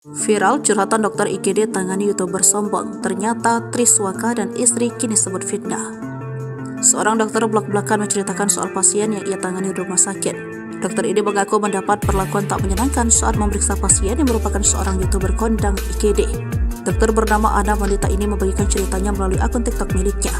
Viral curhatan dokter IGD tangani YouTuber sombong. Ternyata Triswaka dan istri kini sebut fitnah. Seorang dokter belak-belakan menceritakan soal pasien yang ia tangani di rumah sakit. Dokter ini mengaku mendapat perlakuan tak menyenangkan saat memeriksa pasien yang merupakan seorang YouTuber kondang IGD. Dokter bernama Ana wanita ini membagikan ceritanya melalui akun TikTok miliknya.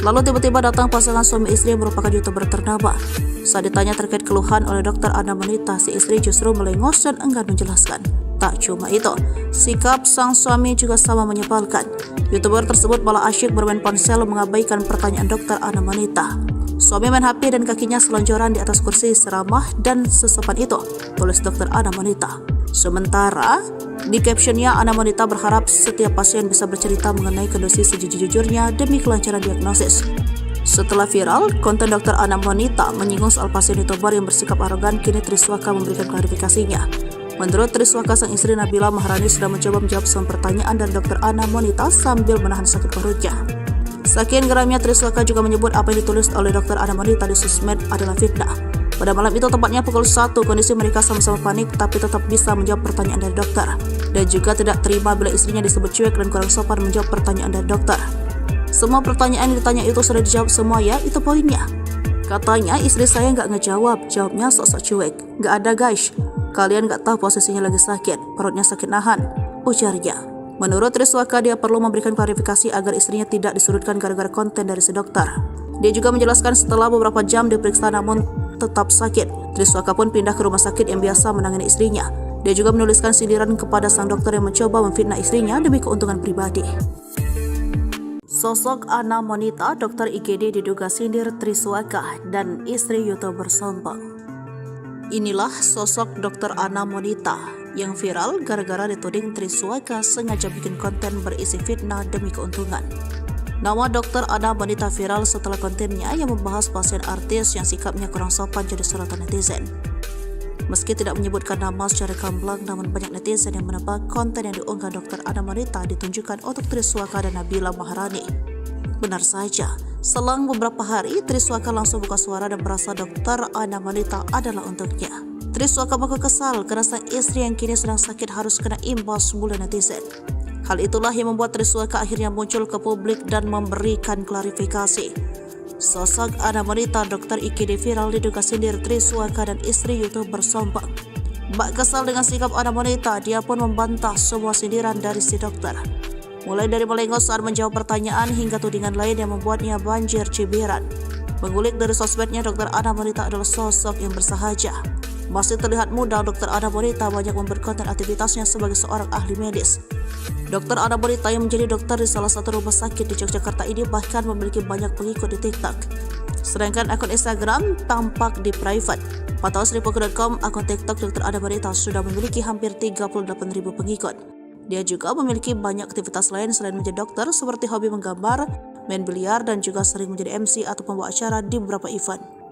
Lalu tiba-tiba datang pasangan suami istri yang merupakan YouTuber ternama. Saat ditanya terkait keluhan oleh dokter Ana wanita, si istri justru melengos dan enggan menjelaskan. Tak cuma itu, sikap sang suami juga sama menyebalkan. YouTuber tersebut malah asyik bermain ponsel mengabaikan pertanyaan dokter Ana wanita. Suami main HP dan kakinya selonjoran di atas kursi seramah dan sesopan itu, tulis dokter Ana wanita. Sementara di captionnya, Ana wanita berharap setiap pasien bisa bercerita mengenai kondisi sejujur-jujurnya demi kelancaran diagnosis. Setelah viral, konten dokter Ana wanita menyinggung soal pasien YouTuber yang bersikap arogan, kini Triswaka memberikan klarifikasinya. Menurut Triswaka, sang istri Nabila Maharani sudah mencoba menjawab semua pertanyaan dari dokter Ana wanita sambil menahan sakit perutnya. Saking geramnya, Triswaka juga menyebut apa yang ditulis oleh dokter Ana wanita di sosmed adalah fitnah. Pada malam itu, tepatnya pukul 1, kondisi mereka sama-sama panik tapi tetap bisa menjawab pertanyaan dari dokter. Dan juga tidak terima bila istrinya disebut cuek dan kurang sopan menjawab pertanyaan dari dokter. Semua pertanyaan yang ditanya itu sudah dijawab semua ya, itu poinnya. Katanya istri saya nggak ngejawab, jawabnya sok-sok cuek. Nggak ada guys, kalian nggak tahu posisinya lagi sakit, perutnya sakit nahan, ujarnya. Menurut Triswaka, dia perlu memberikan klarifikasi agar istrinya tidak disudutkan gara-gara konten dari si dokter. Dia juga menjelaskan setelah beberapa jam diperiksa namun tetap sakit, Triswaka pun pindah ke rumah sakit yang biasa menangani istrinya. Dia juga menuliskan sindiran kepada sang dokter yang mencoba memfitnah istrinya demi keuntungan pribadi. Sosok Ana wanita dokter IGD diduga sindir Triswaka dan istri YouTuber sombong. Inilah sosok dokter Ana wanita yang viral gara-gara dituding Triswaka sengaja bikin konten berisi fitnah demi keuntungan. Nama dokter Ana wanita viral setelah kontennya yang membahas pasien artis yang sikapnya kurang sopan jadi sorotan netizen. Meski tidak menyebutkan nama secara gamblang, namun banyak netizen yang menebak konten yang diunggah dokter Ana wanita ditunjukkan untuk Triswaka dan Nabila Maharani. Benar saja, selang beberapa hari Triswaka langsung buka suara dan merasa dokter Ana wanita adalah untuknya. Triswaka mengaku kesal karena sang istri yang kini sedang sakit harus kena imbas mulu netizen. Hal itulah yang membuat Triswaka akhirnya muncul ke publik dan memberikan klarifikasi. Sosok Ana wanita dokter IGD viral diduga sindir Triswaka dan istri YouTuber sombong. Bak kesal dengan sikap Ana wanita, dia pun membantah semua sindiran dari si dokter. Mulai dari melengos saat menjawab pertanyaan hingga tudingan lain yang membuatnya banjir cibiran. Mengulik dari sosmednya, dokter Ana wanita adalah sosok yang bersahaja. Masih terlihat muda, dokter Ana wanita banyak memperkonten aktivitasnya sebagai seorang ahli medis. Dokter Ana wanita yang menjadi dokter di salah satu rumah sakit di Yogyakarta ini bahkan memiliki banyak pengikut di TikTok. Sedangkan akun Instagram tampak di private. Pantauan Sripuku.com, akun TikTok dokter Ana wanita sudah memiliki hampir 38.000 pengikut. Dia juga memiliki banyak aktivitas lain selain menjadi dokter, seperti hobi menggambar, main biliar, dan juga sering menjadi MC atau pembawa acara di beberapa event.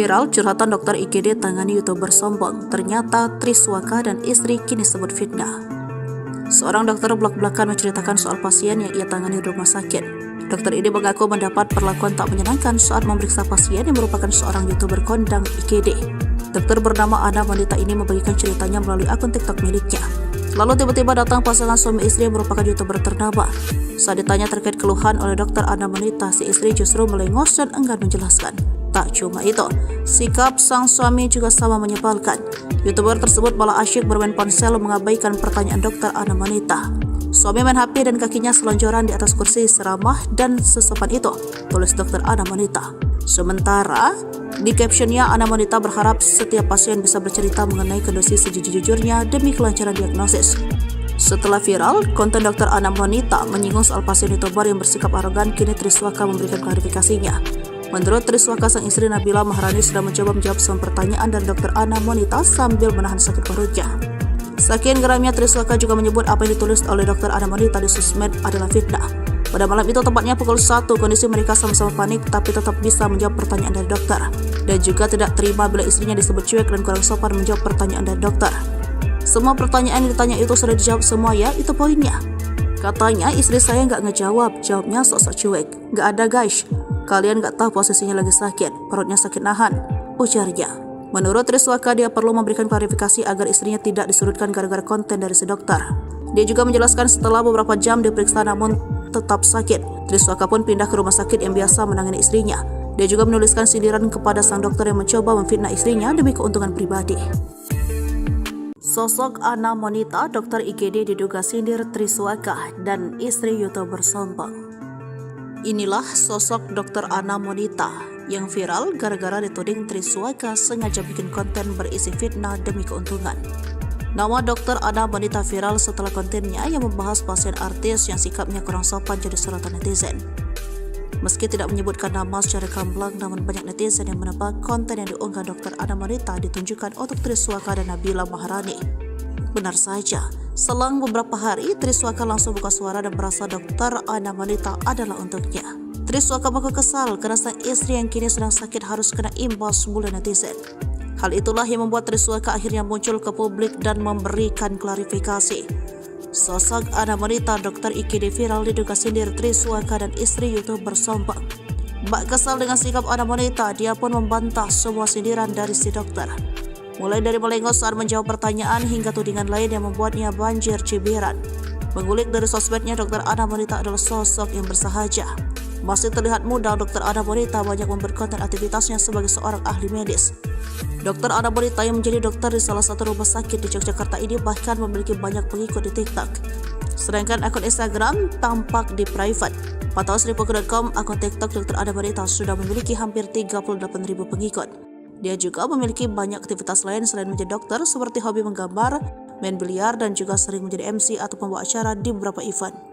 Viral curhatan dokter IGD tangani YouTuber sombong, ternyata Triswaka dan istri kini sebut fitnah. Seorang dokter blak-blakan menceritakan soal pasien yang ia tangani di rumah sakit. Dokter ini mengaku mendapat perlakuan tak menyenangkan saat memeriksa pasien yang merupakan seorang YouTuber kondang IGD. Dokter bernama Ana Monita ini membagikan ceritanya melalui akun TikTok miliknya. Lalu tiba-tiba datang pasangan suami istri yang merupakan YouTuber ternama. Saat ditanya terkait keluhan oleh dokter Ana Monita, si istri justru melengos dan enggan menjelaskan. Tak cuma itu, sikap sang suami juga sama menyebalkan. YouTuber tersebut malah asyik bermain ponsel mengabaikan pertanyaan dokter Ana Monita. Suami main HP dan kakinya selonjoran di atas kursi seramah dan sesopan itu, tulis dokter Ana Monita. Sementara, di captionnya Ana Monita berharap setiap pasien bisa bercerita mengenai kondisi sejujur-jujurnya demi kelancaran diagnosis. Setelah viral, konten dokter Ana Monita menyinggung soal pasien YouTuber yang bersikap arogan, kini Triswaka memberikan klarifikasinya. Menurut Triswaka, sang istri Nabila Maharani sudah mencoba menjawab semua pertanyaan dari dokter Ana Monita sambil menahan sakit perutnya. Saking geramnya, Triswaka juga menyebut apa yang ditulis oleh dokter Ana Monita di sosmed adalah fitnah. Pada malam itu, tepatnya pukul 1, kondisi mereka sama-sama panik tapi tetap bisa menjawab pertanyaan dari dokter. Dan juga tidak terima bila istrinya disebut cuek dan kurang sopan menjawab pertanyaan dari dokter. Semua pertanyaan yang ditanya itu sudah dijawab semua ya, itu poinnya. Katanya istri saya nggak ngejawab, jawabnya sok-sok cuek. Nggak ada guys, kalian nggak tahu posisinya lagi sakit, perutnya sakit nahan, ujarnya. Menurut Triswaka, dia perlu memberikan klarifikasi agar istrinya tidak disudutkan gara-gara konten dari si dokter. Dia juga menjelaskan setelah beberapa jam diperiksa namun tetap sakit, Triswaka pun pindah ke rumah sakit yang biasa menangani istrinya. Dia juga menuliskan sindiran kepada sang dokter yang mencoba memfitnah istrinya demi keuntungan pribadi. Sosok Ana Monita, dokter IGD diduga sindir Triswaka dan istri YouTuber sombong. Inilah sosok dokter Ana Monita yang viral gara-gara dituding Triswaka sengaja bikin konten berisi fitnah demi keuntungan. Nama dokter Ana Monita viral setelah kontennya yang membahas pasien artis yang sikapnya kurang sopan jadi sorotan netizen. Meski tidak menyebutkan nama secara gamblang, namun banyak netizen yang menebak konten yang diunggah dokter Ana Monita ditunjukkan untuk Triswaka dan Nabila Maharani. Benar saja, selang beberapa hari, Triswaka langsung buka suara dan merasa dokter Ana Monita adalah untuknya. Triswaka mengaku kesal karena sang istri yang kini sedang sakit harus kena imbas mulu netizen. Hal itulah yang membuat Triswaka akhirnya muncul ke publik dan memberikan klarifikasi. Sosok Ana Monita, dokter IGD viral diduga sindir Triswaka dan istri YouTuber sombong. Bak kesal dengan sikap Ana Monita, dia pun membantah semua sindiran dari si dokter. Mulai dari melengos saat menjawab pertanyaan hingga tudingan lain yang membuatnya banjir cibiran. Mengulik dari sosmednya, dokter Ana Monita adalah sosok yang bersahaja. Masih terlihat muda, dokter Ana Monita banyak membuat konten aktivitasnya sebagai seorang ahli medis. Dokter Ana Monita yang menjadi dokter di salah satu rumah sakit di Yogyakarta ini bahkan memiliki banyak pengikut di TikTok. Sedangkan akun Instagram tampak di private. Pantauan Sripuku.com, akun TikTok dokter Ana Monita sudah memiliki hampir 38.000 pengikut. Dia juga memiliki banyak aktivitas lain selain menjadi dokter, seperti hobi menggambar, main biliar, dan juga sering menjadi MC atau pembawa acara di beberapa event.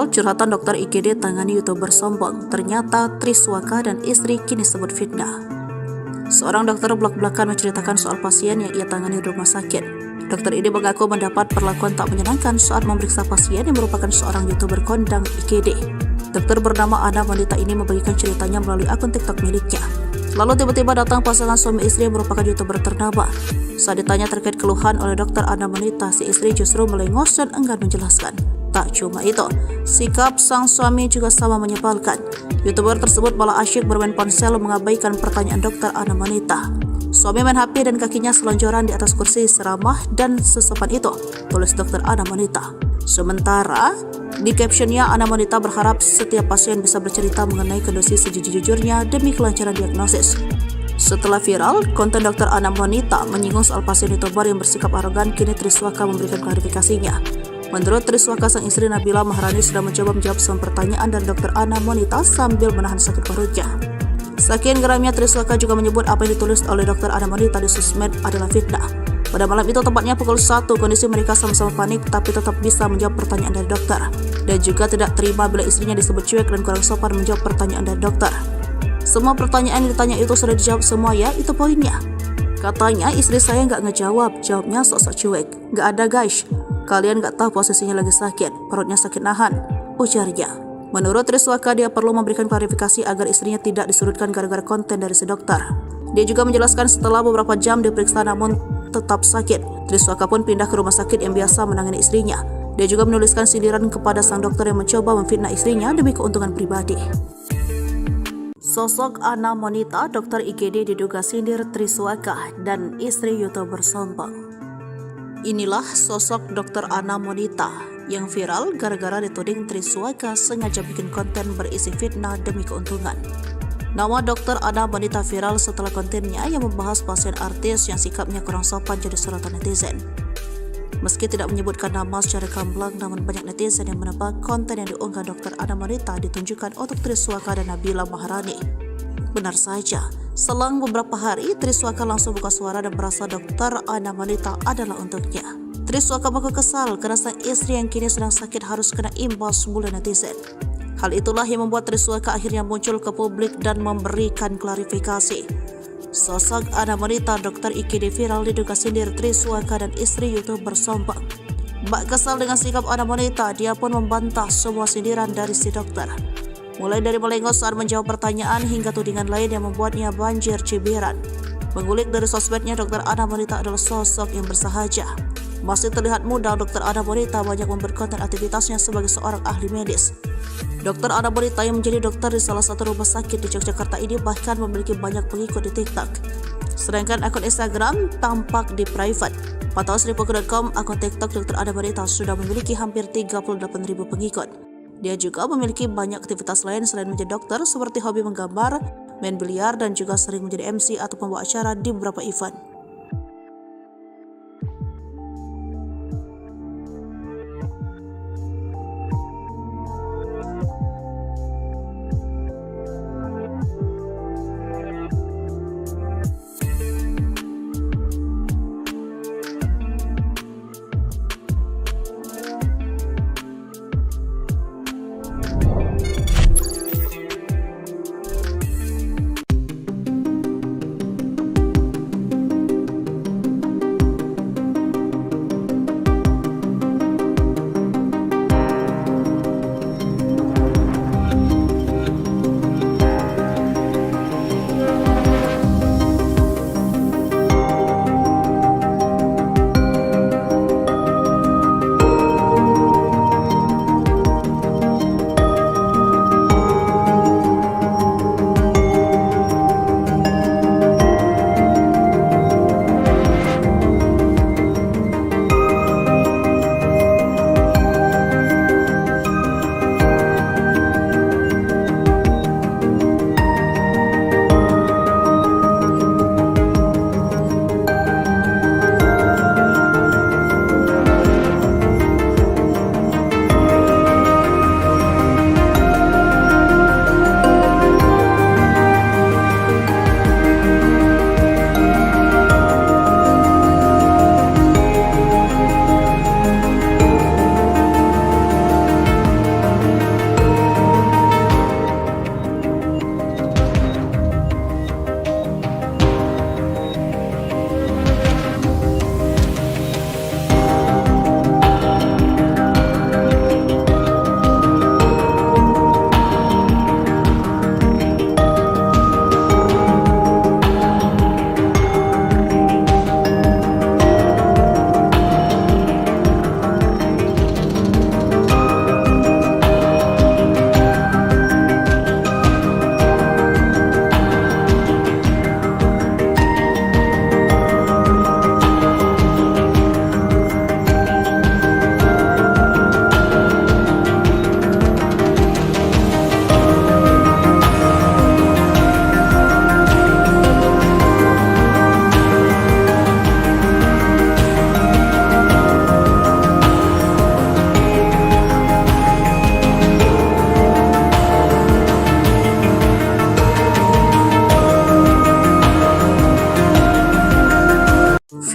Viral curhatan dokter IGD tangani YouTuber sombong. Ternyata Triswaka dan istri kini sebut fitnah. Seorang dokter belak-belakan menceritakan soal pasien yang ia tangani di rumah sakit. Dokter ini mengaku mendapat perlakuan tak menyenangkan saat memeriksa pasien yang merupakan seorang YouTuber kondang IGD. Dokter bernama Ana Wanita ini membagikan ceritanya melalui akun TikTok miliknya. Lalu tiba-tiba datang pasangan suami istri yang merupakan YouTuber ternama. Saat ditanya terkait keluhan oleh dokter Ana Wanita, si istri justru melengos dan enggan menjelaskan. Tak cuma itu, sikap sang suami juga sama menyebalkan. YouTuber tersebut malah asyik bermain ponsel mengabaikan pertanyaan dokter Ana Wanita. Suami main HP dan kakinya selonjoran di atas kursi seramah dan sesopan itu, tulis dokter Ana Wanita. Sementara, di captionnya Ana Wanita berharap setiap pasien bisa bercerita mengenai kondisi sejujur-jujurnya demi kelancaran diagnosis. Setelah viral, konten dokter Ana Wanita menyinggung soal pasien YouTuber yang bersikap arogan, kini Triswaka memberikan klarifikasinya. Menurut Triswaka, sang istri Nabila Maharani sudah mencoba menjawab semua pertanyaan dari dokter Ana Wanita sambil menahan sakit perutnya. Saking geramnya, Triswaka juga menyebut apa yang ditulis oleh dokter Ana Wanita di sosmed adalah fitnah. Pada malam itu, tepatnya pukul 1, kondisi mereka sama-sama panik tapi tetap bisa menjawab pertanyaan dari dokter. Dan juga tidak terima bila istrinya disebut cuek dan kurang sopan menjawab pertanyaan dari dokter. Semua pertanyaan yang ditanya itu sudah dijawab semua ya, itu poinnya. Katanya istri saya nggak ngejawab, jawabnya sok-sok cuek. Nggak ada guys, kalian nggak tahu posisinya lagi sakit, perutnya sakit nahan, ujarnya. Menurut Triswaka, dia perlu memberikan klarifikasi agar istrinya tidak disudutkan gara-gara konten dari si dokter. Dia juga menjelaskan setelah beberapa jam diperiksa namun tetap sakit, Triswaka pun pindah ke rumah sakit yang biasa menangani istrinya. Dia juga menuliskan sindiran kepada sang dokter yang mencoba memfitnah istrinya demi keuntungan pribadi. Sosok Ana Wanita, dokter IGD diduga sindir Triswaka dan istri YouTuber sombong. Inilah sosok dokter Ana Wanita yang viral gara-gara dituding Triswaka sengaja bikin konten berisi fitnah demi keuntungan. Nama dokter Ana Wanita viral setelah kontennya yang membahas pasien artis yang sikapnya kurang sopan jadi sorotan netizen. Meski tidak menyebutkan nama secara gamblang, namun banyak netizen yang menebak konten yang diunggah dokter Ana Wanita ditunjukkan untuk Triswaka dan Nabila Maharani. Benar saja, selang beberapa hari Triswaka langsung buka suara dan merasa dokter Ana Wanita adalah untuknya. Triswaka mengaku kesal karena sang istri yang kini sedang sakit harus kena imbas mulu netizen. Hal itulah yang membuat Triswaka akhirnya muncul ke publik dan memberikan klarifikasi. Sosok Ana Wanita, dokter IGD viral diduga sindir Triswaka dan istri YouTuber sombong. Bak kesal dengan sikap Ana Wanita, dia pun membantah semua sindiran dari si dokter. Mulai dari melengos saat menjawab pertanyaan hingga tudingan lain yang membuatnya banjir cibiran. Mengulik dari sosmednya, dokter Ana Wanita adalah sosok yang bersahaja. Masih terlihat muda, dokter Ana Wanita banyak membuat konten aktivitasnya sebagai seorang ahli medis. Dokter Ana Wanita yang menjadi dokter di salah satu rumah sakit di Yogyakarta ini bahkan memiliki banyak pengikut di TikTok. Sedangkan akun Instagram tampak di private. Pantauan Sripuku.com, akun TikTok dokter Ana Wanita sudah memiliki hampir 38.000 pengikut. Dia juga memiliki banyak aktivitas lain selain menjadi dokter, seperti hobi menggambar, main biliar, dan juga sering menjadi MC atau pembawa acara di beberapa event.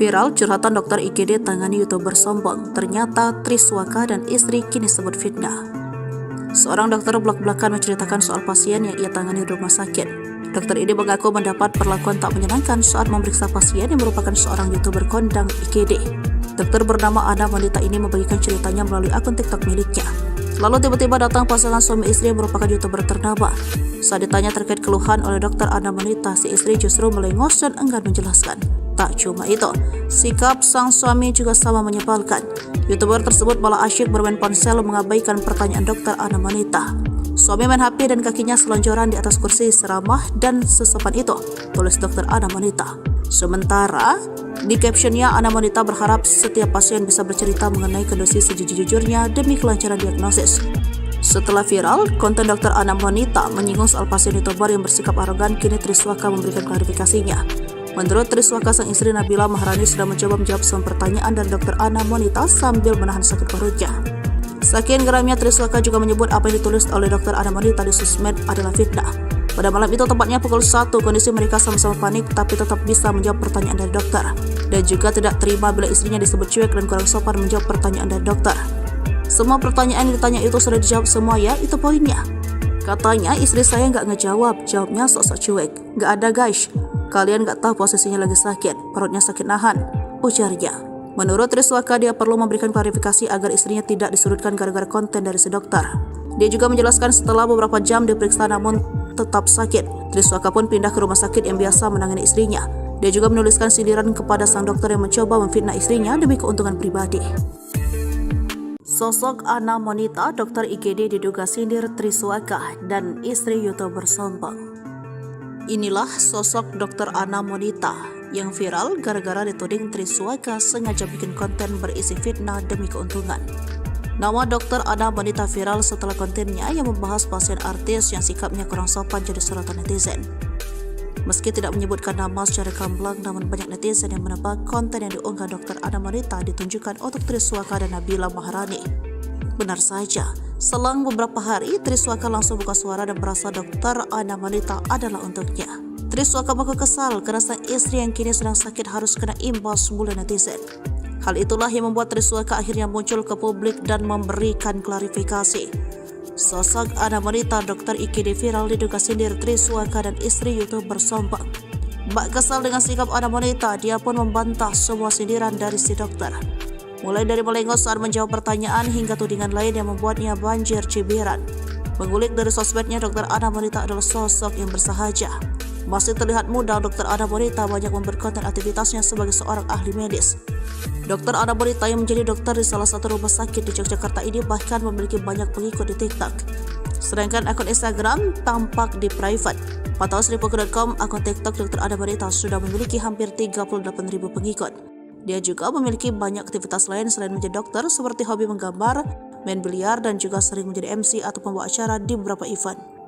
Viral curhatan dokter IGD tangani YouTuber sombong. Ternyata Triswaka dan istri kini sebut fitnah. Seorang dokter belak-belakan menceritakan soal pasien yang ia tangani di rumah sakit. Dokter ini mengaku mendapat perlakuan tak menyenangkan saat memeriksa pasien yang merupakan seorang YouTuber kondang IGD. Dokter bernama Ana wanita ini membagikan ceritanya melalui akun TikTok miliknya. Lalu tiba-tiba datang pasangan suami istri yang merupakan YouTuber ternama. Saat ditanya terkait keluhan oleh dokter Ana wanita, si istri justru melengos dan enggan menjelaskan. Tak cuma itu, sikap sang suami juga sama menyebalkan. YouTuber tersebut malah asyik bermain ponsel mengabaikan pertanyaan dokter Ana wanita. Suami main HP dan kakinya selonjoran di atas kursi seramah dan sesopan itu, tulis dokter Ana wanita. Sementara di captionnya, Ana wanita berharap setiap pasien bisa bercerita mengenai kondisi sejujur-jujurnya demi kelancaran diagnosis. Setelah viral, konten dokter Ana wanita menyinggung soal pasien YouTuber yang bersikap arogan, kini Triswaka memberikan klarifikasinya. Menurut Triswaka, sang istri Nabila Maharani sudah mencoba menjawab semua pertanyaan dari dokter Ana wanita sambil menahan sakit perutnya. Saking geramnya, Triswaka juga menyebut apa yang ditulis oleh dokter Ana wanita di sosmed adalah fitnah. Pada malam itu, tepatnya pukul 1, kondisi mereka sama-sama panik tapi tetap bisa menjawab pertanyaan dari dokter. Dan juga tidak terima bila istrinya disebut cuek dan kurang sopan menjawab pertanyaan dari dokter. Semua pertanyaan yang ditanya itu sudah dijawab semua ya, itu poinnya. Katanya istri saya nggak ngejawab, jawabnya sok-sok cuek. Nggak ada guys, kalian nggak tahu posisinya lagi sakit, perutnya sakit nahan, ujarnya. Menurut Triswaka, dia perlu memberikan klarifikasi agar istrinya tidak disurutkan gara-gara konten dari si dokter. Dia juga menjelaskan setelah beberapa jam diperiksa namun tetap sakit, Triswaka pun pindah ke rumah sakit yang biasa menangani istrinya. Dia juga menuliskan sindiran kepada sang dokter yang mencoba memfitnah istrinya demi keuntungan pribadi. Sosok Ana wanita dokter IGD diduga sindir Triswaka dan istri YouTuber sombong. Inilah sosok dokter Ana wanita yang viral gara-gara dituding Triswaka sengaja bikin konten berisi fitnah demi keuntungan. Nama dokter Ana wanita viral setelah kontennya yang membahas pasien artis yang sikapnya kurang sopan jadi sorotan netizen. Meski tidak menyebutkan nama secara gamblang, namun banyak netizen yang menebak konten yang diunggah dokter Ana wanita ditunjukkan untuk Triswaka dan Nabila Maharani. Benar saja, selang beberapa hari Triswaka langsung buka suara dan merasa dokter Ana wanita adalah untuknya. Triswaka mengaku kesal karena sang istri yang kini sedang sakit harus kena imbas mulut netizen. Hal itulah yang membuat Triswaka akhirnya muncul ke publik dan memberikan klarifikasi. Sosok Ana wanita dokter IGD viral diduga sindir Triswaka dan istri YouTuber sombong. Bak kesal dengan sikap Ana wanita, dia pun membantah semua sindiran dari si dokter. Mulai dari melengos saat menjawab pertanyaan hingga tudingan lain yang membuatnya banjir cibiran. Mengulik dari sosmednya, dokter Ana wanita adalah sosok yang bersahaja. Masih terlihat muda, dokter Ana wanita banyak membuat konten aktivitasnya sebagai seorang ahli medis. Dokter Ana wanita yang menjadi dokter di salah satu rumah sakit di Yogyakarta ini bahkan memiliki banyak pengikut di TikTok. Sedangkan akun Instagram tampak di private. Pantauan Sripuku.com, akun TikTok dokter Ana wanita sudah memiliki hampir 38.000 pengikut. Dia juga memiliki banyak aktivitas lain selain menjadi dokter, seperti hobi menggambar, main biliar, dan juga sering menjadi MC atau pembawa acara di beberapa event.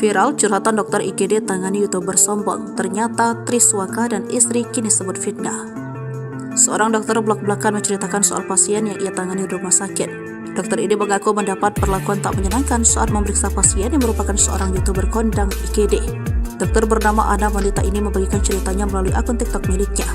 Viral curhatan dokter IGD tangani YouTuber sombong. Ternyata Triswaka dan istri kini sebut fitnah. Seorang dokter blak-blakan menceritakan soal pasien yang ia tangani di rumah sakit. Dokter ini mengaku mendapat perlakuan tak menyenangkan saat memeriksa pasien yang merupakan seorang YouTuber kondang IGD. Dokter bernama Ana wanita ini membagikan ceritanya melalui akun TikTok miliknya.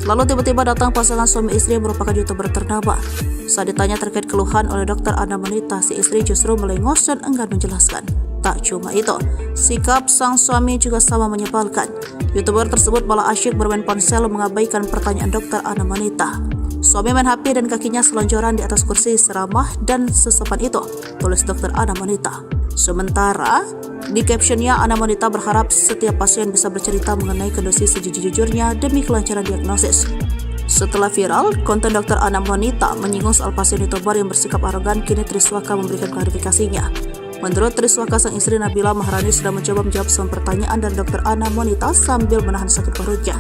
Lalu tiba-tiba datang pasangan suami istri yang merupakan YouTuber ternama. Saat ditanya terkait keluhan oleh dokter Ana wanita, si istri justru melengos dan enggan menjelaskan. Tak cuma itu, sikap sang suami juga sama menyebalkan. YouTuber tersebut malah asyik bermain ponsel mengabaikan pertanyaan dokter Ana wanita. Suami main HP dan kakinya selonjoran di atas kursi seramah dan sesopan itu, tulis dokter Ana wanita. Sementara di captionnya, Ana wanita berharap setiap pasien bisa bercerita mengenai kondisi sejujur-jujurnya demi kelancaran diagnosis. Setelah viral, konten dokter Ana wanita menyinggung soal pasien YouTuber yang bersikap arogan, kini Triswaka memberikan klarifikasinya. Menurut Triswaka, sang istri Nabila Maharani sudah mencoba menjawab semua pertanyaan dari dokter Ana wanita sambil menahan sakit perutnya.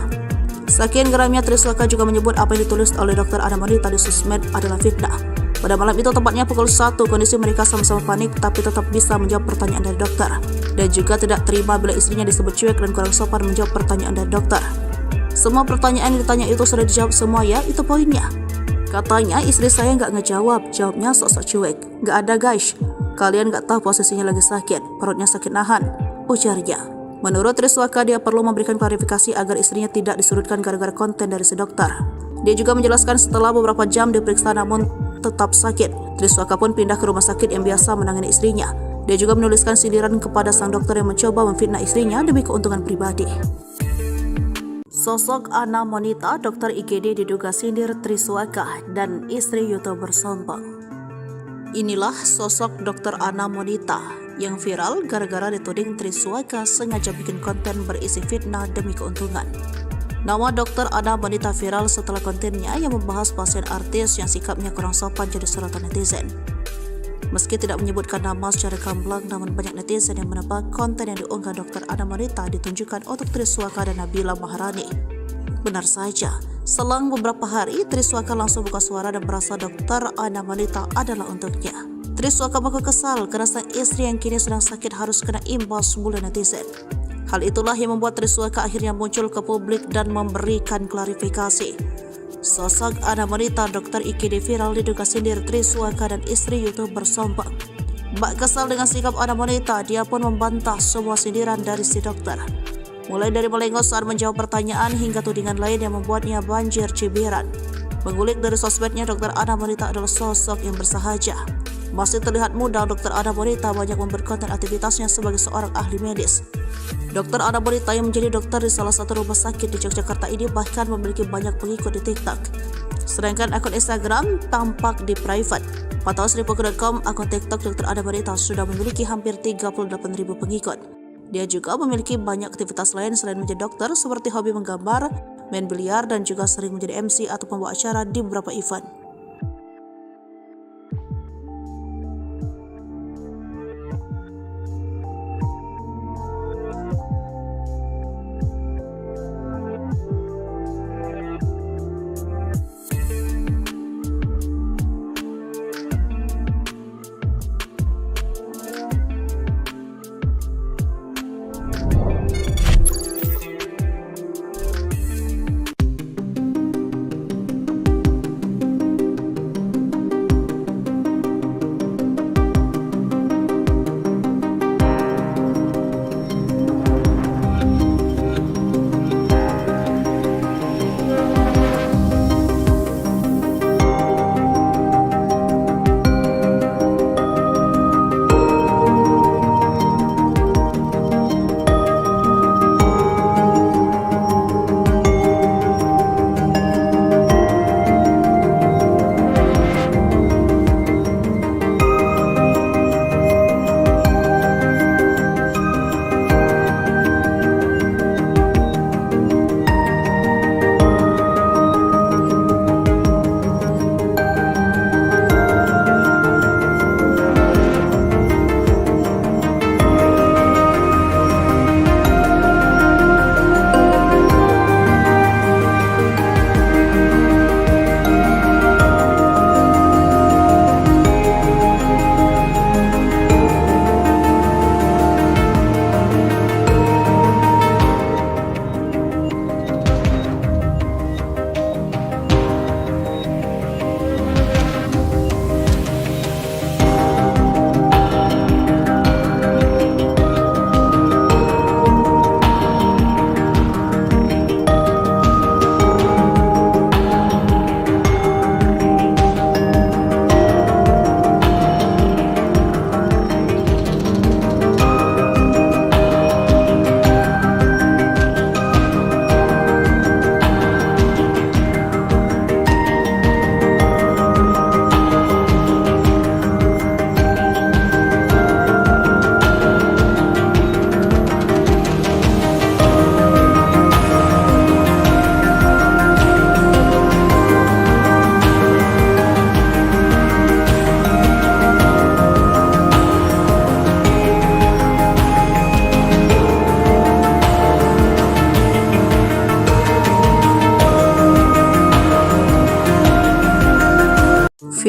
Saking geramnya, Triswaka juga menyebut apa yang ditulis oleh dokter Ana wanita di sosmed adalah fitnah. Pada malam itu, tepatnya pukul 1, kondisi mereka sama-sama panik tapi tetap bisa menjawab pertanyaan dari dokter. Dan juga tidak terima bila istrinya disebut cuek dan kurang sopan menjawab pertanyaan dari dokter. Semua pertanyaan yang ditanya itu sudah dijawab semua ya, itu poinnya. Katanya istri saya nggak ngejawab, jawabnya sok-sok cuek. Nggak ada guys, kalian nggak tahu posisinya lagi sakit, perutnya sakit nahan, ujarnya. Menurut Triswaka, dia perlu memberikan klarifikasi agar istrinya tidak disudutkan gara-gara konten dari si dokter. Dia juga menjelaskan setelah beberapa jam diperiksa namun tetap sakit, Triswaka pun pindah ke rumah sakit yang biasa menangani istrinya. Dia juga menuliskan sindiran kepada sang dokter yang mencoba memfitnah istrinya demi keuntungan pribadi. Sosok Ana wanita dokter IGD diduga sindir Triswaka dan istri YouTuber sombong. Inilah sosok dokter Ana wanita yang viral gara-gara dituding Triswaka sengaja bikin konten berisi fitnah demi keuntungan. Nama dokter Ana wanita viral setelah kontennya yang membahas pasien artis yang sikapnya kurang sopan jadi sorotan netizen. Meski tidak menyebutkan nama secara gamblang, namun banyak netizen yang menebak konten yang diunggah dokter Ana wanita ditunjukkan untuk Triswaka dan Nabila Maharani. Benar saja, selang beberapa hari Triswaka langsung buka suara dan merasa dokter Ana wanita adalah untuknya. Triswaka mengaku kesal karena sang istri yang kini sedang sakit harus kena imbas bulan netizen. Hal itulah yang membuat Triswaka akhirnya muncul ke publik dan memberikan klarifikasi. Sosok Ana wanita dokter IGD viral diduga sindir Triswaka dan istri YouTuber sombong. Bak kesal dengan sikap Ana wanita, dia pun membantah semua sindiran dari si dokter. Mulai dari melengos saat menjawab pertanyaan hingga tudingan lain yang membuatnya banjir cibiran. Mengulik dari sosmednya, dokter Ana wanita adalah sosok yang bersahaja. Masih terlihat muda, dokter Ana wanita banyak membuat konten aktivitasnya sebagai seorang ahli medis. Dokter Ana wanita yang menjadi dokter di salah satu rumah sakit di Yogyakarta ini bahkan memiliki banyak pengikut di TikTok. Sedangkan akun Instagram tampak di private. Pantauan Sripuku.com, akun TikTok dokter Ana wanita sudah memiliki hampir 38.000 pengikut. Dia juga memiliki banyak aktivitas lain selain menjadi dokter, seperti hobi menggambar, main biliar, dan juga sering menjadi MC atau pembawa acara di beberapa event.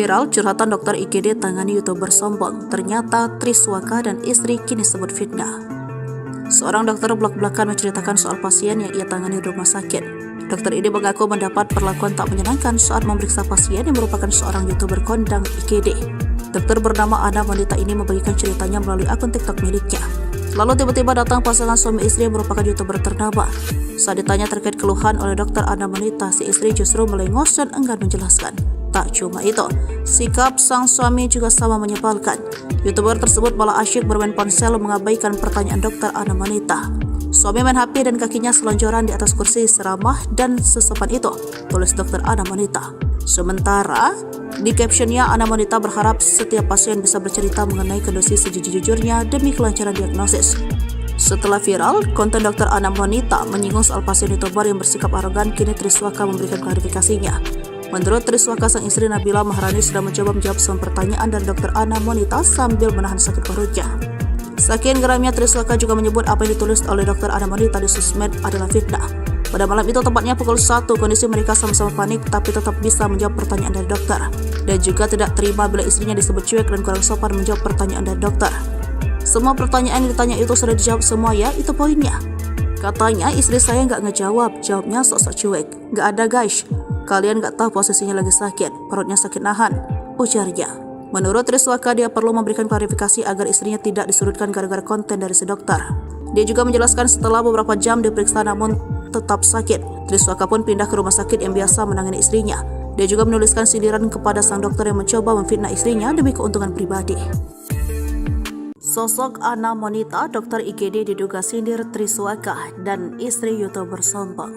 Viral curhatan dokter IGD tangani YouTuber sombong, ternyata Triswaka dan istri kini sebut fitnah. Seorang dokter blak-blakan menceritakan soal pasien yang ia tangani di rumah sakit. Dokter ini mengaku mendapat perlakuan tak menyenangkan saat memeriksa pasien yang merupakan seorang YouTuber kondang IGD. Dokter bernama Ana wanita ini membagikan ceritanya melalui akun TikTok miliknya. Lalu tiba-tiba datang pasangan suami istri yang merupakan YouTuber ternama. Saat ditanya terkait keluhan oleh dokter Ana wanita, si istri justru melengos dan enggan menjelaskan. Tak cuma itu, sikap sang suami juga sama menyebalkan. YouTuber tersebut malah asyik bermain ponsel mengabaikan pertanyaan dokter Ana wanita. Suami main HP dan kakinya selonjoran di atas kursi seramah dan sesopan itu, tulis dokter Ana wanita. Sementara di captionnya, Ana wanita berharap setiap pasien bisa bercerita mengenai kondisi sejujur-jujurnya demi kelancaran diagnosis. Setelah viral, konten dokter Ana wanita menyinggung soal pasien YouTuber yang bersikap arogan, kini Triswaka memberikan klarifikasinya. Menurut Triswaka, sang istri Nabila Maharani sudah mencoba menjawab semua pertanyaan dari dokter Ana wanita sambil menahan sakit perutnya. Saking geramnya, Triswaka juga menyebut apa yang ditulis oleh dokter Ana wanita di sosmed adalah fitnah. Pada malam itu, tepatnya pukul 1, kondisi mereka sama-sama panik tapi tetap bisa menjawab pertanyaan dari dokter. Dan juga tidak terima bila istrinya disebut cuek dan kurang sopan menjawab pertanyaan dari dokter. Semua pertanyaan yang ditanya itu sudah dijawab semua ya, itu poinnya. Katanya istri saya nggak ngejawab, jawabnya sok-sok cuek. Nggak ada guys, kalian nggak tahu posisinya lagi sakit, perutnya sakit nahan, ujarnya. Menurut Triswaka, dia perlu memberikan klarifikasi agar istrinya tidak disudutkan gara-gara konten dari si dokter. Dia juga menjelaskan setelah beberapa jam diperiksa namun tetap sakit, Triswaka pun pindah ke rumah sakit yang biasa menangani istrinya. Dia juga menuliskan sindiran kepada sang dokter yang mencoba memfitnah istrinya demi keuntungan pribadi. Sosok Ana wanita dokter IGD diduga sindir Triswaka dan istri YouTuber sombong.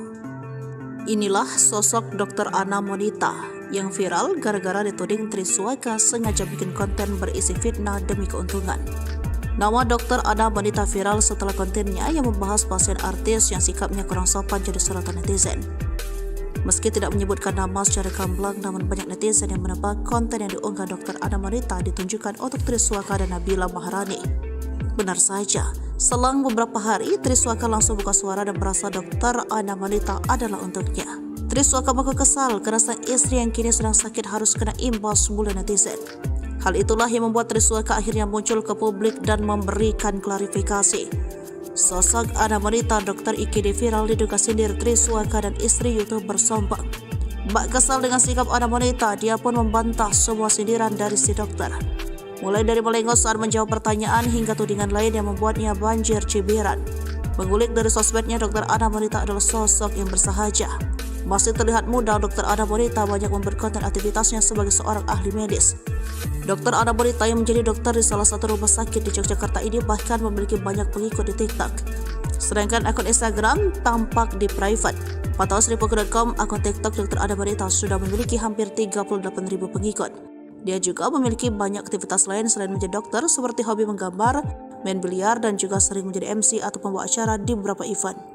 Inilah sosok dokter Ana wanita yang viral gara-gara dituding Triswaka sengaja bikin konten berisi fitnah demi keuntungan. Nama dokter Ana wanita viral setelah kontennya yang membahas pasien artis yang sikapnya kurang sopan jadi sorotan netizen. Meski tidak menyebutkan nama secara gamblang, namun banyak netizen yang menebak konten yang diunggah dokter Ana wanita ditunjukkan untuk Triswaka dan Nabila Maharani. Benar saja, selang beberapa hari Triswaka langsung buka suara dan merasa dokter Ana wanita adalah untuknya. Triswaka mengaku kesal karena sang istri yang kini sedang sakit harus kena imbas bulan netizen. Hal itulah yang membuat Triswaka akhirnya muncul ke publik dan memberikan klarifikasi. Sosok Ana wanita dokter IGD viral diduga sindir Triswaka dan istri YouTuber sombong. Bak kesal dengan sikap Ana wanita, dia pun membantah semua sindiran dari si dokter. Mulai dari melengos saat menjawab pertanyaan hingga tudingan lain yang membuatnya banjir cibiran. Mengulik dari sosmednya, dokter Ana wanita adalah sosok yang bersahaja. Masih terlihat muda, dokter Ana wanita banyak memperkonten aktivitasnya sebagai seorang ahli medis. Dokter Ana wanita yang menjadi dokter di salah satu rumah sakit di Yogyakarta ini bahkan memiliki banyak pengikut di TikTok. Sedangkan akun Instagram tampak di private. Pantauan Sripuku.com, akun TikTok dokter Ana wanita sudah memiliki hampir 38.000 pengikut. Dia juga memiliki banyak aktivitas lain selain menjadi dokter, seperti hobi menggambar, main biliar, dan juga sering menjadi MC atau pembawa acara di beberapa event.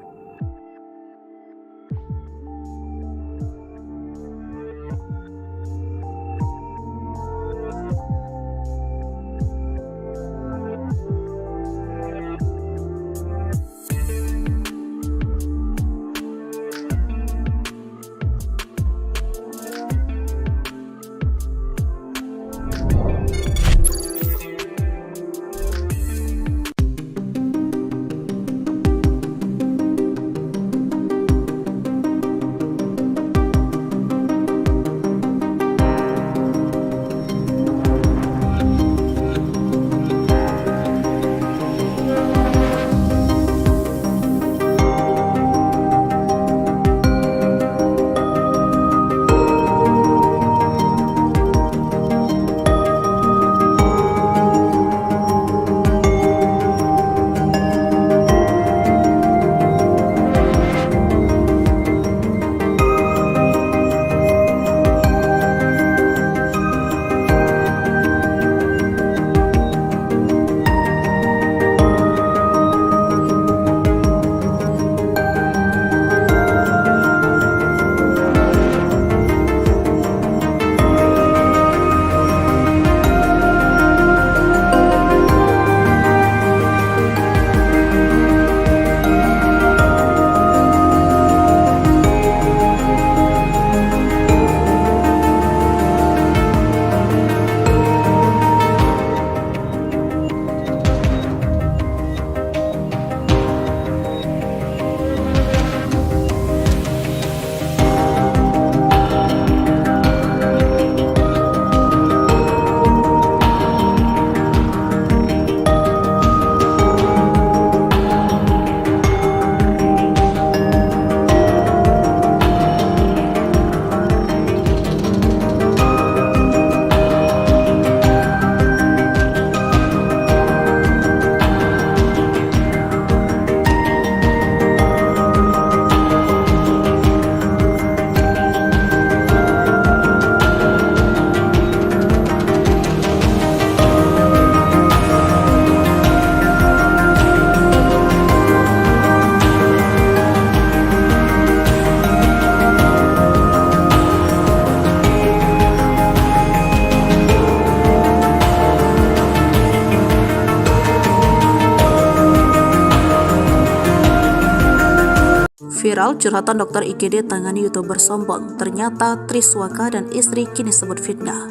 Viral curhatan dokter IGD tangani YouTuber sombong, ternyata Triswaka dan istri kini sebut fitnah.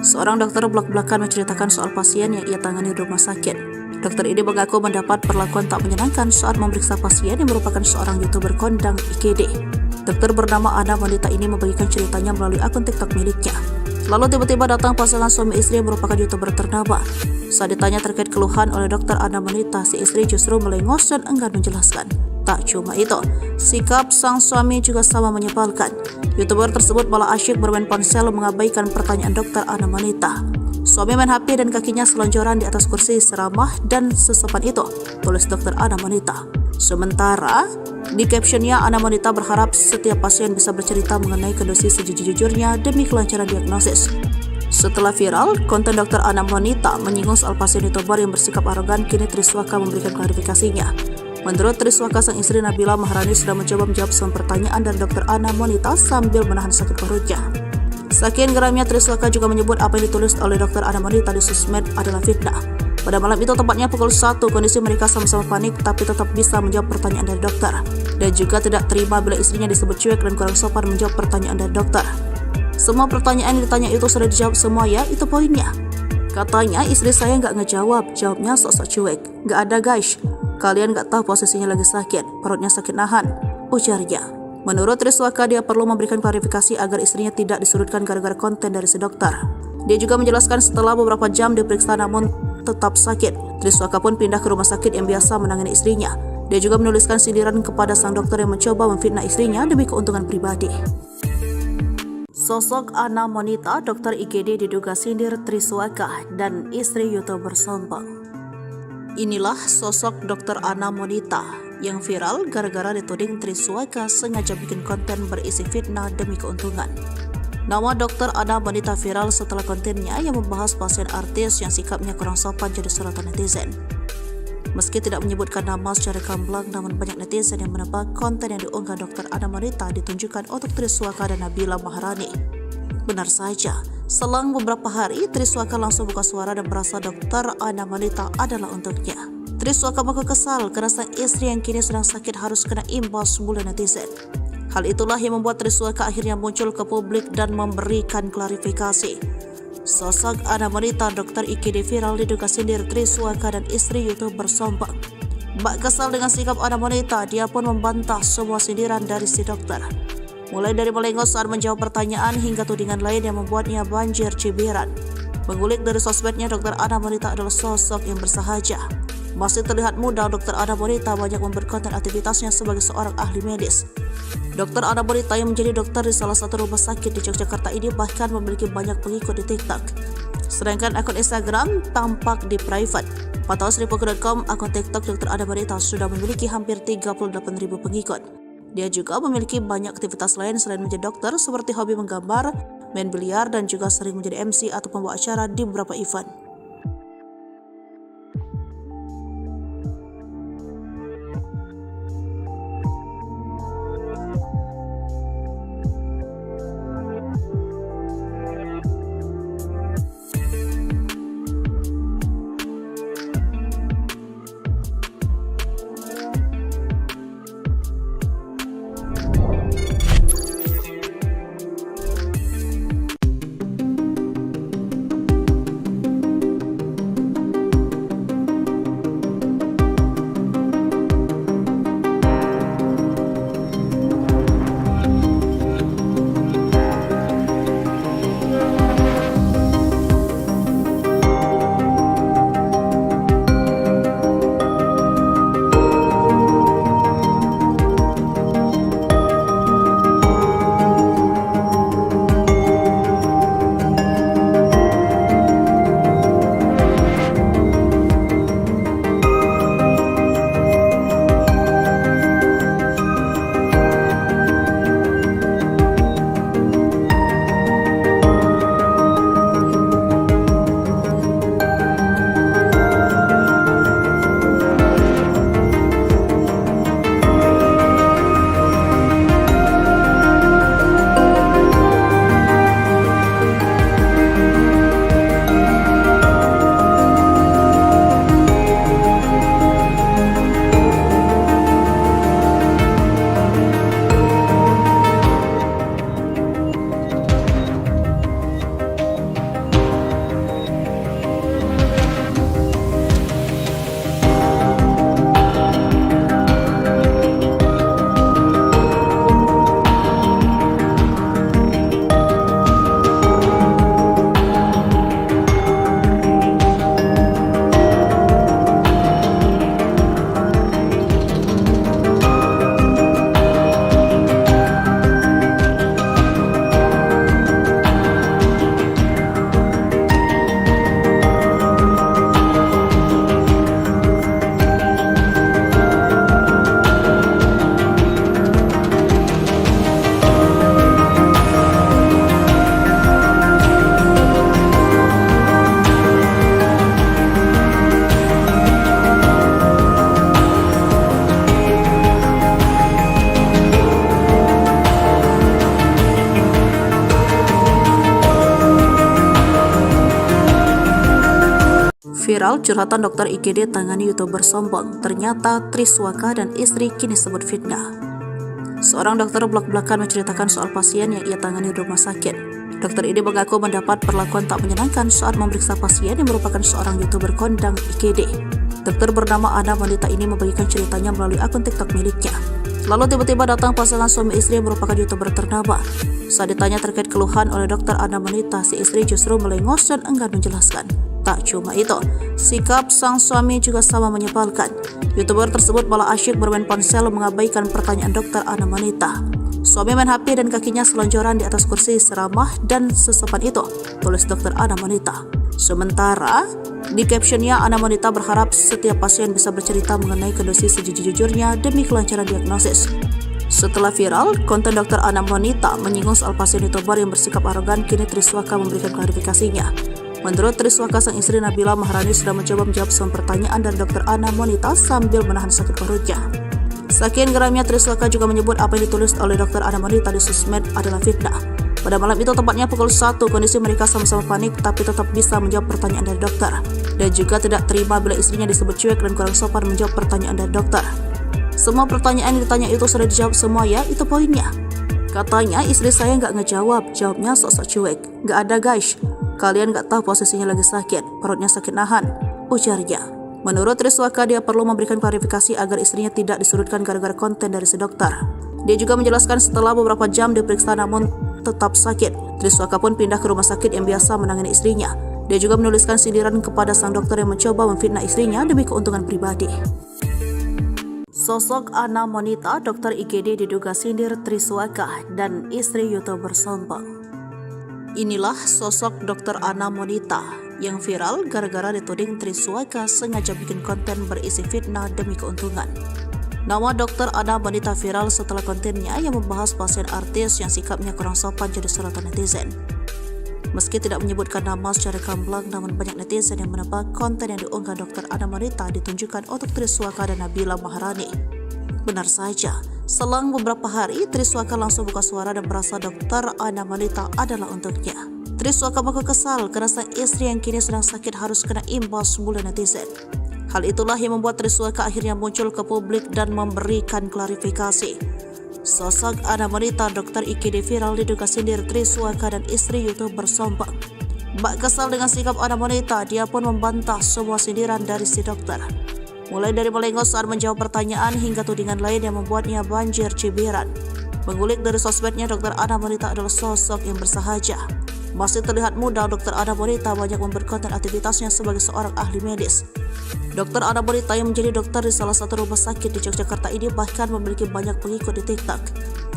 Seorang dokter blak-blakan menceritakan soal pasien yang ia tangani di rumah sakit. Dokter ini mengaku mendapat perlakuan tak menyenangkan saat memeriksa pasien yang merupakan seorang YouTuber kondang IGD. Dokter bernama Ana Wanita ini membagikan ceritanya melalui akun TikTok miliknya. Lalu tiba-tiba datang pasangan suami istri yang merupakan YouTuber ternama. Saat ditanya terkait keluhan oleh dokter Ana Wanita, si istri justru melengos dan enggan menjelaskan. Tak cuma itu, sikap sang suami juga sama menyebalkan. YouTuber tersebut malah asyik bermain ponsel mengabaikan pertanyaan dokter Ana Wanita. Suami main HP dan kakinya selonjoran di atas kursi seramah dan sesopan itu, tulis dokter Ana Wanita. Sementara di captionnya, Ana Wanita berharap setiap pasien bisa bercerita mengenai kondisi sejujur-jujurnya demi kelancaran diagnosis. Setelah viral, konten dokter Ana Wanita menyinggung soal pasien YouTuber yang bersikap arogan, kini Triswaka memberikan klarifikasinya. Menurut Triswaka, sang istri Nabila Maharani sudah mencoba menjawab semua pertanyaan dari dokter Ana Wanita sambil menahan sakit perutnya. Saking geramnya, Triswaka juga menyebut apa yang ditulis oleh dokter Ana Wanita di sosmed adalah fitnah. Pada malam itu, tepatnya pukul 1, kondisi mereka sama-sama panik tapi tetap bisa menjawab pertanyaan dari dokter. Dan juga tidak terima bila istrinya disebut cuek dan kurang sopan menjawab pertanyaan dari dokter. Semua pertanyaan yang ditanya itu sudah dijawab semua ya, itu poinnya. Katanya istri saya nggak ngejawab, jawabnya sok-sok cuek. Nggak ada guys, kalian nggak tahu posisinya lagi sakit, perutnya sakit nahan, ujarnya. Menurut Triswaka, dia perlu memberikan klarifikasi agar istrinya tidak disudutkan gara-gara konten dari si dokter. Dia juga menjelaskan setelah beberapa jam diperiksa namun tetap sakit, Triswaka pun pindah ke rumah sakit yang biasa menangani istrinya. Dia juga menuliskan sindiran kepada sang dokter yang mencoba memfitnah istrinya demi keuntungan pribadi. Sosok Ana Wanita, dokter IGD diduga sindir Triswaka dan istri YouTuber sombong. Inilah sosok dokter Ana Wanita yang viral gara-gara dituding Triswaka sengaja bikin konten berisi fitnah demi keuntungan. Nama dokter Ana Wanita viral setelah kontennya yang membahas pasien artis yang sikapnya kurang sopan jadi sorotan netizen. Meski tidak menyebutkan nama secara gamblang, namun banyak netizen yang menebak konten yang diunggah dokter Ana Wanita ditunjukkan untuk Triswaka dan Nabila Maharani. Benar saja, selang beberapa hari Triswaka langsung buka suara dan merasa dokter Ana Wanita adalah untuknya. Triswaka mengaku kesal karena sang istri yang kini sedang sakit harus kena imbas mulu netizen. Hal itulah yang membuat Triswaka akhirnya muncul ke publik dan memberikan klarifikasi. Sosok Ana Wanita, dokter IGD viral diduga sindir Triswaka dan istri YouTuber sombong. Bak kesal dengan sikap Ana Wanita, dia pun membantah semua sindiran dari si dokter. Mulai dari melengos saat menjawab pertanyaan hingga tudingan lain yang membuatnya banjir cibiran. Mengulik dari sosmednya, dokter Ana Wanita adalah sosok yang bersahaja. Masih terlihat muda, dokter Ana Wanita banyak memberi konten aktivitasnya sebagai seorang ahli medis. Dokter Ana Wanita yang menjadi dokter di salah satu rumah sakit di Yogyakarta ini bahkan memiliki banyak pengikut di TikTok. Sedangkan akun Instagram tampak di private. Pantauan Sripuku.com, akun TikTok dokter Ana Wanita sudah memiliki hampir 38.000 pengikut. Dia juga memiliki banyak aktivitas lain selain menjadi dokter, seperti hobi menggambar, main biliar, dan juga sering menjadi MC atau pembawa acara di beberapa event. Viral, curhatan dokter IGD tangani YouTuber sombong. Ternyata Triswaka dan istri kini sebut fitnah. Seorang dokter belak-belakan menceritakan soal pasien yang ia tangani di rumah sakit. Dokter ini mengaku mendapat perlakuan tak menyenangkan saat memeriksa pasien yang merupakan seorang YouTuber kondang IGD. Dokter bernama Ana Monita ini membagikan ceritanya melalui akun TikTok miliknya. Lalu tiba-tiba datang pasangan suami istri yang merupakan YouTuber ternama. Saat ditanya terkait keluhan oleh dokter Ana Monita, si istri justru melengos dan enggan menjelaskan. Tak cuma itu, sikap sang suami juga sama menyebalkan. YouTuber tersebut malah asyik bermain ponsel mengabaikan pertanyaan dokter Ana Monita. Suami main HP dan kakinya selonjoran di atas kursi seramah dan sesopan itu, tulis dokter Ana Monita. Sementara, di captionnya Ana Monita berharap setiap pasien bisa bercerita mengenai kondisi sejujur-jujurnya demi kelancaran diagnosis. Setelah viral, konten dokter Ana Monita menyinggung soal pasien YouTuber yang bersikap arogan, kini Triswaka memberikan klarifikasinya. Menurut Triswaka, sang istri Nabila Maharani sudah mencoba menjawab semua pertanyaan dari dokter Ana Monita sambil menahan sakit perutnya. Saking geramnya, Triswaka juga menyebut apa yang ditulis oleh dokter Ana Monita di sosmed adalah fitnah. Pada malam itu, tepatnya pukul 1, kondisi mereka sama-sama panik tapi tetap bisa menjawab pertanyaan dari dokter. Dan juga tidak terima bila istrinya disebut cuek dan kurang sopan menjawab pertanyaan dari dokter. Semua pertanyaan yang ditanya itu sudah dijawab semua ya, itu poinnya. Katanya istri saya nggak ngejawab, jawabnya sok-sok cuek. Nggak ada guys, kalian nggak tahu posisinya lagi sakit, perutnya sakit nahan, ujarnya. Menurut Triswaka, dia perlu memberikan klarifikasi agar istrinya tidak disudutkan gara-gara konten dari si dokter. Dia juga menjelaskan setelah beberapa jam diperiksa namun tetap sakit, Triswaka pun pindah ke rumah sakit yang biasa menangani istrinya. Dia juga menuliskan sindiran kepada sang dokter yang mencoba memfitnah istrinya demi keuntungan pribadi. Sosok Ana Monita, dokter IGD diduga sindir Triswaka dan istri YouTuber sombong. Inilah sosok dokter Ana Monita yang viral gara-gara dituding Triswaka sengaja bikin konten berisi fitnah demi keuntungan. Nama dokter Ana Monita viral setelah kontennya yang membahas pasien artis yang sikapnya kurang sopan jadi sorotan netizen. Meski tidak menyebutkan nama secara gamblang, namun banyak netizen yang menebak konten yang diunggah dokter Ana Monita ditunjukkan untuk Triswaka dan Nabila Maharani. Benar saja, selang beberapa hari Triswaka langsung buka suara dan merasa dokter Ana Monita adalah untuknya. Triswaka mengaku kesal karena sang istri yang kini sedang sakit harus kena imbas mulut netizen. Hal itulah yang membuat Triswaka akhirnya muncul ke publik dan memberikan klarifikasi. Sosok Ana Monita, dokter IGD viral diduga sindir Triswaka dan istri YouTuber sombong. Bak kesal dengan sikap Ana Monita, dia pun membantah semua sindiran dari si dokter. Mulai dari melengos saat menjawab pertanyaan hingga tudingan lain yang membuatnya banjir cibiran. Mengulik dari sosmednya, dokter Ana Monita adalah sosok yang bersahaja. Masih terlihat muda, dokter Ana Monita banyak membuat konten aktivitasnya sebagai seorang ahli medis. Dokter Ana Monita yang menjadi dokter di salah satu rumah sakit di Yogyakarta ini bahkan memiliki banyak pengikut di TikTok.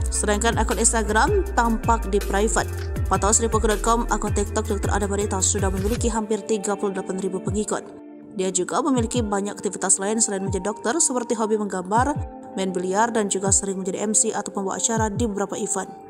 Sedangkan akun Instagram tampak di private. Pantauan Sripuku.com, akun TikTok dokter Ana Monita sudah memiliki hampir 38.000 pengikut. Dia juga memiliki banyak aktivitas lain selain menjadi dokter, seperti hobi menggambar, main biliar, dan juga sering menjadi MC atau pembawa acara di beberapa event.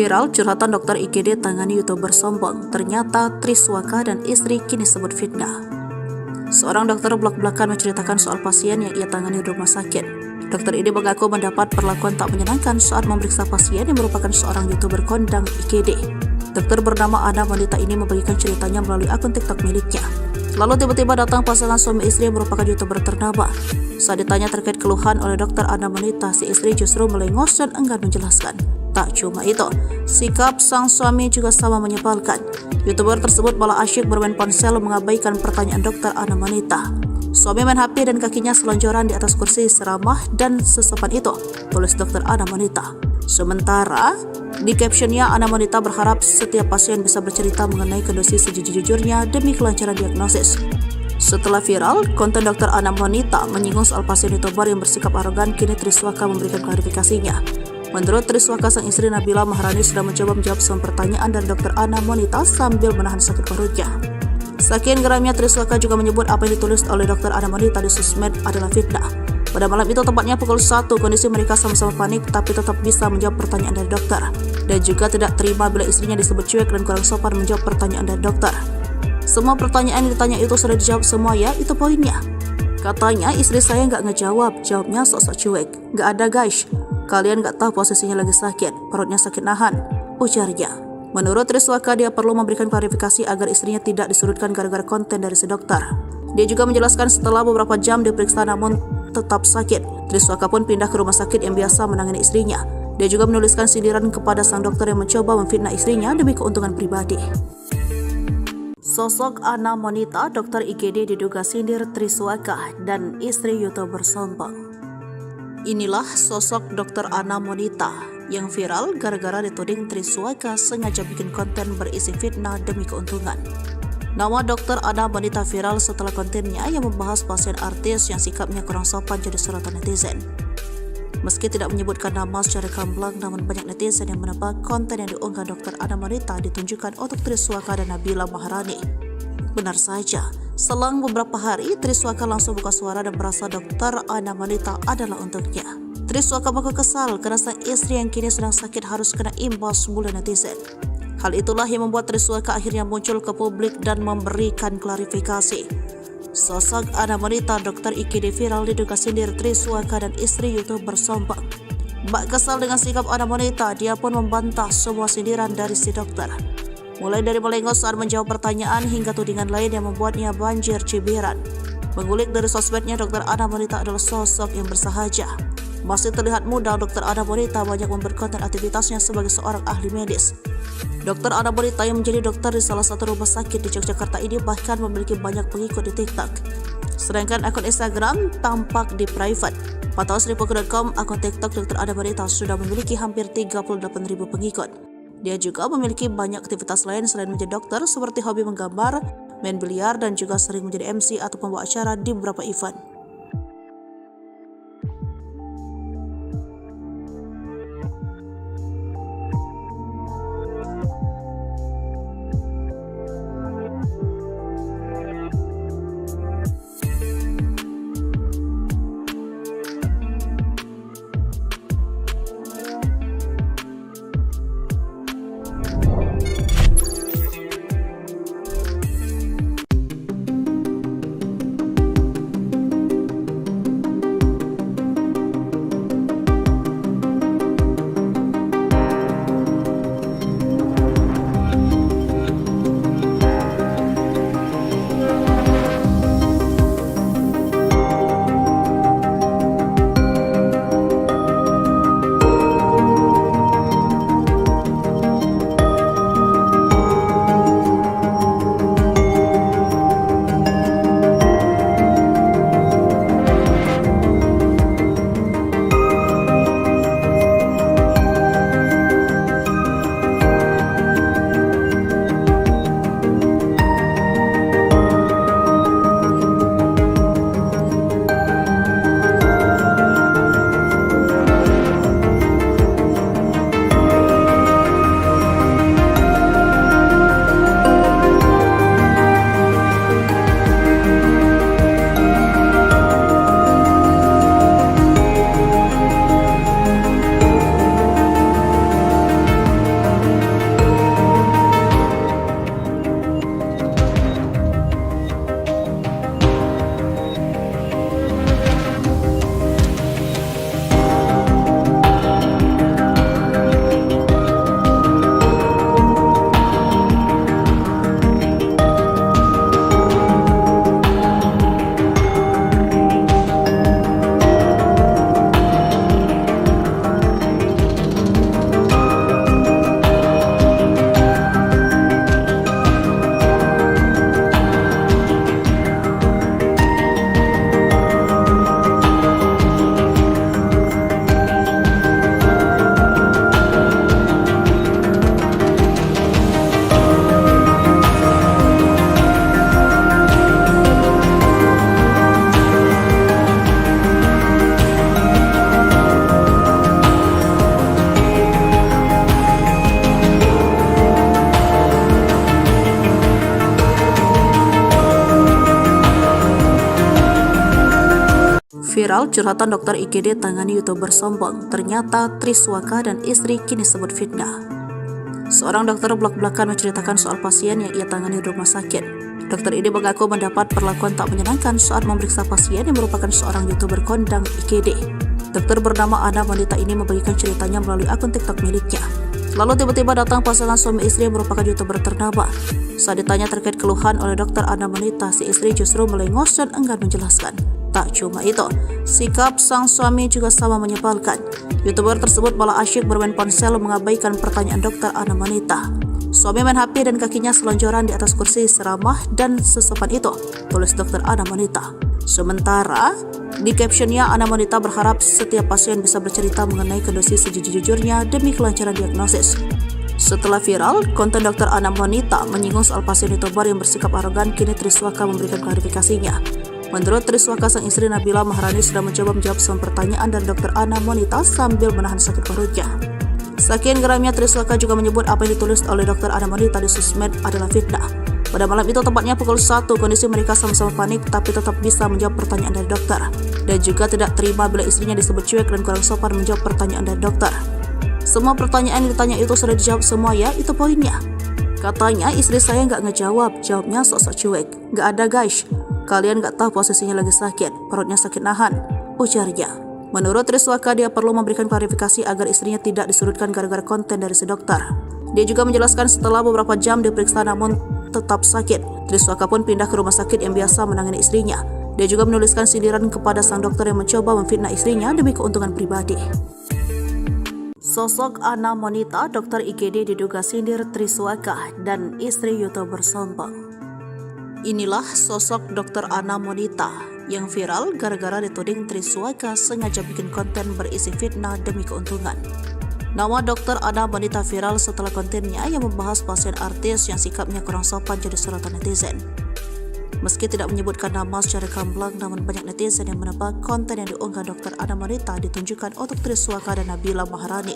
Viral curhatan dokter IGD tangani YouTuber sombong, ternyata Triswaka dan istri kini sebut fitnah. Seorang dokter blak-blakan menceritakan soal pasien yang ia tangani di rumah sakit. Dokter ini mengaku mendapat perlakuan tak menyenangkan saat memeriksa pasien yang merupakan seorang YouTuber kondang IGD. Dokter bernama Ana Monita ini membagikan ceritanya melalui akun TikTok miliknya. Lalu tiba-tiba datang pasangan suami istri yang merupakan YouTuber ternama. Saat ditanya terkait keluhan oleh dokter Ana Monita, si istri justru melengos dan enggan menjelaskan. Tak cuma itu, sikap sang suami juga sama menyebalkan. YouTuber tersebut malah asyik bermain ponsel mengabaikan pertanyaan dokter Ana Monita. Suami main HP dan kakinya selonjoran di atas kursi seramah dan sesopan itu, tulis dokter Ana Monita. Sementara di captionnya, Ana Monita berharap setiap pasien bisa bercerita mengenai kondisi sejujur-jujurnya demi kelancaran diagnosis. Setelah viral, konten dokter Ana Monita menyinggung soal pasien YouTuber yang bersikap arogan, kini Triswaka memberikan klarifikasinya. Menurut Triswaka, sang istri Nabila Maharani sudah mencoba menjawab semua pertanyaan dari dokter Ana Monita sambil menahan sakit perutnya. Saking geramnya, Triswaka juga menyebut apa yang ditulis oleh dokter Ana Monita di sosmed adalah fitnah. Pada malam itu, tepatnya pukul 1, kondisi mereka sama-sama panik tapi tetap bisa menjawab pertanyaan dari dokter. Dan juga tidak terima bila istrinya disebut cuek dan kurang sopan menjawab pertanyaan dari dokter. Semua pertanyaan yang ditanya itu sudah dijawab semua ya, itu poinnya. Katanya istri saya nggak ngejawab, jawabnya sok-sok cuek. Nggak ada guys, kalian nggak tahu posisinya lagi sakit, perutnya sakit nahan, ujarnya. Menurut Triswaka, dia perlu memberikan klarifikasi agar istrinya tidak disudutkan gara-gara konten dari si dokter. Dia juga menjelaskan setelah beberapa jam diperiksa namun tetap sakit, Triswaka pun pindah ke rumah sakit yang biasa menangani istrinya. Dia juga menuliskan sindiran kepada sang dokter yang mencoba memfitnah istrinya demi keuntungan pribadi. Sosok Ana Monita, dokter IGD diduga sindir Triswaka dan istri YouTuber sombong. Inilah sosok dokter Ana Monita yang viral gara-gara dituding Triswaka sengaja bikin konten berisi fitnah demi keuntungan. Nama dokter Ana Monita viral setelah kontennya yang membahas pasien artis yang sikapnya kurang sopan jadi sorotan netizen. Meski tidak menyebutkan nama secara gamblang, namun banyak netizen yang menebak konten yang diunggah dokter Ana Monita ditunjukkan untuk Triswaka dan Nabila Maharani. Benar saja, selang beberapa hari Triswaka langsung buka suara dan merasa dokter Ana Monita adalah untuknya. Triswaka mengaku kesal karena sang istri yang kini sedang sakit harus kena imbas mulut netizen. Hal itulah yang membuat Triswaka akhirnya muncul ke publik dan memberikan klarifikasi. Sosok Ana Monita, dokter IGD viral diduga sindir Triswaka dan istri YouTuber sombong. Bak kesal dengan sikap Ana Monita, dia pun membantah semua sindiran dari si dokter. Mulai dari melengos saat menjawab pertanyaan hingga tudingan lain yang membuatnya banjir cibiran. Mengulik dari sosmednya, dokter Ana Monita adalah sosok yang bersahaja. Masih terlihat muda, dokter Ana Monita banyak memperkonten aktivitasnya sebagai seorang ahli medis. Dokter Ana Monita yang menjadi dokter di salah satu rumah sakit di Yogyakarta ini bahkan memiliki banyak pengikut di TikTok. Sedangkan akun Instagram tampak di private. Pantauan Sripuku.com, akun TikTok dokter Ana Monita sudah memiliki hampir 38.000 pengikut. Dia juga memiliki banyak aktivitas lain selain menjadi dokter, seperti hobi menggambar, main biliar, dan juga sering menjadi MC atau pembawa acara di beberapa event. Viral curhatan dokter IGD tangani YouTuber sombong, ternyata Triswaka dan istri kini sebut fitnah. Seorang dokter blak-blakan menceritakan soal pasien yang ia tangani di rumah sakit. Dokter ini mengaku mendapat perlakuan tak menyenangkan saat memeriksa pasien yang merupakan seorang YouTuber kondang IGD. Dokter bernama Ana Monita ini membagikan ceritanya melalui akun TikTok miliknya. Lalu tiba-tiba datang pasangan suami istri yang merupakan YouTuber ternama. Saat ditanya terkait keluhan oleh dokter Ana Monita, si istri justru melengos dan enggan menjelaskan. Tak cuma itu, sikap sang suami juga sama menyebalkan. YouTuber tersebut malah asyik bermain ponsel mengabaikan pertanyaan dokter Ana Monita. Suami main HP dan kakinya selonjoran di atas kursi seramah dan sesopan itu, tulis dokter Ana Monita. Sementara, di captionnya Ana Monita berharap setiap pasien bisa bercerita mengenai kondisi sejujur-jujurnya demi kelancaran diagnosis. Setelah viral, konten dokter Ana Monita menyinggung soal pasien YouTuber yang bersikap arogan, kini Triswaka memberikan klarifikasinya. Menurut Triswaka, sang istri Nabila Maharani sudah mencoba menjawab semua pertanyaan dari dokter Ana Monita sambil menahan sakit perutnya. Saking geramnya, Triswaka juga menyebut apa yang ditulis oleh dokter Ana Monita di sosmed adalah fitnah. Pada malam itu, tepatnya pukul 1, kondisi mereka sama-sama panik tapi tetap bisa menjawab pertanyaan dari dokter. Dan juga tidak terima bila istrinya disebut cuek dan kurang sopan menjawab pertanyaan dari dokter. Semua pertanyaan yang ditanya itu sudah dijawab semua ya, itu poinnya. Katanya istri saya nggak ngejawab, jawabnya sok-sok cuek. Nggak ada guys, kalian nggak tahu posisinya lagi sakit, perutnya sakit nahan, ujarnya. Menurut Triswaka, dia perlu memberikan klarifikasi agar istrinya tidak disudutkan gara-gara konten dari si dokter. Dia juga menjelaskan setelah beberapa jam diperiksa namun tetap sakit, Triswaka pun pindah ke rumah sakit yang biasa menangani istrinya. Dia juga menuliskan sindiran kepada sang dokter yang mencoba memfitnah istrinya demi keuntungan pribadi. Sosok Ana Monita, dokter IGD diduga sindir Triswaka dan istri YouTuber sombong. Inilah sosok dokter Ana Monita yang viral gara-gara dituding Triswaka sengaja bikin konten berisi fitnah demi keuntungan. Nama dokter Ana Monita viral setelah kontennya yang membahas pasien artis yang sikapnya kurang sopan jadi sorotan netizen. Meski tidak menyebutkan nama secara gamblang, namun banyak netizen yang menebak konten yang diunggah dokter Ana Monita ditunjukkan untuk Triswaka dan Nabila Maharani.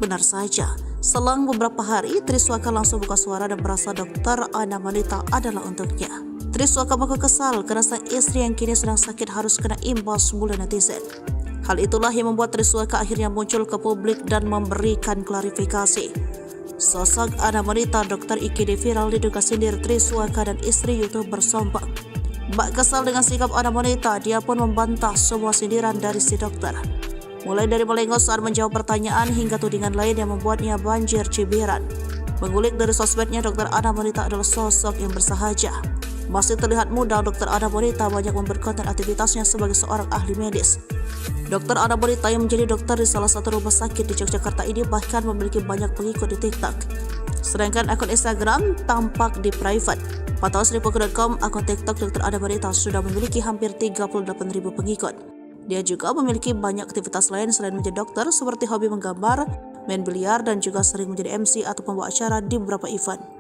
Benar saja, selang beberapa hari Triswaka langsung buka suara dan merasa dokter Ana Monita adalah untuknya. Triswaka mengaku kesal karena sang istri yang kini sedang sakit harus kena imbas mulu netizen. Hal itulah yang membuat Triswaka akhirnya muncul ke publik dan memberikan klarifikasi. Sosok Ana Monita, dokter IGD viral diduga sindir Triswaka dan istri YouTuber sombong. Bak kesal dengan sikap Ana Monita, dia pun membantah semua sindiran dari si dokter. Mulai dari melengos saat menjawab pertanyaan hingga tudingan lain yang membuatnya banjir cibiran. Mengulik dari sosmednya, dokter Ana Monita adalah sosok yang bersahaja. Masih terlihat muda, dokter Ana Monita banyak membuat konten aktivitasnya sebagai seorang ahli medis. Dokter Ana Monita yang menjadi dokter di salah satu rumah sakit di Yogyakarta ini bahkan memiliki banyak pengikut di TikTok. Sedangkan akun Instagram tampak di private. Pantauan Sripuku.com, akun TikTok dokter Ana Monita sudah memiliki hampir 38.000 pengikut. Dia juga memiliki banyak aktivitas lain selain menjadi dokter, seperti hobi menggambar, main biliar, dan juga sering menjadi MC atau pembawa acara di beberapa event.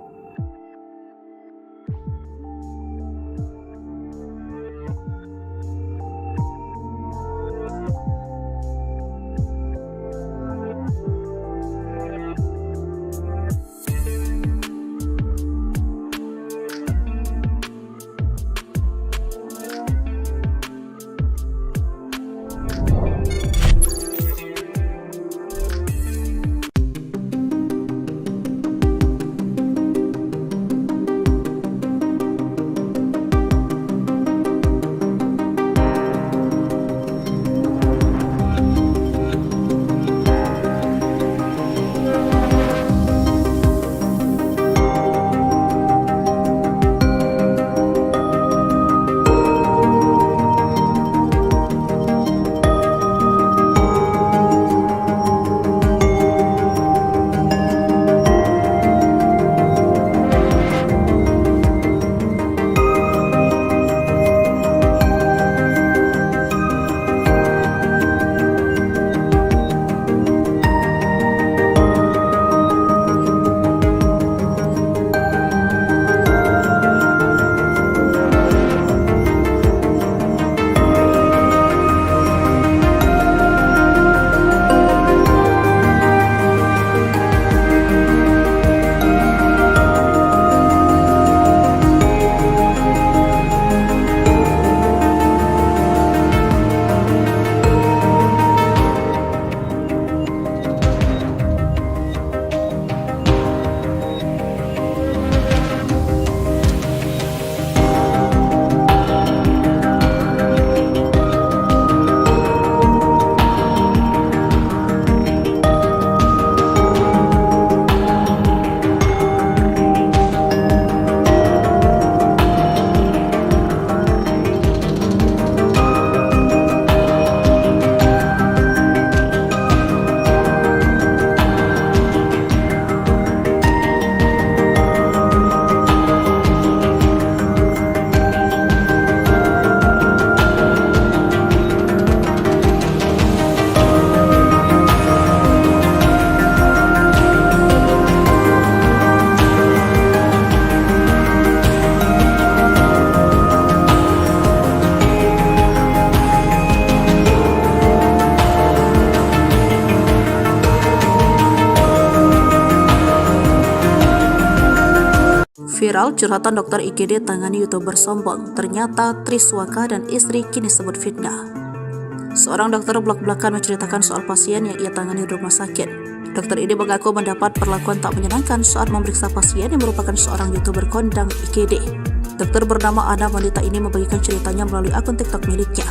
Viral curhatan dokter IGD tangani YouTuber sombong. Ternyata Triswaka dan istri kini sebut fitnah. Seorang dokter belak-belakan menceritakan soal pasien yang ia tangani di rumah sakit. Dokter ini mengaku mendapat perlakuan tak menyenangkan saat memeriksa pasien yang merupakan seorang YouTuber kondang IGD. Dokter bernama Ana Wanita ini membagikan ceritanya melalui akun TikTok miliknya.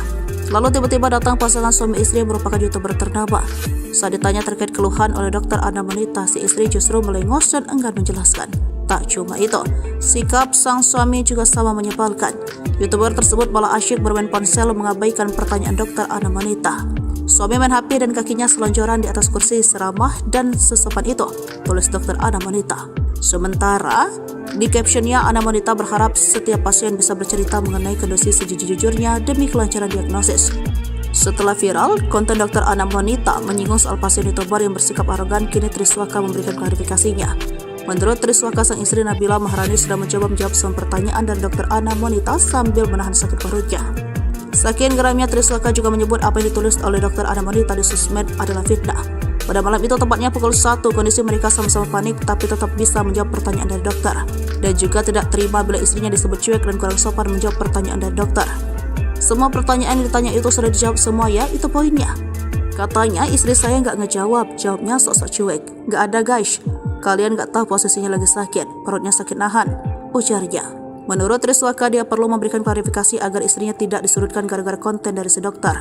Lalu tiba-tiba datang pasangan suami istri yang merupakan YouTuber ternama. Saat ditanya terkait keluhan oleh dokter Ana Wanita, si istri justru melengos dan enggan menjelaskan. Tak cuma itu, sikap sang suami juga sama menyebalkan. YouTuber tersebut malah asyik bermain ponsel mengabaikan pertanyaan dokter Ana Wanita. Suami main HP dan kakinya selonjoran di atas kursi seramah dan sesopan itu, tulis dokter Ana Wanita. Sementara, di captionnya Ana Wanita berharap setiap pasien bisa bercerita mengenai kondisi sejujur-jujurnya demi kelancaran diagnosis. Setelah viral, konten dokter Ana Wanita menyinggung soal pasien YouTuber yang bersikap arogan, kini Triswaka memberikan klarifikasinya. Menurut Triswaka, sang istri Nabila Maharani sudah mencoba menjawab semua pertanyaan dari dokter Ana Wanita sambil menahan sakit perutnya. Saking geramnya, Triswaka juga menyebut apa yang ditulis oleh dokter Ana Wanita di sosmed adalah fitnah. Pada malam itu, tepatnya pukul 1, kondisi mereka sama-sama panik tapi tetap bisa menjawab pertanyaan dari dokter. Dan juga tidak terima bila istrinya disebut cuek dan kurang sopan menjawab pertanyaan dari dokter. Semua pertanyaan yang ditanya itu sudah dijawab semua ya, itu poinnya. Katanya istri saya nggak ngejawab, jawabnya sok-sok cuek. Nggak ada guys, kalian nggak tahu posisinya lagi sakit, perutnya sakit nahan, ujarnya. Menurut Triswaka, dia perlu memberikan klarifikasi agar istrinya tidak disudutkan gara-gara konten dari si dokter.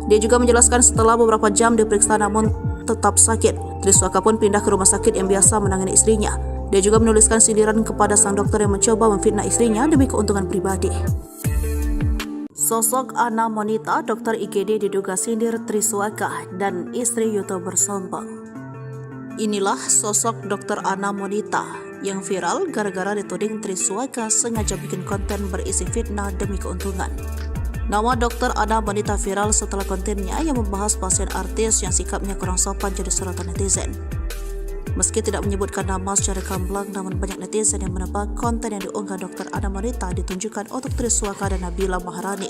Dia juga menjelaskan setelah beberapa jam diperiksa namun tetap sakit, Triswaka pun pindah ke rumah sakit yang biasa menangani istrinya. Dia juga menuliskan sindiran kepada sang dokter yang mencoba memfitnah istrinya demi keuntungan pribadi. Sosok Ana Wanita, dokter IGD diduga sindir Triswaka dan istri YouTuber sombong. Inilah sosok dokter Ana Wanita yang viral gara-gara dituding Triswaka sengaja bikin konten berisi fitnah demi keuntungan. Nama dokter Ana Wanita viral setelah kontennya yang membahas pasien artis yang sikapnya kurang sopan jadi sorotan netizen. Meski tidak menyebutkan nama secara gamblang, namun banyak netizen yang menebak konten yang diunggah dokter Ana Wanita ditunjukkan untuk Triswaka dan Nabila Maharani.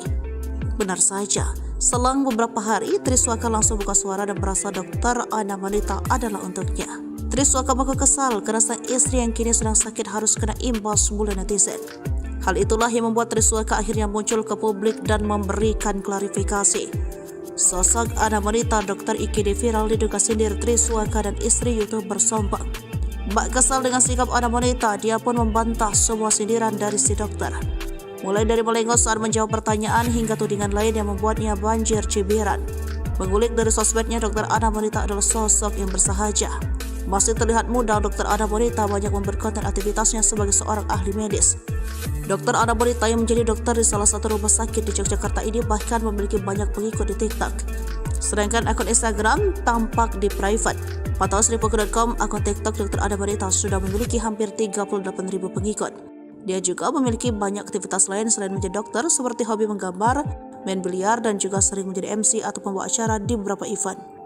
Benar saja, selang beberapa hari, Triswaka langsung buka suara dan merasa dokter Ana Wanita adalah untuknya. Triswaka mengaku kesal karena sang istri yang kini sedang sakit harus kena imbas mulu netizen. Hal itulah yang membuat Triswaka akhirnya muncul ke publik dan memberikan klarifikasi. Sosok Ana Wanita, dokter IGD viral diduga sindir Triswaka dan istri YouTuber sombong. Bak kesal dengan sikap Ana Wanita, dia pun membantah semua sindiran dari si dokter. Mulai dari melengos saat menjawab pertanyaan hingga tudingan lain yang membuatnya banjir cibiran. Mengulik dari sosmednya, dokter Ana Wanita adalah sosok yang bersahaja. Masih terlihat muda, dokter Ana Wanita banyak membuat konten aktivitasnya sebagai seorang ahli medis. Dokter Ana Wanita yang menjadi dokter di salah satu rumah sakit di Yogyakarta ini bahkan memiliki banyak pengikut di TikTok. Sedangkan akun Instagram tampak di private. Pantauan Sripuku.com, akun TikTok dokter Ana Wanita sudah memiliki hampir 38.000 pengikut. Dia juga memiliki banyak aktivitas lain selain menjadi dokter, seperti hobi menggambar, main biliar, dan juga sering menjadi MC atau pembawa acara di beberapa event.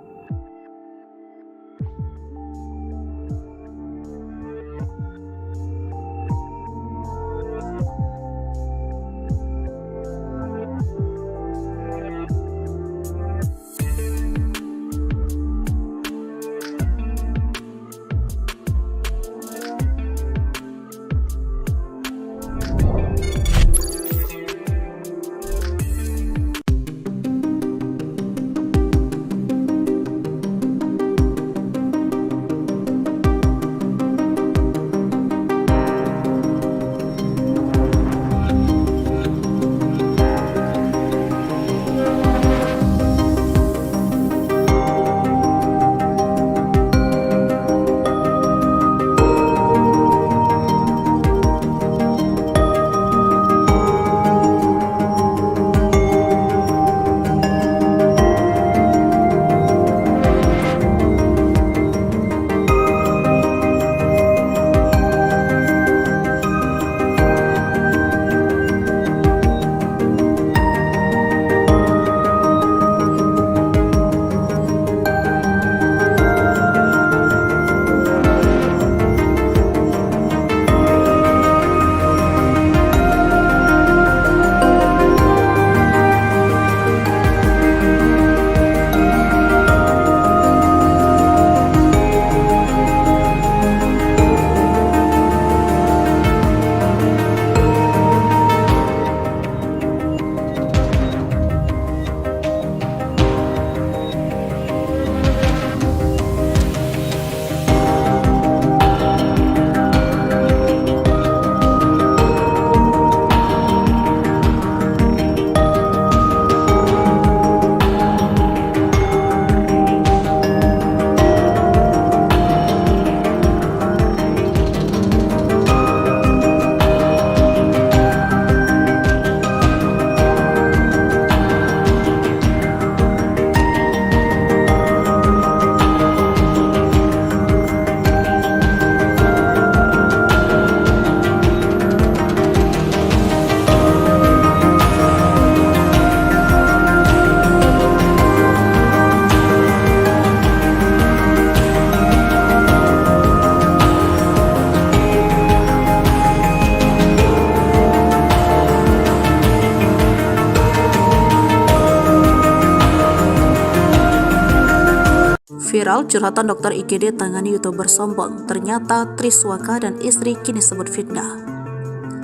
Viral curhatan dokter IGD tangani YouTuber sombong, ternyata Triswaka dan istri kini sebut fitnah.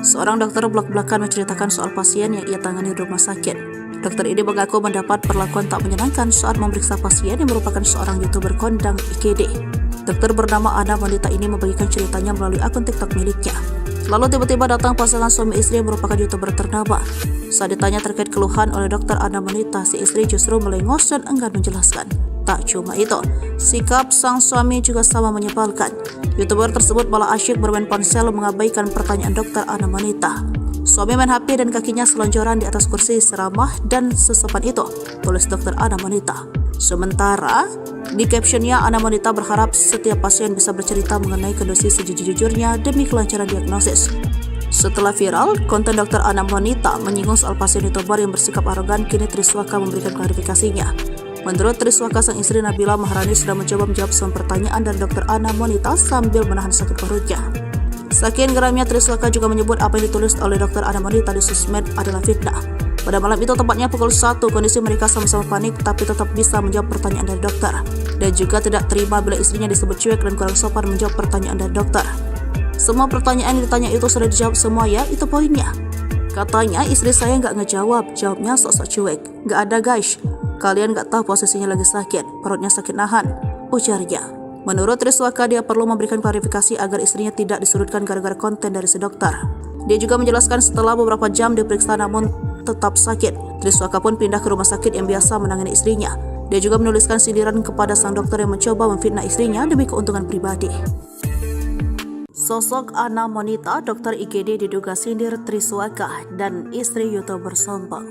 Seorang dokter belak-belakan menceritakan soal pasien yang ia tangani di rumah sakit. Dokter ini mengaku mendapat perlakuan tak menyenangkan saat memeriksa pasien yang merupakan seorang YouTuber kondang IGD. Dokter bernama Ana wanita ini membagikan ceritanya melalui akun TikTok miliknya. Lalu tiba-tiba datang pasangan suami istri yang merupakan YouTuber ternama. Saat ditanya terkait keluhan oleh dokter Ana wanita, si istri justru melengos dan enggan menjelaskan. Tak cuma itu, sikap sang suami juga sama menyebalkan. YouTuber tersebut malah asyik bermain ponsel mengabaikan pertanyaan dokter Ana wanita. Suami main HP dan kakinya selonjoran di atas kursi seramah dan sesopan itu, tulis dokter Ana wanita. Sementara di captionnya, Ana wanita berharap setiap pasien bisa bercerita mengenai kondisi sejujur-jujurnya demi kelancaran diagnosis. Setelah viral, konten dokter Ana wanita menyinggung soal pasien YouTuber yang bersikap arogan, kini Triswaka memberikan klarifikasinya. Menurut Triswaka, sang istri Nabila Maharani sudah mencoba menjawab semua pertanyaan dari dokter Ana wanita sambil menahan sakit perutnya. Saking geramnya, Triswaka juga menyebut apa yang ditulis oleh dokter Ana wanita di sosmed adalah fitnah. Pada malam itu, tepatnya pukul 1, kondisi mereka sama-sama panik tapi tetap bisa menjawab pertanyaan dari dokter. Dan juga tidak terima bila istrinya disebut cuek dan kurang sopan menjawab pertanyaan dari dokter. Semua pertanyaan yang ditanya itu sudah dijawab semua ya, itu poinnya. Katanya istri saya nggak ngejawab, jawabnya sok-sok cuek. Nggak ada guys, kalian nggak tahu posisinya lagi sakit, perutnya sakit nahan, ujarnya. Menurut Triswaka, dia perlu memberikan klarifikasi agar istrinya tidak disurutkan gara-gara konten dari si dokter. Dia juga menjelaskan setelah beberapa jam diperiksa namun tetap sakit, Triswaka pun pindah ke rumah sakit yang biasa menangani istrinya. Dia juga menuliskan sindiran kepada sang dokter yang mencoba memfitnah istrinya demi keuntungan pribadi. Sosok Ana wanita dokter IGD diduga sindir Triswaka dan istri YouTuber sombong.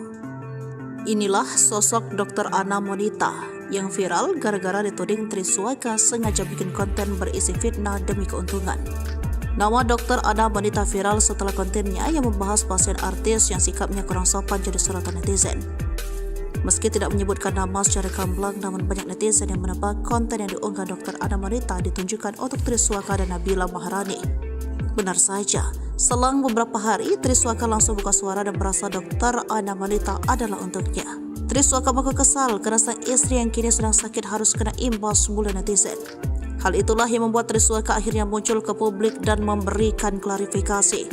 Inilah sosok dokter Ana wanita yang viral gara-gara dituding Triswaka sengaja bikin konten berisi fitnah demi keuntungan. Nama dokter Ana wanita viral setelah kontennya yang membahas pasien artis yang sikapnya kurang sopan jadi sorotan netizen. Meski tidak menyebutkan nama secara gamblang, namun banyak netizen yang menebak konten yang diunggah dokter Ana wanita ditunjukkan untuk Triswaka dan Nabila Maharani. Benar saja, selang beberapa hari Triswaka langsung buka suara dan merasa dokter Ana wanita adalah untuknya. Triswaka mengaku kesal karena sang istri yang kini sedang sakit harus kena imbas mulut netizen. Hal itulah yang membuat Triswaka akhirnya muncul ke publik dan memberikan klarifikasi.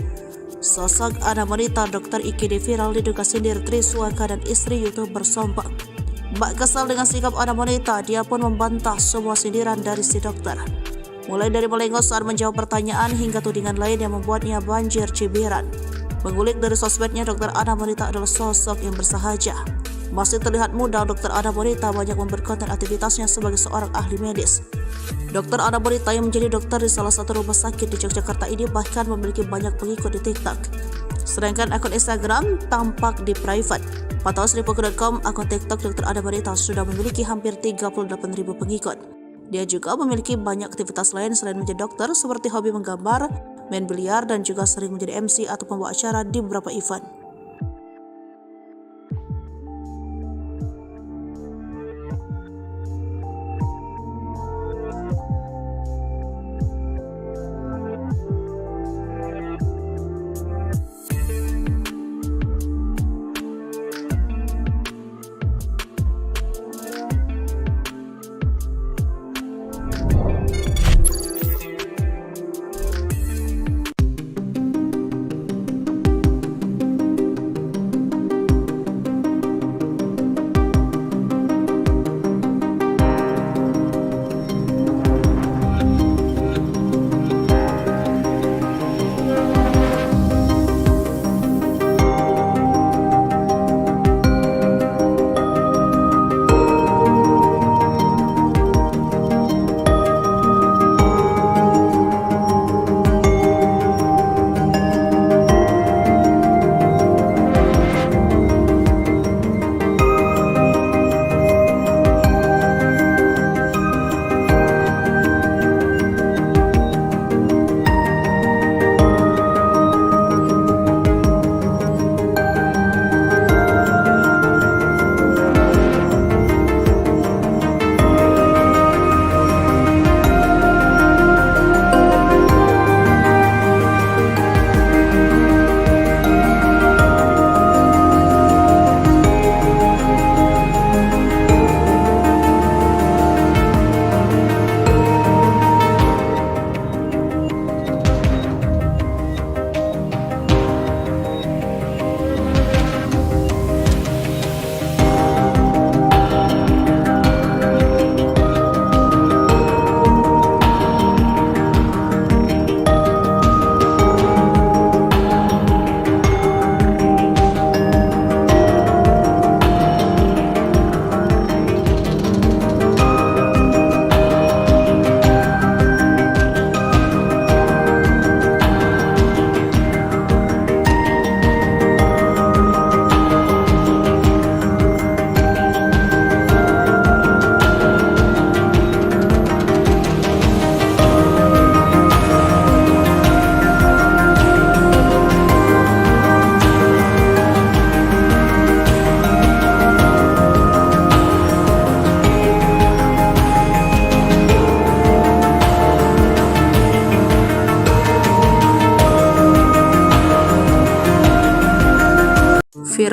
Sosok Ana wanita dokter IGD viral diduga sindir Triswaka dan istri YouTuber sombong. Bak kesal dengan sikap Ana wanita, dia pun membantah semua sindiran dari si dokter. Mulai dari melengos saat menjawab pertanyaan hingga tudingan lain yang membuatnya banjir cibiran. Mengulik dari sosmednya, dokter Ana wanita adalah sosok yang bersahaja. Masih terlihat muda, dokter Ana wanita banyak memberi konten aktivitasnya sebagai seorang ahli medis. Dokter Ana wanita yang menjadi dokter di salah satu rumah sakit di Yogyakarta ini bahkan memiliki banyak pengikut di TikTok. Sedangkan akun Instagram tampak di private. Pantauan Sripuku.com, akun TikTok dokter Ana wanita sudah memiliki hampir 38.000 pengikut. Dia juga memiliki banyak aktivitas lain selain menjadi dokter, seperti hobi menggambar, main biliar, dan juga sering menjadi MC atau pembawa acara di beberapa event.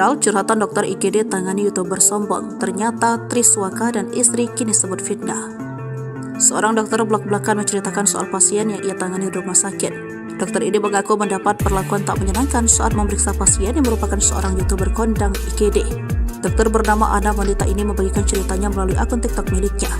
Viral, curhatan dokter IGD tangani YouTuber sombong. Ternyata Triswaka dan istri kini sebut fitnah. Seorang dokter blak-blakan menceritakan soal pasien yang ia tangani di rumah sakit. Dokter ini mengaku mendapat perlakuan tak menyenangkan saat memeriksa pasien yang merupakan seorang YouTuber kondang IGD. Dokter bernama Ana Monita ini membagikan ceritanya melalui akun TikTok miliknya.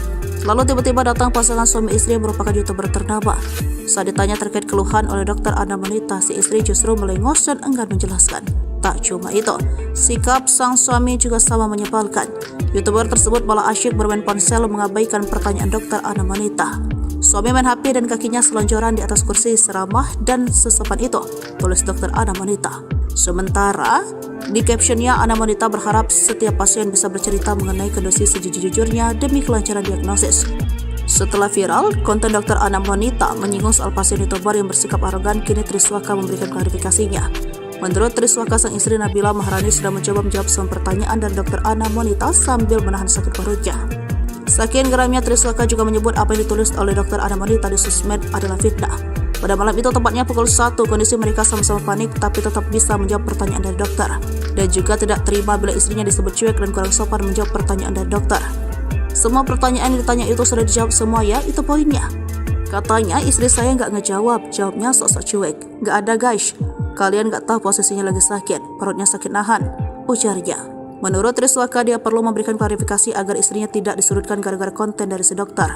Lalu tiba-tiba datang pasangan suami istri yang merupakan YouTuber ternama. Saat ditanya terkait keluhan oleh dokter Ana Monita, si istri justru melengos dan enggan menjelaskan. Tak cuma itu, sikap sang suami juga sama menyebalkan. YouTuber tersebut malah asyik bermain ponsel mengabaikan pertanyaan dokter Ana Monita. Suami main HP dan kakinya selonjoran di atas kursi seramah dan sesopan itu, tulis dokter Ana Monita. Sementara, di captionnya Ana Monita berharap setiap pasien bisa bercerita mengenai kondisi sejujur-jujurnya demi kelancaran diagnosis. Setelah viral, konten dokter Ana Monita menyinggung soal pasien YouTuber yang bersikap arogan, kini Triswaka memberikan klarifikasinya. Menurut Triswaka, sang istri Nabila Maharani sudah mencoba menjawab semua pertanyaan dari dokter Ana Monita sambil menahan sakit perutnya. Saking geramnya, Triswaka juga menyebut apa yang ditulis oleh dokter Ana Monita di sosmed adalah fitnah. Pada malam itu, tepatnya pukul 1, kondisi mereka sama-sama panik tapi tetap bisa menjawab pertanyaan dari dokter. Dan juga tidak terima bila istrinya disebut cuek dan kurang sopan menjawab pertanyaan dari dokter. Semua pertanyaan yang ditanya itu sudah dijawab semua ya, itu poinnya. Katanya istri saya nggak ngejawab, jawabnya sok-sok cuek. Nggak ada guys, kalian nggak tahu posisinya lagi sakit, perutnya sakit nahan, ujarnya. Menurut Triswaka, dia perlu memberikan klarifikasi agar istrinya tidak disurutkan gara-gara konten dari si dokter.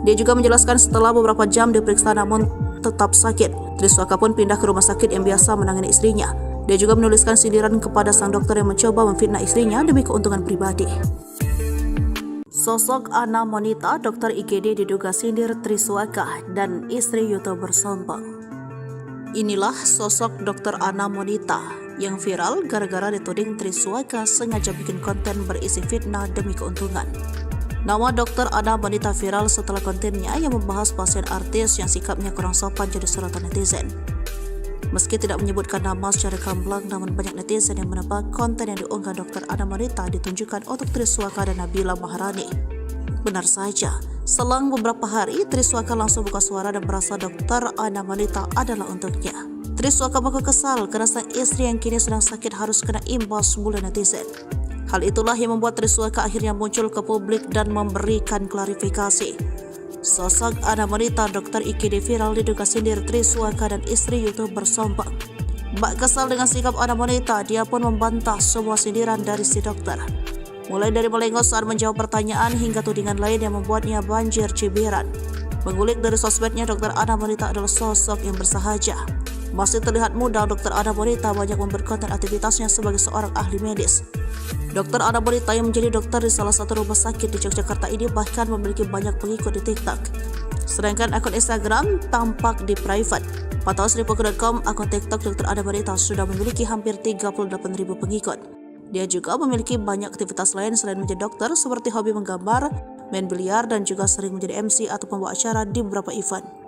Dia juga menjelaskan setelah beberapa jam diperiksa namun tetap sakit, Triswaka pun pindah ke rumah sakit yang biasa menangani istrinya. Dia juga menuliskan sindiran kepada sang dokter yang mencoba memfitnah istrinya demi keuntungan pribadi. Sosok Ana Monita, dokter IGD diduga sindir Triswaka dan istri YouTuber sombong. Inilah sosok dokter Ana Monita yang viral gara-gara dituding Triswaka sengaja bikin konten berisi fitnah demi keuntungan. Nama dokter Ana Monita viral setelah kontennya yang membahas pasien artis yang sikapnya kurang sopan jadi sorotan netizen. Meski tidak menyebutkan nama secara gamblang, namun banyak netizen yang menebak konten yang diunggah dokter Ana Monita ditunjukkan untuk Triswaka dan Nabila Maharani. Benar saja, selang beberapa hari Triswaka langsung buka suara dan merasa dokter Ana Monita adalah untuknya. Triswaka mengaku kesal karena sang istri yang kini sedang sakit harus kena imbas mulu netizen. Hal itulah yang membuat Triswaka akhirnya muncul ke publik dan memberikan klarifikasi. Sosok Ana Monita, dokter IGD viral diduga sindir Triswaka dan istri YouTuber sombong. Bak kesal dengan sikap Ana Monita, dia pun membantah semua sindiran dari si dokter. Mulai dari melengos saat menjawab pertanyaan hingga tudingan lain yang membuatnya banjir cibiran. Mengulik dari sosmednya, dokter Ana Monita adalah sosok yang bersahaja. Masih terlihat muda, dokter Ana Monita banyak memperkonten aktivitasnya sebagai seorang ahli medis. Dokter Ana Monita yang menjadi dokter di salah satu rumah sakit di Yogyakarta ini bahkan memiliki banyak pengikut di TikTok. Sedangkan akun Instagram tampak di private. Pantauan Sripuku.com, akun TikTok dokter Ana Monita sudah memiliki hampir 38.000 pengikut. Dia juga memiliki banyak aktivitas lain selain menjadi dokter, seperti hobi menggambar, main biliar, dan juga sering menjadi MC atau pembawa acara di beberapa event.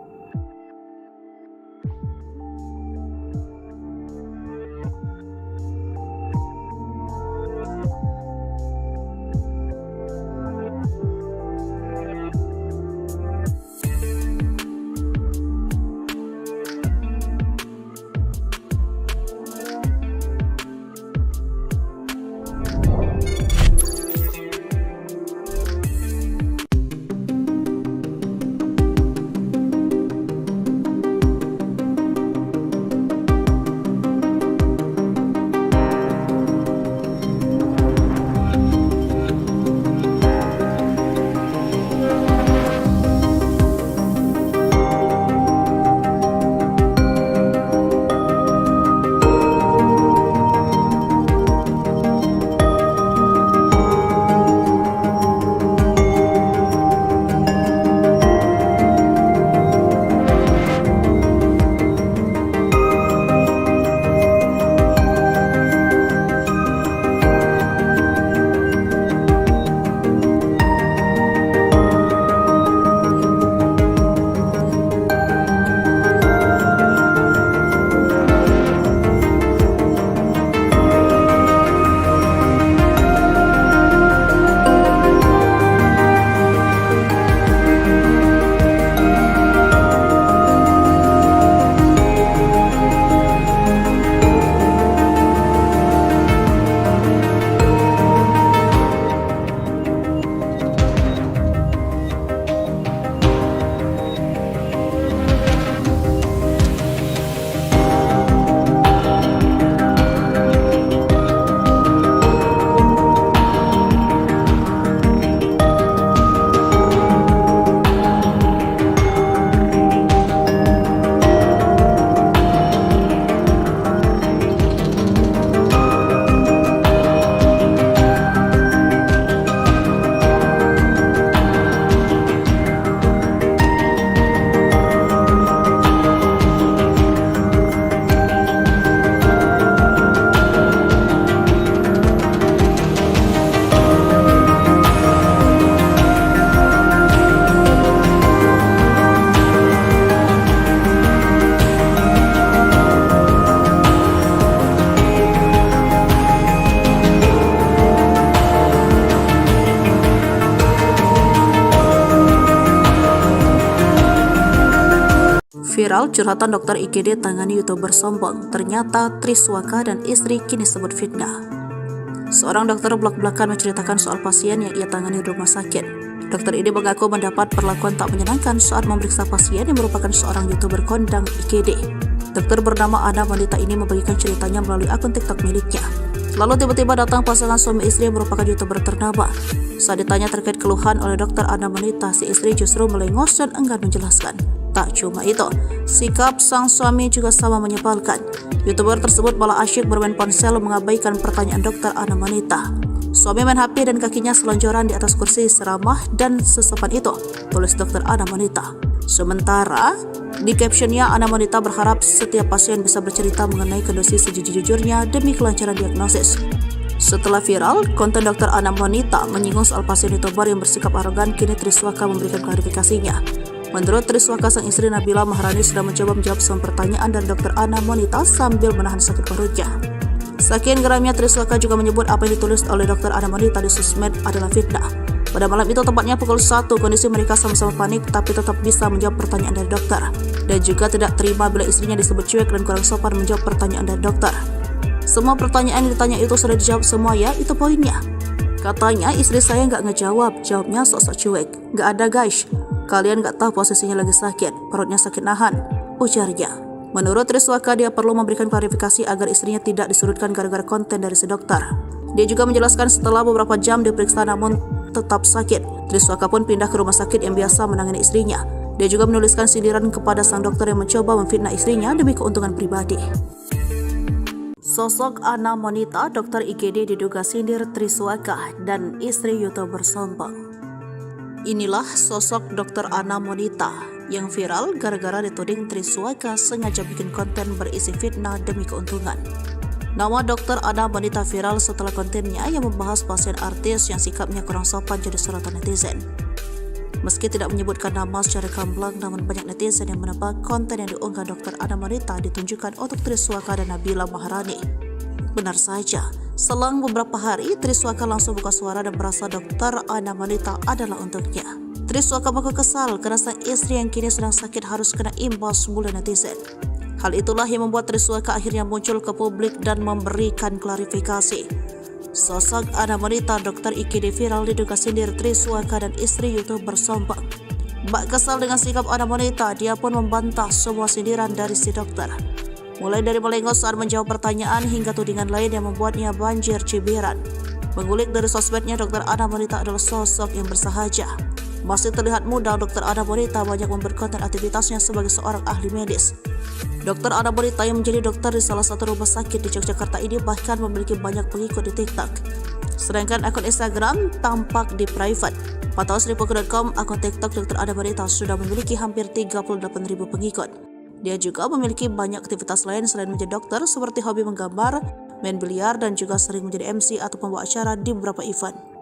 Viral curhatan dokter IGD tangani YouTuber sombong, ternyata Triswaka dan istri kini sebut fitnah. Seorang dokter belak-belakan menceritakan soal pasien yang ia tangani di rumah sakit. Dokter ini mengaku mendapat perlakuan tak menyenangkan saat memeriksa pasien yang merupakan seorang YouTuber kondang IGD. Dokter bernama Ana Monita ini membagikan ceritanya melalui akun TikTok miliknya. Lalu tiba-tiba datang pasangan suami istri yang merupakan YouTuber ternama. Saat ditanya terkait keluhan oleh dokter Ana Monita, si istri justru melengos dan enggan menjelaskan. Tak cuma itu, sikap sang suami juga sama menyebalkan. YouTuber tersebut malah asyik bermain ponsel mengabaikan pertanyaan dokter Ana Monita. Suami main HP dan kakinya selonjoran di atas kursi seramah dan sesopan itu, tulis dokter Ana Monita. Sementara, di captionnya Ana Monita berharap setiap pasien bisa bercerita mengenai kondisi sejujur-jujurnya demi kelancaran diagnosis. Setelah viral, konten dokter Ana Monita menyinggung soal pasien YouTuber yang bersikap arogan, kini Triswaka memberikan klarifikasinya. Menurut Triswaka, sang istri Nabila Maharani sudah mencoba menjawab semua pertanyaan dari dokter Ana Monita sambil menahan sakit perutnya. Saking geramnya, Triswaka juga menyebut apa yang ditulis oleh dokter Ana Monita di sosmed adalah fitnah. Pada malam itu, tepatnya pukul 1, kondisi mereka sama-sama panik tapi tetap bisa menjawab pertanyaan dari dokter. Dan juga tidak terima bila istrinya disebut cuek dan kurang sopan menjawab pertanyaan dari dokter. Semua pertanyaan yang ditanya itu sudah dijawab semua ya, itu poinnya. Katanya istri saya nggak ngejawab, jawabnya sok-sok cuek. Nggak ada guys, kalian nggak tahu posisinya lagi sakit, perutnya sakit nahan, ujarnya. Menurut Triswaka, dia perlu memberikan klarifikasi agar istrinya tidak disudutkan gara-gara konten dari si dokter. Dia juga menjelaskan setelah beberapa jam diperiksa namun tetap sakit, Triswaka pun pindah ke rumah sakit yang biasa menangani istrinya. Dia juga menuliskan sindiran kepada sang dokter yang mencoba memfitnah istrinya demi keuntungan pribadi. Sosok Ana Monita, dokter IGD diduga sindir Triswaka dan istri YouTuber sombong. Inilah sosok dokter Ana Monita yang viral gara-gara dituding Triswaka sengaja bikin konten berisi fitnah demi keuntungan. Nama dokter Ana Monita viral setelah kontennya yang membahas pasien artis yang sikapnya kurang sopan jadi sorotan netizen. Meski tidak menyebutkan nama secara gamblang, namun banyak netizen yang menebak konten yang diunggah dokter Ana Monita ditunjukkan untuk Triswaka dan Nabila Maharani. Benar saja, selang beberapa hari, Triswaka langsung buka suara dan merasa dokter Ana Monita adalah untuknya. Triswaka mengaku kesal karena sang istri yang kini sedang sakit harus kena imbas mulu netizen. Hal itulah yang membuat Triswaka akhirnya muncul ke publik dan memberikan klarifikasi. Sosok Ana Monita, dokter IGD viral diduga sindir Triswaka dan istri YouTuber sombong. Bak kesal dengan sikap Ana Monita, dia pun membantah semua sindiran dari si dokter. Mulai dari melengos saat menjawab pertanyaan hingga tudingan lain yang membuatnya banjir cibiran. Mengulik dari sosmednya, dokter Ana Monita adalah sosok yang bersahaja. Masih terlihat muda, dokter Ana Monita banyak membuat konten aktivitasnya sebagai seorang ahli medis. Dokter Ana Monita yang menjadi dokter di salah satu rumah sakit di Yogyakarta ini bahkan memiliki banyak pengikut di TikTok. Sedangkan akun Instagram tampak di private. Pantauan Sripuku.com, akun TikTok dokter Ana Monita sudah memiliki hampir 38.000 pengikut. Dia juga memiliki banyak aktivitas lain selain menjadi dokter, seperti hobi menggambar, main biliar, dan juga sering menjadi MC atau pembawa acara di beberapa event.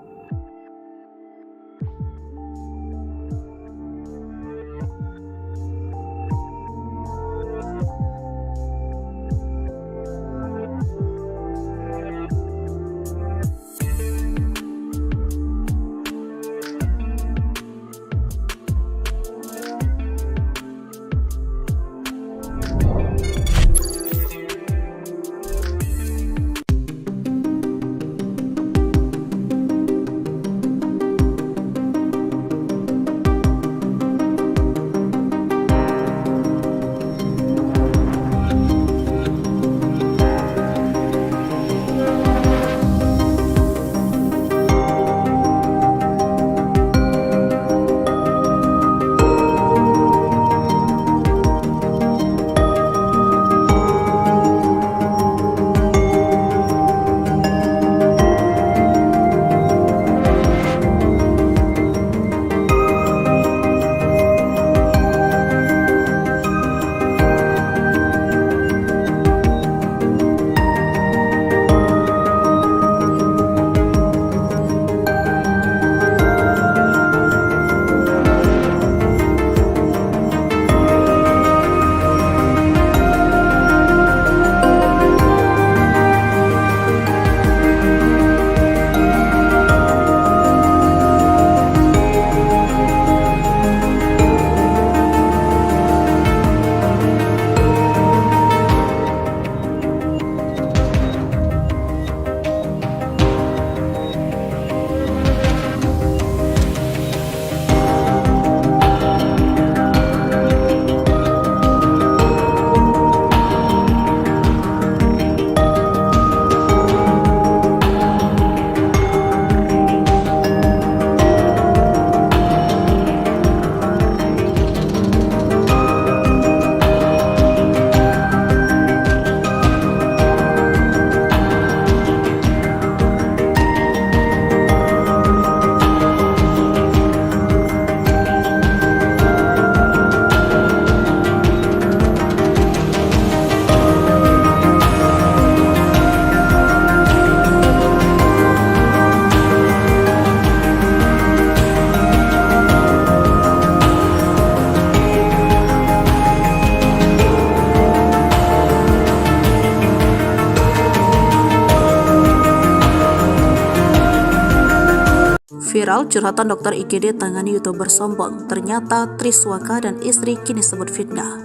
Viral curhatan dokter IGD tangani YouTuber sombong, ternyata Triswaka dan istri kini sebut fitnah.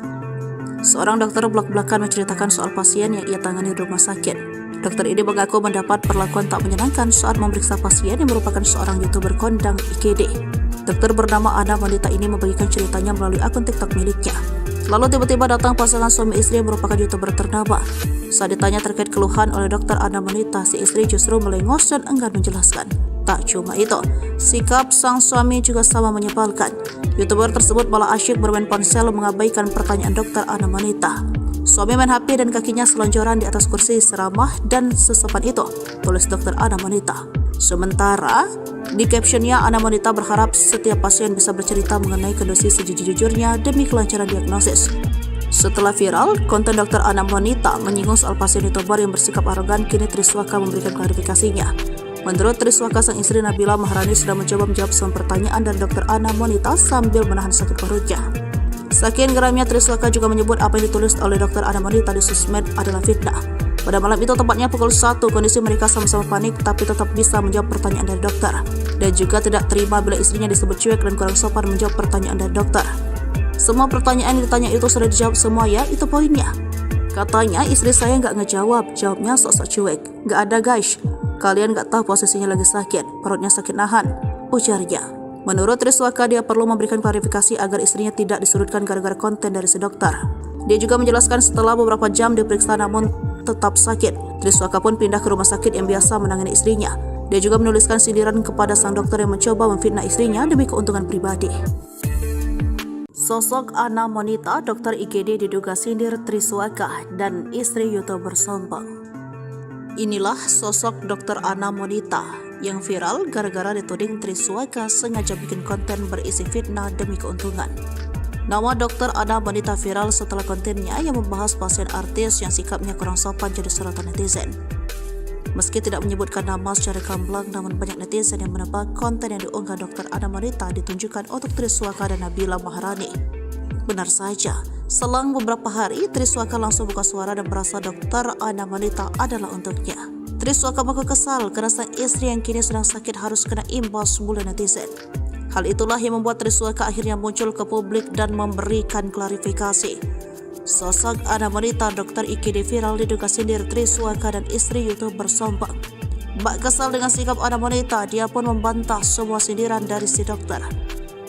Seorang dokter belak-belakan menceritakan soal pasien yang ia tangani di rumah sakit. Dokter ini mengaku mendapat perlakuan tak menyenangkan saat memeriksa pasien yang merupakan seorang YouTuber kondang IGD. Dokter bernama Ana Monita ini membagikan ceritanya melalui akun TikTok miliknya. Lalu tiba-tiba datang pasangan suami istri yang merupakan YouTuber ternama. Saat ditanya terkait keluhan oleh dokter Ana Monita, si istri justru melengos dan enggan menjelaskan. Tak cuma itu, sikap sang suami juga sama menyebalkan. YouTuber tersebut malah asyik bermain ponsel mengabaikan pertanyaan dokter Ana Monita. Suami main HP dan kakinya selonjoran di atas kursi seramah dan sesopan itu, tulis dokter Ana Monita. Sementara, di captionnya Ana Monita berharap setiap pasien bisa bercerita mengenai kondisi sejujur-jujurnya demi kelancaran diagnosis. Setelah viral, konten dokter Ana Monita menyinggung soal pasien YouTuber yang bersikap arogan, kini Triswaka memberikan klarifikasinya. Menurut Triswaka, sang istri Nabila Maharani sudah mencoba menjawab semua pertanyaan dari dokter Ana Monita sambil menahan sakit perutnya. Saking geramnya, Triswaka juga menyebut apa yang ditulis oleh dokter Ana Monita di sosmed adalah fitnah. Pada malam itu, tepatnya pukul 1, kondisi mereka sama-sama panik tapi tetap bisa menjawab pertanyaan dari dokter. Dan juga tidak terima bila istrinya disebut cuek dan kurang sopan menjawab pertanyaan dari dokter. Semua pertanyaan yang ditanya itu sudah dijawab semua ya, itu poinnya. Katanya istri saya nggak ngejawab, jawabnya sok-sok cuek. Nggak ada guys, kalian nggak tahu posisinya lagi sakit, perutnya sakit nahan, ujarnya. Menurut Triswaka, dia perlu memberikan klarifikasi agar istrinya tidak disudutkan gara-gara konten dari si dokter. Dia juga menjelaskan setelah beberapa jam diperiksa namun tetap sakit, Triswaka pun pindah ke rumah sakit yang biasa menangani istrinya. Dia juga menuliskan sindiran kepada sang dokter yang mencoba memfitnah istrinya demi keuntungan pribadi. Sosok Ana Monita, dokter IGD diduga sindir Triswaka dan istri YouTuber sombong. Inilah sosok dokter Ana Monita yang viral gara-gara dituding Triswaka sengaja bikin konten berisi fitnah demi keuntungan. Nama dokter Ana Monita viral setelah kontennya yang membahas pasien artis yang sikapnya kurang sopan jadi sorotan netizen. Meski tidak menyebutkan nama secara gamblang, namun banyak netizen yang menebak konten yang diunggah dokter Ana Monita ditunjukkan untuk Triswaka dan Nabila Maharani. Benar saja, selang beberapa hari, Triswaka langsung buka suara dan merasa dokter Ana Monita adalah untuknya. Triswaka mengaku kesal karena sang istri yang kini sedang sakit harus kena imbas mulu netizen. Hal itulah yang membuat Triswaka akhirnya muncul ke publik dan memberikan klarifikasi. Sosok Ana Monita, dokter IGD viral diduga sindir Triswaka dan istri YouTuber sombong. Bak kesal dengan sikap Ana Monita, dia pun membantah semua sindiran dari si dokter.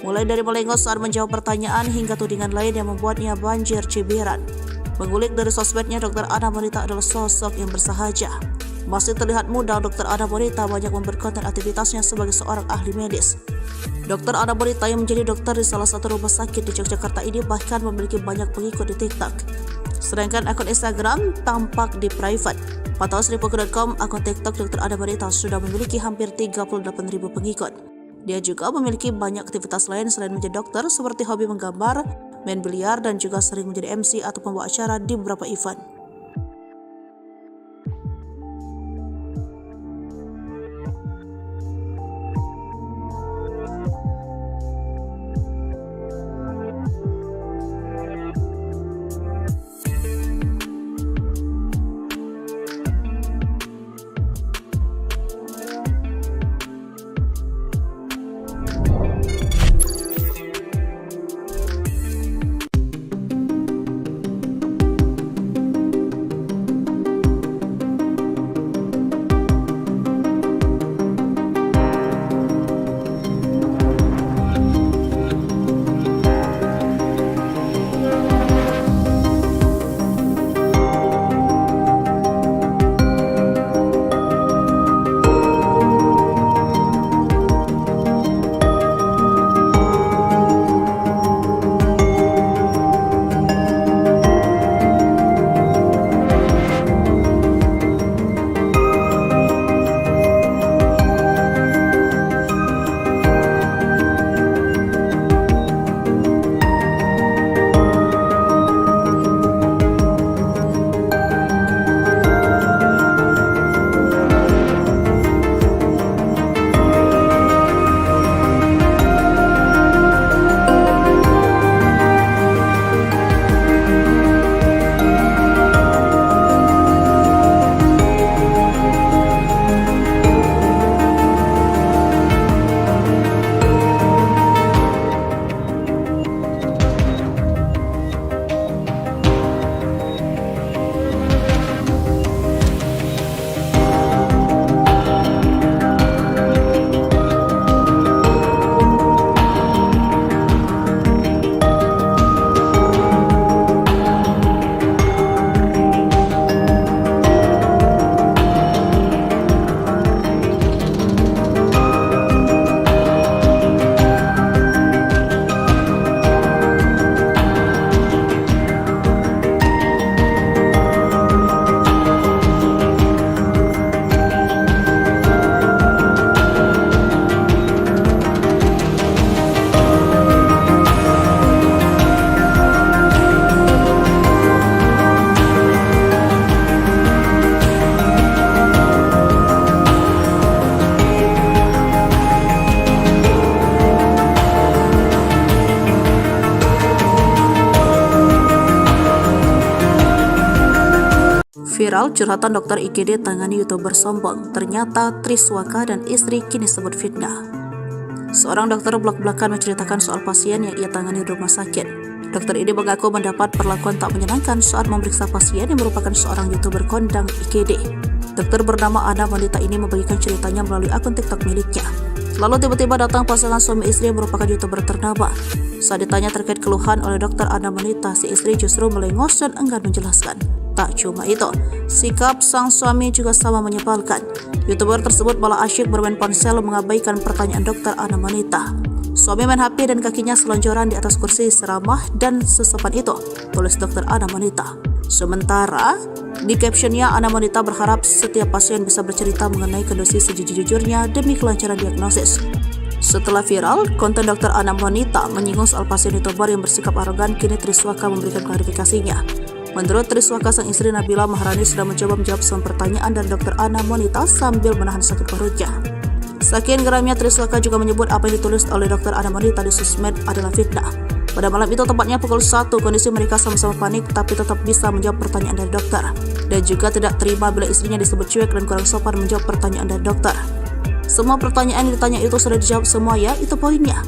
Mulai dari melengos saat menjawab pertanyaan hingga tudingan lain yang membuatnya banjir cibiran. Mengulik dari sosmednya, dokter Ana Monita adalah sosok yang bersahaja. Masih terlihat muda, dokter Ana Monita banyak membuat konten aktivitasnya sebagai seorang ahli medis. Dokter Ana Monita yang menjadi dokter di salah satu rumah sakit di Yogyakarta ini bahkan memiliki banyak pengikut di TikTok. Sedangkan akun Instagram tampak di private. Pantauan Sripuku.com, akun TikTok dokter Ana Monita sudah memiliki hampir 38.000 pengikut. Dia juga memiliki banyak aktivitas lain selain menjadi dokter, seperti hobi menggambar, main biliar, dan juga sering menjadi MC atau pembawa acara di beberapa event. viral, curhatan dokter IGD tangani YouTuber sombong. Ternyata Triswaka dan istri kini sebut fitnah. Seorang dokter belak-belakan menceritakan soal pasien yang ia tangani di rumah sakit. Dokter ini mengaku mendapat perlakuan tak menyenangkan saat memeriksa pasien yang merupakan seorang YouTuber kondang IGD. Dokter bernama Ana wanita ini membagikan ceritanya melalui akun TikTok miliknya. Lalu tiba-tiba datang pasangan suami istri yang merupakan YouTuber ternama. Saat ditanya terkait keluhan oleh dokter Ana wanita, si istri justru melengos dan enggan menjelaskan. Tak cuma itu, sikap sang suami juga sama menyebalkan. YouTuber tersebut malah asyik bermain ponsel mengabaikan pertanyaan dokter Ana wanita. Suami main HP dan kakinya selonjoran di atas kursi seramah dan sesopan itu, tulis dokter Ana wanita. Sementara di captionnya, Ana wanita berharap setiap pasien bisa bercerita mengenai kondisi sejujur-jujurnya demi kelancaran diagnosis. Setelah viral, konten dokter Ana wanita menyinggung soal pasien YouTuber yang bersikap arogan, kini Triswaka memberikan klarifikasinya. Menurut Triswaka, sang istri Nabila Maharani sudah mencoba menjawab semua pertanyaan dari dokter Ana wanita sambil menahan sakit perutnya. Saking geramnya, Triswaka juga menyebut apa yang ditulis oleh dokter Ana wanita di sosmed adalah fitnah. Pada malam itu, tepatnya pukul 1, kondisi mereka sama-sama panik tapi tetap bisa menjawab pertanyaan dari dokter. Dan juga tidak terima bila istrinya disebut cuek dan kurang sopan menjawab pertanyaan dari dokter. Semua pertanyaan yang ditanya itu sudah dijawab semua ya, itu poinnya.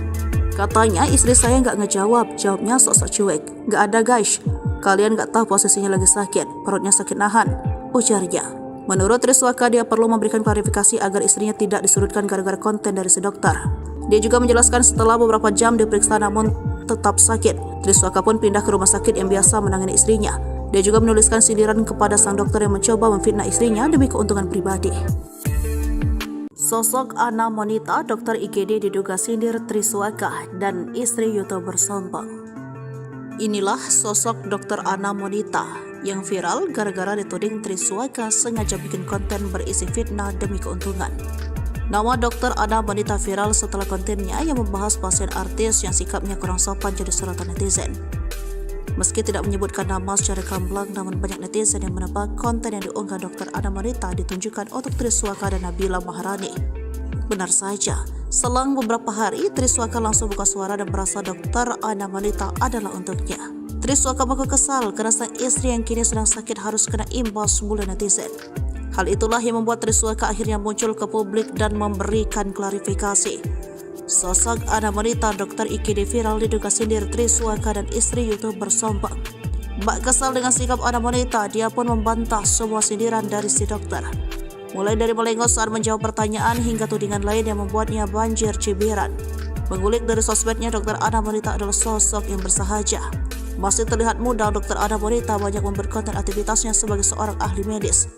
Katanya istri saya nggak ngejawab, jawabnya sok-sok cuek. Nggak ada guys, kalian nggak tahu posisinya lagi sakit, perutnya sakit nahan, ujarnya. Menurut Triswaka, dia perlu memberikan klarifikasi agar istrinya tidak disurutkan gara-gara konten dari si dokter. Dia juga menjelaskan setelah beberapa jam diperiksa namun tetap sakit, Triswaka pun pindah ke rumah sakit yang biasa menangani istrinya. Dia juga menuliskan sindiran kepada sang dokter yang mencoba memfitnah istrinya demi keuntungan pribadi. Sosok Ana wanita, dokter IGD diduga sindir Triswaka dan istri YouTuber sombong. Inilah sosok dokter Ana wanita yang viral gara-gara dituding Triswaka sengaja bikin konten berisi fitnah demi keuntungan. Nama dokter Ana wanita viral setelah kontennya yang membahas pasien artis yang sikapnya kurang sopan jadi sorotan netizen. Meski tidak menyebutkan nama secara gamblang, namun banyak netizen yang menebak konten yang diunggah dokter Ana wanita ditunjukkan untuk Triswaka dan Nabila Maharani. Benar saja, selang beberapa hari Triswaka langsung buka suara dan merasa dokter Ana wanita adalah untuknya. Triswaka mengaku kesal karena sang istri yang kini sedang sakit harus kena imbas mulut netizen. Hal itulah yang membuat Triswaka akhirnya muncul ke publik dan memberikan klarifikasi. Sosok Ana wanita dokter IGD viral diduga sindir Triswaka dan istri YouTuber sombong. Bak kesal dengan sikap Ana wanita, dia pun membantah semua sindiran dari si dokter. Mulai dari melengos saat menjawab pertanyaan hingga tudingan lain yang membuatnya banjir cibiran. Mengulik dari sosmednya, dokter Ana wanita adalah sosok yang bersahaja. Masih terlihat muda, dokter Ana wanita banyak membuat konten aktivitasnya sebagai seorang ahli medis.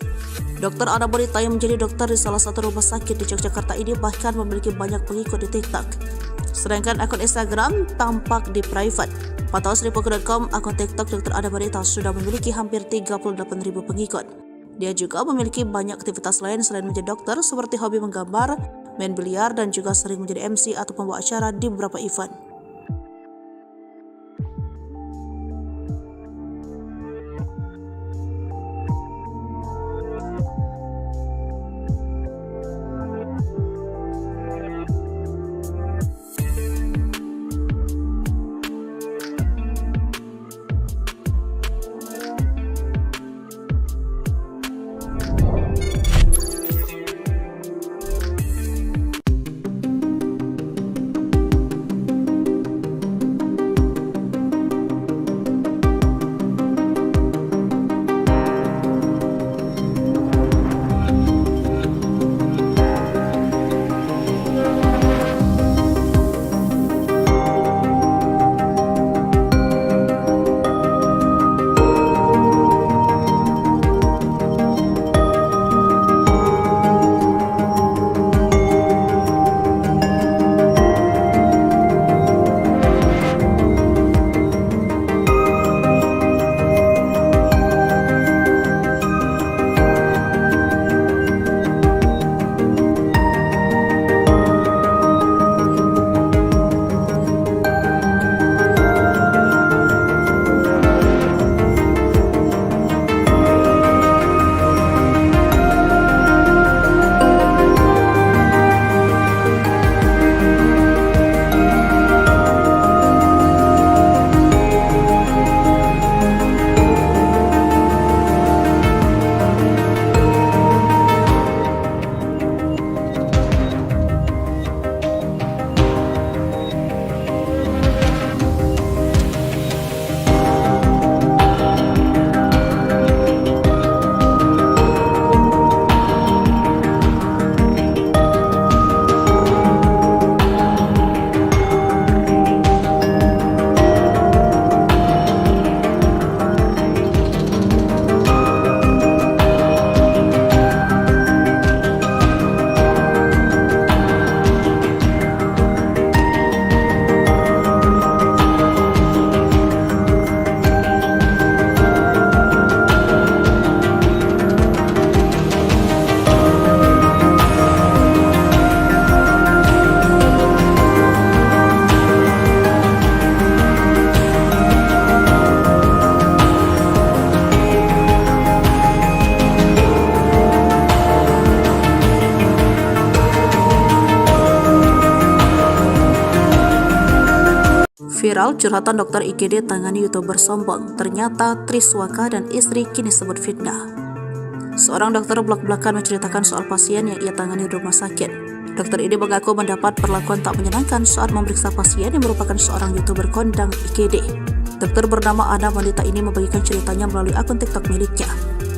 Dokter Ana wanita yang menjadi dokter di salah satu rumah sakit di Yogyakarta ini bahkan memiliki banyak pengikut di TikTok. Sedangkan akun Instagram tampak di private. Pantauan Sripuku.com, akun TikTok dokter Ana wanita sudah memiliki hampir 38.000 pengikut. Dia juga memiliki banyak aktivitas lain selain menjadi dokter, seperti hobi menggambar, main biliar, dan juga sering menjadi MC atau pembawa acara di beberapa event. Viral curhatan dokter IGD tangani YouTuber sombong, ternyata Triswaka dan istri kini sebut fitnah. Seorang dokter belak-belakan menceritakan soal pasien yang ia tangani di rumah sakit. Dokter ini mengaku mendapat perlakuan tak menyenangkan saat memeriksa pasien yang merupakan seorang YouTuber kondang IGD. Dokter bernama Ana wanita ini membagikan ceritanya melalui akun TikTok miliknya.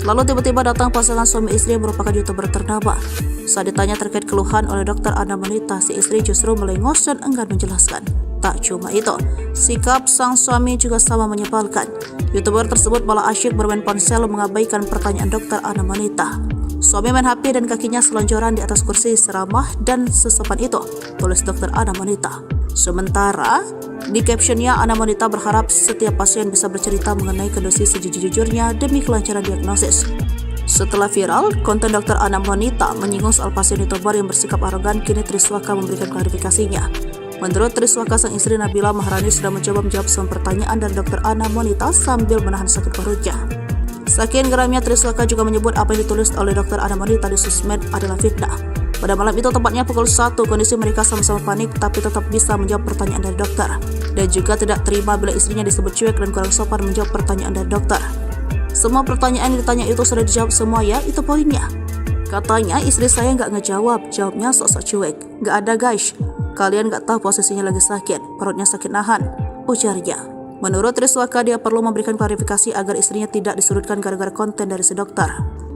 Lalu tiba-tiba datang pasangan suami istri yang merupakan YouTuber ternama. Saat ditanya terkait keluhan oleh dokter Ana wanita, si istri justru melengos dan enggan menjelaskan. Tak cuma itu, sikap sang suami juga sama menyebalkan. YouTuber tersebut malah asyik bermain ponsel mengabaikan pertanyaan dokter Ana wanita. Suami main HP dan kakinya selonjoran di atas kursi seramah dan sesopan itu, tulis dokter Ana wanita. Sementara di captionnya, Ana wanita berharap setiap pasien bisa bercerita mengenai kondisi sejujur-jujurnya demi kelancaran diagnosis. Setelah viral, konten dokter Ana wanita menyinggung soal pasien YouTuber yang bersikap arogan, kini Triswaka memberikan klarifikasinya. Menurut Triswaka, sang istri Nabila Maharani sudah mencoba menjawab semua pertanyaan dari dokter Ana wanita sambil menahan sakit perutnya. Saking geramnya, Triswaka juga menyebut apa yang ditulis oleh dokter Ana wanita di sosmed adalah fitnah. Pada malam itu, tepatnya pukul 1, kondisi mereka sama-sama panik tapi tetap bisa menjawab pertanyaan dari dokter. Dan juga tidak terima bila istrinya disebut cuek dan kurang sopan menjawab pertanyaan dari dokter. Semua pertanyaan yang ditanya itu sudah dijawab semua ya, itu poinnya. Katanya istri saya nggak ngejawab, jawabnya sok-sok cuek. Nggak ada guys, kalian nggak tahu posisinya lagi sakit, perutnya sakit nahan, ujarnya. Menurut Triswaka, dia perlu memberikan klarifikasi agar istrinya tidak disurutkan gara-gara konten dari si dokter.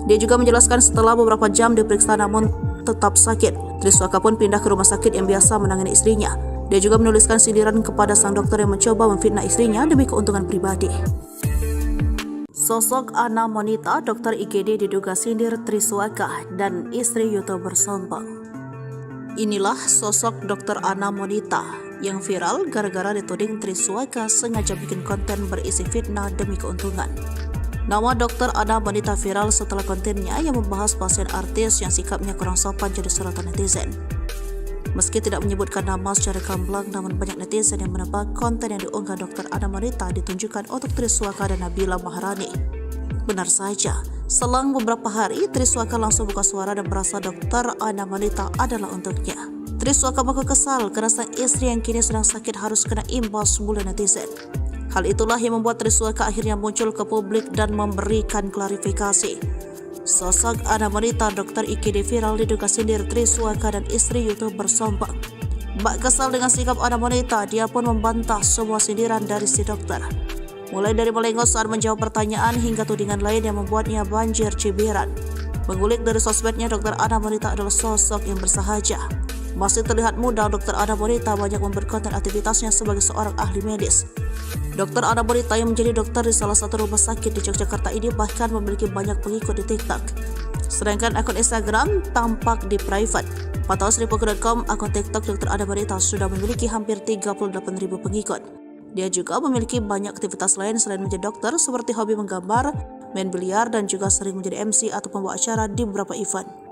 Dia juga menjelaskan setelah beberapa jam diperiksa namun tetap sakit, Triswaka pun pindah ke rumah sakit yang biasa menangani istrinya. Dia juga menuliskan sindiran kepada sang dokter yang mencoba memfitnah istrinya demi keuntungan pribadi. Sosok Ana wanita dokter IGD diduga sindir Triswaka dan istri YouTuber sombong. Inilah sosok dokter Ana wanita yang viral gara-gara dituding Triswaka sengaja bikin konten berisi fitnah demi keuntungan. Nama dokter Ana wanita viral setelah kontennya yang membahas pasien artis yang sikapnya kurang sopan jadi sorotan netizen. Meski tidak menyebutkan nama secara gamblang, namun banyak netizen yang menebak konten yang diunggah dokter Ana wanita ditunjukkan untuk Triswaka dan Nabila Maharani. Benar saja, selang beberapa hari Triswaka langsung buka suara dan merasa dokter Ana wanita adalah untuknya. Triswaka mengaku kesal karena sang istri yang kini sedang sakit harus kena imbas bulan netizen. Hal itulah yang membuat Triswaka akhirnya muncul ke publik dan memberikan klarifikasi. Sosok Ana wanita dokter IGD viral diduga sindir Triswaka dan istri YouTuber sombong. Bak kesal dengan sikap Ana wanita, dia pun membantah semua sindiran dari si dokter. Mulai dari melengos saat menjawab pertanyaan hingga tudingan lain yang membuatnya banjir cibiran. Mengulik dari sosmednya, dokter Ana wanita adalah sosok yang bersahaja. Masih terlihat muda, dokter Ana wanita banyak memberi konten aktivitasnya sebagai seorang ahli medis. Dokter Ana wanita yang menjadi dokter di salah satu rumah sakit di Yogyakarta ini bahkan memiliki banyak pengikut di TikTok. Sedangkan akun Instagram tampak di private. Pantauan Sripuku.com, akun TikTok dokter Ana wanita sudah memiliki hampir 38.000 pengikut. Dia juga memiliki banyak aktivitas lain selain menjadi dokter, seperti hobi menggambar, main biliar, dan juga sering menjadi MC atau pembawa acara di beberapa event.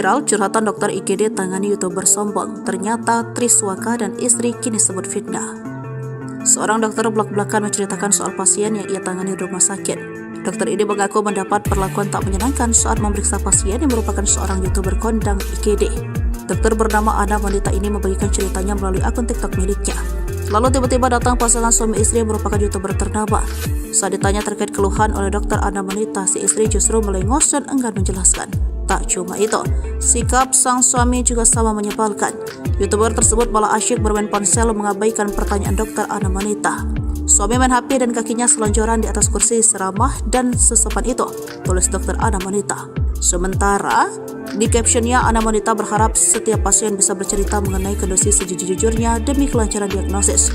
Viral curhatan dokter IGD tangani YouTuber sombong. Ternyata Triswaka dan istri kini sebut fitnah. Seorang dokter belak-belakan menceritakan soal pasien yang ia tangani di rumah sakit. Dokter ini mengaku mendapat perlakuan tak menyenangkan saat memeriksa pasien yang merupakan seorang YouTuber kondang IGD. Dokter bernama Ana wanita ini membagikan ceritanya melalui akun TikTok miliknya. Lalu tiba-tiba datang pasangan suami istri yang merupakan YouTuber ternama. Saat ditanya terkait keluhan oleh dokter Ana wanita, si istri justru melengos dan enggan menjelaskan. Tak cuma itu, sikap sang suami juga sama menyebalkan. YouTuber tersebut malah asyik bermain ponsel mengabaikan pertanyaan dokter Ana wanita. Suami main HP dan kakinya selonjoran di atas kursi seramah dan sesopan itu, tulis dokter Ana wanita. Sementara di captionnya, Ana wanita berharap setiap pasien bisa bercerita mengenai kondisi sejujur-jujurnya demi kelancaran diagnosis.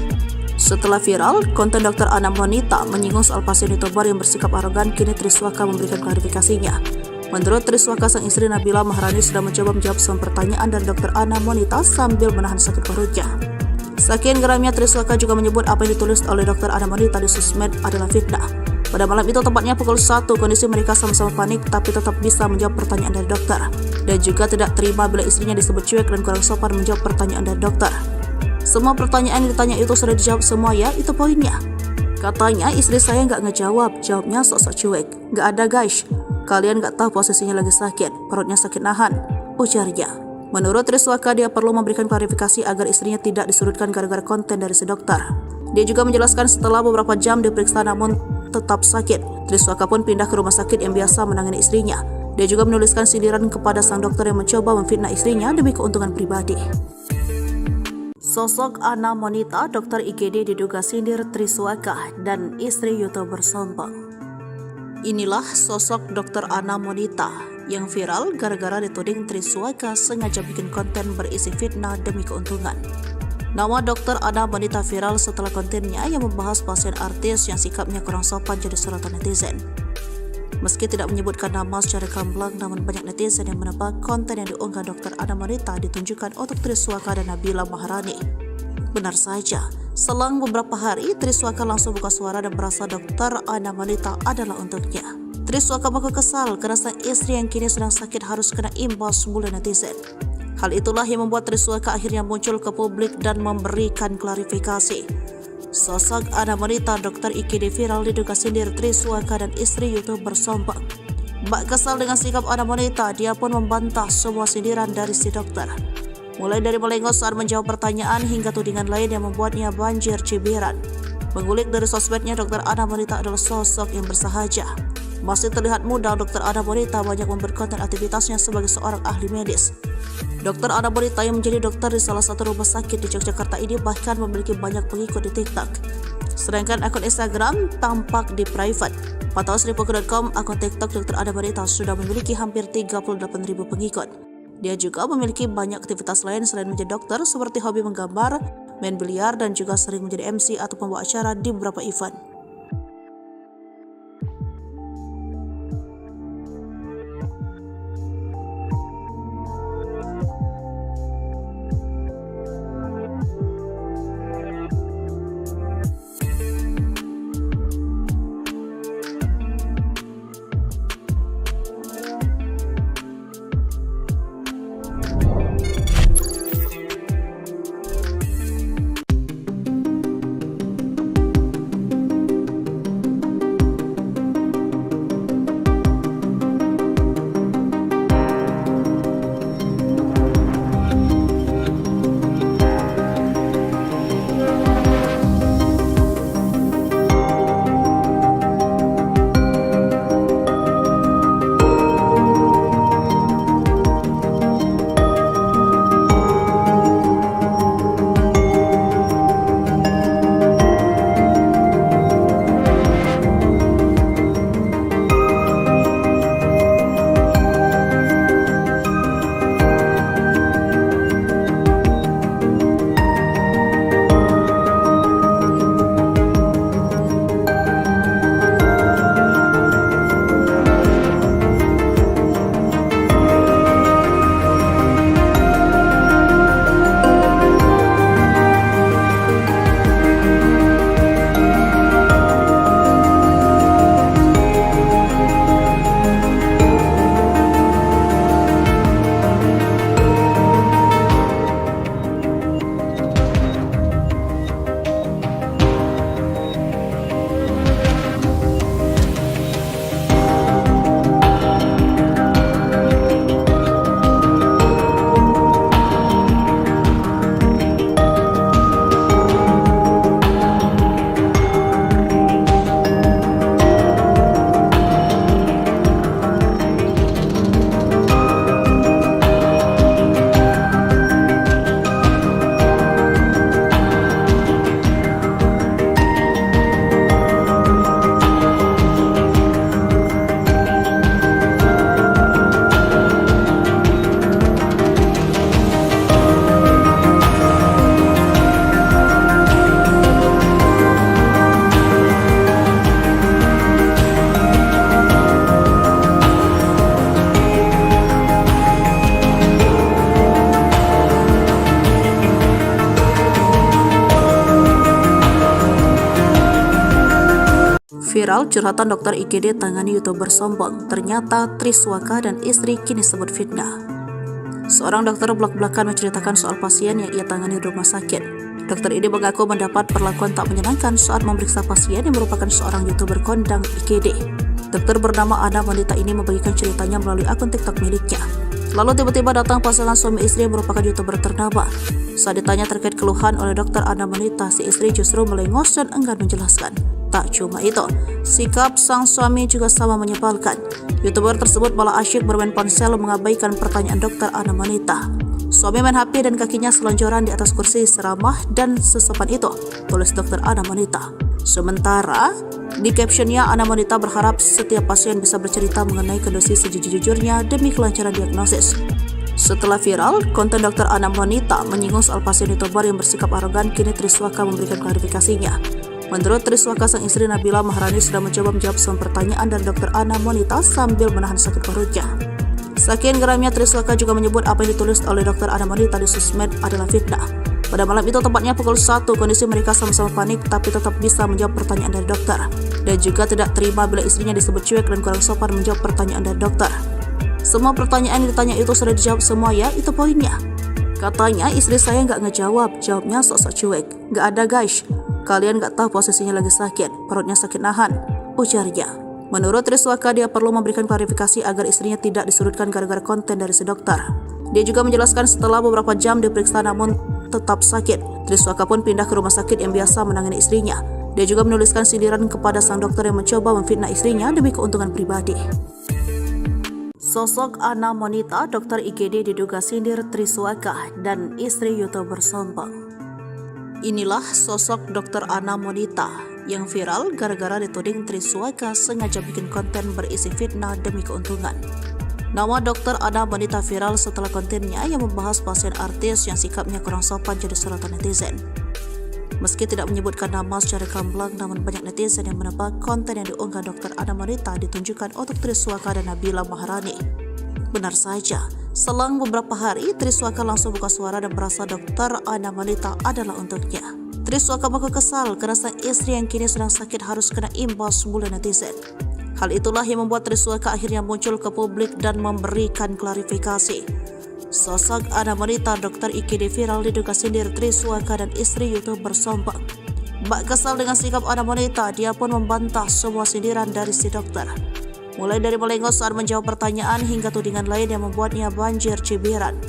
Setelah viral, konten dokter Ana wanita menyinggung soal pasien YouTuber yang bersikap arogan, kini Triswaka memberikan klarifikasinya. Menurut Triswaka, sang istri Nabila Maharani sudah mencoba menjawab semua pertanyaan dari dokter Ana wanita sambil menahan sakit perutnya. Saking geramnya, Triswaka juga menyebut apa yang ditulis oleh dokter Ana wanita di sosmed adalah fitnah. Pada malam itu, tepatnya pukul 1, kondisi mereka sama-sama panik tapi tetap bisa menjawab pertanyaan dari dokter. Dan juga tidak terima bila istrinya disebut cuek dan kurang sopan menjawab pertanyaan dari dokter. Semua pertanyaan yang ditanya itu sudah dijawab semua ya, itu poinnya. Katanya istri saya nggak ngejawab, jawabnya sok-sok cuek. Nggak ada guys, kalian nggak tahu posisinya lagi sakit, perutnya sakit nahan, ujarnya. Menurut Triswaka, dia perlu memberikan klarifikasi agar istrinya tidak disudutkan gara-gara konten dari si dokter. Dia juga menjelaskan setelah beberapa jam diperiksa namun tetap sakit, Triswaka pun pindah ke rumah sakit yang biasa menangani istrinya. Dia juga menuliskan sindiran kepada sang dokter yang mencoba memfitnah istrinya demi keuntungan pribadi. Sosok Ana wanita dokter IGD diduga sindir Triswaka dan istri YouTuber sombong. Inilah sosok dokter Ana wanita yang viral gara-gara dituding Triswaka sengaja bikin konten berisi fitnah demi keuntungan. Nama dokter Ana wanita viral setelah kontennya yang membahas pasien artis yang sikapnya kurang sopan jadi sorotan netizen. Meski tidak menyebutkan nama secara gamblang, namun banyak netizen yang menebak konten yang diunggah dokter Ana wanita ditunjukkan untuk Triswaka dan Nabila Maharani. Benar saja, selang beberapa hari, Triswaka langsung buka suara dan merasa dokter Ana wanita adalah untuknya. Triswaka mengaku kesal karena sang istri yang kini sedang sakit harus kena imbas mulu netizen. Hal itulah yang membuat Triswaka akhirnya muncul ke publik dan memberikan klarifikasi. Sosok Ana wanita dokter IGD viral diduga sindir Triswaka dan istri YouTuber sombong. Bak kesal dengan sikap Ana wanita, dia pun membantah semua sindiran dari si dokter. Mulai dari melengos saat menjawab pertanyaan hingga tudingan lain yang membuatnya banjir cibiran. Mengulik dari sosmednya, dokter Ana wanita adalah sosok yang bersahaja. Masih terlihat muda, dokter Ana wanita banyak memperkonten aktivitasnya sebagai seorang ahli medis. Dokter Ana wanita yang menjadi dokter di salah satu rumah sakit di Yogyakarta ini bahkan memiliki banyak pengikut di TikTok. Sedangkan akun Instagram tampak di private. Pantauan Sripuku.com, akun TikTok dokter Ana wanita sudah memiliki hampir 38.000 pengikut. Dia juga memiliki banyak aktivitas lain selain menjadi dokter, seperti hobi menggambar, main biliar, dan juga sering menjadi MC atau pembawa acara di beberapa event. Viral curhatan dokter IGD tangani YouTuber sombong. Ternyata Triswaka dan istri kini sebut fitnah. Seorang dokter belak-belakan menceritakan soal pasien yang ia tangani di rumah sakit. Dokter ini mengaku mendapat perlakuan tak menyenangkan saat memeriksa pasien yang merupakan seorang YouTuber kondang IGD. Dokter bernama Ana wanita ini membagikan ceritanya melalui akun TikTok miliknya. Lalu tiba-tiba datang pasangan suami istri yang merupakan YouTuber ternama. Saat ditanya terkait keluhan oleh dokter Ana wanita, si istri justru melengos dan enggan menjelaskan. Tak cuma itu, sikap sang suami juga sama menyebalkan. YouTuber tersebut malah asyik bermain ponsel mengabaikan pertanyaan dokter Ana wanita. Suami main HP dan kakinya selonjoran di atas kursi seramah dan sesopan itu, tulis dokter Ana wanita. Sementara di captionnya, Ana wanita berharap setiap pasien bisa bercerita mengenai kondisi sejujur-jujurnya demi kelancaran diagnosis. Setelah viral, konten dokter Ana wanita menyinggung soal pasien YouTuber yang bersikap arogan, kini Triswaka memberikan klarifikasinya. Menurut Triswaka, sang istri Nabila Maharani sudah mencoba menjawab semua pertanyaan dari dokter Ana wanita sambil menahan sakit perutnya. Saking geramnya, Triswaka juga menyebut apa yang ditulis oleh dokter Ana wanita di sosmed adalah fitnah. Pada malam itu, tepatnya pukul 1, kondisi mereka sama-sama panik tapi tetap bisa menjawab pertanyaan dari dokter. Dan juga tidak terima bila istrinya disebut cuek dan kurang sopan menjawab pertanyaan dari dokter. Semua pertanyaan yang ditanya itu sudah dijawab semua ya, itu poinnya. Katanya istri saya nggak ngejawab, jawabnya sok-sok cuek. Nggak ada guys, kalian nggak tahu posisinya lagi sakit, perutnya sakit nahan, ujarnya. Menurut Triswaka, dia perlu memberikan klarifikasi agar istrinya tidak disurutkan gara-gara konten dari si dokter. Dia juga menjelaskan setelah beberapa jam diperiksa namun tetap sakit, Triswaka pun pindah ke rumah sakit yang biasa menangani istrinya. Dia juga menuliskan sindiran kepada sang dokter yang mencoba memfitnah istrinya demi keuntungan pribadi. Sosok Ana wanita dokter IGD diduga sindir Triswaka dan istri YouTuber sombong. Inilah sosok dokter Ana wanita yang viral gara-gara dituding Triswaka sengaja bikin konten berisi fitnah demi keuntungan. Nama dokter Ana wanita viral setelah kontennya yang membahas pasien artis yang sikapnya kurang sopan jadi sorotan netizen. Meski tidak menyebutkan nama secara gamblang, namun banyak netizen yang menebak konten yang diunggah dokter Ana wanita ditunjukkan untuk Triswaka dan Nabila Maharani. Benar saja, selang beberapa hari, Triswaka langsung buka suara dan merasa dokter Ana wanita adalah untuknya. Triswaka mengaku kesal karena sang istri yang kini sedang sakit harus kena imbas bulan netizen. Hal itulah yang membuat Triswaka akhirnya muncul ke publik dan memberikan klarifikasi. Sosok Ana wanita dokter IGD viral diduga sindir Triswaka dan istri YouTuber sombong. Bak kesal dengan sikap Ana wanita, dia pun membantah semua sindiran dari si dokter. Mulai dari melengos saat menjawab pertanyaan hingga tudingan lain yang membuatnya banjir cibiran.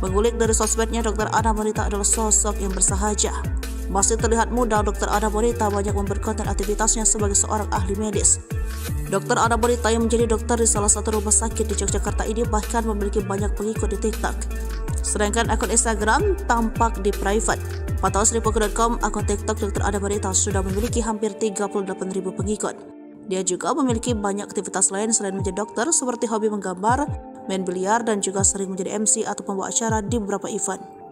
Mengulik dari sosmednya, dokter Ana wanita adalah sosok yang bersahaja. Masih terlihat muda, dokter Ana wanita banyak memperkonten aktivitasnya sebagai seorang ahli medis. Dokter Ana wanita yang menjadi dokter di salah satu rumah sakit di Yogyakarta ini bahkan memiliki banyak pengikut di TikTok. Sedangkan akun Instagram tampak di private. Pantauan Sripuku.com, akun TikTok dokter Ana wanita sudah memiliki hampir 38.000 pengikut. Dia juga memiliki banyak aktivitas lain selain menjadi dokter, seperti hobi menggambar, main biliar, dan juga sering menjadi MC atau pembawa acara di beberapa event.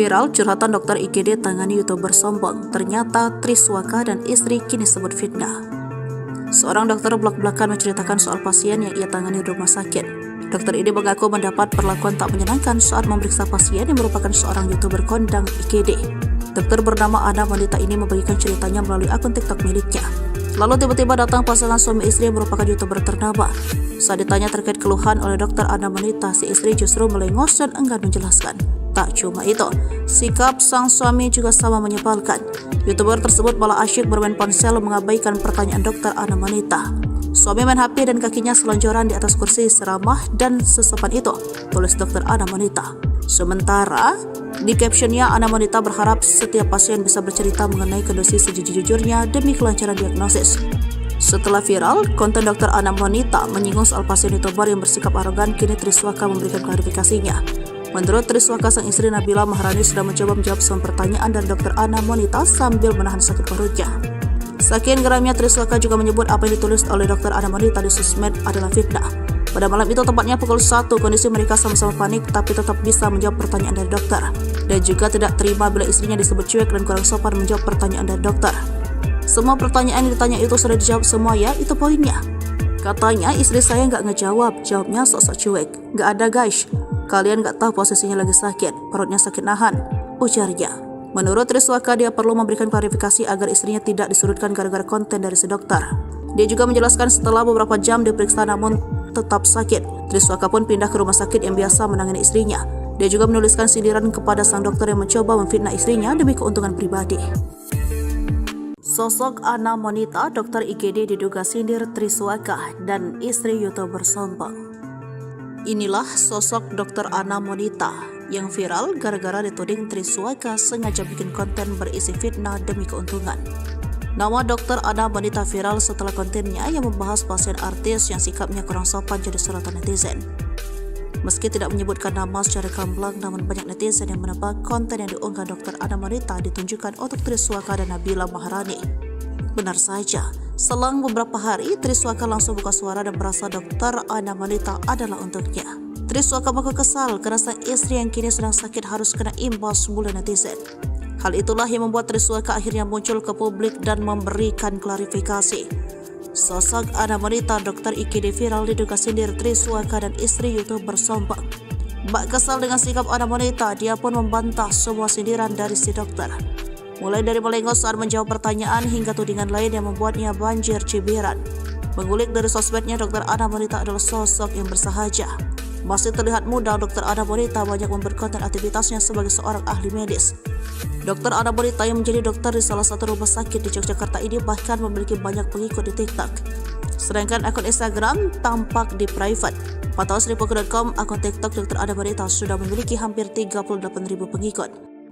Viral curhatan dokter IGD tangani YouTuber sombong. Ternyata Triswaka dan istri kini sebut fitnah. Seorang dokter belak-belakan menceritakan soal pasien yang ia tangani di rumah sakit. Dokter ini mengaku mendapat perlakuan tak menyenangkan saat memeriksa pasien yang merupakan seorang YouTuber kondang IGD. Dokter bernama Ana wanita ini membagikan ceritanya melalui akun TikTok miliknya. Lalu tiba-tiba datang pasangan suami istri yang merupakan YouTuber ternama. Saat ditanya terkait keluhan oleh dokter Ana wanita, si istri justru melengos dan enggan menjelaskan. Tak cuma itu, sikap sang suami juga sama menyebalkan. YouTuber tersebut malah asyik bermain ponsel mengabaikan pertanyaan dokter Ana wanita. Suami main HP dan kakinya selonjoran di atas kursi seramah dan sesopan itu, tulis dokter Ana wanita. Sementara di captionnya, Ana wanita berharap setiap pasien bisa bercerita mengenai kondisi sejujur-jujurnya demi kelancaran diagnosis. Setelah viral, konten dokter Ana wanita menyinggung soal pasien YouTuber yang bersikap arogan, kini Triswaka memberikan klarifikasinya. Menurut Triswaka, sang istri Nabila Maharani sudah mencoba menjawab semua pertanyaan dari dokter Ana wanita sambil menahan sakit perutnya. Saking geramnya, Triswaka juga menyebut apa yang ditulis oleh dokter Ana wanita di sosmed adalah fitnah. Pada malam itu, tepatnya pukul 1, kondisi mereka sama-sama panik tapi tetap bisa menjawab pertanyaan dari dokter. Dan juga tidak terima bila istrinya disebut cuek dan kurang sopan menjawab pertanyaan dari dokter. Semua pertanyaan yang ditanya itu sudah dijawab semua ya, itu poinnya. Katanya istri saya nggak ngejawab, jawabnya sok-sok cuek. Nggak ada guys, kalian nggak tahu posisinya lagi sakit, perutnya sakit nahan, ujarnya. Menurut Triswaka, dia perlu memberikan klarifikasi agar istrinya tidak disudutkan gara-gara konten dari si dokter. Dia juga menjelaskan setelah beberapa jam diperiksa namun tetap sakit, Triswaka pun pindah ke rumah sakit yang biasa menangani istrinya. Dia juga menuliskan sindiran kepada sang dokter yang mencoba memfitnah istrinya demi keuntungan pribadi. Sosok Ana wanita dokter IGD diduga sindir Triswaka dan istri YouTuber sombong. Inilah sosok dokter Ana wanita yang viral gara-gara dituding Triswaka sengaja bikin konten berisi fitnah demi keuntungan. Nama dokter Ana wanita viral setelah kontennya yang membahas pasien artis yang sikapnya kurang sopan jadi sorotan netizen. Meski tidak menyebutkan nama secara gamblang, namun banyak netizen yang menebak konten yang diunggah dokter Ana wanita ditunjukkan untuk Triswaka dan Nabila Maharani. Benar saja, selang beberapa hari Triswaka langsung buka suara dan merasa dokter Ana wanita adalah untuknya. Triswaka mengaku kesal karena sang istri yang kini sedang sakit harus kena imbas bulan netizen. Hal itulah yang membuat Triswaka akhirnya muncul ke publik dan memberikan klarifikasi. Sosok Ana wanita dokter IGD viral diduga sindir Triswaka dan istri YouTuber sombong. Bak kesal dengan sikap Ana wanita, dia pun membantah semua sindiran dari si dokter. Mulai dari melengos saat menjawab pertanyaan hingga tudingan lain yang membuatnya banjir cibiran. Mengulik dari sosmednya, dokter Ana wanita adalah sosok yang bersahaja. Masih terlihat muda, dokter Ana wanita banyak memberi konten aktivitasnya sebagai seorang ahli medis. Dokter Ana wanita yang menjadi dokter di salah satu rumah sakit di Yogyakarta ini bahkan memiliki banyak pengikut di TikTok. Sedangkan akun Instagram tampak di private. Pantauan Sripuku.com, akun TikTok dokter Ana wanita sudah memiliki hampir 38.000 pengikut.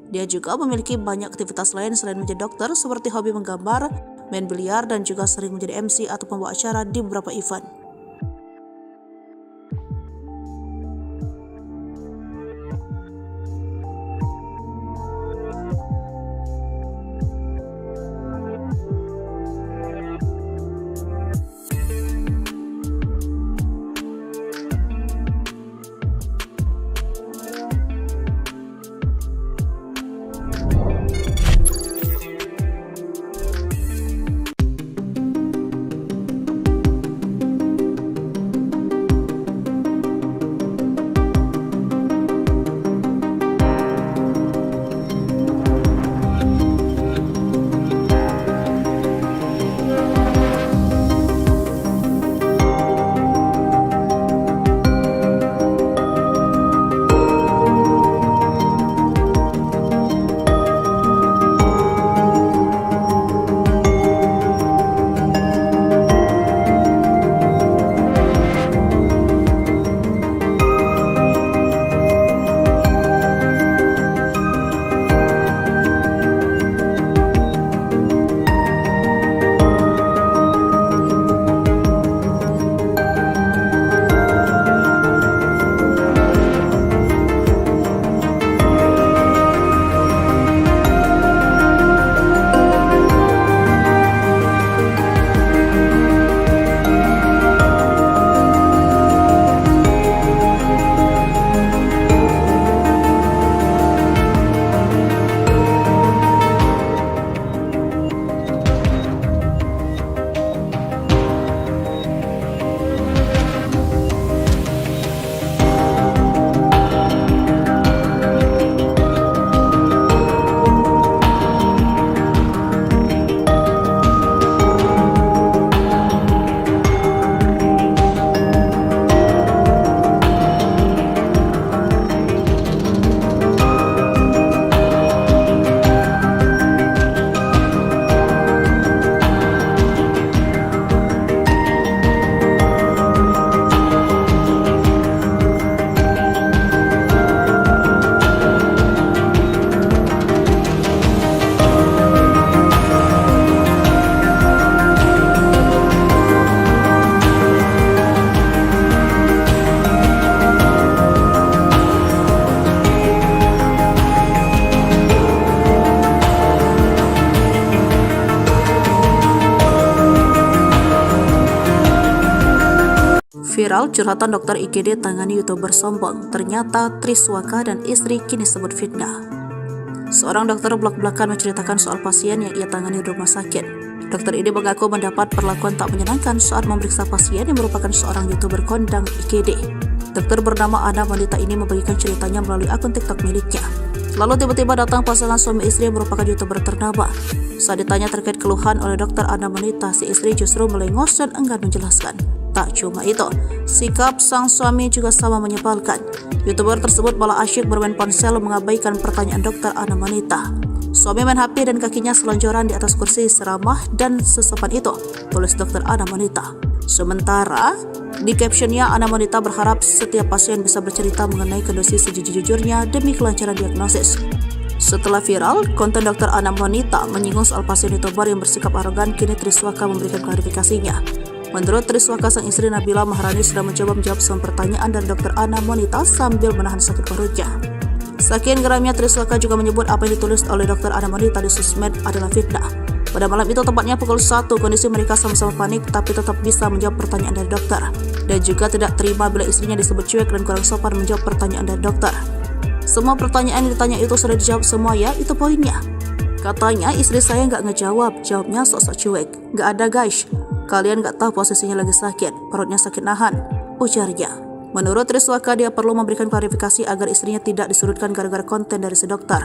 Dia juga memiliki banyak aktivitas lain selain menjadi dokter, seperti hobi menggambar, main biliar, dan juga sering menjadi MC atau pembawa acara di beberapa event. Viral, curhatan dokter IGD tangani YouTuber sombong. Ternyata Triswaka dan istri kini sebut fitnah. Seorang dokter belak-belakan menceritakan soal pasien yang ia tangani di rumah sakit. Dokter ini mengaku mendapat perlakuan tak menyenangkan saat memeriksa pasien yang merupakan seorang YouTuber kondang IGD. Dokter bernama Ana wanita ini membagikan ceritanya melalui akun TikTok miliknya. Lalu tiba-tiba datang pasangan suami istri yang merupakan YouTuber ternama. Saat ditanya terkait keluhan oleh dokter Ana wanita, si istri justru melengos dan enggan menjelaskan. Tak cuma itu, sikap sang suami juga sama menyebalkan. YouTuber tersebut malah asyik bermain ponsel mengabaikan pertanyaan dokter Ana wanita. Suami main HP dan kakinya selonjoran di atas kursi seramah dan sesopan itu, tulis dokter Ana wanita. Sementara di captionnya, Ana wanita berharap setiap pasien bisa bercerita mengenai kondisi sejujur-jujurnya demi kelancaran diagnosis. Setelah viral, konten dokter Ana wanita menyinggung soal pasien YouTuber yang bersikap arogan, kini Triswaka memberikan klarifikasinya. Menurut Triswaka, sang istri Nabila Maharani sudah mencoba menjawab semua pertanyaan dari dokter Ana wanita sambil menahan sakit perutnya. Saking geramnya, Triswaka juga menyebut apa yang ditulis oleh dokter Ana wanita di sosmed adalah fitnah. Pada malam itu, tepatnya pukul 1, kondisi mereka sama-sama panik tapi tetap bisa menjawab pertanyaan dari dokter. Dan juga tidak terima bila istrinya disebut cuek dan kurang sopan menjawab pertanyaan dari dokter. Semua pertanyaan yang ditanya itu sudah dijawab semua ya, itu poinnya. Katanya istri saya nggak ngejawab, jawabnya sok-sok cuek. Nggak ada guys, kalian nggak tahu posisinya lagi sakit, perutnya sakit nahan, ujarnya. Menurut Triswaka, dia perlu memberikan klarifikasi agar istrinya tidak disurutkan gara-gara konten dari si dokter.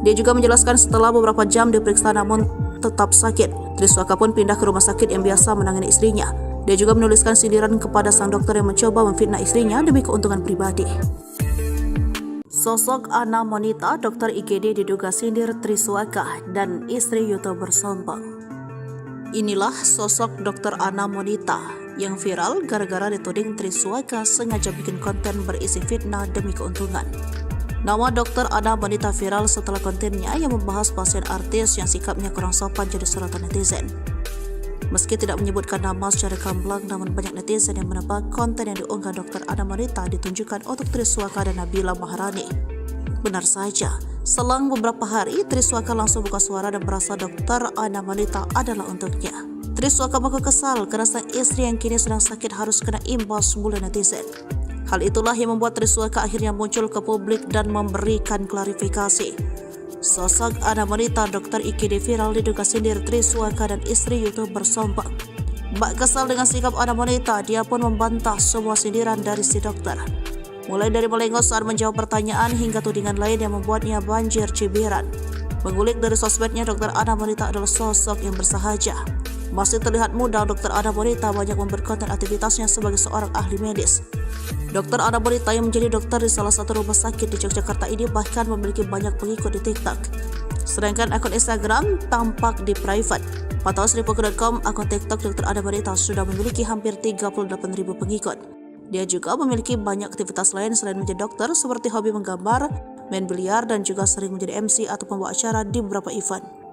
Dia juga menjelaskan setelah beberapa jam diperiksa namun tetap sakit, Triswaka pun pindah ke rumah sakit yang biasa menangani istrinya. Dia juga menuliskan sindiran kepada sang dokter yang mencoba memfitnah istrinya demi keuntungan pribadi. Sosok Ana wanita, dokter IGD diduga sindir Triswaka dan istri YouTuber sombong. Inilah sosok dokter Ana wanita yang viral gara-gara dituding Triswaka sengaja bikin konten berisi fitnah demi keuntungan. Nama dokter Ana wanita viral setelah kontennya yang membahas pasien artis yang sikapnya kurang sopan jadi sorotan netizen. Meski tidak menyebutkan nama secara gamblang, namun banyak netizen yang menebak konten yang diunggah dokter Ana wanita ditunjukkan untuk Triswaka dan Nabila Maharani. Benar saja, selang beberapa hari Triswaka langsung buka suara dan merasa dokter Ana wanita adalah untuknya. Triswaka mengaku kesal karena sang istri yang kini sedang sakit harus kena imbas bulan netizen. Hal itulah yang membuat Triswaka akhirnya muncul ke publik dan memberikan klarifikasi. Sosok Ana wanita dokter IGD viral diduga sindir Triswaka dan istri YouTuber sombong. Bak kesal dengan sikap Ana wanita, dia pun membantah semua sindiran dari si dokter. Mulai dari melengos saat menjawab pertanyaan hingga tudingan lain yang membuatnya banjir cibiran. Mengulik dari sosmednya, dokter Ana wanita adalah sosok yang bersahaja. Masih terlihat muda, dokter Ana wanita banyak memperkonten aktivitasnya sebagai seorang ahli medis. Dokter Ana wanita yang menjadi dokter di salah satu rumah sakit di Yogyakarta ini bahkan memiliki banyak pengikut di TikTok. Sedangkan akun Instagram tampak di private. Pantauan Sripuku.com, akun TikTok dokter Ana wanita sudah memiliki hampir 38.000 pengikut. Dia juga memiliki banyak aktivitas lain selain menjadi dokter, seperti hobi menggambar, main biliar, dan juga sering menjadi MC atau pembawa acara di beberapa event.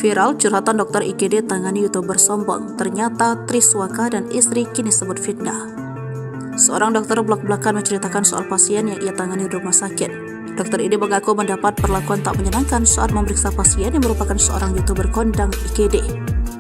Viral curhatan dokter IGD tangani YouTuber sombong. Ternyata Triswaka dan istri kini sebut fitnah. Seorang dokter belak-belakan menceritakan soal pasien yang ia tangani di rumah sakit. Dokter ini mengaku mendapat perlakuan tak menyenangkan saat memeriksa pasien yang merupakan seorang YouTuber kondang IGD.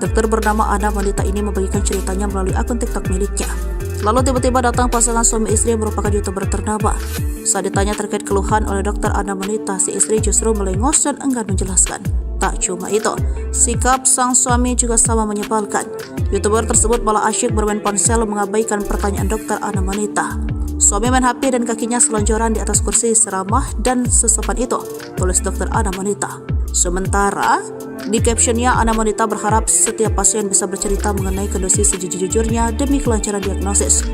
Dokter bernama Ana wanita ini membagikan ceritanya melalui akun TikTok miliknya. Lalu tiba-tiba datang pasangan suami istri yang merupakan YouTuber ternama. Saat ditanya terkait keluhan oleh dokter Ana wanita, si istri justru melengos dan enggan menjelaskan. Tak cuma itu, sikap sang suami juga sama menyebalkan. YouTuber tersebut malah asyik bermain ponsel mengabaikan pertanyaan dokter Ana wanita. Suami main HP dan kakinya selonjoran di atas kursi seramah dan sesopan itu, tulis dokter Ana wanita. Sementara di captionnya, Ana wanita berharap setiap pasien bisa bercerita mengenai kondisi sejujur-jujurnya demi kelancaran diagnosis.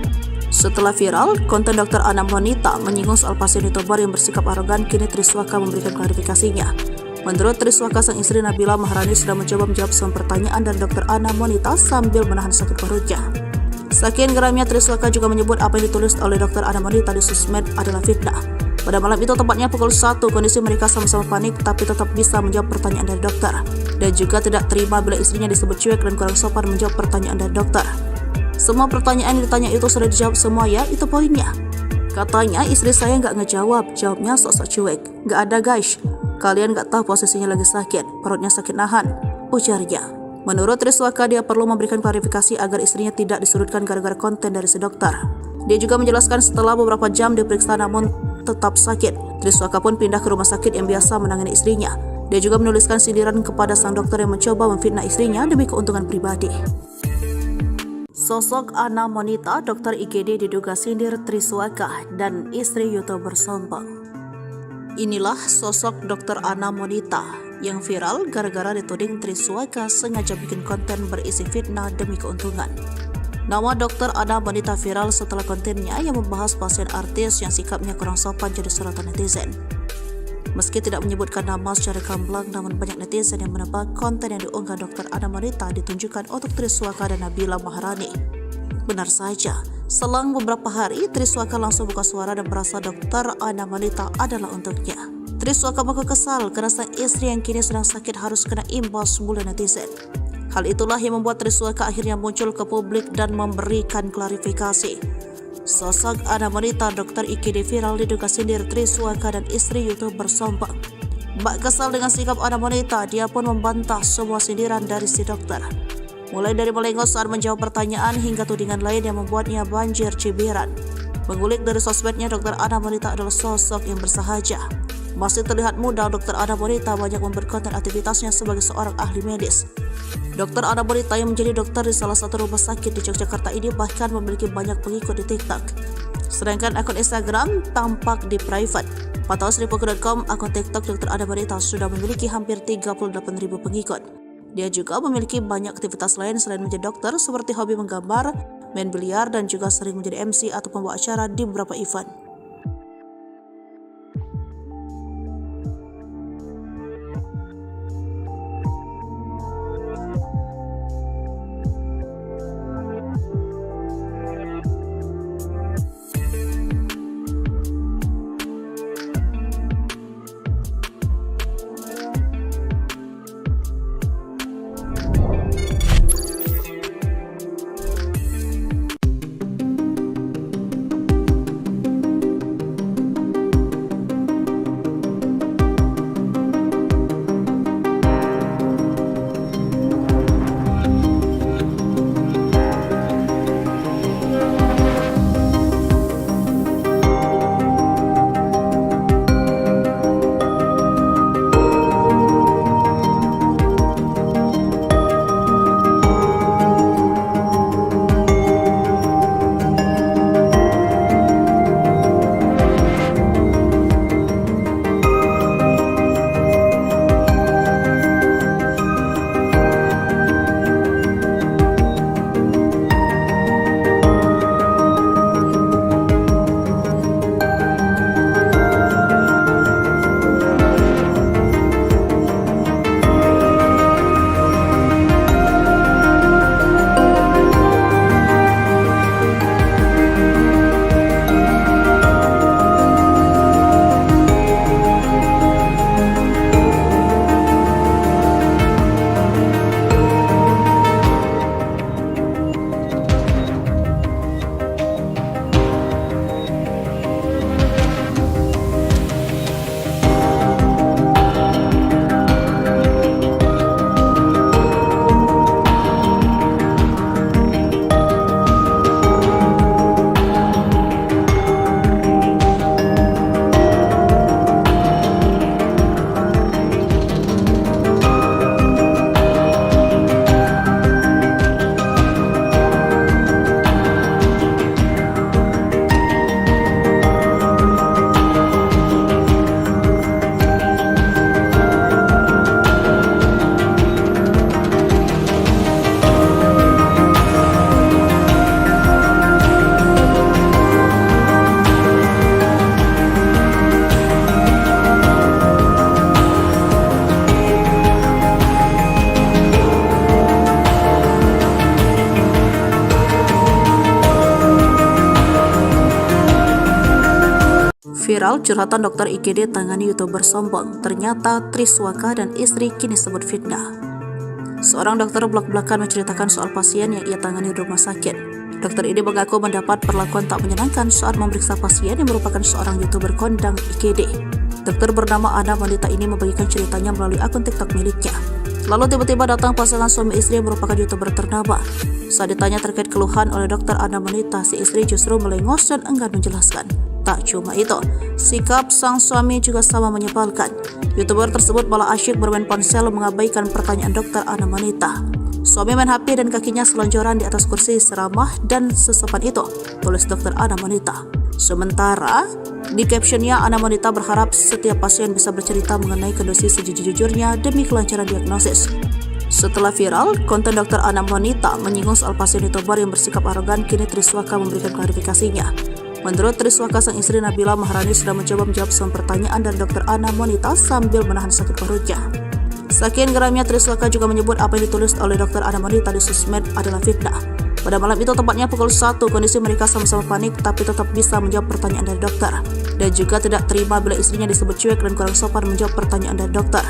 Setelah viral, konten dokter Ana wanita menyinggung soal pasien YouTuber yang bersikap arogan, kini Triswaka memberikan klarifikasinya. Menurut Triswaka, sang istri Nabila Maharani sudah mencoba menjawab semua pertanyaan dari dokter Ana wanita sambil menahan sakit perutnya. Saking geramnya, Triswaka juga menyebut apa yang ditulis oleh dokter Ana wanita di sosmed adalah fitnah. Pada malam itu, tepatnya pukul 1, kondisi mereka sama-sama panik tapi tetap bisa menjawab pertanyaan dari dokter. Dan juga tidak terima bila istrinya disebut cuek dan kurang sopan menjawab pertanyaan dari dokter. Semua pertanyaan yang ditanya itu sudah dijawab semua ya, itu poinnya. Katanya istri saya nggak ngejawab, jawabnya sok-sok cuek. Nggak ada guys, kalian nggak tahu posisinya lagi sakit, perutnya sakit nahan, ujarnya. Menurut Triswaka, dia perlu memberikan klarifikasi agar istrinya tidak disudutkan gara-gara konten dari si dokter. Dia juga menjelaskan setelah beberapa jam diperiksa namun tetap sakit, Triswaka pun pindah ke rumah sakit yang biasa menangani istrinya. Dia juga menuliskan sindiran kepada sang dokter yang mencoba memfitnah istrinya demi keuntungan pribadi. Sosok Ana wanita dokter IGD diduga sindir Triswaka dan istri YouTuber sombong. Inilah sosok dokter Ana wanita yang viral gara-gara dituding Triswaka sengaja bikin konten berisi fitnah demi keuntungan. Nama dokter Ana wanita viral setelah kontennya yang membahas pasien artis yang sikapnya kurang sopan jadi sorotan netizen. Meski tidak menyebutkan nama secara gamblang, namun banyak netizen yang menebak konten yang diunggah dokter Ana wanita ditunjukkan untuk Triswaka dan Nabila Maharani. Benar saja, selang beberapa hari Triswaka langsung buka suara dan merasa dokter Ana wanita adalah untuknya. Triswaka mengaku kesal karena sang istri yang kini sedang sakit harus kena imbas bulan netizen. Hal itulah yang membuat Triswaka akhirnya muncul ke publik dan memberikan klarifikasi. Sosok Ana wanita dokter IGD viral diduga sindir Triswaka dan istri YouTuber sombong. Bak kesal dengan sikap Ana wanita, dia pun membantah semua sindiran dari si dokter. Mulai dari melengos saat menjawab pertanyaan hingga tudingan lain yang membuatnya banjir cibiran. Mengulik dari sosmednya, dokter Ana wanita adalah sosok yang bersahaja. Masih terlihat muda, dokter Ana wanita banyak memperkonten aktivitasnya sebagai seorang ahli medis. Dokter Ana wanita yang menjadi dokter di salah satu rumah sakit di Yogyakarta ini bahkan memiliki banyak pengikut di TikTok. Sedangkan akun Instagram tampak di private. Pantauan Sripuku.com, akun TikTok dokter Ana wanita sudah memiliki hampir 38.000 pengikut. Dia juga memiliki banyak aktivitas lain selain menjadi dokter, seperti hobi menggambar, main biliar, dan juga sering menjadi MC atau pembawa acara di beberapa event. Viral, curhatan dokter IGD tangani YouTuber sombong. Ternyata Triswaka dan istri kini sebut fitnah. Seorang dokter belak-belakan menceritakan soal pasien yang ia tangani di rumah sakit. Dokter ini mengaku mendapat perlakuan tak menyenangkan saat memeriksa pasien yang merupakan seorang YouTuber kondang IGD. Dokter bernama Ana wanita ini membagikan ceritanya melalui akun TikTok miliknya. Lalu tiba-tiba datang pasangan suami istri yang merupakan YouTuber ternama. Saat ditanya terkait keluhan oleh dokter Ana wanita, si istri justru melengos dan enggan menjelaskan. Tak cuma itu, sikap sang suami juga sama menyebalkan. YouTuber tersebut malah asyik bermain ponsel mengabaikan pertanyaan dokter Ana wanita. Suami main HP dan kakinya selonjoran di atas kursi seramah dan sesopan itu, tulis dokter Ana wanita. Sementara di captionnya, Ana wanita berharap setiap pasien bisa bercerita mengenai kondisi sejujur-jujurnya demi kelancaran diagnosis. Setelah viral, konten dokter Ana wanita menyinggung soal pasien YouTuber yang bersikap arogan, kini Triswaka memberikan klarifikasinya. Menurut Triswaka, sang istri Nabila Maharani sudah mencoba menjawab semua pertanyaan dari dokter Ana wanita sambil menahan sakit perutnya. Saking geramnya, Triswaka juga menyebut apa yang ditulis oleh dokter Ana wanita di sosmed adalah fitnah. Pada malam itu, tepatnya pukul 1, kondisi mereka sama-sama panik tapi tetap bisa menjawab pertanyaan dari dokter. Dan juga tidak terima bila istrinya disebut cuek dan kurang sopan menjawab pertanyaan dari dokter.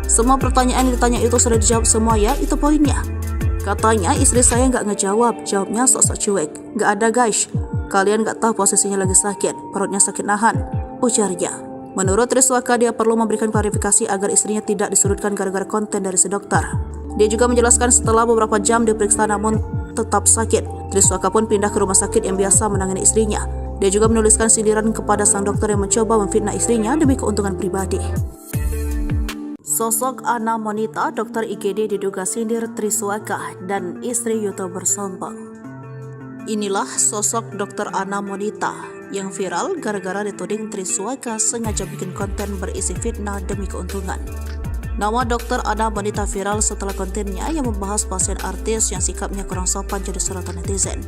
Semua pertanyaan yang ditanya itu sudah dijawab semua ya, itu poinnya. Katanya istri saya nggak ngejawab, jawabnya sok-sok cuek. Nggak ada guys, kalian nggak tahu posisinya lagi sakit, perutnya sakit nahan, ujarnya. Menurut Triswaka, dia perlu memberikan klarifikasi agar istrinya tidak disudutkan gara-gara konten dari si dokter. Dia juga menjelaskan setelah beberapa jam diperiksa namun tetap sakit, Triswaka pun pindah ke rumah sakit yang biasa menangani istrinya. Dia juga menuliskan sindiran kepada sang dokter yang mencoba memfitnah istrinya demi keuntungan pribadi. Sosok Ana wanita, dokter IGD diduga sindir Triswaka dan istri YouTuber sombong. Inilah sosok dokter Ana wanita yang viral gara-gara dituding Triswaka sengaja bikin konten berisi fitnah demi keuntungan. Nama dokter Ana wanita viral setelah kontennya yang membahas pasien artis yang sikapnya kurang sopan jadi sorotan netizen.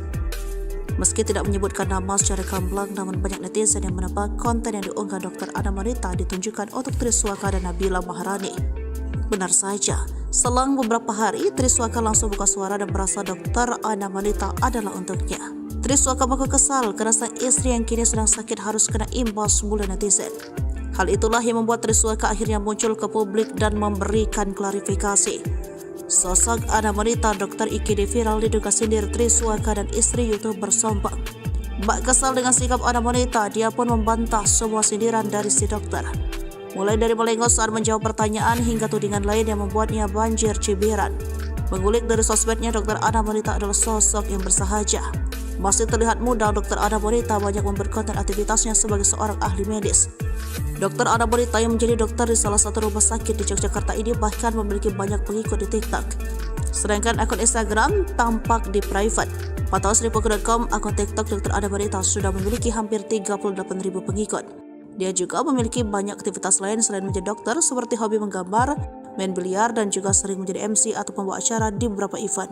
Meski tidak menyebutkan nama secara gamblang, namun banyak netizen yang menebak konten yang diunggah dokter Ana wanita ditunjukkan untuk Triswaka dan Nabila Maharani. Benar saja, selang beberapa hari, Triswaka langsung buka suara dan merasa dokter Ana wanita adalah untuknya. Triswaka mengaku kesal karena sang istri yang kini sedang sakit harus kena imbas bulan netizen. Hal itulah yang membuat Triswaka akhirnya muncul ke publik dan memberikan klarifikasi. Sosok Ana wanita, dokter IGD viral diduga sindir Triswaka dan istri YouTuber sombong. Bak kesal dengan sikap Ana wanita, dia pun membantah semua sindiran dari si dokter. Mulai dari melengos saat menjawab pertanyaan hingga tudingan lain yang membuatnya banjir cibiran. Mengulik dari sosmednya, dokter Ana wanita adalah sosok yang bersahaja. Masih terlihat muda, dokter Ana wanita banyak membuat konten aktivitasnya sebagai seorang ahli medis. Dokter Ana wanita yang menjadi dokter di salah satu rumah sakit di Yogyakarta ini bahkan memiliki banyak pengikut di TikTok. Sedangkan akun Instagram tampak di private. Pantauan Sripuku.com, akun TikTok dokter Ana wanita sudah memiliki hampir 38.000 pengikut. Dia juga memiliki banyak aktivitas lain selain menjadi dokter, seperti hobi menggambar, main biliar, dan juga sering menjadi MC atau pembawa acara di beberapa event.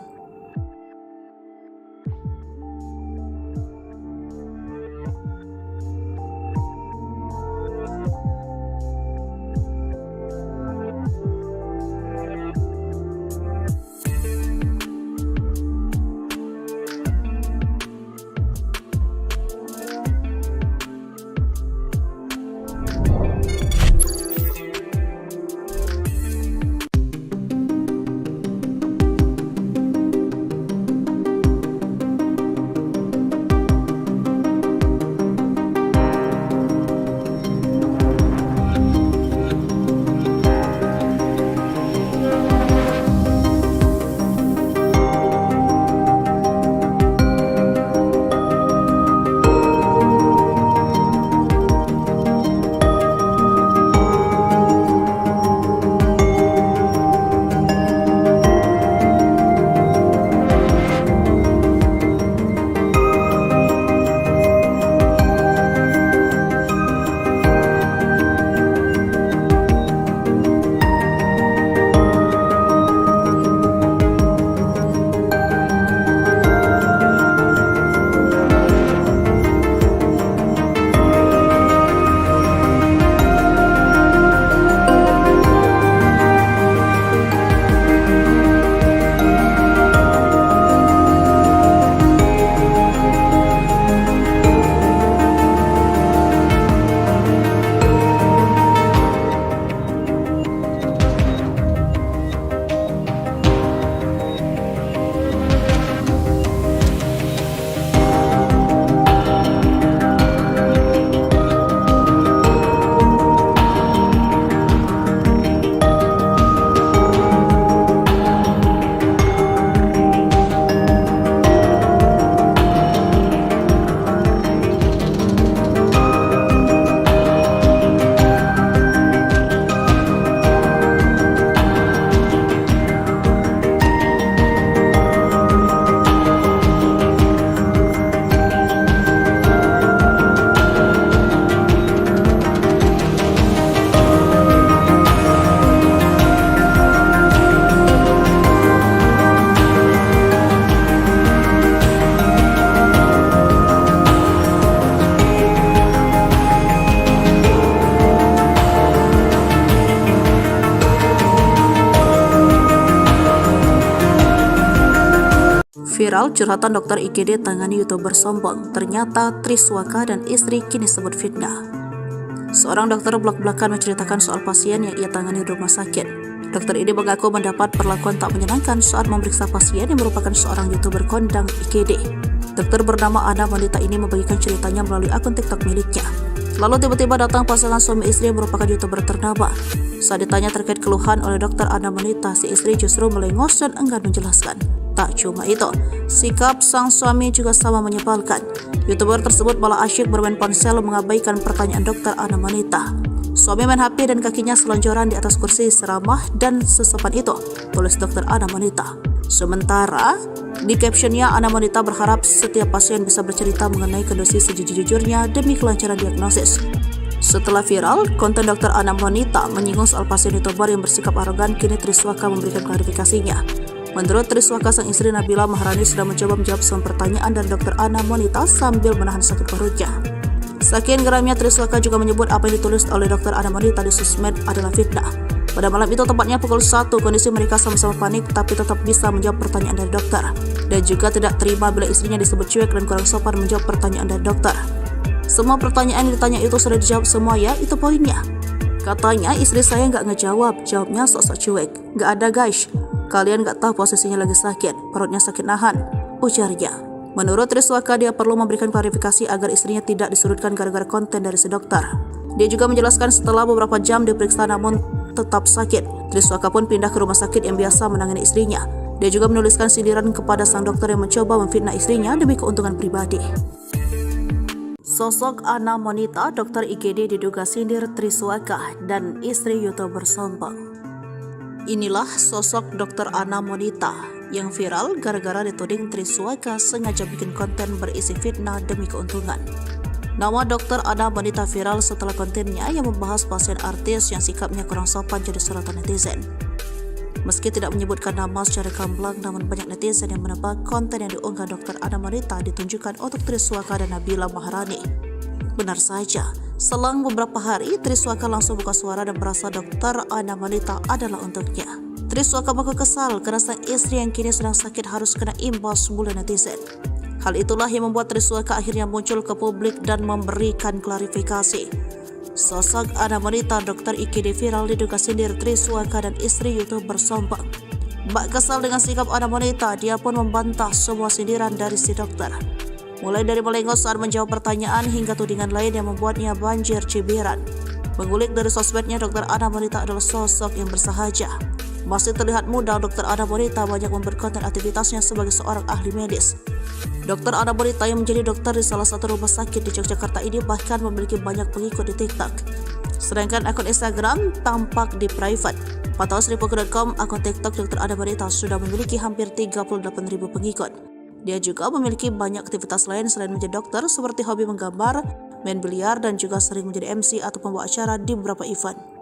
Viral curhatan dokter IGD tangani YouTuber sombong. Ternyata Triswaka dan istri kini sebut fitnah. Seorang dokter blak-blakan menceritakan soal pasien yang ia tangani di rumah sakit. Dokter ini mengaku mendapat perlakuan tak menyenangkan saat memeriksa pasien yang merupakan seorang YouTuber kondang IGD. Dokter bernama Ana wanita ini membagikan ceritanya melalui akun TikTok miliknya. Lalu tiba-tiba datang pasangan suami istri yang merupakan YouTuber ternama. Saat ditanya terkait keluhan oleh dokter Ana wanita, si istri justru melengos dan enggan menjelaskan. Tak cuma itu, sikap sang suami juga sama menyebalkan. YouTuber tersebut malah asyik bermain ponsel mengabaikan pertanyaan dokter Ana wanita. Suami main HP dan kakinya selonjoran di atas kursi seramah dan sesopan itu, tulis dokter Ana wanita. Sementara di captionnya, Ana wanita berharap setiap pasien bisa bercerita mengenai kondisi sejujur-jujurnya demi kelancaran diagnosis. Setelah viral, konten dokter Ana wanita menyinggung soal pasien YouTuber yang bersikap arogan, kini Triswaka memberikan klarifikasinya. Menurut Triswaka, sang istri Nabila Maharani sudah mencoba menjawab semua pertanyaan dari dokter Ana wanita sambil menahan sakit perutnya. Saking geramnya, Triswaka juga menyebut apa yang ditulis oleh dokter Ana wanita di sosmed adalah fitnah. Pada malam itu, tepatnya pukul 1, kondisi mereka sama-sama panik tapi tetap bisa menjawab pertanyaan dari dokter. Dan juga tidak terima bila istrinya disebut cuek dan kurang sopan menjawab pertanyaan dari dokter. Semua pertanyaan yang ditanya itu sudah dijawab semua ya, itu poinnya. Katanya istri saya nggak ngejawab, jawabnya sok-sok cuek. Nggak ada guys, kalian nggak tahu posisinya lagi sakit, perutnya sakit nahan, ujarnya. Menurut Triswaka, dia perlu memberikan klarifikasi agar istrinya tidak disudutkan gara-gara konten dari si dokter. Dia juga menjelaskan setelah beberapa jam diperiksa namun tetap sakit, Triswaka pun pindah ke rumah sakit yang biasa menangani istrinya. Dia juga menuliskan sindiran kepada sang dokter yang mencoba memfitnah istrinya demi keuntungan pribadi. Sosok Ana wanita dokter IGD diduga sindir Triswaka dan istri YouTuber sombong. Inilah sosok dokter Ana wanita yang viral gara-gara dituding Triswaka sengaja bikin konten berisi fitnah demi keuntungan. Nama dokter Ana wanita viral setelah kontennya yang membahas pasien artis yang sikapnya kurang sopan jadi sorotan netizen. Meski tidak menyebutkan nama secara gamblang, namun banyak netizen yang menebak konten yang diunggah dokter Ana wanita ditunjukkan untuk Triswaka dan Nabila Maharani. Benar saja, selang beberapa hari Triswaka langsung buka suara dan merasa dokter Ana wanita adalah untuknya. Triswaka mengaku kesal karena sang istri yang kini sedang sakit harus kena imbas bulan netizen. Hal itulah yang membuat Triswaka akhirnya muncul ke publik dan memberikan klarifikasi. Sosok Ana wanita dokter IGD viral diduga sindir Triswaka dan istri YouTuber sombong. Bak kesal dengan sikap Ana wanita, dia pun membantah semua sindiran dari si dokter. Mulai dari melengos saat menjawab pertanyaan hingga tudingan lain yang membuatnya banjir cibiran. Mengulik dari sosmednya, dokter Ana wanita adalah sosok yang bersahaja. Masih terlihat muda, dokter Ana wanita banyak membuat konten aktivitasnya sebagai seorang ahli medis. Dokter Ana wanita yang menjadi dokter di salah satu rumah sakit di Yogyakarta ini bahkan memiliki banyak pengikut di TikTok. Sedangkan akun Instagram tampak di private. Pantauan Sripuku.com, akun TikTok dokter Ana wanita sudah memiliki hampir 38.000 pengikut. Dia juga memiliki banyak aktivitas lain selain menjadi dokter, seperti hobi menggambar, main biliar, dan juga sering menjadi MC atau pembawa acara di beberapa event.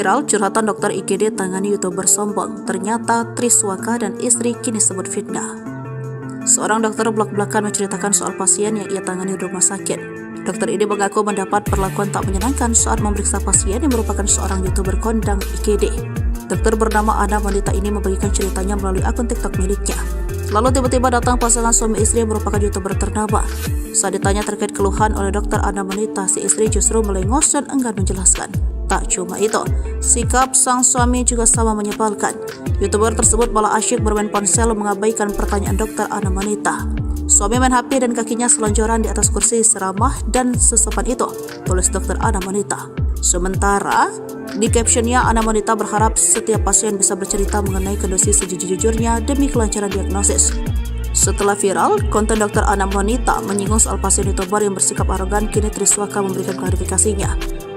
Viral, curhatan dokter IGD tangani YouTuber sombong. Ternyata Triswaka dan istri kini sebut fitnah. Seorang dokter blak-blakan menceritakan soal pasien yang ia tangani di rumah sakit. Dokter ini mengaku mendapat perlakuan tak menyenangkan saat memeriksa pasien yang merupakan seorang YouTuber kondang IGD. Dokter bernama Ana wanita ini membagikan ceritanya melalui akun TikTok miliknya. Lalu tiba-tiba datang pasangan suami istri yang merupakan YouTuber ternama. Saat ditanya terkait keluhan oleh dokter Ana wanita, si istri justru melengos dan enggan menjelaskan. Tak cuma itu, sikap sang suami juga sama menyebalkan. YouTuber tersebut malah asyik bermain ponsel mengabaikan pertanyaan dokter Ana wanita. Suami main HP dan kakinya selonjoran di atas kursi seramah dan sesopan itu, tulis dokter Ana wanita. Sementara di captionnya, Ana wanita berharap setiap pasien bisa bercerita mengenai kondisi sejujur-jujurnya demi kelancaran diagnosis. Setelah viral, konten dokter Ana wanita menyinggung soal pasien YouTuber yang bersikap arogan, kini Triswaka memberikan klarifikasinya.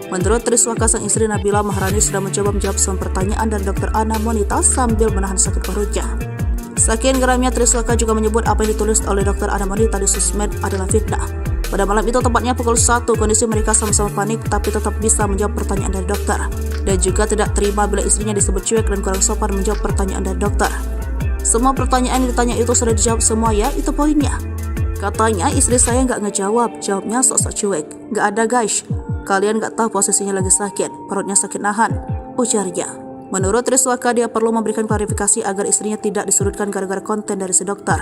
Menurut Triswaka, sang istri Nabila Maharani sudah mencoba menjawab semua pertanyaan dari dokter Ana wanita sambil menahan sakit perutnya. Saking geramnya, Triswaka juga menyebut apa yang ditulis oleh dokter Ana wanita di sosmed adalah fitnah. Pada malam itu, tepatnya pukul 1, kondisi mereka sama-sama panik tapi tetap bisa menjawab pertanyaan dari dokter. Dan juga tidak terima bila istrinya disebut cuek dan kurang sopan menjawab pertanyaan dari dokter. Semua pertanyaan yang ditanya itu sudah dijawab semua ya, itu poinnya. Katanya istri saya nggak ngejawab, jawabnya sok-sok cuek. Nggak ada guys, kalian nggak tahu posisinya lagi sakit, perutnya sakit nahan, ujarnya. Menurut Triswaka, dia perlu memberikan klarifikasi agar istrinya tidak disudutkan gara-gara konten dari si dokter.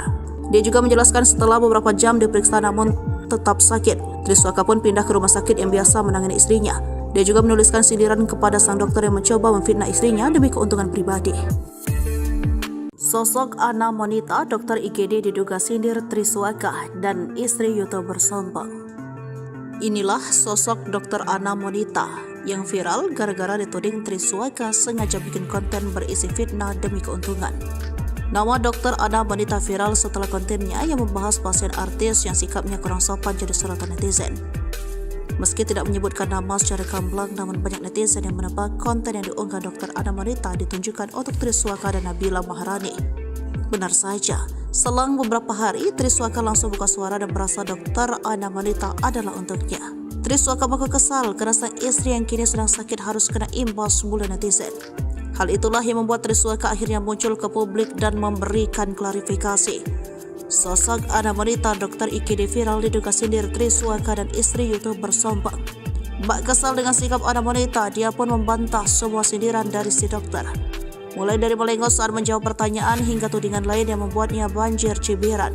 Dia juga menjelaskan setelah beberapa jam diperiksa namun tetap sakit, Triswaka pun pindah ke rumah sakit yang biasa menangani istrinya. Dia juga menuliskan sindiran kepada sang dokter yang mencoba memfitnah istrinya demi keuntungan pribadi. Sosok Ana wanita, dokter IGD diduga sindir Triswaka dan istri YouTuber sombong. Inilah sosok dokter Ana wanita yang viral gara-gara dituding Triswaka sengaja bikin konten berisi fitnah demi keuntungan. Nama dokter Ana wanita viral setelah kontennya yang membahas pasien artis yang sikapnya kurang sopan jadi sorotan netizen. Meski tidak menyebutkan nama secara gamblang, namun banyak netizen yang menebak konten yang diunggah dokter Ana wanita ditunjukkan untuk Triswaka dan Nabila Maharani. Benar saja, selang beberapa hari Triswaka langsung buka suara dan merasa dokter Ana wanita adalah untuknya. Triswaka mengaku kesal karena sang istri yang kini sedang sakit harus kena imbas bulan netizen. Hal itulah yang membuat Triswaka akhirnya muncul ke publik dan memberikan klarifikasi. Sosok Ana wanita dokter IGD viral diduga sindir Triswaka dan istri YouTuber sombong. Bak kesal dengan sikap Ana wanita, dia pun membantah semua sindiran dari si dokter. Mulai dari melengos saat menjawab pertanyaan hingga tudingan lain yang membuatnya banjir cibiran.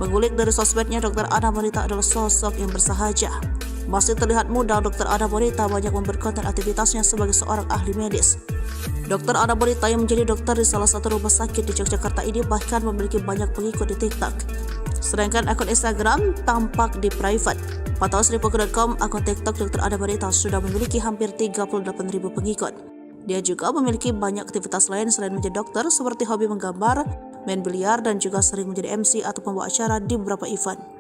Mengulik dari sosmednya, dokter Ana wanita adalah sosok yang bersahaja. Masih terlihat muda, dokter Ana wanita banyak membuat konten aktivitasnya sebagai seorang ahli medis. Dokter Ana wanita yang menjadi dokter di salah satu rumah sakit di Yogyakarta ini bahkan memiliki banyak pengikut di TikTok. Sedangkan akun Instagram tampak di private. Pantauan Sripuku.com, akun TikTok dokter Ana wanita sudah memiliki hampir 38.000 pengikut. Dia juga memiliki banyak aktivitas lain selain menjadi dokter, seperti hobi menggambar, main biliar, dan juga sering menjadi MC atau pembawa acara di beberapa event.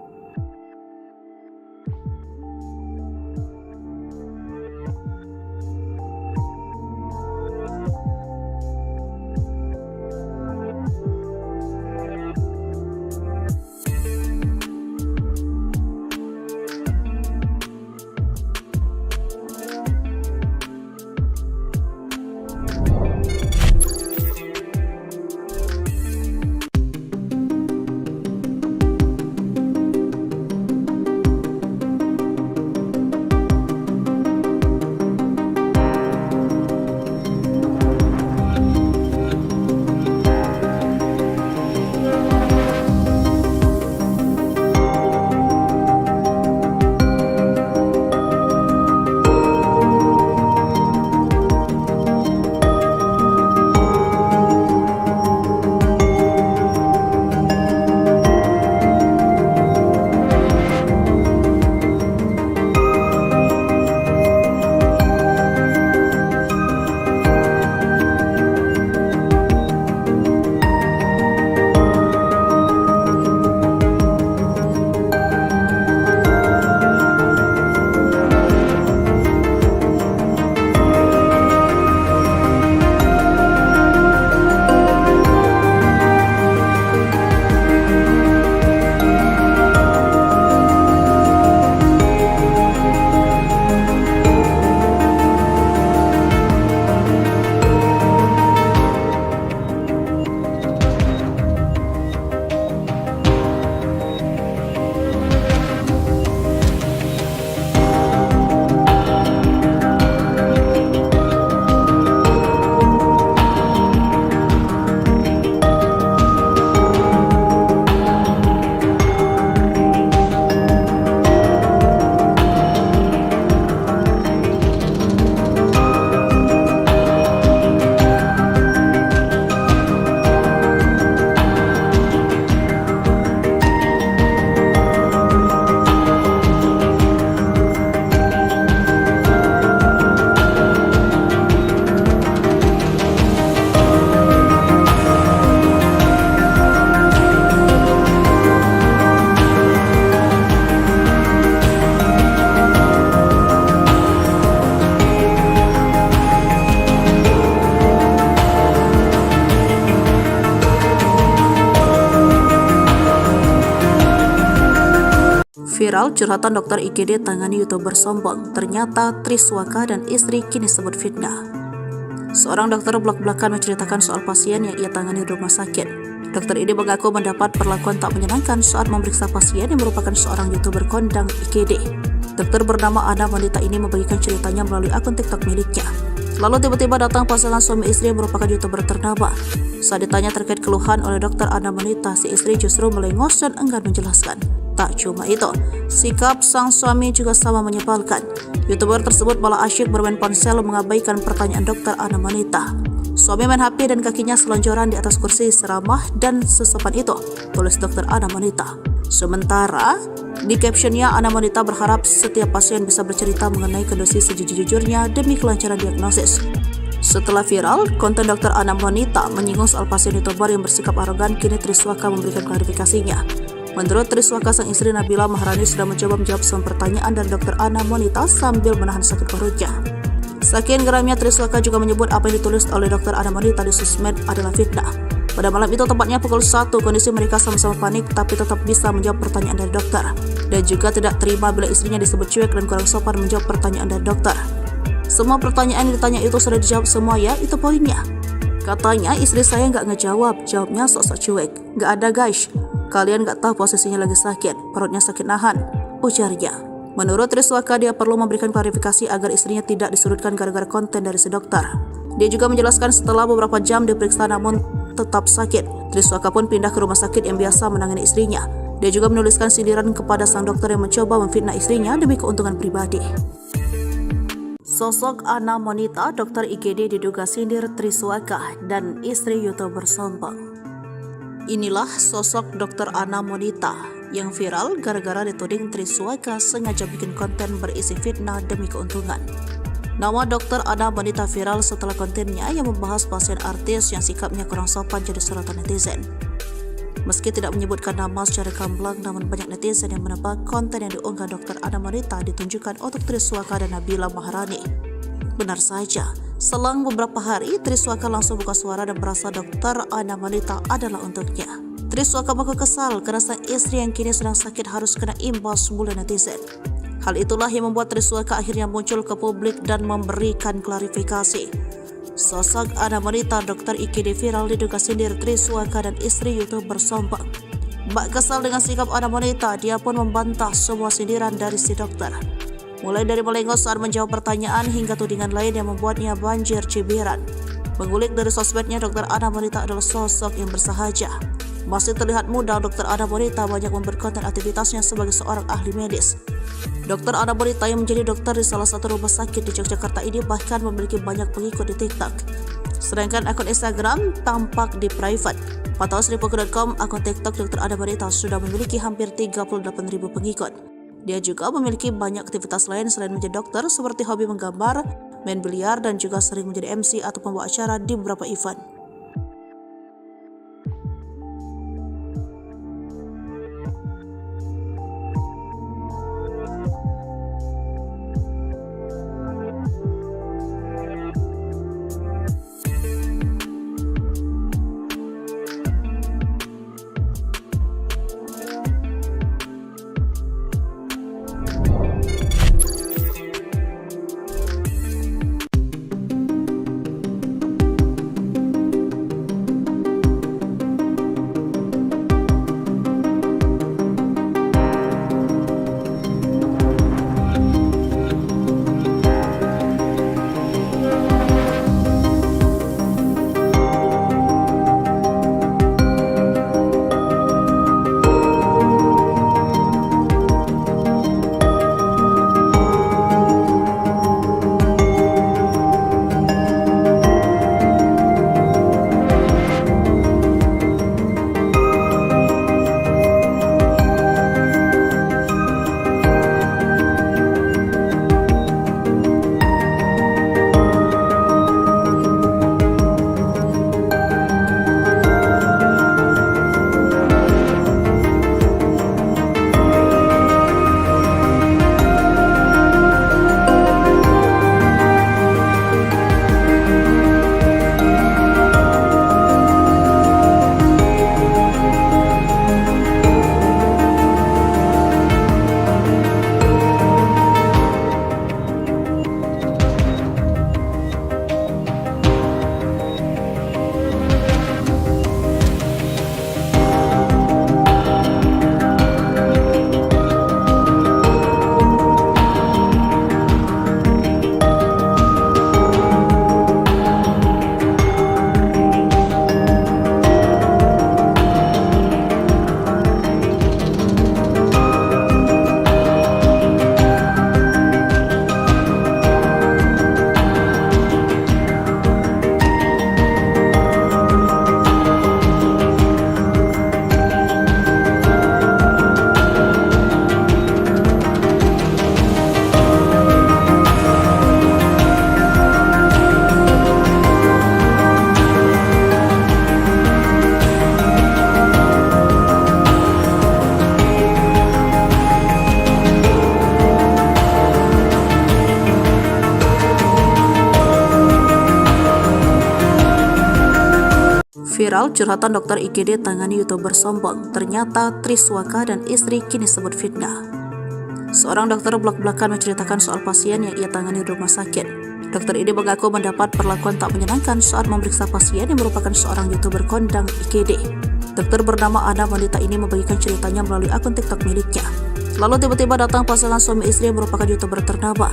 Viral curhatan dokter IGD tangani YouTuber sombong, ternyata Triswaka dan istri kini sebut fitnah. Seorang dokter blak-blakan menceritakan soal pasien yang ia tangani di rumah sakit. Dokter ini mengaku mendapat perlakuan tak menyenangkan saat memeriksa pasien yang merupakan seorang YouTuber kondang IGD. Dokter bernama Ana Wanita ini membagikan ceritanya melalui akun TikTok miliknya. Lalu tiba-tiba datang pasangan suami istri yang merupakan YouTuber ternama. Saat ditanya terkait keluhan oleh dokter Ana Wanita, si istri justru melengos dan enggan menjelaskan. Tak cuma itu, sikap sang suami juga sama menyebalkan. YouTuber tersebut malah asyik bermain ponsel mengabaikan pertanyaan dokter Ana Wanita. Suami main HP dan kakinya selonjoran di atas kursi seramah dan sesopan itu, tulis dokter Ana Wanita. Sementara, di captionnya Ana Wanita berharap setiap pasien bisa bercerita mengenai kondisi sejujur-jujurnya demi kelancaran diagnosis. Setelah viral, konten dokter Ana Wanita menyinggung soal pasien YouTuber yang bersikap arogan, kini Triswaka memberikan klarifikasinya. Menurut Triswaka, sang istri Nabila Maharani sudah mencoba menjawab semua pertanyaan dari dokter Ana Wanita sambil menahan sakit perutnya. Saking geramnya, Triswaka juga menyebut apa yang ditulis oleh dokter Ana Wanita di sosmed adalah fitnah. Pada malam itu, tepatnya pukul 1, kondisi mereka sama-sama panik tapi tetap bisa menjawab pertanyaan dari dokter. Dan juga tidak terima bila istrinya disebut cuek dan kurang sopan menjawab pertanyaan dari dokter. Semua pertanyaan yang ditanya itu sudah dijawab semua ya, itu poinnya. Katanya istri saya nggak ngejawab, jawabnya sok-sok cuek. Nggak ada guys, kalian nggak tahu posisinya lagi sakit, perutnya sakit nahan, ujarnya. Menurut Triswaka, dia perlu memberikan klarifikasi agar istrinya tidak disudutkan gara-gara konten dari si dokter. Dia juga menjelaskan setelah beberapa jam diperiksa namun tetap sakit, Triswaka pun pindah ke rumah sakit yang biasa menangani istrinya. Dia juga menuliskan sindiran kepada sang dokter yang mencoba memfitnah istrinya demi keuntungan pribadi. Sosok Ana Wanita, dokter IGD diduga sindir Triswaka dan istri YouTuber sombong. Inilah sosok dokter Ana Wanita yang viral gara-gara dituding Triswaka sengaja bikin konten berisi fitnah demi keuntungan. Nama dokter Ana Wanita viral setelah kontennya yang membahas pasien artis yang sikapnya kurang sopan jadi sorotan netizen. Meski tidak menyebutkan nama secara gamblang, namun banyak netizen yang menebak konten yang diunggah dokter Ana Wanita ditunjukkan untuk Triswaka dan Nabila Maharani. Benar saja, selang beberapa hari Triswaka langsung buka suara dan merasa dokter Ana Wanita adalah untuknya. Triswaka mengaku kesal karena sang istri yang kini sedang sakit harus kena imbas bulan netizen. Hal itulah yang membuat Triswaka akhirnya muncul ke publik dan memberikan klarifikasi. Sosok Ana Wanita, dokter IGD viral diduga sindir Triswaka dan istri YouTuber sombong. Bak kesal dengan sikap Ana Wanita, dia pun membantah semua sindiran dari si dokter. Mulai dari melengos saat menjawab pertanyaan hingga tudingan lain yang membuatnya banjir cibiran. Mengulik dari sosmednya, dokter Ana Wanita adalah sosok yang bersahaja. Masih terlihat muda, dokter Ana Wanita banyak memperkonten aktivitasnya sebagai seorang ahli medis. Dokter Ana Wanita yang menjadi dokter di salah satu rumah sakit di Yogyakarta ini bahkan memiliki banyak pengikut di TikTok. Sedangkan akun Instagram tampak di private. Pantauan Sripuku.com, akun TikTok dokter Ana Wanita sudah memiliki hampir 38.000 pengikut. Dia juga memiliki banyak aktivitas lain selain menjadi dokter, seperti hobi menggambar, main biliar, dan juga sering menjadi MC atau pembawa acara di beberapa event. Viral curhatan dokter IGD tangani YouTuber sombong, ternyata Triswaka dan istri kini sebut fitnah. Seorang dokter blak-blakan menceritakan soal pasien yang ia tangani di rumah sakit. Dokter ini mengaku mendapat perlakuan tak menyenangkan saat memeriksa pasien yang merupakan seorang YouTuber kondang IGD. Dokter bernama Ana Wanita ini membagikan ceritanya melalui akun TikTok miliknya. Lalu tiba-tiba datang pasangan suami istri yang merupakan YouTuber ternama.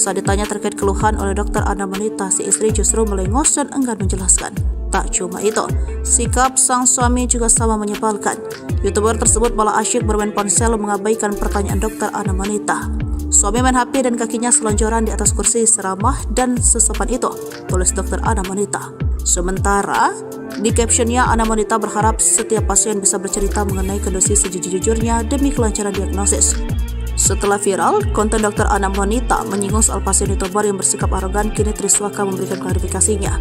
Saat ditanya terkait keluhan oleh dokter Ana Wanita, si istri justru melengos dan enggan menjelaskan. Tak cuma itu, sikap sang suami juga sama menyebalkan. YouTuber tersebut malah asyik bermain ponsel mengabaikan pertanyaan dokter Ana Wanita. Suami main HP dan kakinya selonjoran di atas kursi seramah dan sesopan itu, tulis dokter Ana Wanita. Sementara di captionnya, Ana Wanita berharap setiap pasien bisa bercerita mengenai kondisi sejujur-jujurnya demi kelancaran diagnosis. Setelah viral, konten dokter Ana Wanita menyinggung soal pasien YouTuber yang bersikap arogan, kini Triswaka memberikan klarifikasinya.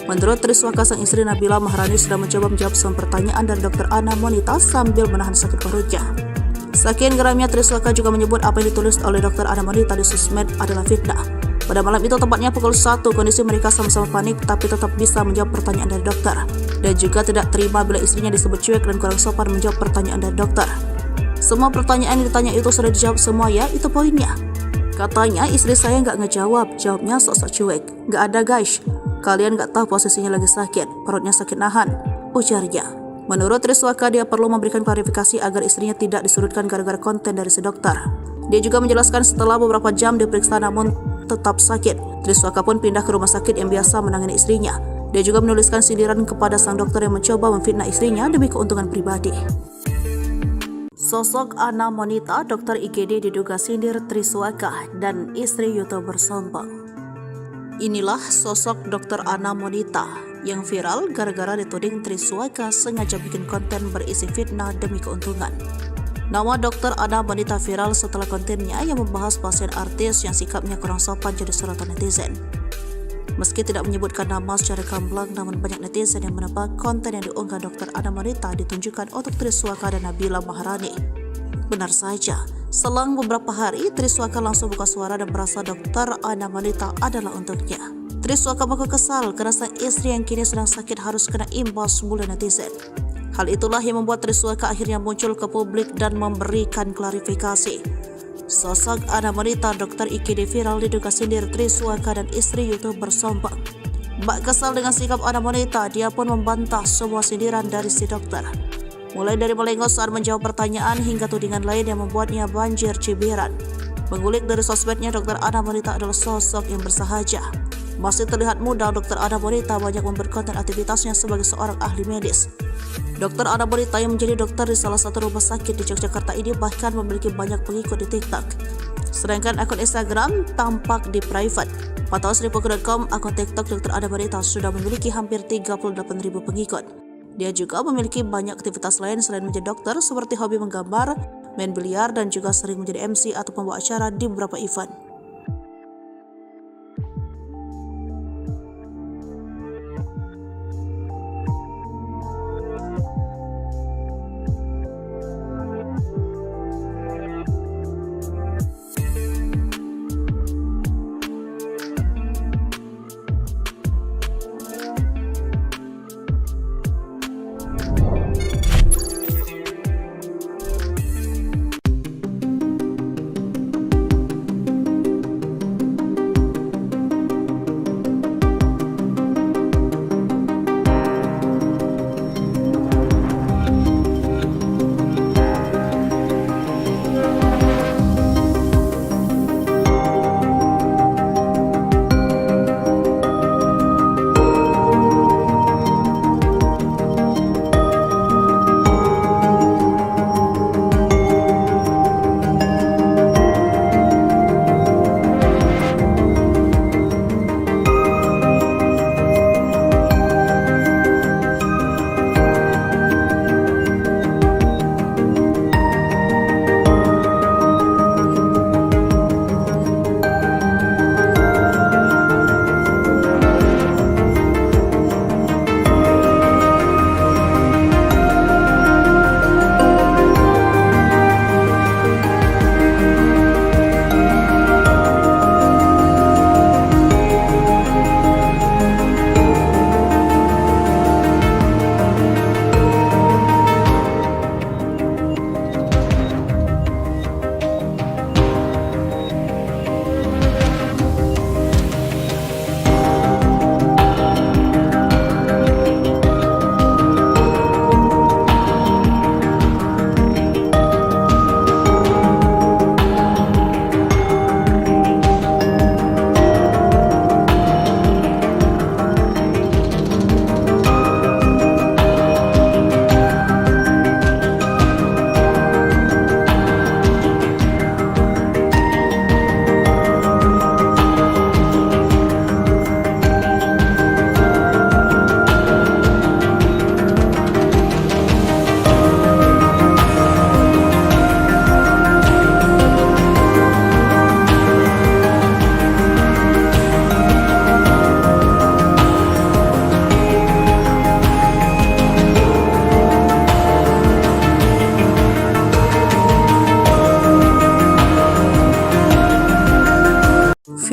Menurut Triswaka, sang istri Nabila Maharani sudah mencoba menjawab semua pertanyaan dari dokter Ana Wanita sambil menahan sakit perutnya. Saking geramnya, Triswaka juga menyebut apa yang ditulis oleh dokter Ana Wanita di sosmed adalah fitnah. Pada malam itu, tepatnya pukul 1, kondisi mereka sama-sama panik tapi tetap bisa menjawab pertanyaan dari dokter. Dan juga tidak terima bila istrinya disebut cuek dan kurang sopan menjawab pertanyaan dari dokter. Semua pertanyaan yang ditanya itu sudah dijawab semua ya, itu poinnya. Katanya istri saya nggak ngejawab, jawabnya sok-sok cuek. Nggak ada guys, kalian nggak tahu posisinya lagi sakit, perutnya sakit nahan, ujarnya. Menurut Triswaka, dia perlu memberikan klarifikasi agar istrinya tidak disudutkan gara-gara konten dari si dokter. Dia juga menjelaskan setelah beberapa jam diperiksa namun tetap sakit, Triswaka pun pindah ke rumah sakit yang biasa menangani istrinya. Dia juga menuliskan sindiran kepada sang dokter yang mencoba memfitnah istrinya demi keuntungan pribadi. Sosok Ana Wanita, dokter IGD diduga sindir Triswaka dan istri YouTuber sombong. Inilah sosok dokter Ana Wanita yang viral gara-gara dituding Triswaka sengaja bikin konten berisi fitnah demi keuntungan. Nama dokter Ana Wanita viral setelah kontennya yang membahas pasien artis yang sikapnya kurang sopan jadi sorotan netizen. Meski tidak menyebutkan nama secara gamblang, namun banyak netizen yang menebak konten yang diunggah dokter Ana Wanita ditunjukkan untuk Triswaka dan Nabila Maharani. Benar saja, selang beberapa hari Triswaka langsung buka suara dan merasa dokter Ana Wanita adalah untuknya. Triswaka mengaku kesal karena sang istri yang kini sedang sakit harus kena imbas mulu netizen. Hal itulah yang membuat Triswaka akhirnya muncul ke publik dan memberikan klarifikasi. Sosok Ana Wanita, dokter IGD viral diduga sindir Triswaka dan istri YouTuber sombong. Bak kesal dengan sikap Ana Wanita, dia pun membantah semua sindiran dari si dokter. Mulai dari melengos saat menjawab pertanyaan hingga tudingan lain yang membuatnya banjir cibiran. Mengulik dari sosmednya, dokter Ana Wanita adalah sosok yang bersahaja. Masih terlihat muda, dokter Ana Wanita banyak membuat konten aktivitasnya sebagai seorang ahli medis. Dokter Ana Wanita yang menjadi dokter di salah satu rumah sakit di Yogyakarta ini bahkan memiliki banyak pengikut di TikTok. Sedangkan akun Instagram tampak di private. Pantauan Sripuku.com, akun TikTok dokter Ana Wanita sudah memiliki hampir 38.000 pengikut. Dia juga memiliki banyak aktivitas lain selain menjadi dokter, seperti hobi menggambar, main biliar, dan juga sering menjadi MC atau pembawa acara di beberapa event.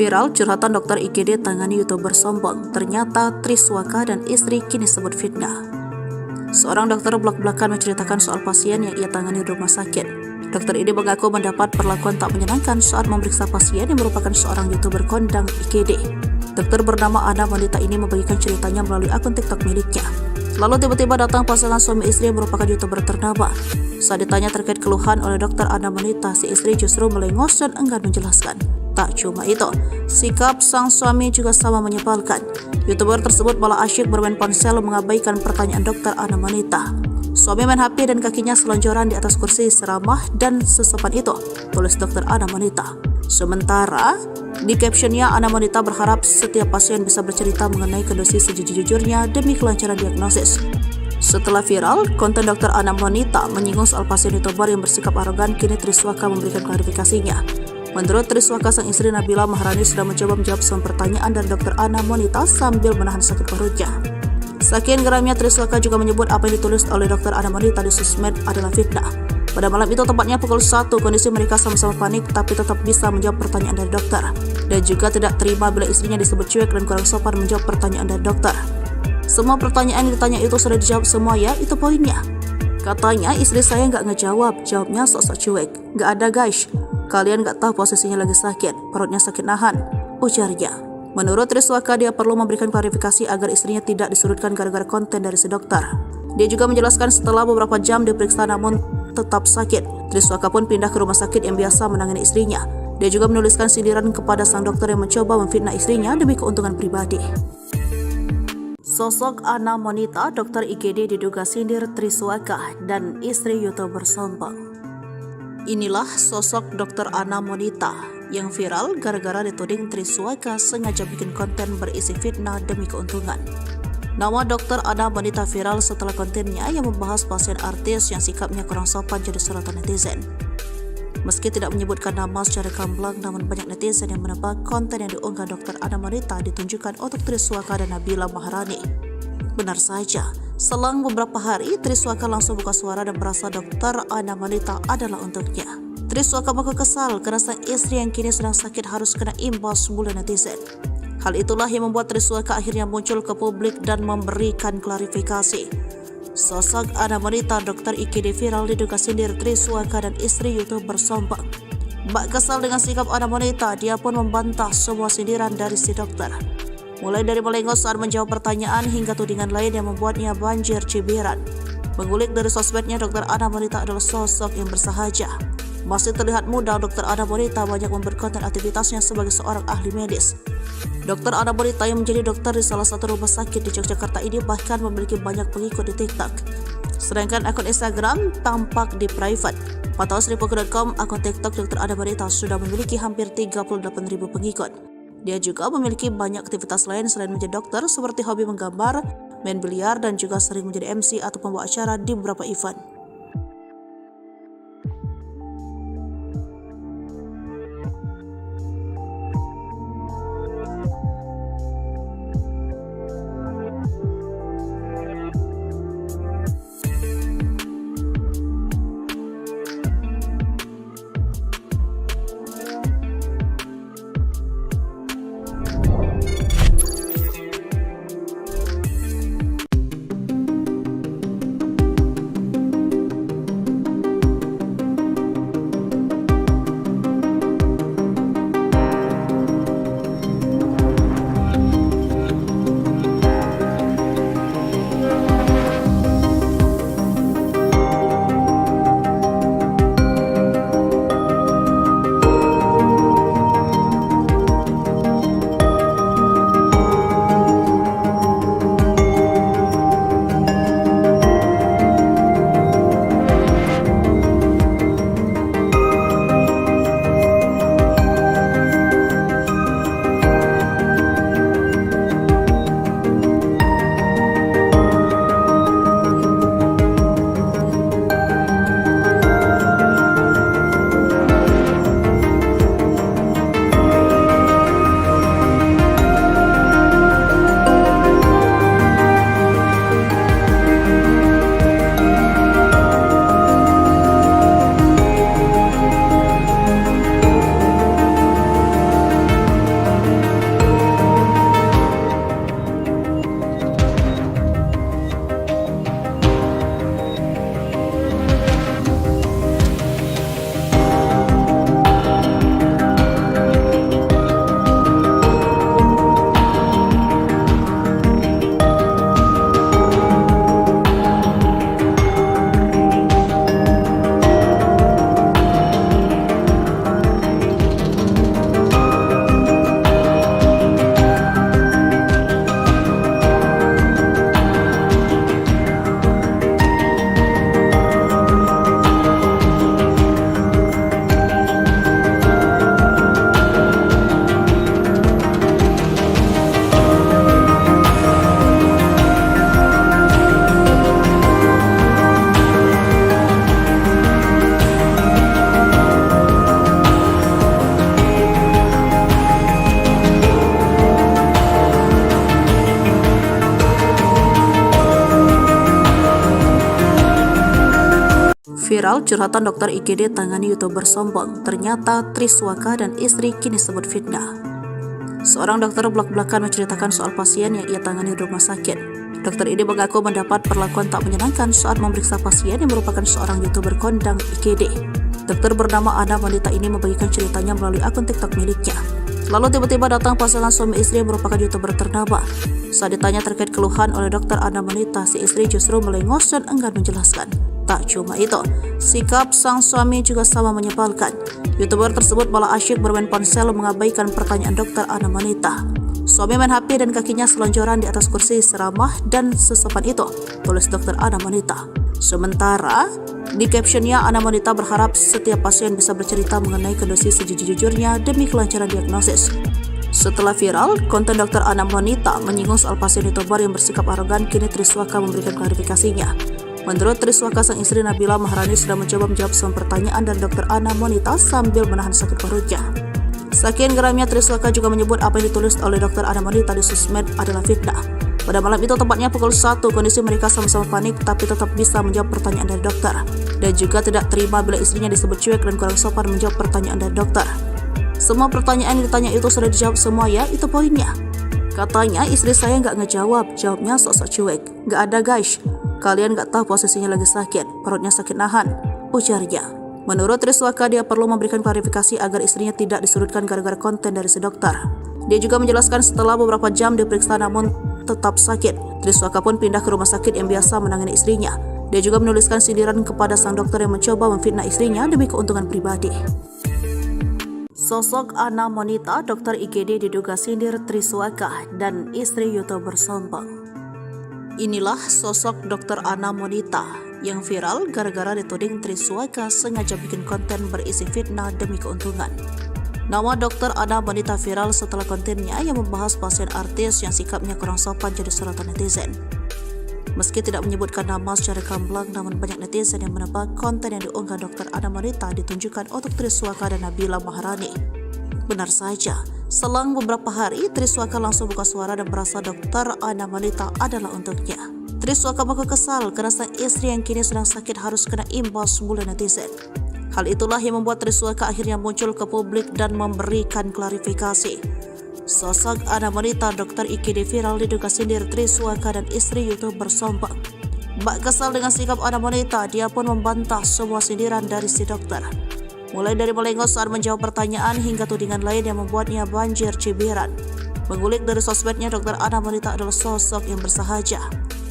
Viral curhatan dokter IGD tangani YouTuber sombong. Ternyata Triswaka dan istri kini sebut fitnah. Seorang dokter belak-belakan menceritakan soal pasien yang ia tangani di rumah sakit. Dokter ini mengaku mendapat perlakuan tak menyenangkan saat memeriksa pasien yang merupakan seorang YouTuber kondang IGD. Dokter bernama Ana Monita ini membagikan ceritanya melalui akun TikTok miliknya. Lalu tiba-tiba datang pasangan suami istri yang merupakan YouTuber ternama. Saat ditanya terkait keluhan oleh dokter Ana Monita, si istri justru melengos dan enggan menjelaskan. Tak cuma itu, sikap sang suami juga sama menyebalkan. YouTuber tersebut malah asyik bermain ponsel mengabaikan pertanyaan dokter Ana Monita. Suami main HP dan kakinya selonjoran di atas kursi seramah dan sesopan itu, tulis dokter Ana Monita. Sementara, di captionnya Ana Monita berharap setiap pasien bisa bercerita mengenai kondisi sejujur-jujurnya demi kelancaran diagnosis. Setelah viral, konten dokter Ana Monita menyinggung soal pasien YouTuber yang bersikap arogan, kini Triswaka memberikan klarifikasinya. Menurut Triswaka, sang istri Nabila Maharani sudah mencoba menjawab semua pertanyaan dari dokter Ana Monita sambil menahan sakit perutnya. Saking geramnya, Triswaka juga menyebut apa yang ditulis oleh dokter Ana Monita di sosmed adalah fitnah. Pada malam itu, tepatnya pukul 1, kondisi mereka sama-sama panik tapi tetap bisa menjawab pertanyaan dari dokter. Dan juga tidak terima bila istrinya disebut cuek dan kurang sopan menjawab pertanyaan dari dokter. Semua pertanyaan yang ditanya itu sudah dijawab semua ya, itu poinnya. Katanya istri saya nggak ngejawab, jawabnya sok-sok cuek. Nggak ada guys, kalian nggak tahu posisinya lagi sakit, perutnya sakit nahan, ujarnya. Menurut Triswaka, dia perlu memberikan klarifikasi agar istrinya tidak disurutkan gara-gara konten dari si dokter. Dia juga menjelaskan setelah beberapa jam diperiksa namun tetap sakit, Triswaka pun pindah ke rumah sakit yang biasa menangani istrinya. Dia juga menuliskan sindiran kepada sang dokter yang mencoba memfitnah istrinya demi keuntungan pribadi. Sosok Ana Monita, dokter IGD diduga sindir Triswaka dan istri YouTuber sombong. Inilah sosok dokter Ana Monita yang viral gara-gara dituding Triswaka sengaja bikin konten berisi fitnah demi keuntungan. Nama dokter Ana Monita viral setelah kontennya yang membahas pasien artis yang sikapnya kurang sopan jadi sorotan netizen. Meski tidak menyebutkan nama secara gamblang, namun banyak netizen yang menebak konten yang diunggah dokter Ana Monita ditunjukkan untuk Triswaka dan Nabila Maharani. Benar saja, selang beberapa hari Triswaka langsung buka suara dan merasa dokter Ana Monita adalah untuknya. Triswaka mengaku kesal karena sang istri yang kini sedang sakit harus kena imbas mulut netizen. Hal itulah yang membuat Triswaka akhirnya muncul ke publik dan memberikan klarifikasi. Sosok Ana Monita, dokter IGD viral diduga sindir Triswaka dan istri YouTuber sombong. Bak kesal dengan sikap Ana Monita, dia pun membantah semua sindiran dari si dokter. Mulai dari melengos saat menjawab pertanyaan hingga tudingan lain yang membuatnya banjir cibiran. Mengulik dari sosmednya, dokter Ana Monita adalah sosok yang bersahaja. Masih terlihat muda, dokter Ana Monita banyak membuat konten aktivitasnya sebagai seorang ahli medis. Dokter Ana Monita yang menjadi dokter di salah satu rumah sakit di Yogyakarta ini bahkan memiliki banyak pengikut di TikTok. Sedangkan akun Instagram tampak di private. Pantauan Sripuku.com, akun TikTok dokter Ana Monita sudah memiliki hampir 38.000 pengikut. Dia juga memiliki banyak aktivitas lain selain menjadi dokter, seperti hobi menggambar, main biliar, dan juga sering menjadi MC atau pembawa acara di beberapa event. Viral curhatan dokter IGD tangani YouTuber sombong, ternyata Triswaka dan istri kini sebut fitnah. Seorang dokter blak-blakan menceritakan soal pasien yang ia tangani di rumah sakit. Dokter ini mengaku mendapat perlakuan tak menyenangkan saat memeriksa pasien yang merupakan seorang YouTuber kondang IGD. Dokter bernama Ana Wanita ini membagikan ceritanya melalui akun TikTok miliknya. Lalu tiba-tiba datang pasangan suami istri yang merupakan YouTuber ternama. Saat ditanya terkait keluhan oleh dokter Ana Wanita, si istri justru melengos dan enggan menjelaskan. Tak cuma itu, sikap sang suami juga sama menyebalkan. YouTuber tersebut malah asyik bermain ponsel mengabaikan pertanyaan dokter Ana Wanita. Suami main HP dan kakinya selonjoran di atas kursi seramah dan sesopan itu, tulis dokter Ana Wanita. Sementara, di captionnya Ana Wanita berharap setiap pasien bisa bercerita mengenai kondisi sejujur-jujurnya demi kelancaran diagnosis. Setelah viral, konten dokter Ana Wanita menyinggung soal pasien YouTuber yang bersikap arogan, kini Triswaka memberikan klarifikasinya. Menurut Triswaka, sang istri Nabila Maharani sudah mencoba menjawab semua pertanyaan dari dokter Ana Wanita sambil menahan sakit perutnya. Saking geramnya, Triswaka juga menyebut apa yang ditulis oleh dokter Ana Wanita di sosmed adalah fitnah. Pada malam itu, tepatnya pukul 1, kondisi mereka sama-sama panik tapi tetap bisa menjawab pertanyaan dari dokter. Dan juga tidak terima bila istrinya disebut cuek dan kurang sopan menjawab pertanyaan dari dokter. Semua pertanyaan yang ditanya itu sudah dijawab semua ya, itu poinnya. Katanya istri saya nggak ngejawab, jawabnya sok-sok cuek. Nggak ada guys, kalian nggak tahu posisinya lagi sakit, perutnya sakit nahan, ujarnya. Menurut Triswaka, dia perlu memberikan klarifikasi agar istrinya tidak disudutkan gara-gara konten dari si dokter. Dia juga menjelaskan setelah beberapa jam diperiksa namun tetap sakit, Triswaka pun pindah ke rumah sakit yang biasa menangani istrinya. Dia juga menuliskan sindiran kepada sang dokter yang mencoba memfitnah istrinya demi keuntungan pribadi. Sosok Ana Wanita, dokter IGD diduga sindir Triswaka dan istri YouTuber sombong. Inilah sosok dokter Ana Wanita yang viral gara-gara dituding Triswaka sengaja bikin konten berisi fitnah demi keuntungan. Nama dokter Ana Wanita viral setelah kontennya yang membahas pasien artis yang sikapnya kurang sopan jadi sorotan netizen. Meski tidak menyebutkan nama secara gamblang, namun banyak netizen yang menebak konten yang diunggah dokter Ana Wanita ditunjukkan untuk Triswaka dan Nabila Maharani. Benar saja, selang beberapa hari Triswaka langsung buka suara dan merasa dokter Ana Wanita adalah untuknya. Triswaka mengaku kesal karena sang istri yang kini sedang sakit harus kena imbas mulu netizen. Hal itulah yang membuat Triswaka akhirnya muncul ke publik dan memberikan klarifikasi. Sosok Ana Wanita, dokter IGD viral diduga sindir Triswaka dan istri YouTuber sombong. Bak kesal dengan sikap Ana Wanita, dia pun membantah semua sindiran dari si dokter. Mulai dari melengos saat menjawab pertanyaan hingga tudingan lain yang membuatnya banjir cibiran. Mengulik dari sosmednya, dokter Ana Wanita adalah sosok yang bersahaja.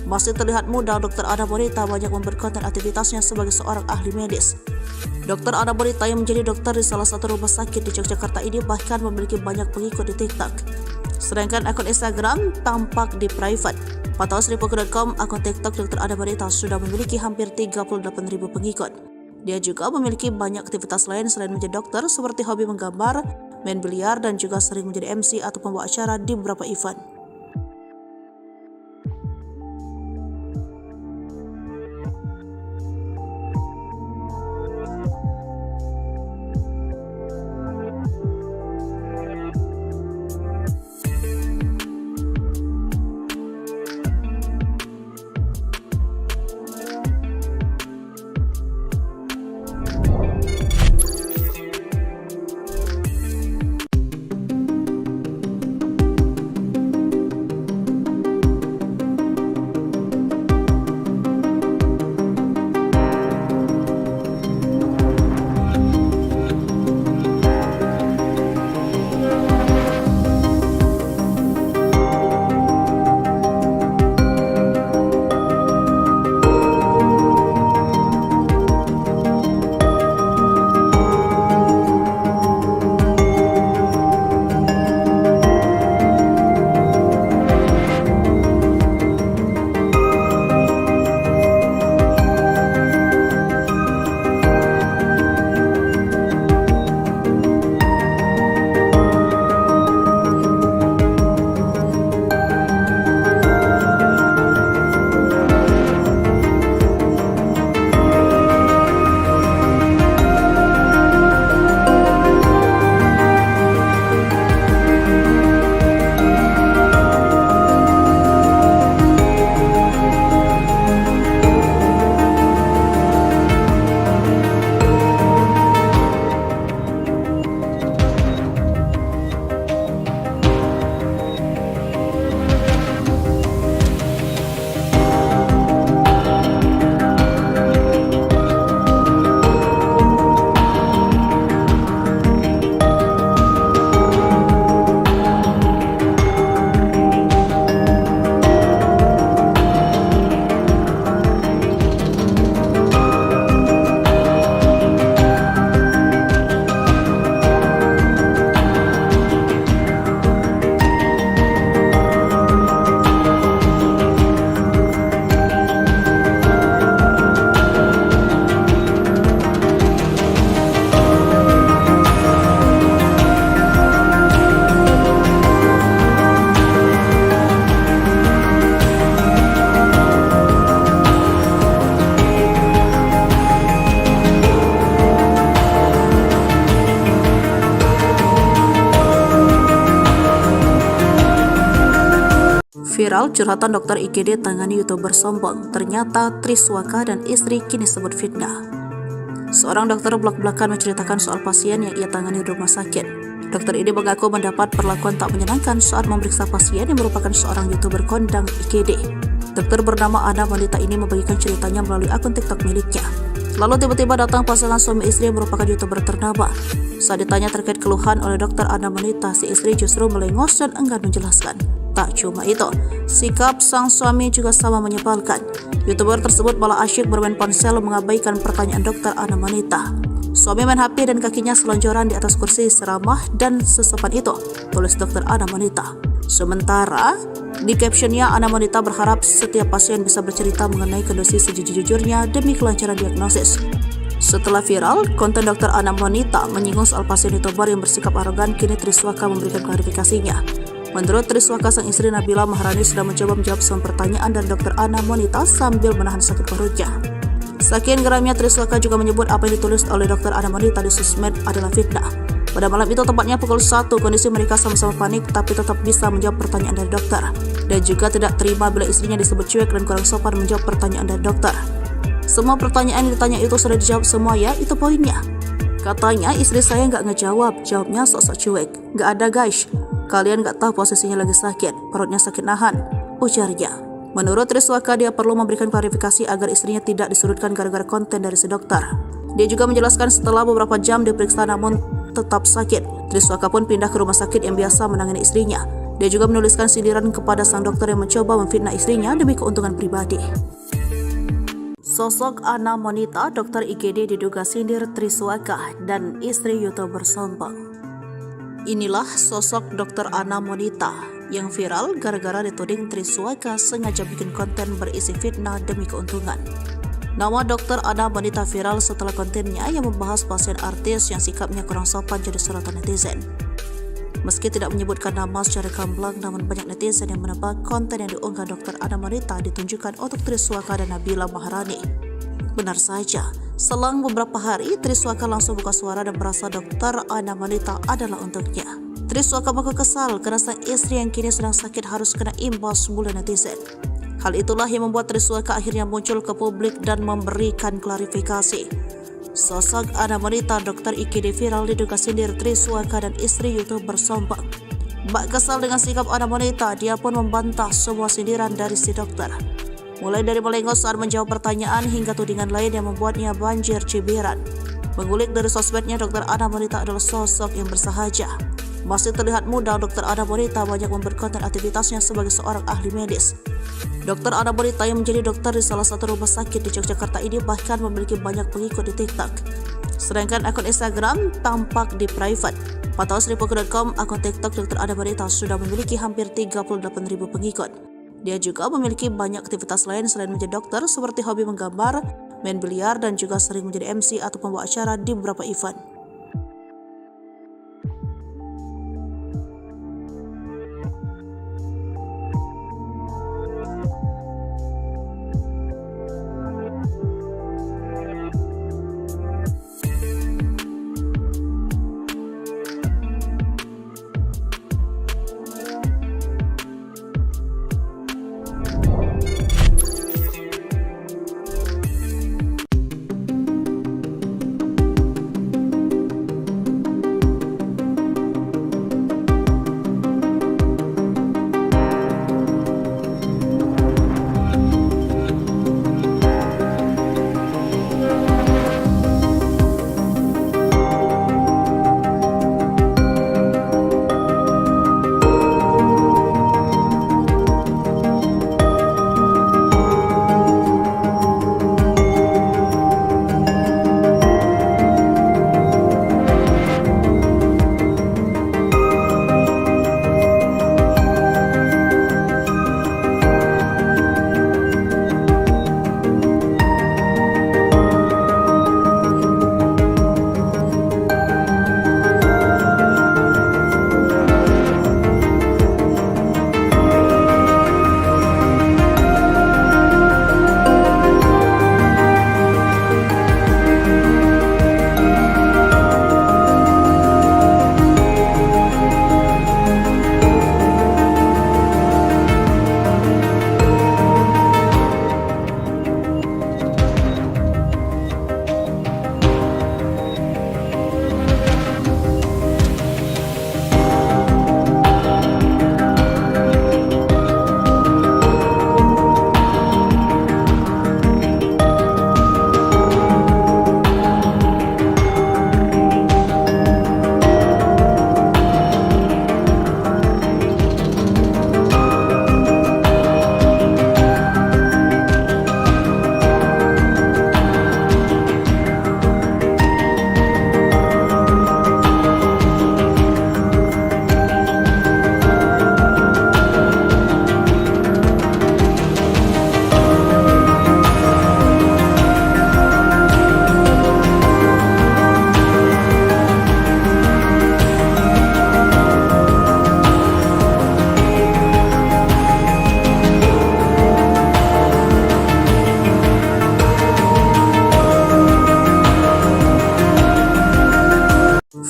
Masih terlihat muda, dokter Ana Wanita banyak memperkonten aktivitasnya sebagai seorang ahli medis. Dokter Ana Wanita yang menjadi dokter di salah satu rumah sakit di Yogyakarta ini bahkan memiliki banyak pengikut di TikTok. Sedangkan akun Instagram tampak di private. Pantauan Sripuku.com, akun TikTok dokter Ana Wanita sudah memiliki hampir 38.000 pengikut. Dia juga memiliki banyak aktivitas lain selain menjadi dokter, seperti hobi menggambar, main biliar, dan juga sering menjadi MC atau pembawa acara di beberapa event. Viral, curhatan dokter IGD tangani YouTuber sombong. Ternyata Triswaka dan istri kini sebut fitnah. Seorang dokter blak-blakan menceritakan soal pasien yang ia tangani di rumah sakit. Dokter ini mengaku mendapat perlakuan tak menyenangkan saat memeriksa pasien yang merupakan seorang YouTuber kondang IGD. Dokter bernama Ana Monita ini membagikan ceritanya melalui akun TikTok miliknya. Lalu tiba-tiba datang pasangan suami istri yang merupakan YouTuber ternama. Saat ditanya terkait keluhan oleh dokter Ana Monita, si istri justru melengos dan enggan menjelaskan. Tak cuma itu, sikap sang suami juga sama menyebalkan. YouTuber tersebut malah asyik bermain ponsel mengabaikan pertanyaan dokter Ana Monita. Suami main HP dan kakinya selonjoran di atas kursi seramah dan sesopan itu, tulis dokter Ana Monita. Sementara, di captionnya Ana Monita berharap setiap pasien bisa bercerita mengenai kondisi sejujur-jujurnya demi kelancaran diagnosis. Setelah viral, konten dokter Ana Monita menyinggung soal pasien YouTuber yang bersikap arogan, kini Triswaka memberikan klarifikasinya. Menurut Triswaka, sang istri Nabila Maharani sudah mencoba menjawab semua pertanyaan dari dokter Ana Monita sambil menahan sakit perutnya. Saking geramnya, Triswaka juga menyebut apa yang ditulis oleh dokter Ana Monita di sosmed adalah fitnah. Pada malam itu, tepatnya pukul 1, kondisi mereka sama-sama panik tapi tetap bisa menjawab pertanyaan dari dokter. Dan juga tidak terima bila istrinya disebut cuek dan kurang sopan menjawab pertanyaan dari dokter. Semua pertanyaan yang ditanya itu sudah dijawab semua ya, itu poinnya. Katanya istri saya nggak ngejawab, jawabnya sok-sok cuek. Nggak ada guys, kalian nggak tahu posisinya lagi sakit, perutnya sakit nahan, ujarnya. Menurut Triswaka, dia perlu memberikan klarifikasi agar istrinya tidak disudutkan gara-gara konten dari si dokter. Dia juga menjelaskan setelah beberapa jam diperiksa namun tetap sakit, Triswaka pun pindah ke rumah sakit yang biasa menangani istrinya. Dia juga menuliskan sindiran kepada sang dokter yang mencoba memfitnah istrinya demi keuntungan pribadi. Sosok Ana Monita, dokter IGD diduga sindir Triswaka dan istri YouTuber sombong. Inilah sosok dokter Ana Monita yang viral gara-gara dituding Triswaka sengaja bikin konten berisi fitnah demi keuntungan. Nama dokter Ana Monita viral setelah kontennya yang membahas pasien artis yang sikapnya kurang sopan jadi sorotan netizen. Meski tidak menyebutkan nama secara gamblang, namun banyak netizen yang menebak konten yang diunggah dokter Ana Monita ditunjukkan untuk Triswaka dan Nabila Maharani. Benar saja, selang beberapa hari, Triswaka langsung buka suara dan merasa dokter Ana Monita adalah untuknya. Triswaka mengaku kesal karena sang istri yang kini sedang sakit harus kena imbas mulu netizen. Hal itulah yang membuat Triswaka akhirnya muncul ke publik dan memberikan klarifikasi. Sosok Ana Monita, dokter IGD viral diduga sindir Triswaka dan istri YouTuber sombong. Bak kesal dengan sikap Ana Monita, dia pun membantah semua sindiran dari si dokter. Mulai dari melengos saat menjawab pertanyaan hingga tudingan lain yang membuatnya banjir cibiran. Mengulik dari sosmednya, dokter Ana Monita adalah sosok yang bersahaja. Masih terlihat muda, dokter Ana Monita banyak membuat konten aktivitasnya sebagai seorang ahli medis. Dokter Ana Monita yang menjadi dokter di salah satu rumah sakit di Yogyakarta ini bahkan memiliki banyak pengikut di TikTok. Sedangkan akun Instagram tampak di private. Pantauan Sripuku.com, akun TikTok dokter Ana Monita sudah memiliki hampir 38.000 pengikut. Dia juga memiliki banyak aktivitas lain selain menjadi dokter, seperti hobi menggambar, main biliar, dan juga sering menjadi MC atau pembawa acara di beberapa event.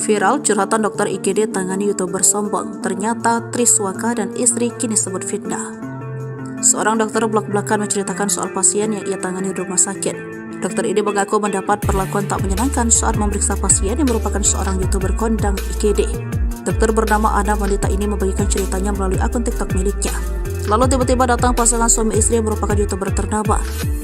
Viral curhatan dokter IGD tangani YouTuber sombong, ternyata Triswaka dan istri kini sebut fitnah. Seorang dokter belak-belakan menceritakan soal pasien yang ia tangani di rumah sakit. Dokter ini mengaku mendapat perlakuan tak menyenangkan saat memeriksa pasien yang merupakan seorang YouTuber kondang IGD. Dokter bernama Ana Wanita ini membagikan ceritanya melalui akun TikTok miliknya. Lalu tiba-tiba datang pasangan suami istri yang merupakan YouTuber ternama.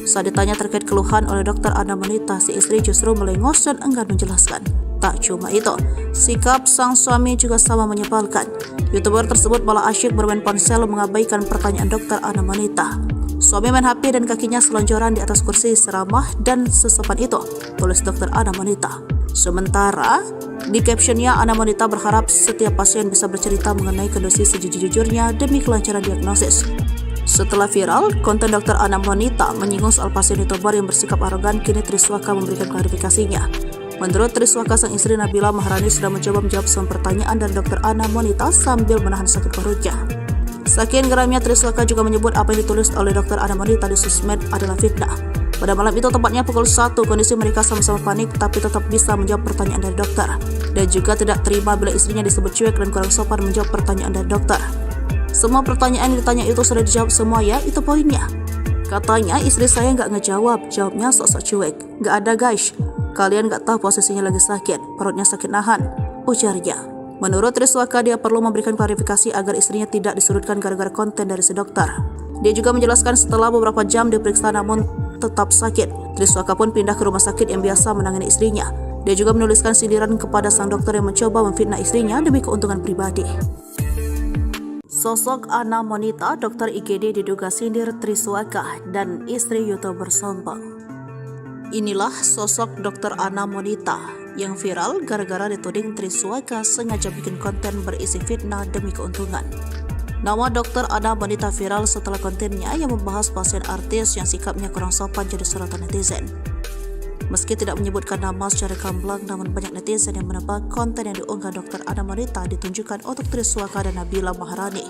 Saat ditanya terkait keluhan oleh dokter Ana Wanita, si istri justru melengos dan enggan menjelaskan. Tak cuma itu, sikap sang suami juga sama menyebalkan. YouTuber tersebut malah asyik bermain ponsel mengabaikan pertanyaan dokter Ana Wanita. Suami main HP dan kakinya selonjoran di atas kursi seramah dan sesopan itu, tulis dokter Ana Wanita. Sementara, di captionnya Ana Wanita berharap setiap pasien bisa bercerita mengenai kondisi sejujur-jujurnya demi kelancaran diagnosis. Setelah viral, konten dokter Ana Wanita menyinggung soal pasien YouTuber yang bersikap arogan, kini Triswaka memberikan klarifikasinya. Menurut Triswaka, sang istri Nabila Maharani sudah mencoba menjawab semua pertanyaan dari dokter Ana Wanita sambil menahan sakit perutnya. Saking geramnya, Triswaka juga menyebut apa yang ditulis oleh dokter Ana Wanita di sosmed adalah fitnah. Pada malam itu, tepatnya pukul 1, kondisi mereka sama-sama panik tapi tetap bisa menjawab pertanyaan dari dokter. Dan juga tidak terima bila istrinya disebut cuek dan kurang sopan menjawab pertanyaan dari dokter. Semua pertanyaan yang ditanya itu sudah dijawab semua ya, itu poinnya. Katanya istri saya nggak ngejawab, jawabnya sok-sok cuek. Nggak ada guys, kalian nggak tahu posisinya lagi sakit, perutnya sakit nahan, ujarnya. Menurut Triswaka, dia perlu memberikan klarifikasi agar istrinya tidak disudutkan gara-gara konten dari si dokter. Dia juga menjelaskan setelah beberapa jam diperiksa namun tetap sakit, Triswaka pun pindah ke rumah sakit yang biasa menangani istrinya. Dia juga menuliskan sindiran kepada sang dokter yang mencoba memfitnah istrinya demi keuntungan pribadi. Sosok Ana Wanita, dokter IGD diduga sindir Triswaka dan istri YouTuber sombong. Inilah sosok dokter Ana Wanita yang viral gara-gara dituding Triswaka sengaja bikin konten berisi fitnah demi keuntungan. Nama dokter Ana Wanita viral setelah kontennya yang membahas pasien artis yang sikapnya kurang sopan jadi sorotan netizen. Meski tidak menyebutkan nama secara gamblang, namun banyak netizen yang menebak konten yang diunggah dokter Ana Wanita ditunjukkan untuk Triswaka dan Nabila Maharani.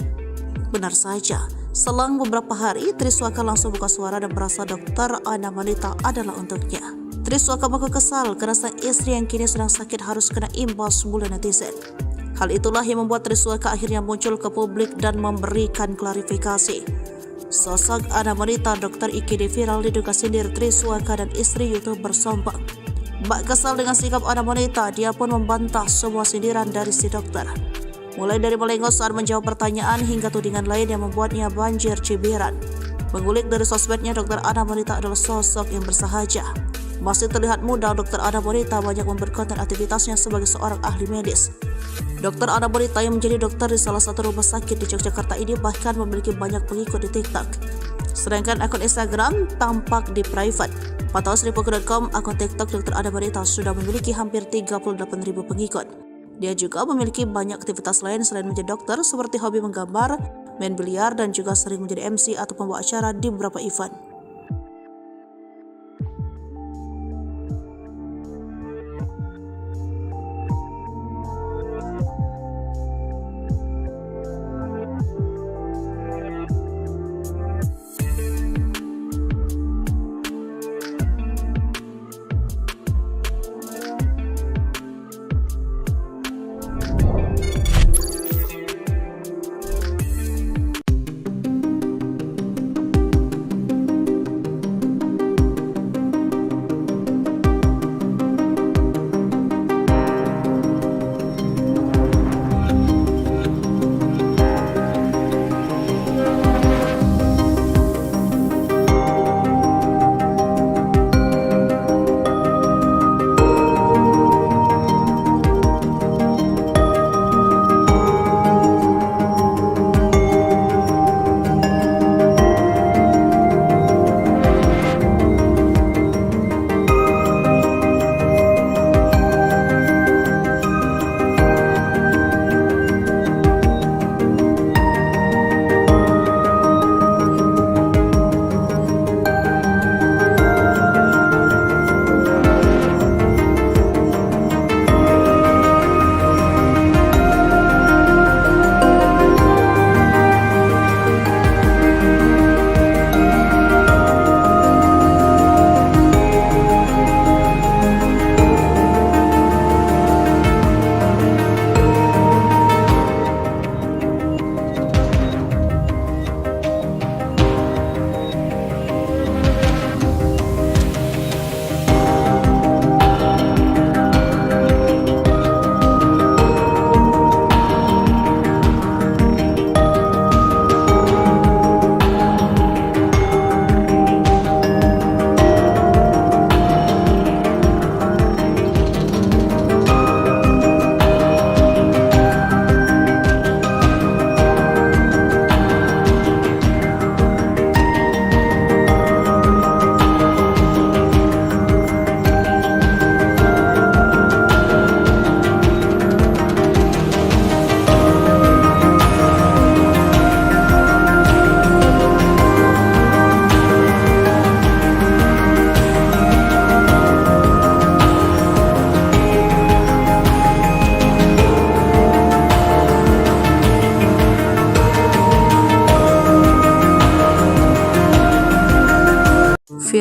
Benar saja, selang beberapa hari, Triswaka langsung buka suara dan merasa dokter Ana Wanita adalah untuknya. Triswaka mengaku kesal karena sang istri yang kini sedang sakit harus kena imbas mulut netizen. Hal itulah yang membuat Triswaka akhirnya muncul ke publik dan memberikan klarifikasi. Sosok Ana Wanita, dokter IGD viral diduga sindir Triswaka dan istri YouTuber sombong. Bak kesal dengan sikap Ana Wanita, dia pun membantah semua sindiran dari si dokter. Mulai dari melengos saat menjawab pertanyaan hingga tudingan lain yang membuatnya banjir cibiran. Mengulik dari sosmednya, dokter Ana Wanita adalah sosok yang bersahaja. Masih terlihat muda, dokter Ana Wanita banyak membuat konten aktivitasnya sebagai seorang ahli medis. Dokter Ana Wanita yang menjadi dokter di salah satu rumah sakit di Yogyakarta ini bahkan memiliki banyak pengikut di TikTok. Sedangkan akun Instagram tampak di private. Pantauan Sripuku.com, akun TikTok dokter Ana Wanita sudah memiliki hampir 38.000 pengikut. Dia juga memiliki banyak aktivitas lain selain menjadi dokter, seperti hobi menggambar, main biliar, dan juga sering menjadi MC atau pembawa acara di beberapa event.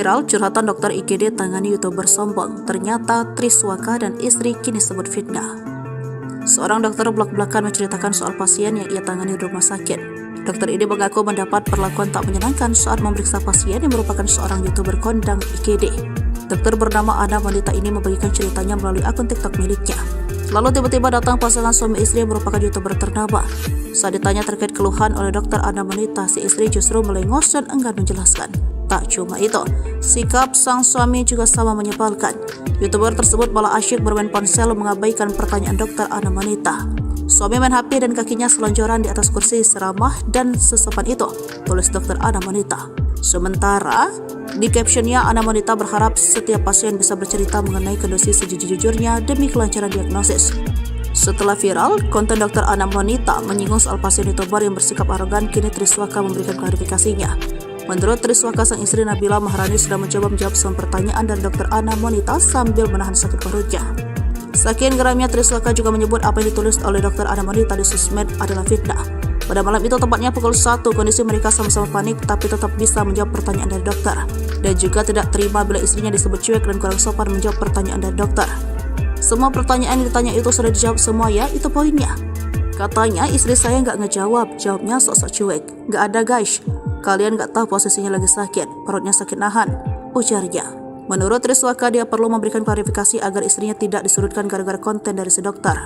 Viral curhatan dokter IGD tangani YouTuber sombong, ternyata Triswaka dan istri kini sebut fitnah. Seorang dokter belak-belakan menceritakan soal pasien yang ia tangani di rumah sakit. Dokter ini mengaku mendapat perlakuan tak menyenangkan saat memeriksa pasien yang merupakan seorang YouTuber kondang IGD. Dokter bernama Ana wanita ini membagikan ceritanya melalui akun TikTok miliknya. Lalu tiba-tiba datang pasangan suami istri yang merupakan YouTuber ternama. Saat ditanya terkait keluhan oleh dokter Ana wanita, si istri justru melengos dan enggan menjelaskan. Tak cuma itu, sikap sang suami juga sama menyebalkan. YouTuber tersebut malah asyik bermain ponsel mengabaikan pertanyaan dokter Ana wanita. Suami main HP dan kakinya selonjoran di atas kursi seramah dan sesopan itu, tulis dokter Ana wanita. Sementara di captionnya, Ana wanita berharap setiap pasien bisa bercerita mengenai kondisi sejujur-jujurnya demi kelancaran diagnosis. Setelah viral, konten dokter Ana wanita menyinggung soal pasien YouTuber yang bersikap arogan, kini Triswaka memberikan klarifikasinya. Menurut Triswaka, sang istri Nabila Maharani sudah mencoba menjawab semua pertanyaan dari dokter Ana wanita sambil menahan sakit perutnya. Saking geramnya, Triswaka juga menyebut apa yang ditulis oleh dokter Ana wanita di sosmed adalah fitnah. Pada malam itu, tepatnya pukul 1, kondisi mereka sama-sama panik tapi tetap bisa menjawab pertanyaan dari dokter. Dan juga tidak terima bila istrinya disebut cuek dan kurang sopan menjawab pertanyaan dari dokter. Semua pertanyaan yang ditanya itu sudah dijawab semua ya, itu poinnya. Katanya istri saya nggak ngejawab, jawabnya sok-sok cuek. Nggak ada guys, kalian nggak tahu posisinya lagi sakit, perutnya sakit nahan, ujarnya. Menurut Triswaka, dia perlu memberikan klarifikasi agar istrinya tidak disurutkan gara-gara konten dari si dokter.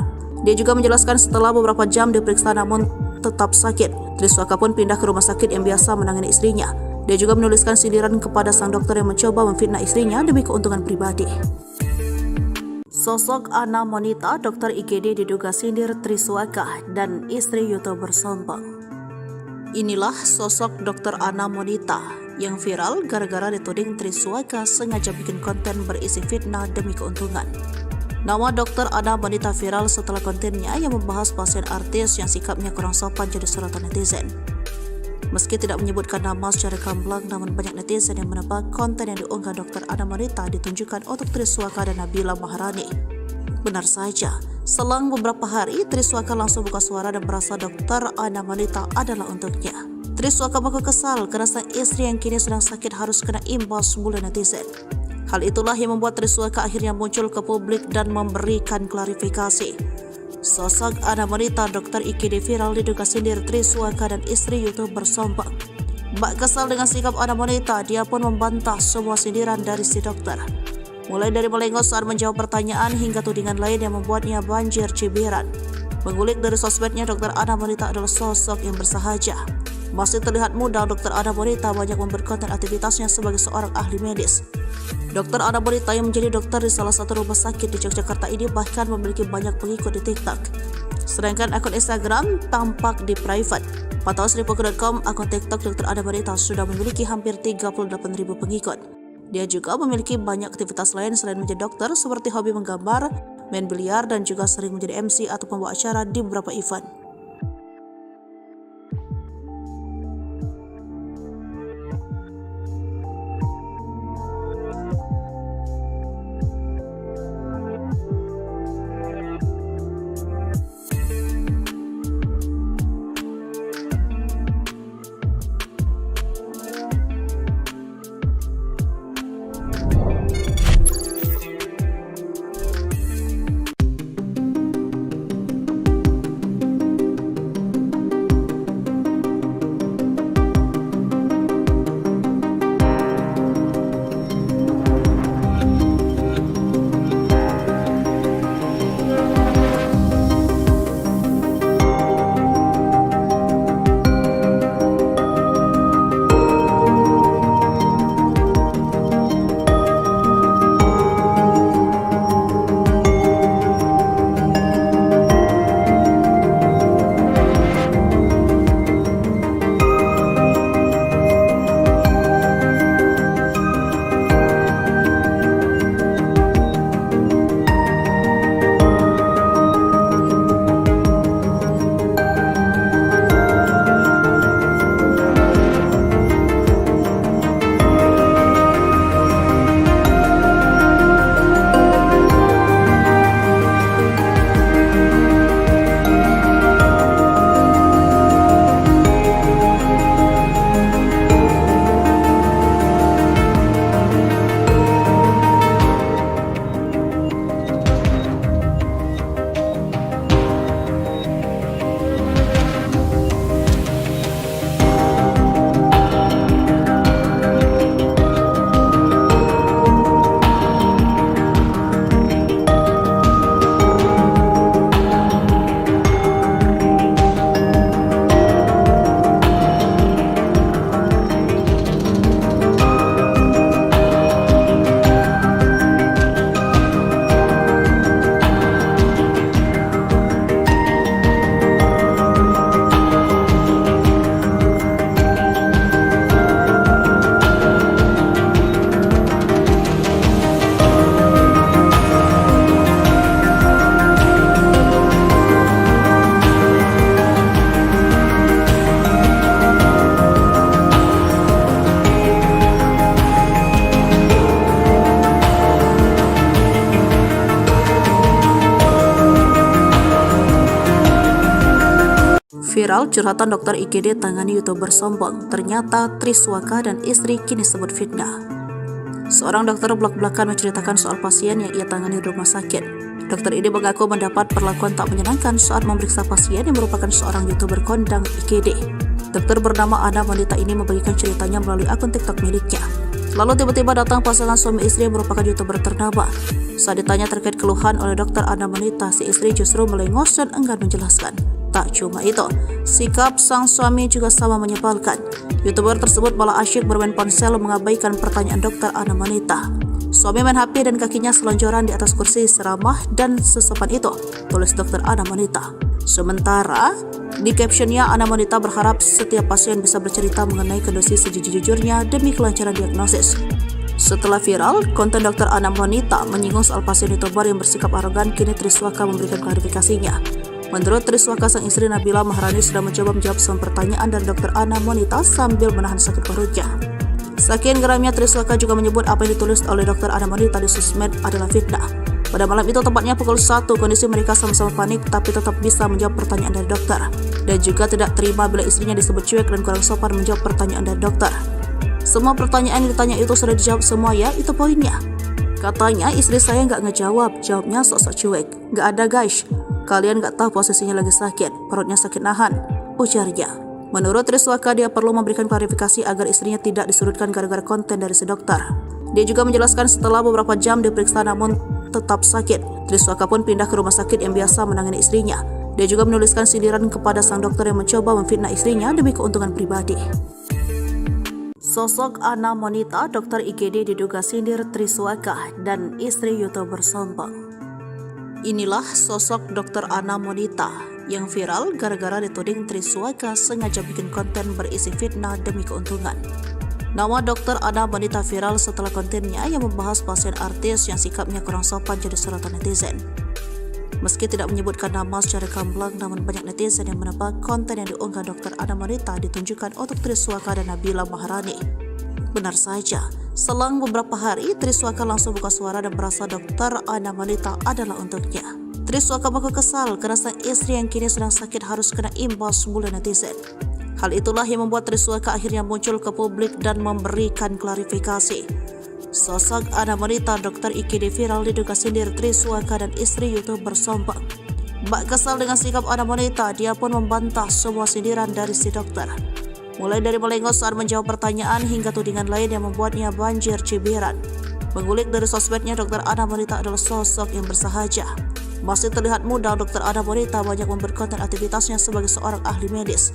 Dia juga menjelaskan setelah beberapa jam diperiksa namun tetap sakit, Triswaka pun pindah ke rumah sakit yang biasa menangani istrinya. Dia juga menuliskan sindiran kepada sang dokter yang mencoba memfitnah istrinya demi keuntungan pribadi. Sosok Ana wanita dokter IGD diduga sindir Triswaka dan istri YouTuber sombong. Inilah sosok dokter Ana wanita yang viral gara-gara dituding Triswaka sengaja bikin konten berisi fitnah demi keuntungan. Nama dokter Ana wanita viral setelah kontennya yang membahas pasien artis yang sikapnya kurang sopan jadi sorotan netizen. Meski tidak menyebutkan nama secara gamblang, namun banyak netizen yang menebak konten yang diunggah dokter Ana wanita ditunjukkan untuk Triswaka dan Nabila Maharani. Benar saja, selang beberapa hari Triswaka langsung buka suara dan merasa dokter Ana wanita adalah untuknya. Triswaka mengaku kesal karena sang istri yang kini sedang sakit harus kena imbas mulut netizen. Hal itulah yang membuat Triswaka akhirnya muncul ke publik dan memberikan klarifikasi. Sosok Ana wanita dokter IGD viral diduga sindir Triswaka dan istri YouTuber sombong. Bak kesal dengan sikap Ana wanita, dia pun membantah semua sindiran dari si dokter. Mulai dari melengos saat menjawab pertanyaan hingga tudingan lain yang membuatnya banjir cibiran. Mengulik dari sosmednya, dokter Ana wanita adalah sosok yang bersahaja. Masih terlihat muda, dokter Ana wanita banyak memberi konten aktivitasnya sebagai seorang ahli medis. Dokter Ana wanita yang menjadi dokter di salah satu rumah sakit di Yogyakarta ini bahkan memiliki banyak pengikut di TikTok. Sedangkan akun Instagram tampak di private. Pantauan Sripuku.com, akun TikTok dokter Ana wanita sudah memiliki hampir 38.000 pengikut. Dia juga memiliki banyak aktivitas lain selain menjadi dokter, seperti hobi menggambar, main biliar, dan juga sering menjadi MC atau pembawa acara di beberapa event. Viral curhatan dokter IGD tangani YouTuber sombong. Ternyata Triswaka dan istri kini sebut fitnah. Seorang dokter belak-belakan menceritakan soal pasien yang ia tangani di rumah sakit. Dokter ini mengaku mendapat perlakuan tak menyenangkan saat memeriksa pasien yang merupakan seorang YouTuber kondang IGD. Dokter bernama Ana wanita ini membagikan ceritanya melalui akun TikTok miliknya. Lalu tiba-tiba datang pasangan suami istri yang merupakan YouTuber ternama. Saat ditanya terkait keluhan oleh dokter Ana wanita, si istri justru melengos dan enggan menjelaskan. Tak cuma itu, sikap sang suami juga sama menyebalkan. YouTuber tersebut malah asyik bermain ponsel mengabaikan pertanyaan dokter Ana wanita. Suami main HP dan kakinya selonjoran di atas kursi seramah dan sesopan itu, tulis dokter Ana wanita. Sementara di captionnya, Ana wanita berharap setiap pasien bisa bercerita mengenai kondisi sejujur-jujurnya demi kelancaran diagnosis. Setelah viral, konten dokter Ana wanita menyinggung soal pasien YouTuber yang bersikap arogan, kini Triswaka memberikan klarifikasinya. Menurut Triswaka, sang istri Nabila Maharani sudah mencoba menjawab semua pertanyaan dari dokter Ana wanita sambil menahan sakit perutnya. Saking geramnya, Triswaka juga menyebut apa yang ditulis oleh dokter Ana wanita di sosmed adalah fitnah. Pada malam itu, tepatnya pukul 1, kondisi mereka sama-sama panik tapi tetap bisa menjawab pertanyaan dari dokter. Dan juga tidak terima bila istrinya disebut cuek dan kurang sopan menjawab pertanyaan dari dokter. Semua pertanyaan yang ditanya itu sudah dijawab semua ya, itu poinnya. Katanya istri saya nggak ngejawab, jawabnya sok-sok cuek. Nggak ada guys, kalian nggak tahu posisinya lagi sakit, perutnya sakit nahan, ujarnya. Menurut Triswaka, dia perlu memberikan klarifikasi agar istrinya tidak disurutkan gara-gara konten dari si dokter. Dia juga menjelaskan setelah beberapa jam diperiksa namun tetap sakit, Triswaka pun pindah ke rumah sakit yang biasa menangani istrinya. Dia juga menuliskan sindiran kepada sang dokter yang mencoba memfitnah istrinya demi keuntungan pribadi. Sosok Ana wanita dokter IGD diduga sindir Triswaka dan istri YouTuber sombong. Inilah sosok dokter Ana wanita yang viral gara-gara dituding Triswaka sengaja bikin konten berisi fitnah demi keuntungan. Nama dokter Ana wanita viral setelah kontennya yang membahas pasien artis yang sikapnya kurang sopan jadi sorotan netizen. Meski tidak menyebutkan nama secara gamblang, namun banyak netizen yang menebak konten yang diunggah dokter Ana wanita ditunjukkan untuk Triswaka dan Nabila Maharani. Benar saja, selang beberapa hari Triswaka langsung buka suara dan merasa dokter Ana wanita adalah untuknya. Triswaka mengaku kesal karena sang istri yang kini sedang sakit harus kena imbas mulu netizen. Hal itulah yang membuat Triswaka akhirnya muncul ke publik dan memberikan klarifikasi. Sosok Ana wanita dokter IGD viral diduga sindir Triswaka dan istri YouTuber sombong. Bak kesal dengan sikap Ana wanita, dia pun membantah semua sindiran dari si dokter. Mulai dari melengos saat menjawab pertanyaan hingga tudingan lain yang membuatnya banjir cibiran. Mengulik dari sosmednya, dokter Ana wanita adalah sosok yang bersahaja. Masih terlihat muda, dokter Ana wanita banyak membuat konten aktivitasnya sebagai seorang ahli medis.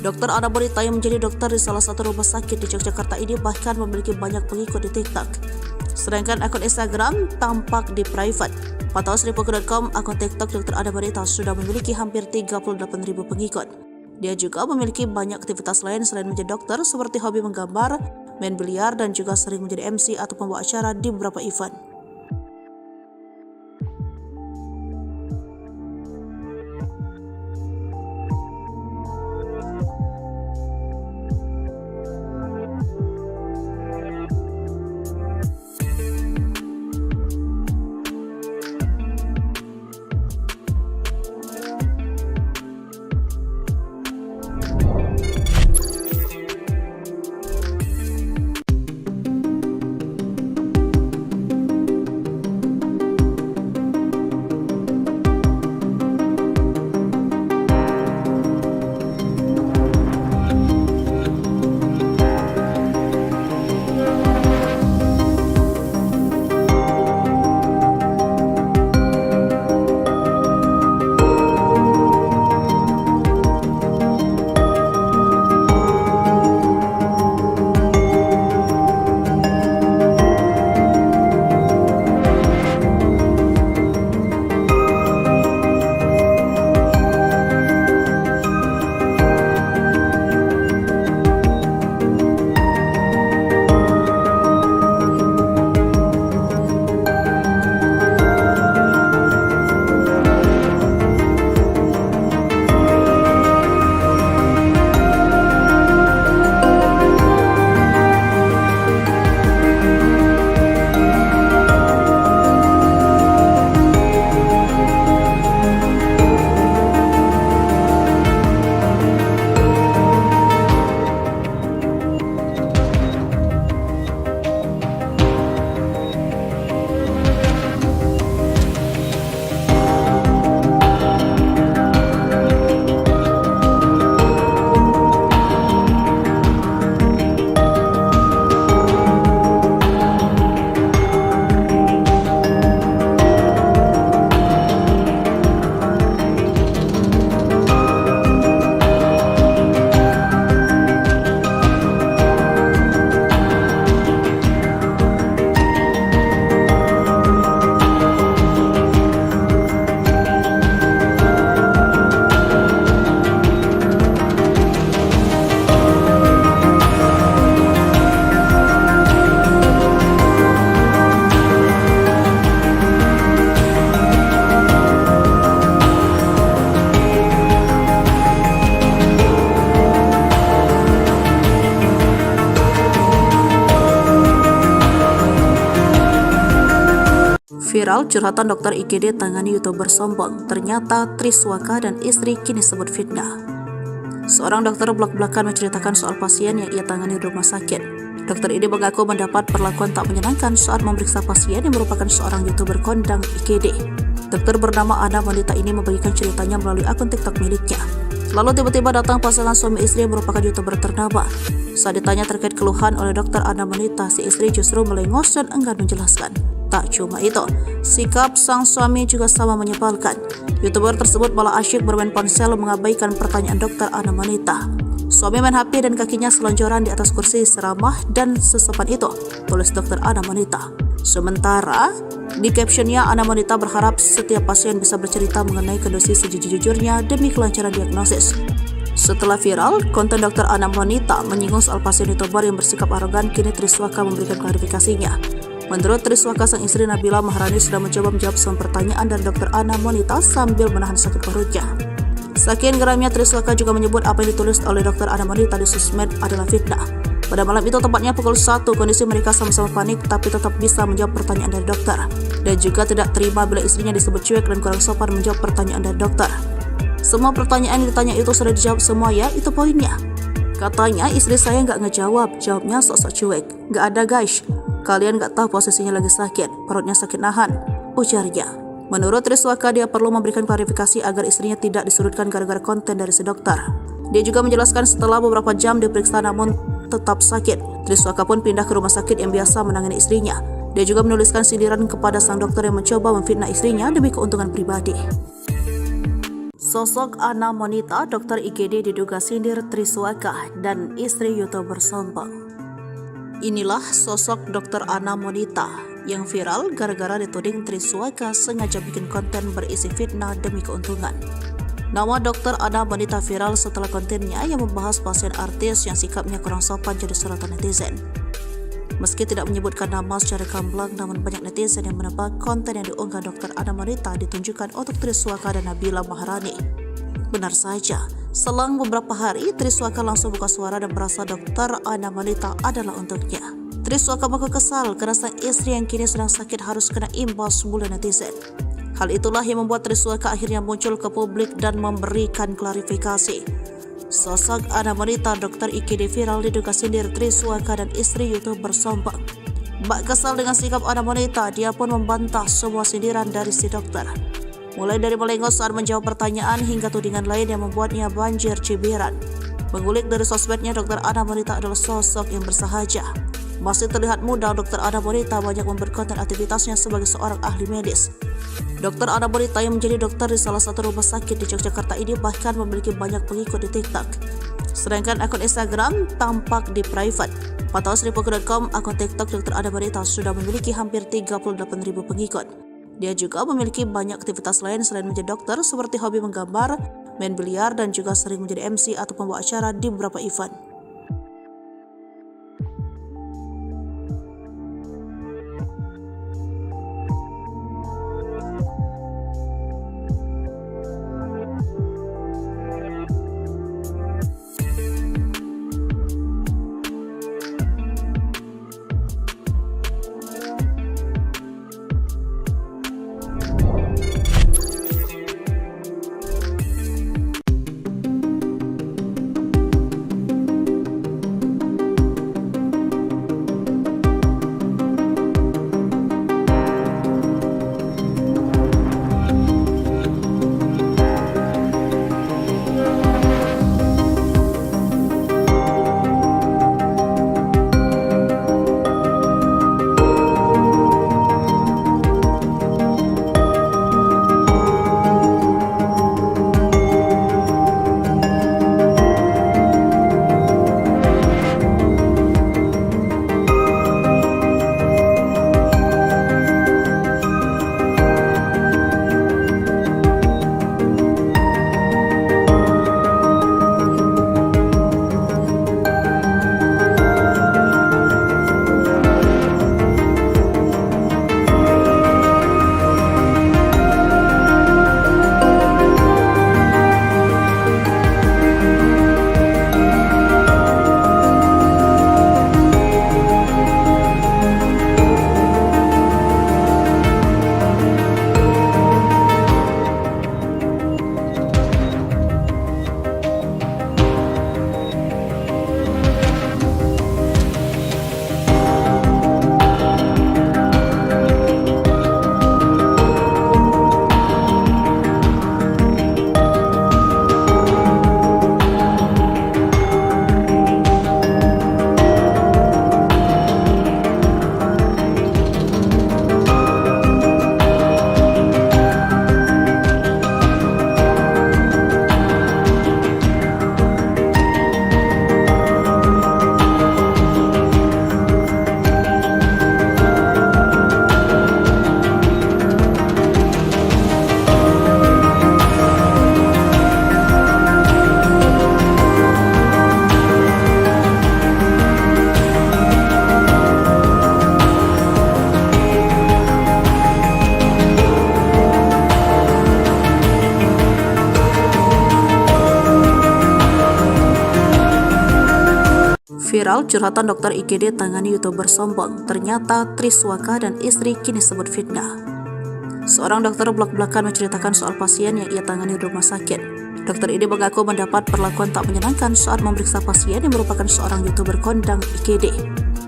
Dokter Ana wanita yang menjadi dokter di salah satu rumah sakit di Yogyakarta ini bahkan memiliki banyak pengikut di TikTok. Sedangkan akun Instagram tampak di private. Pantauan Sripuku.com, akun TikTok dokter Ana wanita sudah memiliki hampir 38.000 pengikut. Dia juga memiliki banyak aktivitas lain selain menjadi dokter, seperti hobi menggambar, main biliar, dan juga sering menjadi MC atau pembawa acara di beberapa event. Viral curhatan dokter IGD tangani YouTuber sombong. Ternyata Triswaka dan istri kini sebut fitnah. Seorang dokter belak-belakan menceritakan soal pasien yang ia tangani di rumah sakit. Dokter ini mengaku mendapat perlakuan tak menyenangkan saat memeriksa pasien yang merupakan seorang YouTuber kondang IGD. Dokter bernama Ana wanita ini membagikan ceritanya melalui akun TikTok miliknya. Lalu tiba-tiba datang pasangan suami istri yang merupakan YouTuber ternama. Saat ditanya terkait keluhan oleh dokter Ana wanita, si istri justru melengos dan enggan menjelaskan. Tak cuma itu, sikap sang suami juga sama menyebalkan. YouTuber tersebut malah asyik bermain ponsel mengabaikan pertanyaan dokter Ana wanita. Suami main HP dan kakinya selonjoran di atas kursi seramah dan sesopan itu, tulis dokter Ana wanita. Sementara di captionnya, Ana wanita berharap setiap pasien bisa bercerita mengenai kondisi sejujur-jujurnya demi kelancaran diagnosis. Setelah viral, konten dokter Ana wanita menyinggung soal pasien YouTuber yang bersikap arogan, kini Triswaka memberikan klarifikasinya. Menurut Triswaka, sang istri Nabila Maharani sudah mencoba menjawab semua pertanyaan dari dokter Ana wanita sambil menahan sakit perutnya. Saking geramnya, Triswaka juga menyebut apa yang ditulis oleh dokter Ana wanita di sosmed adalah fitnah. Pada malam itu, tepatnya pukul 1, kondisi mereka sama-sama panik tapi tetap bisa menjawab pertanyaan dari dokter. Dan juga tidak terima bila istrinya disebut cuek dan kurang sopan menjawab pertanyaan dari dokter. Semua pertanyaan yang ditanya itu sudah dijawab semua ya, itu poinnya. Katanya istri saya nggak ngejawab, jawabnya sok-sok cuek. Nggak ada guys, kalian nggak tahu posisinya lagi sakit, perutnya sakit nahan, ujarnya. Menurut Triswaka, dia perlu memberikan klarifikasi agar istrinya tidak disudutkan gara-gara konten dari si dokter. Dia juga menjelaskan setelah beberapa jam diperiksa namun tetap sakit, Triswaka pun pindah ke rumah sakit yang biasa menangani istrinya. Dia juga menuliskan sindiran kepada sang dokter yang mencoba memfitnah istrinya demi keuntungan pribadi. Sosok Ana wanita dokter IGD diduga sindir Triswaka dan istri YouTuber sombong. Inilah sosok dokter Ana wanita yang viral gara-gara dituding Triswaka sengaja bikin konten berisi fitnah demi keuntungan. Nama dokter Ana wanita viral setelah kontennya yang membahas pasien artis yang sikapnya kurang sopan jadi sorotan netizen. Meski tidak menyebutkan nama secara gamblang, namun banyak netizen yang menebak konten yang diunggah dokter Ana wanita ditunjukkan untuk Triswaka dan Nabila Maharani. Benar saja, selang beberapa hari Triswaka langsung buka suara dan merasa dokter Ana wanita adalah untuknya. Triswaka mengaku kesal karena sang istri yang kini sedang sakit harus kena imbas mulu netizen. Hal itulah yang membuat Triswaka akhirnya muncul ke publik dan memberikan klarifikasi. Sosok Ana wanita dokter IGD viral diduga sindir Triswaka dan istri YouTuber sombong. Bak kesal dengan sikap Ana wanita, dia pun membantah semua sindiran dari si dokter. Mulai dari melengos saat menjawab pertanyaan hingga tudingan lain yang membuatnya banjir cibiran. Mengulik dari sosmednya, dokter Ana wanita adalah sosok yang bersahaja. Masih terlihat muda, dokter Ana wanita banyak memperkonten aktivitasnya sebagai seorang ahli medis. Dokter Ana wanita yang menjadi dokter di salah satu rumah sakit di Yogyakarta ini bahkan memiliki banyak pengikut di TikTok. Sedangkan akun Instagram tampak di private. Pantauan Sripuku.com, akun TikTok dokter Ana wanita sudah memiliki hampir 38.000 pengikut. Dia juga memiliki banyak aktivitas lain selain menjadi dokter, seperti hobi menggambar, main biliar, dan juga sering menjadi MC atau pembawa acara di beberapa event. Viral curhatan dokter IGD tangani YouTuber sombong. Ternyata Triswaka dan istri kini sebut fitnah. Seorang dokter belak-belakan menceritakan soal pasien yang ia tangani di rumah sakit. Dokter ini mengaku mendapat perlakuan tak menyenangkan saat memeriksa pasien yang merupakan seorang YouTuber kondang IGD.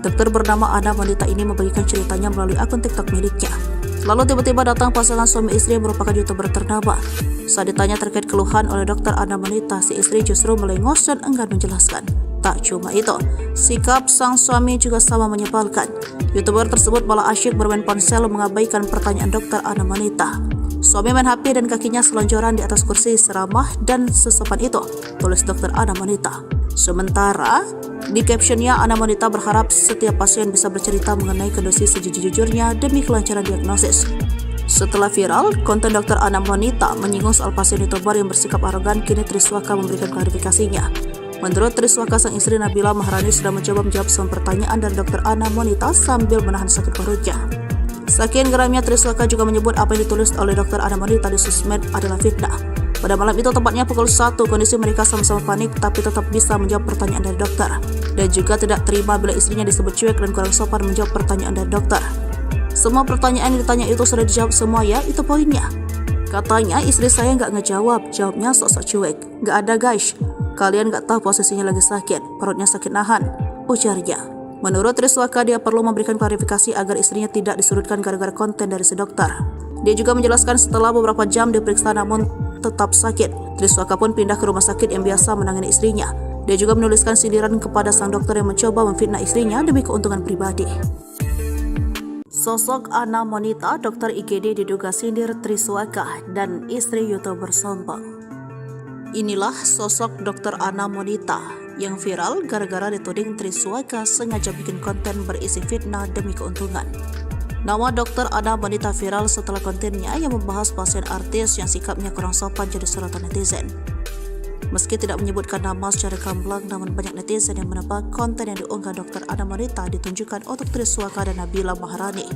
Dokter bernama Ana wanita ini membagikan ceritanya melalui akun TikTok miliknya. Lalu tiba-tiba datang pasangan suami istri yang merupakan YouTuber ternama. Saat ditanya terkait keluhan oleh dokter Ana wanita, si istri justru melengos dan enggan menjelaskan. Tak cuma itu, sikap sang suami juga sama menyebalkan. YouTuber tersebut malah asyik bermain ponsel mengabaikan pertanyaan dokter Ana wanita. Suami main HP dan kakinya selonjoran di atas kursi seramah dan sesopan itu, tulis dokter Ana wanita. Sementara di captionnya, Ana wanita berharap setiap pasien bisa bercerita mengenai kondisi sejujur-jujurnya demi kelancaran diagnosis. Setelah viral, konten dokter Ana wanita menyinggung soal pasien YouTuber yang bersikap arogan, kini Triswaka memberikan klarifikasinya. Menurut Triswaka, sang istri Nabila Maharani sudah mencoba menjawab semua pertanyaan dari dokter Ana wanita sambil menahan sakit perutnya. Saking geramnya, Triswaka juga menyebut apa yang ditulis oleh dokter Ana wanita di sosmed adalah fitnah. Pada malam itu, tepatnya pukul 1, kondisi mereka sama-sama panik tapi tetap bisa menjawab pertanyaan dari dokter. Dan juga tidak terima bila istrinya disebut cuek dan kurang sopan menjawab pertanyaan dari dokter. Semua pertanyaan yang ditanya itu sudah dijawab semua ya, itu poinnya. Katanya istri saya nggak ngejawab, jawabnya sok-sok cuek. Nggak ada guys, kalian nggak tahu posisinya lagi sakit, perutnya sakit nahan, ujarnya. Menurut Triswaka, dia perlu memberikan klarifikasi agar istrinya tidak disurutkan gara-gara konten dari si dokter. Dia juga menjelaskan setelah beberapa jam diperiksa namun tetap sakit, Triswaka pun pindah ke rumah sakit yang biasa menangani istrinya. Dia juga menuliskan sindiran kepada sang dokter yang mencoba memfitnah istrinya demi keuntungan pribadi. Sosok Ana wanita dokter IGD diduga sindir Triswaka dan istri YouTuber sombong. Inilah sosok dokter Ana wanita yang viral gara-gara dituding Triswaka sengaja bikin konten berisi fitnah demi keuntungan. Nama dokter Ana wanita viral setelah kontennya yang membahas pasien artis yang sikapnya kurang sopan jadi sorotan netizen. Meski tidak menyebutkan nama secara gamblang, namun banyak netizen yang menebak konten yang diunggah dokter Ana wanita ditunjukkan untuk Triswaka dan Nabila Maharani.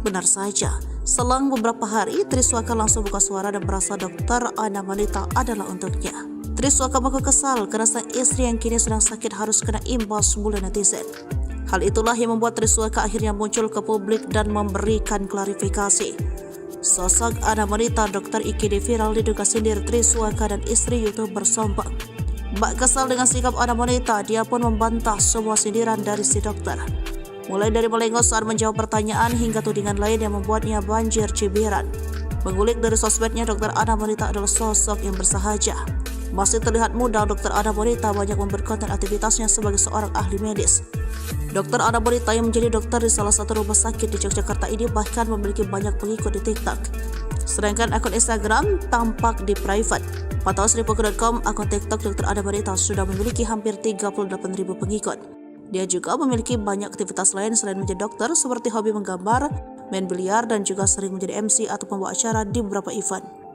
Benar saja, selang beberapa hari, Triswaka langsung buka suara dan merasa dokter Ana wanita adalah untuknya. Triswaka mengaku kesal karena sang istri yang kini sedang sakit harus kena imbas bulan netizen. Hal itulah yang membuat Triswaka akhirnya muncul ke publik dan memberikan klarifikasi. Sosok Ana wanita dokter IGD viral diduga sindir Triswaka dan istri YouTuber sombong. Bak kesal dengan sikap Ana wanita, dia pun membantah semua sindiran dari si dokter. Mulai dari melengos saat menjawab pertanyaan hingga tudingan lain yang membuatnya banjir cibiran. Mengulik dari sosmednya, dokter Ana wanita adalah sosok yang bersahaja. Masih terlihat muda, dokter Ana wanita banyak memperkonten aktivitasnya sebagai seorang ahli medis. Dokter Ana wanita yang menjadi dokter di salah satu rumah sakit di Yogyakarta ini bahkan memiliki banyak pengikut di TikTok. Sedangkan akun Instagram tampak di private. Pantauan Sripuku.com, akun TikTok dokter Ana wanita sudah memiliki hampir 38.000 pengikut. Dia juga memiliki banyak aktivitas lain selain menjadi dokter, seperti hobi menggambar, main biliar, dan juga sering menjadi MC atau pembawa acara di beberapa event.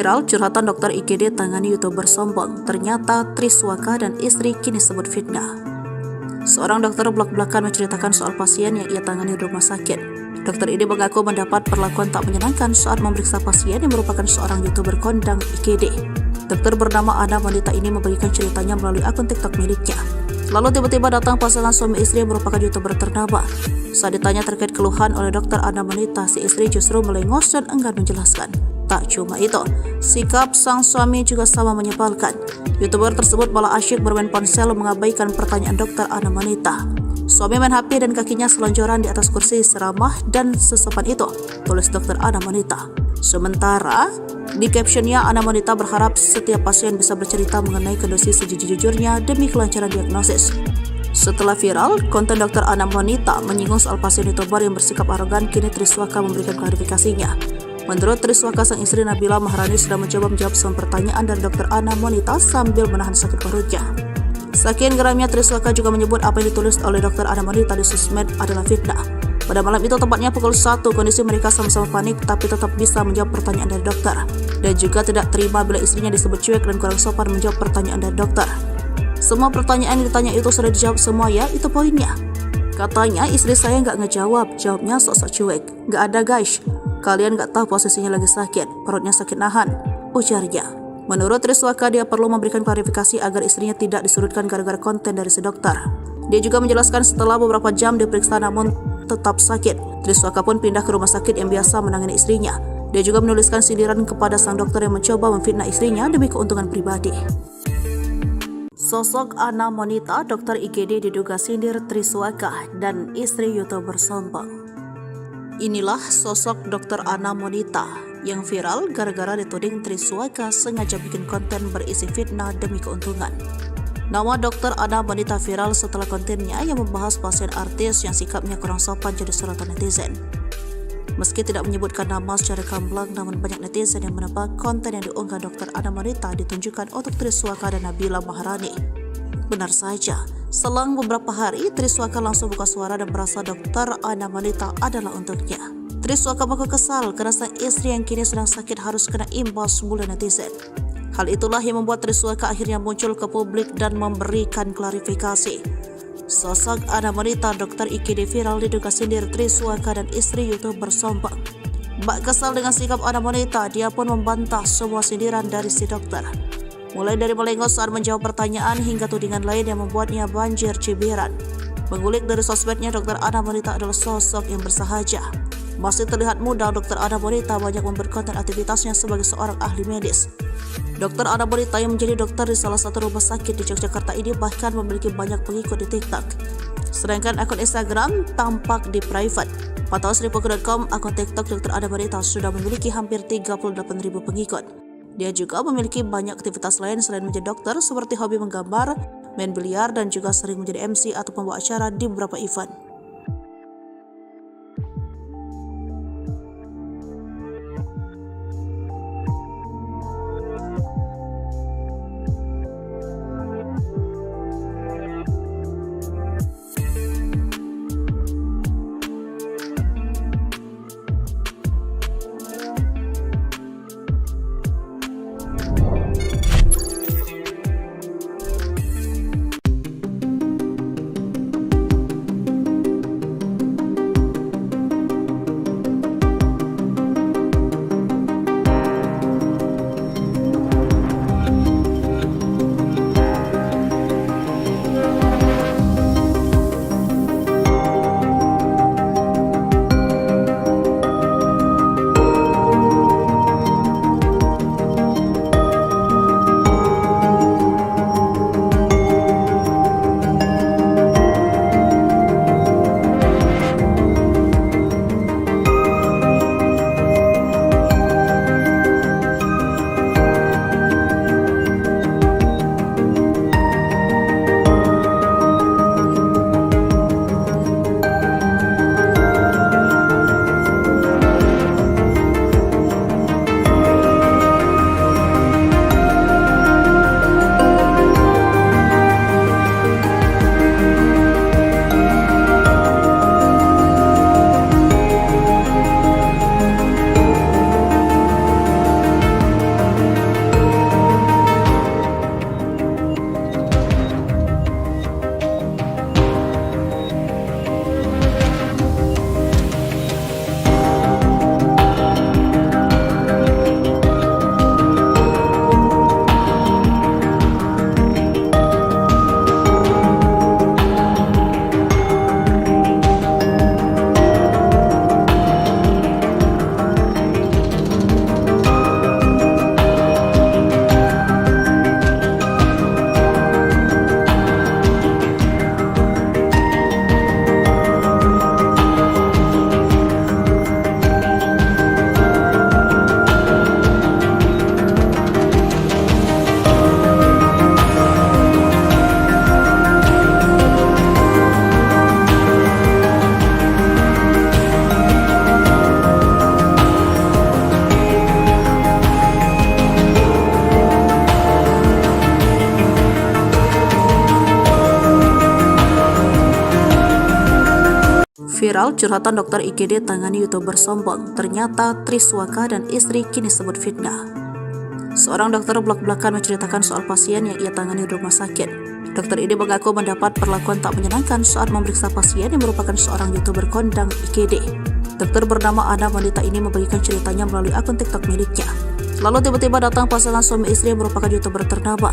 Viral curhatan dokter IGD tangani YouTuber sombong. Ternyata Triswaka dan istri kini sebut fitnah. Seorang dokter belak-belakan menceritakan soal pasien yang ia tangani di rumah sakit. Dokter ini mengaku mendapat perlakuan tak menyenangkan saat memeriksa pasien yang merupakan seorang YouTuber kondang IGD. Dokter bernama Ana Monita ini membagikan ceritanya melalui akun TikTok miliknya. Lalu tiba-tiba datang pasangan suami istri yang merupakan YouTuber ternama. Saat ditanya terkait keluhan oleh dokter Ana Monita, si istri justru melengos dan enggan menjelaskan. Tak cuma itu, sikap sang suami juga sama menyebalkan. YouTuber tersebut malah asyik bermain ponsel mengabaikan pertanyaan dokter Ana Monita. Suami main HP dan kakinya selonjoran di atas kursi seramah dan sesopan itu, tulis dokter Ana Monita. Sementara, di captionnya Ana Monita berharap setiap pasien bisa bercerita mengenai kondisi sejujur-jujurnya demi kelancaran diagnosis. Setelah viral, konten dokter Ana Monita menyinggung soal pasien YouTuber yang bersikap arogan, kini Triswaka memberikan klarifikasinya. Menurut Triswaka, sang istri Nabila Maharani sudah mencoba menjawab semua pertanyaan dari dokter Ana Monita sambil menahan sakit perutnya. Saking geramnya, Triswaka juga menyebut apa yang ditulis oleh dokter Ana Monita di sosmed adalah fitnah. Pada malam itu, tepatnya pukul 1, kondisi mereka sama-sama panik tapi tetap bisa menjawab pertanyaan dari dokter. Dan juga tidak terima bila istrinya disebut cuek dan kurang sopan menjawab pertanyaan dari dokter. Semua pertanyaan yang ditanya itu sudah dijawab semua ya, itu poinnya. Katanya istri saya nggak ngejawab, jawabnya sok-sok cuek. Nggak ada guys, kalian nggak tahu posisinya lagi sakit, perutnya sakit nahan, ujarnya. Menurut Triswaka, dia perlu memberikan klarifikasi agar istrinya tidak disudutkan gara-gara konten dari si dokter. Dia juga menjelaskan setelah beberapa jam diperiksa namun tetap sakit, Triswaka pun pindah ke rumah sakit yang biasa menangani istrinya. Dia juga menuliskan sindiran kepada sang dokter yang mencoba memfitnah istrinya demi keuntungan pribadi. Sosok Ana Monita, dokter IGD diduga sindir Triswaka dan istri YouTuber sombong. Inilah sosok dokter Ana Monita yang viral gara-gara dituding Triswaka sengaja bikin konten berisi fitnah demi keuntungan. Nama dokter Ana Monita viral setelah kontennya yang membahas pasien artis yang sikapnya kurang sopan jadi sorotan netizen. Meski tidak menyebutkan nama secara gamblang, namun banyak netizen yang menebak konten yang diunggah dokter Ana Monita ditunjukkan untuk Triswaka dan Nabila Maharani. Benar saja, selang beberapa hari, Triswaka langsung buka suara dan merasa dokter Ana Monita adalah untuknya. Triswaka mengaku kesal karena sang istri yang kini sedang sakit harus kena imbas bulan netizen. Hal itulah yang membuat Triswaka akhirnya muncul ke publik dan memberikan klarifikasi. Sosok Ana Monita, dokter IGD viral diduga sindir Triswaka dan istri YouTuber sombong. Bak kesal dengan sikap Ana Monita, dia pun membantah semua sindiran dari si dokter. Mulai dari melengos saat menjawab pertanyaan hingga tudingan lain yang membuatnya banjir cibiran. Mengulik dari sosmednya, dokter Ana Monita adalah sosok yang bersahaja. Masih terlihat muda, dokter Ana Monita banyak memperkonten aktivitasnya sebagai seorang ahli medis. Dokter Ana Monita yang menjadi dokter di salah satu rumah sakit di Yogyakarta ini bahkan memiliki banyak pengikut di TikTok. Sedangkan akun Instagram tampak di private. Pantauan Sripuku.com, akun TikTok dokter Ana Monita sudah memiliki hampir 38.000 pengikut. Dia juga memiliki banyak aktivitas lain selain menjadi dokter, seperti hobi menggambar, main biliar, dan juga sering menjadi MC atau pembawa acara di beberapa event. Viral curhatan dokter IGD tangani YouTuber sombong. Ternyata Triswaka dan istri kini sebut fitnah. Seorang dokter belak-belakan menceritakan soal pasien yang ia tangani di rumah sakit. Dokter ini mengaku mendapat perlakuan tak menyenangkan saat memeriksa pasien yang merupakan seorang YouTuber kondang IGD. Dokter bernama Ana wanita ini membagikan ceritanya melalui akun TikTok miliknya. Lalu tiba-tiba datang pasangan suami istri yang merupakan YouTuber ternama.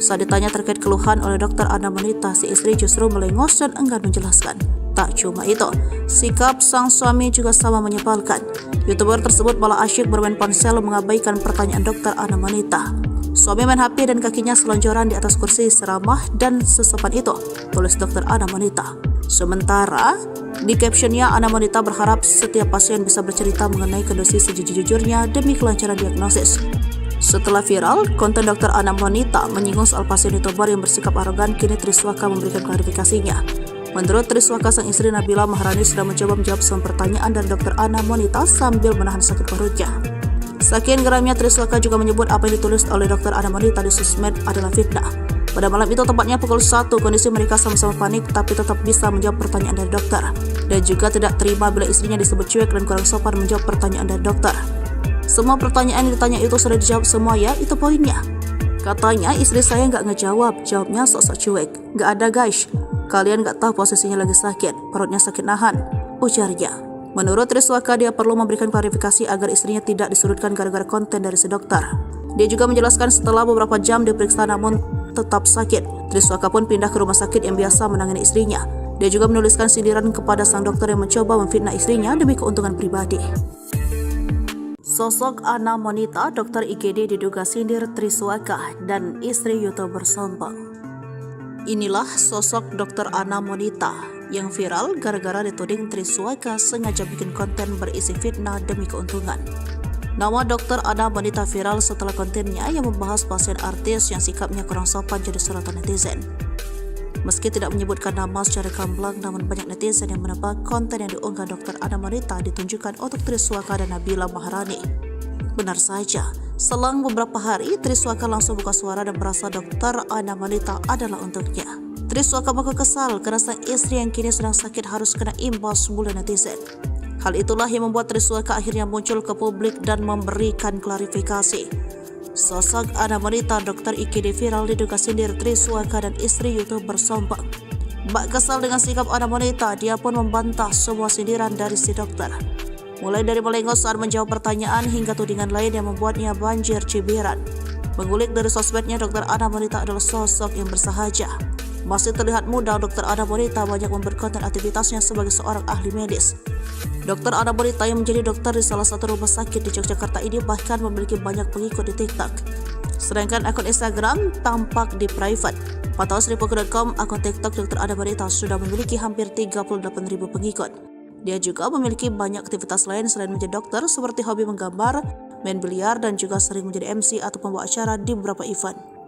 Saat ditanya terkait keluhan oleh dokter Ana wanita, si istri justru melengos dan enggan menjelaskan. Tak cuma itu, sikap sang suami juga sama menyebalkan. YouTuber tersebut malah asyik bermain ponsel mengabaikan pertanyaan dokter Ana wanita. Suami main HP dan kakinya selonjoran di atas kursi seramah dan sesopan itu, tulis dokter Ana wanita. Sementara di captionnya, Ana wanita berharap setiap pasien bisa bercerita mengenai kondisi sejujur-jujurnya demi kelancaran diagnosis. Setelah viral, konten dokter Ana wanita menyinggung soal pasien YouTuber yang bersikap arogan, kini Triswaka memberikan klarifikasinya. Menurut Triswaka, sang istri Nabila Maharani sudah mencoba menjawab semua pertanyaan dari dokter Ana wanita sambil menahan sakit perutnya. Saking geramnya, Triswaka juga menyebut apa yang ditulis oleh dokter Ana wanita di sosmed adalah fitnah. Pada malam itu, tepatnya pukul 1, kondisi mereka sama-sama panik tapi tetap bisa menjawab pertanyaan dari dokter. Dan juga tidak terima bila istrinya disebut cuek dan kurang sopan menjawab pertanyaan dari dokter. Semua pertanyaan yang ditanya itu sudah dijawab semua ya, itu poinnya. Katanya istri saya nggak ngejawab, jawabnya sok-sok cuek. Nggak ada guys, kalian nggak tahu posisinya lagi sakit, perutnya sakit nahan, ujarnya. Menurut Triswaka, dia perlu memberikan klarifikasi agar istrinya tidak disudutkan gara-gara konten dari si dokter. Dia juga menjelaskan setelah beberapa jam diperiksa namun tetap sakit, Triswaka pun pindah ke rumah sakit yang biasa menangani istrinya. Dia juga menuliskan sindiran kepada sang dokter yang mencoba memfitnah istrinya demi keuntungan pribadi. Sosok Ana wanita, dokter IGD diduga sindir Triswaka dan istri YouTuber sombong. Inilah sosok dokter Ana wanita yang viral gara-gara dituding Triswaka sengaja bikin konten berisi fitnah demi keuntungan. Nama dokter Ana wanita viral setelah kontennya yang membahas pasien artis yang sikapnya kurang sopan jadi sorotan netizen. Meski tidak menyebutkan nama secara gamblang, namun banyak netizen yang menebak konten yang diunggah dokter Ana wanita ditunjukkan untuk Triswaka dan Nabila Maharani. Benar saja, selang beberapa hari, Triswaka langsung buka suara dan merasa dokter Ana wanita adalah untuknya. Triswaka mengaku kesal karena sang istri yang kini sedang sakit harus kena imbas bulan netizen. Hal itulah yang membuat Triswaka akhirnya muncul ke publik dan memberikan klarifikasi. Sosok Ana wanita dokter IGD viral diduga sindir Triswaka dan istri YouTuber sombong. Bak kesal dengan sikap Ana wanita, dia pun membantah semua sindiran dari si dokter. Mulai dari melengos saat menjawab pertanyaan hingga tudingan lain yang membuatnya banjir cibiran. Mengulik dari sosmednya, dokter Ana wanita adalah sosok yang bersahaja. Masih terlihat muda, dokter Ana wanita banyak membuat konten aktivitasnya sebagai seorang ahli medis. Dokter Ana wanita yang menjadi dokter di salah satu rumah sakit di Yogyakarta ini bahkan memiliki banyak pengikut di TikTok. Sedangkan akun Instagram tampak di private. Pantauan Sripuku.com, akun TikTok dokter Ana wanita sudah memiliki hampir 38.000 pengikut. Dia juga memiliki banyak aktivitas lain selain menjadi dokter, seperti hobi menggambar, main biliar, dan juga sering menjadi MC atau pembawa acara di beberapa event.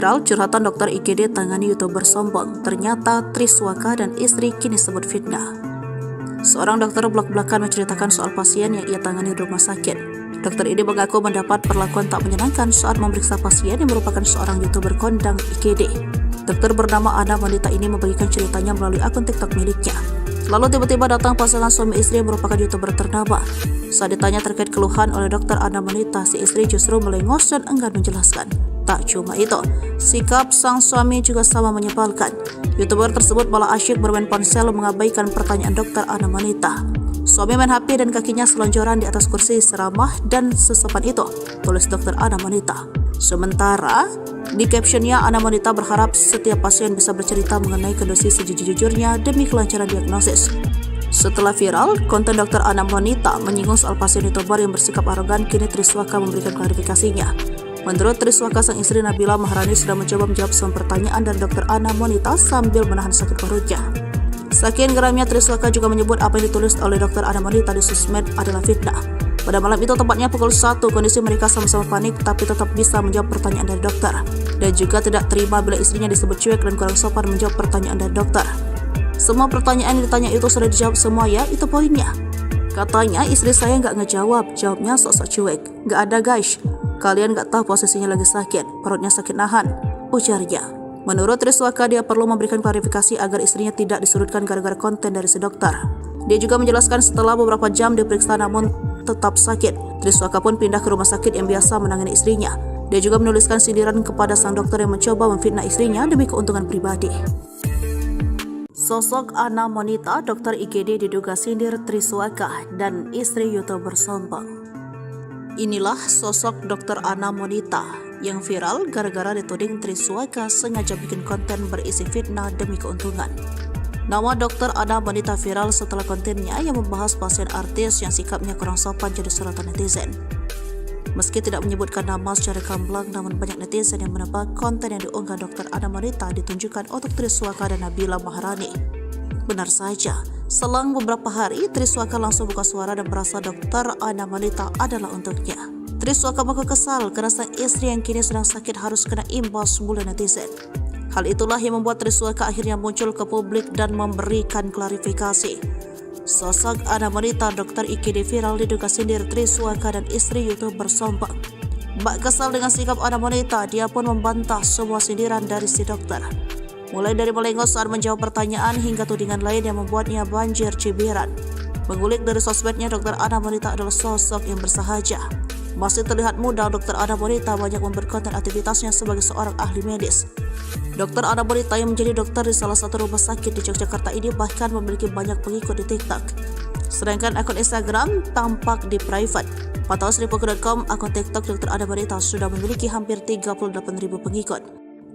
Viral, curhatan dokter IGD tangani YouTuber sombong. Ternyata Triswaka dan istri kini sebut fitnah. Seorang dokter blak-blakan menceritakan soal pasien yang ia tangani di rumah sakit. Dokter ini mengaku mendapat perlakuan tak menyenangkan saat memeriksa pasien yang merupakan seorang YouTuber kondang IGD. Dokter bernama Ana wanita ini membagikan ceritanya melalui akun TikTok miliknya. Lalu tiba-tiba datang pasangan suami istri yang merupakan YouTuber ternama. Saat ditanya terkait keluhan oleh dokter Ana wanita, si istri justru melengos dan enggan menjelaskan. Tak cuma itu, sikap sang suami juga sama menyebalkan. YouTuber tersebut malah asyik bermain ponsel mengabaikan pertanyaan dokter Ana wanita. Suami main HP dan kakinya selonjoran di atas kursi seramah dan sesopan itu, tulis dokter Ana wanita. Sementara di captionnya, Ana wanita berharap setiap pasien bisa bercerita mengenai kondisi sejujur-jujurnya demi kelancaran diagnosis. Setelah viral, konten dokter Ana wanita menyinggung soal pasien YouTuber yang bersikap arogan, kini Triswaka memberikan klarifikasinya. Menurut Triswaka, sang istri Nabila Maharani sudah mencoba menjawab semua pertanyaan dari dokter Ana wanita sambil menahan sakit perutnya. Saking geramnya, Triswaka juga menyebut apa yang ditulis oleh dokter Ana wanita di sosmed adalah fitnah. Pada malam itu, tepatnya pukul 1, kondisi mereka sama-sama panik tapi tetap bisa menjawab pertanyaan dari dokter. Dan juga tidak terima bila istrinya disebut cuek dan kurang sopan menjawab pertanyaan dari dokter. Semua pertanyaan yang ditanya itu sudah dijawab semua ya, itu poinnya. Katanya istri saya nggak ngejawab, jawabnya sok-sok cuek. Nggak ada guys, kalian nggak tahu posisinya lagi sakit, perutnya sakit nahan, ujarnya. Menurut Triswaka, dia perlu memberikan klarifikasi agar istrinya tidak disudutkan gara-gara konten dari si dokter. Dia juga menjelaskan setelah beberapa jam diperiksa namun tetap sakit, Triswaka pun pindah ke rumah sakit yang biasa menangani istrinya. Dia juga menuliskan sindiran kepada sang dokter yang mencoba memfitnah istrinya demi keuntungan pribadi. Sosok Ana wanita, dokter IGD diduga sindir Triswaka dan istri YouTuber sombong. Inilah sosok dokter Ana wanita yang viral gara-gara dituding Triswaka sengaja bikin konten berisi fitnah demi keuntungan. Nama dokter Ana wanita viral setelah kontennya yang membahas pasien artis yang sikapnya kurang sopan jadi sorotan netizen. Meski tidak menyebutkan nama secara gamblang, namun banyak netizen yang menebak konten yang diunggah dokter Ana wanita ditunjukkan untuk Triswaka dan Nabila Maharani. Benar saja, selang beberapa hari Triswaka langsung buka suara dan merasa dokter Ana wanita adalah untuknya. Triswaka mengaku kesal karena sang istri yang kini sedang sakit harus kena imbas bulan netizen. Hal itulah yang membuat Triswaka akhirnya muncul ke publik dan memberikan klarifikasi. Sosok Ana wanita dokter IGD viral diduga sindir Triswaka dan istri YouTuber sombong. Bak kesal dengan sikap Ana wanita, dia pun membantah semua sindiran dari si dokter. Mulai dari melengos saat menjawab pertanyaan hingga tudingan lain yang membuatnya banjir cibiran. Mengulik dari sosmednya, dokter Ana wanita adalah sosok yang bersahaja. Masih terlihat muda, dokter Ana wanita banyak membuat konten aktivitasnya sebagai seorang ahli medis. Dokter Ana wanita yang menjadi dokter di salah satu rumah sakit di Yogyakarta ini bahkan memiliki banyak pengikut di TikTok. Sedangkan akun Instagram tampak di private. Pantauan Sripuku.com, akun TikTok dokter Ana wanita sudah memiliki hampir 38.000 pengikut.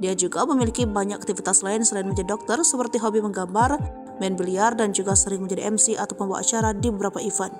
Dia juga memiliki banyak aktivitas lain selain menjadi dokter, seperti hobi menggambar, main biliar, dan juga sering menjadi MC atau pembawa acara di beberapa event.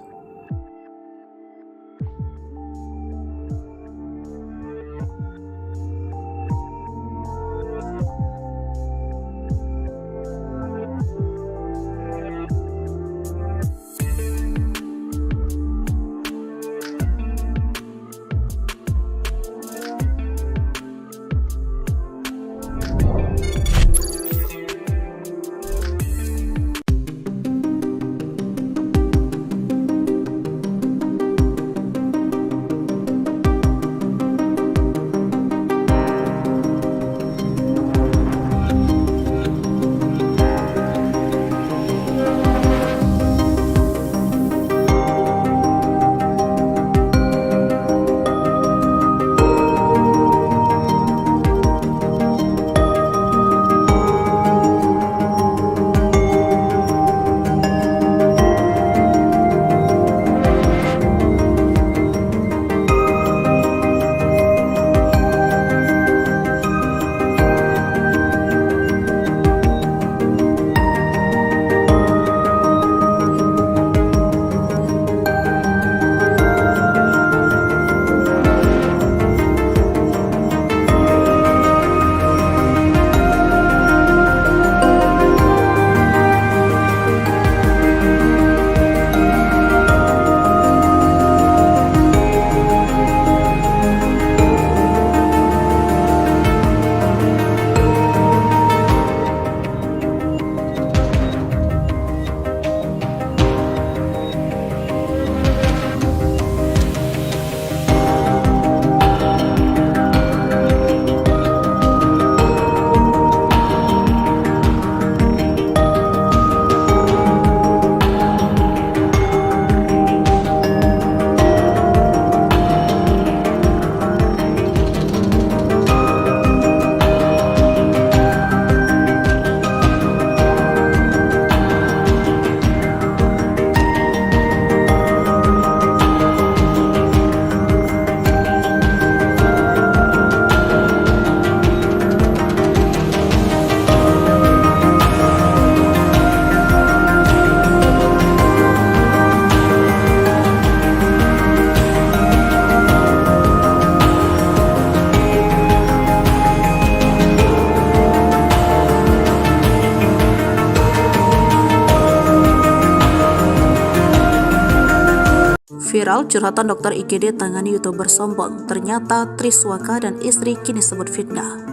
Viral curhatan dokter IGD tangani YouTuber sombong, ternyata Triswaka dan istri kini sebut fitnah.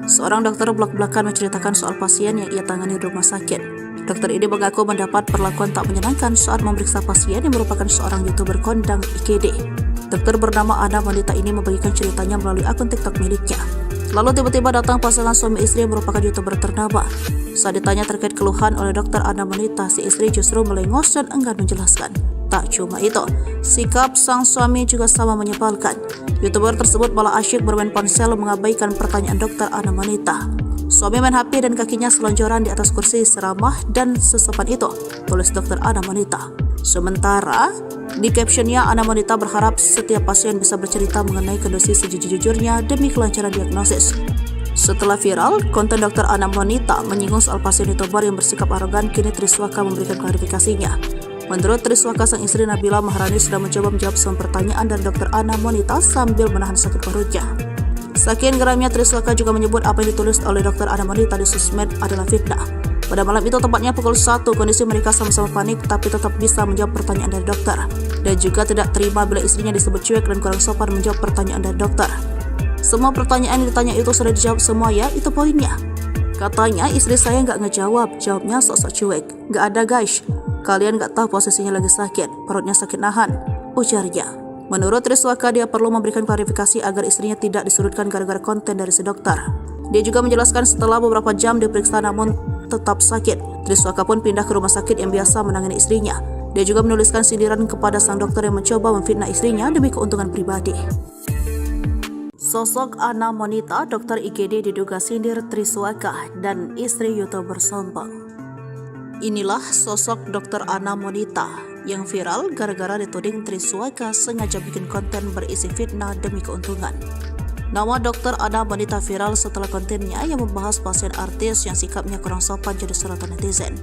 Seorang dokter blak-blakan menceritakan soal pasien yang ia tangani di rumah sakit. Dokter ini mengaku mendapat perlakuan tak menyenangkan saat memeriksa pasien yang merupakan seorang YouTuber kondang IGD. Dokter bernama Ana Wanita ini membagikan ceritanya melalui akun TikTok miliknya. Lalu tiba-tiba datang pasangan suami istri yang merupakan YouTuber ternama. Saat ditanya terkait keluhan oleh dokter Ana Wanita, si istri justru melengos dan enggan menjelaskan. Tak cuma itu, sikap sang suami juga sama menyebalkan. YouTuber tersebut malah asyik bermain ponsel mengabaikan pertanyaan dokter Ana Wanita. Suami main HP dan kakinya selonjoran di atas kursi seramah dan sesopan itu, tulis dokter Ana Wanita. Sementara, di captionnya Ana Wanita berharap setiap pasien bisa bercerita mengenai kondisi sejujur-jujurnya demi kelancaran diagnosis. Setelah viral, konten dokter Ana Wanita menyinggung soal pasien YouTuber yang bersikap arogan, kini Triswaka memberikan klarifikasinya. Menurut Triswaka, sang istri Nabila Maharani sudah mencoba menjawab semua pertanyaan dari dokter Ana Wanita sambil menahan sakit perutnya. Saking geramnya, Triswaka juga menyebut apa yang ditulis oleh dokter Ana Wanita di sosmed adalah fitnah. Pada malam itu, tepatnya pukul 1, kondisi mereka sama-sama panik tapi tetap bisa menjawab pertanyaan dari dokter. Dan juga tidak terima bila istrinya disebut cuek dan kurang sopan menjawab pertanyaan dari dokter. Semua pertanyaan yang ditanya itu sudah dijawab semua ya, itu poinnya. Katanya istri saya nggak ngejawab, jawabnya sok-sok cuek. Nggak ada guys, kalian nggak tahu posisinya lagi sakit, perutnya sakit nahan, ujarnya. Menurut Triswaka, dia perlu memberikan klarifikasi agar istrinya tidak disudutkan gara-gara konten dari si dokter. Dia juga menjelaskan setelah beberapa jam diperiksa namun tetap sakit, Triswaka pun pindah ke rumah sakit yang biasa menangani istrinya. Dia juga menuliskan sindiran kepada sang dokter yang mencoba memfitnah istrinya demi keuntungan pribadi. Sosok Ana Wanita, dokter IGD diduga sindir Triswaka dan istri YouTuber sombong. Inilah sosok dokter Ana Wanita yang viral gara-gara dituding Triswaka sengaja bikin konten berisi fitnah demi keuntungan. Nama dokter Ana Wanita viral setelah kontennya yang membahas pasien artis yang sikapnya kurang sopan jadi sorotan netizen.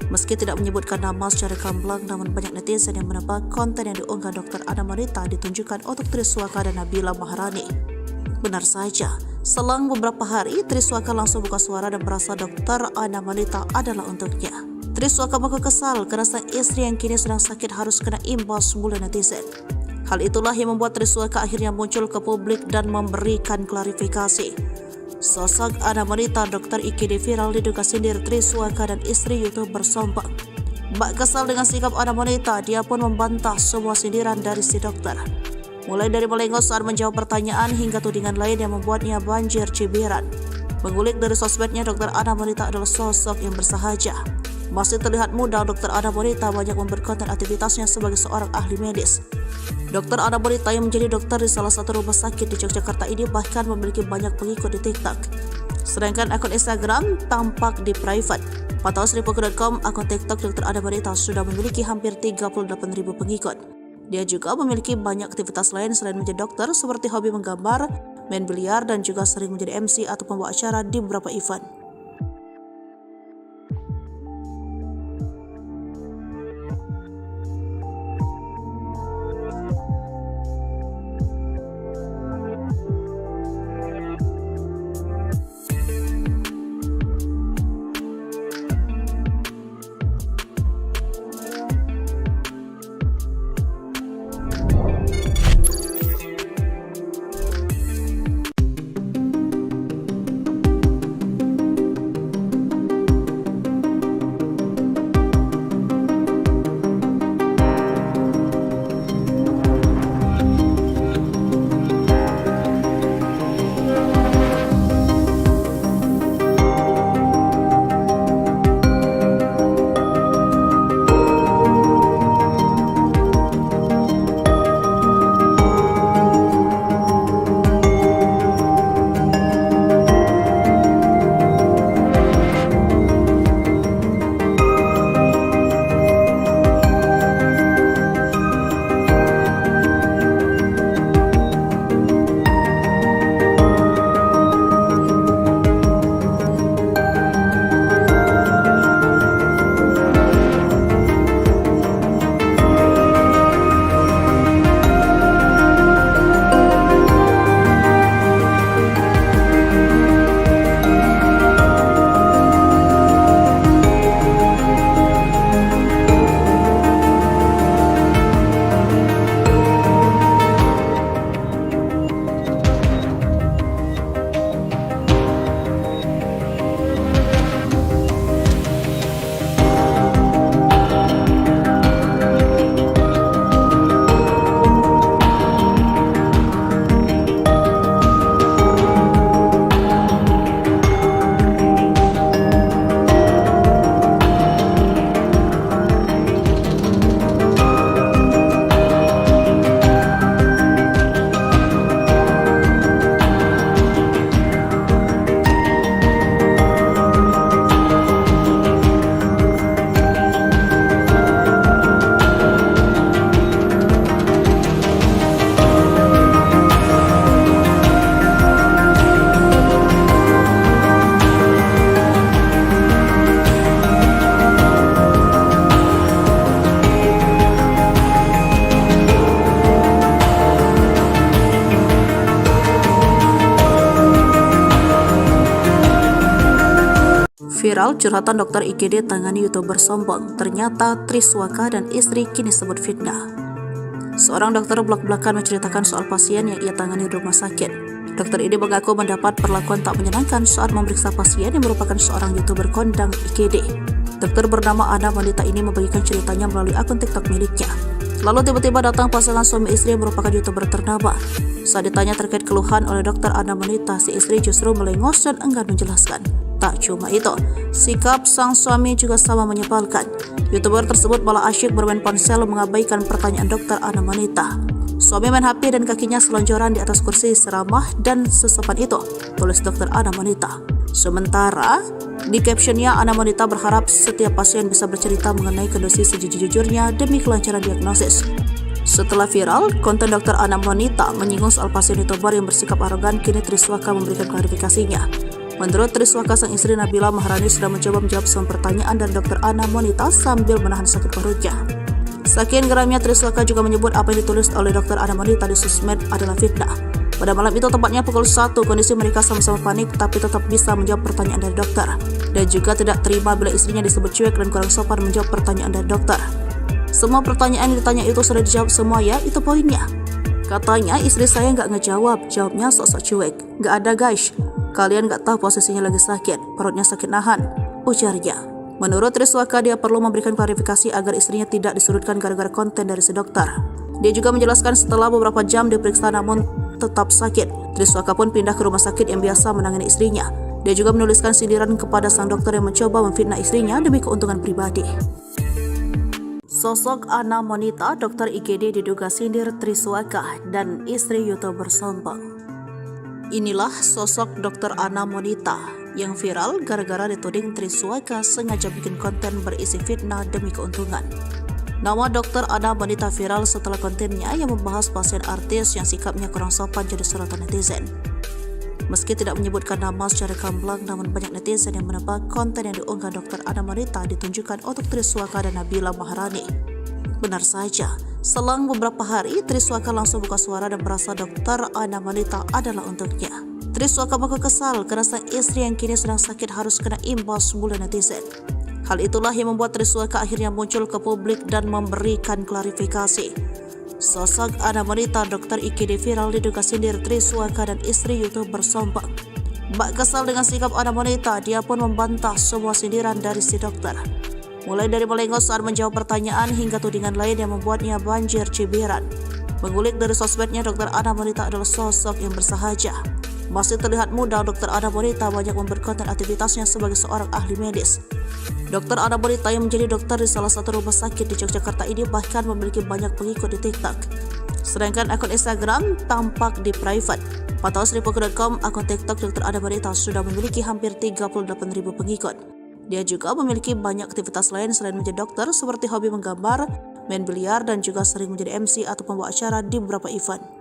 Meski tidak menyebutkan nama secara gamblang, namun banyak netizen yang menebak konten yang diunggah dokter Ana Wanita ditunjukkan untuk Triswaka dan Nabila Maharani. Benar saja, selang beberapa hari Triswaka langsung buka suara dan merasa dokter Ana Wanita adalah untuknya. Triswaka mengaku kesal karena sang istri yang kini sedang sakit harus kena imbas mulut netizen. Hal itulah yang membuat Triswaka akhirnya muncul ke publik dan memberikan klarifikasi. Sosok Ana Wanita, dokter IGD viral diduga sindir Triswaka dan istri YouTuber sombong. Bak kesal dengan sikap Ana Wanita, dia pun membantah semua sindiran dari si dokter. Mulai dari melengos saat menjawab pertanyaan hingga tudingan lain yang membuatnya banjir cibiran. Mengulik dari sosmednya, dokter Ana Wanita adalah sosok yang bersahaja. Masih terlihat muda, dokter Ana Wanita banyak membuat konten aktivitasnya sebagai seorang ahli medis. Dokter Ana Wanita yang menjadi dokter di salah satu rumah sakit di Yogyakarta ini bahkan memiliki banyak pengikut di TikTok. Sedangkan akun Instagram tampak di private. Pantauan Sripuku.com, akun TikTok dokter Ana Wanita sudah memiliki hampir 38.000 pengikut. Dia juga memiliki banyak aktivitas lain selain menjadi dokter, seperti hobi menggambar, main biliar, dan juga sering menjadi MC atau pembawa acara di beberapa event. Viral, curhatan dokter IGD tangani YouTuber sombong. Ternyata Triswaka dan istri kini sebut fitnah. Seorang dokter blak-blakan menceritakan soal pasien yang ia tangani di rumah sakit. Dokter ini mengaku mendapat perlakuan tak menyenangkan saat memeriksa pasien yang merupakan seorang YouTuber kondang IGD. Dokter bernama Ana Monita ini membagikan ceritanya melalui akun TikTok miliknya. Lalu tiba-tiba datang pasangan suami istri yang merupakan YouTuber ternama. Saat ditanya terkait keluhan oleh dokter Ana Monita, si istri justru melengos dan enggan menjelaskan. Tak cuma itu, sikap sang suami juga sama menyebalkan. YouTuber tersebut malah asyik bermain ponsel mengabaikan pertanyaan dokter Ana Monita. Suami main HP dan kakinya selonjoran di atas kursi seramah dan sesopan itu, tulis dokter Ana Monita. Sementara, di captionnya Ana Monita berharap setiap pasien bisa bercerita mengenai kondisi sejujur-jujurnya demi kelancaran diagnosis. Setelah viral, konten dokter Ana Monita menyinggung soal pasien YouTuber yang bersikap arogan, kini Triswaka memberikan klarifikasinya. Menurut Triswaka, sang istri Nabila Maharani sudah mencoba menjawab semua pertanyaan dari dokter Ana Monita sambil menahan sakit perutnya. Saking geramnya, Triswaka juga menyebut apa yang ditulis oleh dokter Ana Monita di sosmed adalah fitnah. Pada malam itu, tepatnya pukul 1, kondisi mereka sama-sama panik tapi tetap bisa menjawab pertanyaan dari dokter. Dan juga tidak terima bila istrinya disebut cuek dan kurang sopan menjawab pertanyaan dari dokter. Semua pertanyaan yang ditanya itu sudah dijawab semua ya, itu poinnya. Katanya istri saya nggak ngejawab, jawabnya sok-sok cuek. Nggak ada guys, kalian nggak tahu posisinya lagi sakit, perutnya sakit nahan, ujarnya. Menurut Triswaka, dia perlu memberikan klarifikasi agar istrinya tidak disurutkan gara-gara konten dari si dokter. Dia juga menjelaskan setelah beberapa jam diperiksa namun tetap sakit, Triswaka pun pindah ke rumah sakit yang biasa menangani istrinya. Dia juga menuliskan sindiran kepada sang dokter yang mencoba memfitnah istrinya demi keuntungan pribadi. Sosok Ana Monita, dokter IGD diduga sindir Triswaka dan istri YouTuber sombong. Inilah sosok dokter Ana Monita yang viral gara-gara dituding Triswaka sengaja bikin konten berisi fitnah demi keuntungan. Nama dokter Ana Monita viral setelah kontennya yang membahas pasien artis yang sikapnya kurang sopan jadi sorotan netizen. Meski tidak menyebutkan nama secara gamblang, namun banyak netizen yang menebak konten yang diunggah dokter Ana Monita ditunjukkan untuk Triswaka dan Nabila Maharani. Benar saja, selang beberapa hari Triswaka langsung buka suara dan merasa dokter Ana Monita adalah untuknya. Triswaka mengaku kesal karena sang istri yang kini sedang sakit harus kena imbas mulu netizen. Hal itulah yang membuat Triswaka akhirnya muncul ke publik dan memberikan klarifikasi. Sosok Ana Monita, dokter IGD viral diduga sindir Triswaka dan istri YouTuber sombong. Bak kesal dengan sikap Ana Monita, dia pun membantah semua sindiran dari si dokter. Mulai dari melengos saat menjawab pertanyaan hingga tudingan lain yang membuatnya banjir cibiran. Mengulik dari sosmednya, dokter Ana Monita adalah sosok yang bersahaja. Masih terlihat muda, dokter Ana Monita banyak memperkonten aktivitasnya sebagai seorang ahli medis. Dokter Ana Monita yang menjadi dokter di salah satu rumah sakit di Yogyakarta ini bahkan memiliki banyak pengikut di TikTok. Sedangkan akun Instagram tampak di private. Pantauan Sripuku.com, akun TikTok dokter Ana Monita sudah memiliki hampir 38.000 pengikut. Dia juga memiliki banyak aktivitas lain selain menjadi dokter, seperti hobi menggambar, main biliar, dan juga sering menjadi MC atau pembawa acara di beberapa event.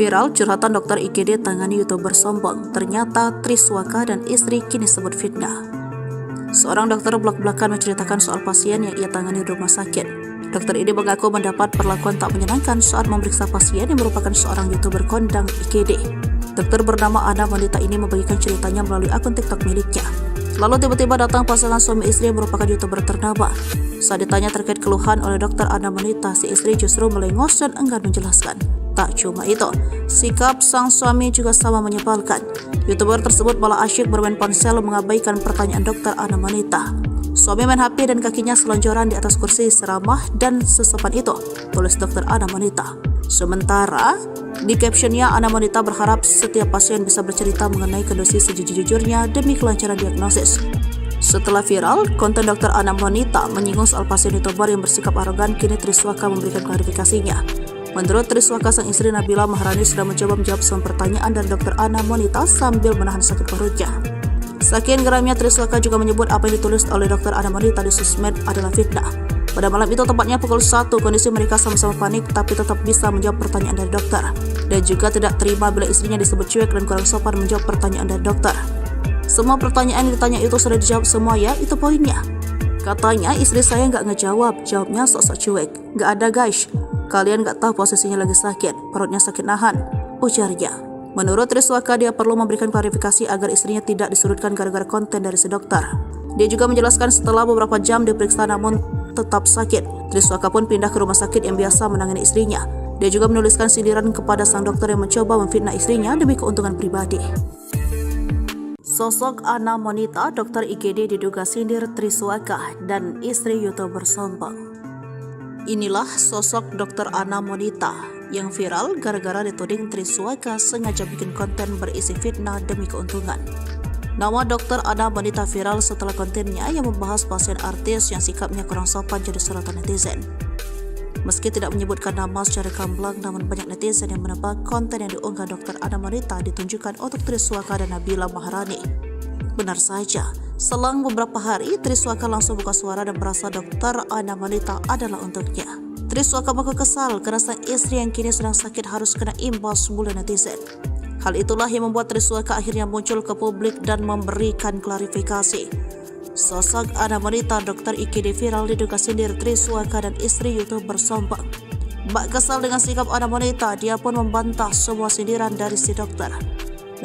Viral curhatan dokter IGD tangani YouTuber sombong. Ternyata Triswaka dan istri kini sebut fitnah. Seorang dokter blak-blakan menceritakan soal pasien yang ia tangani di rumah sakit. Dokter ini mengaku mendapat perlakuan tak menyenangkan saat memeriksa pasien yang merupakan seorang YouTuber kondang IGD. Dokter bernama Ana wanita ini membagikan ceritanya melalui akun TikTok miliknya. Lalu tiba-tiba datang pasangan suami istri yang merupakan YouTuber ternama. Saat ditanya terkait keluhan oleh dokter Ana wanita, si istri justru melengos dan enggan menjelaskan. Tak cuma itu, sikap sang suami juga sama menyebalkan. YouTuber tersebut malah asyik bermain ponsel mengabaikan pertanyaan dokter Ana wanita. Suami main HP dan kakinya selonjoran di atas kursi seramah dan sesopan itu, tulis dokter Ana wanita. Sementara di captionnya, Ana wanita berharap setiap pasien bisa bercerita mengenai kondisi sejujur-jujurnya demi kelancaran diagnosis. Setelah viral, konten dokter Ana wanita menyinggung soal pasien YouTuber yang bersikap arogan, kini Triswaka memberikan klarifikasinya. Menurut Triswaka, sang istri Nabila Maharani sudah mencoba menjawab semua pertanyaan dari dokter Ana wanita sambil menahan sakit perutnya. Saking geramnya, Triswaka juga menyebut apa yang ditulis oleh dokter Ana wanita di sosmed adalah fitnah. Pada malam itu, tepatnya pukul 1, kondisi mereka sama-sama panik tapi tetap bisa menjawab pertanyaan dari dokter. Dan juga tidak terima bila istrinya disebut cuek dan kurang sopan menjawab pertanyaan dari dokter. Semua pertanyaan yang ditanya itu sudah dijawab semua ya, itu poinnya. Katanya istri saya nggak ngejawab, jawabnya sok-sok cuek. Nggak ada guys, kalian nggak tahu posisinya lagi sakit, perutnya sakit nahan, ujarnya. Menurut Triswaka, dia perlu memberikan klarifikasi agar istrinya tidak disudutkan gara-gara konten dari si dokter. Dia juga menjelaskan setelah beberapa jam diperiksa namun tetap sakit, Triswaka pun pindah ke rumah sakit yang biasa menangani istrinya. Dia juga menuliskan sindiran kepada sang dokter yang mencoba memfitnah istrinya demi keuntungan pribadi. Sosok Ana wanita, dokter IGD diduga sindir Triswaka dan istri YouTuber sombong. Inilah sosok dokter Ana wanita yang viral gara-gara dituding Triswaka sengaja bikin konten berisi fitnah demi keuntungan. Nama dokter Ana wanita viral setelah kontennya yang membahas pasien artis yang sikapnya kurang sopan jadi sorotan netizen. Meski tidak menyebutkan nama secara gamblang, namun banyak netizen yang menebak konten yang diunggah dokter Ana wanita ditunjukkan untuk Triswaka dan Nabila Maharani. Benar saja, selang beberapa hari Triswaka langsung buka suara dan merasa dokter Ana wanita adalah untuknya. Triswaka mengaku kesal karena sang istri yang kini sedang sakit harus kena imbas bulan netizen. Hal itulah yang membuat Triswaka akhirnya muncul ke publik dan memberikan klarifikasi. Sosok Ana wanita dokter IGD viral diduga sindir Triswaka dan istri YouTuber sombong. Bak kesal dengan sikap Ana wanita, dia pun membantah semua sindiran dari si dokter.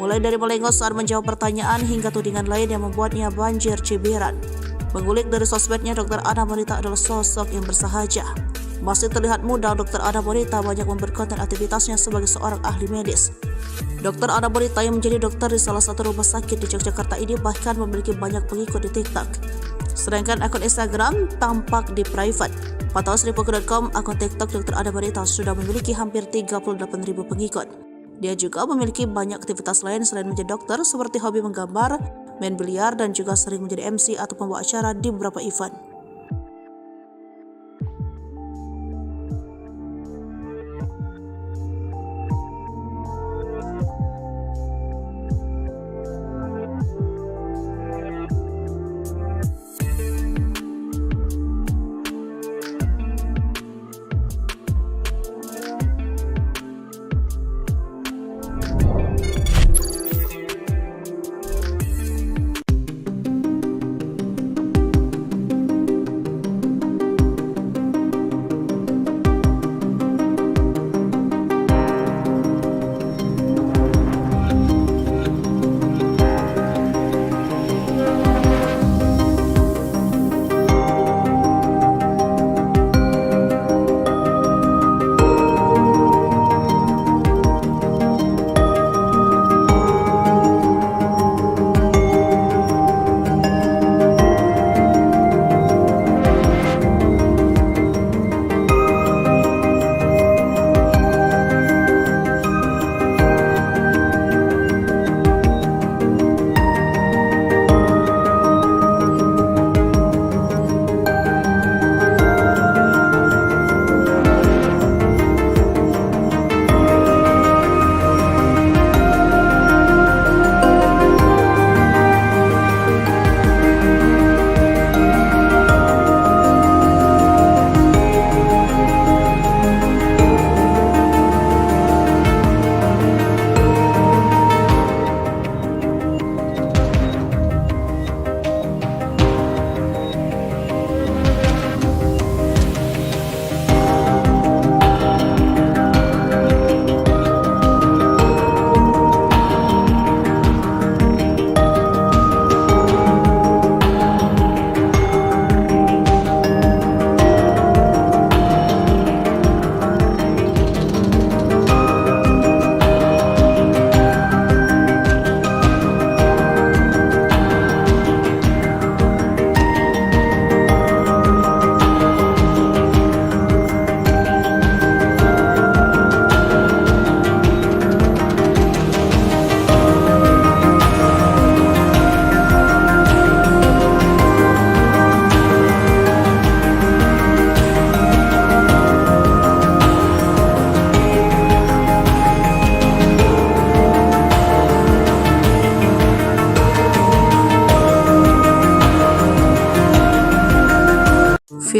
Mulai dari melengos saat menjawab pertanyaan hingga tudingan lain yang membuatnya banjir cibiran. Mengulik dari sosmednya, dokter Ana wanita adalah sosok yang bersahaja. Masih terlihat muda, dokter Ana wanita banyak membuat konten aktivitasnya sebagai seorang ahli medis. Dokter Ana wanita yang menjadi dokter di salah satu rumah sakit di Yogyakarta ini bahkan memiliki banyak pengikut di TikTok. Sedangkan akun Instagram tampak di private. Pantauan Sripuku.com, akun TikTok dokter Ana wanita sudah memiliki hampir 38.000 pengikut. Dia juga memiliki banyak aktivitas lain selain menjadi dokter, seperti hobi menggambar, main biliar, dan juga sering menjadi MC atau pembawa acara di beberapa event.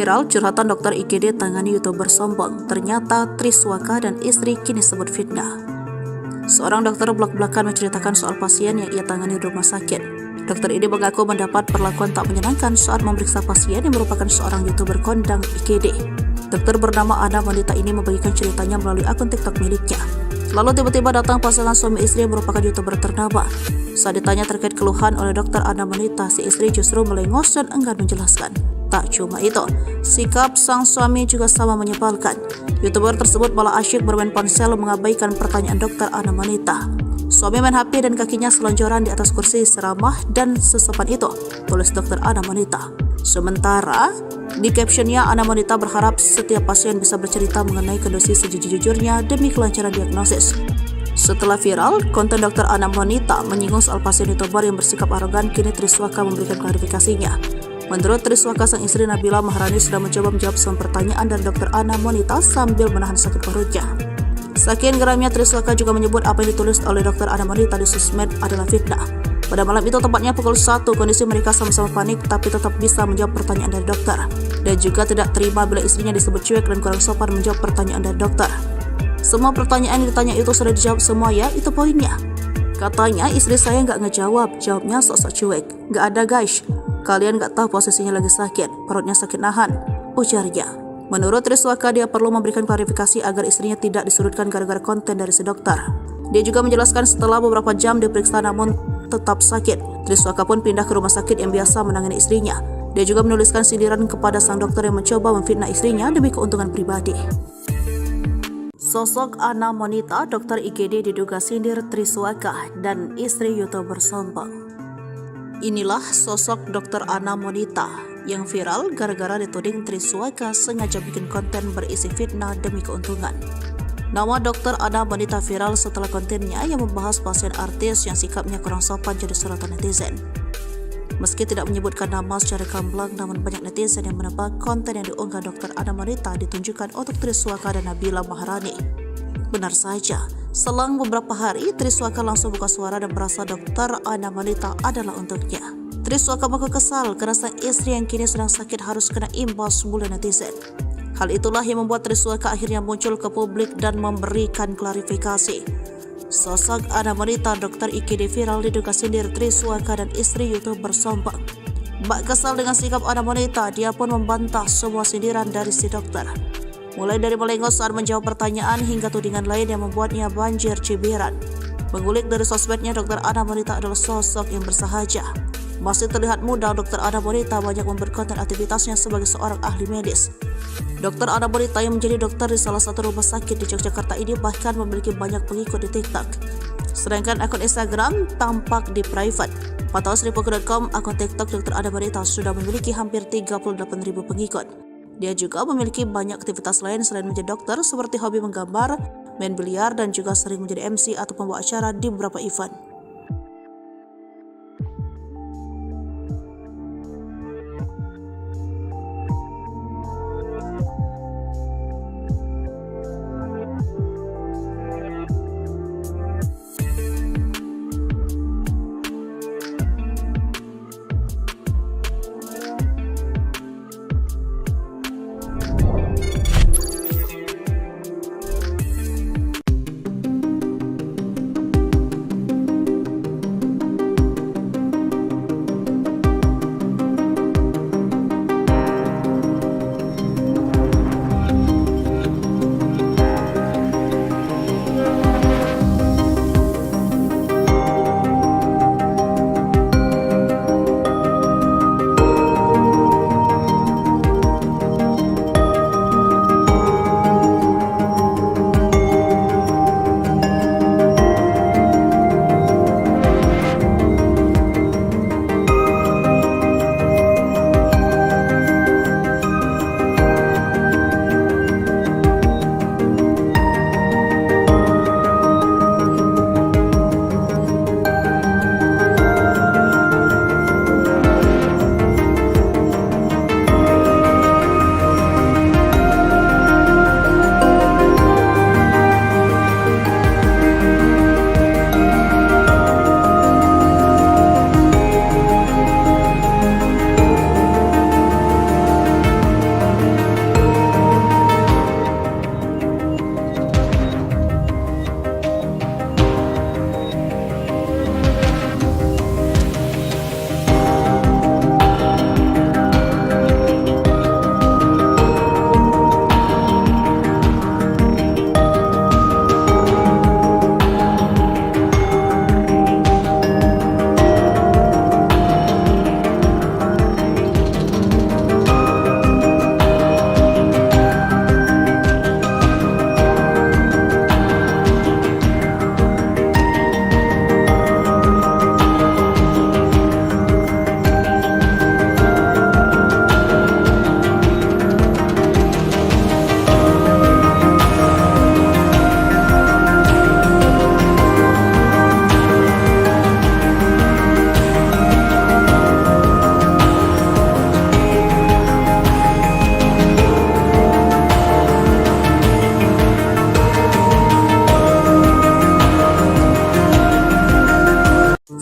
Viral, curhatan dokter IGD tangani YouTuber sombong. Ternyata Triswaka dan istri kini sebut fitnah. Seorang dokter blak-blakan menceritakan soal pasien yang ia tangani di rumah sakit. Dokter ini mengaku mendapat perlakuan tak menyenangkan saat memeriksa pasien yang merupakan seorang YouTuber kondang IGD. Dokter bernama Ana Monita ini membagikan ceritanya melalui akun TikTok miliknya. Lalu tiba-tiba datang pasangan suami istri yang merupakan YouTuber ternama. Saat ditanya terkait keluhan oleh dokter Ana Monita, si istri justru melengos dan enggan menjelaskan. Tak cuma itu, sikap sang suami juga sama menyebalkan. YouTuber tersebut malah asyik bermain ponsel mengabaikan pertanyaan dokter Ana Monita. Suami main HP dan kakinya selonjoran di atas kursi seramah dan sesopan itu, tulis dokter Ana Monita. Sementara, di captionnya Ana Monita berharap setiap pasien bisa bercerita mengenai kondisi sejujur-jujurnya demi kelancaran diagnosis. Setelah viral, konten dokter Ana Monita menyinggung soal pasien YouTuber yang bersikap arogan, kini Triswaka memberikan klarifikasinya. Menurut Triswaka, sang istri Nabila Maharani sudah mencoba menjawab semua pertanyaan dari dokter Ana Monita sambil menahan sakit perutnya. Saking geramnya, Triswaka juga menyebut apa yang ditulis oleh dokter Ana Monita di sosmed adalah fitnah. Pada malam itu, tepatnya pukul 1, kondisi mereka sama-sama panik tapi tetap bisa menjawab pertanyaan dari dokter. Dan juga tidak terima bila istrinya disebut cuek dan kurang sopan menjawab pertanyaan dari dokter. Semua pertanyaan yang ditanya itu sudah dijawab semua ya, itu poinnya. Katanya istri saya nggak ngejawab, jawabnya sok-sok cuek. Nggak ada guys, kalian nggak tahu posisinya lagi sakit, perutnya sakit nahan, ujarnya. Menurut Triswaka, dia perlu memberikan klarifikasi agar istrinya tidak disudutkan gara-gara konten dari si dokter. Dia juga menjelaskan setelah beberapa jam diperiksa namun tetap sakit, Triswaka pun pindah ke rumah sakit yang biasa menangani istrinya. Dia juga menuliskan sindiran kepada sang dokter yang mencoba memfitnah istrinya demi keuntungan pribadi. Sosok Ana Monita, dokter IGD diduga sindir Triswaka dan istri YouTuber sombong. Inilah sosok dokter Ana Monita yang viral gara-gara dituding Triswaka sengaja bikin konten berisi fitnah demi keuntungan. Nama dokter Ana Monita viral setelah kontennya yang membahas pasien artis yang sikapnya kurang sopan jadi sorotan netizen. Meski tidak menyebutkan nama secara gamblang, namun banyak netizen yang menebak konten yang diunggah dokter Ana Monita ditunjukkan untuk Triswaka dan Nabila Maharani. Benar saja, selang beberapa hari Triswaka langsung buka suara dan merasa dokter Ana Monita adalah untuknya. Triswaka mengaku kesal karena sang istri yang kini sedang sakit harus kena imbas bulan netizen. Hal itulah yang membuat Triswaka akhirnya muncul ke publik dan memberikan klarifikasi. Sosok Ana Monita, dokter IGD viral diduga sindir Triswaka dan istri YouTuber sombong. Bak kesal dengan sikap Ana Monita, dia pun membantah semua sindiran dari si dokter. Mulai dari melengos saat menjawab pertanyaan hingga tudingan lain yang membuatnya banjir cibiran. Mengulik dari sosmednya, dokter Ana Monita adalah sosok yang bersahaja. Masih terlihat muda, dokter Ana Monita banyak memperkonten aktivitasnya sebagai seorang ahli medis. Dokter Ana Monita yang menjadi dokter di salah satu rumah sakit di Yogyakarta ini bahkan memiliki banyak pengikut di TikTok. Sedangkan akun Instagram tampak di private. Pantauan Sripuku.com, akun TikTok dokter Ana Monita sudah memiliki hampir 38.000 pengikut. Dia juga memiliki banyak aktivitas lain selain menjadi dokter seperti hobi menggambar, main biliar, dan juga sering menjadi MC atau pembawa acara di beberapa event.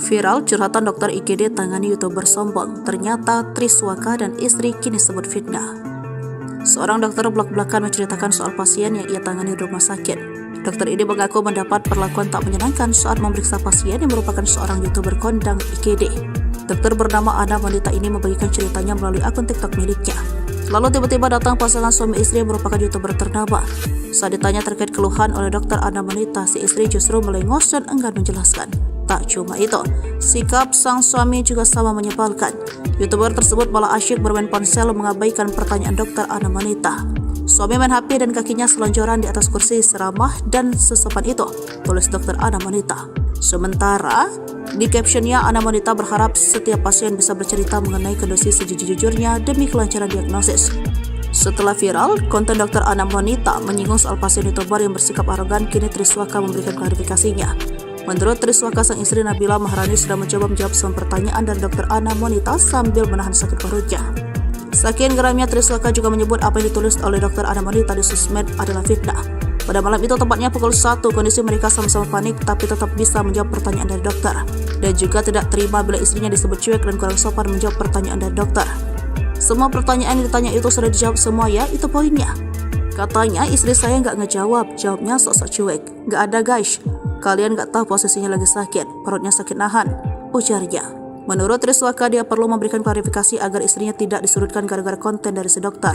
Viral curhatan dokter IGD tangani YouTuber sombong, ternyata Triswaka dan istri kini sebut fitnah. Seorang dokter blak-blakan menceritakan soal pasien yang ia tangani di rumah sakit. Dokter ini mengaku mendapat perlakuan tak menyenangkan saat memeriksa pasien yang merupakan seorang YouTuber kondang IGD. Dokter bernama Ana Wanita ini membagikan ceritanya melalui akun TikTok miliknya. Lalu tiba-tiba datang pasangan suami istri yang merupakan YouTuber ternama. Saat ditanya terkait keluhan oleh dokter Ana Wanita, si istri justru melengos dan enggan menjelaskan. Tak cuma itu, sikap sang suami juga sama menyebalkan. YouTuber tersebut malah asyik bermain ponsel mengabaikan pertanyaan dokter Ana Wanita. Suami main HP dan kakinya selonjoran di atas kursi seramah dan sesopan itu, tulis dokter Ana Wanita. Sementara, di captionnya Ana Wanita berharap setiap pasien bisa bercerita mengenai kondisi sejujur-jujurnya demi kelancaran diagnosis. Setelah viral, konten dokter Ana Wanita menyinggung soal pasien YouTuber yang bersikap arogan, kini Triswaka memberikan klarifikasinya. Menurut Triswaka, sang istri Nabila Maharani sudah mencoba menjawab semua pertanyaan dari dokter Ana Wanita sambil menahan sakit perutnya. Saking geramnya, Triswaka juga menyebut apa yang ditulis oleh dokter Ana Wanita di sosmed adalah fitnah. Pada malam itu, tepatnya pukul 1, kondisi mereka sama-sama panik tapi tetap bisa menjawab pertanyaan dari dokter. Dan juga tidak terima bila istrinya disebut cuek dan kurang sopan menjawab pertanyaan dari dokter. Semua pertanyaan yang ditanya itu sudah dijawab semua ya, itu poinnya. Katanya istri saya nggak ngejawab, jawabnya sok-sok cuek. Nggak ada guys, kalian nggak tahu posisinya lagi sakit, perutnya sakit nahan, ujarnya. Menurut Triswaka, dia perlu memberikan klarifikasi agar istrinya tidak disurutkan gara-gara konten dari si dokter.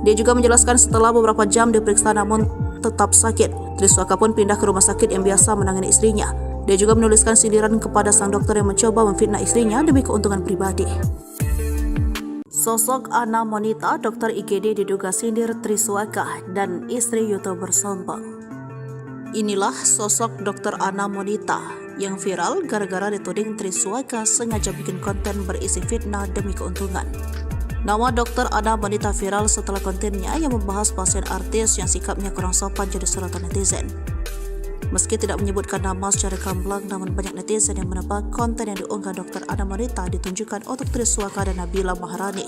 Dia juga menjelaskan setelah beberapa jam diperiksa namun tetap sakit, Triswaka pun pindah ke rumah sakit yang biasa menangani istrinya. Dia juga menuliskan sindiran kepada sang dokter yang mencoba memfitnah istrinya demi keuntungan pribadi. Sosok Ana Wanita, dokter IGD diduga sindir Triswaka dan istri YouTuber sombong. Inilah sosok dokter Ana Wanita yang viral gara-gara dituding Triswaka sengaja bikin konten berisi fitnah demi keuntungan. Nama dokter Ana Wanita viral setelah kontennya yang membahas pasien artis yang sikapnya kurang sopan jadi sorotan netizen. Meski tidak menyebutkan nama secara gamblang, namun banyak netizen yang menebak konten yang diunggah dokter Ana Wanita ditunjukkan untuk Triswaka dan Nabila Maharani.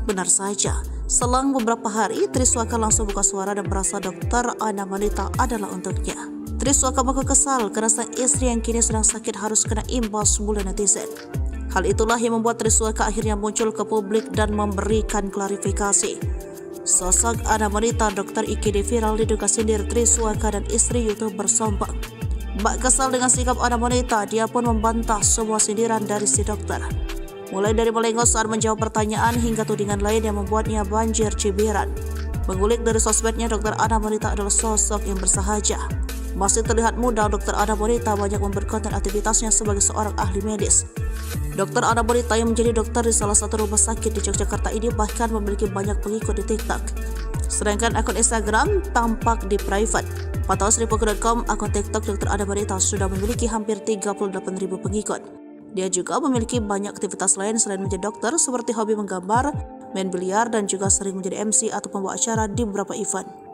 Benar saja, selang beberapa hari Triswaka langsung buka suara dan merasa dokter Ana Wanita adalah untuknya. Triswaka mengaku kesal karena sang istri yang kini sedang sakit harus kena imbas mulu netizen. Hal itulah yang membuat Triswaka akhirnya muncul ke publik dan memberikan klarifikasi. Sosok Ana Wanita, dokter IGD viral diduga sindir Triswaka dan istri YouTuber sombong. Bak kesal dengan sikap Ana Wanita, dia pun membantah semua sindiran dari si dokter. Mulai dari melengos saat menjawab pertanyaan hingga tudingan lain yang membuatnya banjir cibiran. Mengulik dari sosmednya, dokter Ana Wanita adalah sosok yang bersahaja. Masih terlihat muda, dokter Ana Wanita banyak membuat konten aktivitasnya sebagai seorang ahli medis. Dokter Ana Wanita yang menjadi dokter di salah satu rumah sakit di Yogyakarta ini bahkan memiliki banyak pengikut di TikTok. Sedangkan akun Instagram tampak di private. Pantauan Sripuku.com, akun TikTok dokter Ana Wanita sudah memiliki hampir 38.000 pengikut. Dia juga memiliki banyak aktivitas lain selain menjadi dokter, seperti hobi menggambar, main biliar, dan juga sering menjadi MC atau pembawa acara di beberapa event.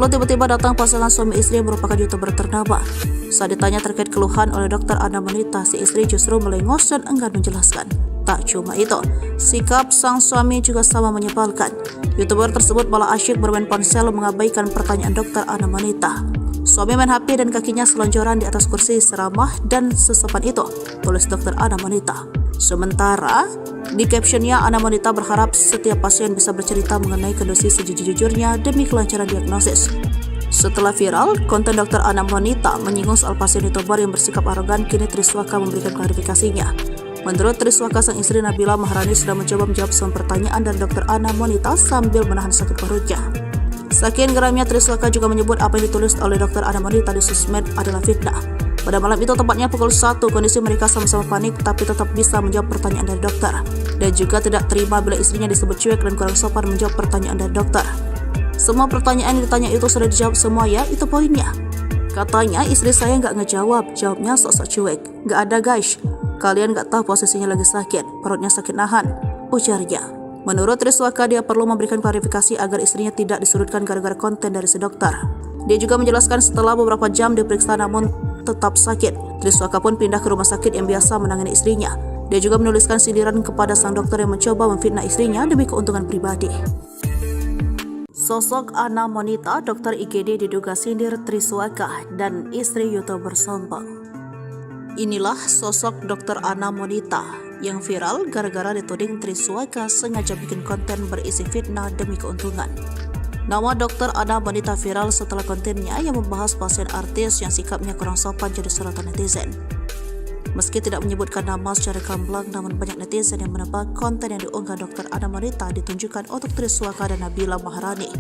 Namun tiba-tiba datang pasangan suami istri yang merupakan YouTuber ternama. Saat ditanya terkait keluhan oleh Dr. Ana Monita, si istri justru melengos dan enggan menjelaskan. Tak cuma itu, sikap sang suami juga sama menyebalkan. YouTuber tersebut malah asyik bermain ponsel mengabaikan pertanyaan Dr. Ana Monita. Suami main HP dan kakinya selonjoran di atas kursi seramah dan sesopan itu, tulis Dr. Ana Monita. Sementara, di captionnya Ana Monita berharap setiap pasien bisa bercerita mengenai kondisi sejujur-jujurnya demi kelancaran diagnosis. Setelah viral, konten Dr. Ana Monita menyinggung soal pasien YouTuber yang bersikap arogan, kini Triswaka memberikan klarifikasinya. Menurut Triswaka, sang istri Nabila Maharani sudah mencoba menjawab semua pertanyaan dari Dr. Ana Monita sambil menahan sakit perutnya. Saking geramnya, Triswaka juga menyebut apa yang ditulis oleh Dr. Ana Monita di sosmed adalah fitnah. Pada malam itu, tepatnya pukul 1, kondisi mereka sama-sama panik tapi tetap bisa menjawab pertanyaan dari dokter. Dan juga tidak terima bila istrinya disebut cuek dan kurang sopan menjawab pertanyaan dari dokter. Semua pertanyaan yang ditanya itu sudah dijawab semua ya, itu poinnya. Katanya istri saya nggak ngejawab, jawabnya sok-sok cuek. Nggak ada guys, kalian nggak tahu posisinya lagi sakit, perutnya sakit nahan, ujarnya. Menurut Triswaka, dia perlu memberikan klarifikasi agar istrinya tidak disurutkan gara-gara konten dari si dokter. Dia juga menjelaskan setelah beberapa jam diperiksa namun tetap sakit, Triswaka pun pindah ke rumah sakit yang biasa menangani istrinya. Dia juga menuliskan sindiran kepada sang dokter yang mencoba memfitnah istrinya demi keuntungan pribadi. Sosok Ana Monita, dokter IGD diduga sindir Triswaka dan istri YouTuber sombong. Inilah sosok Dr. Ana Monita yang viral gara-gara dituding Triswaka sengaja bikin konten berisi fitnah demi keuntungan. Nama Dr. Ana Monita viral setelah kontennya yang membahas pasien artis yang sikapnya kurang sopan jadi sorotan netizen. Meski tidak menyebutkan nama secara gamblang, namun banyak netizen yang menebak konten yang diunggah Dr. Ana Monita ditunjukkan untuk Triswaka dan Nabila Maharani.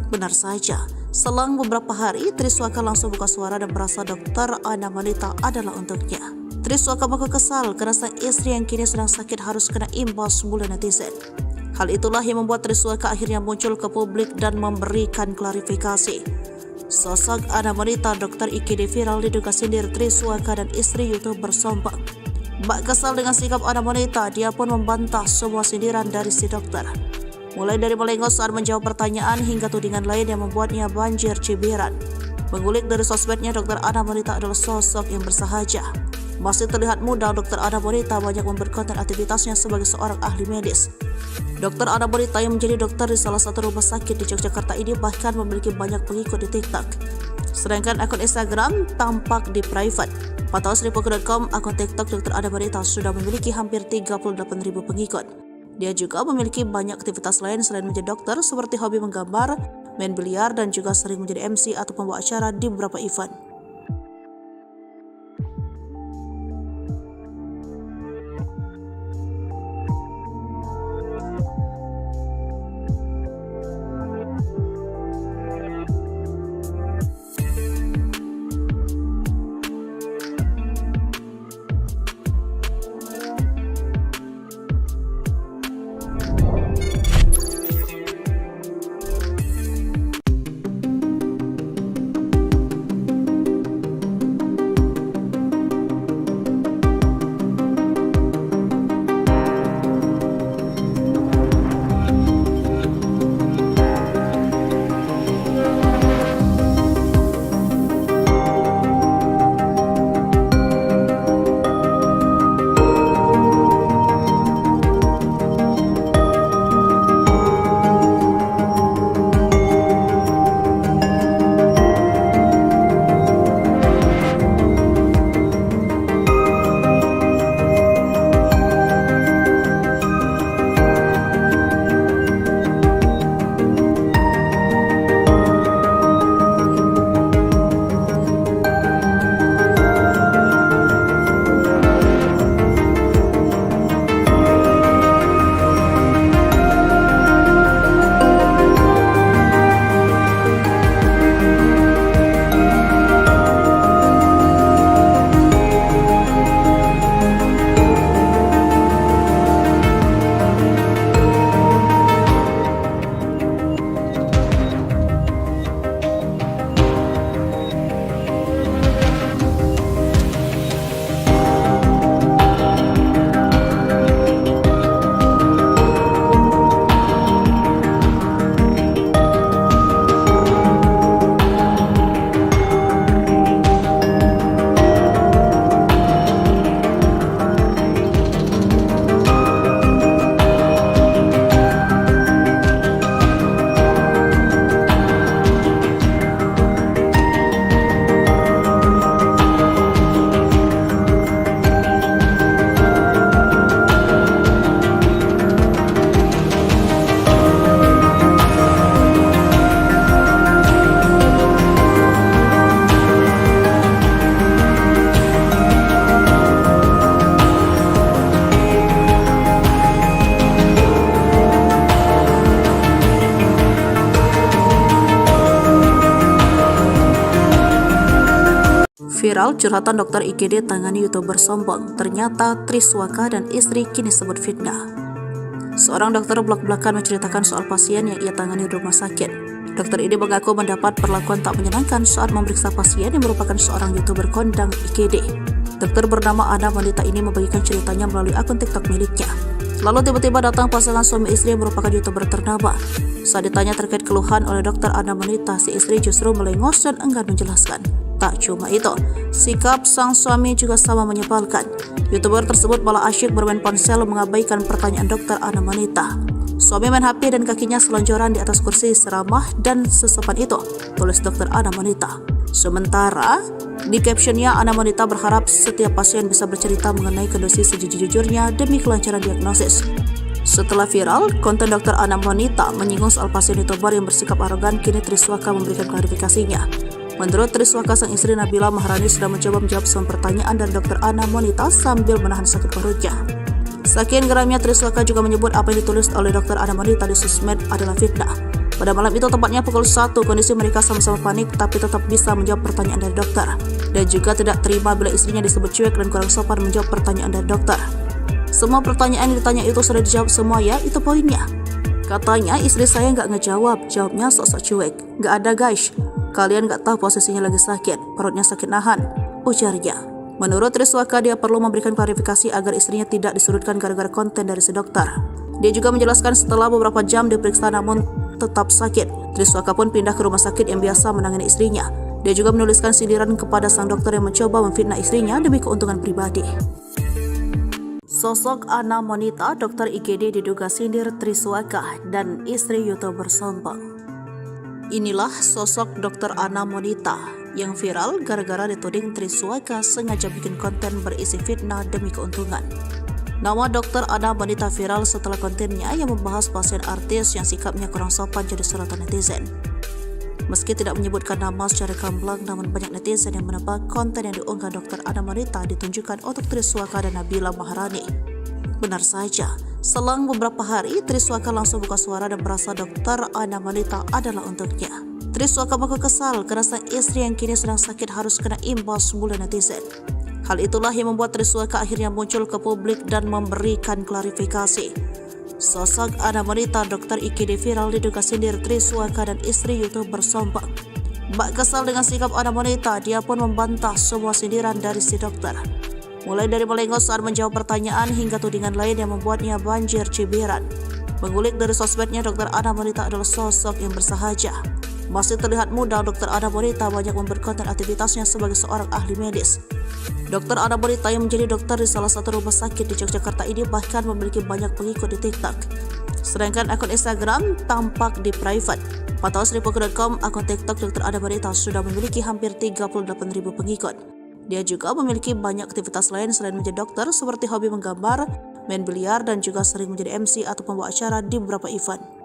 Benar saja, selang beberapa hari, Triswaka langsung buka suara dan merasa Dr. Ana Monita adalah untuknya. Triswaka mengaku kesal karena sang istri yang kini sedang sakit harus kena imbas mulu netizen. Hal itulah yang membuat Triswaka akhirnya muncul ke publik dan memberikan klarifikasi. Sosok Ana Monita, dokter IGD viral diduga sindir Triswaka dan istri YouTuber sombong. Bak kesal dengan sikap Ana Monita, dia pun membantah semua sindiran dari si dokter. Mulai dari melengos saat menjawab pertanyaan hingga tudingan lain yang membuatnya banjir cibiran. Mengulik dari sosmednya, Dr. Ana Monita adalah sosok yang bersahaja. Masih terlihat muda, Dr. Ana Monita banyak memberi konten aktivitasnya sebagai seorang ahli medis. Dr. Ana Monita yang menjadi dokter di salah satu rumah sakit di Yogyakarta ini bahkan memiliki banyak pengikut di TikTok. Sedangkan akun Instagram tampak di private. Pantauan Sripuku.com, akun TikTok Dr. Ana Monita sudah memiliki hampir 38.000 pengikut. Dia juga memiliki banyak aktivitas lain selain menjadi dokter, seperti hobi menggambar, main biliar, dan juga sering menjadi MC atau pembawa acara di beberapa event. Viral curhatan dokter IGD tangani YouTuber sombong. Ternyata Triswaka dan istri kini sebut fitnah. Seorang dokter belak-belakan menceritakan soal pasien yang ia tangani di rumah sakit. Dokter ini mengaku mendapat perlakuan tak menyenangkan saat memeriksa pasien yang merupakan seorang YouTuber kondang IGD. Dokter bernama Ana wanita ini membagikan ceritanya melalui akun TikTok miliknya. Lalu tiba-tiba datang pasangan suami istri yang merupakan YouTuber ternama. Saat ditanya terkait keluhan oleh dokter Ana wanita, si istri justru melengos dan enggan menjelaskan. Tak cuma itu, sikap sang suami juga sama menyebalkan. YouTuber tersebut malah asyik bermain ponsel mengabaikan pertanyaan dokter Ana wanita. Suami main HP dan kakinya selonjoran di atas kursi seramah dan sesopan itu, tulis dokter Ana wanita. Sementara di captionnya, Ana wanita berharap setiap pasien bisa bercerita mengenai kondisi sejujur-jujurnya demi kelancaran diagnosis. Setelah viral, konten dokter Ana wanita menyinggung soal pasien YouTuber yang bersikap arogan, kini Triswaka memberikan klarifikasinya. Menurut Triswaka, sang istri Nabila Maharani sudah mencoba menjawab semua pertanyaan dari dokter Ana wanita sambil menahan sakit perutnya. Saking geramnya, Triswaka juga menyebut apa yang ditulis oleh dokter Ana wanita di sosmed adalah fitnah. Pada malam itu, tepatnya pukul 1, kondisi mereka sama-sama panik tapi tetap bisa menjawab pertanyaan dari dokter. Dan juga tidak terima bila istrinya disebut cuek dan kurang sopan menjawab pertanyaan dari dokter. Semua pertanyaan yang ditanya itu sudah dijawab semua ya, itu poinnya. Katanya istri saya nggak ngejawab, jawabnya sok-sok cuek. Nggak ada guys, kalian nggak tahu posisinya lagi sakit, perutnya sakit nahan, ujarnya. Menurut Triswaka, dia perlu memberikan klarifikasi agar istrinya tidak disurutkan gara-gara konten dari si dokter. Dia juga menjelaskan setelah beberapa jam diperiksa namun tetap sakit, Triswaka pun pindah ke rumah sakit yang biasa menangani istrinya. Dia juga menuliskan sindiran kepada sang dokter yang mencoba memfitnah istrinya demi keuntungan pribadi. Sosok Ana wanita dokter IGD diduga sindir Triswaka dan istri YouTuber sombong. Inilah sosok dokter Ana wanita yang viral gara-gara dituding Triswaka sengaja bikin konten berisi fitnah demi keuntungan. Nama dokter Ana wanita viral setelah kontennya yang membahas pasien artis yang sikapnya kurang sopan jadi sorotan netizen. Meski tidak menyebutkan nama secara gamblang, namun banyak netizen yang menebak konten yang diunggah dokter Ana wanita ditunjukkan untuk Triswaka dan Nabila Maharani. Benar saja, selang beberapa hari Triswaka langsung buka suara dan merasa dokter Ana wanita adalah untuknya. Triswaka mengaku kesal karena sang istri yang kini sedang sakit harus kena imbas semula netizen. Hal itulah yang membuat Triswaka akhirnya muncul ke publik dan memberikan klarifikasi. Sosok Ana wanita dokter IGD viral diduga sindir Triswaka dan istri YouTuber sombong. Bak kesal dengan sikap Ana wanita, dia pun membantah semua sindiran dari si dokter. Mulai dari melengos saat menjawab pertanyaan hingga tudingan lain yang membuatnya banjir cibiran. Mengulik dari sosmednya, dokter Ana wanita adalah sosok yang bersahaja. Masih terlihat muda, dokter Ana wanita banyak memberi konten aktivitasnya sebagai seorang ahli medis. Dokter Ana wanita yang menjadi dokter di salah satu rumah sakit di Yogyakarta ini bahkan memiliki banyak pengikut di TikTok. Sedangkan akun Instagram tampak di private. Pantauan Sripuku.com, akun TikTok dokter Ana wanita sudah memiliki hampir 38.000 pengikut. Dia juga memiliki banyak aktivitas lain selain menjadi dokter, seperti hobi menggambar, main biliar, dan juga sering menjadi MC atau pembawa acara di beberapa event.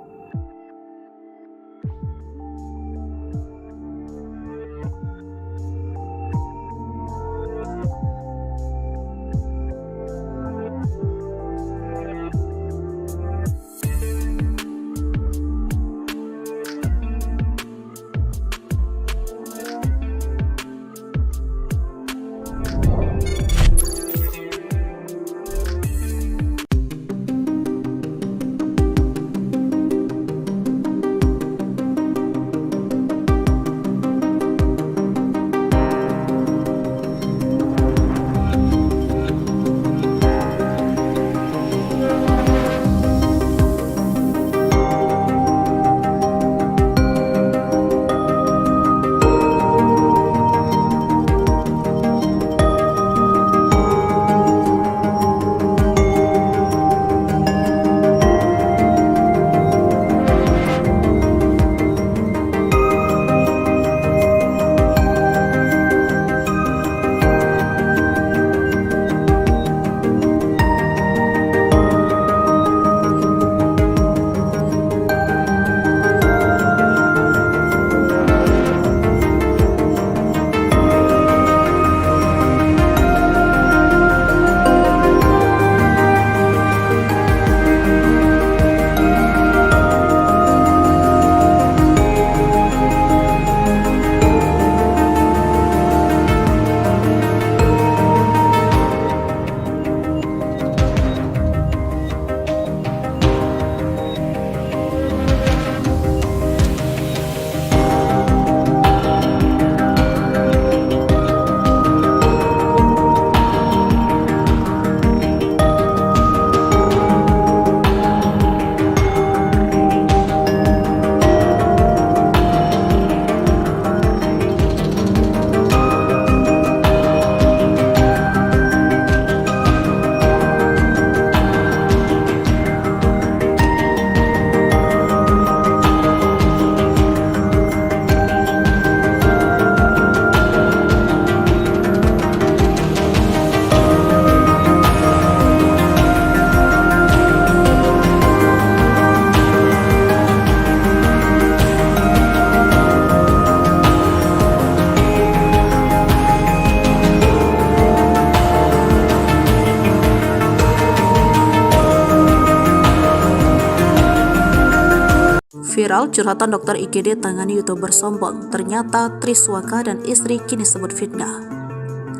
Viral curhatan dokter IGD tangani YouTuber sombong. Ternyata Triswaka dan istri kini sebut fitnah.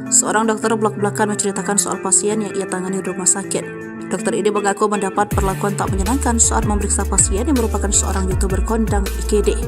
Seorang dokter belak-belakan menceritakan soal pasien yang ia tangani di rumah sakit. Dokter ini mengaku mendapat perlakuan tak menyenangkan saat memeriksa pasien yang merupakan seorang YouTuber kondang IGD.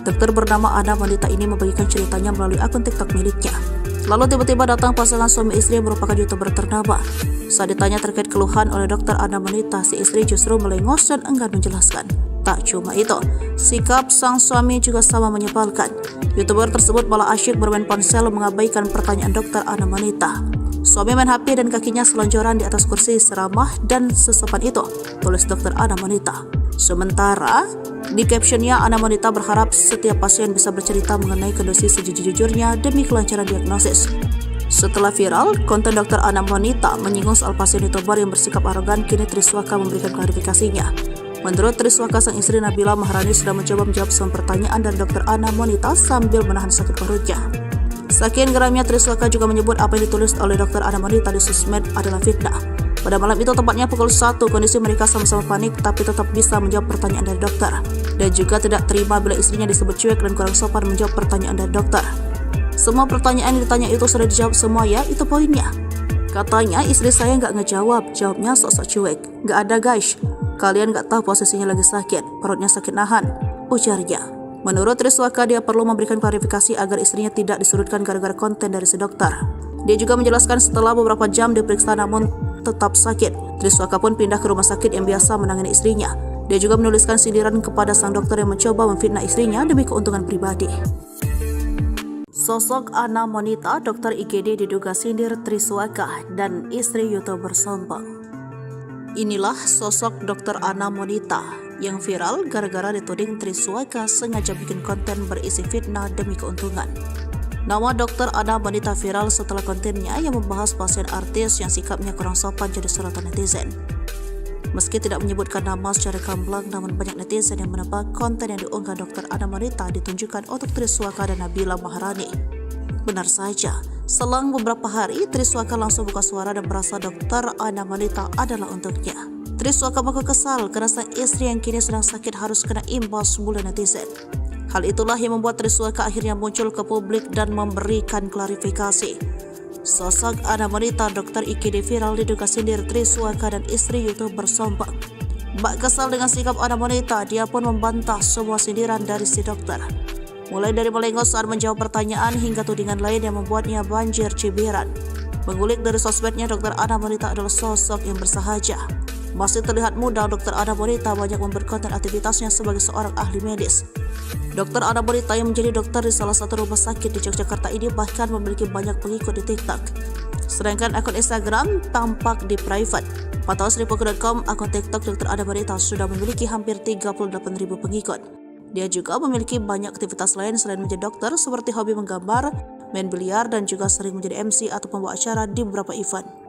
Dokter bernama Ana wanita ini membagikan ceritanya melalui akun TikTok miliknya. Lalu tiba-tiba datang pasangan suami istri yang merupakan YouTuber ternama. Saat ditanya terkait keluhan oleh dokter Ana wanita, si istri justru melengos dan enggan menjelaskan. Tak cuma itu, sikap sang suami juga sama menyebalkan. YouTuber tersebut malah asyik bermain ponsel mengabaikan pertanyaan dokter Ana wanita. Suami main HP dan kakinya selonjoran di atas kursi seramah dan sesopan itu, tulis dokter Ana wanita. Sementara di captionnya, Ana wanita berharap setiap pasien bisa bercerita mengenai kondisi sejujur-jujurnya demi kelancaran diagnosis. Setelah viral, konten dokter Ana wanita menyinggung soal pasien YouTuber yang bersikap arogan, kini Triswaka memberikan klarifikasinya. Menurut Triswaka, sang istri Nabila Maharani sudah mencoba menjawab semua pertanyaan dari dokter Ana wanita sambil menahan sakit perutnya. Saking geramnya, Triswaka juga menyebut apa yang ditulis oleh dokter Ana wanita di sosmed adalah fitnah. Pada malam itu, tepatnya pukul 1, kondisi mereka sama-sama panik tapi tetap bisa menjawab pertanyaan dari dokter. Dan juga tidak terima bila istrinya disebut cuek dan kurang sopan menjawab pertanyaan dari dokter. Semua pertanyaan yang ditanya itu sudah dijawab semua ya, itu poinnya. Katanya istri saya nggak ngejawab, jawabnya sok-sok cuek. Nggak ada guys, kalian nggak tahu posisinya lagi sakit, perutnya sakit nahan, ujarnya. Menurut Triswaka, dia perlu memberikan klarifikasi agar istrinya tidak disurutkan gara-gara konten dari si dokter. Dia juga menjelaskan setelah beberapa jam diperiksa namun tetap sakit, Triswaka pun pindah ke rumah sakit yang biasa menangani istrinya. Dia juga menuliskan sindiran kepada sang dokter yang mencoba memfitnah istrinya demi keuntungan pribadi. Sosok Ana wanita dokter IGD diduga sindir Triswaka dan istri YouTuber sombong. Inilah sosok dokter Ana wanita yang viral gara-gara dituding Triswaka sengaja bikin konten berisi fitnah demi keuntungan. Nama dokter Ana wanita viral setelah kontennya yang membahas pasien artis yang sikapnya kurang sopan jadi sorotan netizen. Meski tidak menyebutkan nama secara gamblang, namun banyak netizen yang menebak konten yang diunggah dokter Ana wanita ditunjukkan untuk Triswaka dan Nabila Maharani. Benar saja, selang beberapa hari, Triswaka langsung buka suara dan merasa dokter Ana wanita adalah untuknya. Triswaka mengaku kesal karena sang istri yang kini sedang sakit harus kena imbas mulu netizen. Hal itulah yang membuat Triswaka akhirnya muncul ke publik dan memberikan klarifikasi. Sosok Ana wanita dokter IGD viral diduga sindir Triswaka dan istri YouTuber sombong. Bak kesal dengan sikap Ana wanita, dia pun membantah semua sindiran dari si dokter. Mulai dari melengos saat menjawab pertanyaan hingga tudingan lain yang membuatnya banjir cibiran. Mengulik dari sosmednya, dokter Ana wanita adalah sosok yang bersahaja. Masih terlihat muda, dokter Ana wanita banyak memperkonten aktivitasnya sebagai seorang ahli medis. Dokter Ana wanita yang menjadi dokter di salah satu rumah sakit di Yogyakarta ini bahkan memiliki banyak pengikut di TikTok. Sedangkan akun Instagram tampak di private. Pantauan Sripuku.com, akun TikTok dokter Ana wanita sudah memiliki hampir 38.000 pengikut. Dia juga memiliki banyak aktivitas lain selain menjadi dokter, seperti hobi menggambar, main biliar, dan juga sering menjadi MC atau pembawa acara di beberapa event.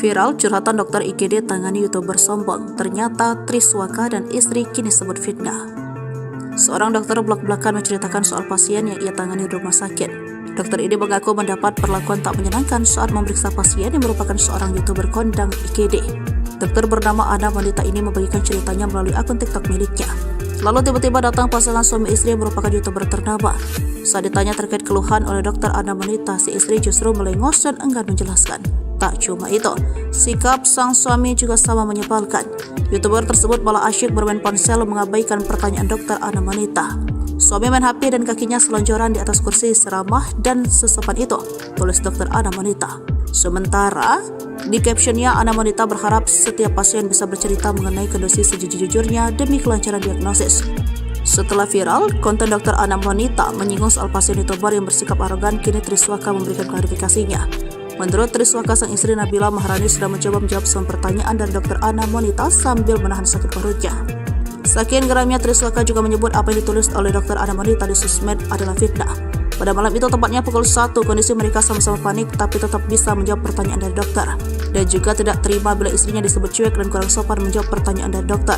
Viral curhatan dokter IGD tangani YouTuber sombong. Ternyata Triswaka dan istri kini sebut fitnah. Seorang dokter belak-belakan menceritakan soal pasien yang ia tangani di rumah sakit. Dokter ini mengaku mendapat perlakuan tak menyenangkan saat memeriksa pasien yang merupakan seorang YouTuber kondang IGD. Dokter bernama Ana wanita ini membagikan ceritanya melalui akun TikTok miliknya. Lalu tiba-tiba datang pasangan suami istri yang merupakan YouTuber ternama. Saat ditanya terkait keluhan oleh dokter Ana wanita, si istri justru melengos dan enggan menjelaskan. Tak cuma itu, sikap sang suami juga sama menyebalkan. YouTuber tersebut malah asyik bermain ponsel mengabaikan pertanyaan dokter Ana wanita. Suami main HP dan kakinya selonjoran di atas kursi seramah dan sesopan itu, tulis dokter Ana wanita. Sementara di captionnya, Ana wanita berharap setiap pasien bisa bercerita mengenai kondisi sejujur-jujurnya demi kelancaran diagnosis. Setelah viral, konten dokter Ana wanita menyinggung soal pasien YouTuber yang bersikap arogan, kini Triswaka memberikan klarifikasinya. Menurut Triswaka, sang istri Nabila Maharani sudah mencoba menjawab semua pertanyaan dari dokter Ana wanita sambil menahan sakit perutnya. Saking geramnya, Triswaka juga menyebut apa yang ditulis oleh dokter Ana wanita di sosmed adalah fitnah. Pada malam itu, tepatnya pukul 1, kondisi mereka sama-sama panik tapi tetap bisa menjawab pertanyaan dari dokter. Dan juga tidak terima bila istrinya disebut cuek dan kurang sopan menjawab pertanyaan dari dokter.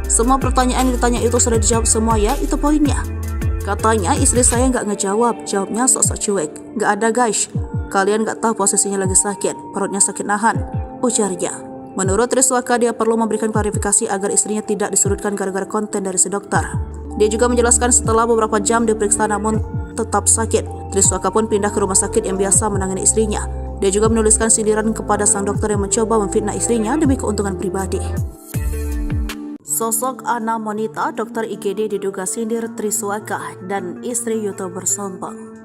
Semua pertanyaan yang ditanya itu sudah dijawab semua ya, itu poinnya. Katanya istri saya nggak ngejawab, jawabnya sok-sok cuek. Nggak ada guys, kalian nggak tahu posisinya lagi sakit, perutnya sakit nahan, ujarnya. Menurut Triswaka, dia perlu memberikan klarifikasi agar istrinya tidak disurutkan gara-gara konten dari si dokter. Dia juga menjelaskan setelah beberapa jam diperiksa namun tetap sakit, Triswaka pun pindah ke rumah sakit yang biasa menangani istrinya. Dia juga menuliskan sindiran kepada sang dokter yang mencoba memfitnah istrinya demi keuntungan pribadi. Sosok Ana wanita dokter IGD diduga sindir Triswaka dan istri YouTuber sombong.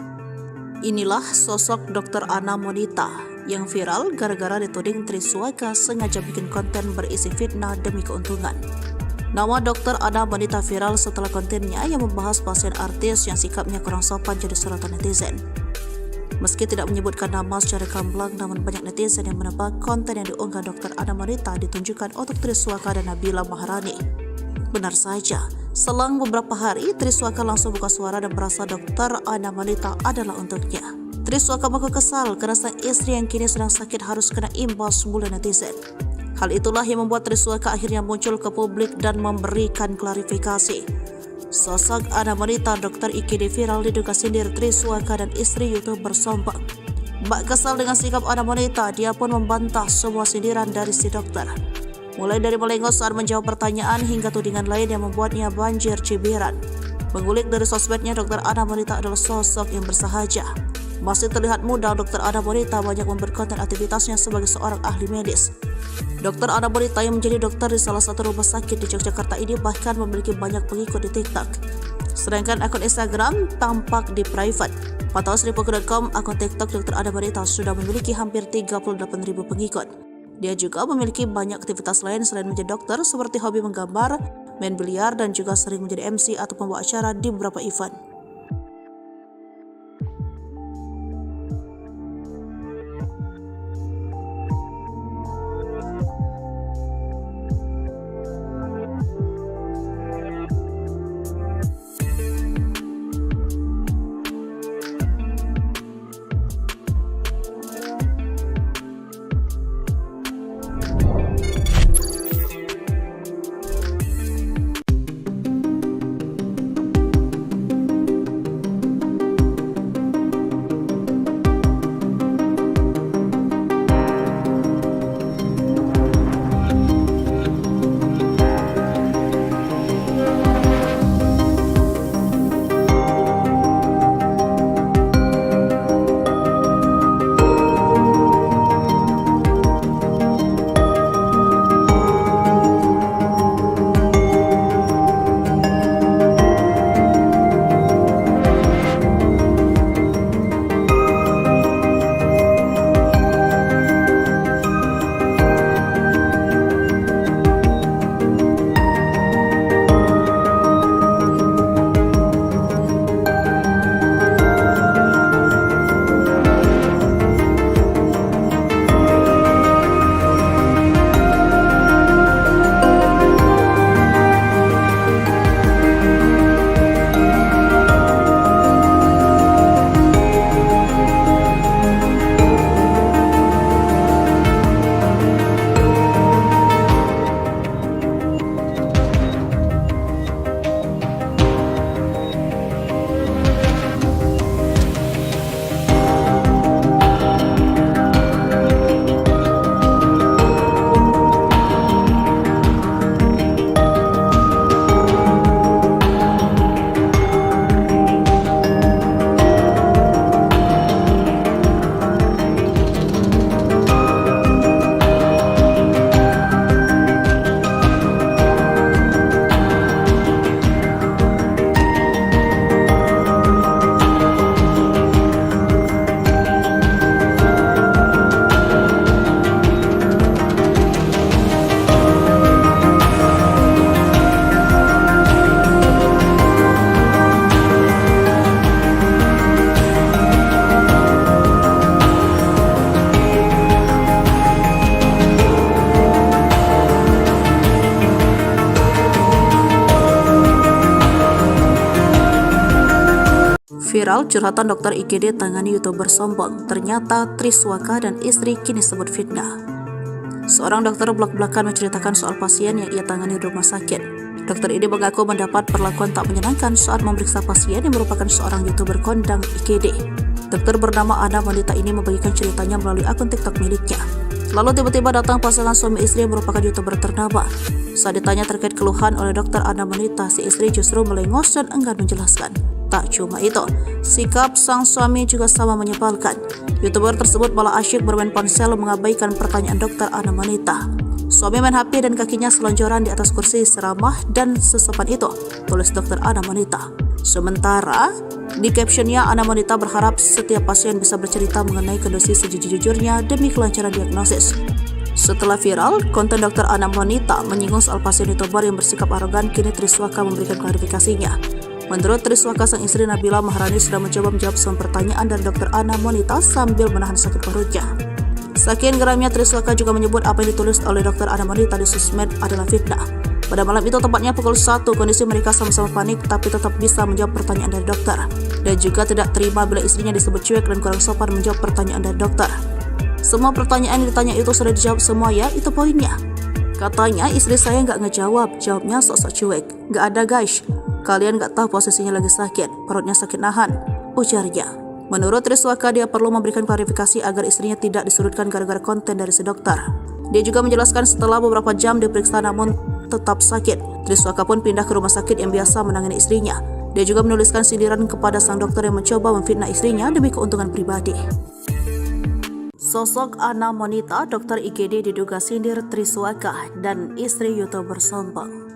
Inilah sosok dokter Ana wanita yang viral gara-gara dituding Triswaka sengaja bikin konten berisi fitnah demi keuntungan. Nama dokter Ana wanita viral setelah kontennya yang membahas pasien artis yang sikapnya kurang sopan jadi sorotan netizen. Meski tidak menyebutkan nama secara gamblang, namun banyak netizen yang menebak konten yang diunggah dokter Ana wanita ditunjukkan untuk Triswaka dan Nabila Maharani. Benar saja, selang beberapa hari, Triswaka langsung buka suara dan merasa dokter Ana wanita adalah untuknya. Triswaka mengaku kesal karena sang istri yang kini sedang sakit harus kena imbas bulan netizen. Hal itulah yang membuat Triswaka akhirnya muncul ke publik dan memberikan klarifikasi. Sosok Ana wanita dokter IGD viral diduga sindir Triswaka dan istri YouTuber sombong. Bak kesal dengan sikap Ana wanita, dia pun membantah semua sindiran dari si dokter. Mulai dari melengos saat menjawab pertanyaan hingga tudingan lain yang membuatnya banjir cibiran. Mengulik dari sosmednya, dokter Ana wanita adalah sosok yang bersahaja. Masih terlihat muda, dokter Ana wanita banyak memperkonten aktivitasnya sebagai seorang ahli medis. Dokter Ana wanita yang menjadi dokter di salah satu rumah sakit di Yogyakarta ini bahkan memiliki banyak pengikut di TikTok. Sedangkan akun Instagram tampak di private. Pantauan Sripuku.com, akun TikTok dokter Ana wanita sudah memiliki hampir 38.000 pengikut. Dia juga memiliki banyak aktivitas lain selain menjadi dokter, seperti hobi menggambar, main biliar, dan juga sering menjadi MC atau pembawa acara di beberapa event. Viral curhatan dokter IGD tangani YouTuber sombong. Ternyata Triswaka dan istri kini sebut fitnah. Seorang dokter belak-belakan menceritakan soal pasien yang ia tangani di rumah sakit. Dokter ini mengaku mendapat perlakuan tak menyenangkan saat memeriksa pasien yang merupakan seorang YouTuber kondang IGD. Dokter bernama Ana wanita ini membagikan ceritanya melalui akun TikTok miliknya. Lalu tiba-tiba datang pasangan suami istri yang merupakan YouTuber ternama. Saat ditanya terkait keluhan oleh dokter Ana wanita, si istri justru melengos dan enggan menjelaskan. Tak cuma itu, sikap sang suami juga sama menyebalkan. YouTuber tersebut malah asyik bermain ponsel mengabaikan pertanyaan dokter Ana wanita. Suami main HP dan kakinya selonjoran di atas kursi seramah dan sesopan itu, tulis dokter Ana wanita. Sementara di captionnya, Ana wanita berharap setiap pasien bisa bercerita mengenai kondisi sejujur-jujurnya demi kelancaran diagnosis. Setelah viral, konten dokter Ana wanita menyinggung soal pasien YouTuber yang bersikap arogan, kini Triswaka memberikan klarifikasinya. Menurut Triswaka, sang istri Nabila Maharani sudah mencoba menjawab semua pertanyaan dari dokter Ana wanita sambil menahan sakit perutnya. Saking geramnya, Triswaka juga menyebut apa yang ditulis oleh dokter Ana wanita di sosmed adalah fitnah. Pada malam itu, tepatnya pukul 1, kondisi mereka sama-sama panik tapi tetap bisa menjawab pertanyaan dari dokter. Dan juga tidak terima bila istrinya disebut cuek dan kurang sopan menjawab pertanyaan dari dokter. Semua pertanyaan yang ditanya itu sudah dijawab semua ya, itu poinnya. Katanya istri saya nggak ngejawab, jawabnya sok-sok cuek. Nggak ada guys, kalian nggak tahu posisinya lagi sakit, perutnya sakit nahan, ujarnya. Menurut Triswaka, dia perlu memberikan klarifikasi agar istrinya tidak disudutkan gara-gara konten dari si dokter. Dia juga menjelaskan setelah beberapa jam diperiksa namun tetap sakit, Triswaka pun pindah ke rumah sakit yang biasa menangani istrinya. Dia juga menuliskan sindiran kepada sang dokter yang mencoba memfitnah istrinya demi keuntungan pribadi. Sosok Ana wanita, dokter IGD diduga sindir Triswaka dan istri YouTuber sombong.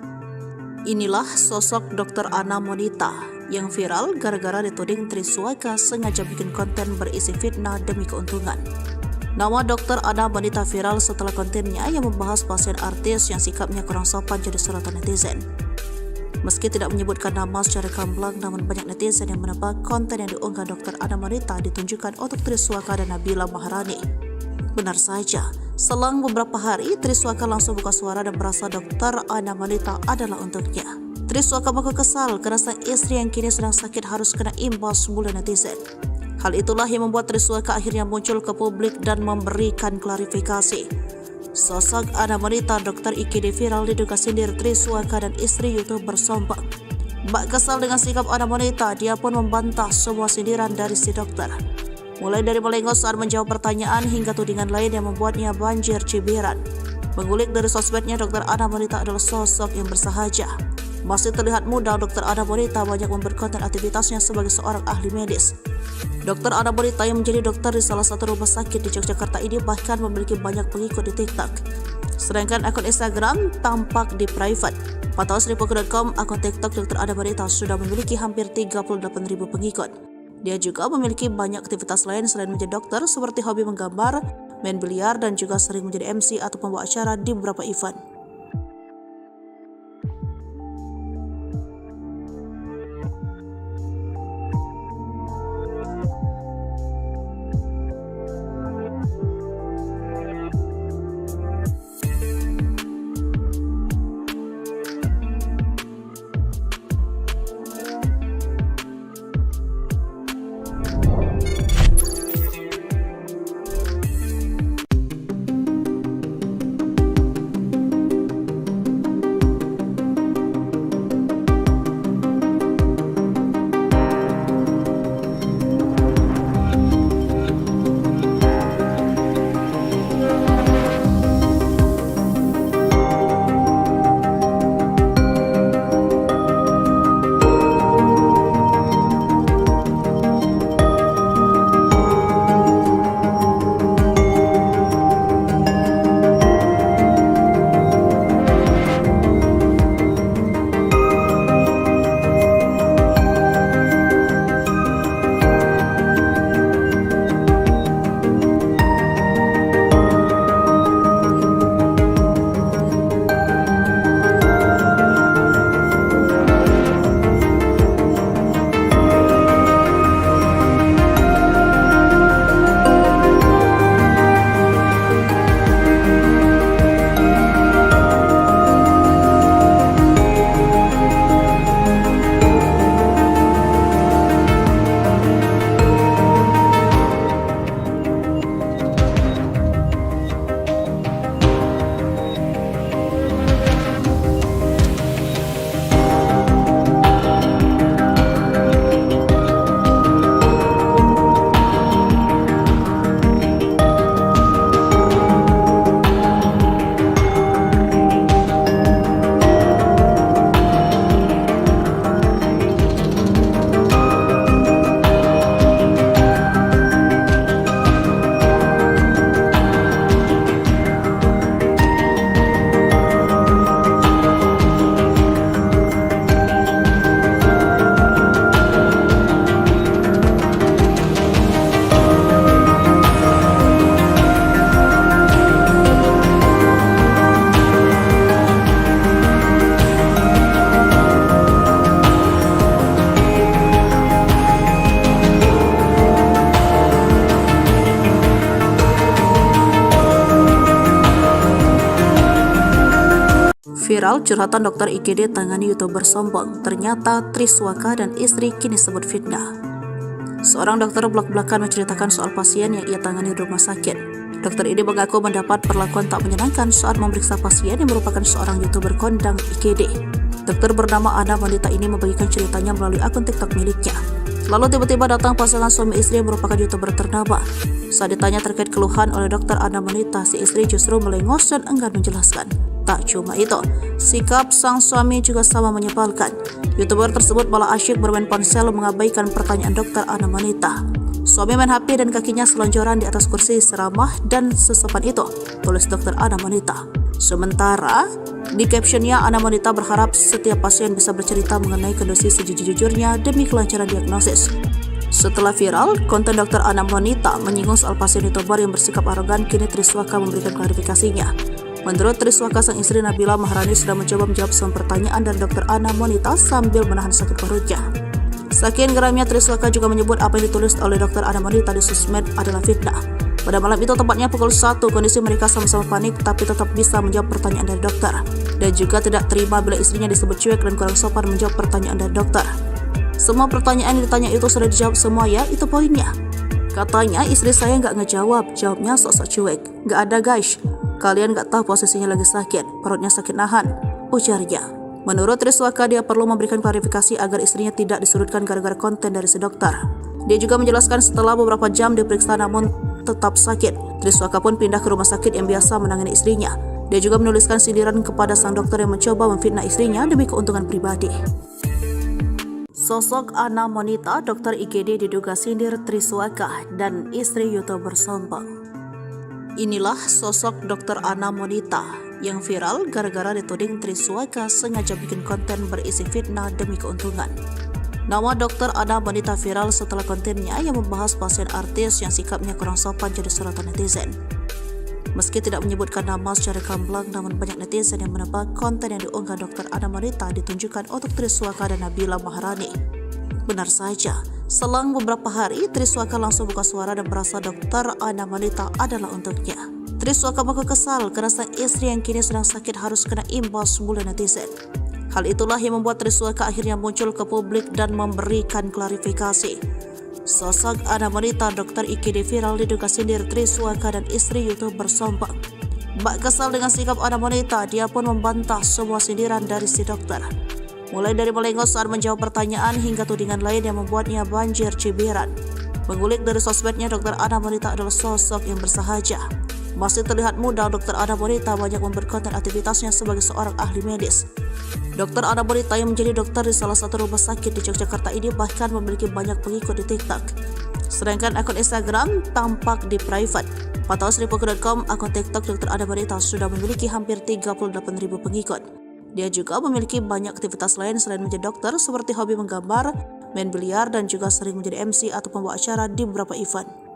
Inilah sosok dokter Ana wanita yang viral gara-gara dituding Triswaka sengaja bikin konten berisi fitnah demi keuntungan. Nama dokter Ana wanita viral setelah kontennya yang membahas pasien artis yang sikapnya kurang sopan jadi sorotan netizen. Meski tidak menyebutkan nama secara gamblang, namun banyak netizen yang menebak konten yang diunggah dokter Ana wanita ditunjukkan untuk Triswaka dan Nabila Maharani. Benar saja, selang beberapa hari Triswaka langsung buka suara dan merasa dokter Ana wanita adalah untuknya. Triswaka mengaku kesal karena sang istri yang kini sedang sakit harus kena imbas bulan netizen. Hal itulah yang membuat Triswaka akhirnya muncul ke publik dan memberikan klarifikasi. Sosok Ana wanita dokter IGD viral diduga sindir Triswaka dan istri YouTuber sombong. Bak kesal dengan sikap Ana wanita, dia pun membantah semua sindiran dari si dokter. Mulai dari melengos saat menjawab pertanyaan hingga tudingan lain yang membuatnya banjir cibiran. Mengulik dari sosmednya, dokter Ana wanita adalah sosok yang bersahaja. Masih terlihat muda, dokter Ana wanita banyak membuat konten aktivitasnya sebagai seorang ahli medis. Dokter Ana wanita yang menjadi dokter di salah satu rumah sakit di Yogyakarta ini bahkan memiliki banyak pengikut di TikTok. Sedangkan akun Instagram tampak di private. Pantauan Sripuku.com, akun TikTok dokter Ana wanita sudah memiliki hampir 38.000 pengikut. Dia juga memiliki banyak aktivitas lain selain menjadi dokter, seperti hobi menggambar, main biliar, dan juga sering menjadi MC atau pembawa acara di beberapa event. Viral curhatan dokter IGD tangani YouTuber sombong. Ternyata Triswaka dan istri kini sebut fitnah. Seorang dokter belak-belakan menceritakan soal pasien yang ia tangani di rumah sakit. Dokter ini mengaku mendapat perlakuan tak menyenangkan saat memeriksa pasien yang merupakan seorang YouTuber kondang IGD. Dokter bernama Ana wanita ini membagikan ceritanya melalui akun TikTok miliknya. Lalu tiba-tiba datang pasangan suami istri yang merupakan YouTuber ternama. Saat ditanya terkait keluhan oleh dokter Ana wanita, si istri justru melengos dan enggan menjelaskan. Tak cuma itu, sikap sang suami juga sama menyebalkan. YouTuber tersebut malah asyik bermain ponsel mengabaikan pertanyaan dokter Ana wanita. Suami main HP dan kakinya selonjoran di atas kursi seramah dan sesopan itu, tulis dokter Ana wanita. Sementara di captionnya, Ana wanita berharap setiap pasien bisa bercerita mengenai kondisi sejujur-jujurnya demi kelancaran diagnosis. Setelah viral, konten dokter Ana wanita menyinggung soal pasien YouTuber yang bersikap arogan, kini Triswaka memberikan klarifikasinya. Menurut Triswaka, sang istri Nabila Maharani sudah mencoba menjawab semua pertanyaan dari dokter Ana wanita sambil menahan sakit perutnya. Saking geramnya, Triswaka juga menyebut apa yang ditulis oleh dokter Ana wanita di sosmed adalah fitnah. Pada malam itu, tepatnya pukul 1, kondisi mereka sama-sama panik tapi tetap bisa menjawab pertanyaan dari dokter. Dan juga tidak terima bila istrinya disebut cuek dan kurang sopan menjawab pertanyaan dari dokter. Semua pertanyaan yang ditanya itu sudah dijawab semua ya, itu poinnya. Katanya istri saya nggak ngejawab, jawabnya sok-sok cuek. Nggak ada guys, kalian nggak tahu posisinya lagi sakit, perutnya sakit nahan, ujarnya. Menurut Triswaka, dia perlu memberikan klarifikasi agar istrinya tidak disurutkan gara-gara konten dari si dokter. Dia juga menjelaskan setelah beberapa jam diperiksa namun tetap sakit, Triswaka pun pindah ke rumah sakit yang biasa menangani istrinya. Dia juga menuliskan sindiran kepada sang dokter yang mencoba memfitnah istrinya demi keuntungan pribadi. Sosok Ana wanita dokter IGD diduga sindir Triswaka dan istri YouTuber sombong. Inilah sosok dokter Ana wanita yang viral gara-gara dituding Triswaka sengaja bikin konten berisi fitnah demi keuntungan. Nama dokter Ana wanita viral setelah kontennya yang membahas pasien artis yang sikapnya kurang sopan jadi sorotan netizen. Meski tidak menyebutkan nama secara gamblang, namun banyak netizen yang menebak konten yang diunggah dokter Ana wanita ditunjukkan untuk Triswaka dan Nabila Maharani. Benar saja, selang beberapa hari Triswaka langsung buka suara dan merasa dokter Ana wanita adalah untuknya. Triswaka mengaku kesal karena sang istri yang kini sedang sakit harus kena imbas bulan netizen. Hal itulah yang membuat Triswaka akhirnya muncul ke publik dan memberikan klarifikasi. Sosok Ana wanita dokter IGD viral diduga sindir Triswaka dan istri YouTuber sombong. Bak kesal dengan sikap Ana wanita, dia pun membantah semua sindiran dari si dokter. Mulai dari melengos saat menjawab pertanyaan hingga tudingan lain yang membuatnya banjir cibiran. Mengulik dari sosmednya, dokter Ana wanita adalah sosok yang bersahaja. Masih terlihat muda, dokter Ana wanita banyak memperkonten aktivitasnya sebagai seorang ahli medis. Dokter Ana wanita yang menjadi dokter di salah satu rumah sakit di Yogyakarta ini bahkan memiliki banyak pengikut di TikTok. Sedangkan akun Instagram tampak di private. Pantauan Sripuku.com, akun TikTok dokter Ana wanita sudah memiliki hampir 38.000 pengikut. Dia juga memiliki banyak aktivitas lain selain menjadi dokter, seperti hobi menggambar, main biliar, dan juga sering menjadi MC atau pembawa acara di beberapa event.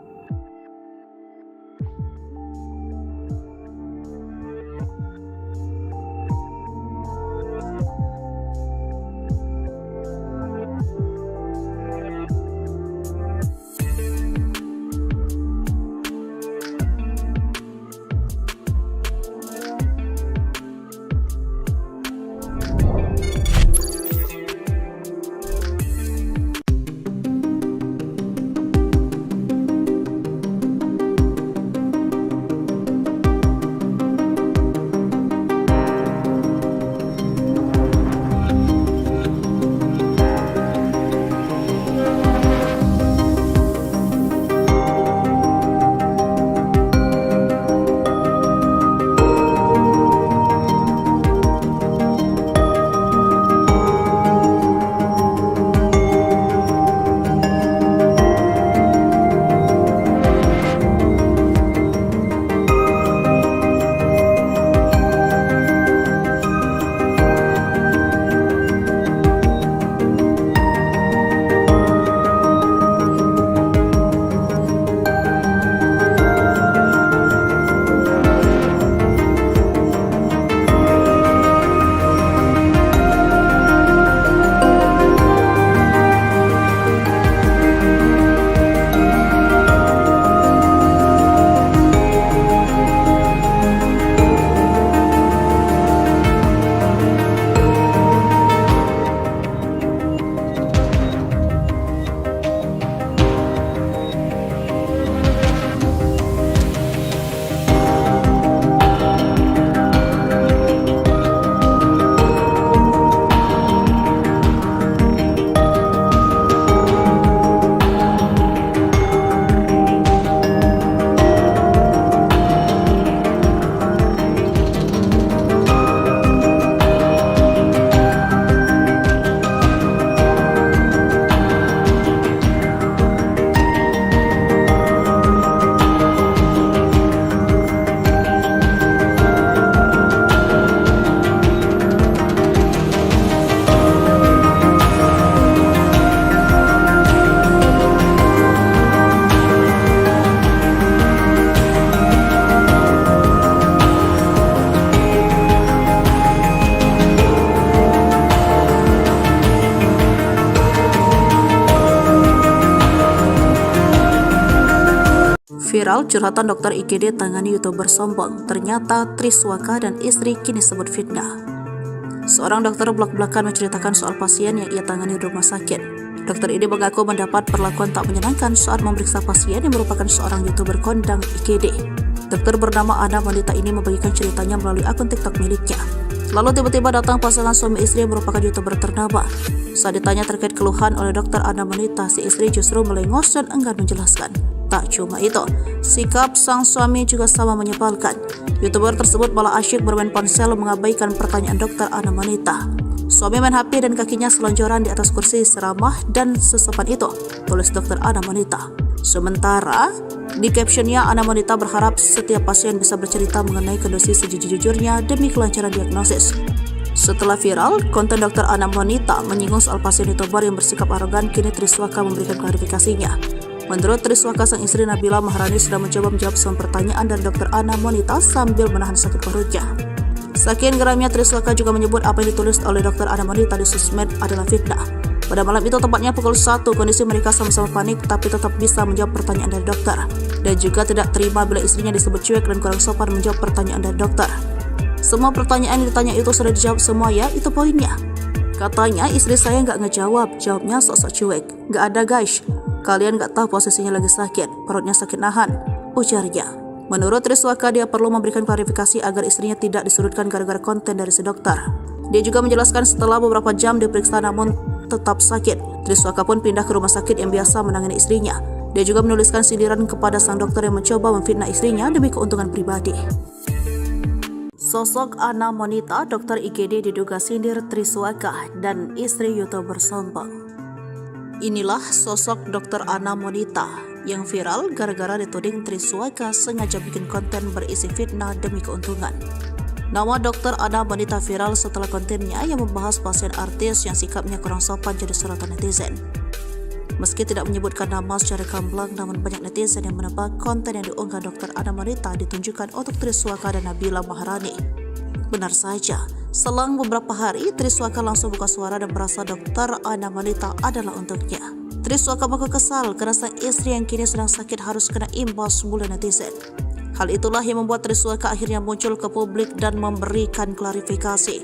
Viral curhatan dokter IGD tangani YouTuber sombong. Ternyata Triswaka dan istri kini sebut fitnah. Seorang dokter belak-belakan menceritakan soal pasien yang ia tangani di rumah sakit. Dokter ini mengaku mendapat perlakuan tak menyenangkan saat memeriksa pasien yang merupakan seorang YouTuber kondang IGD. Dokter bernama Ana wanita ini membagikan ceritanya melalui akun TikTok miliknya. Lalu tiba-tiba datang pasangan suami istri yang merupakan YouTuber ternama. Saat ditanya terkait keluhan oleh dokter Ana wanita, si istri justru melengos dan enggan menjelaskan. Tak cuma itu, sikap sang suami juga sama menyebalkan. YouTuber tersebut malah asyik bermain ponsel mengabaikan pertanyaan dokter Ana wanita. Suami main HP dan kakinya selonjoran di atas kursi seramah dan sesopan itu, tulis dokter Ana wanita. Sementara di captionnya, Ana wanita berharap setiap pasien bisa bercerita mengenai kondisi sejujur-jujurnya demi kelancaran diagnosis. Setelah viral, konten dokter Ana wanita menyinggung soal pasien YouTuber yang bersikap arogan, kini Triswaka memberikan klarifikasinya. Menurut Triswaka, sang istri Nabila Maharani sudah mencoba menjawab semua pertanyaan dari dokter Ana wanita sambil menahan sakit perutnya. Saking geramnya, Triswaka juga menyebut apa yang ditulis oleh dokter Ana wanita di sosmed adalah fitnah. Pada malam itu, tepatnya pukul 1, kondisi mereka sama-sama panik tapi tetap bisa menjawab pertanyaan dari dokter. Dan juga tidak terima bila istrinya disebut cuek dan kurang sopan menjawab pertanyaan dari dokter. Semua pertanyaan yang ditanya itu sudah dijawab semua ya, itu poinnya. Katanya istri saya nggak ngejawab, jawabnya sok-sok cuek. Nggak ada guys, kalian nggak tahu posisinya lagi sakit, perutnya sakit nahan, ujarnya. Menurut Triswaka, dia perlu memberikan klarifikasi agar istrinya tidak disudutkan gara-gara konten dari si dokter. Dia juga menjelaskan setelah beberapa jam diperiksa namun tetap sakit, Triswaka pun pindah ke rumah sakit yang biasa menangani istrinya. Dia juga menuliskan sindiran kepada sang dokter yang mencoba memfitnah istrinya demi keuntungan pribadi. Sosok Ana wanita dokter IGD diduga sindir Triswaka dan istri YouTuber sombong. Inilah sosok dokter Ana wanita yang viral gara-gara dituding Triswaka sengaja bikin konten berisi fitnah demi keuntungan. Nama dokter Ana wanita viral setelah kontennya yang membahas pasien artis yang sikapnya kurang sopan jadi sorotan netizen. Meski tidak menyebutkan nama secara gamblang, namun banyak netizen yang menebak konten yang diunggah dokter Ana wanita ditunjukkan untuk Triswaka dan Nabila Maharani. Benar saja, selang beberapa hari Triswaka langsung buka suara dan merasa dokter Ana wanita adalah untuknya. Triswaka mengaku kesal karena sang istri yang kini sedang sakit harus kena imbas bulan netizen. Hal itulah yang membuat Triswaka akhirnya muncul ke publik dan memberikan klarifikasi.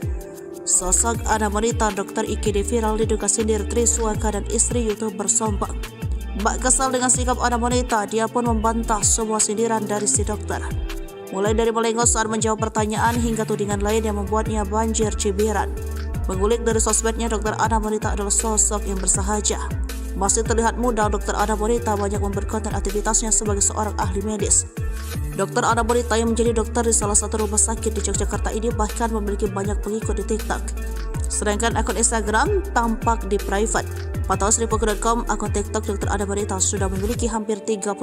Sosok Ana wanita dokter IGD viral diduga sindir Triswaka dan istri YouTuber sombong. Bak kesal dengan sikap Ana wanita, dia pun membantah semua sindiran dari si dokter. Mulai dari melengos saat menjawab pertanyaan hingga tudingan lain yang membuatnya banjir cibiran. Mengulik dari sosmednya, dokter Ana wanita adalah sosok yang bersahaja. Masih terlihat muda, dokter Ana wanita banyak memperkonten aktivitasnya sebagai seorang ahli medis. Dokter Ana wanita yang menjadi dokter di salah satu rumah sakit di Yogyakarta ini bahkan memiliki banyak pengikut di TikTok. Sedangkan akun Instagram tampak di private. Pantauan Sripuku.com, akun TikTok dokter Ana wanita sudah memiliki hampir 38.000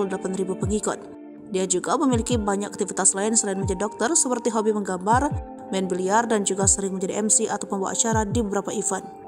pengikut. Dia juga memiliki banyak aktivitas lain selain menjadi dokter, seperti hobi menggambar, main biliar, dan juga sering menjadi MC atau pembawa acara di beberapa event.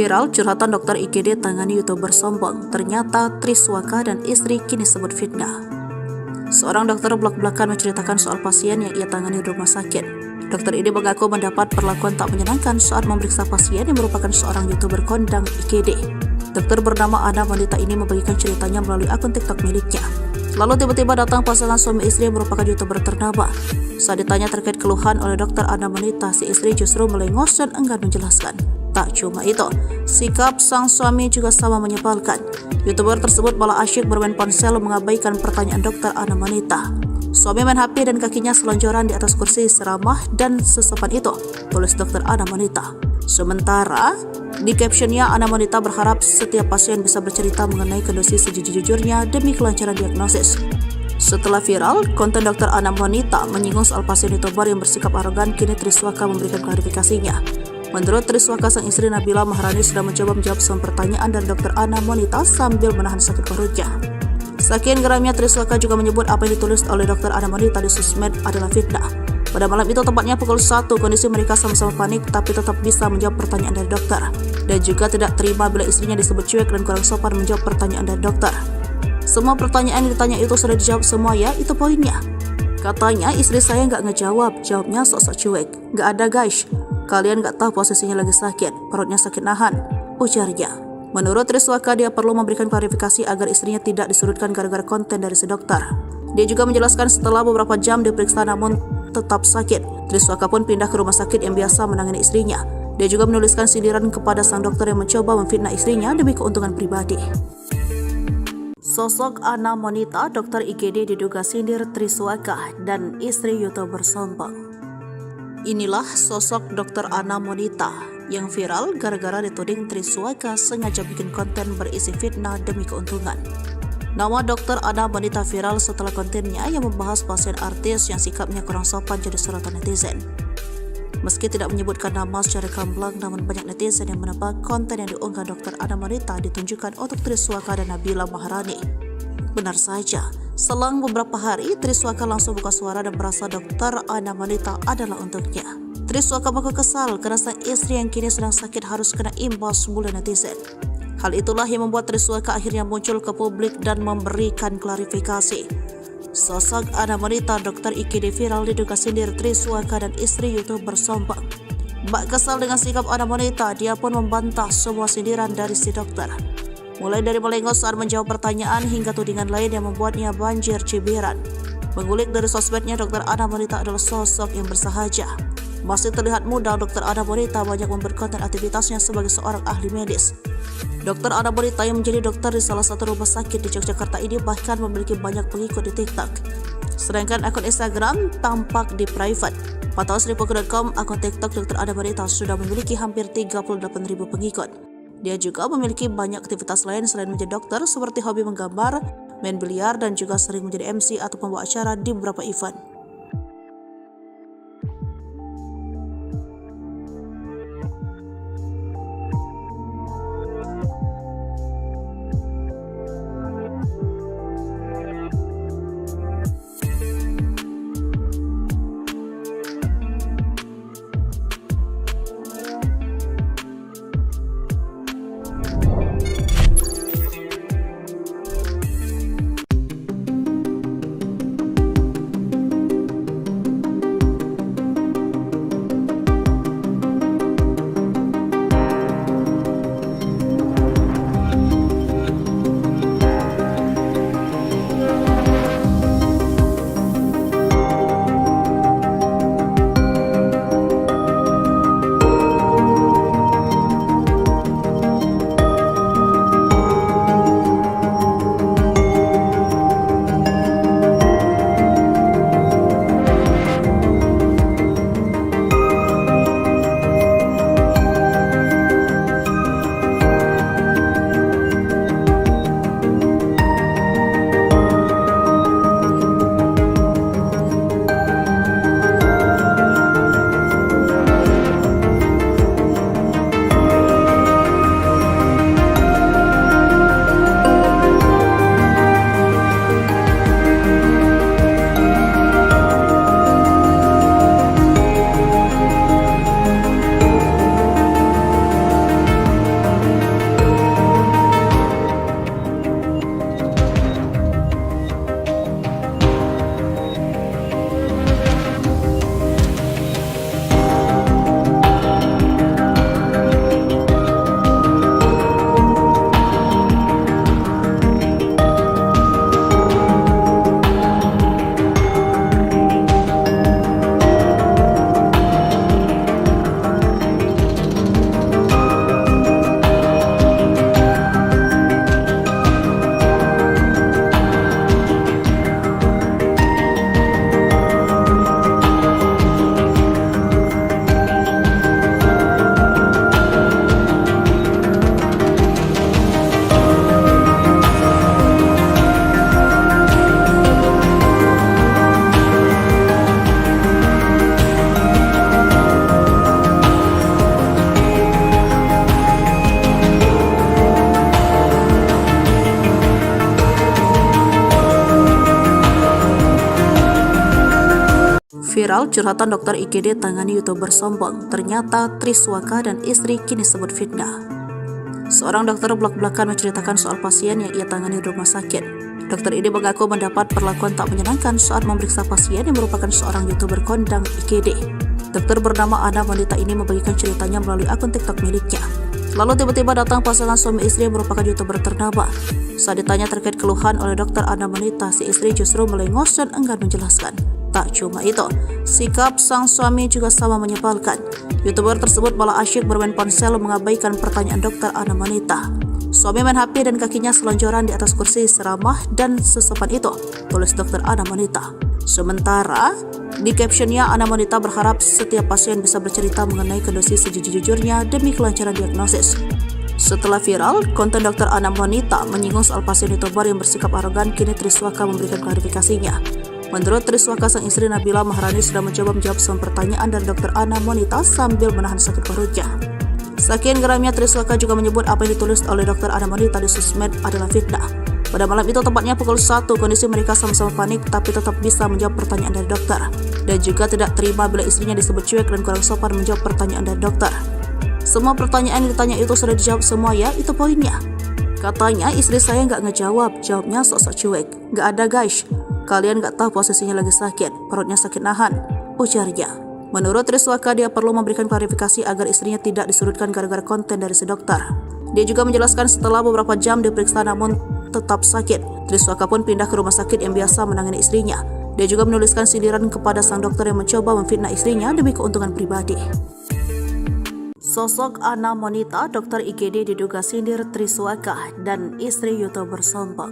Viral, curhatan dokter IGD tangani YouTuber sombong. Ternyata Triswaka dan istri kini sebut fitnah. Seorang dokter belak-belakan menceritakan soal pasien yang ia tangani di rumah sakit. Dokter ini mengaku mendapat perlakuan tak menyenangkan saat memeriksa pasien yang merupakan seorang YouTuber kondang IGD. Dokter bernama Ana wanita ini membagikan ceritanya melalui akun TikTok miliknya. Lalu tiba-tiba datang pasangan suami istri yang merupakan YouTuber ternama. Saat ditanya terkait keluhan oleh dokter Ana wanita, si istri justru melengos dan enggan menjelaskan. Tak cuma itu, sikap sang suami juga sama menyebalkan. YouTuber tersebut malah asyik bermain ponsel mengabaikan pertanyaan dokter Ana wanita. Suami main HP dan kakinya selonjoran di atas kursi seramah dan sesopan itu, tulis dokter Ana wanita. Sementara di captionnya, Ana wanita berharap setiap pasien bisa bercerita mengenai kondisi sejujur-jujurnya demi kelancaran diagnosis. Setelah viral, konten dokter Ana wanita menyinggung soal pasien YouTuber yang bersikap arogan, kini Triswaka memberikan klarifikasinya. Menurut Triswaka, sang istri Nabila Maharani sudah mencoba menjawab semua pertanyaan dari dokter Ana wanita sambil menahan sakit perutnya. Saking geramnya, Triswaka juga menyebut apa yang ditulis oleh dokter Ana wanita di sosmed adalah fitnah. Pada malam itu, tepatnya pukul 1, kondisi mereka sama-sama panik tapi tetap bisa menjawab pertanyaan dari dokter. Dan juga tidak terima bila istrinya disebut cuek dan kurang sopan menjawab pertanyaan dari dokter. Semua pertanyaan yang ditanya itu sudah dijawab semua ya, itu poinnya. Katanya istri saya nggak ngejawab, jawabnya sok-sok cuek. Nggak ada guys, kalian nggak tahu posisinya lagi sakit, perutnya sakit nahan, ujarnya. Menurut Triswaka, dia perlu memberikan klarifikasi agar istrinya tidak disudutkan gara-gara konten dari si dokter. Dia juga menjelaskan setelah beberapa jam diperiksa namun tetap sakit, Triswaka pun pindah ke rumah sakit yang biasa menangani istrinya. Dia juga menuliskan sindiran kepada sang dokter yang mencoba memfitnah istrinya demi keuntungan pribadi. Sosok Ana wanita, dokter IGD diduga sindir Triswaka dan istri YouTuber sombong. Inilah sosok dokter Ana wanita yang viral gara-gara dituding Triswaka sengaja bikin konten berisi fitnah demi keuntungan. Nama dokter Ana wanita viral setelah kontennya yang membahas pasien artis yang sikapnya kurang sopan jadi sorotan netizen. Meski tidak menyebutkan nama secara gamblang, namun banyak netizen yang menebak konten yang diunggah dokter Ana wanita ditunjukkan untuk Triswaka dan Nabila Maharani. Benar saja, selang beberapa hari Triswaka langsung buka suara dan merasa dokter Ana wanita adalah untuknya. Triswaka mengaku kesal karena sang istri yang kini sedang sakit harus kena imbas bulan netizen. Hal itulah yang membuat Triswaka akhirnya muncul ke publik dan memberikan klarifikasi. Sosok Ana wanita dokter IGD viral diduga sindir Triswaka dan istri YouTuber sombong. Bak kesal dengan sikap Ana wanita, dia pun membantah semua sindiran dari si dokter. Mulai dari melengos saat menjawab pertanyaan hingga tudingan lain yang membuatnya banjir cibiran. Mengulik dari sosmednya, dokter Ana wanita adalah sosok yang bersahaja. Masih terlihat muda, dokter Ana wanita banyak membuat konten aktivitasnya sebagai seorang ahli medis. Dokter Ana wanita yang menjadi dokter di salah satu rumah sakit di Yogyakarta ini bahkan memiliki banyak pengikut di TikTok. Sedangkan akun Instagram tampak di private. Pantauan Sripuku.com, akun TikTok dokter Ana wanita sudah memiliki hampir 38.000 pengikut. Dia juga memiliki banyak aktivitas lain selain menjadi dokter, seperti hobi menggambar, main biliar, dan juga sering menjadi MC atau pembawa acara di beberapa event. Viral curhatan dokter IGD tangani YouTuber sombong. Ternyata Triswaka dan istri kini sebut fitnah. Seorang dokter belak-belakan menceritakan soal pasien yang ia tangani di rumah sakit. Dokter ini mengaku mendapat perlakuan tak menyenangkan saat memeriksa pasien yang merupakan seorang YouTuber kondang IGD. Dokter bernama Ana wanita ini membagikan ceritanya melalui akun TikTok miliknya. Lalu tiba-tiba datang pasangan suami istri yang merupakan YouTuber ternama. Saat ditanya terkait keluhan oleh dokter Ana wanita, si istri justru melengos dan enggan menjelaskan. Tak cuma itu, sikap sang suami juga sama menyebalkan. YouTuber tersebut malah asyik bermain ponsel mengabaikan pertanyaan dokter Ana wanita. Suami main HP dan kakinya selonjoran di atas kursi seramah dan sesopan itu, tulis dokter Ana wanita. Sementara di captionnya, Ana wanita berharap setiap pasien bisa bercerita mengenai kondisi sejujur-jujurnya demi kelancaran diagnosis. Setelah viral, konten dokter Ana wanita menyinggung soal pasien YouTuber yang bersikap arogan, kini Triswaka memberikan klarifikasinya. Menurut Triswaka, sang istri Nabila Maharani sudah mencoba menjawab semua pertanyaan dari dokter Ana wanita sambil menahan sakit perutnya. Saking geramnya, Triswaka juga menyebut apa yang ditulis oleh dokter Ana wanita di sosmed adalah fitnah. Pada malam itu, tepatnya pukul 1, kondisi mereka sama-sama panik tapi tetap bisa menjawab pertanyaan dari dokter. Dan juga tidak terima bila istrinya disebut cuek dan kurang sopan menjawab pertanyaan dari dokter. Semua pertanyaan yang ditanya itu sudah dijawab semua ya, itu poinnya. Katanya istri saya nggak ngejawab, jawabnya sok-sok cuek. Nggak ada guys, kalian nggak tahu posisinya lagi sakit, perutnya sakit nahan, ujarnya. Menurut Triswaka, dia perlu memberikan klarifikasi agar istrinya tidak disudutkan gara-gara konten dari si dokter. Dia juga menjelaskan setelah beberapa jam diperiksa namun tetap sakit, Triswaka pun pindah ke rumah sakit yang biasa menangani istrinya. Dia juga menuliskan sindiran kepada sang dokter yang mencoba memfitnah istrinya demi keuntungan pribadi. Sosok Ana wanita, dokter IGD diduga sindir Triswaka dan istri YouTuber sombong.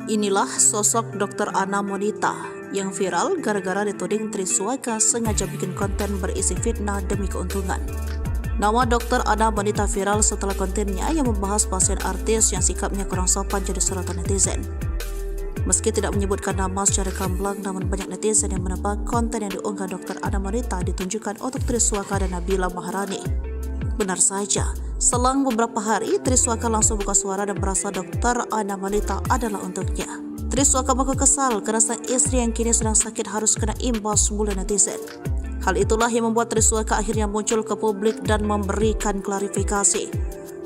Inilah sosok dokter Ana wanita yang viral gara-gara dituding Triswaka sengaja bikin konten berisi fitnah demi keuntungan. Nama dokter Ana wanita viral setelah kontennya yang membahas pasien artis yang sikapnya kurang sopan jadi sorotan netizen. Meski tidak menyebutkan nama secara gamblang, namun banyak netizen yang menebak konten yang diunggah dokter Ana wanita ditunjukkan untuk Triswaka dan Nabila Maharani. Benar saja, selang beberapa hari Triswaka langsung buka suara dan merasa dokter Ana wanita adalah untuknya. Triswaka mengaku kesal karena sang istri yang kini sedang sakit harus kena imbas bulan netizen. Hal itulah yang membuat Triswaka akhirnya muncul ke publik dan memberikan klarifikasi.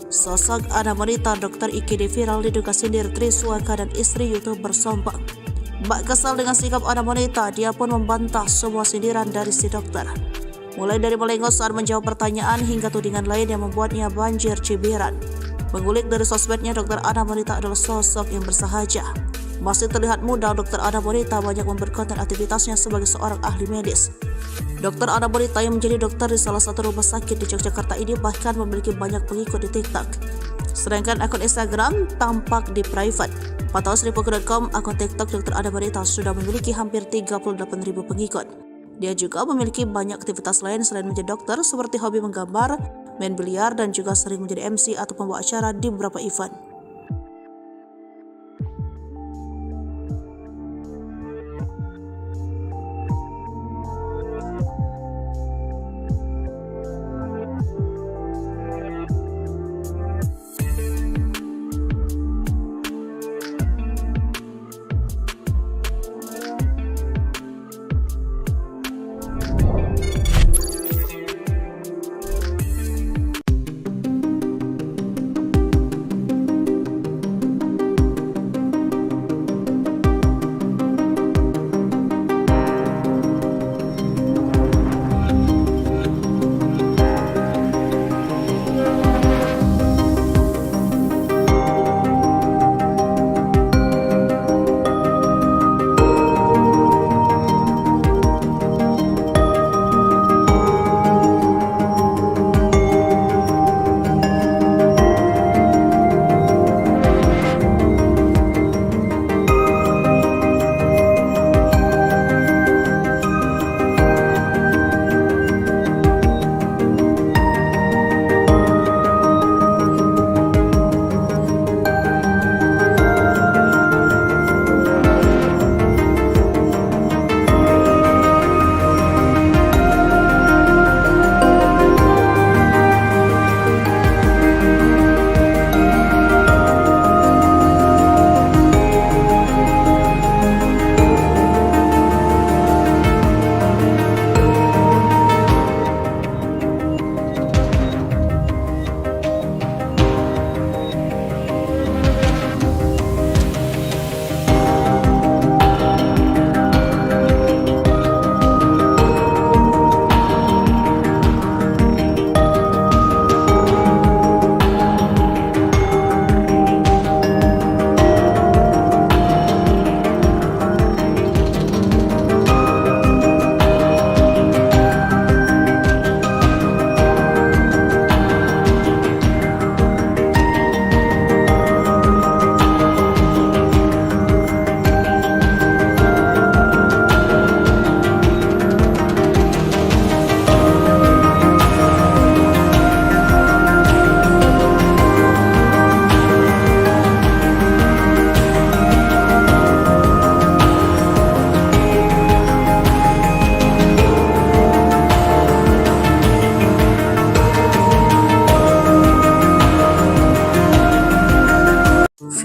Sosok Ana wanita dokter IGD viral diduga sindir Triswaka dan istri YouTuber sombong. Bak kesal dengan sikap Ana wanita, dia pun membantah semua sindiran dari si dokter. Mulai dari melengos saat menjawab pertanyaan hingga tudingan lain yang membuatnya banjir cibiran. Mengulik dari sosmednya, dokter Ana wanita adalah sosok yang bersahaja. Masih terlihat muda, dokter Ana wanita banyak membuat konten aktivitasnya sebagai seorang ahli medis. Dokter Ana wanita yang menjadi dokter di salah satu rumah sakit di Yogyakarta ini bahkan memiliki banyak pengikut di TikTok. Sedangkan akun Instagram tampak di private. Pantauan Sripuku.com, akun TikTok dokter Ana wanita sudah memiliki hampir 38.000 pengikut. Dia juga memiliki banyak aktivitas lain selain menjadi dokter, seperti hobi menggambar, main biliar, dan juga sering menjadi MC atau pembawa acara di beberapa event.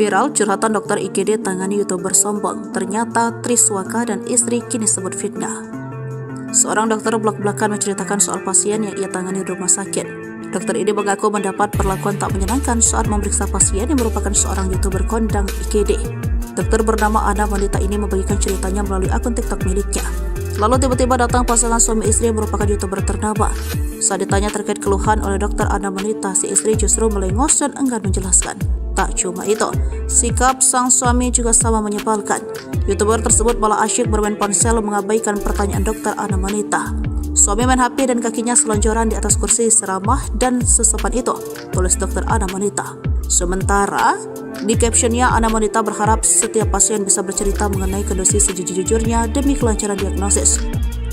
Viral curhatan dokter IGD tangani YouTuber sombong. Ternyata Triswaka dan istri kini sebut fitnah. Seorang dokter blak-blakan menceritakan soal pasien yang ia tangani di rumah sakit. Dokter ini mengaku mendapat perlakuan tak menyenangkan saat memeriksa pasien yang merupakan seorang YouTuber kondang IGD. Dokter bernama Ana wanita ini membagikan ceritanya melalui akun TikTok miliknya. Lalu tiba-tiba datang pasangan suami istri yang merupakan YouTuber ternama. Saat ditanya terkait keluhan oleh dokter Ana wanita, si istri justru melengos dan enggan menjelaskan. Tak cuma itu, sikap sang suami juga sama menyebalkan. YouTuber tersebut malah asyik bermain ponsel mengabaikan pertanyaan dokter Ana wanita. Suami main HP dan kakinya selonjoran di atas kursi seramah dan sesopan itu, tulis dokter Ana wanita. Sementara di captionnya, Ana wanita berharap setiap pasien bisa bercerita mengenai kondisi sejujur-jujurnya demi kelancaran diagnosis.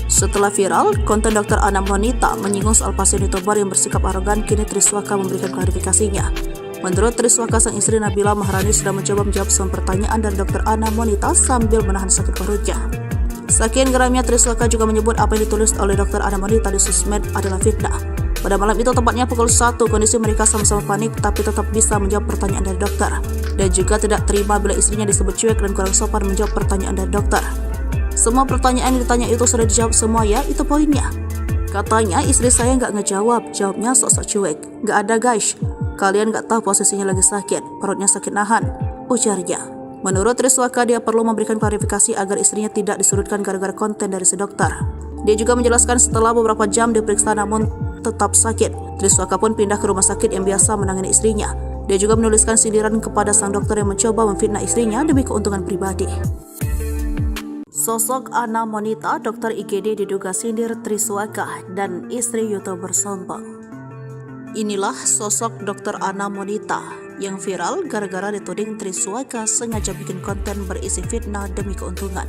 Setelah viral, konten dokter Ana wanita menyinggung soal pasien YouTuber yang bersikap arogan, kini Triswaka memberikan klarifikasinya. Menurut Triswaka, sang istri Nabila Maharani sudah mencoba menjawab semua pertanyaan dari dokter Ana wanita sambil menahan sakit perutnya. Saking geramnya, Triswaka juga menyebut apa yang ditulis oleh dokter Ana wanita di sosmed adalah fitnah. Pada malam itu, tepatnya pukul 1, kondisi mereka sama-sama panik tapi tetap bisa menjawab pertanyaan dari dokter. Dan juga tidak terima bila istrinya disebut cuek dan kurang sopan menjawab pertanyaan dari dokter. Semua pertanyaan yang ditanya itu sudah dijawab semua ya, itu poinnya. Katanya istri saya nggak ngejawab, jawabnya sok-sok cuek. Nggak ada guys, kalian nggak tahu posisinya lagi sakit, perutnya sakit nahan, ujarnya. Menurut Triswaka, dia perlu memberikan klarifikasi agar istrinya tidak disudutkan gara-gara konten dari si dokter. Dia juga menjelaskan setelah beberapa jam diperiksa namun tetap sakit, Triswaka pun pindah ke rumah sakit yang biasa menangani istrinya. Dia juga menuliskan sindiran kepada sang dokter yang mencoba memfitnah istrinya demi keuntungan pribadi. Sosok Ana wanita, dokter IGD diduga sindir Triswaka dan istri YouTuber sombong. Inilah sosok dokter Ana wanita yang viral gara-gara dituding Triswaka sengaja bikin konten berisi fitnah demi keuntungan.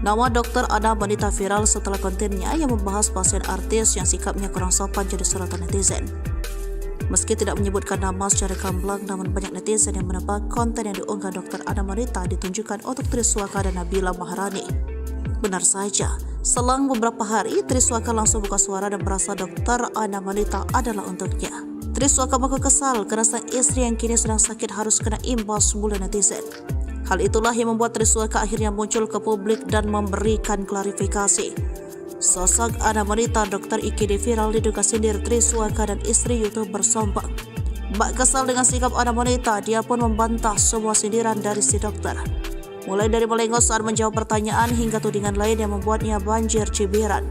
Nama dokter Ana wanita viral setelah kontennya yang membahas pasien artis yang sikapnya kurang sopan jadi sorotan netizen. Meski tidak menyebutkan nama secara gamblang, namun banyak netizen yang menebak konten yang diunggah dokter Ana wanita ditunjukkan untuk Triswaka dan Nabila Maharani. Benar saja, selang beberapa hari Triswaka langsung buka suara dan merasa dokter Ana wanita adalah untuknya. Triswaka mengaku kesal karena sang istri yang kini sedang sakit harus kena imbas bulan netizen. Hal itulah yang membuat Triswaka akhirnya muncul ke publik dan memberikan klarifikasi. Sosok Ana wanita dokter IGD viral diduga sindir Triswaka dan istri YouTuber sombong. Bak kesal dengan sikap Ana wanita, dia pun membantah semua sindiran dari si dokter. Mulai dari melengos saat menjawab pertanyaan hingga tudingan lain yang membuatnya banjir cibiran.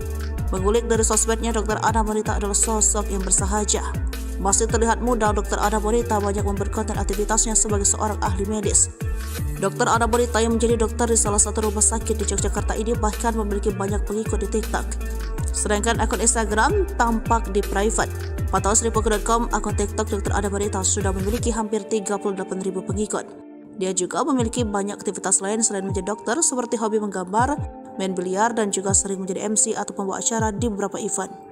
Mengulik dari sosmednya, dokter Ana wanita adalah sosok yang bersahaja. Masih terlihat muda, dokter Ana wanita banyak membuat konten aktivitasnya sebagai seorang ahli medis. Dokter Ana wanita yang menjadi dokter di salah satu rumah sakit di Yogyakarta ini bahkan memiliki banyak pengikut di TikTok. Sedangkan akun Instagram tampak di private. Pantauan Sripuku.com, akun TikTok dokter Ana wanita sudah memiliki hampir 38.000 pengikut. Dia juga memiliki banyak aktivitas lain selain menjadi dokter, seperti hobi menggambar, main biliar, dan juga sering menjadi MC atau pembawa acara di beberapa event.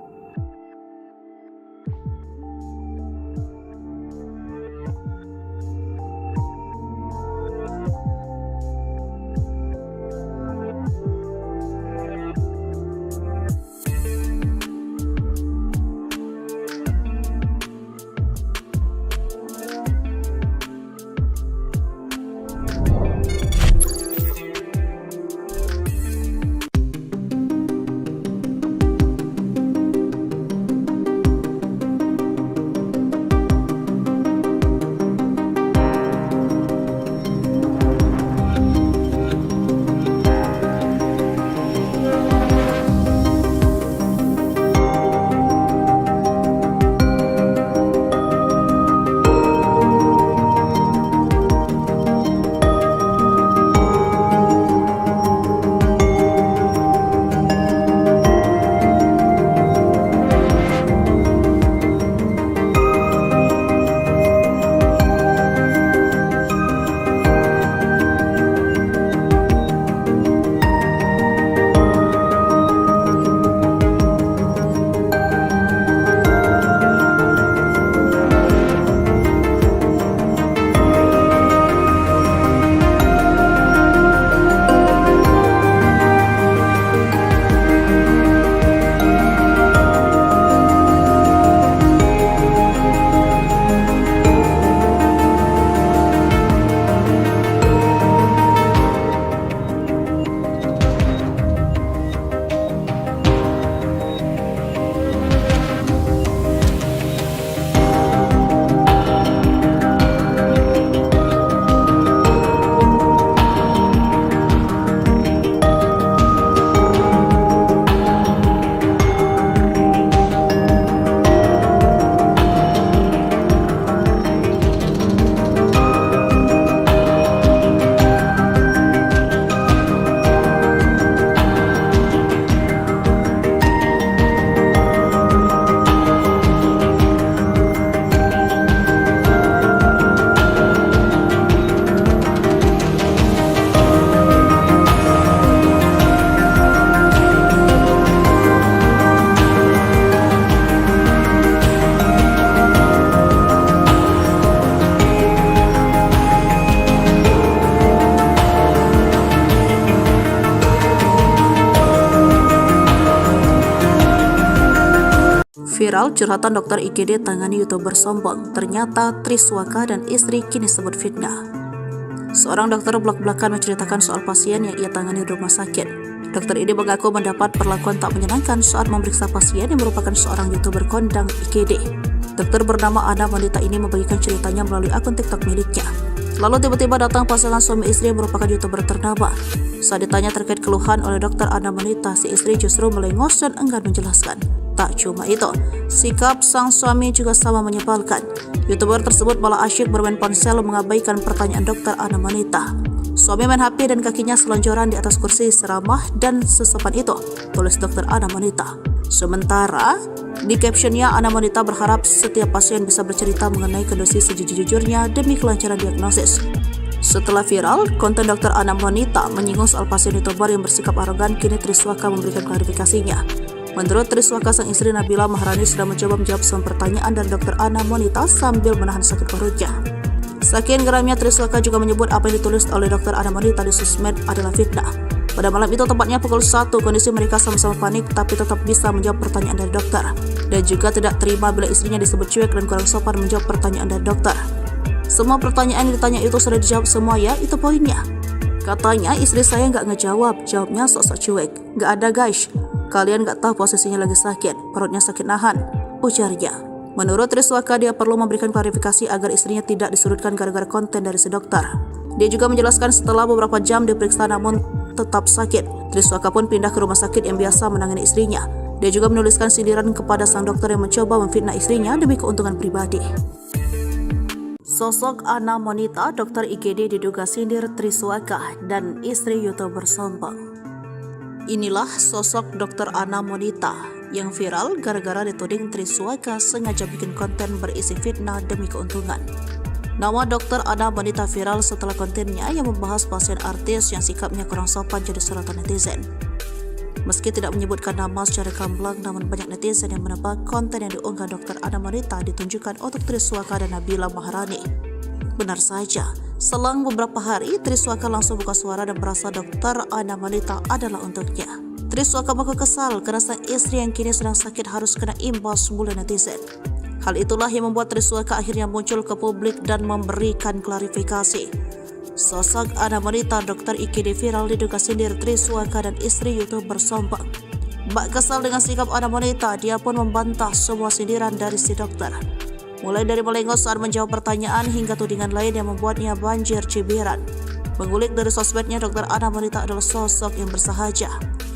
Viral curhatan dokter IGD tangani YouTuber sombong. Ternyata Triswaka dan istri kini sebut fitnah. Seorang dokter blak-blakan menceritakan soal pasien yang ia tangani di rumah sakit. Dokter ini mengaku mendapat perlakuan tak menyenangkan saat memeriksa pasien yang merupakan seorang YouTuber kondang IGD. Dokter bernama Ana Wanita ini membagikan ceritanya melalui akun TikTok miliknya. Lalu tiba-tiba datang pasangan suami istri yang merupakan YouTuber ternama. Saat ditanya terkait keluhan oleh dokter Ana Wanita, si istri justru melengos dan enggan menjelaskan. Tak cuma itu, sikap sang suami juga sama menyebalkan. YouTuber tersebut malah asyik bermain ponsel mengabaikan pertanyaan dokter Ana Wanita. Suami main HP dan kakinya selonjoran di atas kursi seramah dan sesopan itu, tulis dokter Ana Wanita. Sementara, di captionnya Ana Wanita berharap setiap pasien bisa bercerita mengenai kondisi sejujur-jujurnya demi kelancaran diagnosis. Setelah viral, konten dokter Ana Wanita menyinggung soal pasien YouTuber yang bersikap arogan, kini Triswaka memberikan klarifikasinya. Menurut Triswaka, sang istri Nabila Maharani sudah mencoba menjawab semua pertanyaan dari dokter Ana Wanita sambil menahan sakit perutnya. Saking geramnya, Triswaka juga menyebut apa yang ditulis oleh dokter Ana Wanita di sosmed adalah fitnah. Pada malam itu, tepatnya pukul 1, kondisi mereka sama-sama panik tapi tetap bisa menjawab pertanyaan dari dokter. Dan juga tidak terima bila istrinya disebut cuek dan kurang sopan menjawab pertanyaan dari dokter. Semua pertanyaan yang ditanya itu sudah dijawab semua ya, itu poinnya. Katanya istri saya nggak ngejawab, jawabnya sok-sok cuek. Nggak ada guys, kalian nggak tahu posisinya lagi sakit, perutnya sakit nahan, ujarnya. Menurut Triswaka, dia perlu memberikan klarifikasi agar istrinya tidak disurutkan gara-gara konten dari si dokter. Dia juga menjelaskan setelah beberapa jam diperiksa namun tetap sakit, Triswaka pun pindah ke rumah sakit yang biasa menangani istrinya. Dia juga menuliskan sindiran kepada sang dokter yang mencoba memfitnah istrinya demi keuntungan pribadi. Sosok Ana Wanita, dokter IGD diduga sindir Triswaka dan istri YouTuber sombong. Inilah sosok dokter Ana Wanita yang viral gara-gara dituding Triswaka sengaja bikin konten berisi fitnah demi keuntungan. Nama dokter Ana Wanita viral setelah kontennya yang membahas pasien artis yang sikapnya kurang sopan jadi sorotan netizen. Meski tidak menyebutkan nama secara gamblang, namun banyak netizen yang menebak konten yang diunggah dokter Ana Wanita ditunjukkan untuk Triswaka dan Nabila Maharani. Benar saja, selang beberapa hari Triswaka langsung buka suara dan merasa dokter Ana Wanita adalah untuknya. Triswaka mengaku kesal karena sang istri yang kini sedang sakit harus kena imbas bulan netizen. Hal itulah yang membuat Triswaka akhirnya muncul ke publik dan memberikan klarifikasi. Sosok Ana Wanita, dokter IGD viral diduga sindir Triswaka dan istri YouTuber sombong. Bak kesal dengan sikap Ana Wanita, dia pun membantah semua sindiran dari si dokter. Mulai dari melengos saat menjawab pertanyaan hingga tudingan lain yang membuatnya banjir cibiran. Mengulik dari sosmednya, dokter Ana Wanita adalah sosok yang bersahaja.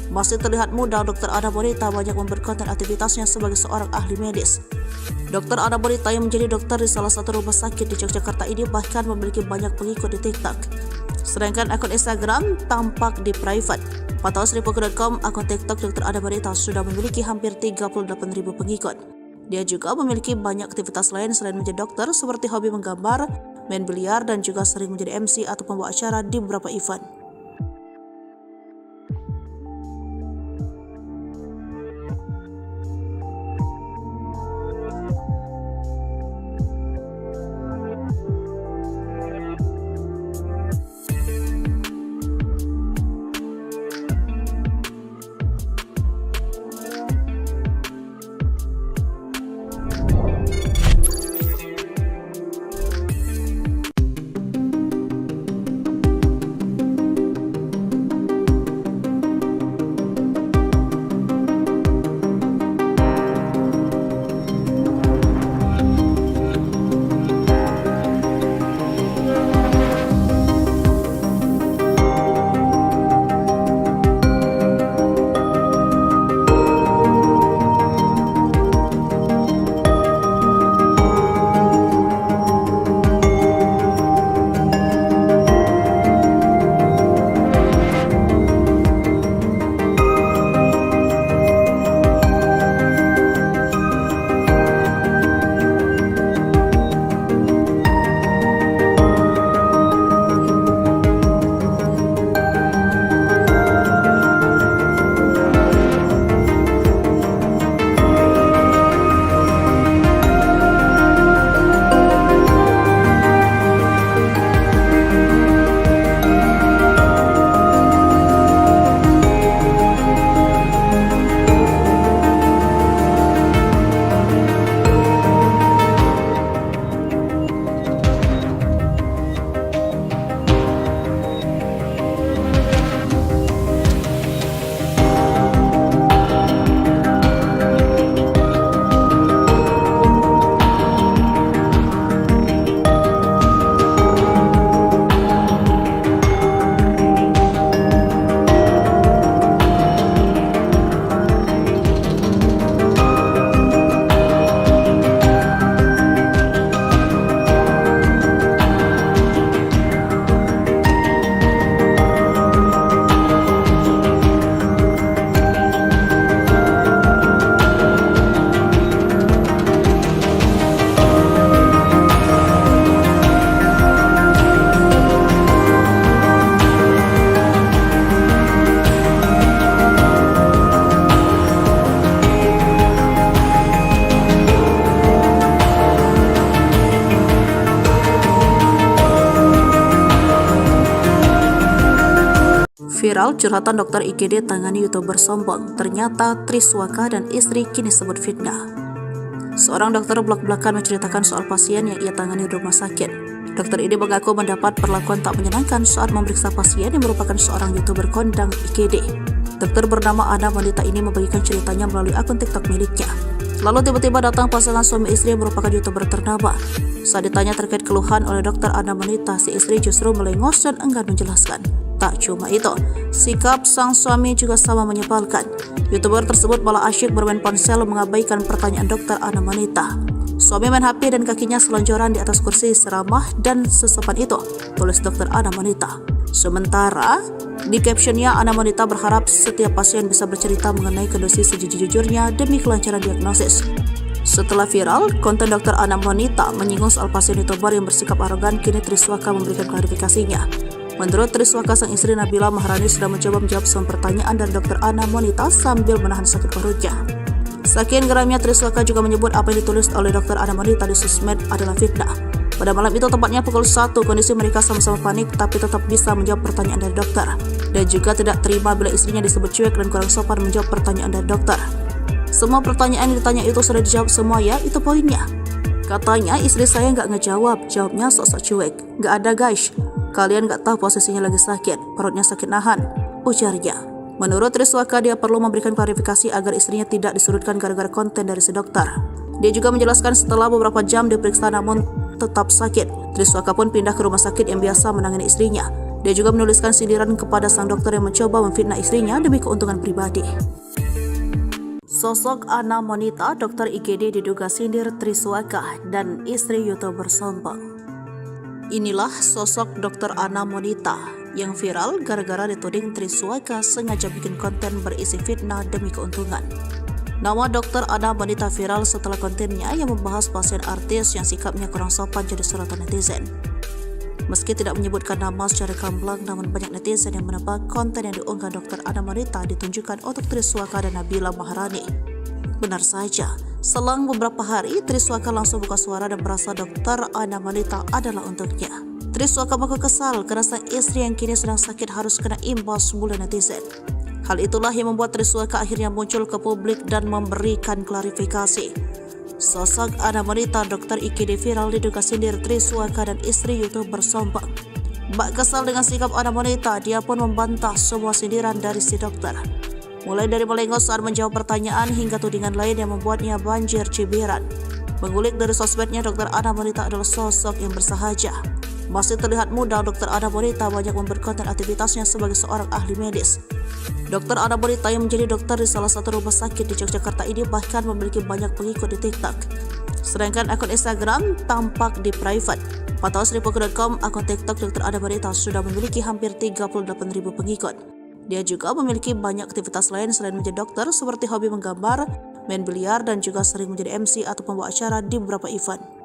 Masih terlihat muda, dokter Ana Wanita banyak memperkonten aktivitasnya sebagai seorang ahli medis. Dokter Ana Wanita yang menjadi dokter di salah satu rumah sakit di Yogyakarta ini bahkan memiliki banyak pengikut di TikTok. Sedangkan akun Instagram tampak di private. Pantauan Sripuku.com, akun TikTok dokter Ana Wanita sudah memiliki hampir 38.000 pengikut. Dia juga memiliki banyak aktivitas lain selain menjadi dokter, seperti hobi menggambar, main biliar, dan juga sering menjadi MC atau pembawa acara di beberapa event. Viral curhatan dokter IGD tangani YouTuber sombong, ternyata Triswaka dan istri kini sebut fitnah. Seorang dokter blak-blakan menceritakan soal pasien yang ia tangani di rumah sakit. Dokter ini mengaku mendapat perlakuan tak menyenangkan saat memeriksa pasien yang merupakan seorang YouTuber kondang IGD. Dokter bernama Ana Monita ini membagikan ceritanya melalui akun TikTok miliknya. Lalu tiba-tiba datang pasangan suami istri yang merupakan YouTuber ternama. Saat ditanya terkait keluhan oleh dokter Ana Monita, si istri justru melengos dan enggan menjelaskan. Tak cuma itu, sikap sang suami juga sama menyebalkan. YouTuber tersebut malah asyik bermain ponsel mengabaikan pertanyaan dokter Ana Monita. Suami main HP dan kakinya selonjoran di atas kursi seramah dan sesopan itu, tulis dokter Ana Monita. Sementara, di captionnya Ana Monita berharap setiap pasien bisa bercerita mengenai kondisi sejujur-jujurnya demi kelancaran diagnosis. Setelah viral, konten dokter Ana Monita menyinggung soal pasien YouTuber yang bersikap arogan, kini Triswaka memberikan klarifikasinya. Menurut Triswaka, sang istri Nabila Maharani sudah mencoba menjawab semua pertanyaan dari dokter Ana Monita sambil menahan sakit perutnya. Saking geramnya, Triswaka juga menyebut apa yang ditulis oleh dokter Ana Monita di sosmed adalah fitnah. Pada malam itu, tepatnya pukul 1, kondisi mereka sama-sama panik tapi tetap bisa menjawab pertanyaan dari dokter. Dan juga tidak terima bila istrinya disebut cuek dan kurang sopan menjawab pertanyaan dari dokter. Semua pertanyaan yang ditanya itu sudah dijawab semua ya, itu poinnya. Katanya istri saya nggak ngejawab, jawabnya sok-sok cuek. Nggak ada guys, kalian nggak tahu posisinya lagi sakit, perutnya sakit nahan, ujarnya. Menurut Triswaka, dia perlu memberikan klarifikasi agar istrinya tidak disurutkan gara-gara konten dari si dokter. Dia juga menjelaskan setelah beberapa jam diperiksa namun tetap sakit, Triswaka pun pindah ke rumah sakit yang biasa menangani istrinya. Dia juga menuliskan sindiran kepada sang dokter yang mencoba memfitnah istrinya demi keuntungan pribadi. Sosok Ana Monita, dokter IGD diduga sindir Triswaka dan istri YouTuber sombong. Inilah sosok dokter Ana Monita yang viral gara-gara dituding Triswaka sengaja bikin konten berisi fitnah demi keuntungan. Nama dokter Ana Monita viral setelah kontennya yang membahas pasien artis yang sikapnya kurang sopan jadi sorotan netizen. Meski tidak menyebutkan nama secara gamblang, namun banyak netizen yang menebak konten yang diunggah dokter Ana Monita ditunjukkan untuk Triswaka dan Nabila Maharani. Benar saja, selang beberapa hari, Triswaka langsung buka suara dan merasa dokter Ana Monita adalah untuknya. Triswaka mengaku kesal karena sang istri yang kini sedang sakit harus kena imbas mulu netizen. Hal itulah yang membuat Triswaka akhirnya muncul ke publik dan memberikan klarifikasi. Sosok Ana Monita, dokter IGD viral diduga sindir Triswaka dan istri YouTuber sombong. Bak kesal dengan sikap Ana Monita, dia pun membantah semua sindiran dari si dokter. Mulai dari melengos saat menjawab pertanyaan hingga tudingan lain yang membuatnya banjir cibiran. Mengulik dari sosmednya, dokter Ana Monita adalah sosok yang bersahaja. Masih terlihat muda, dokter Ana Monita banyak membuat konten aktivitasnya sebagai seorang ahli medis. Dokter Ana Monita yang menjadi dokter di salah satu rumah sakit di Yogyakarta ini bahkan memiliki banyak pengikut di TikTok. Sedangkan akun Instagram tampak di private. Pantauan Sripuku.com, akun TikTok dokter Ana Monita sudah memiliki hampir 38.000 pengikut. Dia juga memiliki banyak aktivitas lain selain menjadi dokter, seperti hobi menggambar, main biliar, dan juga sering menjadi MC atau pembawa acara di beberapa event.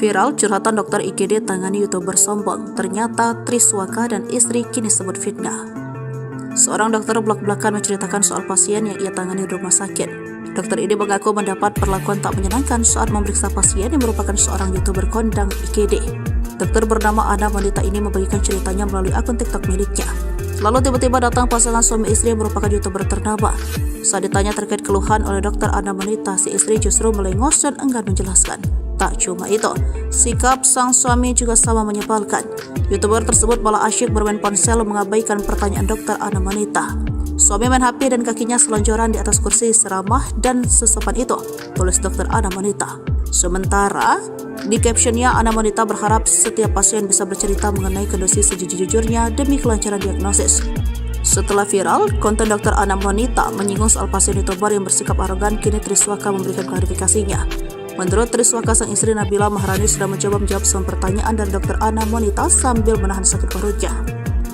Viral curhatan dokter IGD tangani YouTuber sombong. Ternyata Triswaka dan istri kini sebut fitnah. Seorang dokter belak-belakan menceritakan soal pasien yang ia tangani di rumah sakit. Dokter ini mengaku mendapat perlakuan tak menyenangkan saat memeriksa pasien yang merupakan seorang YouTuber kondang IGD. Dokter bernama Ana Monita ini membagikan ceritanya melalui akun TikTok miliknya. Lalu tiba-tiba datang pasangan suami istri yang merupakan YouTuber ternama. Saat ditanya terkait keluhan oleh dokter Ana Monita, si istri justru melengos dan enggan menjelaskan. Tak cuma itu, sikap sang suami juga sama menyebalkan. YouTuber tersebut malah asyik bermain ponsel mengabaikan pertanyaan dokter Ana Monita. Suami main HP dan kakinya selonjoran di atas kursi seramah dan sesopan itu, tulis dokter Ana Monita. Sementara, di captionnya Ana Monita berharap setiap pasien bisa bercerita mengenai kondisi sejujur-jujurnya demi kelancaran diagnosis. Setelah viral, konten dokter Ana Monita menyinggung soal pasien YouTuber yang bersikap arogan, kini Triswaka memberikan klarifikasinya. Menurut Triswaka, sang istri Nabila Maharani sudah mencoba menjawab semua pertanyaan dari dokter Ana Monita sambil menahan sakit perutnya.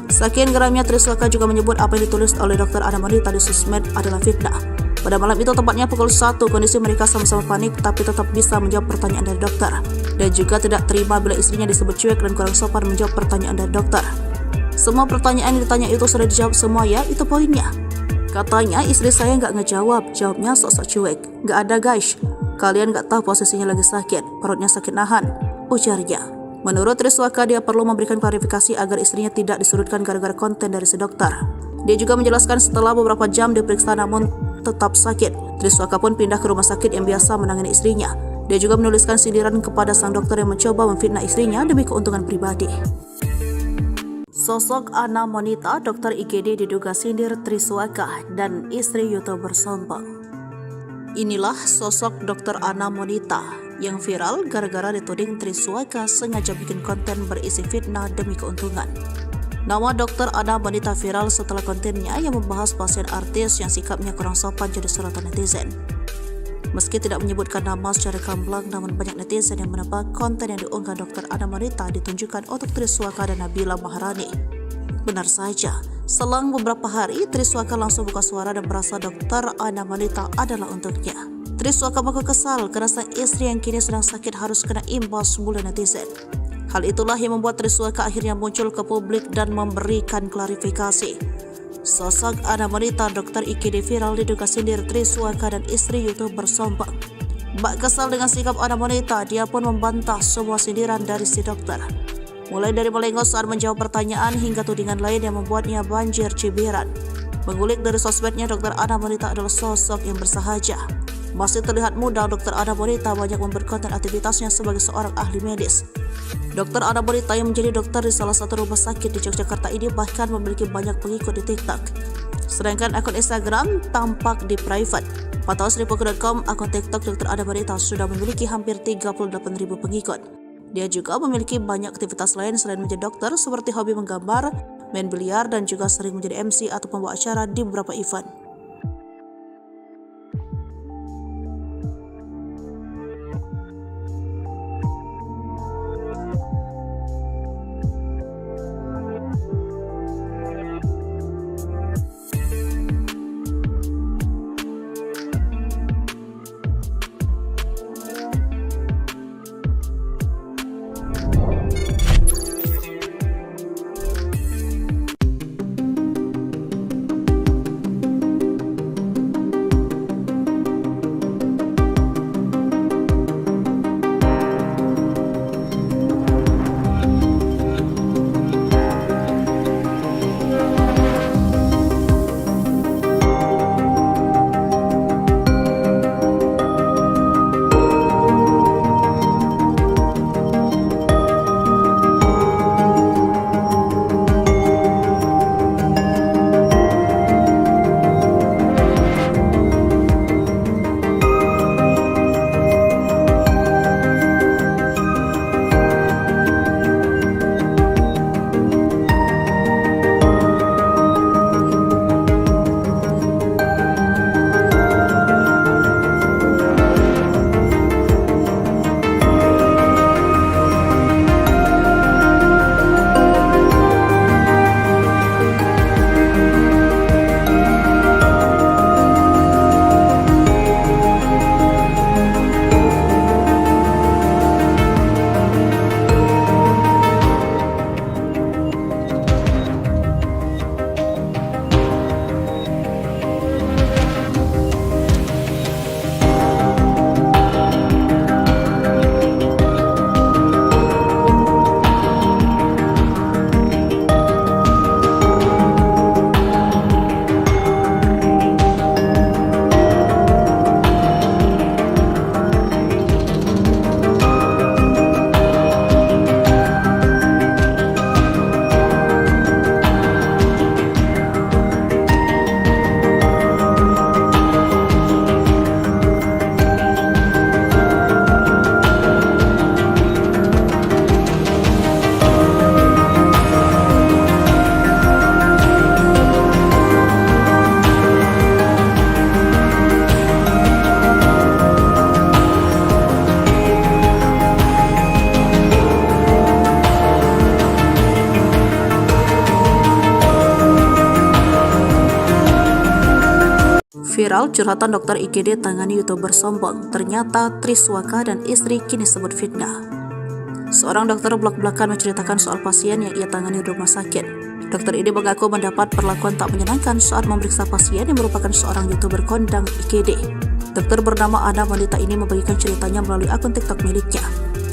Saking geramnya, Triswaka juga menyebut apa yang ditulis oleh dokter Ana Monita di sosmed adalah fitnah. Pada malam itu, tepatnya pukul 1, kondisi mereka sama-sama panik tapi tetap bisa menjawab pertanyaan dari dokter. Dan juga tidak terima bila istrinya disebut cuek dan kurang sopan menjawab pertanyaan dari dokter. Semua pertanyaan yang ditanya itu sudah dijawab semua ya, itu poinnya. Katanya istri saya nggak ngejawab, jawabnya sok-sok cuek. Nggak ada guys, kalian nggak tahu posisinya lagi sakit, perutnya sakit nahan, ujarnya. Menurut Triswaka, dia perlu memberikan klarifikasi agar istrinya tidak disudutkan gara-gara konten dari si dokter. Dia juga menjelaskan setelah beberapa jam diperiksa namun tetap sakit, Triswaka pun pindah ke rumah sakit yang biasa menangani istrinya. Dia juga menuliskan sindiran kepada sang dokter yang mencoba memfitnah istrinya demi keuntungan pribadi. Sosok Ana Monita, dokter IGD diduga sindir Triswaka dan istri YouTuber sombong. Inilah sosok dokter Ana Monita yang viral gara-gara dituding Triswaka sengaja bikin konten berisi fitnah demi keuntungan. Nama dokter Ana Monita viral setelah kontennya yang membahas pasien artis yang sikapnya kurang sopan jadi sorotan netizen. Meski tidak menyebutkan nama secara gamblang, namun banyak netizen yang menebak konten yang diunggah dokter Ana Monita ditunjukkan untuk Triswaka dan Nabila Maharani. Benar saja, selang beberapa hari Triswaka langsung buka suara dan merasa dokter Ana Monita adalah untuknya. Triswaka mengaku kesal karena sang istri yang kini sedang sakit harus kena imbas mulut netizen. Hal itulah yang membuat Triswaka akhirnya muncul ke publik dan memberikan klarifikasi. Sosok Ana Monita, dokter IGD viral diduga sindir Triswaka dan istri YouTuber sombong. Bak kesal dengan sikap Ana Monita, dia pun membantah semua sindiran dari si dokter. Mulai dari melengos saat menjawab pertanyaan hingga tudingan lain yang membuatnya banjir cibiran. Mengulik dari sosmednya, dokter Ana Monita adalah sosok yang bersahaja. Masih terlihat muda, dokter Ana Monita banyak membuat konten aktivitasnya sebagai seorang ahli medis. Dokter Ana Monita yang menjadi dokter di salah satu rumah sakit di Yogyakarta ini bahkan memiliki banyak pengikut di TikTok. Sedangkan akun Instagram tampak di private. Pantauan Sripuku.com, akun TikTok dokter Ana Monita sudah memiliki hampir 38.000 pengikut. Dia juga memiliki banyak aktivitas lain selain menjadi dokter, seperti hobi menggambar, main biliar, dan juga sering menjadi MC atau pembawa acara di beberapa event. Viral curhatan dokter IGD tangani YouTuber sombong. Ternyata Triswaka dan istri kini sebut fitnah. Seorang dokter belak-belakan menceritakan soal pasien yang ia tangani di rumah sakit. Dokter ini mengaku mendapat perlakuan tak menyenangkan saat memeriksa pasien yang merupakan seorang YouTuber kondang IGD. Dokter bernama Ana Monita ini membagikan ceritanya melalui akun TikTok miliknya.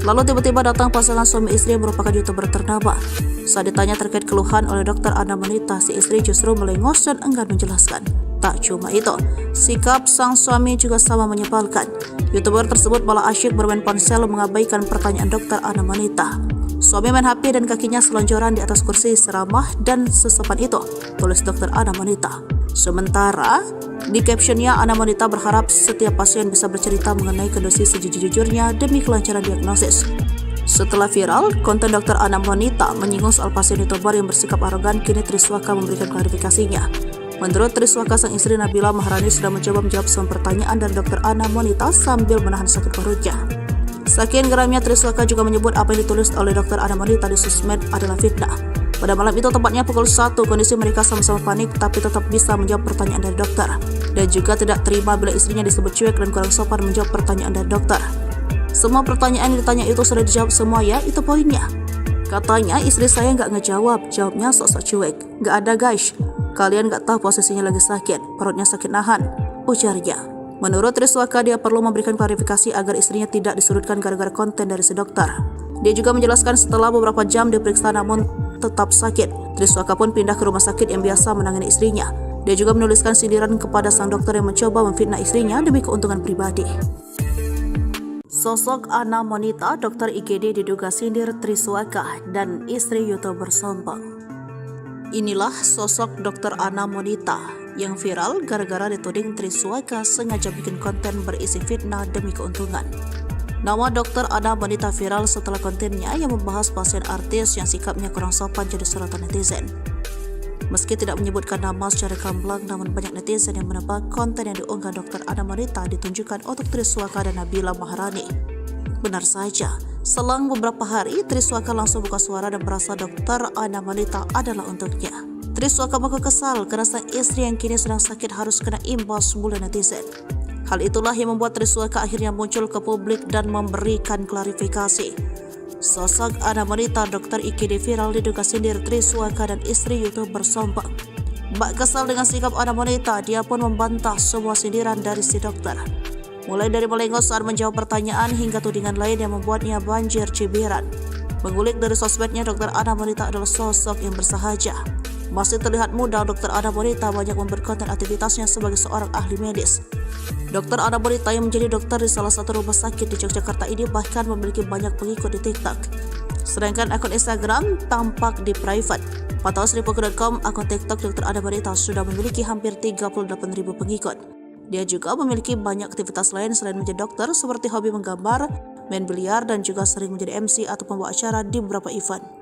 Lalu tiba-tiba datang pasangan suami istri yang merupakan YouTuber ternama. Saat ditanya terkait keluhan oleh dokter Ana Monita, si istri justru melengos dan enggan menjelaskan. Tak cuma itu, sikap sang suami juga sama menyebalkan. YouTuber tersebut malah asyik bermain ponsel mengabaikan pertanyaan dokter Ana Monita. Suami main HP dan kakinya selonjoran di atas kursi seramah dan sesopan itu, tulis dokter Ana Monita. Sementara, di captionnya Ana Monita berharap setiap pasien bisa bercerita mengenai kondisi sejujur-jujurnya demi kelancaran diagnosis. Setelah viral, konten dokter Ana Monita menyinggung soal pasien YouTuber yang bersikap arogan, kini Triswaka memberikan klarifikasinya. Menurut Triswaka, sang istri Nabila Maharani sudah mencoba menjawab semua pertanyaan dari dokter Ana Monita sambil menahan sakit perutnya. Saking geramnya, Triswaka juga menyebut apa yang ditulis oleh dokter Ana Monita di sosmed adalah fitnah. Pada malam itu, tepatnya pukul 1, kondisi mereka sama-sama panik tapi tetap bisa menjawab pertanyaan dari dokter. Dan juga tidak terima bila istrinya disebut cuek dan kurang sopan menjawab pertanyaan dari dokter. Semua pertanyaan yang ditanya itu sudah dijawab semua ya, itu poinnya. Katanya istri saya nggak ngejawab, jawabnya sok-sok cuek. Nggak ada guys, kalian nggak tahu posisinya lagi sakit, perutnya sakit nahan, ujarnya. Menurut Triswaka, dia perlu memberikan klarifikasi agar istrinya tidak disudutkan gara-gara konten dari si dokter. Dia juga menjelaskan setelah beberapa jam diperiksa namun tetap sakit, Triswaka pun pindah ke rumah sakit yang biasa menangani istrinya. Dia juga menuliskan sindiran kepada sang dokter yang mencoba memfitnah istrinya demi keuntungan pribadi. Sosok Ana Monita, dokter IGD diduga sindir Triswaka dan istri YouTuber sombong. Inilah sosok dokter Ana Monita yang viral gara-gara dituding Triswaka sengaja bikin konten berisi fitnah demi keuntungan. Nama dokter Ana Monita viral setelah kontennya yang membahas pasien artis yang sikapnya kurang sopan jadi sorotan netizen. Meski tidak menyebutkan nama secara gamblang, namun banyak netizen yang menebak konten yang diunggah dokter Ana Monita ditunjukkan untuk Triswaka dan Nabila Maharani. Benar saja, selang beberapa hari Triswaka langsung buka suara dan merasa dokter Ana Monita adalah untuknya. Triswaka mengaku kesal karena sang istri yang kini sedang sakit harus kena imbas bulan netizen. Hal itulah yang membuat Triswaka akhirnya muncul ke publik dan memberikan klarifikasi. Sosok Ana Monita, dokter IGD viral diduga sindir Triswaka dan istri YouTuber sombong. Bak kesal dengan sikap Ana Monita, dia pun membantah semua sindiran dari si dokter. Mulai dari melengos saat menjawab pertanyaan hingga tudingan lain yang membuatnya banjir cibiran. Mengulik dari sosmednya, dokter Ana Monita adalah sosok yang bersahaja. Masih terlihat muda, dokter Ana Monita banyak membuat konten aktivitasnya sebagai seorang ahli medis. Dokter Ana Monita yang menjadi dokter di salah satu rumah sakit di Yogyakarta ini bahkan memiliki banyak pengikut di TikTok. Sedangkan akun Instagram tampak di private. Pantauan Sripuku.com, akun TikTok dokter Ana Monita sudah memiliki hampir 38.000 pengikut. Dia juga memiliki banyak aktivitas lain selain menjadi dokter, seperti hobi menggambar, main biliar, dan juga sering menjadi MC atau pembawa acara di beberapa event.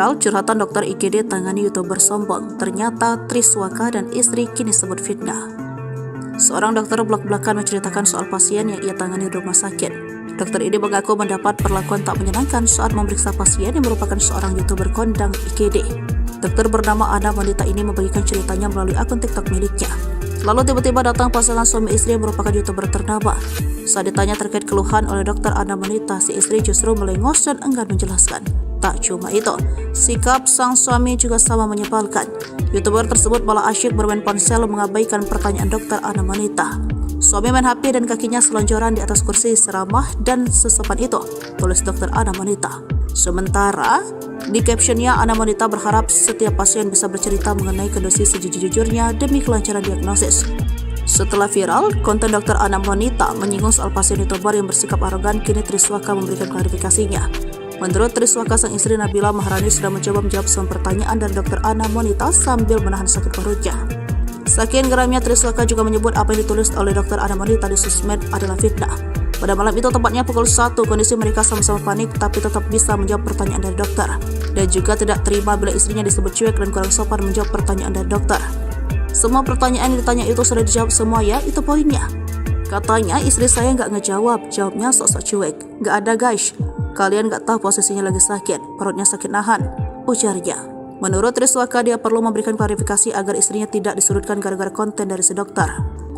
viral, curhatan dokter IGD tangani YouTuber sombong. Ternyata Triswaka dan istri kini sebut fitnah. Seorang dokter belak-belakan menceritakan soal pasien yang ia tangani di rumah sakit. Dokter ini mengaku mendapat perlakuan tak menyenangkan saat memeriksa pasien yang merupakan seorang YouTuber kondang IGD. Dokter bernama Ana wanita ini membagikan ceritanya melalui akun TikTok miliknya. Lalu tiba-tiba datang pasangan suami istri yang merupakan YouTuber ternama. Saat ditanya terkait keluhan oleh dokter Ana wanita, si istri justru melengos dan enggan menjelaskan. Tak cuma itu, sikap sang suami juga sama menyebalkan. YouTuber tersebut malah asyik bermain ponsel mengabaikan pertanyaan dokter Ana wanita. Suami main HP dan kakinya selonjoran di atas kursi seramah dan sesopan itu, tulis dokter Ana wanita. Sementara di captionnya, Ana wanita berharap setiap pasien bisa bercerita mengenai kondisi sejujur-jujurnya demi kelancaran diagnosis. Setelah viral, konten dokter Ana wanita menyinggung soal pasien YouTuber yang bersikap arogan, kini Triswaka memberikan klarifikasinya. Menurut Triswaka, sang istri Nabila Maharani sudah mencoba menjawab semua pertanyaan dari dokter Ana wanita sambil menahan sakit perutnya. Saking geramnya, Triswaka juga menyebut apa yang ditulis oleh dokter Ana wanita di sosmed adalah fitnah. Pada malam itu, tepatnya pukul 1, kondisi mereka sama-sama panik tapi tetap bisa menjawab pertanyaan dari dokter. Dan juga tidak terima bila istrinya disebut cuek dan kurang sopan menjawab pertanyaan dari dokter. Semua pertanyaan yang ditanya itu sudah dijawab semua ya, itu poinnya. Katanya istri saya nggak ngejawab, jawabnya sok-sok cuek. Nggak ada guys, kalian nggak tahu posisinya lagi sakit, perutnya sakit nahan, ujarnya. Menurut Triswaka, dia perlu memberikan klarifikasi agar istrinya tidak disurutkan gara-gara konten dari si dokter.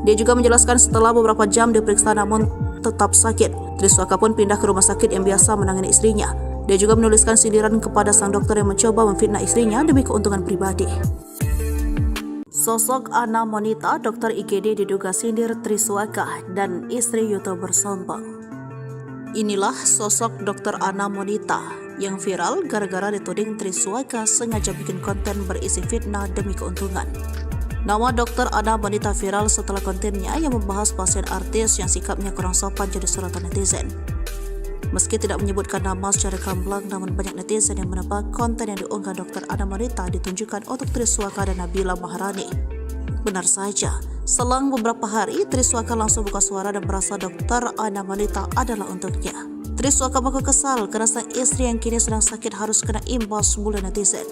Dia juga menjelaskan setelah beberapa jam diperiksa namun tetap sakit, Triswaka pun pindah ke rumah sakit yang biasa menangani istrinya. Dia juga menuliskan sindiran kepada sang dokter yang mencoba memfitnah istrinya demi keuntungan pribadi. Sosok Ana wanita, dokter IGD diduga sindir Triswaka dan istri YouTuber sombong. Inilah sosok dokter Ana wanita yang viral gara-gara dituding Triswaka sengaja bikin konten berisi fitnah demi keuntungan. Nama dokter Ana wanita viral setelah kontennya yang membahas pasien artis yang sikapnya kurang sopan jadi sorotan netizen. Meski tidak menyebutkan nama secara gamblang, namun banyak netizen yang menebak konten yang diunggah dokter Ana wanita ditunjukkan untuk Triswaka dan Nabila Maharani. Benar saja, selang beberapa hari Triswaka langsung buka suara dan merasa dokter Ana wanita adalah untuknya. Triswaka mengaku kesal karena sang istri yang kini sedang sakit harus kena imbas mulu netizen.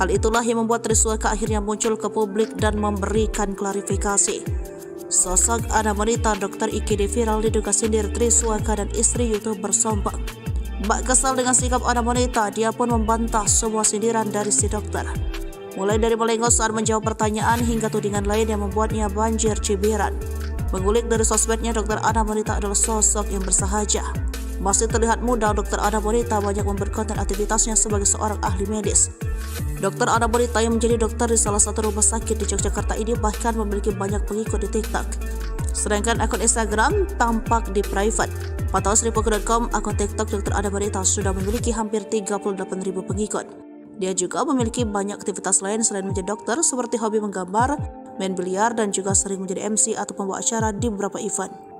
Hal itulah yang membuat Triswaka akhirnya muncul ke publik dan memberikan klarifikasi. Sosok Ana wanita dokter IGD viral diduga sindir Triswaka dan istri YouTuber sombong. Bak kesal dengan sikap Ana wanita, dia pun membantah semua sindiran dari si dokter. Mulai dari melengos saat menjawab pertanyaan hingga tudingan lain yang membuatnya banjir cibiran. Mengulik dari sosmednya, dokter Ana wanita adalah sosok yang bersahaja. Masih terlihat muda, dokter Ana wanita banyak membuat konten aktivitasnya sebagai seorang ahli medis. Dokter Ana wanita yang menjadi dokter di salah satu rumah sakit di Yogyakarta ini bahkan memiliki banyak pengikut di TikTok. Sedangkan akun Instagram tampak di private. Pantauan Sripuku.com, akun TikTok dokter Ana wanita sudah memiliki hampir 38.000 pengikut. Dia juga memiliki banyak aktivitas lain selain menjadi dokter, seperti hobi menggambar, main biliar, dan juga sering menjadi MC atau pembawa acara di beberapa event.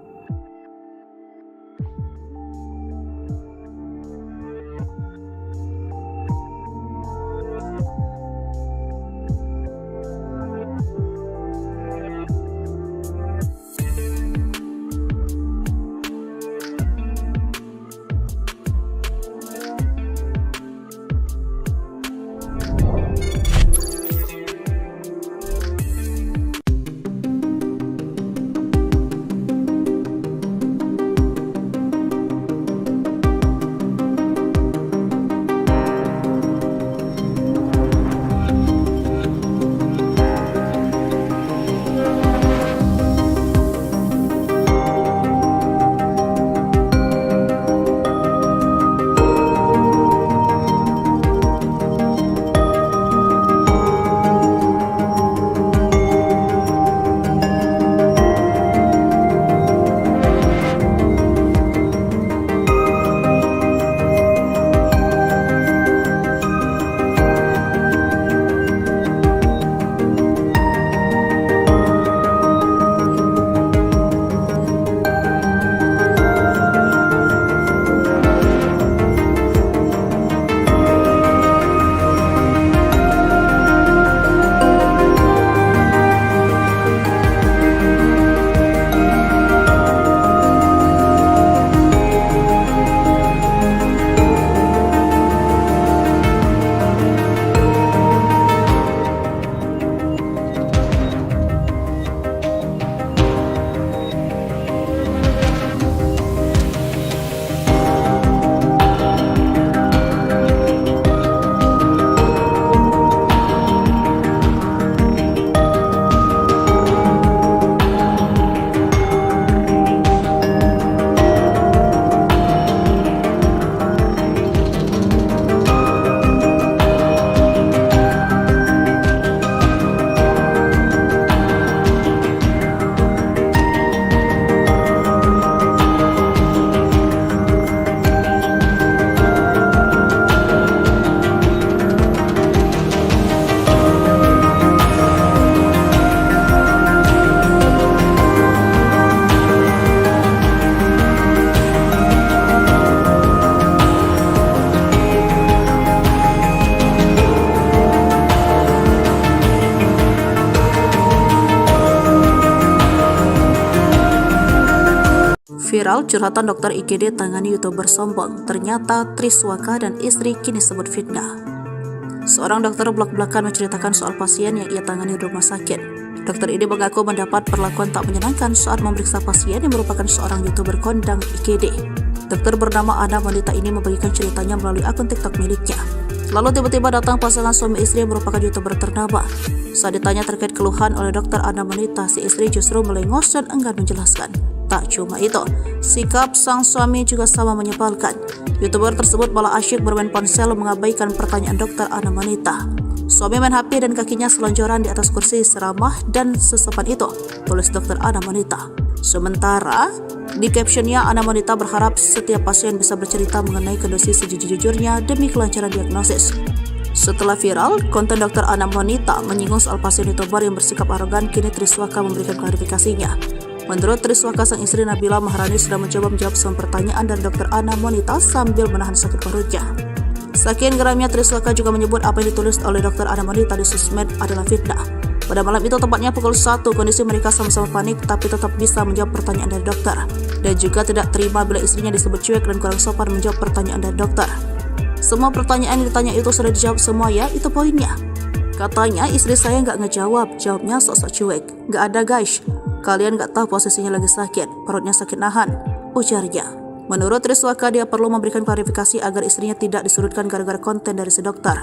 Viral curhatan dokter IGD tangani YouTuber sombong, ternyata Triswaka dan istri kini sebut fitnah. Seorang dokter belak-belakan menceritakan soal pasien yang ia tangani di rumah sakit. Dokter ini mengaku mendapat perlakuan tak menyenangkan saat memeriksa pasien yang merupakan seorang YouTuber kondang IGD. Dokter bernama Ana wanita ini membagikan ceritanya melalui akun TikTok miliknya. Lalu tiba-tiba datang pasangan suami istri yang merupakan YouTuber ternama. Saat ditanya terkait keluhan oleh dokter Ana wanita, si istri justru melengos dan enggan menjelaskan. Tak cuma itu, sikap sang suami juga sama menyebalkan. YouTuber tersebut malah asyik bermain ponsel mengabaikan pertanyaan dokter Ana wanita. Suami main HP dan kakinya selonjoran di atas kursi seramah dan sesopan itu, tulis dokter Ana wanita. Sementara di captionnya, Ana wanita berharap setiap pasien bisa bercerita mengenai kondisi sejujur-jujurnya demi kelancaran diagnosis. Setelah viral, konten dokter Ana wanita menyinggung soal pasien YouTuber yang bersikap arogan, kini Triswaka memberikan klarifikasinya. Menurut Triswaka, sang istri Nabila Maharani sudah mencoba menjawab semua pertanyaan dari dokter Ana wanita sambil menahan sakit perutnya. Saking geramnya, Triswaka juga menyebut apa yang ditulis oleh dokter Ana wanita di sosmed adalah fitnah. Pada malam itu, tepatnya pukul 1, kondisi mereka sama-sama panik tapi tetap bisa menjawab pertanyaan dari dokter. Dan juga tidak terima bila istrinya disebut cuek dan kurang sopan menjawab pertanyaan dari dokter. Semua pertanyaan yang ditanya itu sudah dijawab semua ya, itu poinnya. Katanya istri saya nggak ngejawab, jawabnya sok-sok cuek. Nggak ada guys, kalian nggak tahu posisinya lagi sakit, perutnya sakit nahan, ujarnya. Menurut Triswaka, dia perlu memberikan klarifikasi agar istrinya tidak disurutkan gara-gara konten dari si dokter.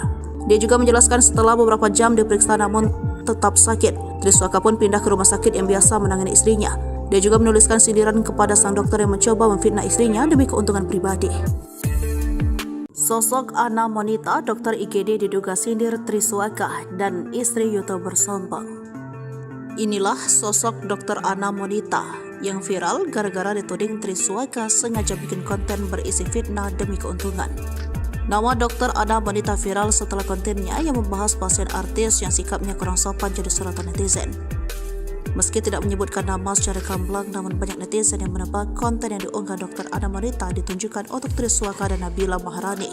Dia juga menjelaskan setelah beberapa jam diperiksa namun tetap sakit, Triswaka pun pindah ke rumah sakit yang biasa menangani istrinya. Dia juga menuliskan sindiran kepada sang dokter yang mencoba memfitnah istrinya demi keuntungan pribadi. Sosok Ana wanita dokter IGD diduga sindir Triswaka dan istri YouTuber sombong. Inilah sosok dokter Ana wanita yang viral gara-gara dituding Triswaka sengaja bikin konten berisi fitnah demi keuntungan. Nama dokter Ana wanita viral setelah kontennya yang membahas pasien artis yang sikapnya kurang sopan jadi sorotan netizen. Meski tidak menyebutkan nama secara gamblang, namun banyak netizen yang menebak konten yang diunggah dokter Ana wanita ditunjukkan untuk Triswaka dan Nabila Maharani.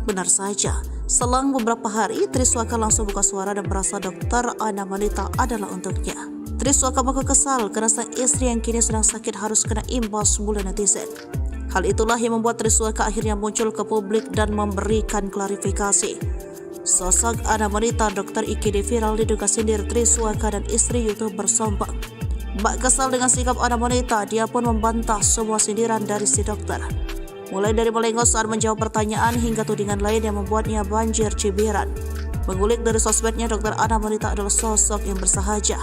Benar saja, selang beberapa hari Triswaka langsung buka suara dan merasa dokter Ana wanita adalah untuknya. Triswaka mengaku kesal karena sang istri yang kini sedang sakit harus kena imbas mulu netizen. Hal itulah yang membuat Triswaka akhirnya muncul ke publik dan memberikan klarifikasi. Sosok Ana wanita dokter IGD viral diduga sindir Triswaka dan istri YouTuber sombong. Bak kesal dengan sikap Ana wanita, dia pun membantah semua sindiran dari si dokter. Mulai dari melengos saat menjawab pertanyaan hingga tudingan lain yang membuatnya banjir cibiran. Mengulik dari sosmednya, dokter Ana wanita adalah sosok yang bersahaja.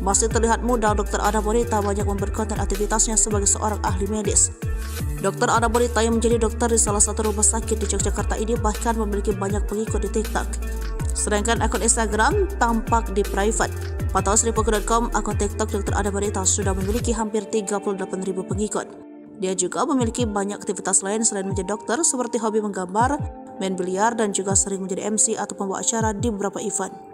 Masih terlihat muda, dokter Ana wanita banyak memperkonten aktivitasnya sebagai seorang ahli medis. Dokter Ana wanita yang menjadi dokter di salah satu rumah sakit di Yogyakarta ini bahkan memiliki banyak pengikut di TikTok. Sedangkan akun Instagram tampak di private. Pantauan Sripuku.com, akun TikTok dokter Ana wanita sudah memiliki hampir 38.000 pengikut. Dia juga memiliki banyak aktivitas lain selain menjadi dokter, seperti hobi menggambar, main biliar, dan juga sering menjadi MC atau pembawa acara di beberapa event.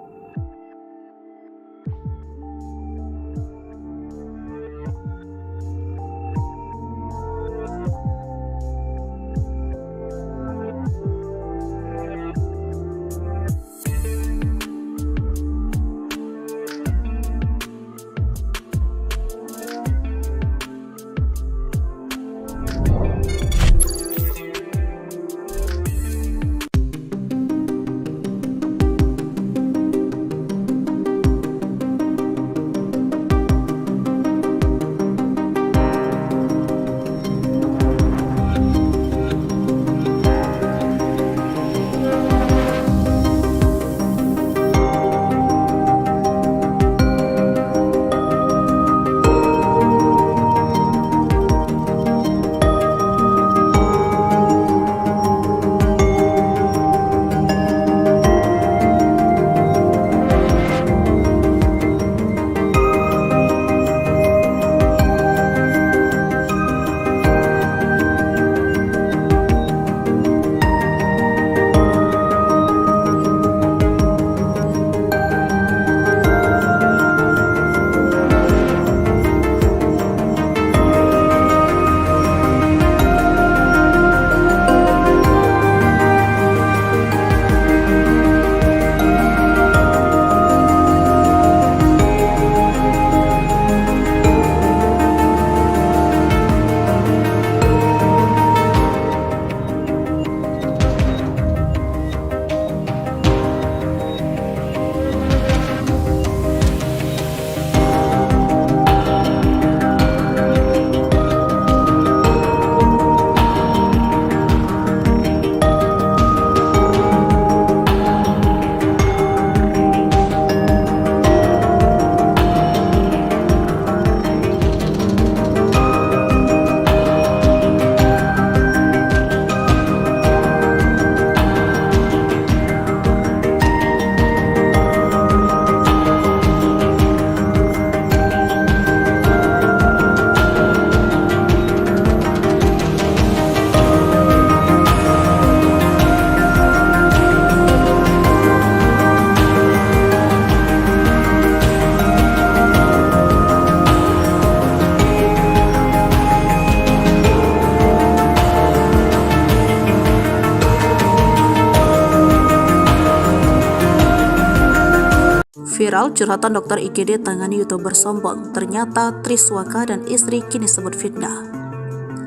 Viral curhatan dokter IGD tangani YouTuber sombong. Ternyata Triswaka dan istri kini sebut fitnah.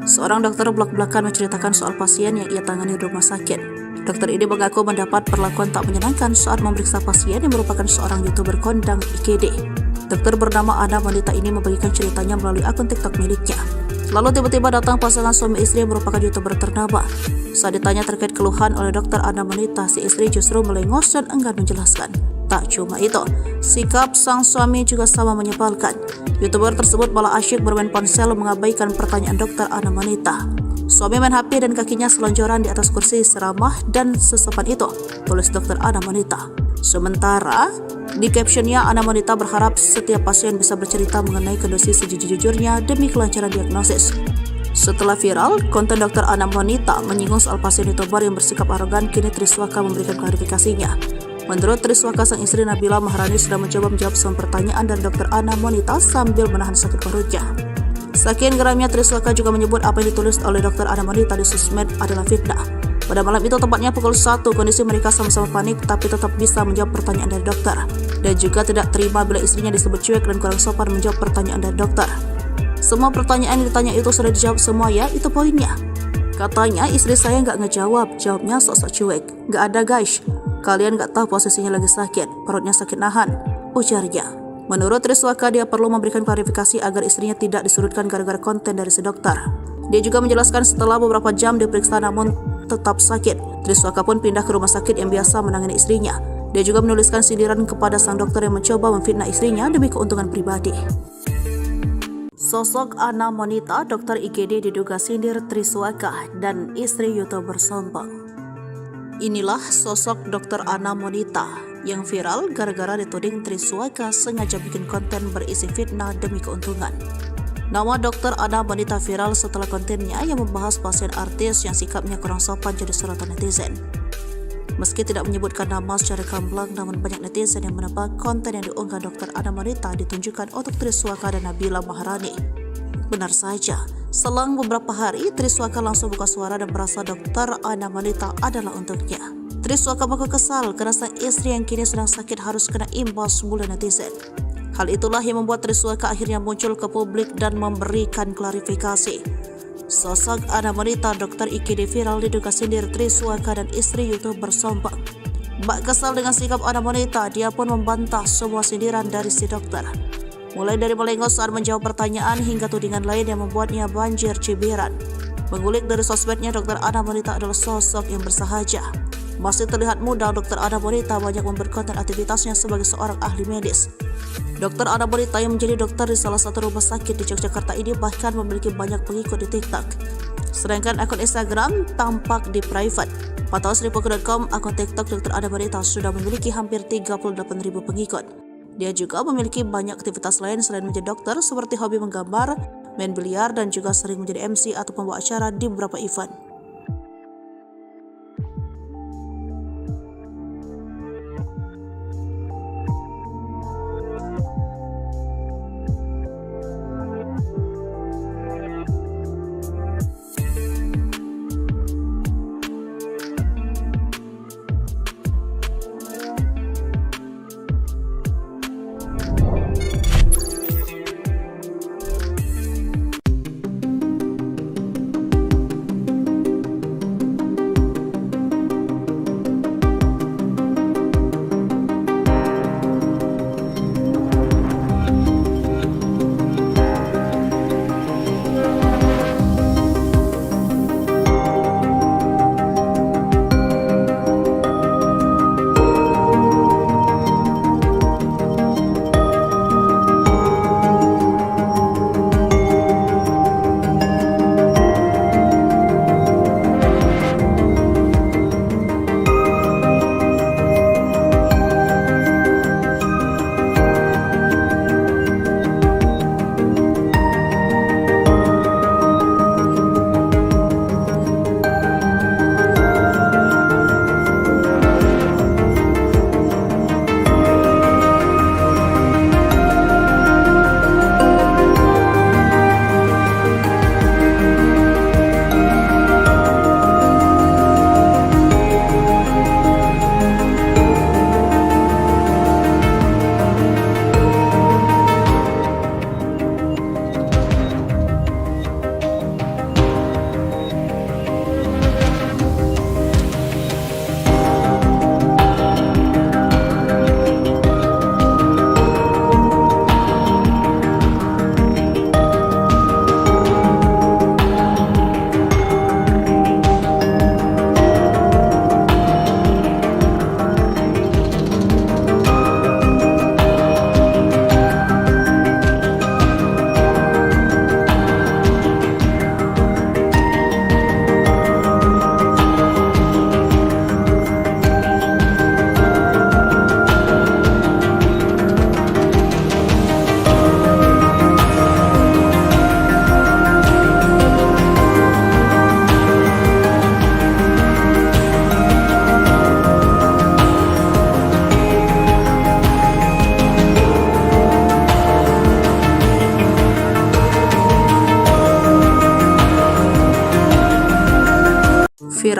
Seorang dokter belak-belakan menceritakan soal pasien yang ia tangani di rumah sakit. Dokter ini mengaku mendapat perlakuan tak menyenangkan saat memeriksa pasien yang merupakan seorang YouTuber kondang IGD. Dokter bernama Ana wanita ini membagikan ceritanya melalui akun TikTok miliknya. Lalu tiba-tiba datang pasangan suami istri yang merupakan YouTuber ternama. Saat ditanya terkait keluhan oleh dokter Ana wanita, si istri justru melengos dan enggan menjelaskan. Tak cuma itu, sikap sang suami juga sama menyebalkan. YouTuber tersebut malah asyik bermain ponsel mengabaikan pertanyaan dokter Ana wanita. Suami main HP dan kakinya selonjoran di atas kursi seramah dan sesopan itu, tulis dokter Ana wanita. Sementara di captionnya, Ana wanita berharap setiap pasien bisa bercerita mengenai kondisi sejujur-jujurnya demi kelancaran diagnosis. Setelah viral, konten dokter Ana wanita menyinggung soal pasien YouTuber yang bersikap arogan, kini Triswaka memberikan klarifikasinya. Menurut Triswaka, sang istri Nabila Maharani sudah mencoba menjawab semua pertanyaan dari dokter Ana wanita sambil menahan sakit perutnya. Saking geramnya, Triswaka juga menyebut apa yang ditulis oleh dokter Ana wanita di sosmed adalah fitnah. Pada malam itu, tepatnya pukul 1, kondisi mereka sama-sama panik tapi tetap bisa menjawab pertanyaan dari dokter. Dan juga tidak terima bila istrinya disebut cuek dan kurang sopan menjawab pertanyaan dari dokter. Semua pertanyaan yang ditanya itu sudah dijawab semua ya, itu poinnya. Katanya istri saya nggak ngejawab, jawabnya sok-sok cuek. Nggak ada guys, kalian nggak tahu posisinya lagi sakit, perutnya sakit nahan, ujarnya. Menurut Triswaka, dia perlu memberikan klarifikasi agar istrinya tidak disurutkan gara-gara konten dari si dokter. Dia juga menjelaskan setelah beberapa jam diperiksa namun tetap sakit, Triswaka pun pindah ke rumah sakit yang biasa menangani istrinya. Dia juga menuliskan sindiran kepada sang dokter yang mencoba memfitnah istrinya demi keuntungan pribadi. Sosok Ana wanita dokter IGD diduga sindir Triswaka dan istri YouTuber sombong. Inilah sosok dokter Ana wanita yang viral gara-gara dituding Triswaka sengaja bikin konten berisi fitnah demi keuntungan. Nama dokter Ana wanita viral setelah kontennya yang membahas pasien artis yang sikapnya kurang sopan jadi sorotan netizen. Meski tidak menyebutkan nama secara gamblang, namun banyak netizen yang menebak konten yang diunggah dokter Ana wanita ditunjukkan untuk Triswaka dan Nabila Maharani. Benar saja, selang beberapa hari, Triswaka langsung buka suara dan merasa dokter Ana wanita adalah untuknya. Triswaka mengaku kesal karena sang istri yang kini sedang sakit harus kena imbas bulan netizen. Hal itulah yang membuat Triswaka akhirnya muncul ke publik dan memberikan klarifikasi. Sosok Ana wanita dokter IGD viral diduga sindir Triswaka dan istri YouTuber sombong. Bak kesal dengan sikap Ana wanita, dia pun membantah semua sindiran dari si dokter. Mulai dari melengos saat menjawab pertanyaan hingga tudingan lain yang membuatnya banjir cibiran. Mengulik dari sosmednya, dokter Ana wanita adalah sosok yang bersahaja. Masih terlihat muda, dokter Ana wanita banyak memperkuatkan aktivitasnya sebagai seorang ahli medis. Dokter Ana wanita yang menjadi dokter di salah satu rumah sakit di Yogyakarta ini bahkan memiliki banyak pengikut di TikTok. Sedangkan akun Instagram tampak di private. Pantauan Sripuku.com, akun TikTok dokter Ana wanita sudah memiliki hampir 38.000 pengikut. Dia juga memiliki banyak aktivitas lain selain menjadi dokter, seperti hobi menggambar, main biliar, dan juga sering menjadi MC atau pembawa acara di beberapa event.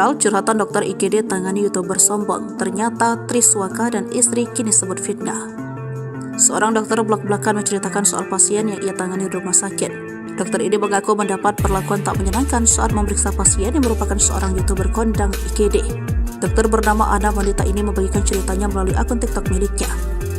viral, curhatan dokter IGD tangani YouTuber sombong. Ternyata Triswaka dan istri kini sebut fitnah. Seorang dokter belak-belakan menceritakan soal pasien yang ia tangani di rumah sakit. Dokter ini mengaku mendapat perlakuan tak menyenangkan saat memeriksa pasien yang merupakan seorang YouTuber kondang IGD. Dokter bernama Ana wanita ini membagikan ceritanya melalui akun TikTok miliknya.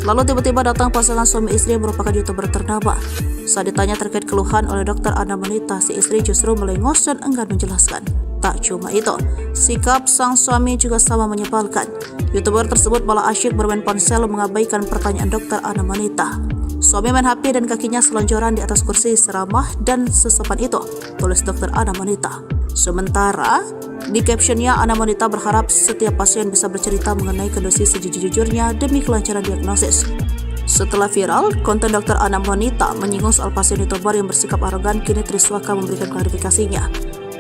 Lalu tiba-tiba datang pasangan suami istri yang merupakan YouTuber ternama. Saat ditanya terkait keluhan oleh dokter Ana wanita, si istri justru melengos dan enggan menjelaskan. Tak cuma itu, sikap sang suami juga sama menyebalkan. YouTuber tersebut malah asyik bermain ponsel mengabaikan pertanyaan dokter Ana wanita. Suami main HP dan kakinya selonjoran di atas kursi seramah dan sesopan itu, tulis dokter Ana wanita. Sementara di captionnya, Ana wanita berharap setiap pasien bisa bercerita mengenai kondisi sejujur-jujurnya demi kelancaran diagnosis. Setelah viral, konten dokter Ana wanita menyinggung soal pasien YouTuber yang bersikap arogan, kini Triswaka memberikan klarifikasinya.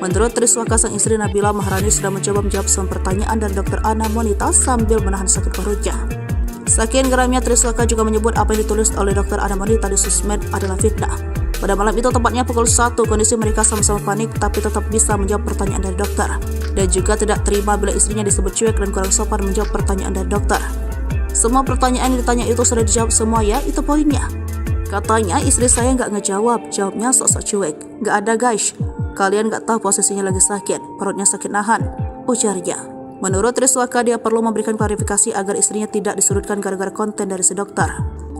Menurut Triswaka, sang istri Nabila Maharani sudah mencoba menjawab semua pertanyaan dari dokter Ana wanita sambil menahan sakit perutnya. Saking geramnya, Triswaka juga menyebut apa yang ditulis oleh dokter Ana wanita di sosmed adalah fitnah. Pada malam itu, tepatnya pukul 1, kondisi mereka sama-sama panik tapi tetap bisa menjawab pertanyaan dari dokter. Dan juga tidak terima bila istrinya disebut cuek dan kurang sopan menjawab pertanyaan dari dokter. Semua pertanyaan yang ditanya itu sudah dijawab semua ya, itu poinnya. Katanya istri saya nggak ngejawab, jawabnya sok-sok cuek. Nggak ada guys, kalian nggak tahu posisinya lagi sakit, perutnya sakit nahan, ujarnya. Menurut Triswaka, dia perlu memberikan klarifikasi agar istrinya tidak disurutkan gara-gara konten dari si dokter.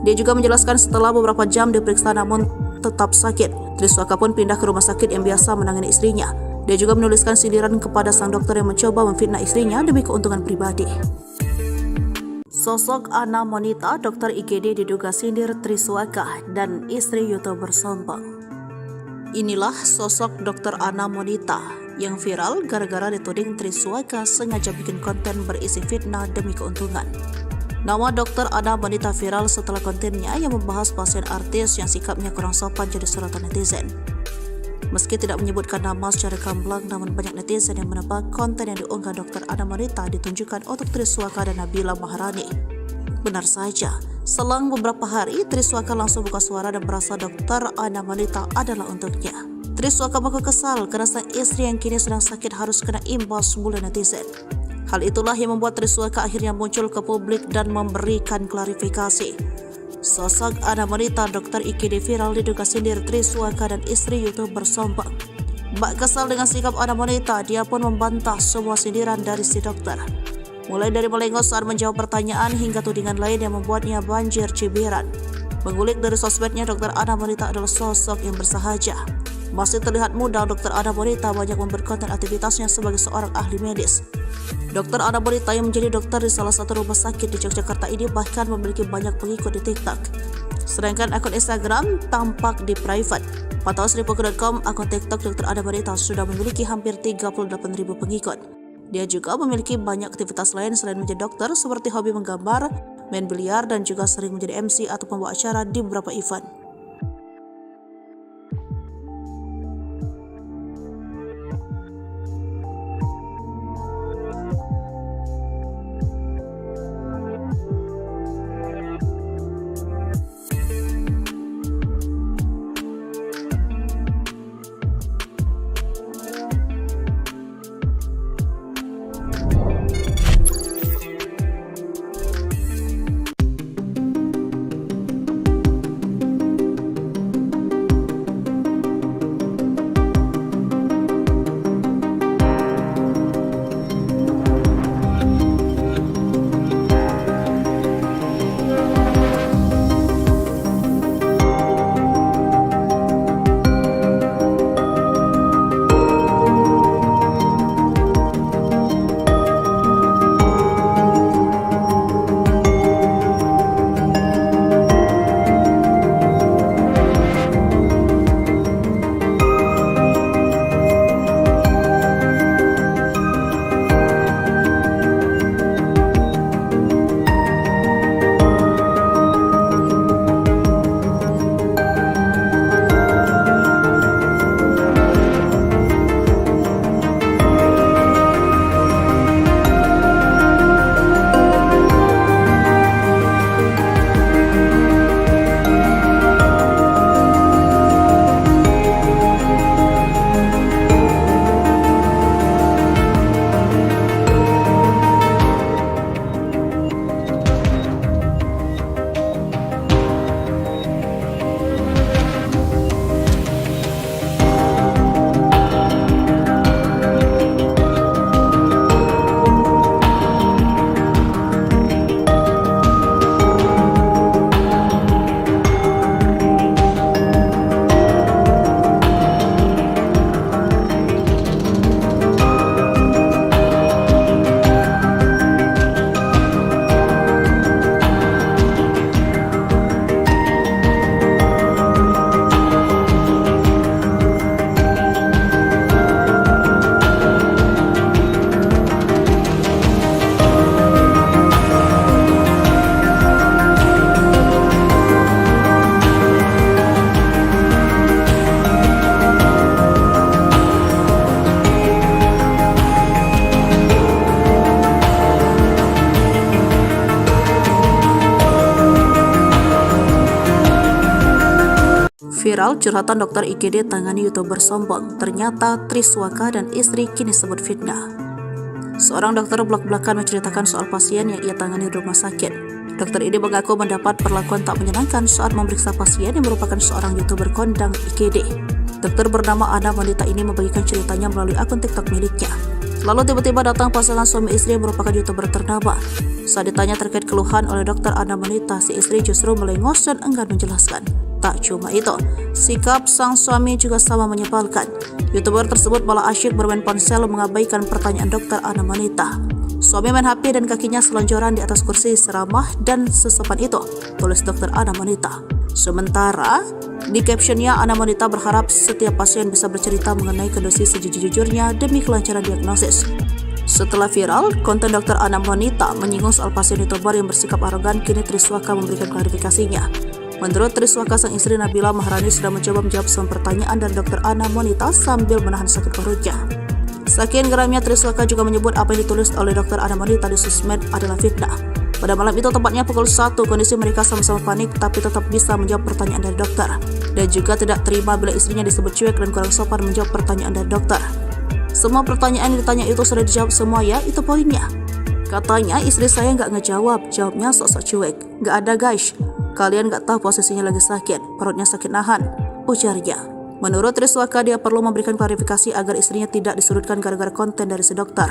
Dia juga menjelaskan setelah beberapa jam diperiksa namun tetap sakit, Triswaka pun pindah ke rumah sakit yang biasa menangani istrinya. Dia juga menuliskan sindiran kepada sang dokter yang mencoba memfitnah istrinya demi keuntungan pribadi. Sosok Ana wanita, dokter IGD diduga sindir Triswaka dan istri YouTuber sombong. Inilah sosok dokter Ana wanita yang viral gara-gara dituding Triswaka sengaja bikin konten berisi fitnah demi keuntungan. Nama dokter Ana wanita viral setelah kontennya yang membahas pasien artis yang sikapnya kurang sopan jadi sorotan netizen. Meski tidak menyebutkan nama secara gamblang, namun banyak netizen yang menebak konten yang diunggah dokter Ana wanita ditunjukkan untuk Triswaka dan Nabila Maharani. Benar saja, selang beberapa hari Triswaka langsung buka suara dan merasa dokter Ana wanita adalah untuknya. Triswaka mengaku kesal karena sang istri yang kini sedang sakit harus kena imbas mula netizen. Hal itulah yang membuat Triswaka akhirnya muncul ke publik dan memberikan klarifikasi. Sosok Ana wanita dokter IGD viral diduga sindir Triswaka dan istri YouTuber sombong. Bak kesal dengan sikap Ana wanita, dia pun membantah semua sindiran dari si dokter. Mulai dari melengos saat menjawab pertanyaan hingga tudingan lain yang membuatnya banjir cibiran. Mengulik dari sosmednya, dokter Ana wanita adalah sosok yang bersahaja. Masih terlihat muda, dokter Ana wanita banyak memberi konten aktivitasnya sebagai seorang ahli medis. Dokter Ana wanita yang menjadi dokter di salah satu rumah sakit di Yogyakarta ini bahkan memiliki banyak pengikut di TikTok. Sedangkan akun Instagram tampak di private. Pantauan Sripuku.com, akun TikTok dokter Ana wanita sudah memiliki hampir 38.000 pengikut. Dia juga memiliki banyak aktivitas lain selain menjadi dokter, seperti hobi menggambar, main biliar, dan juga sering menjadi MC atau pembawa acara di beberapa event. Viral curhatan dokter IGD tangani YouTuber sombong. Ternyata Triswaka dan istri kini sebut fitnah. Seorang dokter belak-belakan menceritakan soal pasien yang ia tangani di rumah sakit. Dokter ini mengaku mendapat perlakuan tak menyenangkan saat memeriksa pasien yang merupakan seorang YouTuber kondang IGD. Dokter bernama Ana wanita ini membagikan ceritanya melalui akun TikTok miliknya. Lalu tiba-tiba datang pasangan suami istri yang merupakan YouTuber ternama. Saat ditanya terkait keluhan oleh dokter Ana wanita, si istri justru melengos dan enggan menjelaskan. Tak cuma itu, sikap sang suami juga sama menyebalkan. YouTuber tersebut malah asyik bermain ponsel mengabaikan pertanyaan dokter Ana wanita. Suami main HP dan kakinya selonjoran di atas kursi seramah dan sesopan itu, tulis dokter Ana wanita. Sementara di captionnya, Ana wanita berharap setiap pasien bisa bercerita mengenai kondisi sejujur-jujurnya demi kelancaran diagnosis. Setelah viral, konten dokter Ana wanita menyinggung soal pasien YouTuber yang bersikap arogan, kini Triswaka memberikan klarifikasinya. Menurut Triswaka, sang istri Nabila Maharani sudah mencoba menjawab semua pertanyaan dari dokter Ana wanita sambil menahan sakit perutnya. Saking geramnya, Triswaka juga menyebut apa yang ditulis oleh dokter Ana wanita di sosmed adalah fitnah. Pada malam itu, tepatnya pukul 1, kondisi mereka sama-sama panik tapi tetap bisa menjawab pertanyaan dari dokter. Dan juga tidak terima bila istrinya disebut cuek dan kurang sopan menjawab pertanyaan dari dokter. Semua pertanyaan yang ditanya itu sudah dijawab semua ya, itu poinnya. Katanya istri saya nggak ngejawab, jawabnya sok-sok cuek. Nggak ada guys, kalian nggak tahu posisinya lagi sakit, perutnya sakit nahan, ujarnya. Menurut Triswaka, dia perlu memberikan klarifikasi agar istrinya tidak disudutkan gara-gara konten dari si dokter.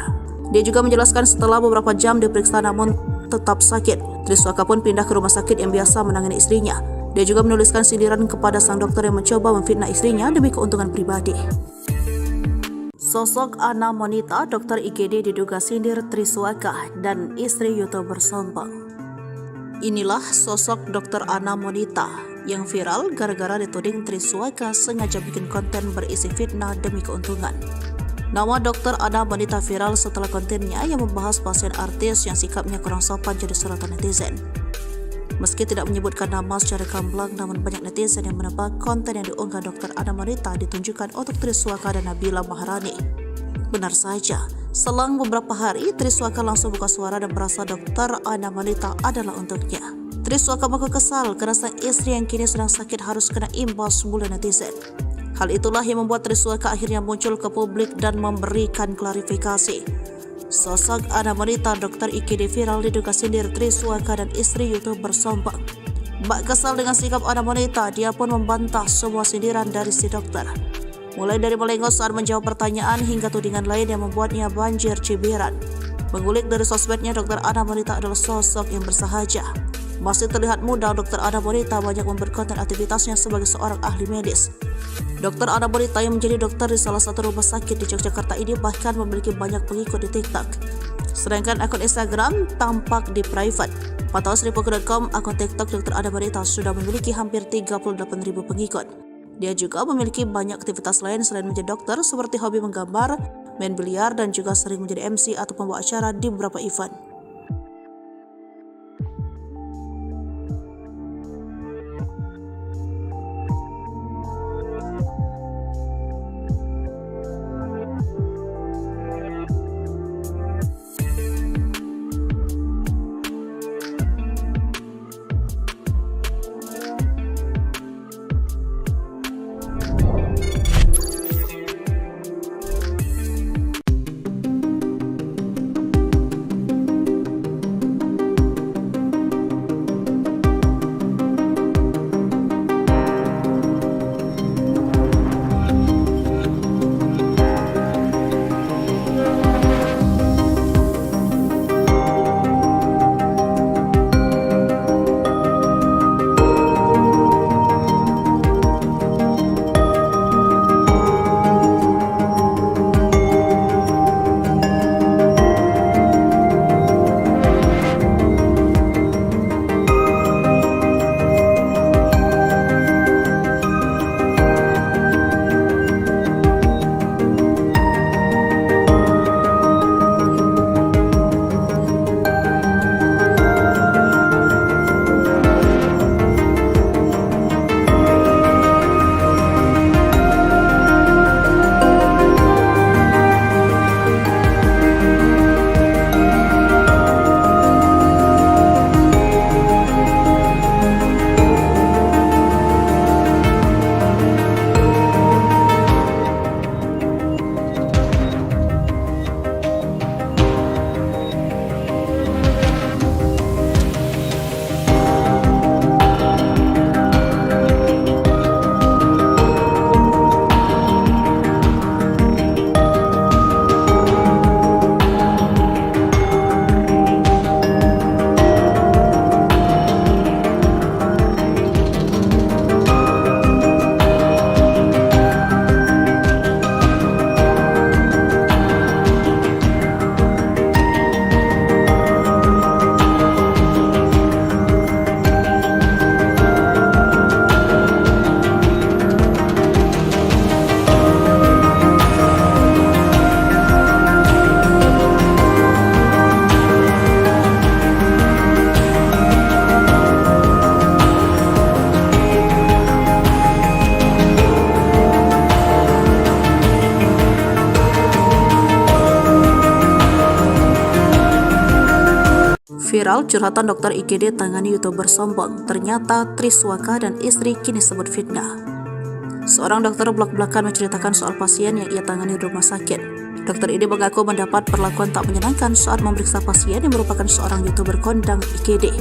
Dia juga menjelaskan setelah beberapa jam diperiksa namun tetap sakit, Triswaka pun pindah ke rumah sakit yang biasa menangani istrinya. Dia juga menuliskan sindiran kepada sang dokter yang mencoba memfitnah istrinya demi keuntungan pribadi. Sosok Ana wanita dokter IGD diduga sindir Triswaka dan istri YouTuber sombong. Inilah sosok dokter Ana wanita yang viral gara-gara dituding Triswaka sengaja bikin konten berisi fitnah demi keuntungan. Nama dokter Ana wanita viral setelah kontennya yang membahas pasien artis yang sikapnya kurang sopan jadi sorotan netizen. Meski tidak menyebutkan nama secara gamblang, namun banyak netizen yang menebak konten yang diunggah dokter Ana wanita ditunjukkan untuk Triswaka dan Nabila Maharani. Benar saja, selang beberapa hari Triswaka langsung buka suara dan merasa dokter Ana wanita adalah untuknya. Triswaka mengaku kesal karena sang istri yang kini sedang sakit harus kena imbas mulu netizen. Hal itulah yang membuat Triswaka akhirnya muncul ke publik dan memberikan klarifikasi. Sosok Ana wanita dokter IGD viral diduga sindir Triswaka dan istri YouTuber sombong. Bak kesal dengan sikap Ana wanita, dia pun membantah semua sindiran dari si dokter. Mulai dari melengos saat menjawab pertanyaan hingga tudingan lain yang membuatnya banjir cibiran. Mengulik dari sosmednya, dokter Ana wanita adalah sosok yang bersahaja. Masih terlihat muda, dokter Ana wanita banyak memperkonten aktivitasnya sebagai seorang ahli medis. Dokter Ana wanita yang menjadi dokter di salah satu rumah sakit di Yogyakarta ini bahkan memiliki banyak pengikut di TikTok. Sedangkan akun Instagram tampak di private. Pantauan Sripuku.com, akun TikTok dokter Ana wanita sudah memiliki hampir 38.000 pengikut. Dia juga memiliki banyak aktivitas lain selain menjadi dokter, seperti hobi menggambar, main biliar, dan juga sering menjadi MC atau pembawa acara di beberapa event. Viral curhatan dokter IGD tangani YouTuber sombong. Ternyata Triswaka dan istri kini sebut fitnah. Seorang dokter belak-belakan menceritakan soal pasien yang ia tangani di rumah sakit. Dokter ini mengaku mendapat perlakuan tak menyenangkan saat memeriksa pasien yang merupakan seorang YouTuber kondang IGD.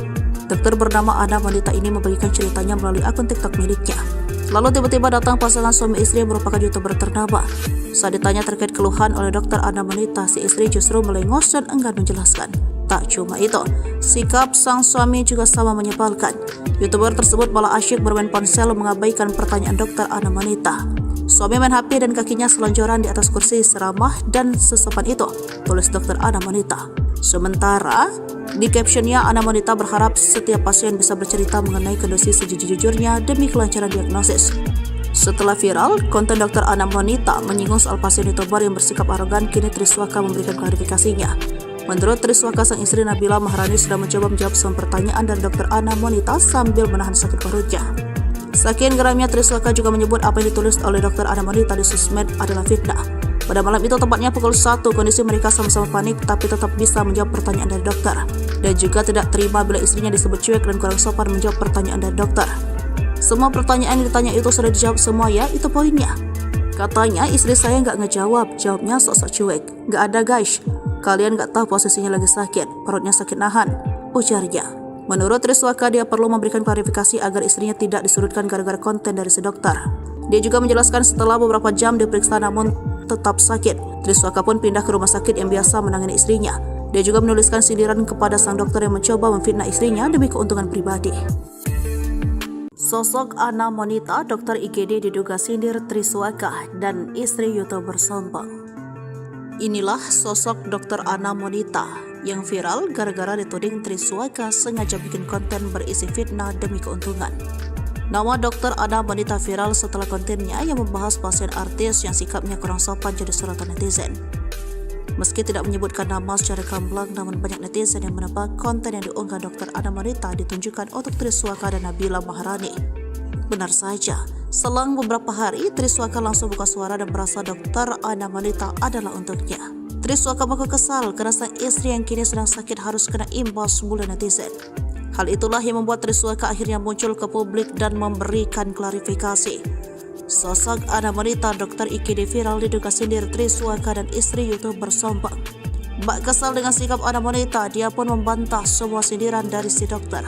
Dokter bernama Ana wanita ini membagikan ceritanya melalui akun TikTok miliknya. Lalu tiba-tiba datang pasangan suami istri yang merupakan YouTuber ternama. Saat ditanya terkait keluhan oleh dokter Ana wanita, si istri justru melengos dan enggan menjelaskan. Tak cuma itu, sikap sang suami juga sama menyebalkan. YouTuber tersebut malah asyik bermain ponsel mengabaikan pertanyaan dokter Ana wanita. Suami main HP dan kakinya selonjoran di atas kursi seramah dan sesopan itu, tulis dokter Ana wanita. Sementara di captionnya, Ana wanita berharap setiap pasien bisa bercerita mengenai kondisi sejujur-jujurnya demi kelancaran diagnosis. Setelah viral, konten dokter Ana wanita menyinggung soal pasien YouTuber yang bersikap arogan, kini Triswaka memberikan klarifikasinya. Menurut Triswaka, sang istri Nabila Maharani sudah mencoba menjawab semua pertanyaan dari dokter Ana wanita sambil menahan sakit perutnya. Saking geramnya, Triswaka juga menyebut apa yang ditulis oleh dokter Ana wanita di sosmed adalah fitnah. Pada malam itu, tepatnya pukul 1, kondisi mereka sama-sama panik tapi tetap bisa menjawab pertanyaan dari dokter. Dan juga tidak terima bila istrinya disebut cuek dan kurang sopan menjawab pertanyaan dari dokter. Semua pertanyaan yang ditanya itu sudah dijawab semua ya, itu poinnya. Katanya istri saya nggak ngejawab, jawabnya sok-sok cuek. Nggak ada guys, kalian nggak tahu posisinya lagi sakit, perutnya sakit nahan, ujarnya. Menurut Triswaka, dia perlu memberikan klarifikasi agar istrinya tidak disudutkan gara-gara konten dari si dokter. Dia juga menjelaskan setelah beberapa jam diperiksa namun tetap sakit, Triswaka pun pindah ke rumah sakit yang biasa menangani istrinya. Dia juga menuliskan sindiran kepada sang dokter yang mencoba memfitnah istrinya demi keuntungan pribadi. Sosok Ana wanita dokter IGD diduga sindir Triswaka dan istri YouTuber sombong. Inilah sosok dokter Ana wanita yang viral gara-gara dituding Triswaka sengaja bikin konten berisi fitnah demi keuntungan. Nama dokter Ana wanita viral setelah kontennya yang membahas pasien artis yang sikapnya kurang sopan jadi sorotan netizen. Meski tidak menyebutkan nama secara gamblang, namun banyak netizen yang menebak konten yang diunggah dokter Ana wanita ditunjukkan untuk Triswaka dan Nabila Maharani. Benar saja, selang beberapa hari, Triswaka langsung buka suara dan merasa dokter Ana wanita adalah untuknya. Triswaka mengaku kesal karena sang istri yang kini sedang sakit harus kena imbas bulan netizen. Hal itulah yang membuat Triswaka akhirnya muncul ke publik dan memberikan klarifikasi. Sosok Ana wanita dokter IGD viral diduga sindir Triswaka dan istri YouTuber sombong. Bak kesal dengan sikap Ana wanita, dia pun membantah semua sindiran dari si dokter.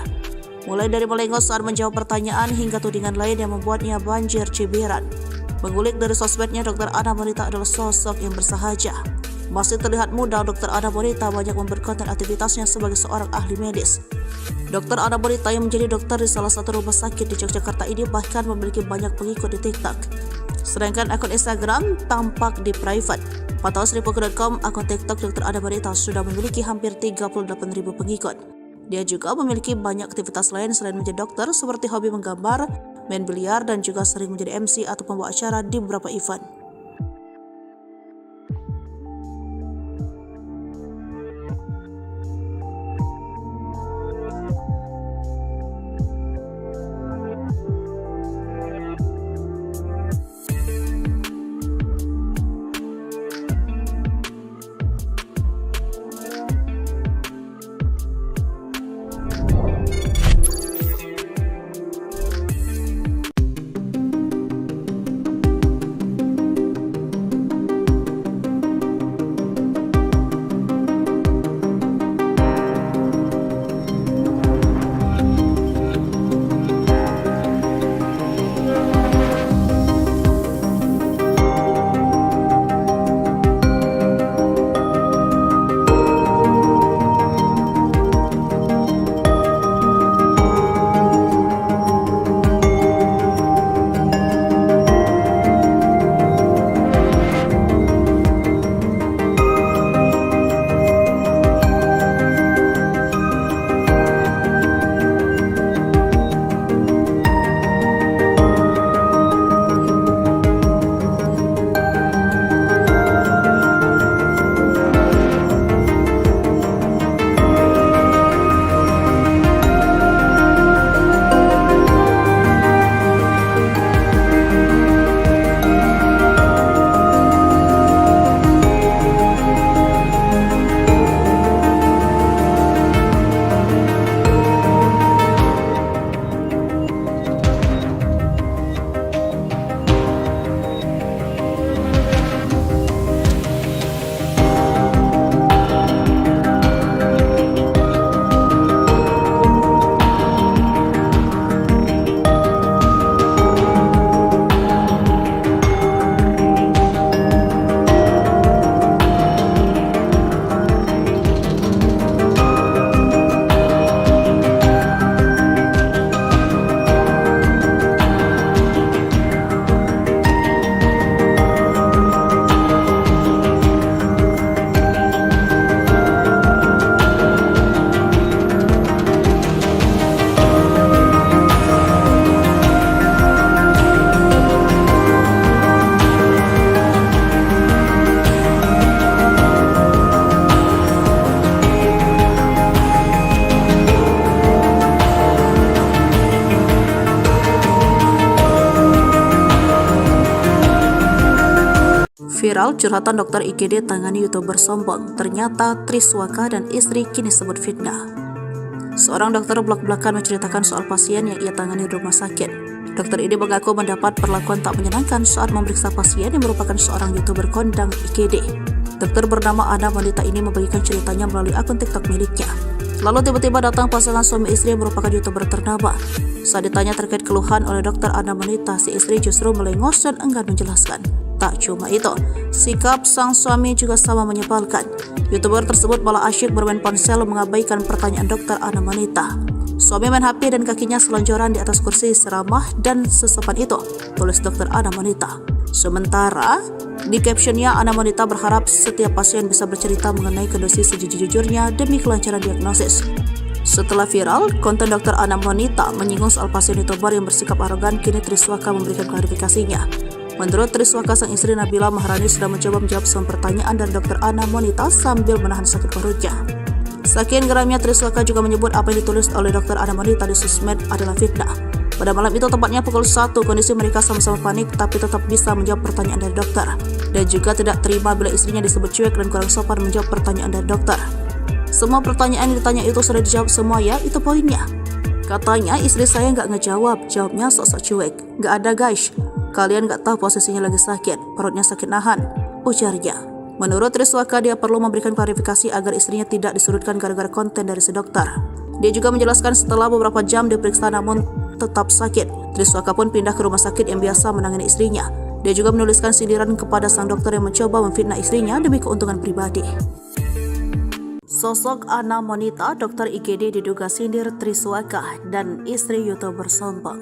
Mulai dari melengos saat menjawab pertanyaan hingga tudingan lain yang membuatnya banjir cibiran. Mengulik dari sosmednya, dokter Ana wanita adalah sosok yang bersahaja. Masih terlihat muda, dokter Ana wanita banyak memperkonten aktivitasnya sebagai seorang ahli medis. Dokter Ana wanita yang menjadi dokter di salah satu rumah sakit di Yogyakarta ini bahkan memiliki banyak pengikut di TikTok. Sedangkan akun Instagram tampak di private. Pantauan Sripuku.com, akun TikTok dokter Ana wanita sudah memiliki hampir 38.000 pengikut. Dia juga memiliki banyak aktivitas lain selain menjadi dokter, seperti hobi menggambar, main biliar, dan juga sering menjadi MC atau pembawa acara di beberapa event. Viral curhatan dokter IGD tangani YouTuber sombong. Ternyata Triswaka dan istri kini sebut fitnah. Seorang dokter belak-belakan menceritakan soal pasien yang ia tangani di rumah sakit. Dokter ini mengaku mendapat perlakuan tak menyenangkan saat memeriksa pasien yang merupakan seorang YouTuber kondang IGD. Dokter bernama Ana wanita ini membagikan ceritanya melalui akun TikTok miliknya. Lalu tiba-tiba datang pasangan suami istri yang merupakan YouTuber ternama. Saat ditanya terkait keluhan oleh dokter Ana wanita, si istri justru melengos dan enggan menjelaskan. Tak cuma itu, sikap sang suami juga sama menyebalkan. YouTuber tersebut malah asyik bermain ponsel mengabaikan pertanyaan dokter Ana wanita. Suami main HP dan kakinya selonjoran di atas kursi seramah dan sesopan itu, tulis dokter Ana wanita. Sementara di captionnya, Ana wanita berharap setiap pasien bisa bercerita mengenai kondisi sejujur-jujurnya demi kelancaran diagnosis. Setelah viral, konten dokter Ana wanita menyinggung soal pasien YouTuber yang bersikap arogan, kini Triswaka memberikan klarifikasinya. Menurut Triswaka, sang istri Nabila Maharani sudah mencoba menjawab semua pertanyaan dari dokter Ana wanita sambil menahan sakit perutnya. Saking geramnya, Triswaka juga menyebut apa yang ditulis oleh dokter Ana wanita di sosmed adalah fitnah. Pada malam itu, tepatnya pukul 1, kondisi mereka sama-sama panik tapi tetap bisa menjawab pertanyaan dari dokter. Dan juga tidak terima bila istrinya disebut cuek dan kurang sopan menjawab pertanyaan dari dokter. Semua pertanyaan yang ditanya itu sudah dijawab semua ya, itu poinnya. Katanya istri saya nggak ngejawab, jawabnya sok-sok cuek. Nggak ada guys, kalian nggak tahu posisinya lagi sakit, perutnya sakit nahan, ujarnya. Menurut Triswaka, dia perlu memberikan klarifikasi agar istrinya tidak disudutkan gara-gara konten dari si dokter. Dia juga menjelaskan setelah beberapa jam diperiksa namun tetap sakit, Triswaka pun pindah ke rumah sakit yang biasa menangani istrinya. Dia juga menuliskan sindiran kepada sang dokter yang mencoba memfitnah istrinya demi keuntungan pribadi. Sosok Ana wanita dokter IGD diduga sindir Triswaka dan istri YouTuber sombong.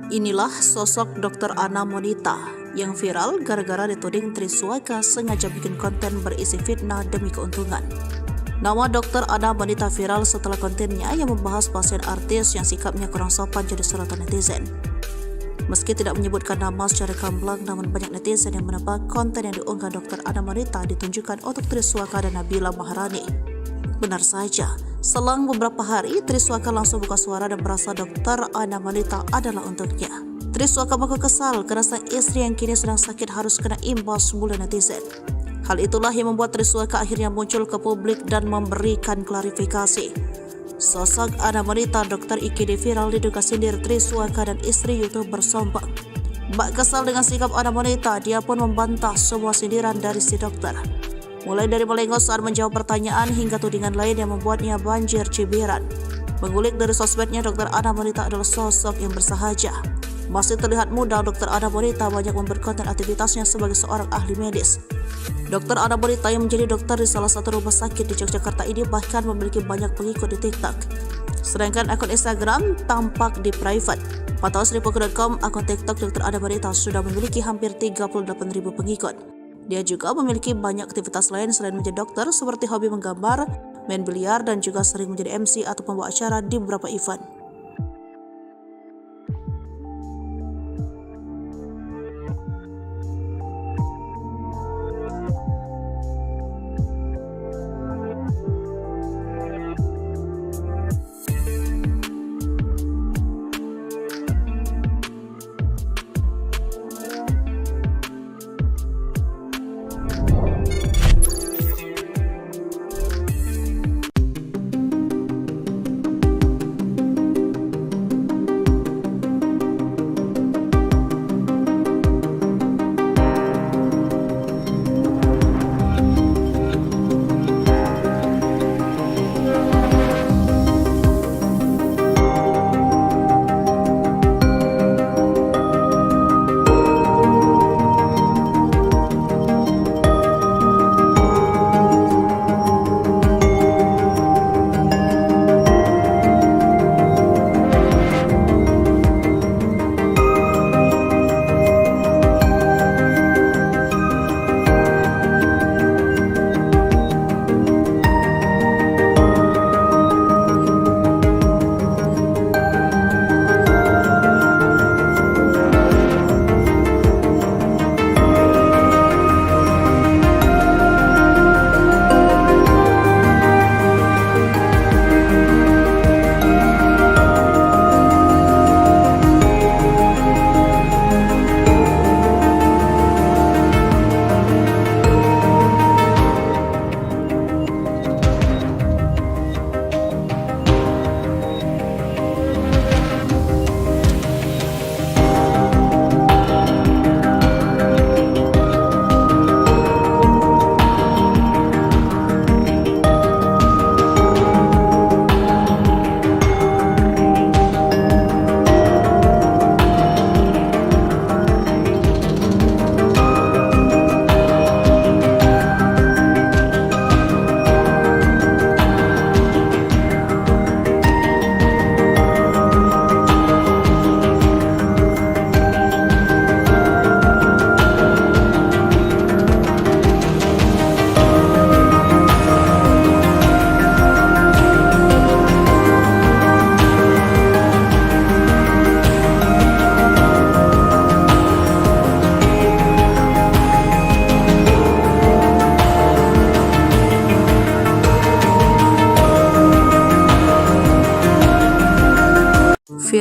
Inilah sosok dokter Ana wanita yang viral gara-gara dituding Triswaka sengaja bikin konten berisi fitnah demi keuntungan. Nama dokter Ana wanita viral setelah kontennya yang membahas pasien artis yang sikapnya kurang sopan jadi sorotan netizen. Meski tidak menyebutkan nama secara gamblang, namun banyak netizen yang menebak konten yang diunggah dokter Ana wanita ditunjukkan untuk Triswaka dan Nabila Maharani. Benar saja, selang beberapa hari Triswaka langsung buka suara dan merasa dokter Ana wanita adalah untuknya. Triswaka mengaku kesal karena sang istri yang kini sedang sakit harus kena imbas bulan netizen. Hal itulah yang membuat Triswaka akhirnya muncul ke publik dan memberikan klarifikasi. Sosok Ana wanita dokter IGD viral diduga sindir Triswaka dan istri YouTuber sombong. Bak kesal dengan sikap Ana wanita, dia pun membantah semua sindiran dari si dokter. Mulai dari melengos saat menjawab pertanyaan hingga tudingan lain yang membuatnya banjir cibiran. Mengulik dari sosmednya, dokter Ana wanita adalah sosok yang bersahaja. Masih terlihat muda, dokter Ana wanita banyak memperkonten aktivitasnya sebagai seorang ahli medis. Dokter Ana wanita yang menjadi dokter di salah satu rumah sakit di Yogyakarta ini bahkan memiliki banyak pengikut di TikTok. Sedangkan akun Instagram tampak di private. Pantauan Sripuku.com, akun TikTok dokter Ana wanita sudah memiliki hampir 38.000 pengikut. Dia juga memiliki banyak aktivitas lain selain menjadi dokter, seperti hobi menggambar, main biliar, dan juga sering menjadi MC atau pembawa acara di beberapa event.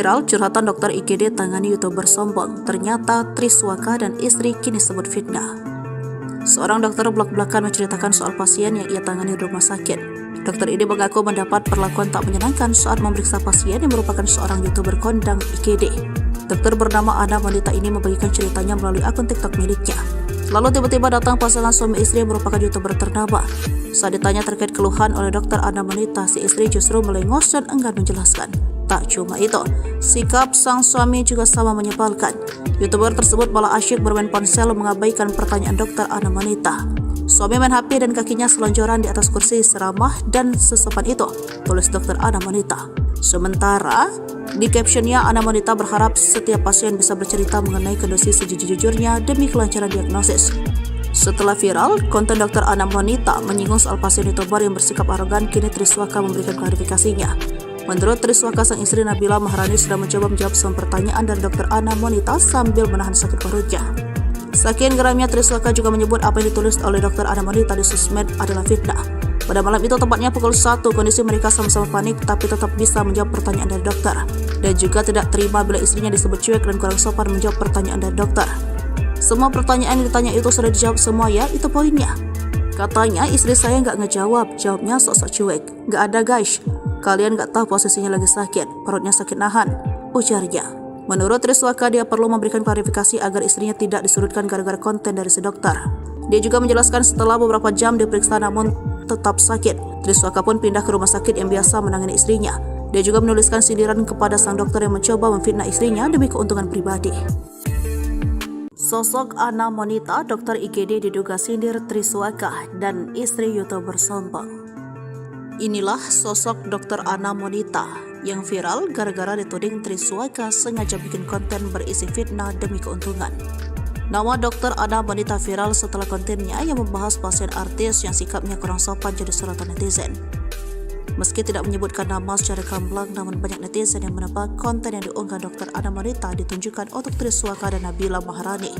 Viral curhatan dokter IGD tangani YouTuber sombong. Ternyata Triswaka dan istri kini sebut fitnah. Seorang dokter belak-belakan menceritakan soal pasien yang ia tangani di rumah sakit. Dokter ini mengaku mendapat perlakuan tak menyenangkan saat memeriksa pasien yang merupakan seorang YouTuber kondang IGD. Dokter bernama Ana wanita ini membagikan ceritanya melalui akun TikTok miliknya. Lalu tiba-tiba datang pasangan suami istri yang merupakan YouTuber ternama. Saat ditanya terkait keluhan oleh dokter Ana wanita, si istri justru melengos dan enggan menjelaskan. Tak cuma itu, sikap sang suami juga sama menyebalkan. YouTuber tersebut malah asyik bermain ponsel mengabaikan pertanyaan dokter Ana wanita. Suami main HP dan kakinya selonjoran di atas kursi seramah dan sesopan itu, tulis dokter Ana wanita. Sementara di captionnya, Ana wanita berharap setiap pasien bisa bercerita mengenai kondisi sejujur-jujurnya demi kelancaran diagnosis. Setelah viral, konten dokter Ana wanita menyinggung soal pasien YouTuber yang bersikap arogan, kini Triswaka memberikan klarifikasinya. Menurut Triswaka, sang istri Nabila Maharani sudah mencoba menjawab semua pertanyaan dari dokter Ana wanita sambil menahan sakit perutnya. Saking geramnya, Triswaka juga menyebut apa yang ditulis oleh dokter Ana wanita di sosmed adalah fitnah. Pada malam itu, tepatnya pukul 1, kondisi mereka sama-sama panik tapi tetap bisa menjawab pertanyaan dari dokter. Dan juga tidak terima bila istrinya disebut cuek dan kurang sopan menjawab pertanyaan dari dokter. Semua pertanyaan yang ditanya itu sudah dijawab semua ya, itu poinnya. Katanya istri saya nggak ngejawab, jawabnya sok-sok cuek. Nggak ada guys, kalian nggak tahu posisinya lagi sakit, perutnya sakit nahan, ujarnya. Menurut Triswaka, dia perlu memberikan klarifikasi agar istrinya tidak disudutkan gara-gara konten dari si dokter. Dia juga menjelaskan setelah beberapa jam diperiksa namun tetap sakit, Triswaka pun pindah ke rumah sakit yang biasa menangani istrinya. Dia juga menuliskan sindiran kepada sang dokter yang mencoba memfitnah istrinya demi keuntungan pribadi. Sosok Ana wanita, dokter IGD diduga sindir Triswaka dan istri YouTuber sombong. Inilah sosok dokter Ana wanita yang viral gara-gara dituding Triswaka sengaja bikin konten berisi fitnah demi keuntungan. Nama dokter Ana wanita viral setelah kontennya yang membahas pasien artis yang sikapnya kurang sopan jadi sorotan netizen. Meski tidak menyebutkan nama secara gamblang, namun banyak netizen yang menebak konten yang diunggah dokter Ana wanita ditunjukkan untuk Triswaka dan Nabila Maharani.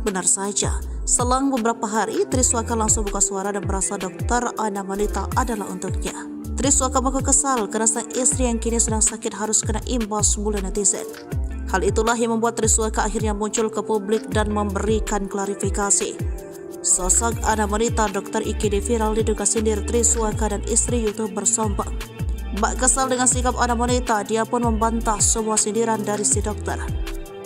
Benar saja, selang beberapa hari, Triswaka langsung buka suara dan merasa dokter Ana wanita adalah untuknya. Triswaka mengaku kesal karena sang istri yang kini sedang sakit harus kena imbas bulan netizen. Hal itulah yang membuat Triswaka akhirnya muncul ke publik dan memberikan klarifikasi. Sosok Ana wanita dokter IGD viral diduga sindir Triswaka dan istri YouTuber sombong. Bak kesal dengan sikap Ana wanita, dia pun membantah semua sindiran dari si dokter.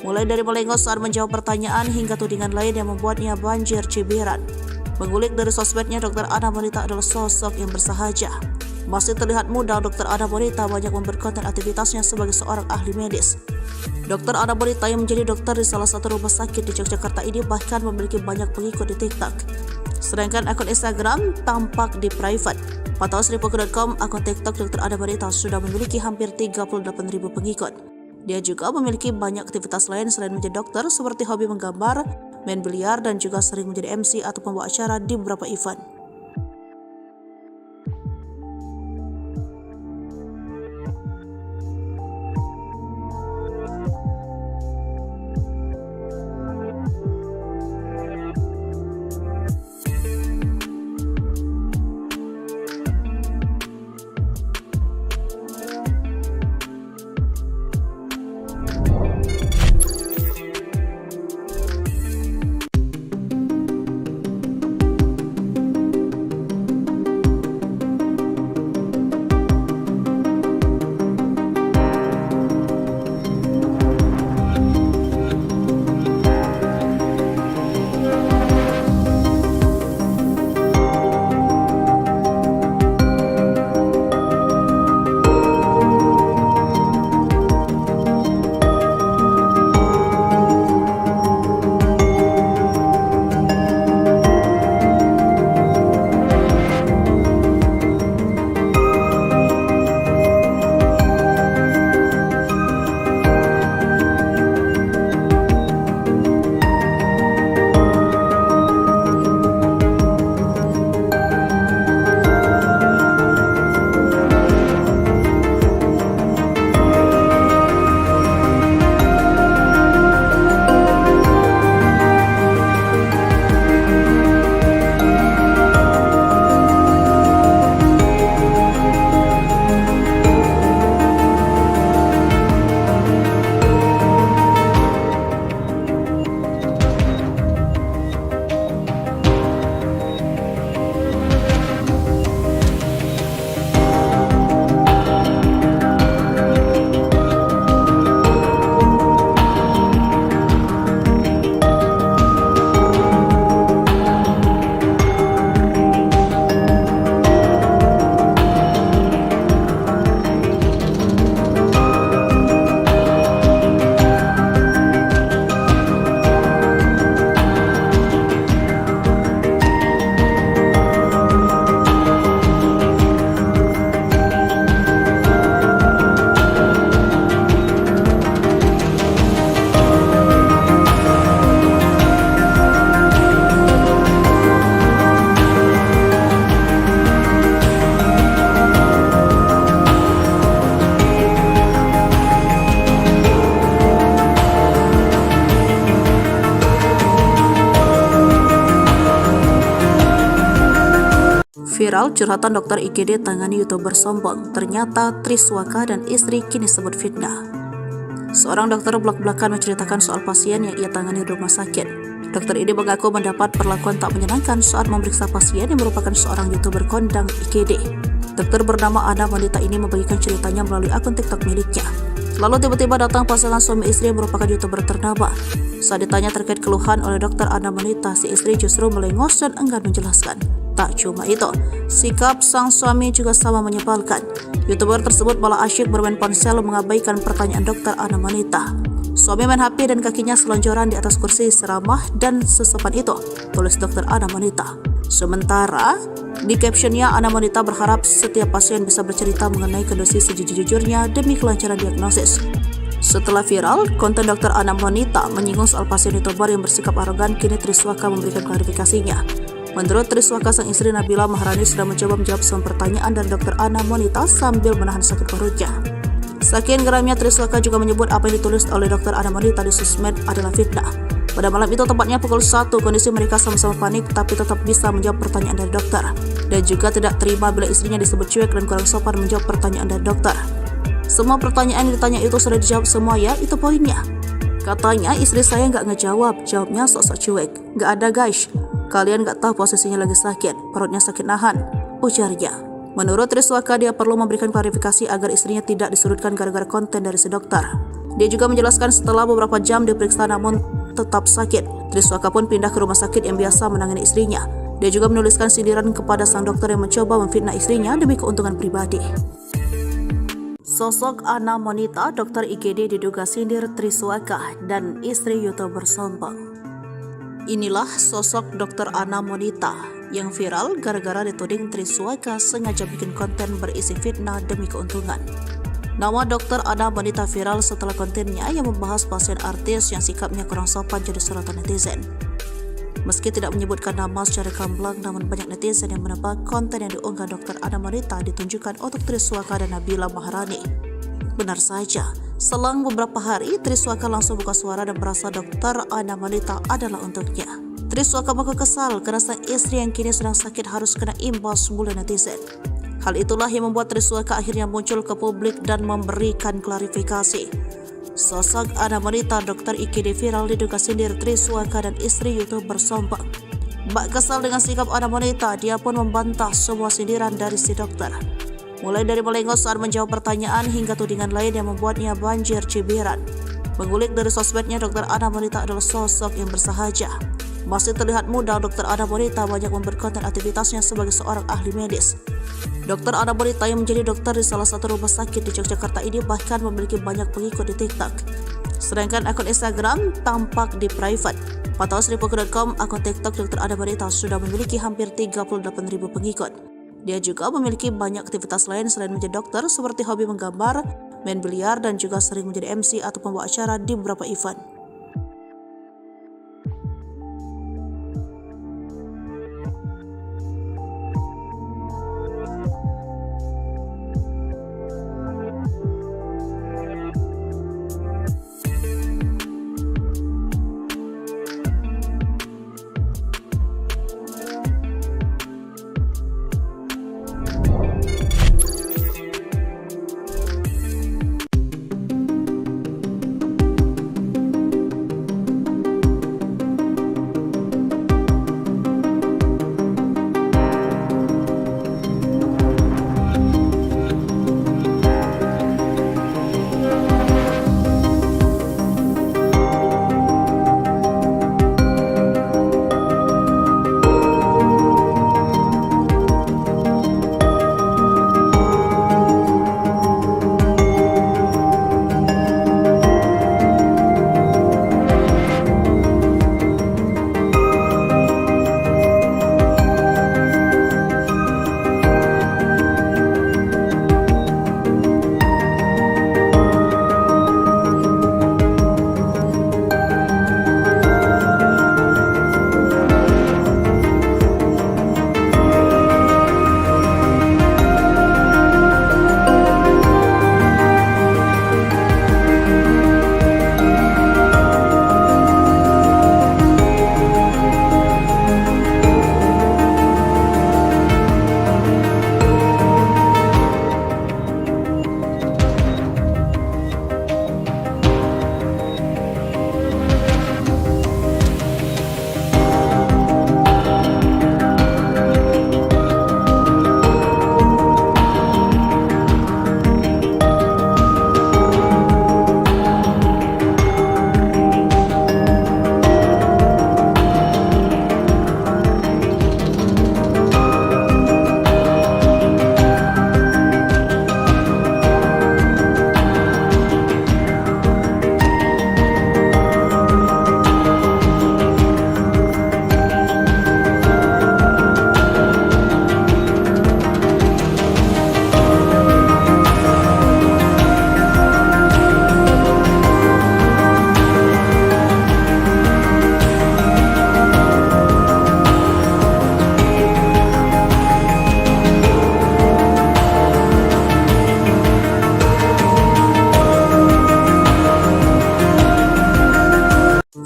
Mulai dari melengos saat menjawab pertanyaan hingga tudingan lain yang membuatnya banjir cibiran. Mengulik dari sosmednya, dokter Ana wanita adalah sosok yang bersahaja. Masih terlihat muda, dokter Ana wanita banyak membuat konten aktivitasnya sebagai seorang ahli medis. Dokter Ana wanita yang menjadi dokter di salah satu rumah sakit di Yogyakarta ini bahkan memiliki banyak pengikut di TikTok. Sedangkan akun Instagram tampak di private. Pantauan Sripuku.com, akun TikTok dokter Ana wanita sudah memiliki hampir 38.000 pengikut. Dia juga memiliki banyak aktivitas lain selain menjadi dokter, seperti hobi menggambar, main biliar, dan juga sering menjadi MC atau pembawa acara di beberapa event. Viral curhatan dokter IGD tangani YouTuber sombong. Ternyata Triswaka dan istri kini sebut fitnah. Seorang dokter belak-belakan menceritakan soal pasien yang ia tangani di rumah sakit. Dokter ini mengaku mendapat perlakuan tak menyenangkan saat memeriksa pasien yang merupakan seorang YouTuber kondang IGD. Dokter bernama Ana wanita ini membagikan ceritanya melalui akun TikTok miliknya. Lalu tiba-tiba datang pasangan suami istri yang merupakan YouTuber ternama. Saat ditanya terkait keluhan oleh dokter Ana wanita, si istri justru melengos dan enggan menjelaskan. Tak cuma itu, sikap sang suami juga sama menyebalkan. YouTuber tersebut malah asyik bermain ponsel mengabaikan pertanyaan dokter Ana wanita. Suami main HP dan kakinya selonjoran di atas kursi seramah dan sesopan itu, tulis dokter Ana wanita. Sementara di captionnya, Ana wanita berharap setiap pasien bisa bercerita mengenai kondisi sejujur-jujurnya demi kelancaran diagnosis. Setelah viral, konten dokter Ana wanita menyinggung soal pasien YouTuber yang bersikap arogan, kini Triswaka memberikan klarifikasinya. Menurut Triswaka, sang istri Nabila Maharani sudah mencoba menjawab semua pertanyaan dari dokter Ana wanita sambil menahan sakit perutnya. Saking geramnya, Triswaka juga menyebut apa yang ditulis oleh dokter Ana wanita di sosmed adalah fitnah. Pada malam itu, tepatnya pukul 1, kondisi mereka sama-sama panik tapi tetap bisa menjawab pertanyaan dari dokter. Dan juga tidak terima bila istrinya disebut cuek dan kurang sopan menjawab pertanyaan dari dokter. Semua pertanyaan yang ditanya itu sudah dijawab semua ya, itu poinnya. Katanya istri saya nggak ngejawab, jawabnya sok-sok cuek. Nggak ada guys, kalian nggak tahu posisinya lagi sakit, perutnya sakit nahan, ujarnya. Menurut Triswaka, dia perlu memberikan klarifikasi agar istrinya tidak disudutkan gara-gara konten dari si dokter. Dia juga menjelaskan setelah beberapa jam diperiksa namun tetap sakit, Triswaka pun pindah ke rumah sakit yang biasa menangani istrinya. Dia juga menuliskan sindiran kepada sang dokter yang mencoba memfitnah istrinya demi keuntungan pribadi. Sosok Ana wanita, dokter IGD diduga sindir Triswaka dan istri YouTuber sombong. Inilah sosok dokter Ana wanita yang viral gara-gara dituding Triswaka sengaja bikin konten berisi fitnah demi keuntungan. Nama dokter Ana wanita viral setelah kontennya yang membahas pasien artis yang sikapnya kurang sopan jadi sorotan netizen. Meski tidak menyebutkan nama secara gamblang, namun banyak netizen yang menebak konten yang diunggah dokter Ana wanita ditunjukkan untuk Triswaka dan Nabila Maharani. Benar saja, selang beberapa hari Triswaka langsung buka suara dan merasa dokter Ana wanita adalah untuknya. Triswaka mengaku kesal karena sang istri yang kini sedang sakit harus kena imbas bulan netizen. Hal itulah yang membuat Triswaka akhirnya muncul ke publik dan memberikan klarifikasi. Sosok Ana wanita dokter IGD viral diduga sindir Triswaka dan istri YouTuber sombong. Bak kesal dengan sikap Ana wanita, dia pun membantah semua sindiran dari si dokter. Mulai dari melengos saat menjawab pertanyaan hingga tudingan lain yang membuatnya banjir cibiran. Mengulik dari sosmednya, dokter Ana wanita adalah sosok yang bersahaja. Masih terlihat muda, dokter Ana wanita banyak membuat konten aktivitasnya sebagai seorang ahli medis. Dokter Ana wanita yang menjadi dokter di salah satu rumah sakit di Yogyakarta ini bahkan memiliki banyak pengikut di TikTok. Sedangkan akun Instagram tampak di private. Pantauan Sripuku.com, akun TikTok dokter Ana wanita sudah memiliki hampir 38.000 pengikut. Dia juga memiliki banyak aktivitas lain selain menjadi dokter, seperti hobi menggambar, main biliar, dan juga sering menjadi MC atau pembawa acara di beberapa event.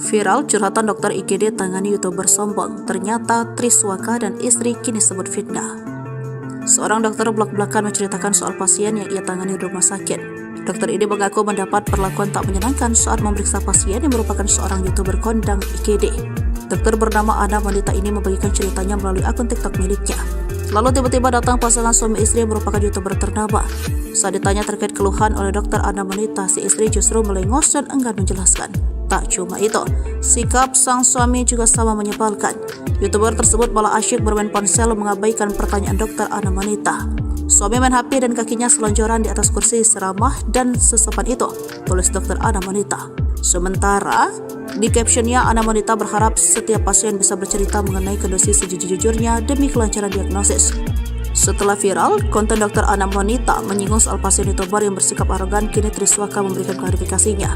Viral curhatan dokter IGD tangani YouTuber sombong, ternyata Triswaka dan istri kini sebut fitnah. Seorang dokter belak-belakan menceritakan soal pasien yang ia tangani di rumah sakit. Dokter ini mengaku mendapat perlakuan tak menyenangkan saat memeriksa pasien yang merupakan seorang YouTuber kondang IGD. Dokter bernama Ana Monita ini membagikan ceritanya melalui akun TikTok miliknya. Lalu tiba-tiba datang pasangan suami istri yang merupakan YouTuber ternama. Saat ditanya terkait keluhan oleh dokter Ana Monita, si istri justru melengos dan enggan menjelaskan. Tak cuma itu, sikap sang suami juga sama menyebalkan. YouTuber tersebut malah asyik bermain ponsel mengabaikan pertanyaan dokter Ana Monita. Suami main HP dan kakinya selonjoran di atas kursi seramah dan sesopan itu, tulis dokter Ana Monita. Sementara, di captionnya Ana Monita berharap setiap pasien bisa bercerita mengenai kondisi sejujur-jujurnya demi kelancaran diagnosis. Setelah viral, konten dokter Ana Monita menyinggung soal pasien YouTuber yang bersikap arogan, kini Triswaka memberikan klarifikasinya.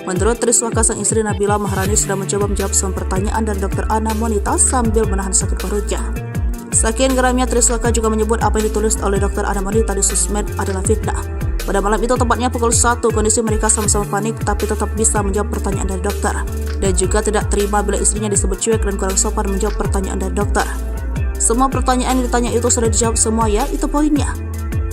Menurut Triswaka, sang istri Nabila Maharani sudah mencoba menjawab semua pertanyaan dari dokter Ana Monita sambil menahan sakit perutnya. Saking geramnya, Triswaka juga menyebut apa yang ditulis oleh dokter Ana Monita di sosmed adalah fitnah. Pada malam itu, tepatnya pukul 1, kondisi mereka sama-sama panik tapi tetap bisa menjawab pertanyaan dari dokter. Dan juga tidak terima bila istrinya disebut cuek dan kurang sopan menjawab pertanyaan dari dokter. Semua pertanyaan yang ditanya itu sudah dijawab semua ya, itu poinnya.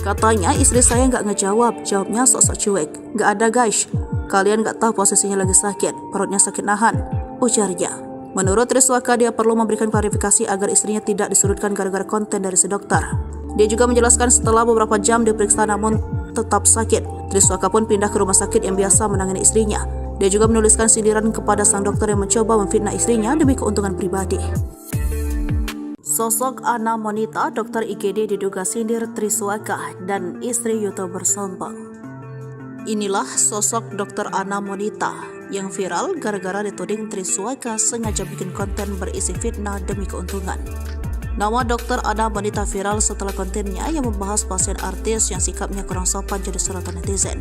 Katanya istri saya nggak ngejawab, jawabnya sok-sok cuek. Nggak ada guys, kalian nggak tahu posisinya lagi sakit, perutnya sakit nahan, ujarnya. Menurut Triswaka, dia perlu memberikan klarifikasi agar istrinya tidak disudutkan gara-gara konten dari si dokter. Dia juga menjelaskan setelah beberapa jam diperiksa namun tetap sakit, Triswaka pun pindah ke rumah sakit yang biasa menangani istrinya. Dia juga menuliskan sindiran kepada sang dokter yang mencoba memfitnah istrinya demi keuntungan pribadi. Sosok Ana Monita, dokter IGD diduga sindir Triswaka dan istri YouTuber sombong. Inilah sosok dokter Ana Monita yang viral gara-gara dituding Triswaka sengaja bikin konten berisi fitnah demi keuntungan. Nama dokter Ana Monita viral setelah kontennya yang membahas pasien artis yang sikapnya kurang sopan jadi sorotan netizen.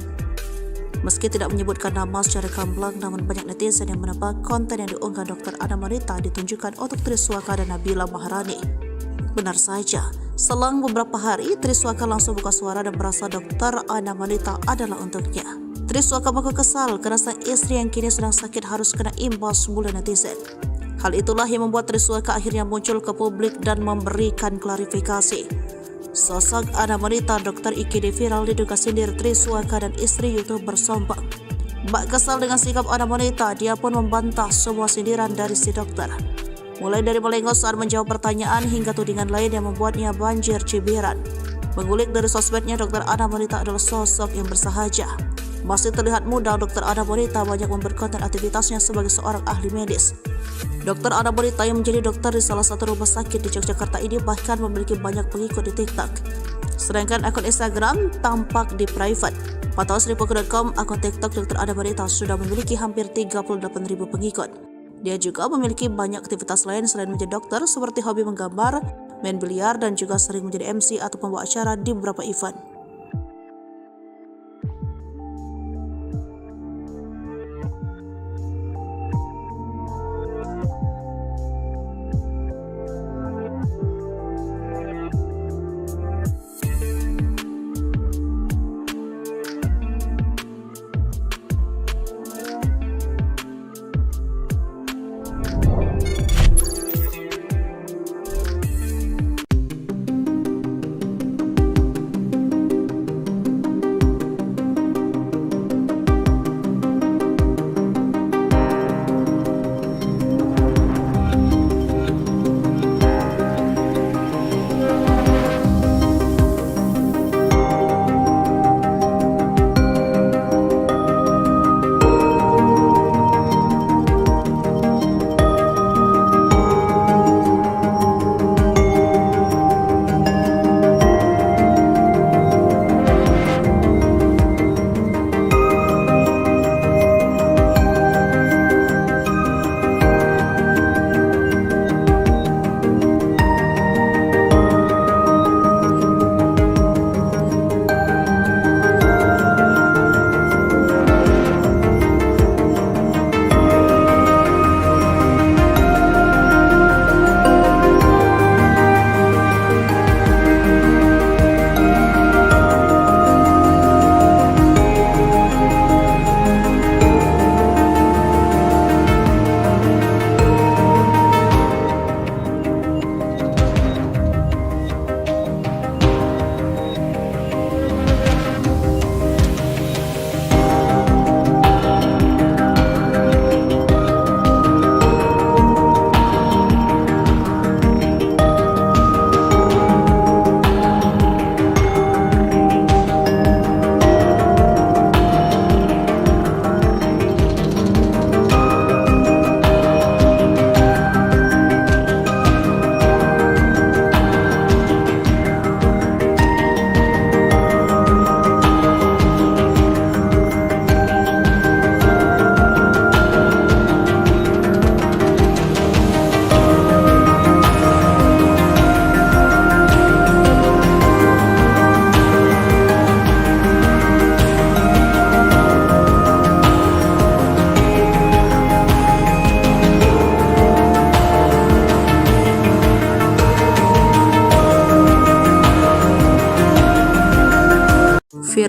Meski tidak menyebutkan nama secara gamblang, namun banyak netizen yang menebak konten yang diunggah dokter Ana Monita ditunjukkan untuk Triswaka dan Nabila Maharani. Benar saja, selang beberapa hari Triswaka langsung buka suara dan merasa dokter Ana Monita adalah untuknya. Triswaka mengaku kesal karena sang istri yang kini sedang sakit harus kena imbas bulan netizen. Hal itulah yang membuat Triswaka akhirnya muncul ke publik dan memberikan klarifikasi. Sosok Ana Monita, dokter IGD viral diduga sindir Triswaka dan istri YouTuber sombong. Bak kesal dengan sikap Ana Monita, dia pun membantah semua sindiran dari si dokter. Mulai dari melengos saat menjawab pertanyaan hingga tudingan lain yang membuatnya banjir cibiran. Mengulik dari sosmednya, dokter Ana Monita adalah sosok yang bersahaja. Masih terlihat muda, dokter Ana Monita banyak membuat konten aktivitasnya sebagai seorang ahli medis. Dokter Ana Monita yang menjadi dokter di salah satu rumah sakit di Yogyakarta ini bahkan memiliki banyak pengikut di TikTok. Sedangkan akun Instagram tampak di private. Pantauan Sripuku.com, akun TikTok dokter Ana Monita sudah memiliki hampir 38.000 pengikut. Dia juga memiliki banyak aktivitas lain selain menjadi dokter, seperti hobi menggambar, main biliar, dan juga sering menjadi MC atau pembawa acara di beberapa event.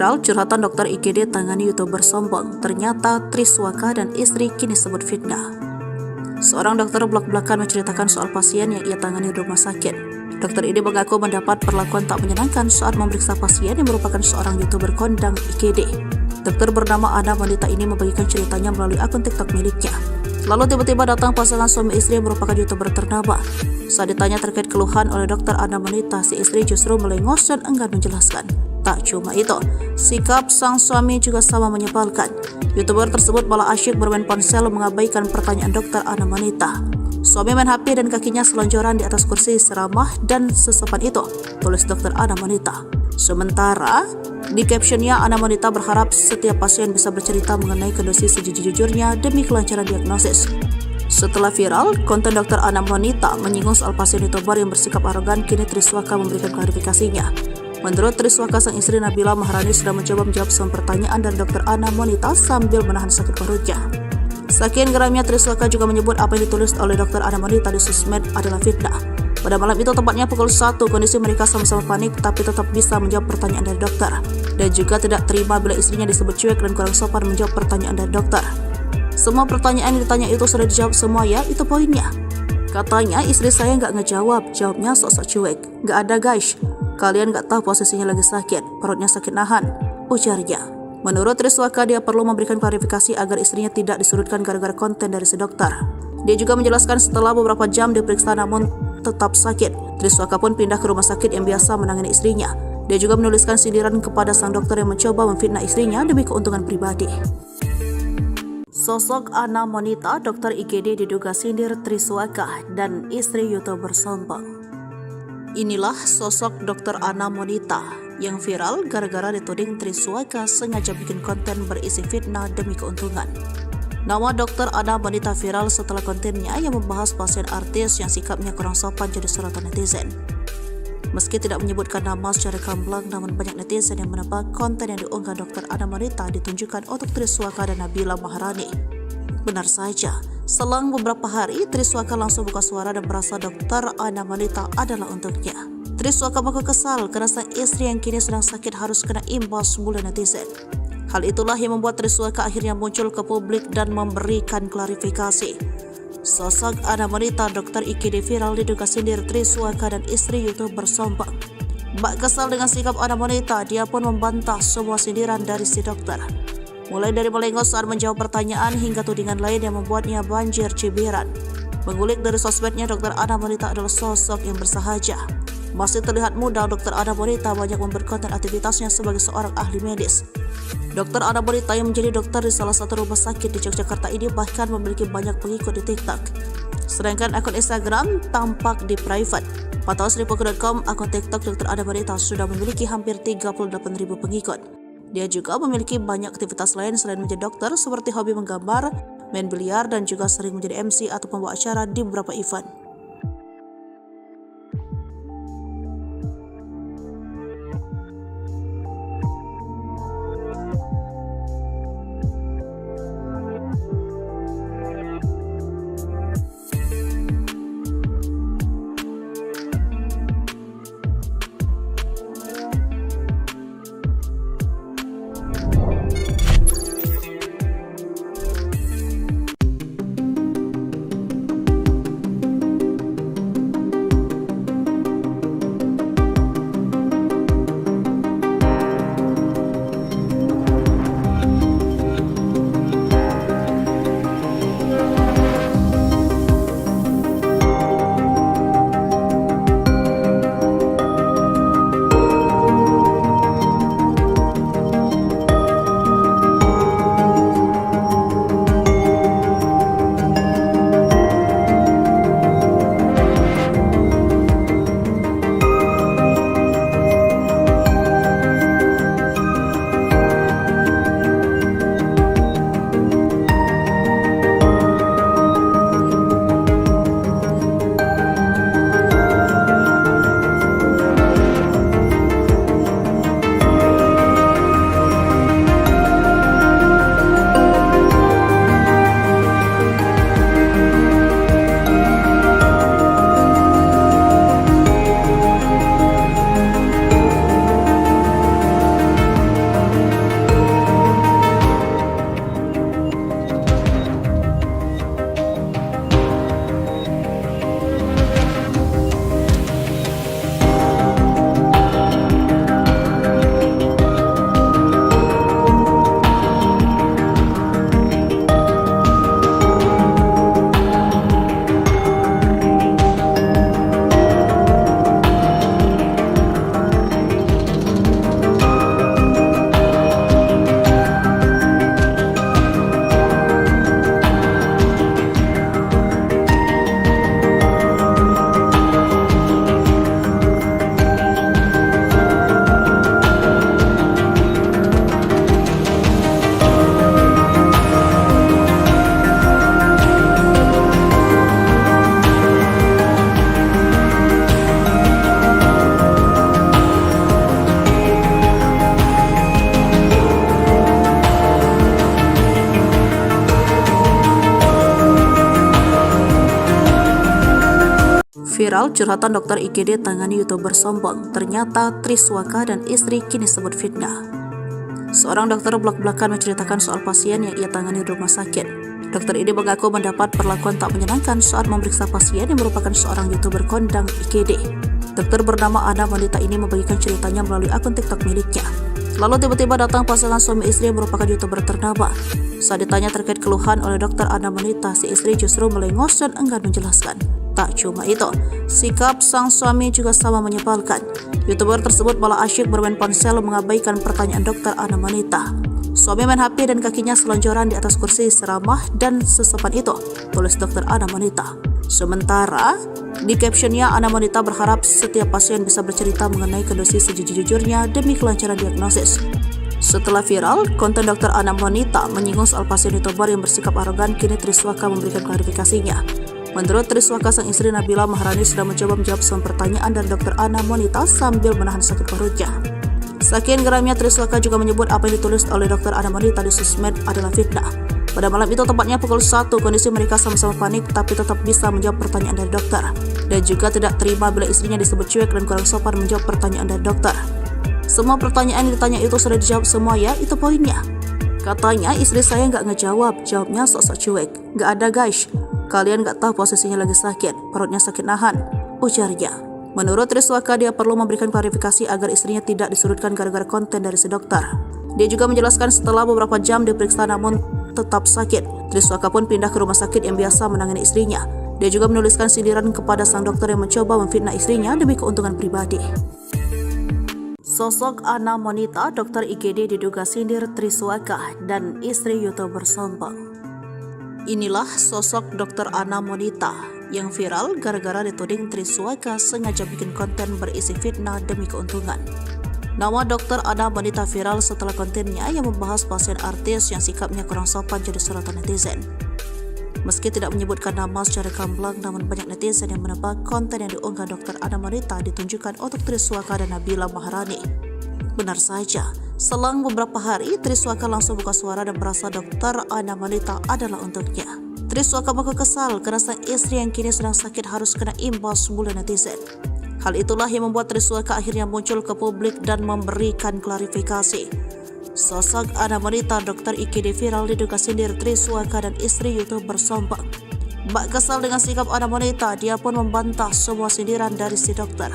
Viral, curhatan dokter IGD tangani YouTuber sombong. Ternyata Triswaka dan istri kini sebut fitnah. Seorang dokter blak-blakan menceritakan soal pasien yang ia tangani di rumah sakit. Dokter ini mengaku mendapat perlakuan tak menyenangkan saat memeriksa pasien yang merupakan seorang YouTuber kondang IGD. Dokter bernama Ana Monita ini membagikan ceritanya melalui akun TikTok miliknya. Lalu tiba-tiba datang pasangan suami istri yang merupakan YouTuber ternama. Saat ditanya terkait keluhan oleh dokter Ana Monita, si istri justru melengos dan enggan menjelaskan. Tak cuma itu, sikap sang suami juga sama menyebalkan. YouTuber tersebut malah asyik bermain ponsel mengabaikan pertanyaan dokter Ana Monita. Suami main HP dan kakinya selonjoran di atas kursi seramah dan sesopan itu, tulis dokter Ana Monita. Sementara, di captionnya Ana Monita berharap setiap pasien bisa bercerita mengenai kondisi sejujur-jujurnya demi kelancaran diagnosis. Setelah viral, konten dokter Ana Monita menyinggung soal pasien YouTuber yang bersikap arogan, kini Triswaka memberikan klarifikasinya. Menurut Triswaka, sang istri Nabila Maharani sudah mencoba menjawab semua pertanyaan dari dokter Ana Monita sambil menahan sakit perutnya. Saking geramnya, Triswaka juga menyebut apa yang ditulis oleh dokter Ana Monita di sosmed adalah fitnah. Pada malam itu, tepatnya pukul 1, kondisi mereka sama-sama panik tapi tetap bisa menjawab pertanyaan dari dokter. Dan juga tidak terima bila istrinya disebut cuek dan kurang sopan menjawab pertanyaan dari dokter. Semua pertanyaan yang ditanya itu sudah dijawab semua ya, itu poinnya. Katanya istri saya nggak ngejawab, jawabnya sok-sok cuek. Nggak ada guys, kalian nggak tahu posisinya lagi sakit, perutnya sakit nahan, ujarnya. Menurut Triswaka, dia perlu memberikan klarifikasi agar istrinya tidak disudutkan gara-gara konten dari si dokter. Dia juga menjelaskan setelah beberapa jam diperiksa namun tetap sakit, Triswaka pun pindah ke rumah sakit yang biasa menangani istrinya. Dia juga menuliskan sindiran kepada sang dokter yang mencoba memfitnah istrinya demi keuntungan pribadi. Sosok Ana Monita, dokter IGD diduga sindir Triswaka dan istri YouTuber sombong. Inilah sosok dokter Ana Monita yang viral gara-gara dituding Triswaka sengaja bikin konten berisi fitnah demi keuntungan. Nama dokter Ana Monita viral setelah kontennya yang membahas pasien artis yang sikapnya kurang sopan jadi sorotan netizen. Meski tidak menyebutkan nama secara gamblang, namun banyak netizen yang menebak konten yang diunggah dokter Ana Monita ditunjukkan untuk Triswaka dan Nabila Maharani. Benar saja, selang beberapa hari Triswaka langsung buka suara dan merasa dokter Ana Monita adalah untuknya. Triswaka mengaku kesal karena sang istri yang kini sedang sakit harus kena imbas bulan netizen. Hal itulah yang membuat Triswaka akhirnya muncul ke publik dan memberikan klarifikasi. Sosok Ana Monita, dokter IGD viral diduga sindir Triswaka dan istri YouTuber sombong. Bak kesal dengan sikap Ana Monita, dia pun membantah semua sindiran dari si dokter. Mulai dari melengos saat menjawab pertanyaan hingga tudingan lain yang membuatnya banjir cibiran. Mengulik dari sosmednya, dokter Ana Monita adalah sosok yang bersahaja. Masih terlihat muda, dokter Ana Monita banyak memperkonten aktivitasnya sebagai seorang ahli medis. Dokter Ana Monita yang menjadi dokter di salah satu rumah sakit di Yogyakarta ini bahkan memiliki banyak pengikut di TikTok. Sedangkan akun Instagram tampak di private. Pantauan Sripuku.com, akun TikTok dokter Ana Monita sudah memiliki hampir 38.000 pengikut. Dia juga memiliki banyak aktivitas lain selain menjadi dokter, seperti hobi menggambar, main biliar, dan juga sering menjadi MC atau pembawa acara di beberapa event. Viral curhatan dokter IGD tangani YouTuber sombong. Ternyata Triswaka dan istri kini sebut fitnah. Seorang dokter blak-blakan menceritakan soal pasien yang ia tangani di rumah sakit. Dokter ini mengaku mendapat perlakuan tak menyenangkan saat memeriksa pasien yang merupakan seorang YouTuber kondang IGD. Dokter bernama Ana wanita ini membagikan ceritanya melalui akun TikTok miliknya. Lalu tiba-tiba datang pasangan suami istri yang merupakan YouTuber ternama. Saat ditanya terkait keluhan oleh dokter Ana wanita, si istri justru melengos dan enggan menjelaskan. Tak cuma itu, sikap sang suami juga sama menyebalkan. YouTuber tersebut malah asyik bermain ponsel mengabaikan pertanyaan dokter Ana wanita. Suami main HP dan kakinya selonjoran di atas kursi seramah dan sesopan itu, tulis dokter Ana wanita. Sementara di captionnya, Ana wanita berharap setiap pasien bisa bercerita mengenai kondisi sejujur-jujurnya demi kelancaran diagnosis. Setelah viral, konten dokter Ana wanita menyinggung soal pasien YouTuber yang bersikap arogan, kini Triswaka memberikan klarifikasinya. Menurut Triswaka, sang istri Nabila Maharani sudah mencoba menjawab semua pertanyaan dari dokter Ana wanita sambil menahan sakit perutnya. Saking geramnya, Triswaka juga menyebut apa yang ditulis oleh dokter Ana wanita di sosmed adalah fitnah. Pada malam itu, tepatnya pukul 1, kondisi mereka sama-sama panik tapi tetap bisa menjawab pertanyaan dari dokter. Dan juga tidak terima bila istrinya disebut cuek dan kurang sopan menjawab pertanyaan dari dokter. Semua pertanyaan yang ditanya itu sudah dijawab semua ya, itu poinnya. Katanya istri saya nggak ngejawab, jawabnya sok-sok cuek. Nggak ada guys, kalian nggak tahu posisinya lagi sakit, perutnya sakit nahan, ujarnya. Menurut Triswaka, dia perlu memberikan klarifikasi agar istrinya tidak disudutkan gara-gara konten dari si dokter. Dia juga menjelaskan setelah beberapa jam diperiksa namun tetap sakit, Triswaka pun pindah ke rumah sakit yang biasa menangani istrinya. Dia juga menuliskan sindiran kepada sang dokter yang mencoba memfitnah istrinya demi keuntungan pribadi. Sosok Ana wanita, dokter IGD diduga sindir Triswaka dan istri YouTuber sombong. Inilah sosok dokter Ana wanita yang viral gara-gara dituding Triswaka sengaja bikin konten berisi fitnah demi keuntungan. Nama dokter Ana wanita viral setelah kontennya yang membahas pasien artis yang sikapnya kurang sopan jadi sorotan netizen. Meski tidak menyebutkan nama secara gamblang, namun banyak netizen yang menebak konten yang diunggah dokter Ana wanita ditunjukkan untuk Triswaka dan Nabila Maharani. Benar saja, selang beberapa hari Triswaka langsung buka suara dan merasa dokter Ana wanita adalah untuknya. Triswaka mengaku kesal karena sang istri yang kini sedang sakit harus kena imbas bulan netizen. Hal itulah yang membuat Triswaka akhirnya muncul ke publik dan memberikan klarifikasi. Sosok Ana wanita dokter IGD viral diduga sindir Triswaka dan istri YouTuber sombong. Bak kesal dengan sikap Ana wanita, dia pun membantah semua sindiran dari si dokter.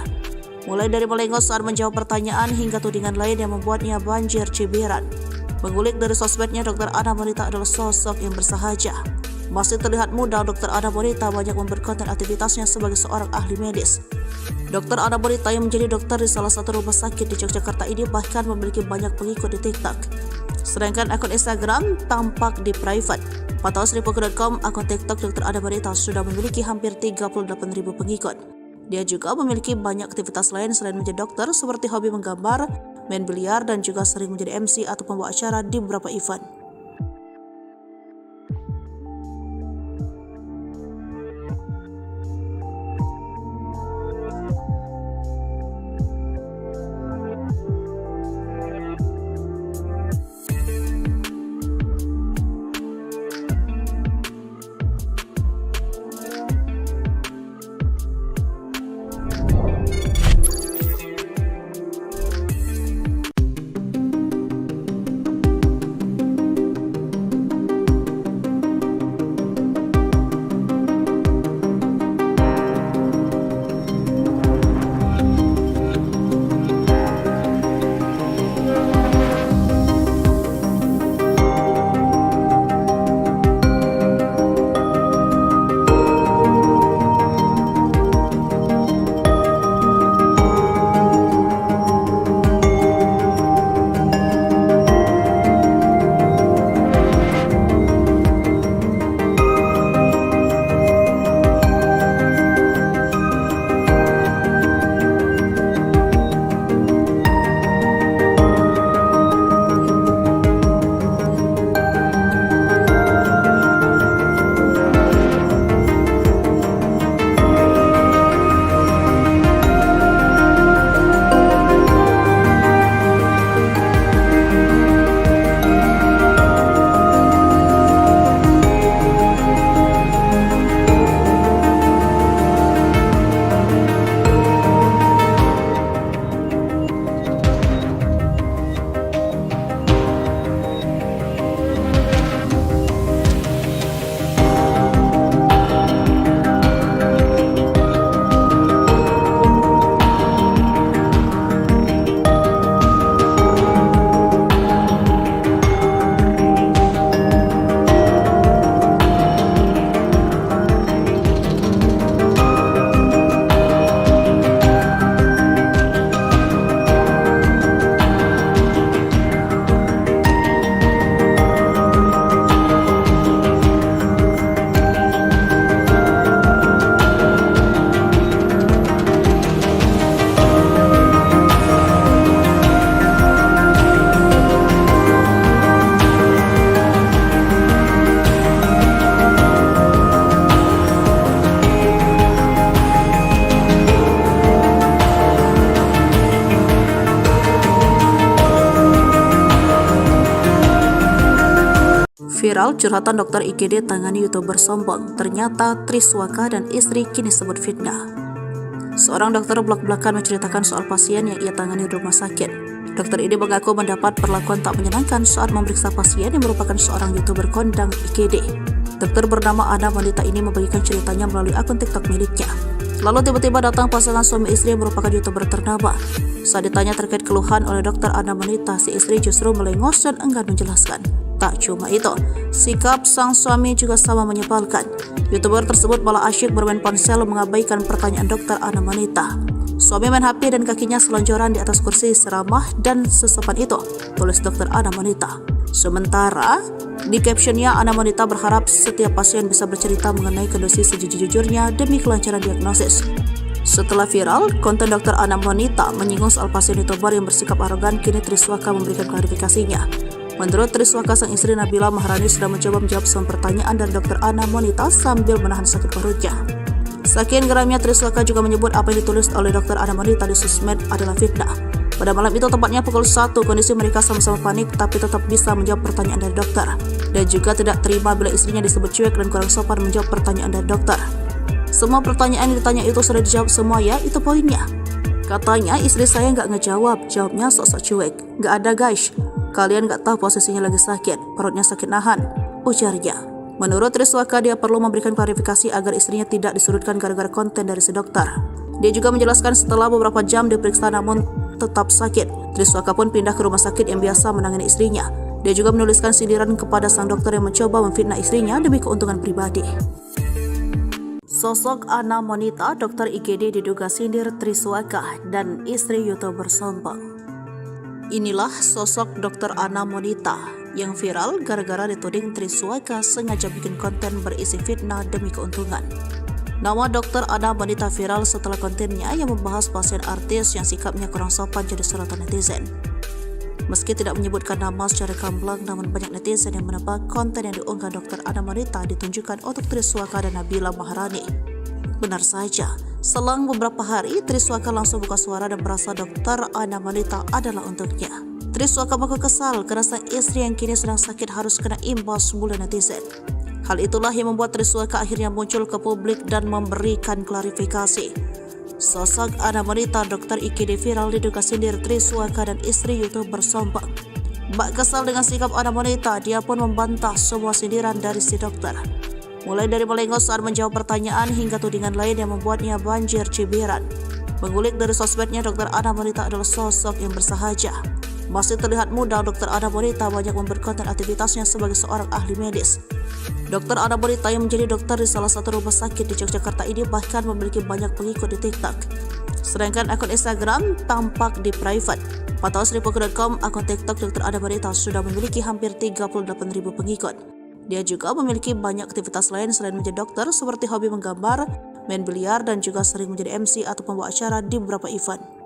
Mulai dari melengos saat menjawab pertanyaan hingga tudingan lain yang membuatnya banjir cibiran. Mengulik dari sosmednya, dokter Ana wanita adalah sosok yang bersahaja. Masih terlihat muda, dokter Ana wanita banyak membuat konten aktivitasnya sebagai seorang ahli medis. Dokter Ana wanita yang menjadi dokter di salah satu rumah sakit di Yogyakarta ini bahkan memiliki banyak pengikut di TikTok. Sedangkan akun Instagram tampak di private. Pantauan Sripuku.com, akun TikTok dokter Ana wanita sudah memiliki hampir 38.000 pengikut. Dia juga memiliki banyak aktivitas lain selain menjadi dokter, seperti hobi menggambar, main biliar, dan juga sering menjadi MC atau pembawa acara di beberapa event. Viral, curhatan dokter IGD tangani YouTuber sombong. Ternyata Triswaka dan istri kini sebut fitnah. Seorang dokter blak-blakan menceritakan soal pasien yang ia tangani di rumah sakit. Dokter ini mengaku mendapat perlakuan tak menyenangkan saat memeriksa pasien yang merupakan seorang YouTuber kondang IGD. Dokter bernama Ana wanita ini membagikan ceritanya melalui akun TikTok miliknya. Lalu tiba-tiba datang pasangan suami istri yang merupakan YouTuber ternama. Saat ditanya terkait keluhan oleh dokter Ana wanita, si istri justru melengos dan enggan menjelaskan. Tak cuma itu, sikap sang suami juga sama menyebalkan. YouTuber tersebut malah asyik bermain ponsel mengabaikan pertanyaan dokter Ana wanita. Suami main HP dan kakinya selonjoran di atas kursi seramah dan sesopan itu, tulis dokter Ana wanita. Sementara di captionnya, Ana wanita berharap setiap pasien bisa bercerita mengenai kondisi sejujur-jujurnya demi kelancaran diagnosis. Setelah viral, konten dokter Ana wanita menyinggung soal pasien YouTuber yang bersikap arogan, kini Triswaka memberikan klarifikasinya. Menurut Triswaka, sang istri Nabila Maharani sudah mencoba menjawab semua pertanyaan dari dokter Ana wanita sambil menahan sakit perutnya. Saking geramnya, Triswaka juga menyebut apa yang ditulis oleh dokter Ana wanita di sosmed adalah fitnah. Pada malam itu, tepatnya pukul 1, kondisi mereka sama-sama panik tapi tetap bisa menjawab pertanyaan dari dokter. Dan juga tidak terima bila istrinya disebut cuek dan kurang sopan menjawab pertanyaan dari dokter. Semua pertanyaan yang ditanya itu sudah dijawab semua ya, itu poinnya. Katanya istri saya nggak ngejawab, jawabnya sok-sok cuek. Nggak ada guys, kalian nggak tahu posisinya lagi sakit, perutnya sakit nahan, ujarnya. Menurut Triswaka, dia perlu memberikan klarifikasi agar istrinya tidak disudutkan gara-gara konten dari si dokter. Dia juga menjelaskan setelah beberapa jam diperiksa namun tetap sakit, Triswaka pun pindah ke rumah sakit yang biasa menangani istrinya. Dia juga menuliskan sindiran kepada sang dokter yang mencoba memfitnah istrinya demi keuntungan pribadi. Sosok Ana wanita, dokter IGD diduga sindir Triswaka dan istri YouTuber sombong. Inilah sosok dokter Ana wanita yang viral gara-gara dituding Triswaka sengaja bikin konten berisi fitnah demi keuntungan. Nama dokter Ana wanita viral setelah kontennya yang membahas pasien artis yang sikapnya kurang sopan jadi sorotan netizen. Meski tidak menyebutkan nama secara gamblang, namun banyak netizen yang menebak konten yang diunggah dokter Ana wanita ditunjukkan untuk Triswaka dan Nabila Maharani. Benar saja, selang beberapa hari Triswaka langsung buka suara dan merasa dokter Ana wanita adalah untuknya. Triswaka mengaku kesal karena sang istri yang kini sedang sakit harus kena imbas bulan netizen. Hal itulah yang membuat Triswaka akhirnya muncul ke publik dan memberikan klarifikasi. Sosok Ana wanita dokter IGD viral diduga sindir Triswaka dan istri YouTuber sombong. Bak kesal dengan sikap Ana wanita, dia pun membantah semua sindiran dari si dokter. Mulai dari melengos saat menjawab pertanyaan hingga tudingan lain yang membuatnya banjir cibiran. Mengulik dari sosmednya, dokter Ana wanita adalah sosok yang bersahaja. Masih terlihat muda, dokter Ana wanita banyak memperkonten aktivitasnya sebagai seorang ahli medis. Dokter Ana wanita yang menjadi dokter di salah satu rumah sakit di Yogyakarta ini bahkan memiliki banyak pengikut di TikTok. Sedangkan akun Instagram tampak di private. Pantauan Sripuku.com, akun TikTok dokter Ana wanita sudah memiliki hampir 38.000 pengikut. Dia juga memiliki banyak aktivitas lain selain menjadi dokter, seperti hobi menggambar, main biliar, dan juga sering menjadi MC atau pembawa acara di beberapa event.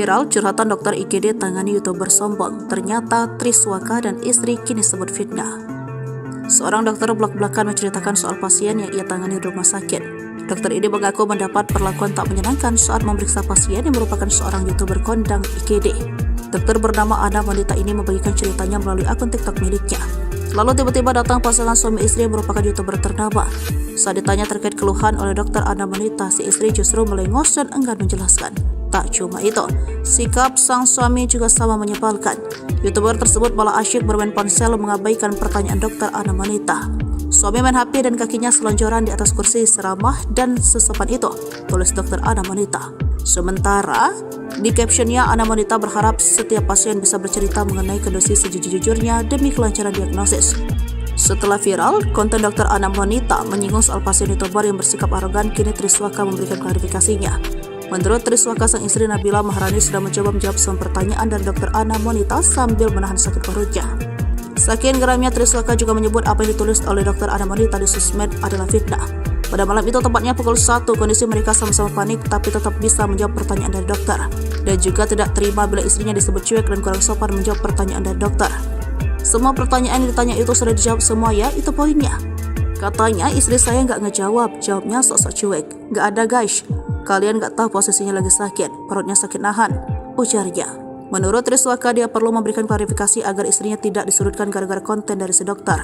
Viral curhatan dokter IGD tangani YouTuber sombong, ternyata Triswaka dan istri kini sebut fitnah. Seorang dokter blak-blakan menceritakan soal pasien yang ia tangani di rumah sakit. Dokter ini mengaku mendapat perlakuan tak menyenangkan saat memeriksa pasien yang merupakan seorang YouTuber kondang IGD. Dokter bernama Ana wanita ini membagikan ceritanya melalui akun TikTok miliknya. Lalu tiba-tiba datang pasangan suami istri yang merupakan YouTuber ternama. Saat ditanya terkait keluhan oleh dokter Ana wanita, si istri justru melengos dan enggan menjelaskan. Tak cuma itu, sikap sang suami juga sama menyebalkan. YouTuber tersebut malah asyik bermain ponsel mengabaikan pertanyaan dokter Ana wanita. Suami main HP dan kakinya selonjoran di atas kursi seramah dan sesopan itu, tulis dokter Ana wanita. Sementara di captionnya, Ana wanita berharap setiap pasien bisa bercerita mengenai kondisi sejujur-jujurnya demi kelancaran diagnosis. Setelah viral, konten dokter Ana wanita menyinggung soal pasien YouTuber yang bersikap arogan, kini Triswaka memberikan klarifikasinya. Menurut Triswaka, sang istri Nabila Maharani sudah mencoba menjawab semua pertanyaan dari dokter Ana wanita sambil menahan sakit perutnya. Saking geramnya, Triswaka juga menyebut apa yang ditulis oleh dokter Ana wanita di sosmed adalah fitnah. Pada malam itu, tepatnya pukul 1, kondisi mereka sama-sama panik tapi tetap bisa menjawab pertanyaan dari dokter. Dan juga tidak terima bila istrinya disebut cuek dan kurang sopan menjawab pertanyaan dari dokter. Semua pertanyaan yang ditanya itu sudah dijawab semua ya, itu poinnya. Katanya istri saya nggak ngejawab, jawabnya sok-sok cuek. Nggak ada guys, kalian nggak tahu posisinya lagi sakit, perutnya sakit nahan, ujarnya. Menurut Triswaka, dia perlu memberikan klarifikasi agar istrinya tidak disudutkan gara-gara konten dari si dokter.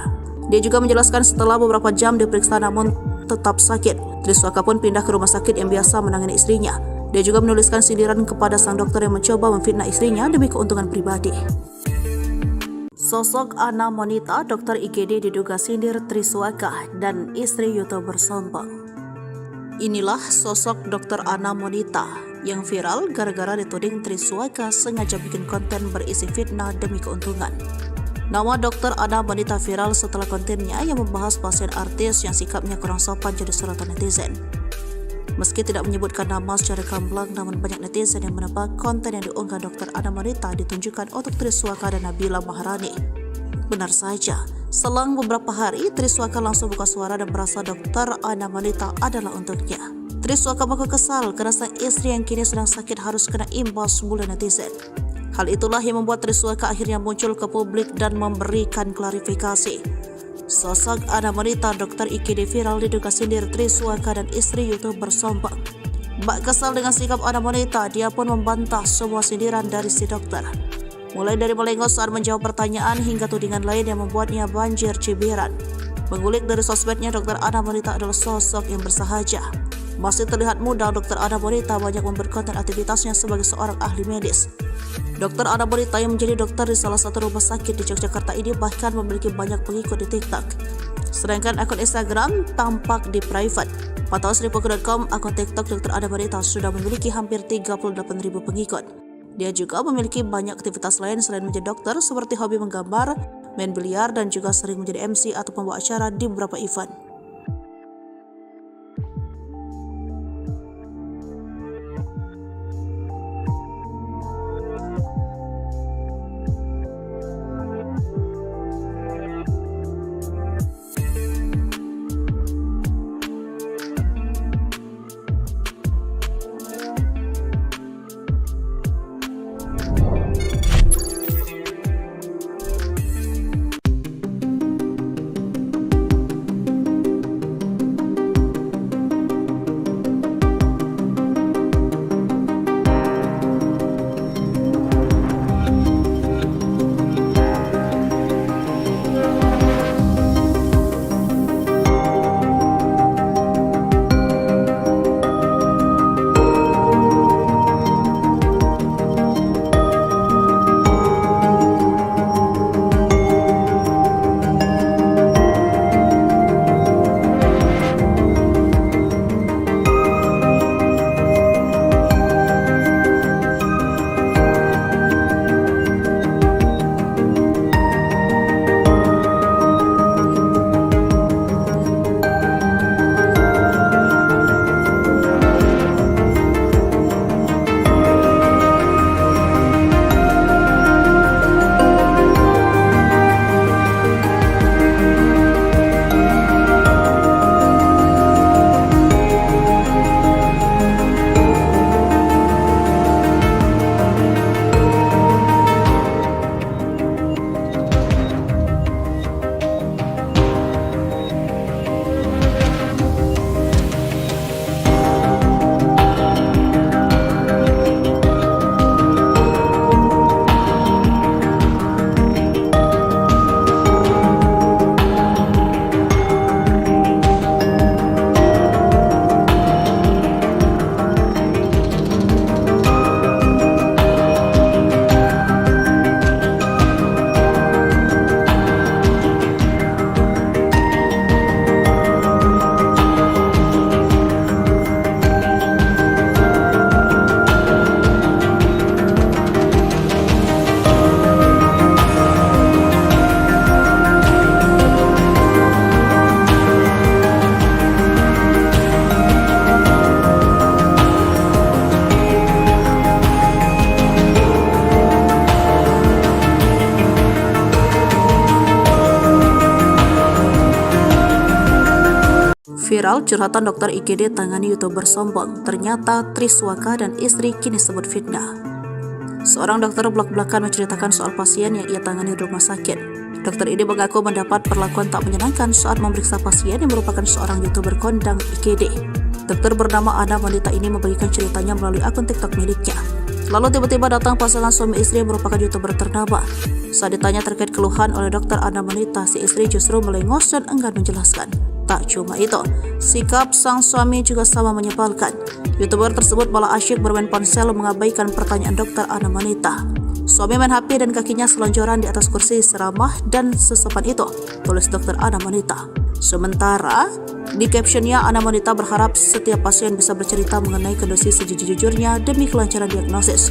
Dia juga menjelaskan setelah beberapa jam diperiksa namun tetap sakit, Triswaka pun pindah ke rumah sakit yang biasa menangani istrinya. Dia juga menuliskan sindiran kepada sang dokter yang mencoba memfitnah istrinya demi keuntungan pribadi. Sosok Ana wanita dokter IGD diduga sindir Triswaka dan istri YouTuber sombong. Inilah sosok dokter Ana wanita yang viral gara-gara dituding Triswaka sengaja bikin konten berisi fitnah demi keuntungan. Nama dokter Ana wanita viral setelah kontennya yang membahas pasien artis yang sikapnya kurang sopan jadi sorotan netizen. Meski tidak menyebutkan nama secara gamblang, namun banyak netizen yang menebak konten yang diunggah dokter Ana wanita ditunjukkan untuk Triswaka dan Nabila Maharani. Benar saja, selang beberapa hari Triswaka langsung buka suara dan merasa dokter Ana wanita adalah untuknya. Triswaka mengaku kesal karena sang istri yang kini sedang sakit harus kena imbas bulan netizen. Hal itulah yang membuat Triswaka akhirnya muncul ke publik dan memberikan klarifikasi. Sosok Ana wanita dokter IGD viral diduga sindir Triswaka dan istri YouTuber sombong. Bak kesal dengan sikap Ana wanita, dia pun membantah semua sindiran dari si dokter. Mulai dari melengos saat menjawab pertanyaan hingga tudingan lain yang membuatnya banjir cibiran. Mengulik dari sosmednya, dokter Ana wanita adalah sosok yang bersahaja. Masih terlihat muda, dokter Ana wanita banyak membuat konten aktivitasnya sebagai seorang ahli medis. Dokter Ana wanita yang menjadi dokter di salah satu rumah sakit di Yogyakarta ini bahkan memiliki banyak pengikut di TikTok. Sedangkan akun Instagram tampak di private. Pantauan Sripuku.com, akun TikTok dokter Ana wanita sudah memiliki hampir 38.000 pengikut. Dia juga memiliki banyak aktivitas lain selain menjadi dokter, seperti hobi menggambar, main biliar, dan juga sering menjadi MC atau pembawa acara di beberapa event. Viral curhatan dokter IGD tangani YouTuber sombong, ternyata Triswaka dan istri kini sebut fitnah. Seorang dokter belak-belakan menceritakan soal pasien yang ia tangani di rumah sakit. Dokter ini mengaku mendapat perlakuan tak menyenangkan saat memeriksa pasien yang merupakan seorang YouTuber kondang IGD. Dokter bernama Ana Monita ini membagikan ceritanya melalui akun TikTok miliknya. Lalu tiba-tiba datang pasangan suami istri yang merupakan YouTuber ternama. Saat ditanya terkait keluhan oleh dokter Ana Monita, si istri justru melengos dan enggan menjelaskan. Tak cuma itu, sikap sang suami juga sama menyebalkan. YouTuber tersebut malah asyik bermain ponsel mengabaikan pertanyaan dokter Ana Monita. Suami main HP dan kakinya selonjoran di atas kursi seramah dan sesopan itu, tulis dokter Ana Monita. Sementara, di captionnya Ana Monita berharap setiap pasien bisa bercerita mengenai kondisi sejujur-jujurnya demi kelancaran diagnosis.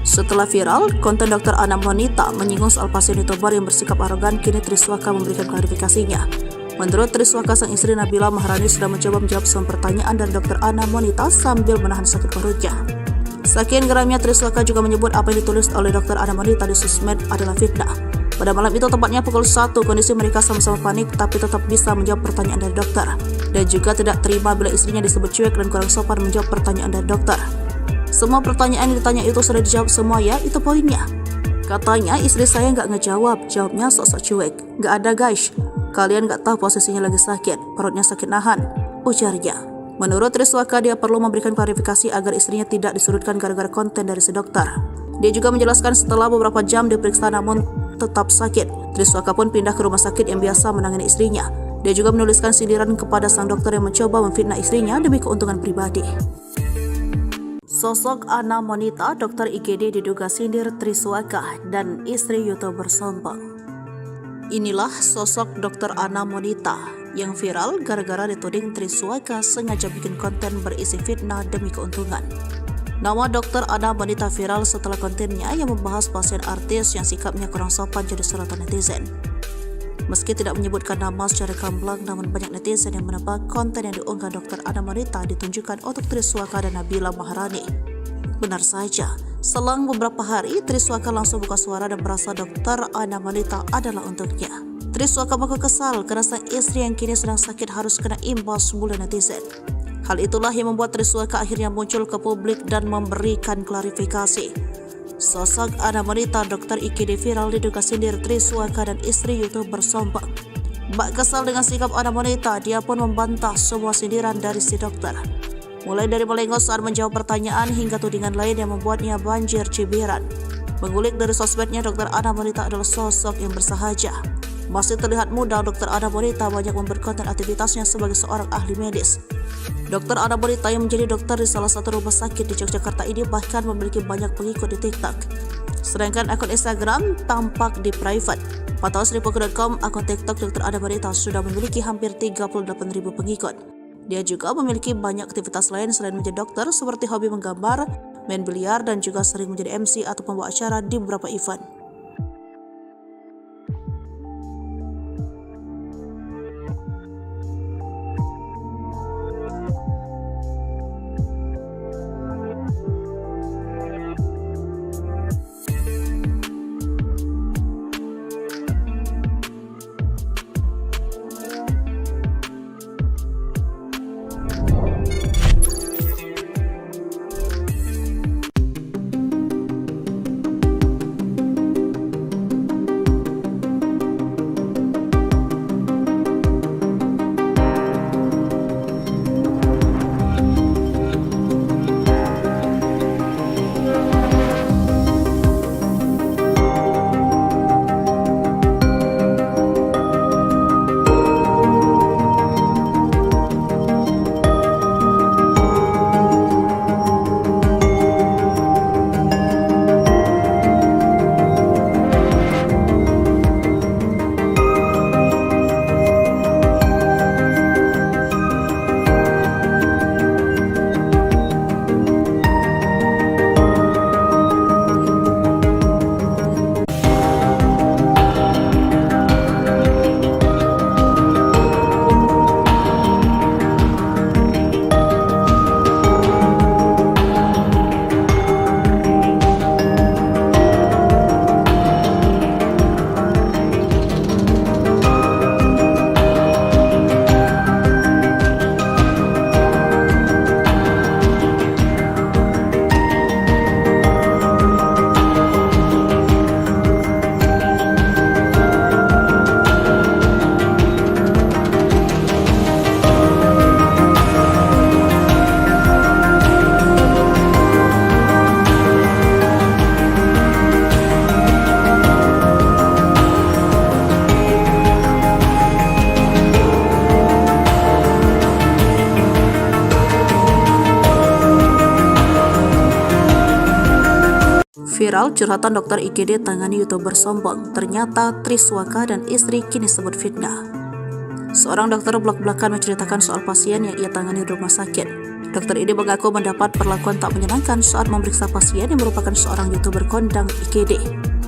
Setelah viral, konten dokter Ana Monita menyinggung soal pasien YouTuber yang bersikap arogan, kini Triswaka memberikan klarifikasinya. Menurut Triswaka, sang istri Nabila Maharani sudah mencoba menjawab semua pertanyaan dari dokter Ana Monita sambil menahan sakit perutnya. Saking geramnya, Triswaka juga menyebut apa yang ditulis oleh dokter Ana Monita di sosmed adalah fitnah. Pada malam itu, tepatnya pukul 1, kondisi mereka sama-sama panik tapi tetap bisa menjawab pertanyaan dari dokter. Dan juga tidak terima bila istrinya disebut cuek dan kurang sopan menjawab pertanyaan dari dokter. Semua pertanyaan yang ditanya itu sudah dijawab semua ya, itu poinnya. Katanya istri saya nggak ngejawab, jawabnya sok-sok cuek. Nggak ada guys, kalian nggak tahu posisinya lagi sakit, perutnya sakit nahan, ujarnya. Menurut Triswaka, dia perlu memberikan klarifikasi agar istrinya tidak disudutkan gara-gara konten dari si dokter. Dia juga menjelaskan setelah beberapa jam diperiksa namun tetap sakit, Triswaka pun pindah ke rumah sakit yang biasa menangani istrinya. Dia juga menuliskan sindiran kepada sang dokter yang mencoba memfitnah istrinya demi keuntungan pribadi. Sosok Ana Monita, dokter IGD diduga sindir Triswaka dan istri YouTuber sombong. Inilah sosok dokter Ana Monita yang viral gara-gara dituding Triswaka sengaja bikin konten berisi fitnah demi keuntungan. Nama dokter Ana Monita viral setelah kontennya yang membahas pasien artis yang sikapnya kurang sopan jadi sorotan netizen. Meski tidak menyebutkan nama secara gamblang, namun banyak netizen yang menebak konten yang diunggah dokter Ana Monita ditunjukkan untuk Triswaka dan Nabila Maharani. Benar saja, selang beberapa hari, Triswaka langsung buka suara dan merasa dokter Ana Monita adalah untuknya. Triswaka mengaku kesal karena sang istri yang kini sedang sakit harus kena imbas mulu netizen. Hal itulah yang membuat Triswaka akhirnya muncul ke publik dan memberikan klarifikasi. Sosok Ana Monita, dokter IGD viral diduga sindir Triswaka dan istri YouTuber sombong. Bak kesal dengan sikap Ana Monita, dia pun membantah semua sindiran dari si dokter. Mulai dari melengos saat menjawab pertanyaan hingga tudingan lain yang membuatnya banjir cibiran. Mengulik dari sosmednya, dokter Ana Monita adalah sosok yang bersahaja. Masih terlihat muda, dokter Ana Monita banyak membuat konten aktivitasnya sebagai seorang ahli medis. Dokter Ana Monita yang menjadi dokter di salah satu rumah sakit di Yogyakarta ini bahkan memiliki banyak pengikut di TikTok. Sedangkan akun Instagram tampak di private. Pantauan Sripuku.com, akun TikTok dokter Ana Monita sudah memiliki hampir 38.000 pengikut. Dia juga memiliki banyak aktivitas lain selain menjadi dokter, seperti hobi menggambar, main biliar, dan juga sering menjadi MC atau pembawa acara di beberapa event. Viral curhatan dokter IGD tangani YouTuber sombong. Ternyata Triswaka dan istri kini sebut fitnah. Seorang dokter belak-belakan menceritakan soal pasien yang ia tangani di rumah sakit. Dokter ini mengaku mendapat perlakuan tak menyenangkan saat memeriksa pasien yang merupakan seorang YouTuber kondang IGD.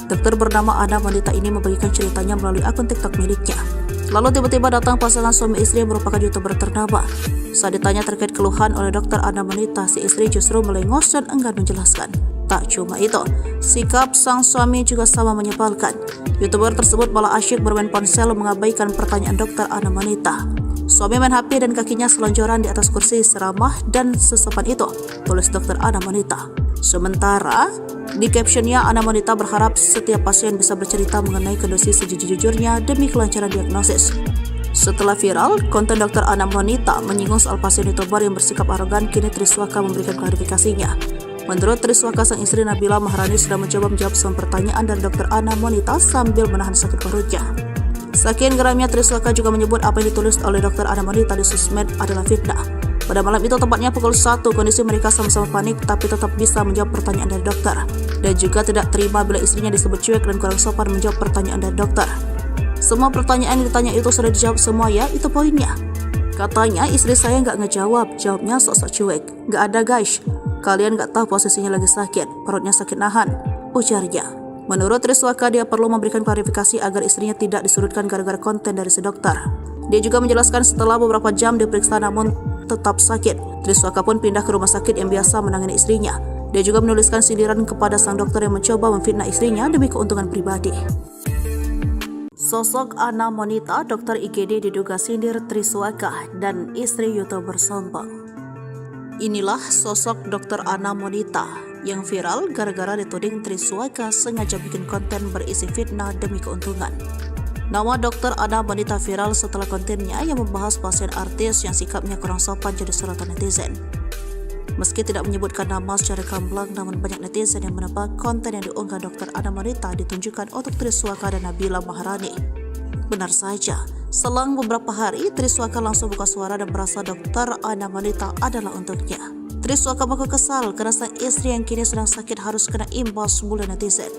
Dokter bernama Ana wanita ini membagikan ceritanya melalui akun TikTok miliknya. Lalu tiba-tiba datang pasangan suami istri yang merupakan YouTuber ternama. Saat ditanya terkait keluhan oleh dokter Ana wanita, si istri justru melengos dan enggan menjelaskan. Tak cuma itu, sikap sang suami juga sama menyebalkan. YouTuber tersebut malah asyik bermain ponsel mengabaikan pertanyaan dokter Ana wanita. Suami main HP dan kakinya selonjoran di atas kursi seramah dan sesopan itu, tulis dokter Ana wanita. Sementara di captionnya, Ana wanita berharap setiap pasien bisa bercerita mengenai kondisi sejujur-jujurnya demi kelancaran diagnosis. Setelah viral, konten dokter Ana wanita menyinggung soal pasien YouTuber yang bersikap arogan, kini Triswaka memberikan klarifikasinya. Menurut Triswaka, sang istri Nabila Maharani sudah mencoba menjawab semua pertanyaan dari dokter Ana wanita sambil menahan sakit perutnya. Saking geramnya, Triswaka juga menyebut apa yang ditulis oleh dokter Ana wanita di sosmed adalah fitnah. Pada malam itu, tepatnya pukul 1, kondisi mereka sama-sama panik tapi tetap bisa menjawab pertanyaan dari dokter. Dan juga tidak terima bila istrinya disebut cuek dan kurang sopan menjawab pertanyaan dari dokter. Semua pertanyaan yang ditanya itu sudah dijawab semua ya, itu poinnya. Katanya istri saya nggak ngejawab, jawabnya sok-sok cuek. Nggak ada guys, kalian nggak tahu posisinya lagi sakit, perutnya sakit nahan, ujarnya. Menurut Triswaka, dia perlu memberikan klarifikasi agar istrinya tidak disudutkan gara-gara konten dari si dokter. Dia juga menjelaskan setelah beberapa jam diperiksa namun tetap sakit, Triswaka pun pindah ke rumah sakit yang biasa menangani istrinya. Dia juga menuliskan sindiran kepada sang dokter yang mencoba memfitnah istrinya demi keuntungan pribadi. Sosok Ana wanita dokter IGD diduga sindir Triswaka dan istri YouTuber sombong. Inilah sosok dokter Ana wanita yang viral gara-gara dituding Triswaka sengaja bikin konten berisi fitnah demi keuntungan. Nama dokter Ana wanita viral setelah kontennya yang membahas pasien artis yang sikapnya kurang sopan jadi sorotan netizen. Meski tidak menyebutkan nama secara gamblang, namun banyak netizen yang menebak konten yang diunggah dokter Ana wanita ditunjukkan untuk Triswaka dan Nabila Maharani. Benar saja, selang beberapa hari Triswaka langsung buka suara dan merasa dokter Ana wanita adalah untuknya. Triswaka mengaku kesal karena sang istri yang kini sedang sakit harus kena imbas mulu netizen.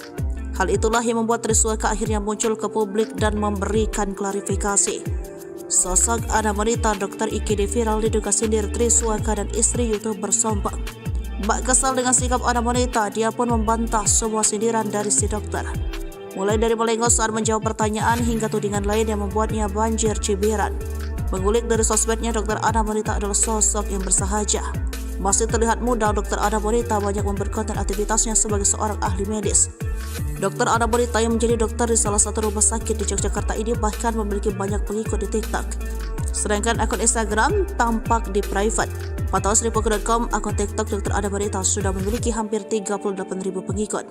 Hal itulah yang membuat Triswaka akhirnya muncul ke publik dan memberikan klarifikasi. Sosok Ana wanita dokter IGD viral diduga sindir Triswaka dan istri YouTuber sombong. Bak kesal dengan sikap Ana wanita, dia pun membantah semua sindiran dari si dokter. Mulai dari melengos saat menjawab pertanyaan hingga tudingan lain yang membuatnya banjir cibiran. Mengulik dari sosmednya, dokter Ana wanita adalah sosok yang bersahaja. Masih terlihat muda, dokter Ana wanita banyak memperkonten aktivitasnya sebagai seorang ahli medis. Dokter Ana wanita yang menjadi dokter di salah satu rumah sakit di Yogyakarta ini bahkan memiliki banyak pengikut di TikTok. Sedangkan akun Instagram tampak di private. Pantauan Sripuku.com, akun TikTok dokter Ana wanita sudah memiliki hampir 38.000 pengikut.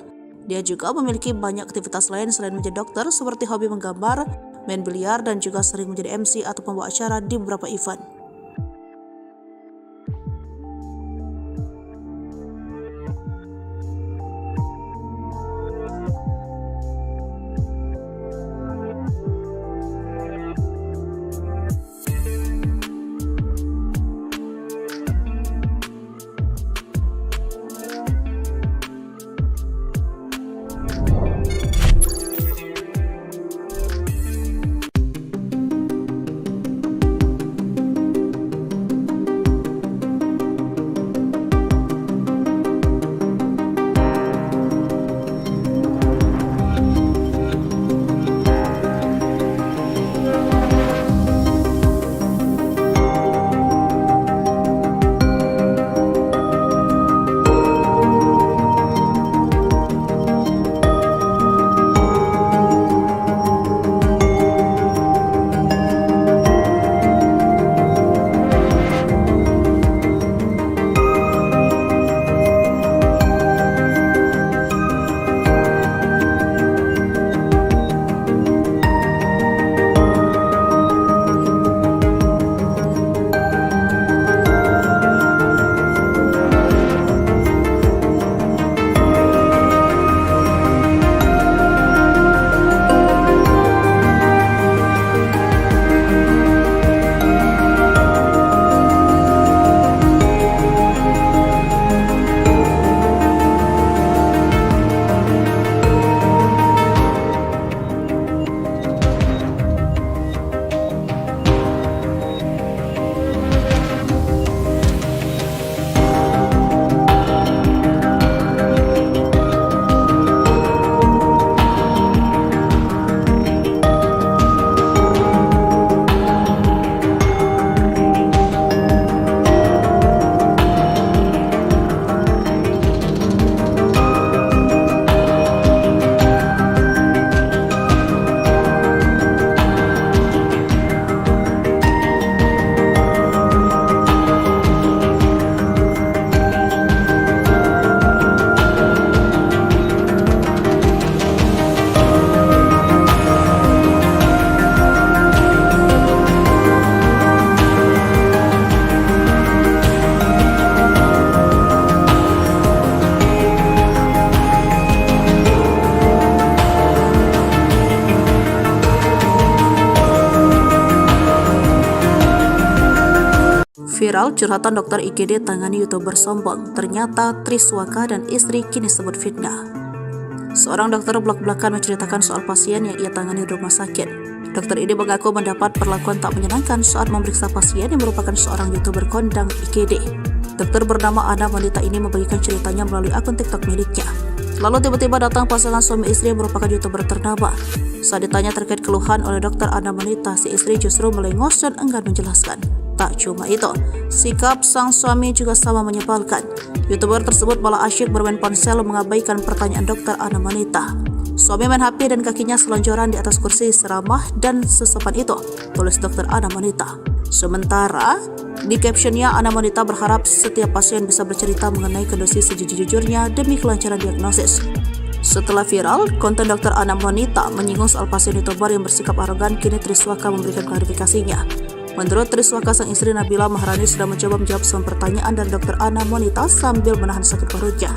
Dia juga memiliki banyak aktivitas lain selain menjadi dokter, seperti hobi menggambar, main biliar, dan juga sering menjadi MC atau pembawa acara di beberapa event. Viral curhatan dokter IGD tangani YouTuber sombong. Ternyata Triswaka dan istri kini sebut fitnah. Seorang dokter belak-belakan menceritakan soal pasien yang ia tangani di rumah sakit. Dokter ini mengaku mendapat perlakuan tak menyenangkan saat memeriksa pasien yang merupakan seorang YouTuber kondang IGD. Dokter bernama Ana wanita ini membagikan ceritanya melalui akun TikTok miliknya. Lalu tiba-tiba datang pasangan suami istri yang merupakan YouTuber ternama. Saat ditanya terkait keluhan oleh dokter Ana wanita, si istri justru melengos dan enggan menjelaskan. Tak cuma itu, sikap sang suami juga sama menyebalkan. YouTuber tersebut malah asyik bermain ponsel mengabaikan pertanyaan dokter Ana wanita. Suami main HP dan kakinya selonjoran di atas kursi seramah dan sesopan itu, tulis dokter Ana wanita. Sementara di captionnya, Ana wanita berharap setiap pasien bisa bercerita mengenai kondisi sejujur-jujurnya demi kelancaran diagnosis. Setelah viral, konten dokter Ana wanita menyinggung soal pasien YouTuber yang bersikap arogan, kini Triswaka memberikan klarifikasinya. Menurut Triswaka, sang istri Nabila Maharani sudah mencoba menjawab semua pertanyaan dari dokter Ana wanita sambil menahan sakit perutnya.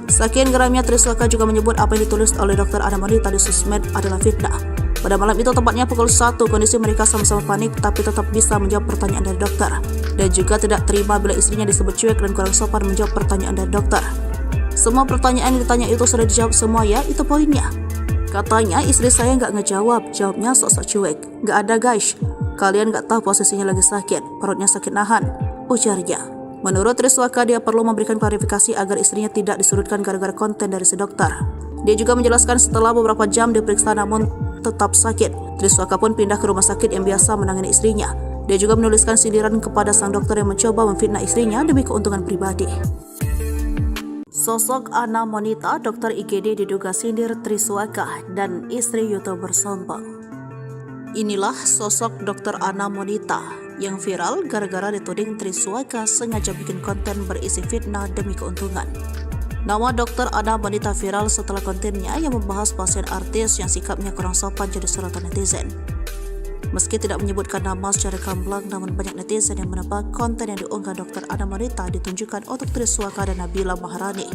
Saking geramnya, Triswaka juga menyebut apa yang ditulis oleh dokter Ana wanita di sosmed adalah fitnah. Pada malam itu, tepatnya pukul 1, kondisi mereka sama-sama panik tapi tetap bisa menjawab pertanyaan dari dokter. Dan juga tidak terima bila istrinya disebut cuek dan kurang sopan menjawab pertanyaan dari dokter. Semua pertanyaan yang ditanya itu sudah dijawab semua ya, itu poinnya. Katanya istri saya nggak ngejawab, jawabnya sok-sok cuek. Nggak ada guys, kalian nggak tahu posisinya lagi sakit, perutnya sakit nahan, ujarnya. Menurut Triswaka, dia perlu memberikan klarifikasi agar istrinya tidak disurutkan gara-gara konten dari si dokter. Dia juga menjelaskan setelah beberapa jam diperiksa namun tetap sakit, Triswaka pun pindah ke rumah sakit yang biasa menangani istrinya. Dia juga menuliskan sindiran kepada sang dokter yang mencoba memfitnah istrinya demi keuntungan pribadi. Sosok Ana wanita dokter IGD diduga sindir Triswaka dan istri YouTuber sombong. Inilah sosok dokter Ana wanita yang viral gara-gara dituding Triswaka sengaja bikin konten berisi fitnah demi keuntungan. Nama dokter Ana wanita viral setelah kontennya yang membahas pasien artis yang sikapnya kurang sopan jadi sorotan netizen. Meski tidak menyebutkan nama secara gamblang, namun banyak netizen yang menebak konten yang diunggah dokter Ana wanita ditunjukkan untuk Triswaka dan Nabila Maharani.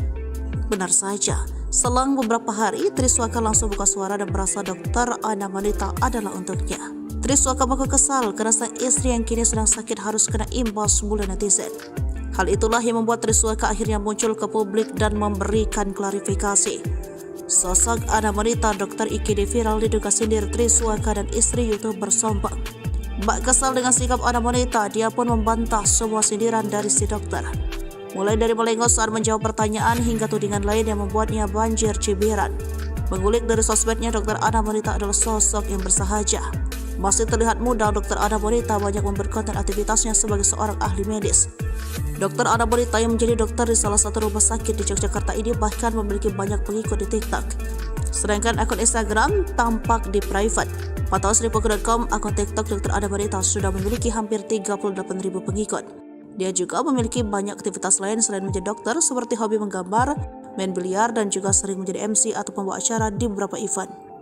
Benar saja, selang beberapa hari, Triswaka langsung buka suara dan merasa dokter Ana wanita adalah untuknya. Triswaka mengaku kesal karena sang istri yang kini sedang sakit harus kena imbas bulan netizen. Hal itulah yang membuat Triswaka akhirnya muncul ke publik dan memberikan klarifikasi. Sosok Ana wanita dokter IGD viral diduga sindir Triswaka dan istri YouTuber sombong. Bak kesal dengan sikap Ana wanita, dia pun membantah semua sindiran dari si dokter. Mulai dari melengos saat menjawab pertanyaan hingga tudingan lain yang membuatnya banjir cibiran. Mengulik dari sosmednya, dokter Ana wanita adalah sosok yang bersahaja. Masih terlihat muda, dokter Ana wanita banyak memperkonten aktivitasnya sebagai seorang ahli medis. Dokter Ana wanita yang menjadi dokter di salah satu rumah sakit di Yogyakarta ini bahkan memiliki banyak pengikut di TikTok. Sedangkan akun Instagram tampak di private. Pantauan Sripuku.com, akun TikTok dokter Ana wanita sudah memiliki hampir 38.000 pengikut. Dia juga memiliki banyak aktivitas lain selain menjadi dokter, seperti hobi menggambar, main biliar, dan juga sering menjadi MC atau pembawa acara di beberapa event.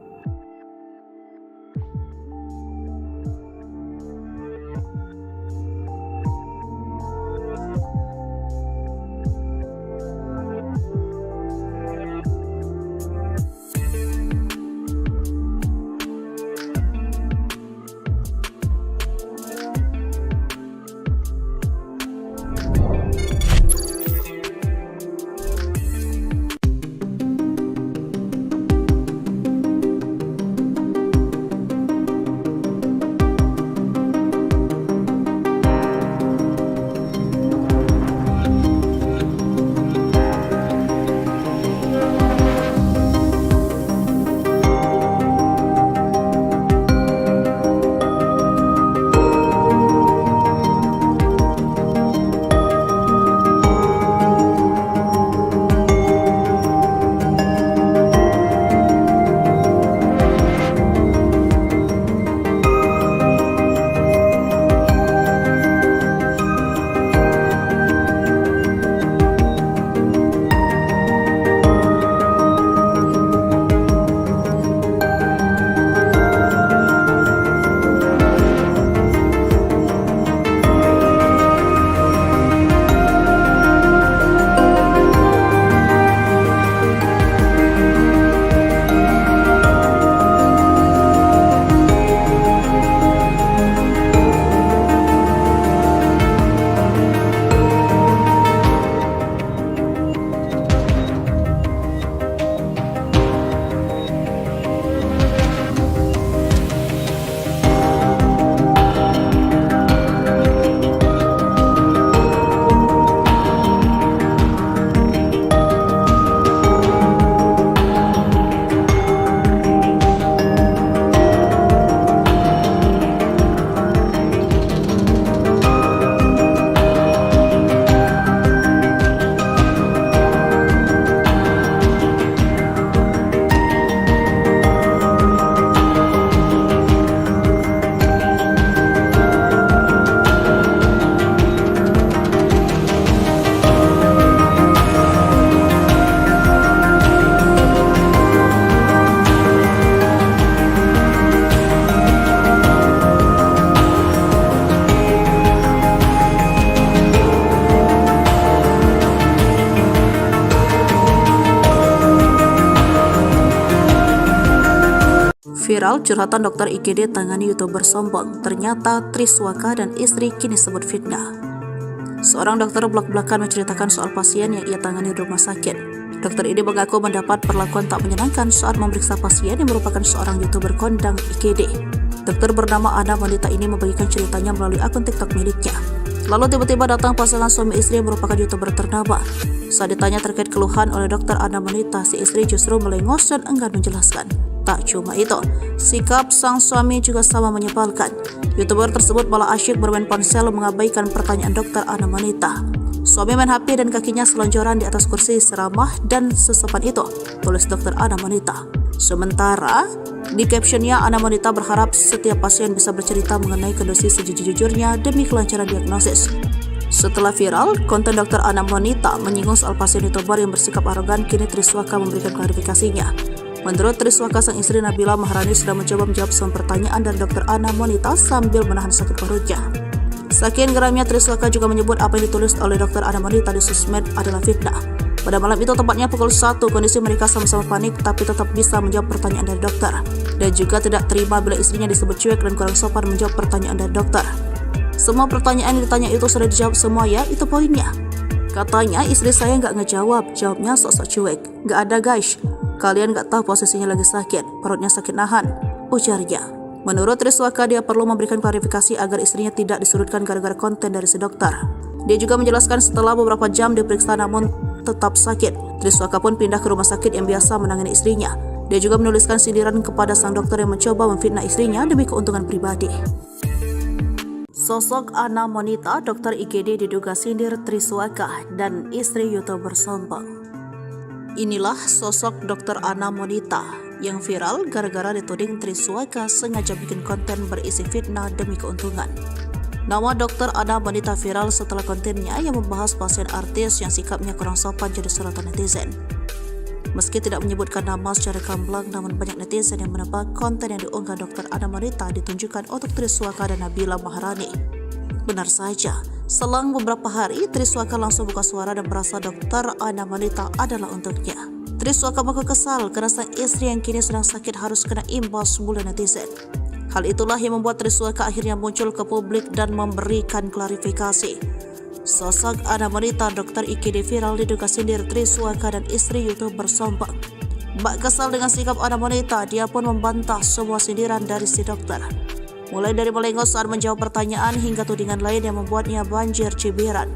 Viral curhatan dokter IGD tangani YouTuber sombong. Ternyata Triswaka dan istri kini sebut fitnah. Seorang dokter belak-belakan menceritakan soal pasien yang ia tangani di rumah sakit. Dokter ini mengaku mendapat perlakuan tak menyenangkan saat memeriksa pasien yang merupakan seorang YouTuber kondang IGD. Dokter bernama Ana Monita ini membagikan ceritanya melalui akun TikTok miliknya. Lalu tiba-tiba datang pasangan suami istri yang merupakan YouTuber ternama. Saat ditanya terkait keluhan oleh dokter Ana Monita, si istri justru melengos dan enggan menjelaskan. Tak cuma itu, sikap sang suami juga sama menyebalkan. YouTuber tersebut malah asyik bermain ponsel mengabaikan pertanyaan dokter Ana Monita. Suami main HP dan kakinya selonjoran di atas kursi seramah dan sesopan itu, tulis dokter Ana Monita. Sementara, di captionnya Ana Monita berharap setiap pasien bisa bercerita mengenai kondisi sejujur-jujurnya demi kelancaran diagnosis. Setelah viral, konten dokter Ana Monita menyinggung soal pasien YouTuber yang bersikap arogan, kini Triswaka memberikan klarifikasinya. Menurut Triswaka, sang istri Nabila Maharani sudah mencoba menjawab semua pertanyaan dari dokter Ana Monita sambil menahan sakit perutnya. Saking geramnya, Triswaka juga menyebut apa yang ditulis oleh dokter Ana Monita di sosmed adalah fitnah. Pada malam itu, tepatnya pukul 1, kondisi mereka sama-sama panik tapi tetap bisa menjawab pertanyaan dari dokter. Dan juga tidak terima bila istrinya disebut cuek dan kurang sopan menjawab pertanyaan dari dokter. Semua pertanyaan yang ditanya itu sudah dijawab semua ya, itu poinnya. Katanya istri saya nggak ngejawab, jawabnya sok-sok cuek. Nggak ada guys, kalian nggak tahu posisinya lagi sakit, perutnya sakit nahan, ujarnya. Menurut Triswaka, dia perlu memberikan klarifikasi agar istrinya tidak disudutkan gara-gara konten dari si dokter. Dia juga menjelaskan setelah beberapa jam diperiksa namun tetap sakit, Triswaka pun pindah ke rumah sakit yang biasa menangani istrinya. Dia juga menuliskan sindiran kepada sang dokter yang mencoba memfitnah istrinya demi keuntungan pribadi. Sosok Ana Monita, dokter IGD diduga sindir Triswaka dan istri YouTuber sombong. Inilah sosok dokter Ana Monita yang viral gara-gara dituding Triswaka sengaja bikin konten berisi fitnah demi keuntungan. Nama dokter Ana Monita viral setelah kontennya yang membahas pasien artis yang sikapnya kurang sopan jadi sorotan netizen. Meski tidak menyebutkan nama secara gamblang, namun banyak netizen yang menebak konten yang diunggah dokter Ana Monita ditunjukkan untuk Triswaka dan Nabila Maharani. Benar saja, selang beberapa hari, Triswaka langsung buka suara dan merasa dokter Ana Monita adalah untuknya. Triswaka mengaku kesal karena sang istri yang kini sedang sakit harus kena imbas bulan netizen. Hal itulah yang membuat Triswaka akhirnya muncul ke publik dan memberikan klarifikasi. Sosok Ana Monita, dokter IGD viral diduga sindir Triswaka dan istri YouTuber sombong. Bak kesal dengan sikap Ana Monita, dia pun membantah semua sindiran dari si dokter. Mulai dari melengos saat menjawab pertanyaan hingga tudingan lain yang membuatnya banjir cibiran.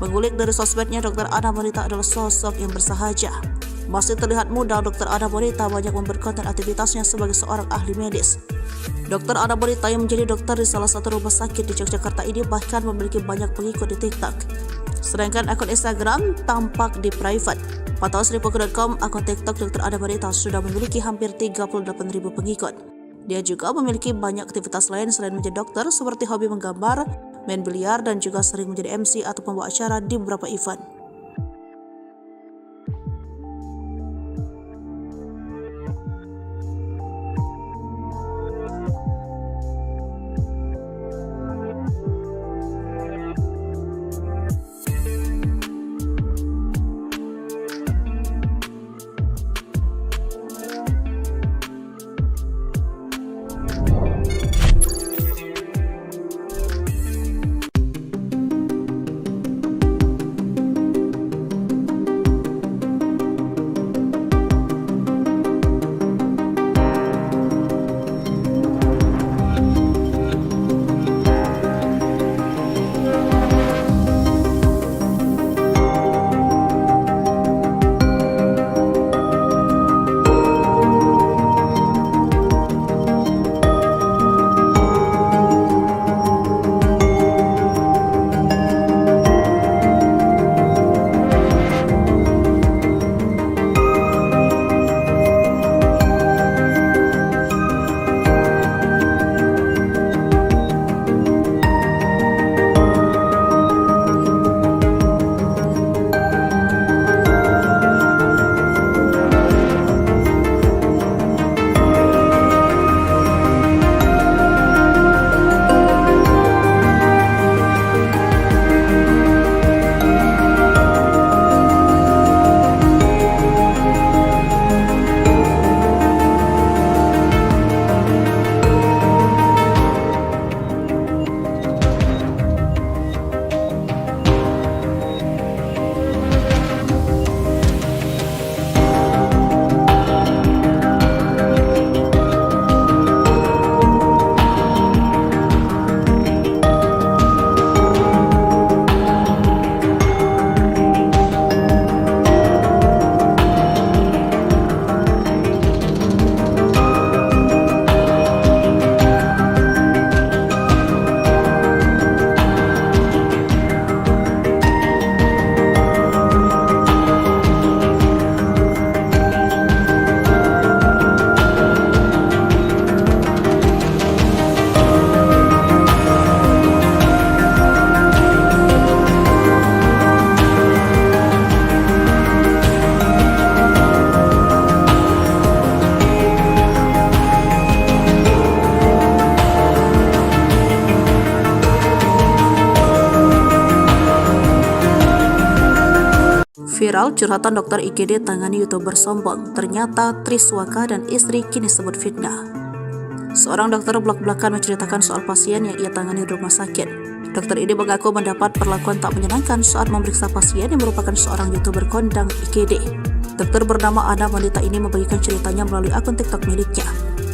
Mengulik dari sosmednya, dokter Ana Monita adalah sosok yang bersahaja. Masih terlihat muda, dokter Ana Monita banyak membuat konten aktivitasnya sebagai seorang ahli medis. Dokter Ana Monita yang menjadi dokter di salah satu rumah sakit di Yogyakarta ini bahkan memiliki banyak pengikut di TikTok. Sedangkan akun Instagram tampak di private. Pantauan Sripuku.com, akun TikTok dokter Ana Monita sudah memiliki hampir 38.000 pengikut. Dia juga memiliki banyak aktivitas lain selain menjadi dokter, seperti hobi menggambar, main biliar, dan juga sering menjadi MC atau pembawa acara di beberapa event. Viral curhatan dokter IGD tangani YouTuber sombong. Ternyata Triswaka dan istri kini sebut fitnah. Seorang dokter belak-belakan menceritakan soal pasien yang ia tangani di rumah sakit. Dokter ini mengaku mendapat perlakuan tak menyenangkan saat memeriksa pasien yang merupakan seorang YouTuber kondang IGD. Dokter bernama Ana wanita ini membagikan ceritanya melalui akun TikTok miliknya.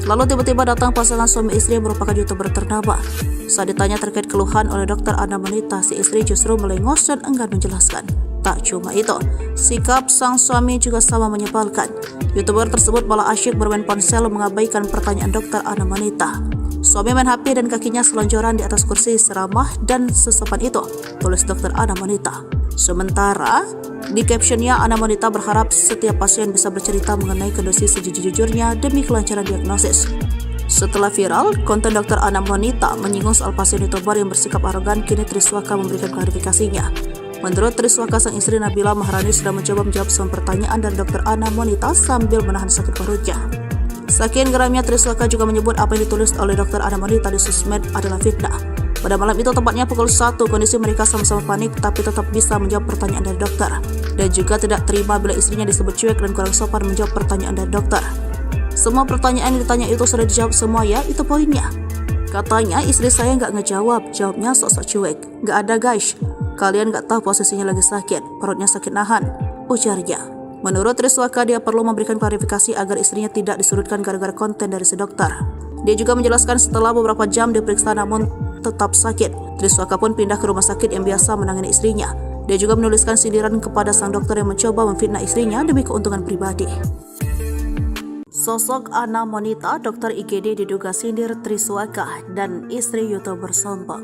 Lalu tiba-tiba datang pasangan suami istri yang merupakan YouTuber ternama. Saat ditanya terkait keluhan oleh dokter Ana wanita, si istri justru melengos dan enggan menjelaskan. Tak cuma itu, sikap sang suami juga sama menyebalkan. YouTuber tersebut malah asyik bermain ponsel mengabaikan pertanyaan dokter Ana wanita. Suami main HP dan kakinya selonjoran di atas kursi seramah dan sesopan itu, tulis dokter Ana wanita. Sementara di captionnya, Ana wanita berharap setiap pasien bisa bercerita mengenai kondisi sejujur-jujurnya demi kelancaran diagnosis. Setelah viral, konten dokter Ana wanita menyinggung soal pasien YouTuber yang bersikap arogan, kini Triswaka memberikan klarifikasinya. Menurut Triswaka, sang istri Nabila Maharani sudah mencoba menjawab semua pertanyaan dari dokter Ana wanita sambil menahan sakit perutnya. Saking geramnya, Triswaka juga menyebut apa yang ditulis oleh dokter Ana wanita di sosmed adalah fitnah. Pada malam itu, tepatnya pukul 1, kondisi mereka sama-sama panik tapi tetap bisa menjawab pertanyaan dari dokter. Dan juga tidak terima bila istrinya disebut cuek dan kurang sopan menjawab pertanyaan dari dokter. Semua pertanyaan yang ditanya itu sudah dijawab semua ya, itu poinnya. Katanya istri saya nggak ngejawab, jawabnya sok-sok cuek. Nggak ada guys, kalian nggak tahu posisinya lagi sakit, perutnya sakit nahan, ujarnya. Menurut Triswaka, dia perlu memberikan klarifikasi agar istrinya tidak disudutkan gara-gara konten dari si dokter. Dia juga menjelaskan setelah beberapa jam diperiksa namun tetap sakit, Triswaka pun pindah ke rumah sakit yang biasa menangani istrinya. Dia juga menuliskan sindiran kepada sang dokter yang mencoba memfitnah istrinya demi keuntungan pribadi. Sosok Ana wanita, dokter IGD diduga sindir Triswaka dan istri YouTuber sombong.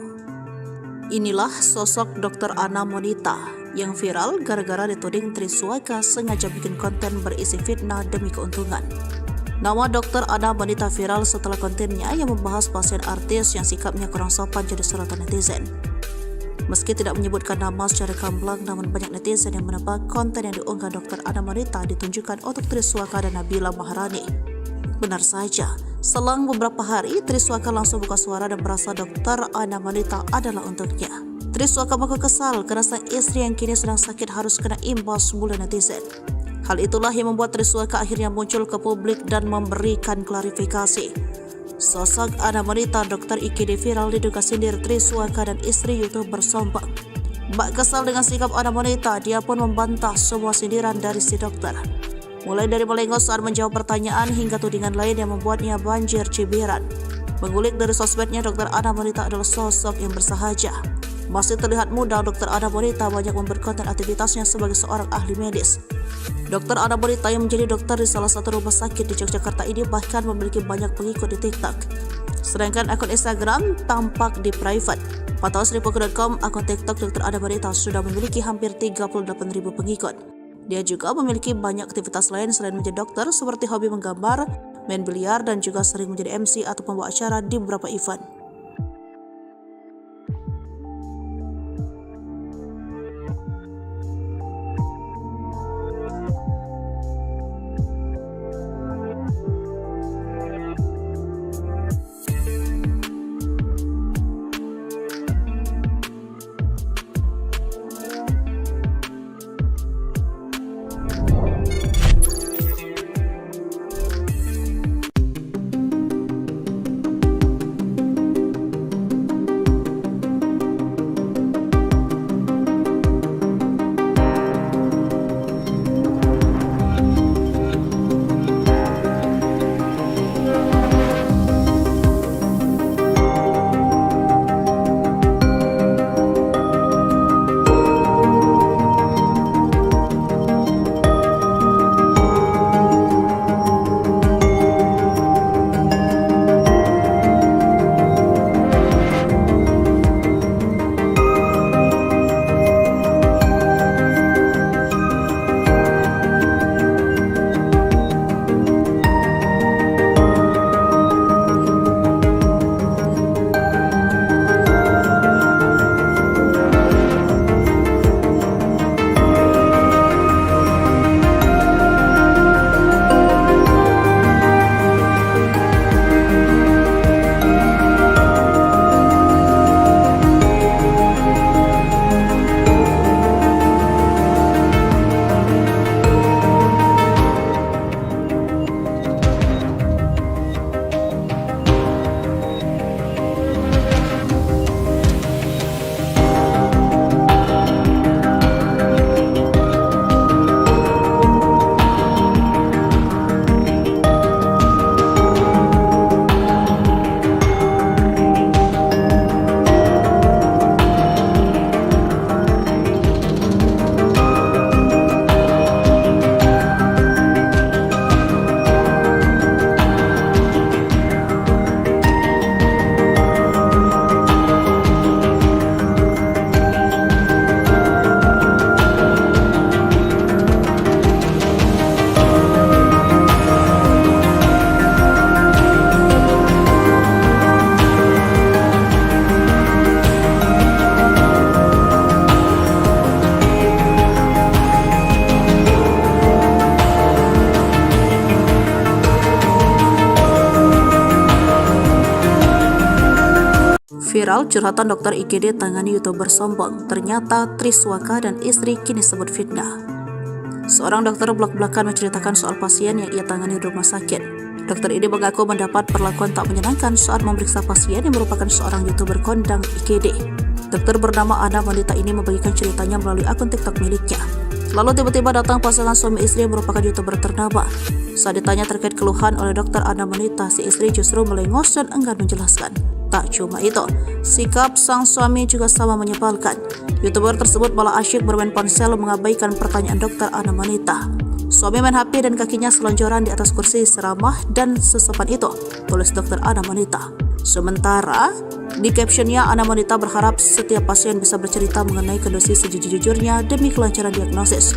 Inilah sosok dokter Ana wanita yang viral gara-gara dituding Triswaka sengaja bikin konten berisi fitnah demi keuntungan. Nama dokter Ana wanita viral setelah kontennya yang membahas pasien artis yang sikapnya kurang sopan jadi sorotan netizen. Meski tidak menyebutkan nama secara gamblang, namun banyak netizen yang menebak konten yang diunggah dokter Ana wanita ditunjukkan untuk Triswaka dan Nabila Maharani. Benar saja, selang beberapa hari Triswaka langsung buka suara dan merasa dokter Ana wanita adalah untuknya. Triswaka mengaku kesal karena sang istri yang kini sedang sakit harus kena imbas bulan netizen. Hal itulah yang membuat Triswaka akhirnya muncul ke publik dan memberikan klarifikasi. Sosok Ana wanita dokter IGD viral diduga sindir Triswaka dan istri YouTuber sombong. Bak kesal dengan sikap Ana wanita, dia pun membantah semua sindiran dari si dokter. Mulai dari melengos saat menjawab pertanyaan hingga tudingan lain yang membuatnya banjir cibiran. Mengulik dari sosmednya, dokter Ana wanita adalah sosok yang bersahaja. Masih terlihat muda, dokter Ana wanita banyak membuat konten aktivitasnya sebagai seorang ahli medis. Dokter Ana wanita yang menjadi dokter di salah satu rumah sakit di Yogyakarta ini bahkan memiliki banyak pengikut di TikTok. Sedangkan akun Instagram tampak di private. Pantauan Sripuku.com, akun TikTok dokter Ana wanita sudah memiliki hampir 38.000 pengikut. Dia juga memiliki banyak aktivitas lain selain menjadi dokter, seperti hobi menggambar, main biliar, dan juga sering menjadi MC atau pembawa acara di beberapa event. Viral, curhatan dokter IGD tangani YouTuber sombong. Ternyata Triswaka dan istri kini sebut fitnah. Seorang dokter belak-belakan menceritakan soal pasien yang ia tangani di rumah sakit. Dokter ini mengaku mendapat perlakuan tak menyenangkan saat memeriksa pasien yang merupakan seorang YouTuber kondang IGD. Dokter bernama Ana wanita ini membagikan ceritanya melalui akun TikTok miliknya. Lalu tiba-tiba datang pasangan suami istri yang merupakan YouTuber ternama. Saat ditanya terkait keluhan oleh dokter Ana wanita, si istri justru melengos dan enggan menjelaskan. Tak cuma itu, sikap sang suami juga sama menyebalkan. YouTuber tersebut malah asyik bermain ponsel mengabaikan pertanyaan dokter Ana wanita. Suami main HP dan kakinya selonjoran di atas kursi seramah dan sesopan itu, tulis dokter Ana wanita. Sementara di captionnya, Ana wanita berharap setiap pasien bisa bercerita mengenai kondisi sejujur-jujurnya demi kelancaran diagnosis.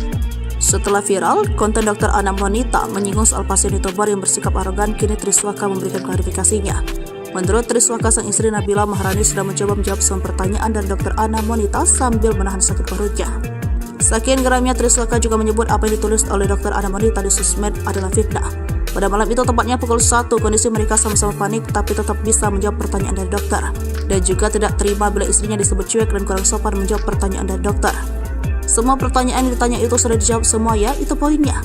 Setelah viral, konten dokter Ana wanita menyinggung soal pasien YouTuber yang bersikap arogan, kini Triswaka memberikan klarifikasinya. Menurut Triswaka, sang istri Nabila Maharani sudah mencoba menjawab semua pertanyaan dari dokter Ana wanita sambil menahan sakit perutnya. Saking geramnya, Triswaka juga menyebut apa yang ditulis oleh dokter Ana wanita di sosmed adalah fitnah. Pada malam itu, tepatnya pukul 1, kondisi mereka sama-sama panik tapi tetap bisa menjawab pertanyaan dari dokter. Dan juga tidak terima bila istrinya disebut cuek dan kurang sopan menjawab pertanyaan dari dokter. Semua pertanyaan yang ditanya itu sudah dijawab semua ya, itu poinnya.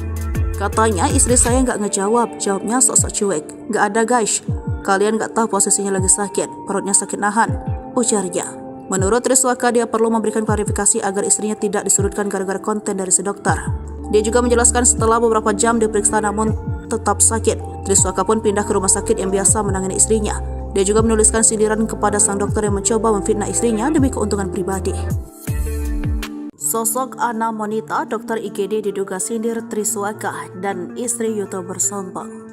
Katanya istri saya nggak ngejawab, jawabnya sok-sok cuek. Nggak ada guys, kalian nggak tahu posisinya lagi sakit, perutnya sakit nahan, ujarnya. Menurut Triswaka, dia perlu memberikan klarifikasi agar istrinya tidak disudutkan gara-gara konten dari si dokter. Dia juga menjelaskan setelah beberapa jam diperiksa namun tetap sakit, Triswaka pun pindah ke rumah sakit yang biasa menangani istrinya. Dia juga menuliskan sindiran kepada sang dokter yang mencoba memfitnah istrinya demi keuntungan pribadi. Sosok Ana wanita, dokter IGD diduga sindir Triswaka dan istri YouTuber sombong.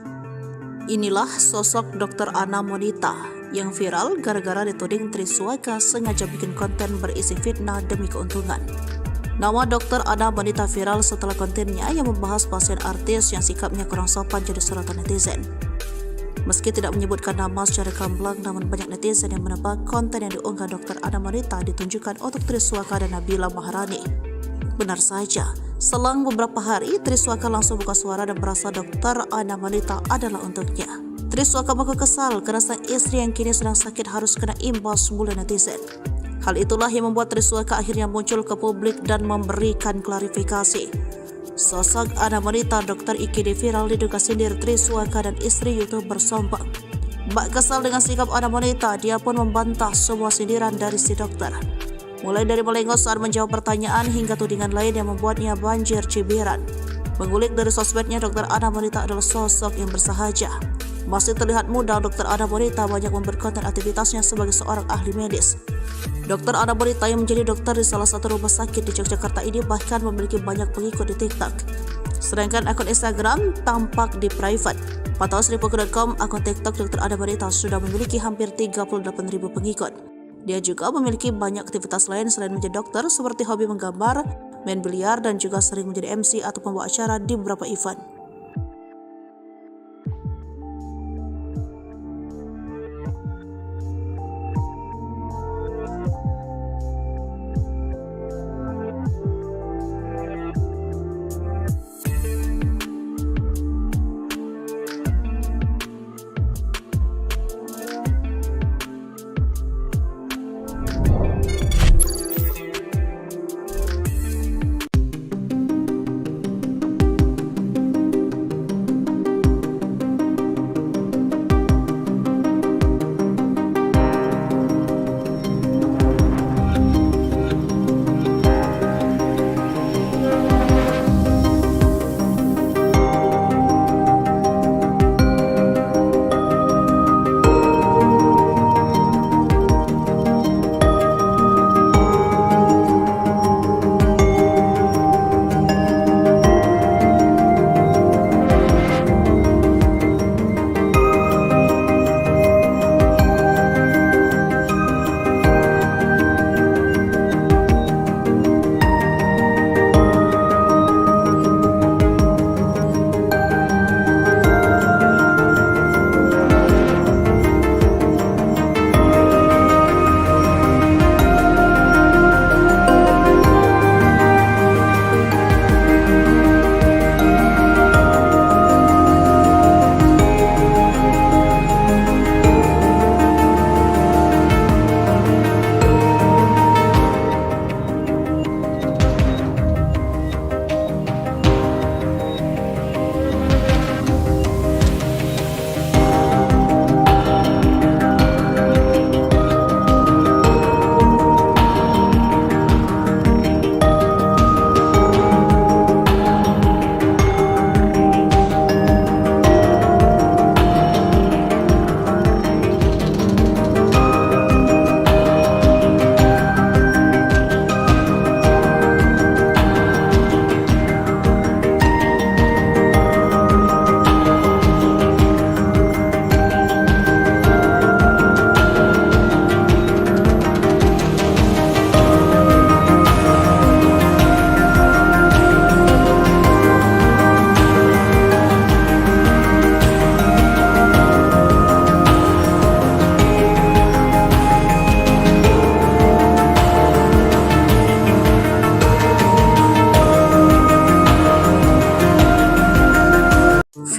Inilah sosok dokter Ana wanita yang viral gara-gara dituding Triswaka sengaja bikin konten berisi fitnah demi keuntungan. Nama dokter Ana wanita viral setelah kontennya yang membahas pasien artis yang sikapnya kurang sopan jadi sorotan netizen. Meski tidak menyebutkan nama secara gamblang, namun banyak netizen yang menebak konten yang diunggah dokter Ana wanita ditunjukkan untuk Triswaka dan Nabila Maharani. Benar saja, selang beberapa hari, Triswaka langsung buka suara dan merasa dokter Ana wanita adalah untuknya. Triswaka mengaku kesal karena sang istri yang kini sedang sakit harus kena imbas bulan netizen. Hal itulah yang membuat Triswaka akhirnya muncul ke publik dan memberikan klarifikasi. Sosok Ana wanita dokter IGD viral diduga sindir Triswaka dan istri YouTuber sombong. Bak kesal dengan sikap Ana wanita, dia pun membantah semua sindiran dari si dokter. Mulai dari melengos saat menjawab pertanyaan hingga tudingan lain yang membuatnya banjir cibiran. Mengulik dari sosmednya, dokter Ana wanita adalah sosok yang bersahaja. Masih terlihat muda, dokter Ana wanita banyak memperkonten aktivitasnya sebagai seorang ahli medis. Dokter Ana wanita yang menjadi dokter di salah satu rumah sakit di Yogyakarta ini bahkan memiliki banyak pengikut di TikTok. Sedangkan akun Instagram tampak di private. Pantauan Sripuku.com, akun TikTok dokter Ana wanita sudah memiliki hampir 38.000 pengikut. Dia juga memiliki banyak aktivitas lain selain menjadi dokter, seperti hobi menggambar, main biliar, dan juga sering menjadi MC atau pembawa acara di beberapa event.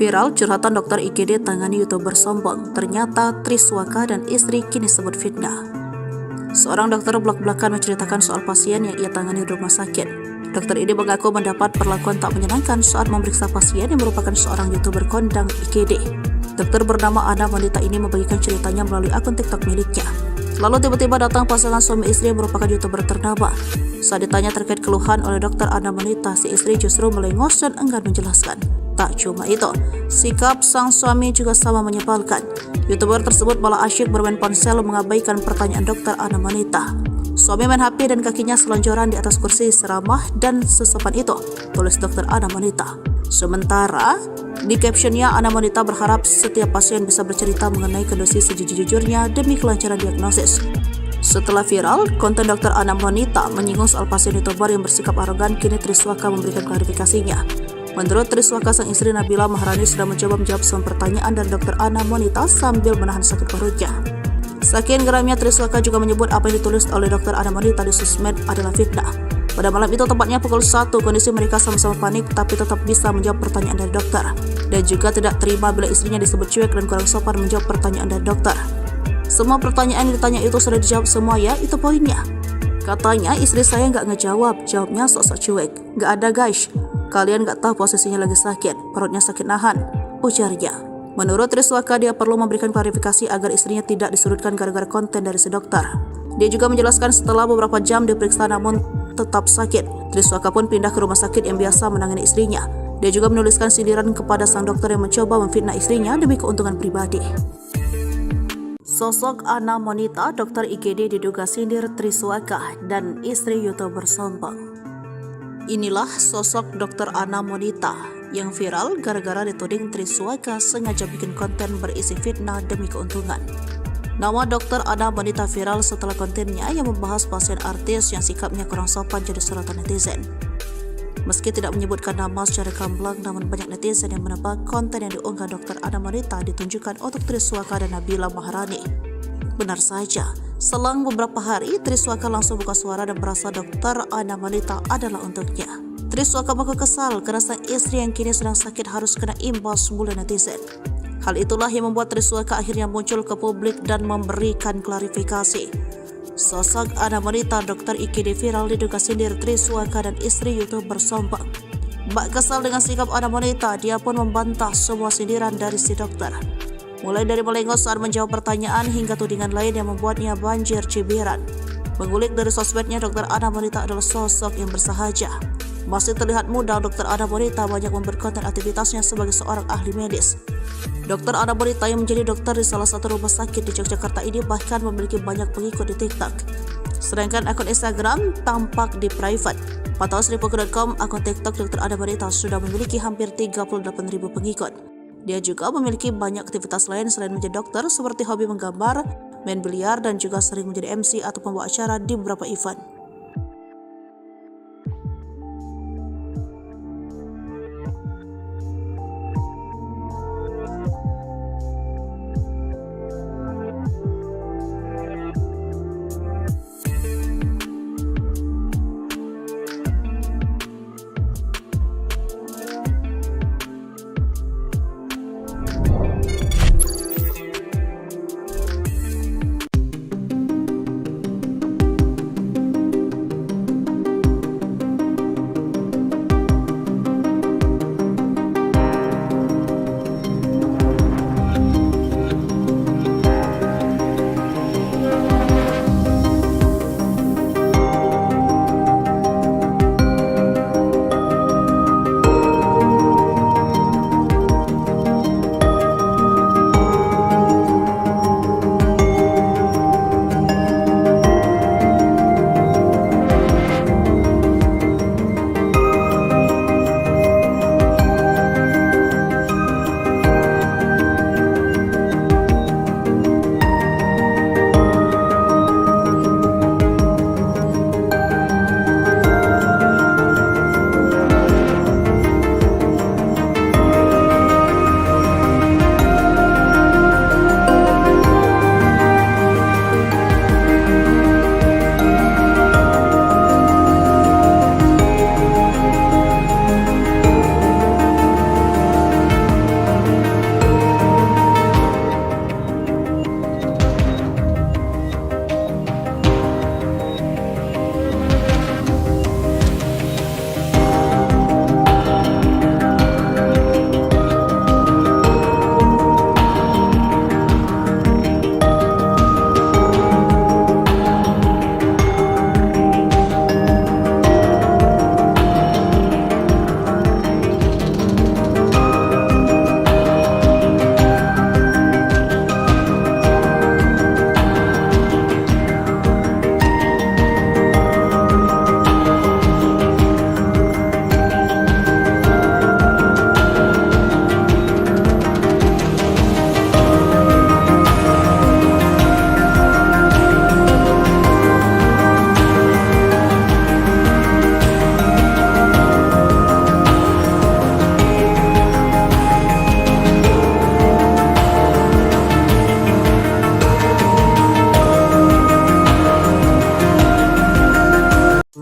Viral curhatan dokter IGD tangani YouTuber sombong. Ternyata Triswaka dan istri kini sebut fitnah. Seorang dokter belak-belakan menceritakan soal pasien yang ia tangani di rumah sakit. Dokter ini mengaku mendapat perlakuan tak menyenangkan saat memeriksa pasien yang merupakan seorang YouTuber kondang IGD. Dokter bernama Ana wanita ini membagikan ceritanya melalui akun TikTok miliknya. Lalu tiba-tiba datang pasangan suami istri yang merupakan YouTuber ternama. Saat ditanya terkait keluhan oleh dokter Ana wanita, si istri justru melengos dan enggan menjelaskan. Tak cuma itu, sikap sang suami juga sama menyebalkan. YouTuber tersebut malah asyik bermain ponsel mengabaikan pertanyaan dokter Ana wanita. Suami main HP dan kakinya selonjoran di atas kursi seramah dan sesopan itu, tulis dokter Ana wanita. Sementara di captionnya, Ana wanita berharap setiap pasien bisa bercerita mengenai kondisi sejujur-jujurnya demi kelancaran diagnosis. Setelah viral, konten dokter Ana wanita menyinggung soal pasien YouTuber yang bersikap arogan, kini Triswaka memberikan klarifikasinya. Menurut Triswaka, sang istri Nabila Maharani sudah mencoba menjawab semua pertanyaan dari dokter Ana wanita sambil menahan sakit perutnya. Saking geramnya, Triswaka juga menyebut apa yang ditulis oleh dokter Ana wanita di sosmed adalah fitnah. Pada malam itu, tepatnya pukul 1, kondisi mereka sama-sama panik tapi tetap bisa menjawab pertanyaan dari dokter. Dan juga tidak terima bila istrinya disebut cuek dan kurang sopan menjawab pertanyaan dari dokter. Semua pertanyaan yang ditanya itu sudah dijawab semua ya, itu poinnya. Katanya istri saya nggak ngejawab, jawabnya sok-sok cuek. Nggak ada guys, kalian nggak tahu posisinya lagi sakit, perutnya sakit nahan, ujarnya. Menurut Triswaka, dia perlu memberikan klarifikasi agar istrinya tidak disudutkan gara-gara konten dari si dokter. Dia juga menjelaskan setelah beberapa jam diperiksa namun tetap sakit, Triswaka pun pindah ke rumah sakit yang biasa menangani istrinya. Dia juga menuliskan sindiran kepada sang dokter yang mencoba memfitnah istrinya demi keuntungan pribadi. Sosok Ana wanita dokter IGD diduga sindir Triswaka dan istri YouTuber sombong. Inilah sosok dokter Ana wanita yang viral gara-gara dituding Triswaka sengaja bikin konten berisi fitnah demi keuntungan. Nama dokter Ana wanita viral setelah kontennya yang membahas pasien artis yang sikapnya kurang sopan jadi sorotan netizen. Meski tidak menyebutkan nama secara gamblang, namun banyak netizen yang menebak konten yang diunggah dokter Ana wanita ditunjukkan untuk Triswaka dan Nabila Maharani. Benar saja, selang beberapa hari, Triswaka langsung buka suara dan merasa dokter Ana wanita adalah untuknya. Triswaka mengaku kesal karena sang istri yang kini sedang sakit harus kena imbas mulai netizen. Hal itulah yang membuat Triswaka akhirnya muncul ke publik dan memberikan klarifikasi. Sosok Ana wanita dokter IGD viral diduga sindir Triswaka dan istri YouTuber sombong. Bak kesal dengan sikap Ana wanita, dia pun membantah semua sindiran dari si dokter. Mulai dari melengos saat menjawab pertanyaan hingga tudingan lain yang membuatnya banjir cibiran. Mengulik dari sosmednya, dokter Ana wanita adalah sosok yang bersahaja. Masih terlihat muda, dokter Ana wanita banyak membuat konten aktivitasnya sebagai seorang ahli medis. Dokter Ana wanita yang menjadi dokter di salah satu rumah sakit di Yogyakarta ini bahkan memiliki banyak pengikut di TikTok. Sedangkan akun Instagram tampak di private. Pantauan Sripuku.com, akun TikTok dokter Ana wanita sudah memiliki hampir 38.000 pengikut. Dia juga memiliki banyak aktivitas lain selain menjadi dokter, seperti hobi menggambar, main biliar, dan juga sering menjadi MC atau pembawa acara di beberapa event.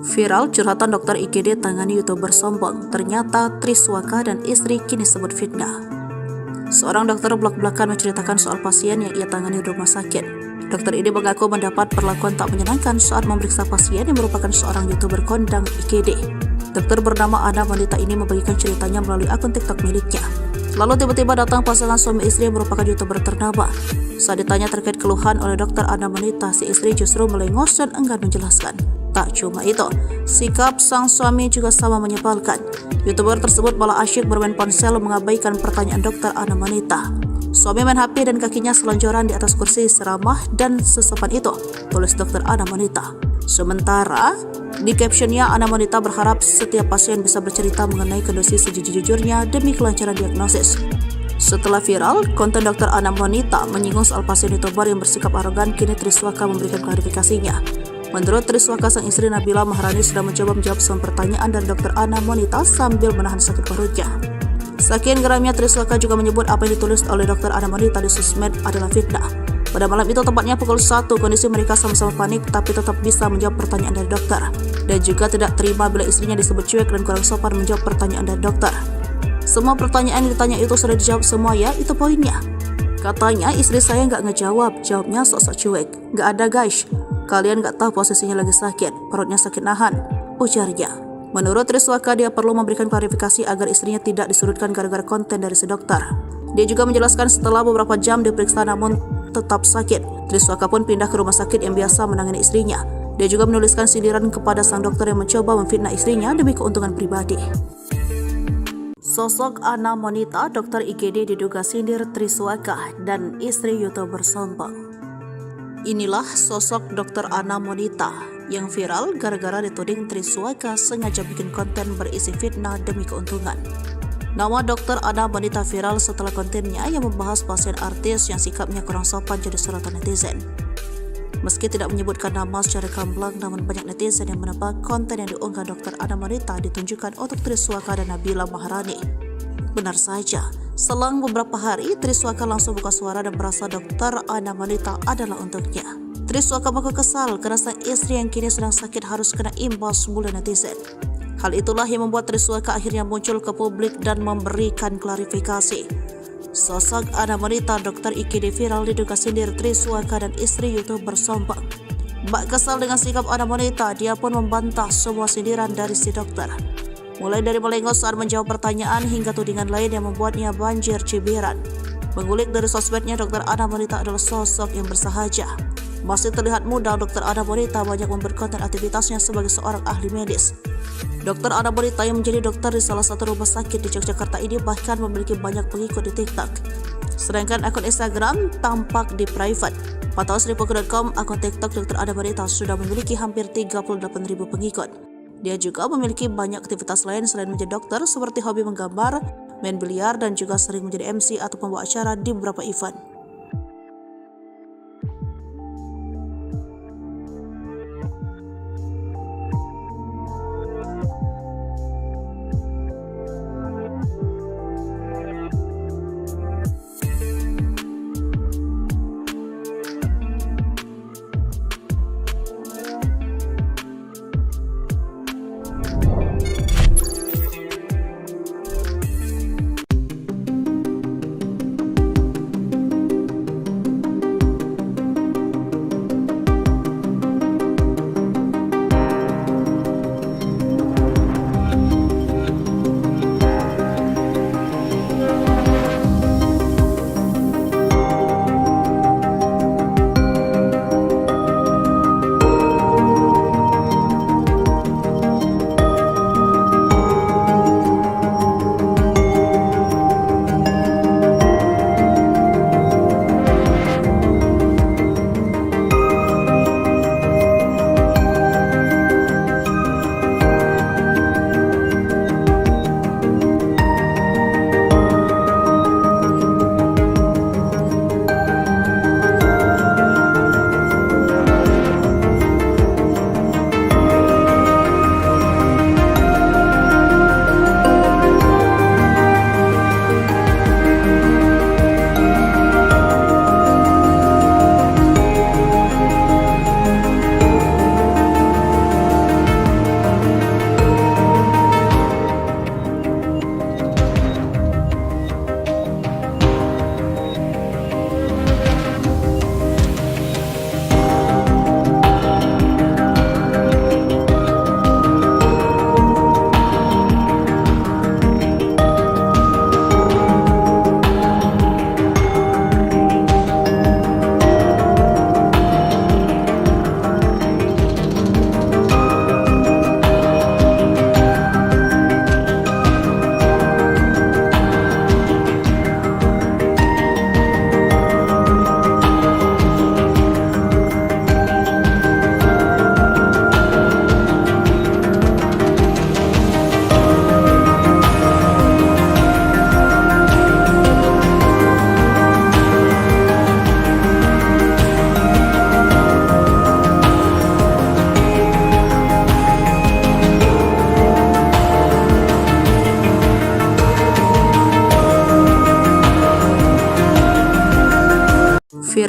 Viral curhatan dokter IGD tangani YouTuber sombong, ternyata Triswaka dan istri kini sebut fitnah. Seorang dokter blak-blakan menceritakan soal pasien yang ia tangani di rumah sakit. Dokter ini mengaku mendapat perlakuan tak menyenangkan saat memeriksa pasien yang merupakan seorang YouTuber kondang IGD. Dokter bernama Ana wanita ini membagikan ceritanya melalui akun TikTok miliknya. Lalu tiba-tiba datang pasangan suami istri yang merupakan YouTuber ternama. Saat ditanya terkait keluhan oleh dokter Ana wanita, si istri justru melengos dan enggan menjelaskan. Tak cuma itu, sikap sang suami juga sama menyebalkan. YouTuber tersebut malah asyik bermain ponsel mengabaikan pertanyaan dokter Ana wanita. Suami main HP dan kakinya selonjoran di atas kursi seramah dan sesopan itu, tulis dokter Ana wanita. Sementara di captionnya, Ana wanita berharap setiap pasien bisa bercerita mengenai kondisi sejujur-jujurnya demi kelancaran diagnosis. Setelah viral, konten dokter Ana wanita menyinggung soal pasien YouTuber yang bersikap arogan, kini Triswaka memberikan klarifikasinya. Menurut Triswaka, sang istri Nabila Maharani sudah mencoba menjawab semua pertanyaan dari dokter Ana wanita sambil menahan sakit perutnya. Saking geramnya, Triswaka juga menyebut apa yang ditulis oleh dokter Ana wanita di sosmed adalah fitnah. Pada malam itu, tepatnya pukul 1, kondisi mereka sama-sama panik tapi tetap bisa menjawab pertanyaan dari dokter. Dan juga tidak terima bila istrinya disebut cuek dan kurang sopan menjawab pertanyaan dari dokter. Semua pertanyaan yang ditanya itu sudah dijawab semua ya, itu poinnya. Katanya istri saya nggak ngejawab, jawabnya sok-sok cuek. Nggak ada guys, kalian nggak tahu posisinya lagi sakit, perutnya sakit nahan, ujarnya. Menurut Triswaka, dia perlu memberikan klarifikasi agar istrinya tidak disudutkan gara-gara konten dari si dokter. Dia juga menjelaskan setelah beberapa jam diperiksa namun tetap sakit, Triswaka pun pindah ke rumah sakit yang biasa menangani istrinya. Dia juga menuliskan sindiran kepada sang dokter yang mencoba memfitnah istrinya demi keuntungan pribadi. Sosok Ana wanita dokter IGD diduga sindir Triswaka dan istri YouTuber sombong. Inilah sosok dokter Ana wanita yang viral gara-gara dituding Triswaka sengaja bikin konten berisi fitnah demi keuntungan. Nama dokter Ana wanita viral setelah kontennya yang membahas pasien artis yang sikapnya kurang sopan jadi sorotan netizen. Meski tidak menyebutkan nama secara gamblang, namun banyak netizen yang menebak konten yang diunggah dokter Ana wanita ditunjukkan untuk Triswaka dan Nabila Maharani. Benar saja, selang beberapa hari Triswaka langsung buka suara dan merasa dokter Ana wanita adalah untuknya. Triswaka mengaku kesal karena sang istri yang kini sedang sakit harus kena imbas mulai netizen. Hal itulah yang membuat Triswaka akhirnya muncul ke publik dan memberikan klarifikasi. Sosok Ana wanita dokter IGD viral diduga sindir Triswaka dan istri YouTuber sombong. Bak kesal dengan sikap Ana wanita, dia pun membantah semua sindiran dari si dokter. Mulai dari melengos saat menjawab pertanyaan hingga tudingan lain yang membuatnya banjir cibiran. Mengulik dari sosmednya, dokter Ana wanita adalah sosok yang bersahaja. Masih terlihat muda, dokter Ana wanita banyak membuat konten aktivitasnya sebagai seorang ahli medis. Dokter Ana wanita yang menjadi dokter di salah satu rumah sakit di Yogyakarta ini bahkan memiliki banyak pengikut di TikTok. Sedangkan akun Instagram tampak di private. Pantauan Sripuku.com, akun TikTok dokter Ana wanita sudah memiliki hampir 38.000 pengikut. Dia juga memiliki banyak aktivitas lain selain menjadi dokter, seperti hobi menggambar, main biliar, dan juga sering menjadi MC atau pembawa acara di beberapa event.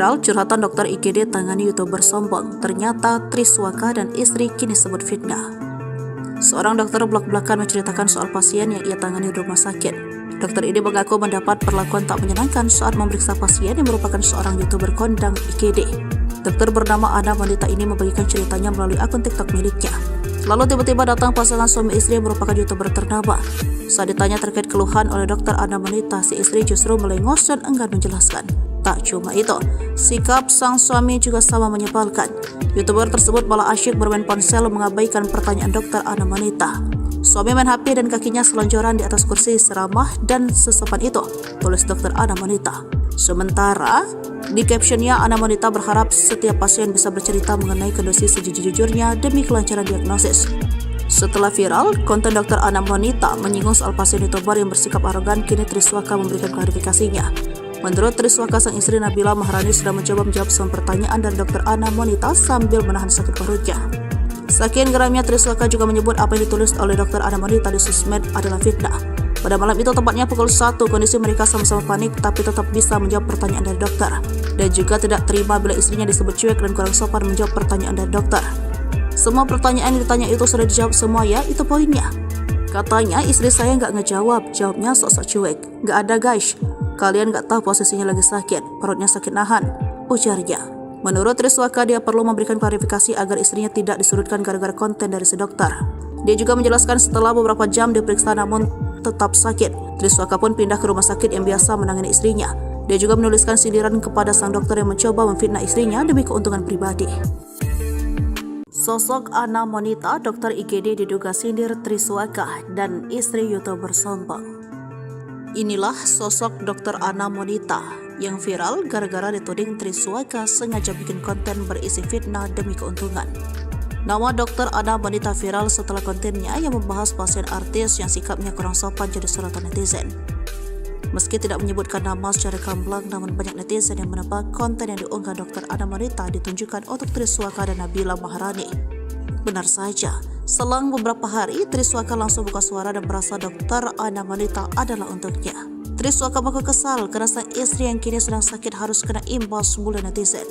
Viral, curhatan dokter IGD tangani YouTuber sombong. Ternyata Triswaka dan istri kini sebut fitnah. Seorang dokter blak-blakan menceritakan soal pasien yang ia tangani di rumah sakit. Dokter ini mengaku mendapat perlakuan tak menyenangkan saat memeriksa pasien yang merupakan seorang YouTuber kondang IGD. Dokter bernama Ana wanita ini membagikan ceritanya melalui akun TikTok miliknya. Lalu tiba-tiba datang pasangan suami istri yang merupakan YouTuber ternama. Saat ditanya terkait keluhan oleh dokter Ana wanita, si istri justru melengos dan enggan menjelaskan. Tak cuma itu, sikap sang suami juga sama menyebalkan. YouTuber tersebut malah asyik bermain ponsel mengabaikan pertanyaan dokter Ana wanita. Suami main HP dan kakinya selonjoran di atas kursi seramah dan sesopan itu, tulis dokter Ana wanita. Sementara di captionnya, Ana wanita berharap setiap pasien bisa bercerita mengenai kondisi sejujur-jujurnya demi kelancaran diagnosis. Setelah viral, konten dokter Ana wanita menyinggung soal pasien YouTuber yang bersikap arogan, kini Triswaka memberikan klarifikasinya. Menurut Triswaka, sang istri Nabila Maharani sudah mencoba menjawab semua pertanyaan dari dokter Ana wanita sambil menahan sakit perutnya. Saking geramnya, Triswaka juga menyebut apa yang ditulis oleh dokter Ana wanita di sosmed adalah fitnah. Pada malam itu, tepatnya pukul 1, kondisi mereka sama-sama panik tapi tetap bisa menjawab pertanyaan dari dokter. Dan juga tidak terima bila istrinya disebut cuek dan kurang sopan menjawab pertanyaan dari dokter. Semua pertanyaan yang ditanya itu sudah dijawab semua ya, itu poinnya. Katanya istri saya nggak ngejawab, jawabnya sok-sok cuek. Nggak ada guys, kalian nggak tahu posisinya lagi sakit, perutnya sakit nahan, ujarnya. Menurut Triswaka, dia perlu memberikan klarifikasi agar istrinya tidak disudutkan gara-gara konten dari si dokter. Dia juga menjelaskan setelah beberapa jam diperiksa namun tetap sakit, Triswaka pun pindah ke rumah sakit yang biasa menangani istrinya. Dia juga menuliskan sindiran kepada sang dokter yang mencoba memfitnah istrinya demi keuntungan pribadi. Sosok Ana wanita, dokter IGD diduga sindir Triswaka dan istri YouTuber sombong. Inilah sosok dokter Ana wanita yang viral gara-gara dituding Triswaka sengaja bikin konten berisi fitnah demi keuntungan. Nama dokter Ana wanita viral setelah kontennya yang membahas pasien artis yang sikapnya kurang sopan jadi sorotan netizen. Meski tidak menyebutkan nama secara gamblang, namun banyak netizen yang menebak konten yang diunggah dokter Ana wanita ditunjukkan untuk Triswaka dan Nabila Maharani. Benar saja, selang beberapa hari Triswaka langsung buka suara dan merasa dokter Ana wanita adalah untuknya. Triswaka mengaku kesal karena sang istri yang kini sedang sakit harus kena imbas mulut netizen.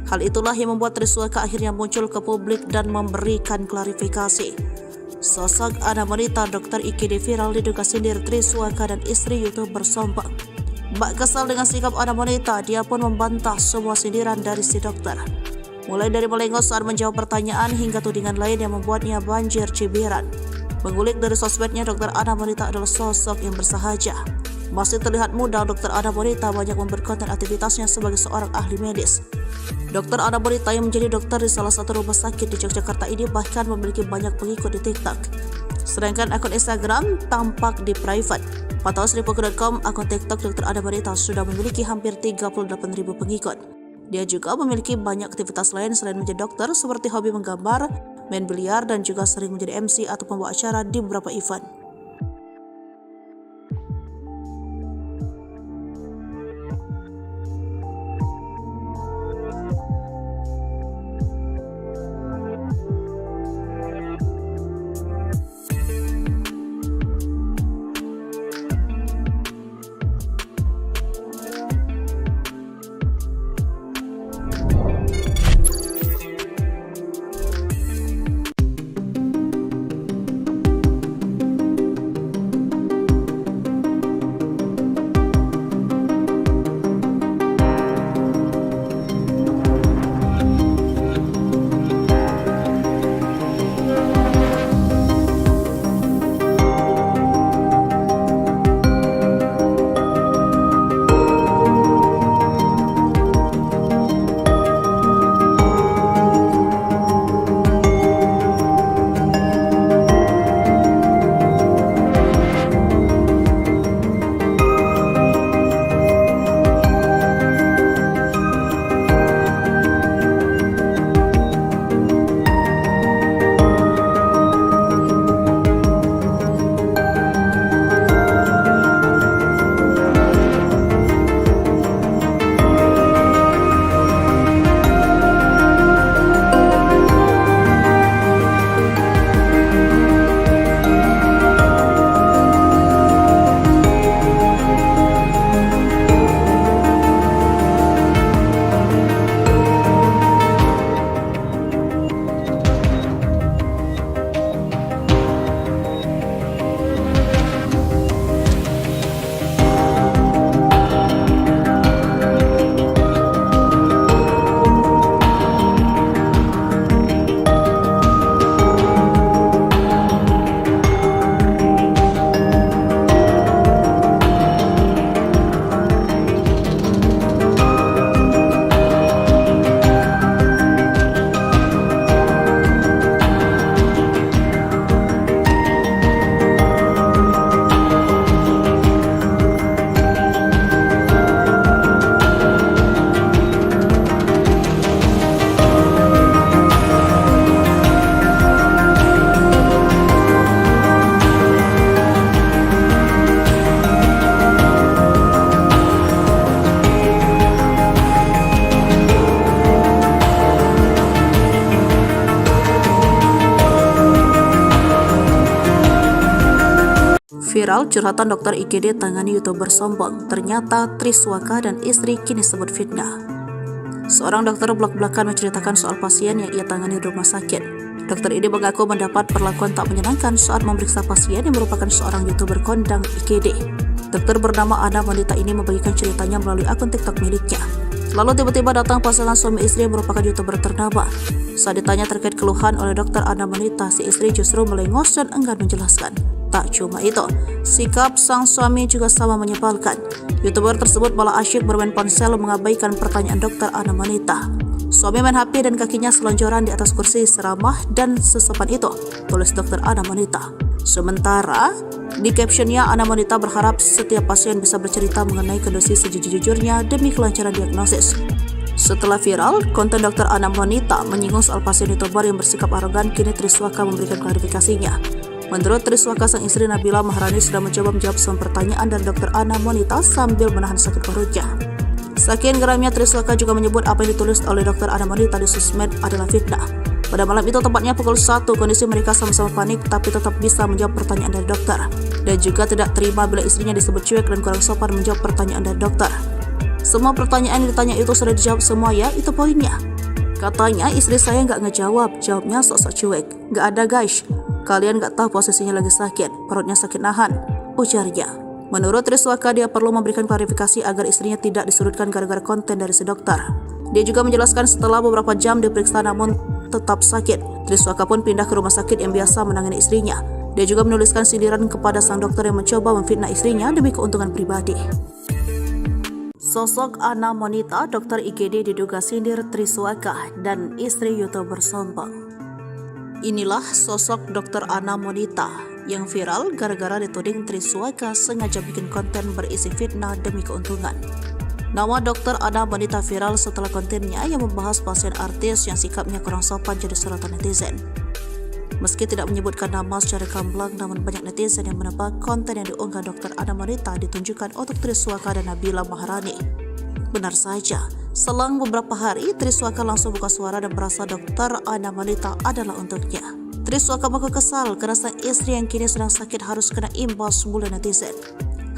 Hal itulah yang membuat Triswaka akhirnya muncul ke publik dan memberikan klarifikasi. Sosok Ana wanita dokter IGD viral diduga sindir Triswaka dan istri YouTuber sombong. Bak kesal dengan sikap Ana wanita, dia pun membantah semua sindiran dari si dokter. Mulai dari melengos saat menjawab pertanyaan hingga tudingan lain yang membuatnya banjir cibiran. Mengulik dari sosmednya, dokter Ana wanita adalah sosok yang bersahaja. Masih terlihat muda, dokter Ana wanita banyak memberi konten aktivitasnya sebagai seorang ahli medis. Dokter Ana wanita yang menjadi dokter di salah satu rumah sakit di Yogyakarta ini bahkan memiliki banyak pengikut di TikTok. Sedangkan akun Instagram tampak di private. Pantauan Sripuku.com, akun TikTok dokter Ana wanita sudah memiliki hampir 38.000 pengikut. Dia juga memiliki banyak aktivitas lain selain menjadi dokter, seperti hobi menggambar, main biliar, dan juga sering menjadi MC atau pembawa acara di beberapa event. Viral curhatan dokter IGD tangani YouTuber sombong. Ternyata Triswaka dan istri kini sebut fitnah. Seorang dokter blak-blakan menceritakan soal pasien yang ia tangani di rumah sakit. Dokter ini mengaku mendapat perlakuan tak menyenangkan saat memeriksa pasien yang merupakan seorang YouTuber kondang IGD. Dokter bernama Ana Monita ini membagikan ceritanya melalui akun TikTok miliknya. Lalu tiba-tiba datang pasangan suami istri yang merupakan YouTuber ternama. Saat ditanya terkait keluhan oleh dokter Ana Monita, si istri justru melengos dan enggan menjelaskan. Tak cuma itu, sikap sang suami juga sama menyebalkan. YouTuber tersebut malah asyik bermain ponsel mengabaikan pertanyaan dokter Ana Monita. Suami main HP dan kakinya selonjoran di atas kursi seramah dan sesopan itu, tulis dokter Ana Monita. Sementara, di captionnya Ana Monita berharap setiap pasien bisa bercerita mengenai kondisi sejujur-jujurnya demi kelancaran diagnosis. Setelah viral, konten dokter Ana Monita menyinggung soal pasien YouTuber yang bersikap arogan, kini Triswaka memberikan klarifikasinya. Menurut Triswaka, sang istri Nabila Maharani sudah mencoba menjawab semua pertanyaan dari dokter Ana Monita sambil menahan sakit perutnya. Saking geramnya, Triswaka juga menyebut apa yang ditulis oleh dokter Ana Monita di sosmed adalah fitnah. Pada malam itu, tepatnya pukul 1, kondisi mereka sama-sama panik tapi tetap bisa menjawab pertanyaan dari dokter. Dan juga tidak terima bila istrinya disebut cuek dan kurang sopan menjawab pertanyaan dari dokter. Semua pertanyaan yang ditanya itu sudah dijawab semua ya, itu poinnya. Katanya istri saya nggak ngejawab, jawabnya sok-sok cuek. Nggak ada guys, kalian nggak tahu posisinya lagi sakit, perutnya sakit nahan, ujarnya. Menurut Triswaka, dia perlu memberikan klarifikasi agar istrinya tidak disudutkan gara-gara konten dari si dokter. Dia juga menjelaskan setelah beberapa jam diperiksa namun tetap sakit, Triswaka pun pindah ke rumah sakit yang biasa menangani istrinya. Dia juga menuliskan sindiran kepada sang dokter yang mencoba memfitnah istrinya demi keuntungan pribadi. Sosok Ana Monita, dokter IGD diduga sindir Triswaka dan istri YouTuber sombong. Inilah sosok dokter Ana Monita yang viral gara-gara dituding Triswaka sengaja bikin konten berisi fitnah demi keuntungan. Nama dokter Ana Monita viral setelah kontennya yang membahas pasien artis yang sikapnya kurang sopan jadi sorotan netizen. Meski tidak menyebutkan nama secara gamblang, namun banyak netizen yang menebak konten yang diunggah dokter Ana Monita ditunjukkan untuk Triswaka dan Nabila Maharani. Benar saja, selang beberapa hari Triswaka langsung buka suara dan merasa dokter Ana Monita adalah untuknya. Triswaka mengaku kesal karena sang istri yang kini sedang sakit harus kena imbas bulan netizen.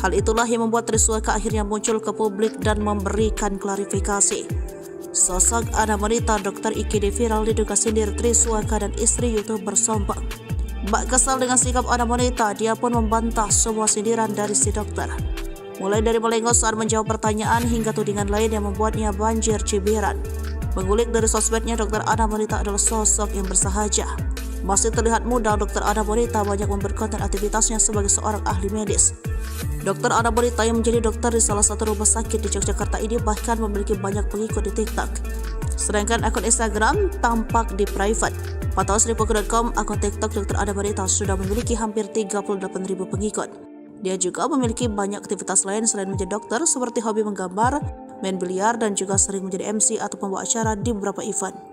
Hal itulah yang membuat Triswaka akhirnya muncul ke publik dan memberikan klarifikasi. Sosok Ana Monita, dokter IGD viral diduga sindir Triswaka dan istri YouTuber sombong. Bak kesal dengan sikap Ana Monita, dia pun membantah semua sindiran dari si dokter. Mulai dari melengos saat menjawab pertanyaan hingga tudingan lain yang membuatnya banjir cibiran. Mengulik dari sosmednya, dokter Ana Monita adalah sosok yang bersahaja. Masih terlihat muda, dokter Ana Monita banyak memperkonten aktivitasnya sebagai seorang ahli medis. Dokter Ana Monita yang menjadi dokter di salah satu rumah sakit di Yogyakarta ini bahkan memiliki banyak pengikut di TikTok. Sedangkan akun Instagram tampak di private. Pantauan Sripuku.com, akun TikTok dokter Ana Monita sudah memiliki hampir 38.000 pengikut. Dia juga memiliki banyak aktivitas lain selain menjadi dokter, seperti hobi menggambar, main biliar, dan juga sering menjadi MC atau pembawa acara di beberapa event.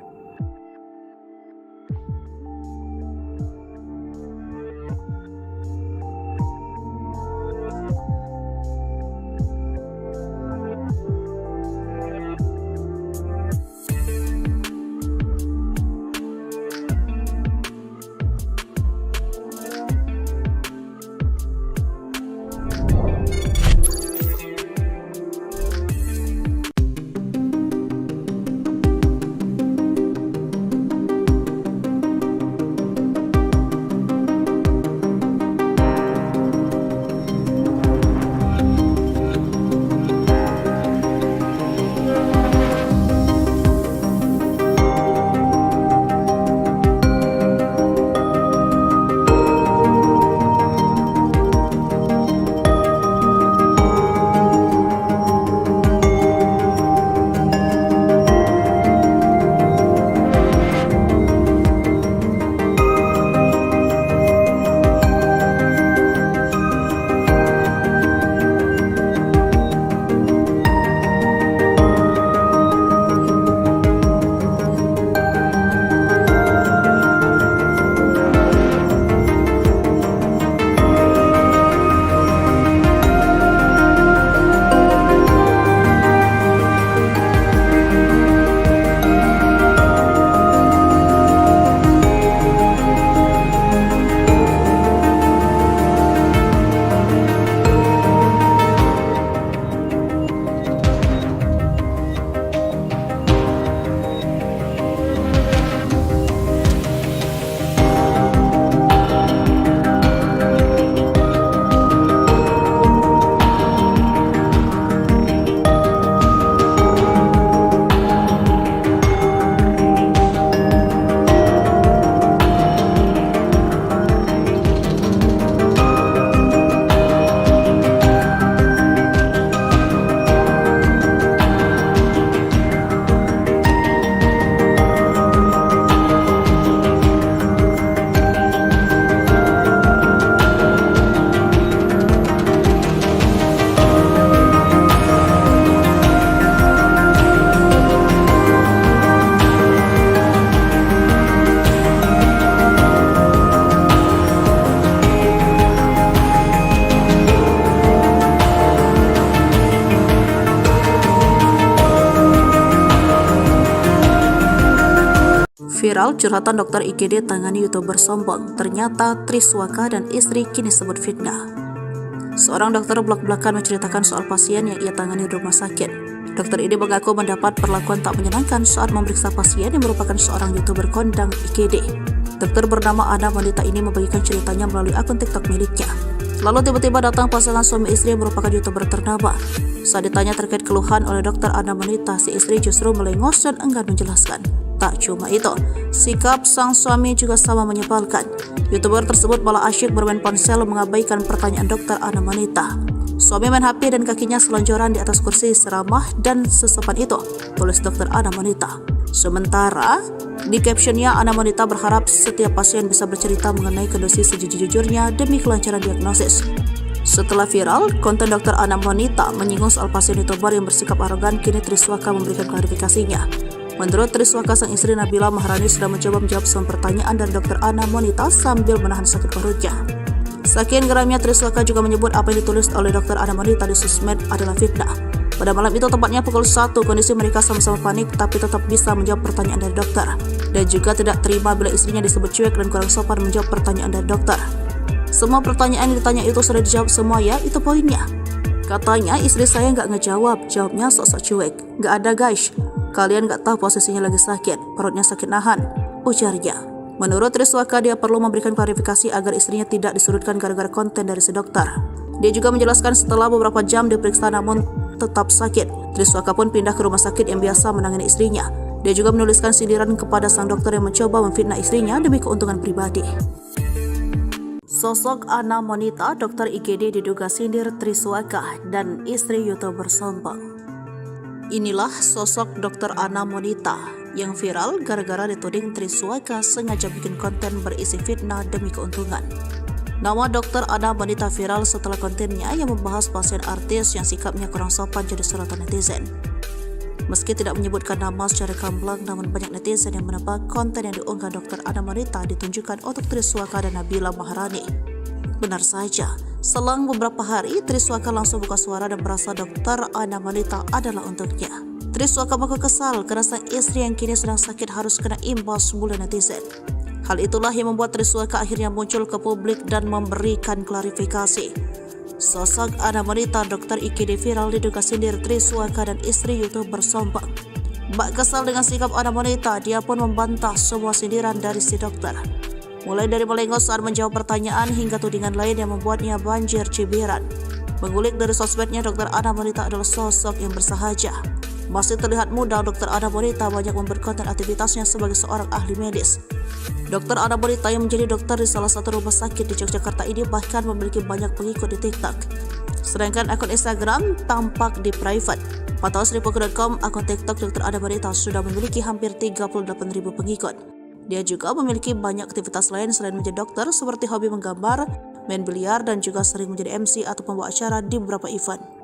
Viral, curhatan dokter IGD tangani YouTuber sombong. Ternyata Triswaka dan istri kini sebut fitnah. Seorang dokter blak-blakan menceritakan soal pasien yang ia tangani di rumah sakit. Dokter ini mengaku mendapat perlakuan tak menyenangkan saat memeriksa pasien yang merupakan seorang YouTuber kondang IGD. Dokter bernama Ana Monita ini membagikan ceritanya melalui akun TikTok miliknya. Lalu tiba-tiba datang pasangan suami istri yang merupakan YouTuber ternama. Saat ditanya terkait keluhan oleh dokter Ana Monita, si istri justru melengos dan enggan menjelaskan. Tak cuma itu, sikap sang suami juga sama menyebalkan. YouTuber tersebut malah asyik bermain ponsel mengabaikan pertanyaan dokter Ana Monita. Suami main HP dan kakinya selonjoran di atas kursi seramah dan sesopan itu, tulis dokter Ana Monita. Sementara, di captionnya Ana Monita berharap setiap pasien bisa bercerita mengenai kondisi sejujur-jujurnya demi kelancaran diagnosis. Setelah viral, konten dokter Ana Monita menyinggung soal pasien YouTuber yang bersikap arogan, kini Triswaka memberikan klarifikasinya. Menurut Triswaka, sang istri Nabila Maharani sudah mencoba menjawab semua pertanyaan dari dokter Ana Monita sambil menahan sakit perutnya. Saking geramnya, Triswaka juga menyebut apa yang ditulis oleh dokter Ana Monita di sosmed adalah fitnah. Pada malam itu, tepatnya pukul 1, kondisi mereka sama-sama panik tapi tetap bisa menjawab pertanyaan dari dokter. Dan juga tidak terima bila istrinya disebut cuek dan kurang sopan menjawab pertanyaan dari dokter. Semua pertanyaan yang ditanya itu sudah dijawab semua ya, itu poinnya. Katanya istri saya nggak ngejawab, jawabnya sok-sok cuek. Nggak ada guys, kalian nggak tahu posisinya lagi sakit, perutnya sakit nahan, ujarnya. Menurut Triswaka, dia perlu memberikan klarifikasi agar istrinya tidak disudutkan gara-gara konten dari si dokter. Dia juga menjelaskan setelah beberapa jam diperiksa namun tetap sakit, Triswaka pun pindah ke rumah sakit yang biasa menangani istrinya. Dia juga menuliskan sindiran kepada sang dokter yang mencoba memfitnah istrinya demi keuntungan pribadi. Sosok Ana Monita, dokter IGD diduga sindir Triswaka dan istri YouTuber sombong. Inilah sosok dokter Ana Monita yang viral gara-gara dituding Triswaka sengaja bikin konten berisi fitnah demi keuntungan. Nama dokter Ana Monita viral setelah kontennya yang membahas pasien artis yang sikapnya kurang sopan jadi sorotan netizen. Meski tidak menyebutkan nama secara gamblang, namun banyak netizen yang menebak konten yang diunggah dokter Ana Monita ditunjukkan untuk Triswaka dan Nabila Maharani. Benar saja, selang beberapa hari Triswaka langsung buka suara dan merasa dokter Ana Monita adalah untuknya. Triswaka mengaku kesal karena sang istri yang kini sedang sakit harus kena imbas mulu netizen. Hal itulah yang membuat Triswaka akhirnya muncul ke publik dan memberikan klarifikasi. Sosok Ana Monita, dokter IGD viral diduga sindir Triswaka dan istri YouTuber sombong. Bak kesal dengan sikap Ana Monita, dia pun membantah semua sindiran dari si dokter. Mulai dari melengos saat menjawab pertanyaan hingga tudingan lain yang membuatnya banjir cibiran. Mengulik dari sosmednya, dokter Ana Monita adalah sosok yang bersahaja. Masih terlihat muda, dokter Ana Monita banyak memperkonten aktivitasnya sebagai seorang ahli medis. Dokter Ana Monita yang menjadi dokter di salah satu rumah sakit di Yogyakarta ini bahkan memiliki banyak pengikut di TikTok. Sedangkan akun Instagram tampak di private. Pantauan Sripuku.com, akun TikTok dokter Ana Monita sudah memiliki hampir 38.000 pengikut. Dia juga memiliki banyak aktivitas lain selain menjadi dokter, seperti hobi menggambar, main biliar, dan juga sering menjadi MC atau pembawa acara di beberapa event.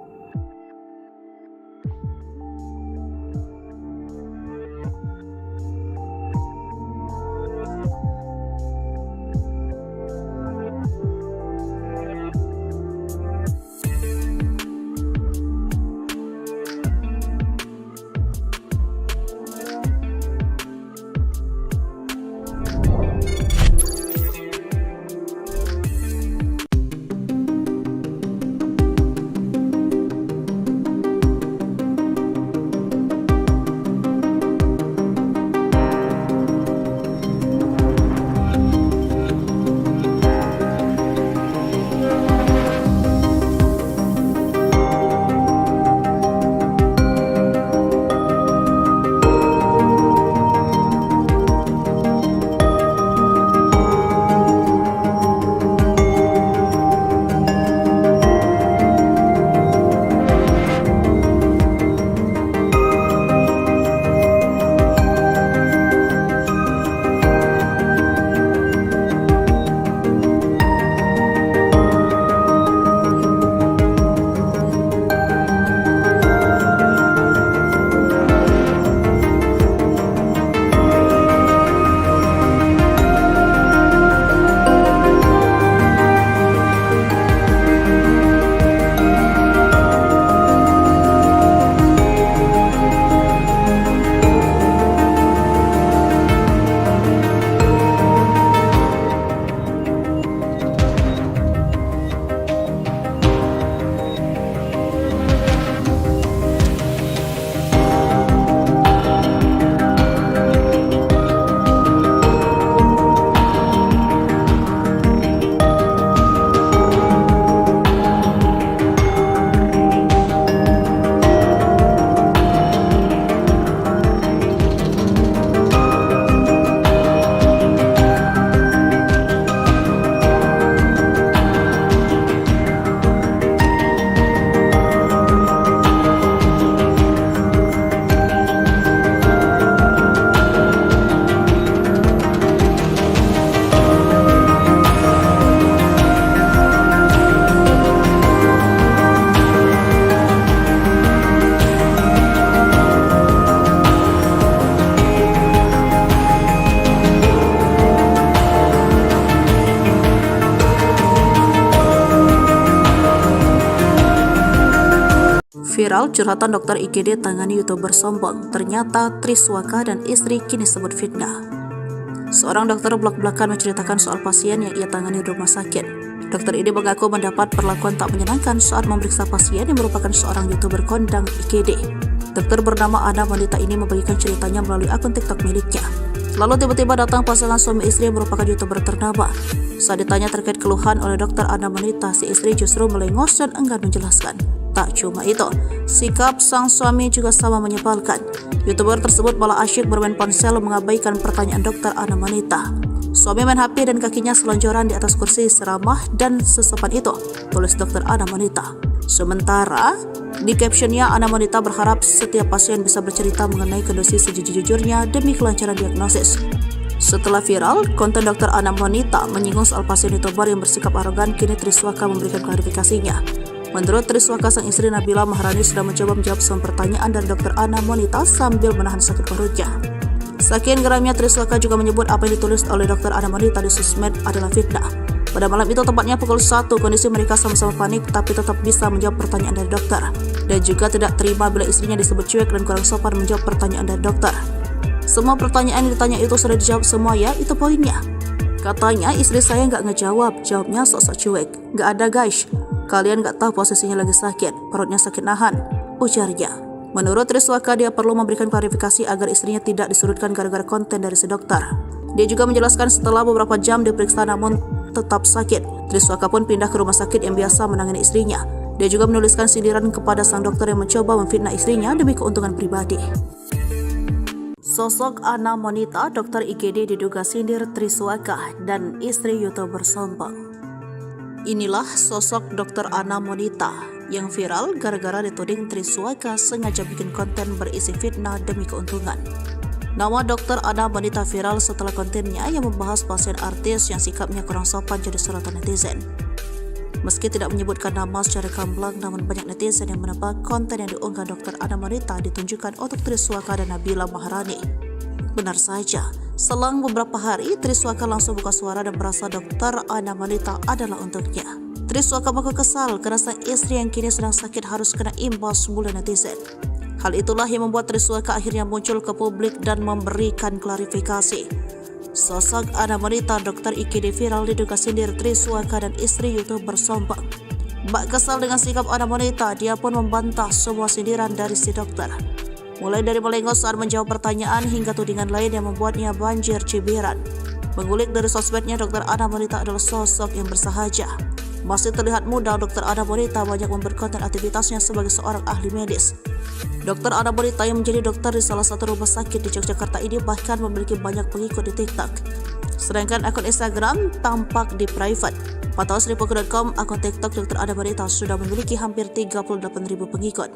Viral curhatan dokter IGD tangani YouTuber sombong, ternyata Triswaka dan istri kini sebut fitnah. Seorang dokter belak-belakan menceritakan soal pasien yang ia tangani di rumah sakit. Dokter ini mengaku mendapat perlakuan tak menyenangkan saat memeriksa pasien yang merupakan seorang YouTuber kondang IGD. Dokter bernama Ana Monita ini membagikan ceritanya melalui akun TikTok miliknya. Lalu tiba-tiba datang pasangan suami istri yang merupakan YouTuber ternama. Saat ditanya terkait keluhan oleh dokter Ana Monita, si istri justru melengos dan enggan menjelaskan. Tak cuma itu, sikap sang suami juga sama menyebalkan. YouTuber tersebut malah asyik bermain ponsel mengabaikan pertanyaan dokter Ana Monita. Suami main HP dan kakinya selonjoran di atas kursi seramah dan sesopan itu, tulis dokter Ana Monita. Sementara, di captionnya Ana Monita berharap setiap pasien bisa bercerita mengenai kondisi sejujur-jujurnya demi kelancaran diagnosis. Setelah viral, konten dokter Ana Monita menyinggung soal pasien YouTuber yang bersikap arogan, kini Triswaka memberikan klarifikasinya. Menurut Triswaka, sang istri Nabila Maharani sudah mencoba menjawab semua pertanyaan dari dokter Ana Monita sambil menahan sakit perutnya. Saking geramnya, Triswaka juga menyebut apa yang ditulis oleh dokter Ana Monita di sosmed adalah fitnah. Pada malam itu, tepatnya pukul 1, kondisi mereka sama-sama panik tapi tetap bisa menjawab pertanyaan dari dokter. Dan juga tidak terima bila istrinya disebut cuek dan kurang sopan menjawab pertanyaan dari dokter. Semua pertanyaan yang ditanya itu sudah dijawab semua ya, itu poinnya. Katanya istri saya nggak ngejawab, jawabnya sok-sok cuek. Nggak ada guys, kalian nggak tahu posisinya lagi sakit, perutnya sakit nahan, ujarnya. Menurut Triswaka, dia perlu memberikan klarifikasi agar istrinya tidak disudutkan gara-gara konten dari si dokter. Dia juga menjelaskan setelah beberapa jam diperiksa namun tetap sakit, Triswaka pun pindah ke rumah sakit yang biasa menangani istrinya. Dia juga menuliskan sindiran kepada sang dokter yang mencoba memfitnah istrinya demi keuntungan pribadi. Sosok Ana Monita, dokter IGD diduga sindir Triswaka dan istri YouTuber sombong. Inilah sosok dokter Ana Monita yang viral gara-gara dituding Triswaka sengaja bikin konten berisi fitnah demi keuntungan. Nama dokter Ana Monita viral setelah kontennya yang membahas pasien artis yang sikapnya kurang sopan jadi sorotan netizen. Meski tidak menyebutkan nama secara gamblang, namun banyak netizen yang menebak konten yang diunggah dokter Ana Monita ditunjukkan untuk Triswaka dan Nabila Maharani. Benar saja, selang beberapa hari, Triswaka langsung buka suara dan merasa dokter Ana Monita adalah untuknya. Triswaka mengaku kesal karena sang istri yang kini sedang sakit harus kena imbas mulu netizen. Hal itulah yang membuat Triswaka akhirnya muncul ke publik dan memberikan klarifikasi. Sosok Ana Monita, dokter IGD viral diduga sindir Triswaka dan istri YouTuber sombong. Bak kesal dengan sikap Ana Monita, dia pun membantah semua sindiran dari si dokter. Mulai dari melengos saat menjawab pertanyaan hingga tudingan lain yang membuatnya banjir cibiran. Mengulik dari sosmednya, dokter Ana Monita adalah sosok yang bersahaja. Masih terlihat muda, dokter Ana Monita banyak membuat konten aktivitasnya sebagai seorang ahli medis. Dokter Ana Monita yang menjadi dokter di salah satu rumah sakit di Yogyakarta ini bahkan memiliki banyak pengikut di TikTok. Sedangkan akun Instagram tampak di private. Pantauan Sripuku.com, akun TikTok dokter Ana Monita sudah memiliki hampir 38.000 pengikut.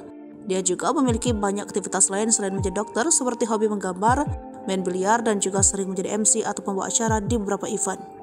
Dia juga memiliki banyak aktivitas lain selain menjadi dokter, seperti hobi menggambar, main biliar, dan juga sering menjadi MC atau pembawa acara di beberapa event.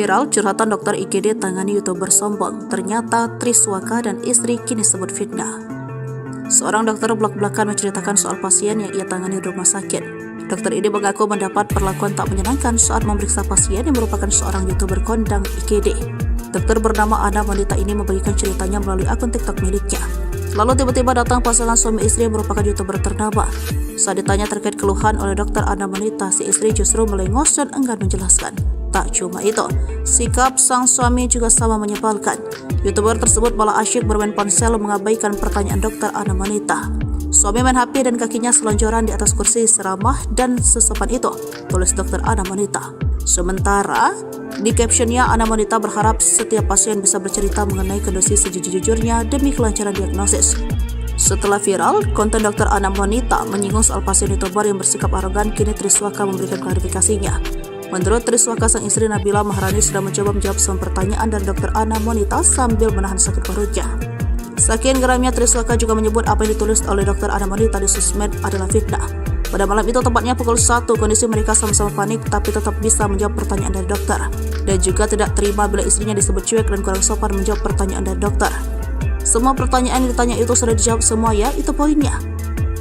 Viral curhatan dokter IGD tangani YouTuber sombong. Ternyata Triswaka dan istri kini sebut fitnah. Seorang dokter belak-belakan menceritakan soal pasien yang ia tangani di rumah sakit. Dokter ini mengaku mendapat perlakuan tak menyenangkan saat memeriksa pasien yang merupakan seorang YouTuber kondang IGD. Dokter bernama Ana wanita ini membagikan ceritanya melalui akun TikTok miliknya. Lalu tiba-tiba datang pasangan suami istri yang merupakan YouTuber ternama. Saat ditanya terkait keluhan oleh dokter Ana wanita, si istri justru melengos dan enggan menjelaskan. Tak cuma itu, sikap sang suami juga sama menyebalkan. YouTuber tersebut malah asyik bermain ponsel mengabaikan pertanyaan dokter Ana wanita. Suami main HP dan kakinya selonjoran di atas kursi seramah dan sesopan itu, tulis dokter Ana wanita. Sementara di captionnya, Ana wanita berharap setiap pasien bisa bercerita mengenai kondisi sejujur-jujurnya demi kelancaran diagnosis. Setelah viral, konten dokter Ana wanita menyinggung soal pasien YouTuber yang bersikap arogan, kini Triswaka memberikan klarifikasinya. Menurut Triswaka, sang istri Nabila Maharani sudah mencoba menjawab semua pertanyaan dari dokter Ana wanita sambil menahan sakit perutnya. Saking geramnya, Triswaka juga menyebut apa yang ditulis oleh dokter Ana wanita di sosmed adalah fitnah. Pada malam itu, tepatnya pukul 1, kondisi mereka sama-sama panik tapi tetap bisa menjawab pertanyaan dari dokter. Dan juga tidak terima bila istrinya disebut cuek dan kurang sopan menjawab pertanyaan dari dokter. Semua pertanyaan yang ditanya itu sudah dijawab semua ya, itu poinnya.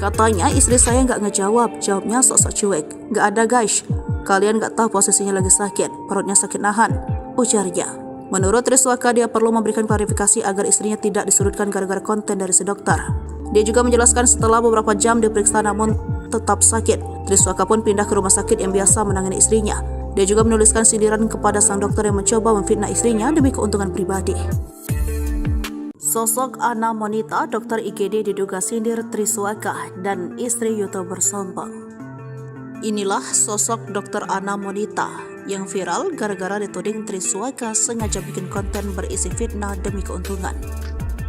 Katanya istri saya nggak ngejawab, jawabnya sok-sok cuek. Nggak ada guys, kalian nggak tahu posisinya lagi sakit, perutnya sakit nahan, ujarnya. Menurut Triswaka, dia perlu memberikan klarifikasi agar istrinya tidak disudutkan gara-gara konten dari si dokter. Dia juga menjelaskan setelah beberapa jam diperiksa namun tetap sakit, Triswaka pun pindah ke rumah sakit yang biasa menangani istrinya. Dia juga menuliskan sindiran kepada sang dokter yang mencoba memfitnah istrinya demi keuntungan pribadi. Sosok Ana wanita dokter IGD diduga sindir Triswaka dan istri YouTuber sombong. Inilah sosok dokter Ana wanita yang viral gara-gara dituding Triswaka sengaja bikin konten berisi fitnah demi keuntungan.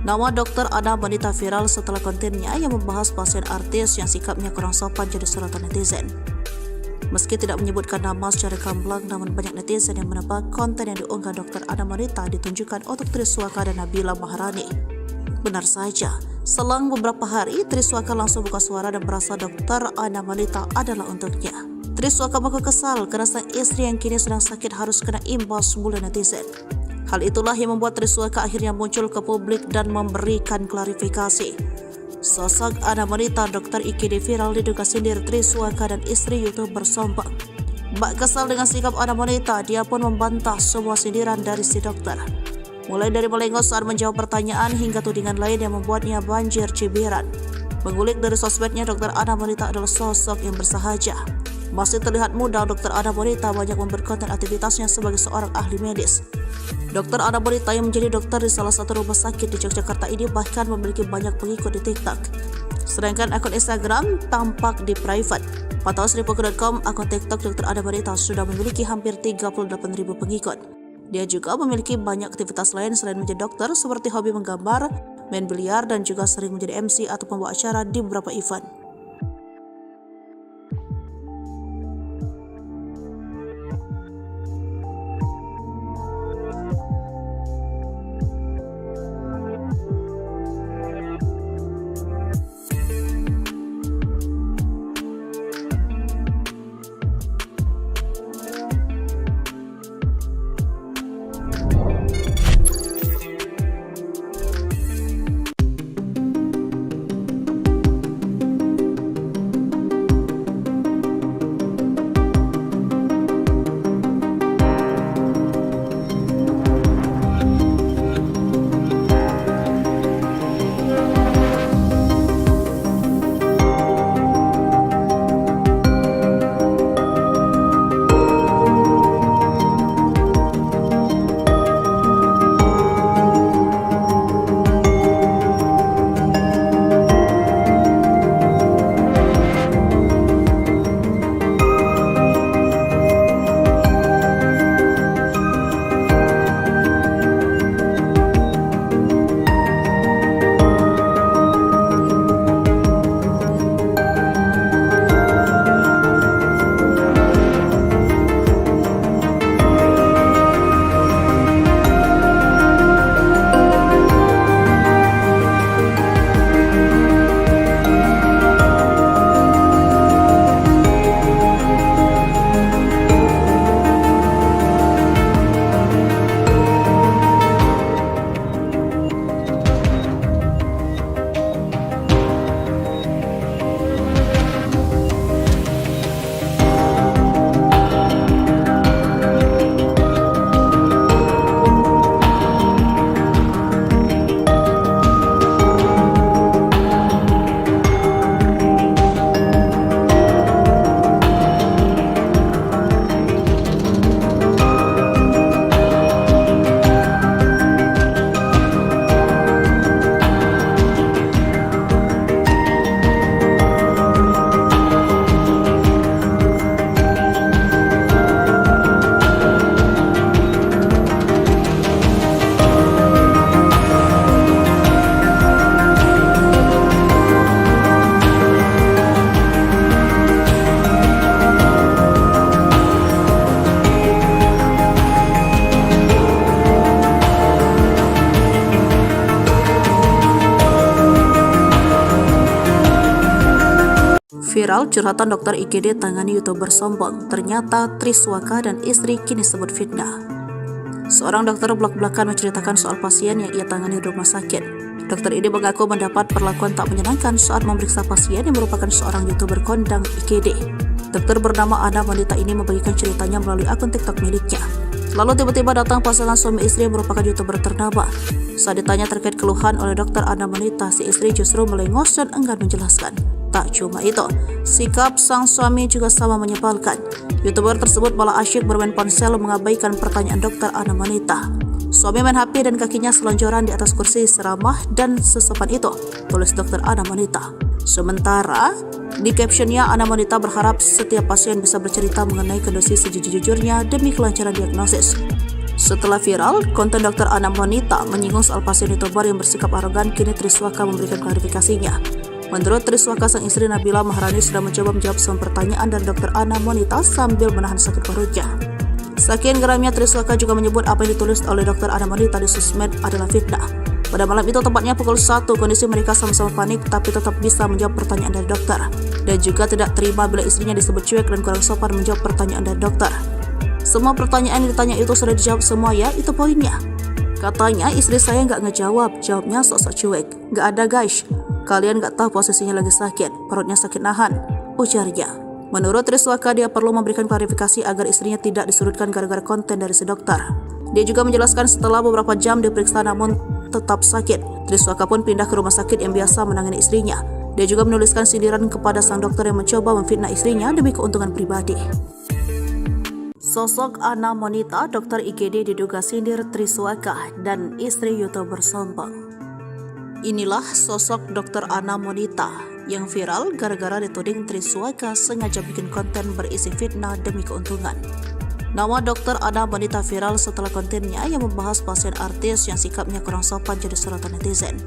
Nama dokter Ana wanita viral setelah kontennya yang membahas pasien artis yang sikapnya kurang sopan jadi sorotan netizen. Meski tidak menyebutkan nama secara gamblang, namun banyak netizen yang menebak konten yang diunggah dokter Ana wanita ditunjukkan untuk Triswaka dan Nabila Maharani. Benar saja, selang beberapa hari Triswaka langsung buka suara dan merasa dokter Ana wanita adalah untuknya. Triswaka mengaku kesal karena sang istri yang kini sedang sakit harus kena imbas mulut netizen. Hal itulah yang membuat Triswaka akhirnya muncul ke publik dan memberikan klarifikasi. Sosok Ana wanita dokter IGD viral diduga sindir Triswaka dan istri YouTuber sombong. Bak kesal dengan sikap Ana wanita, dia pun membantah semua sindiran dari si dokter. Mulai dari melengos saat menjawab pertanyaan hingga tudingan lain yang membuatnya banjir cibiran. Mengulik dari sosmednya, dokter Ana wanita adalah sosok yang bersahaja. Masih terlihat muda, dokter Ana wanita banyak membuat konten aktivitasnya sebagai seorang ahli medis. Dokter Ana wanita yang menjadi dokter di salah satu rumah sakit di Yogyakarta ini bahkan memiliki banyak pengikut di TikTok. Sedangkan akun Instagram tampak di private. Pantauan Sripuku.com, akun TikTok dokter Ana wanita sudah memiliki hampir 38.000 pengikut. Dia juga memiliki banyak aktivitas lain selain menjadi dokter, seperti hobi menggambar, main biliar, dan juga sering menjadi MC atau pembawa acara di beberapa event. Viral curhatan dokter IGD tangani YouTuber sombong. Ternyata Triswaka dan istri kini sebut fitnah. Seorang dokter belak-belakan menceritakan soal pasien yang ia tangani di rumah sakit. Dokter ini mengaku mendapat perlakuan tak menyenangkan saat memeriksa pasien yang merupakan seorang YouTuber kondang IGD. Dokter bernama Ana wanita ini membagikan ceritanya melalui akun TikTok miliknya. Lalu tiba-tiba datang pasangan suami istri yang merupakan YouTuber ternama. Saat ditanya terkait keluhan oleh dokter Ana wanita, si istri justru melengos dan enggan menjelaskan. Tak cuma itu, sikap sang suami juga sama menyebalkan. YouTuber tersebut malah asyik bermain ponsel mengabaikan pertanyaan dokter Ana wanita. Suami main HP dan kakinya selonjoran di atas kursi seramah dan sesopan itu, tulis dokter Ana wanita. Sementara di captionnya, Ana wanita berharap setiap pasien bisa bercerita mengenai kondisi sejujur-jujurnya demi kelancaran diagnosis. Setelah viral, konten dokter Ana wanita menyinggung soal pasien YouTuber yang bersikap arogan, kini Triswaka memberikan klarifikasinya. Menurut Triswaka, sang istri Nabila Maharani sudah mencoba menjawab semua pertanyaan dari dokter Ana wanita sambil menahan sakit perutnya. Saking geramnya, Triswaka juga menyebut apa yang ditulis oleh dokter Ana wanita di sosmed adalah fitnah. Pada malam itu, tepatnya pukul 1, kondisi mereka sama-sama panik tapi tetap bisa menjawab pertanyaan dari dokter. Dan juga tidak terima bila istrinya disebut cuek dan kurang sopan menjawab pertanyaan dari dokter. Semua pertanyaan yang ditanya itu sudah dijawab semua ya, itu poinnya. Katanya istri saya nggak ngejawab, jawabnya sok-sok cuek. Nggak ada guys, kalian nggak tahu posisinya lagi sakit, perutnya sakit nahan, ujarnya. Menurut Triswaka, dia perlu memberikan klarifikasi agar istrinya tidak disurutkan gara-gara konten dari si dokter. Dia juga menjelaskan setelah beberapa jam diperiksa namun tetap sakit, Triswaka pun pindah ke rumah sakit yang biasa menangani istrinya. Dia juga menuliskan sindiran kepada sang dokter yang mencoba memfitnah istrinya demi keuntungan pribadi. Sosok Ana wanita dokter IGD diduga sindir Triswaka dan istri YouTuber sombong. Inilah sosok dokter Ana wanita yang viral gara-gara dituding Triswaka sengaja bikin konten berisi fitnah demi keuntungan. Nama dokter Ana wanita viral setelah kontennya yang membahas pasien artis yang sikapnya kurang sopan jadi sorotan netizen.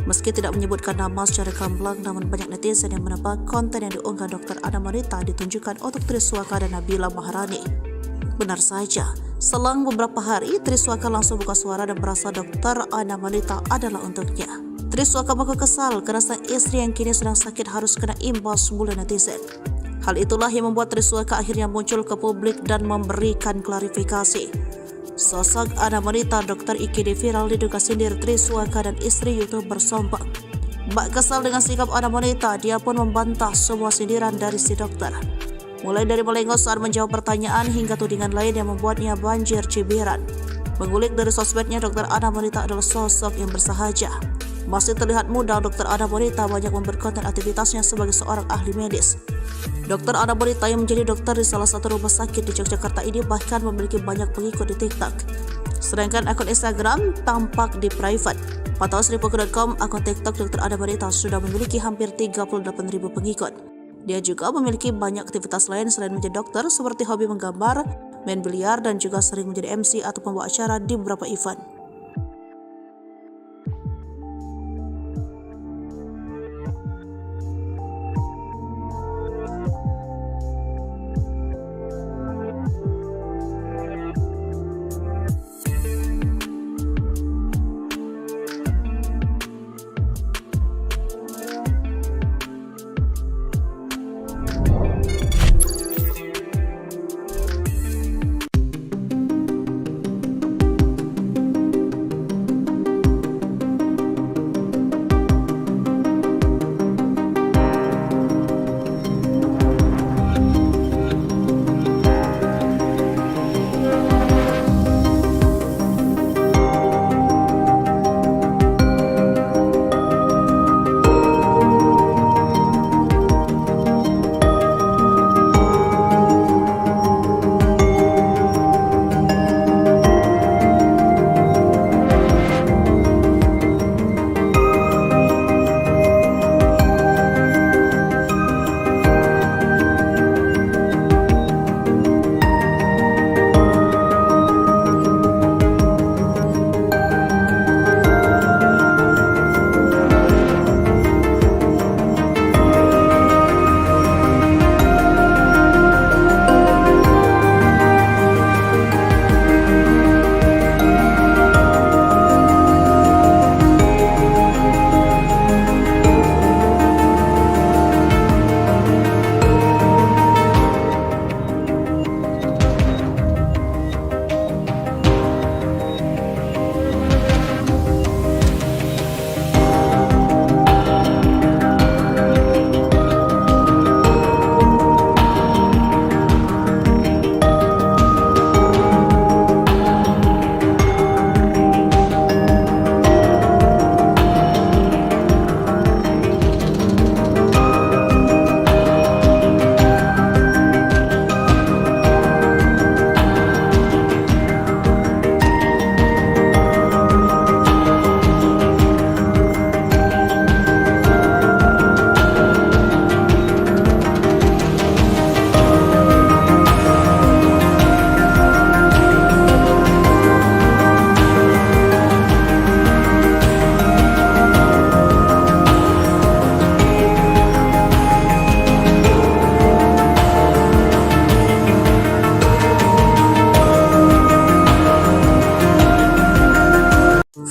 Meski tidak menyebutkan nama secara gamblang, namun banyak netizen yang menebak konten yang diunggah dokter Ana wanita ditunjukkan untuk Triswaka dan Nabila Maharani. Benar saja, selang beberapa hari Triswaka langsung buka suara dan merasa dokter Ana wanita adalah untuknya. Triswaka mengaku kesal karena sang istri yang kini sedang sakit harus kena imbas bulan netizen. Hal itulah yang membuat Triswaka akhirnya muncul ke publik dan memberikan klarifikasi. Sosok Ana wanita dokter IGD viral diduga sindir Triswaka dan istri YouTuber sombong. Bak kesal dengan sikap Ana wanita, dia pun membantah semua sindiran dari si dokter. Mulai dari melengos saat menjawab pertanyaan hingga tudingan lain yang membuatnya banjir cibiran. Mengulik dari sosmednya, dokter Ana wanita adalah sosok yang bersahaja. Masih terlihat muda, dokter Ana wanita banyak membuat konten aktivitasnya sebagai seorang ahli medis. Dokter Ana wanita yang menjadi dokter di salah satu rumah sakit di Yogyakarta ini bahkan memiliki banyak pengikut di TikTok. Sedangkan akun Instagram tampak di private. Pantauan Sripuku.com, akun TikTok dokter Ana wanita sudah memiliki hampir 38.000 pengikut. Dia juga memiliki banyak aktivitas lain selain menjadi dokter, seperti hobi menggambar, main biliar, dan juga sering menjadi MC atau pembawa acara di beberapa event.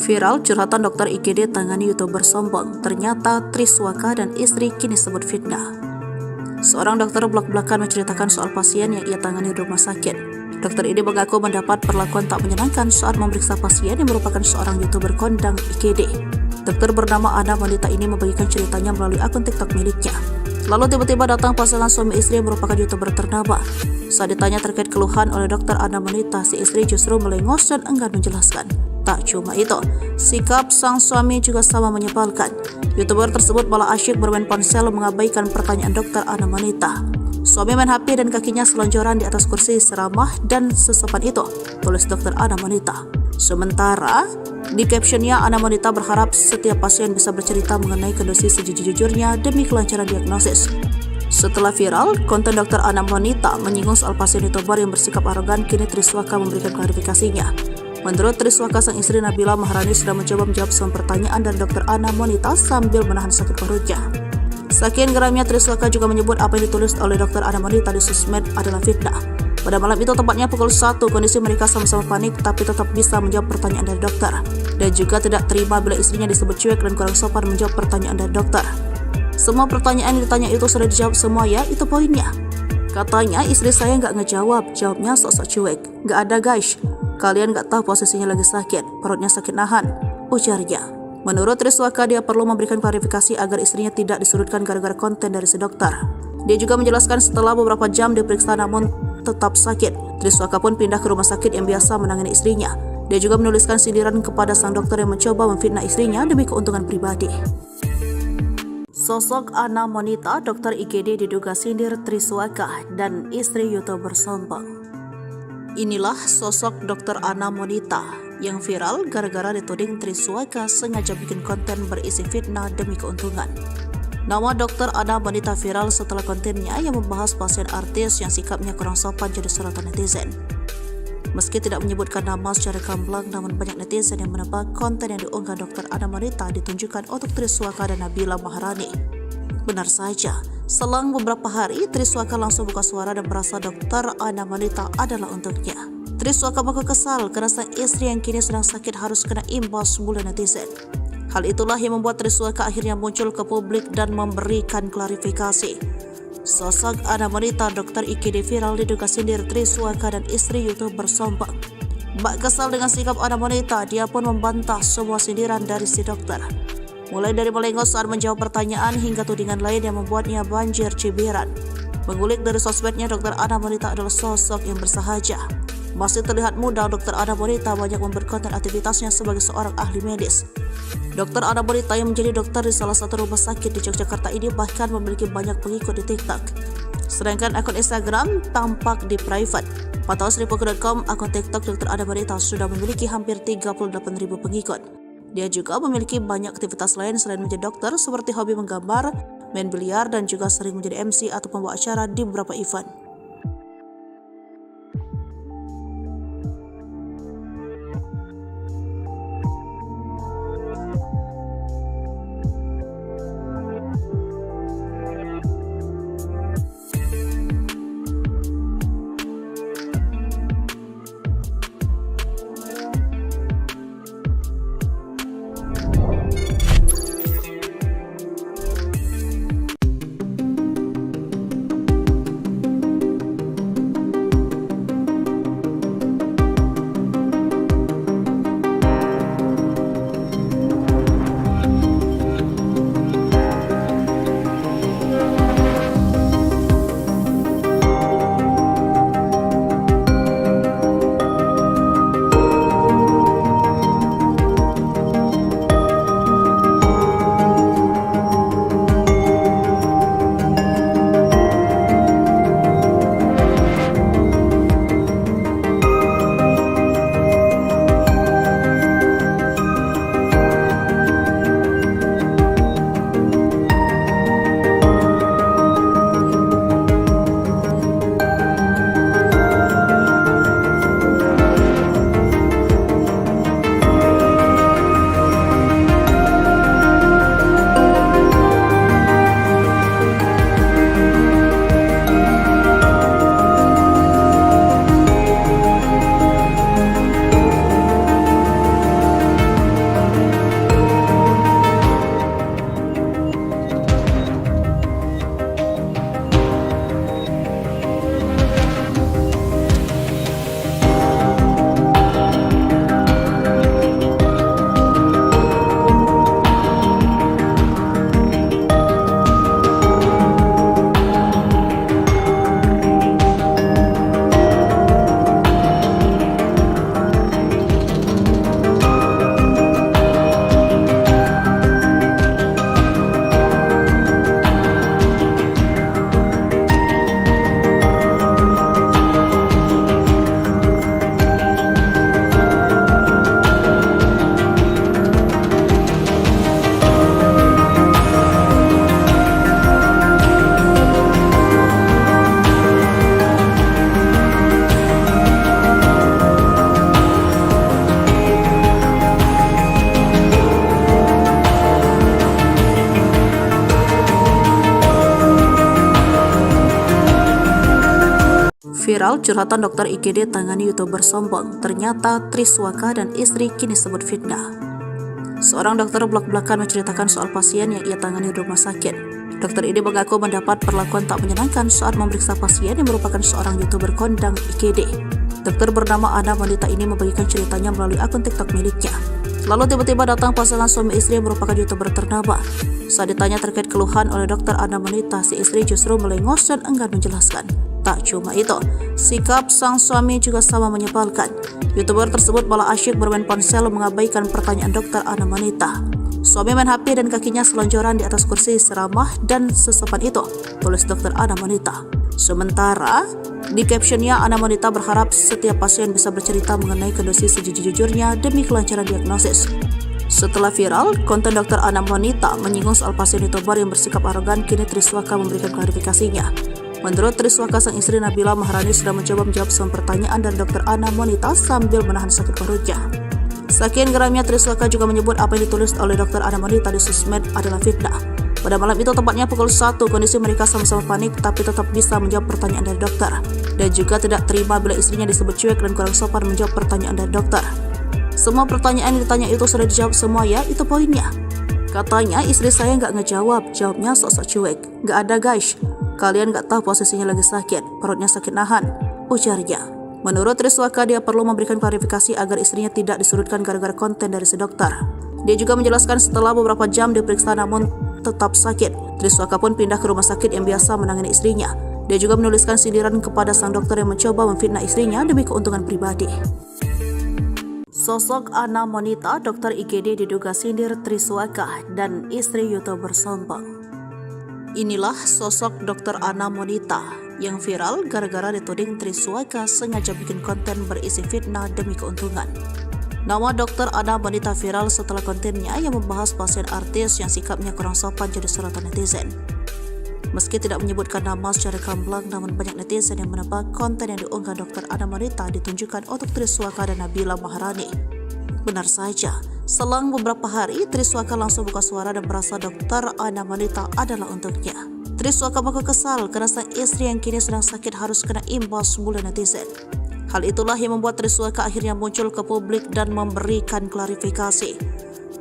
Viral curhatan dokter IGD tangani YouTuber sombong, ternyata Triswaka dan istri kini sebut fitnah. Seorang dokter belak-belakan menceritakan soal pasien yang ia tangani di rumah sakit. Dokter ini mengaku mendapat perlakuan tak menyenangkan saat memeriksa pasien yang merupakan seorang YouTuber kondang IGD. Dokter bernama Ana wanita ini membagikan ceritanya melalui akun TikTok miliknya. Lalu tiba-tiba datang pasangan suami istri yang merupakan YouTuber ternama. Saat ditanya terkait keluhan oleh dokter Ana wanita, si istri justru melengos dan enggan menjelaskan. Tak cuma itu, sikap sang suami juga sama menyebalkan. YouTuber tersebut malah asyik bermain ponsel mengabaikan pertanyaan dokter Ana wanita. Suami main HP dan kakinya selonjoran di atas kursi seramah dan sesopan itu, tulis dokter Ana wanita. Sementara di captionnya, Ana wanita berharap setiap pasien bisa bercerita mengenai kondisi sejujur-jujurnya demi kelancaran diagnosis. Setelah viral, konten dokter Ana wanita menyinggung soal pasien YouTuber yang bersikap arogan, kini Triswaka memberikan klarifikasinya. Menurut Triswaka, sang istri Nabila Maharani sudah mencoba menjawab semua pertanyaan dari dokter Ana wanita sambil menahan sakit perutnya. Saking geramnya, Triswaka juga menyebut apa yang ditulis oleh dokter Ana wanita di sosmed adalah fitnah. Pada malam itu, tepatnya pukul 1, kondisi mereka sama-sama panik tapi tetap bisa menjawab pertanyaan dari dokter. Dan juga tidak terima bila istrinya disebut cuek dan kurang sopan menjawab pertanyaan dari dokter. Semua pertanyaan yang ditanya itu sudah dijawab semua ya, itu poinnya. Katanya istri saya nggak ngejawab, jawabnya sok-sok cuek. Nggak ada guys, kalian nggak tahu posisinya lagi sakit, perutnya sakit nahan, ujarnya. Menurut Triswaka, dia perlu memberikan klarifikasi agar istrinya tidak disurutkan gara-gara konten dari si dokter. Dia juga menjelaskan setelah beberapa jam diperiksa namun tetap sakit, Triswaka pun pindah ke rumah sakit yang biasa menangani istrinya. Dia juga menuliskan sindiran kepada sang dokter yang mencoba memfitnah istrinya demi keuntungan pribadi. Sosok Ana wanita dokter IGD diduga sindir Triswaka dan istri YouTuber sombong. Inilah sosok dokter Ana wanita yang viral gara-gara dituding Triswaka sengaja bikin konten berisi fitnah demi keuntungan. Nama dokter Ana wanita viral setelah kontennya yang membahas pasien artis yang sikapnya kurang sopan jadi sorotan netizen. Meski tidak menyebutkan nama secara gamblang, namun banyak netizen yang menebak konten yang diunggah dokter Ana wanita ditunjukkan untuk Triswaka dan Nabila Maharani. Benar saja, selang beberapa hari Triswaka langsung buka suara dan merasa dokter Ana wanita adalah untuknya. Triswaka mengaku kesal karena sang istri yang kini sedang sakit harus kena imbas mulut netizen. Hal itulah yang membuat Triswaka akhirnya muncul ke publik dan memberikan klarifikasi. Sosok Ana wanita dokter IGD viral diduga sindir Triswaka dan istri YouTuber sombong. Bak kesal dengan sikap Ana wanita, dia pun membantah semua sindiran dari si dokter. Mulai dari melengos saat menjawab pertanyaan hingga tudingan lain yang membuatnya banjir cibiran. Mengulik dari sosmednya, dokter Ana wanita adalah sosok yang bersahaja. Masih terlihat muda, dokter Ana wanita banyak memperkonten aktivitasnya sebagai seorang ahli medis. Dokter Ana wanita yang menjadi dokter di salah satu rumah sakit di Yogyakarta ini bahkan memiliki banyak pengikut di TikTok. Sedangkan akun Instagram tampak di private. Pantauan Sripuku.com, akun TikTok dokter Ana wanita sudah memiliki hampir 38.000 pengikut. Dia juga memiliki banyak aktivitas lain selain menjadi dokter, seperti hobi menggambar, main biliar, dan juga sering menjadi MC atau pembawa acara di beberapa event. Viral, curhatan dokter IGD tangani YouTuber sombong. Ternyata Triswaka dan istri kini sebut fitnah. Seorang dokter belak-belakan menceritakan soal pasien yang ia tangani di rumah sakit. Dokter ini mengaku mendapat perlakuan tak menyenangkan saat memeriksa pasien yang merupakan seorang YouTuber kondang IGD. Dokter bernama Ana wanita ini membagikan ceritanya melalui akun TikTok miliknya. Lalu tiba-tiba datang pasangan suami istri yang merupakan YouTuber ternama. Saat ditanya terkait keluhan oleh dokter Ana wanita, si istri justru melengos dan enggan menjelaskan. Tak cuma itu, sikap sang suami juga sama menyebalkan. YouTuber tersebut malah asyik bermain ponsel mengabaikan pertanyaan dokter Ana wanita. Suami main HP dan kakinya selonjoran di atas kursi seramah dan sesopan itu, tulis dokter Ana wanita. Sementara di captionnya, Ana wanita berharap setiap pasien bisa bercerita mengenai kondisi sejujur-jujurnya demi kelancaran diagnosis. Setelah viral, konten dokter Ana wanita menyinggung soal pasien YouTuber yang bersikap arogan, kini Triswaka memberikan klarifikasinya. Menurut Triswaka, sang istri Nabila Maharani sudah mencoba menjawab semua pertanyaan dari dokter Ana wanita sambil menahan sakit perutnya. Saking geramnya, Triswaka juga menyebut apa yang ditulis oleh dokter Ana wanita di sosmed adalah fitnah. Pada malam itu, tepatnya pukul 1, kondisi mereka sama-sama panik tapi tetap bisa menjawab pertanyaan dari dokter. Dan juga tidak terima bila istrinya disebut cuek dan kurang sopan menjawab pertanyaan dari dokter. Semua pertanyaan yang ditanya itu sudah dijawab semua ya, itu poinnya. Katanya istri saya nggak ngejawab, jawabnya sok-sok cuek. Nggak ada guys, kalian nggak tahu posisinya lagi sakit, perutnya sakit nahan, ujarnya. Menurut Triswaka, dia perlu memberikan klarifikasi agar istrinya tidak disurutkan gara-gara konten dari si dokter. Dia juga menjelaskan setelah beberapa jam diperiksa namun tetap sakit, Triswaka pun pindah ke rumah sakit yang biasa menangani istrinya. Dia juga menuliskan sindiran kepada sang dokter yang mencoba memfitnah istrinya demi keuntungan pribadi. Sosok Ana wanita, dokter IGD diduga sindir Triswaka dan istri YouTuber sombong. Inilah sosok dokter Ana wanita yang viral gara-gara dituding Triswaka sengaja bikin konten berisi fitnah demi keuntungan. Nama dokter Ana wanita viral setelah kontennya yang membahas pasien artis yang sikapnya kurang sopan jadi sorotan netizen. Meski tidak menyebutkan nama secara gamblang, namun banyak netizen yang menebak konten yang diunggah dokter Ana wanita ditunjukkan untuk Triswaka dan Nabila Maharani. Benar saja, selang beberapa hari, Triswaka langsung buka suara dan merasa dokter Ana wanita adalah untuknya. Triswaka mengaku kesal karena sang istri yang kini sedang sakit harus kena imbas bulan netizen. Hal itulah yang membuat Triswaka akhirnya muncul ke publik dan memberikan klarifikasi.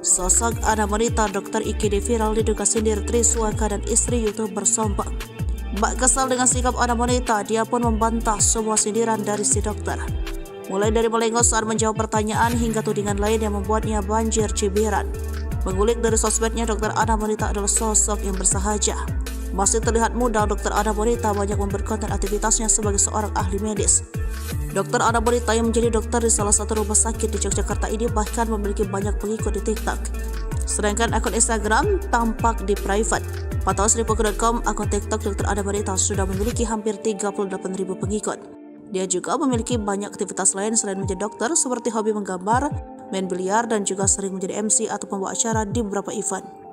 Sosok Ana wanita, dokter IGD viral diduga sindir Triswaka dan istri YouTuber sombong. Bak kesal dengan sikap Ana wanita, dia pun membantah semua sindiran dari si dokter. Mulai dari melengos saat menjawab pertanyaan hingga tudingan lain yang membuatnya banjir cibiran. Mengulik dari sosmednya, dokter Ana wanita adalah sosok yang bersahaja. Masih terlihat muda, dokter Ana wanita banyak memperkonten aktivitasnya sebagai seorang ahli medis. Dokter Ana wanita yang menjadi dokter di salah satu rumah sakit di Yogyakarta ini bahkan memiliki banyak pengikut di TikTok. Sedangkan akun Instagram tampak di private. Pantauan Sripuku.com, akun TikTok dokter Ana wanita sudah memiliki hampir 38.000 pengikut. Dia juga memiliki banyak aktivitas lain selain menjadi dokter, seperti hobi menggambar, main biliar, dan juga sering menjadi MC atau pembawa acara di beberapa event.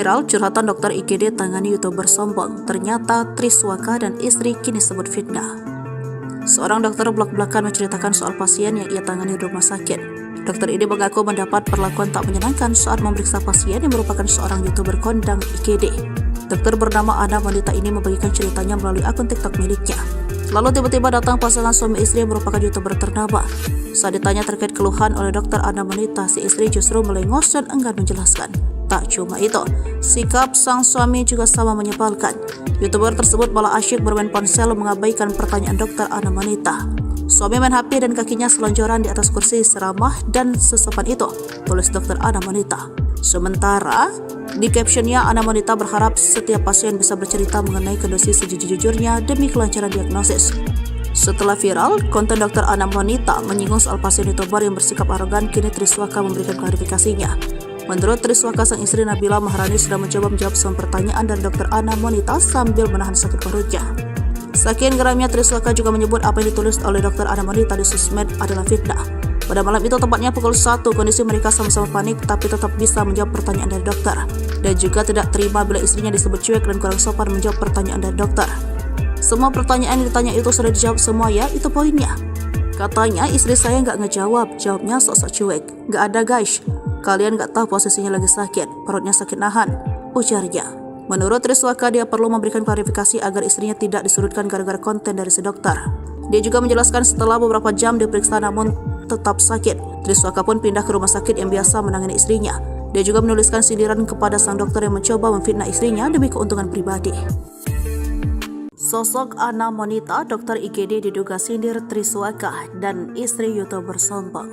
Viral curhatan dokter IGD tangani YouTuber sombong. Ternyata Triswaka dan istri kini sebut fitnah. Seorang dokter belak-belakan menceritakan soal pasien yang ia tangani di rumah sakit. Dokter ini mengaku mendapat perlakuan tak menyenangkan saat memeriksa pasien yang merupakan seorang YouTuber kondang IGD. Dokter bernama Ana wanita ini membagikan ceritanya melalui akun TikTok miliknya. Lalu tiba-tiba datang pasangan suami istri yang merupakan YouTuber ternama. Saat ditanya terkait keluhan oleh dokter Ana wanita, si istri justru melengos dan enggan menjelaskan. Tak cuma itu, sikap sang suami juga sama menyebalkan. YouTuber tersebut malah asyik bermain ponsel mengabaikan pertanyaan dokter Ana wanita. Suami main HP dan kakinya selonjoran di atas kursi seramah dan sesopan itu, tulis dokter Ana wanita. Sementara di captionnya, Ana wanita berharap setiap pasien bisa bercerita mengenai kondisi sejujur-jujurnya demi kelancaran diagnosis. Setelah viral, konten dokter Ana wanita menyinggung soal pasien YouTuber yang bersikap arogan, kini Triswaka memberikan klarifikasinya. Menurut Triswaka, sang istri Nabila Maharani sudah mencoba menjawab semua pertanyaan dari dokter Ana wanita sambil menahan sakit perutnya. Saking geramnya, Triswaka juga menyebut apa yang ditulis oleh dokter Ana wanita di sosmed adalah fitnah. Pada malam itu, tepatnya pukul 1, kondisi mereka sama-sama panik tapi tetap bisa menjawab pertanyaan dari dokter. Dan juga tidak terima bila istrinya disebut cuek dan kurang sopan menjawab pertanyaan dari dokter. Semua pertanyaan yang ditanya itu sudah dijawab semua ya, itu poinnya. Katanya istri saya nggak ngejawab, jawabnya sok-sok cuek. Nggak ada guys, kalian nggak tahu posisinya lagi sakit, perutnya sakit nahan, ujarnya. Menurut Triswaka, dia perlu memberikan klarifikasi agar istrinya tidak disudutkan gara-gara konten dari si dokter. Dia juga menjelaskan setelah beberapa jam diperiksa namun tetap sakit, Triswaka pun pindah ke rumah sakit yang biasa menangani istrinya. Dia juga menuliskan sindiran kepada sang dokter yang mencoba memfitnah istrinya demi keuntungan pribadi. Sosok Ana wanita dokter IGD diduga sindir Triswaka dan istri YouTuber sombong.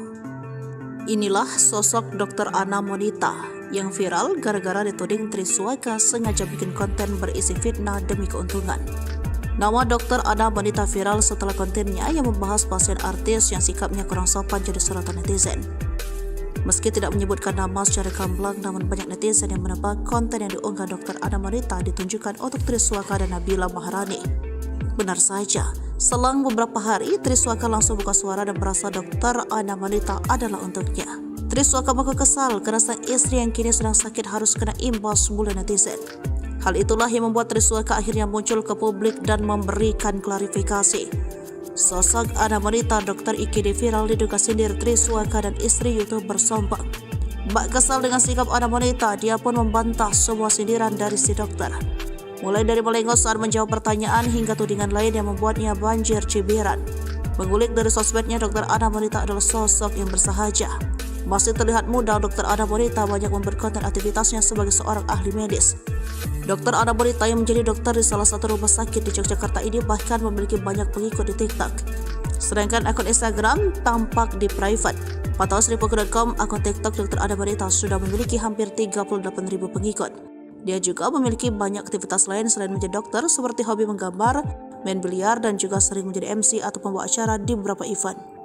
Inilah sosok dokter Ana wanita yang viral gara-gara dituding Triswaka sengaja bikin konten berisi fitnah demi keuntungan. Nama dokter Ana wanita viral setelah kontennya yang membahas pasien artis yang sikapnya kurang sopan jadi sorotan netizen. Meski tidak menyebutkan nama secara gamblang, namun banyak netizen yang menebak konten yang diunggah dokter Ana wanita ditunjukkan untuk Triswaka dan Nabila Maharani. Benar saja, selang beberapa hari Triswaka langsung buka suara dan merasa dokter Ana wanita adalah untuknya. Triswaka mengaku kesal karena sang istri yang kini sedang sakit harus kena imbas bulan netizen. Hal itulah yang membuat Triswaka akhirnya muncul ke publik dan memberikan klarifikasi. Sosok Ana wanita dokter IGD viral diduga sindir Triswaka dan istri YouTuber sombong. Bak kesal dengan sikap Ana wanita, dia pun membantah semua sindiran dari si dokter. Mulai dari melengos saat menjawab pertanyaan hingga tudingan lain yang membuatnya banjir cibiran. Mengulik dari sosmednya, dokter Ana wanita adalah sosok yang bersahaja. Masih terlihat muda, dokter Ana wanita banyak memperkonten aktivitasnya sebagai seorang ahli medis. Dokter Ana wanita yang menjadi dokter di salah satu rumah sakit di Yogyakarta ini bahkan memiliki banyak pengikut di TikTok. Sedangkan akun Instagram tampak di private. Pantauan Sripuku.com, akun TikTok dokter Ana wanita sudah memiliki hampir 38.000 pengikut. Dia juga memiliki banyak aktivitas lain selain menjadi dokter, seperti hobi menggambar, main biliar, dan juga sering menjadi MC atau pembawa acara di beberapa event.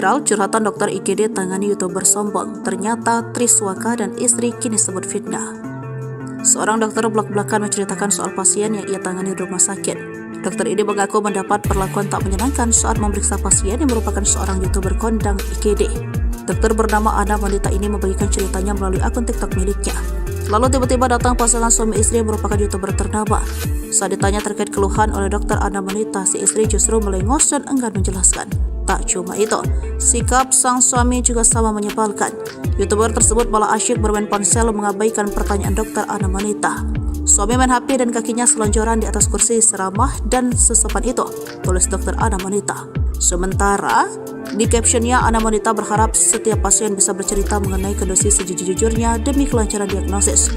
viral, curhatan dokter IGD tangani YouTuber sombong. Ternyata Triswaka dan istri kini sebut fitnah. Seorang dokter belak-belakan menceritakan soal pasien yang ia tangani di rumah sakit. Dokter ini mengaku mendapat perlakuan tak menyenangkan saat memeriksa pasien yang merupakan seorang YouTuber kondang IGD. Dokter bernama Ana wanita ini membagikan ceritanya melalui akun TikTok miliknya. Lalu tiba-tiba datang pasangan suami istri yang merupakan YouTuber ternama. Saat ditanya terkait keluhan oleh dokter Ana wanita, si istri justru melengos dan enggan menjelaskan. Tak cuma itu, sikap sang suami juga sama menyebalkan. YouTuber tersebut malah asyik bermain ponsel mengabaikan pertanyaan dokter Ana wanita. Suami main HP dan kakinya selonjoran di atas kursi seramah dan sesopan itu, tulis dokter Ana wanita. Sementara di captionnya, Ana wanita berharap setiap pasien bisa bercerita mengenai kondisi sejujur-jujurnya demi kelancaran diagnosis.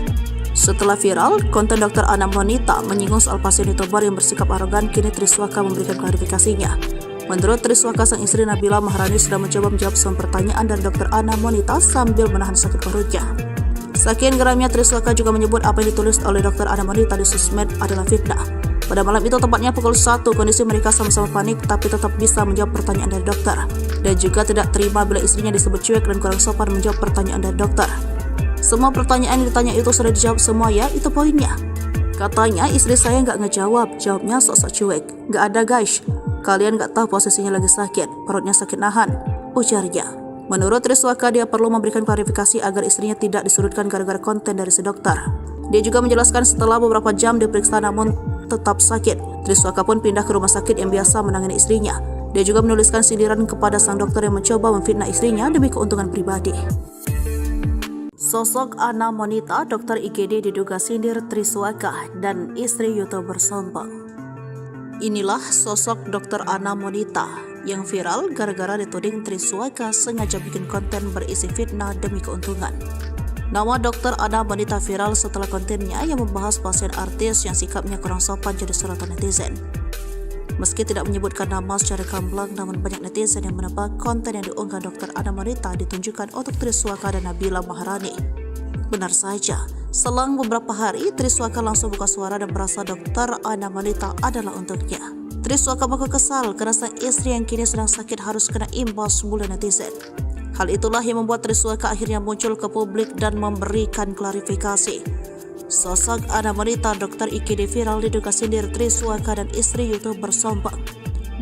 Setelah viral, konten dokter Ana wanita menyinggung soal pasien YouTuber yang bersikap arogan, kini Triswaka memberikan klarifikasinya. Menurut Triswaka, sang istri Nabila Maharani sudah mencoba menjawab semua pertanyaan dari dokter Ana wanita sambil menahan sakit perutnya. Saking geramnya, Triswaka juga menyebut apa yang ditulis oleh dokter Ana wanita di sosmed adalah fitnah. Pada malam itu, tepatnya pukul 1, kondisi mereka sama-sama panik tapi tetap bisa menjawab pertanyaan dari dokter. Dan juga tidak terima bila istrinya disebut cuek dan kurang sopan menjawab pertanyaan dari dokter. Semua pertanyaan yang ditanya itu sudah dijawab semua ya, itu poinnya. Katanya istri saya nggak ngejawab, jawabnya sok-sok cuek. Nggak ada guys, kalian nggak tahu posisinya lagi sakit, perutnya sakit nahan, ujarnya. Menurut Triswaka, dia perlu memberikan klarifikasi agar istrinya tidak disudutkan gara-gara konten dari si dokter. Dia juga menjelaskan setelah beberapa jam diperiksa namun tetap sakit, Triswaka pun pindah ke rumah sakit yang biasa menangani istrinya. Dia juga menuliskan sindiran kepada sang dokter yang mencoba memfitnah istrinya demi keuntungan pribadi. Sosok Ana wanita, dokter IGD diduga sindir Triswaka dan istri YouTuber sombong. Inilah sosok dokter Ana wanita yang viral gara-gara dituding Triswaka sengaja bikin konten berisi fitnah demi keuntungan. Nama dokter Ana wanita viral setelah kontennya yang membahas pasien artis yang sikapnya kurang sopan jadi sorotan netizen. Meski tidak menyebutkan nama secara gamblang, namun banyak netizen yang menebak konten yang diunggah dokter Ana wanita ditunjukkan untuk Triswaka dan Nabila Maharani. Benar saja, selang beberapa hari Triswaka langsung buka suara dan merasa dokter Ana wanita adalah untuknya. Triswaka mengaku kesal karena sang istri yang kini sedang sakit harus kena imbas semula netizen. Hal itulah yang membuat Triswaka akhirnya muncul ke publik dan memberikan klarifikasi. Sosok Ana wanita dokter IGD viral diduga sindir Triswaka dan istri YouTuber sombong.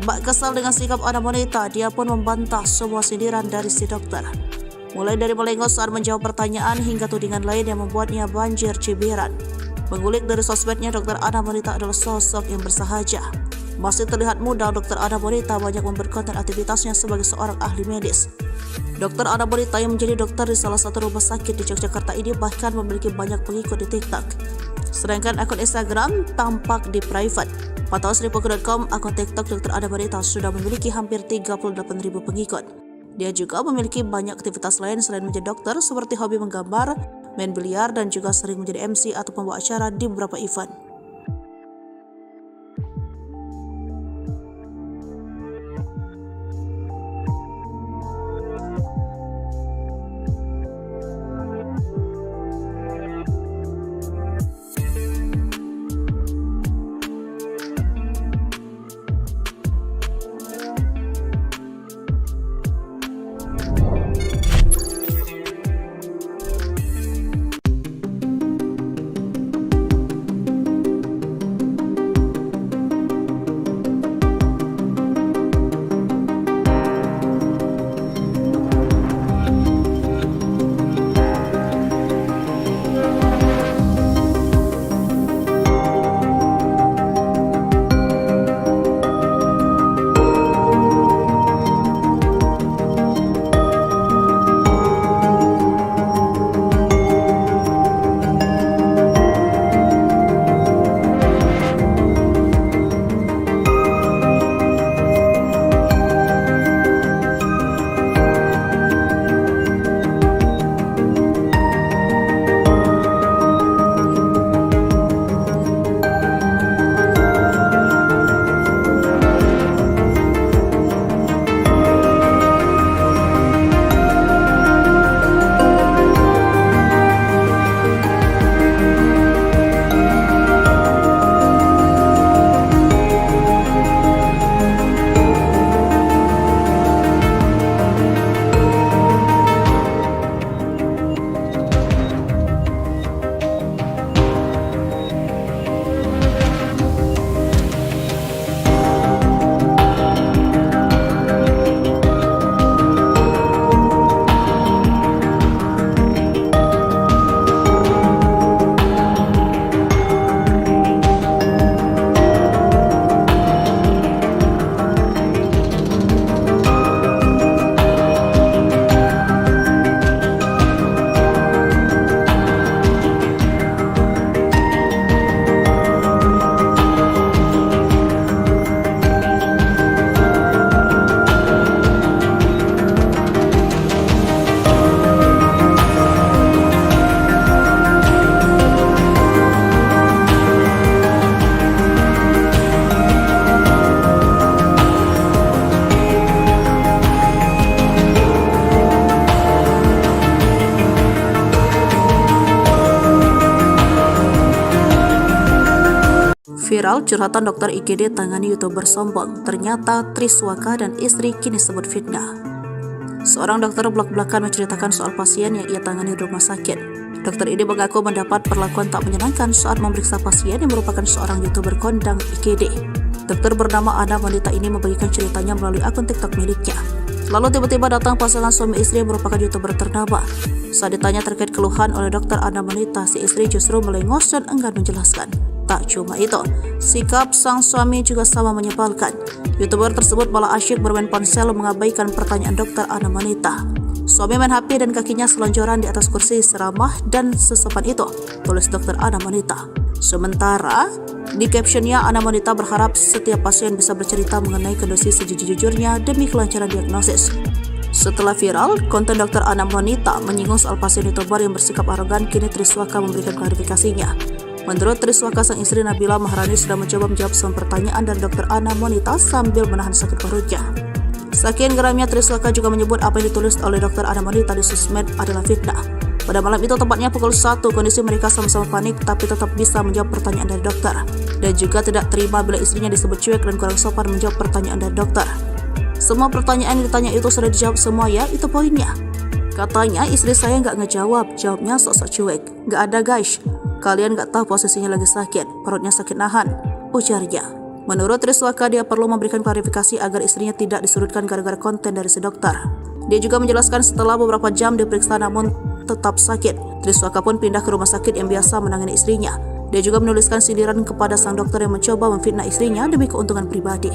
Bak kesal dengan sikap Ana wanita, dia pun membantah semua sindiran dari si dokter. Mulai dari melengos saat menjawab pertanyaan hingga tudingan lain yang membuatnya banjir cibiran. Mengulik dari sosmednya, dokter Ana wanita adalah sosok yang bersahaja. Masih terlihat muda, dokter Ana wanita banyak memperkonten aktivitasnya sebagai seorang ahli medis. Dokter Ana wanita yang menjadi dokter di salah satu rumah sakit di Yogyakarta ini bahkan memiliki banyak pengikut di TikTok. Sedangkan akun Instagram tampak di private. Pantauan Sripuku.com, akun TikTok dokter Ana wanita sudah memiliki hampir 38.000 pengikut. Dia juga memiliki banyak aktivitas lain selain menjadi dokter, seperti hobi menggambar, main biliar, dan juga sering menjadi MC atau pembawa acara di beberapa event. Viral curhatan dokter IGD tangani YouTuber sombong. Ternyata Triswaka dan istri kini sebut fitnah. Seorang dokter belak-belakan menceritakan soal pasien yang ia tangani di rumah sakit. Dokter ini mengaku mendapat perlakuan tak menyenangkan saat memeriksa pasien yang merupakan seorang YouTuber kondang IGD. Dokter bernama Ana wanita ini membagikan ceritanya melalui akun TikTok miliknya. Lalu tiba-tiba datang pasangan suami istri yang merupakan YouTuber ternama. Saat ditanya terkait keluhan oleh dokter Ana wanita, si istri justru melengos dan enggan menjelaskan. Tak cuma itu, sikap sang suami juga sama menyebalkan. YouTuber tersebut malah asyik bermain ponsel mengabaikan pertanyaan dokter Ana wanita. Suami main HP dan kakinya selonjoran di atas kursi seramah dan sesopan itu, tulis dokter Ana wanita. Sementara di captionnya, Ana wanita berharap setiap pasien bisa bercerita mengenai kondisi sejujur-jujurnya demi kelancaran diagnosis. Setelah viral, konten dokter Ana wanita menyinggung soal pasien YouTuber yang bersikap arogan, kini Triswaka memberikan klarifikasinya. Menurut Triswaka, sang istri Nabila Maharani sudah mencoba menjawab semua pertanyaan dari dokter Ana wanita sambil menahan sakit perutnya. Saking geramnya, Triswaka juga menyebut apa yang ditulis oleh dokter Ana wanita di sosmed adalah fitnah. Pada malam itu, tepatnya pukul 1, kondisi mereka sama-sama panik tapi tetap bisa menjawab pertanyaan dari dokter. Dan juga tidak terima bila istrinya disebut cuek dan kurang sopan menjawab pertanyaan dari dokter. Semua pertanyaan yang ditanya itu sudah dijawab semua ya, itu poinnya. Katanya istri saya nggak ngejawab, jawabnya sok-sok cuek. Nggak ada guys, kalian nggak tahu posisinya lagi sakit, perutnya sakit nahan, ujarnya. Menurut Triswaka, dia perlu memberikan klarifikasi agar istrinya tidak disurutkan gara-gara konten dari si dokter. Dia juga menjelaskan setelah beberapa jam diperiksa namun tetap sakit, Triswaka pun pindah ke rumah sakit yang biasa menangani istrinya. Dia juga menuliskan sindiran kepada sang dokter yang mencoba memfitnah istrinya demi keuntungan pribadi.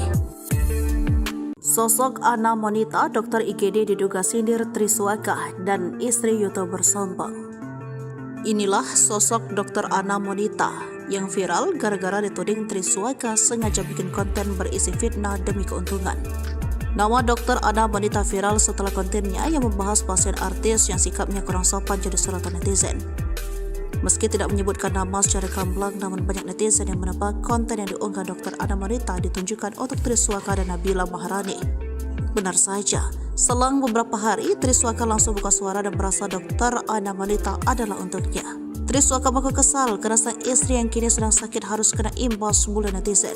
Sosok Ana wanita dokter IGD diduga sindir Triswaka dan istri YouTuber sombong. Inilah sosok dokter Ana wanita yang viral gara-gara dituding Triswaka sengaja bikin konten berisi fitnah demi keuntungan. Nama dokter Ana wanita viral setelah kontennya yang membahas pasien artis yang sikapnya kurang sopan jadi sorotan netizen. Meski tidak menyebutkan nama secara gamblang, namun banyak netizen yang menebak konten yang diunggah dokter Ana wanita ditunjukkan untuk Triswaka dan Nabila Maharani. Benar saja, selang beberapa hari, Triswaka langsung buka suara dan merasa dokter Ana wanita adalah untuknya. Triswaka mengaku kesal karena sang istri yang kini sedang sakit harus kena imbas bulan netizen.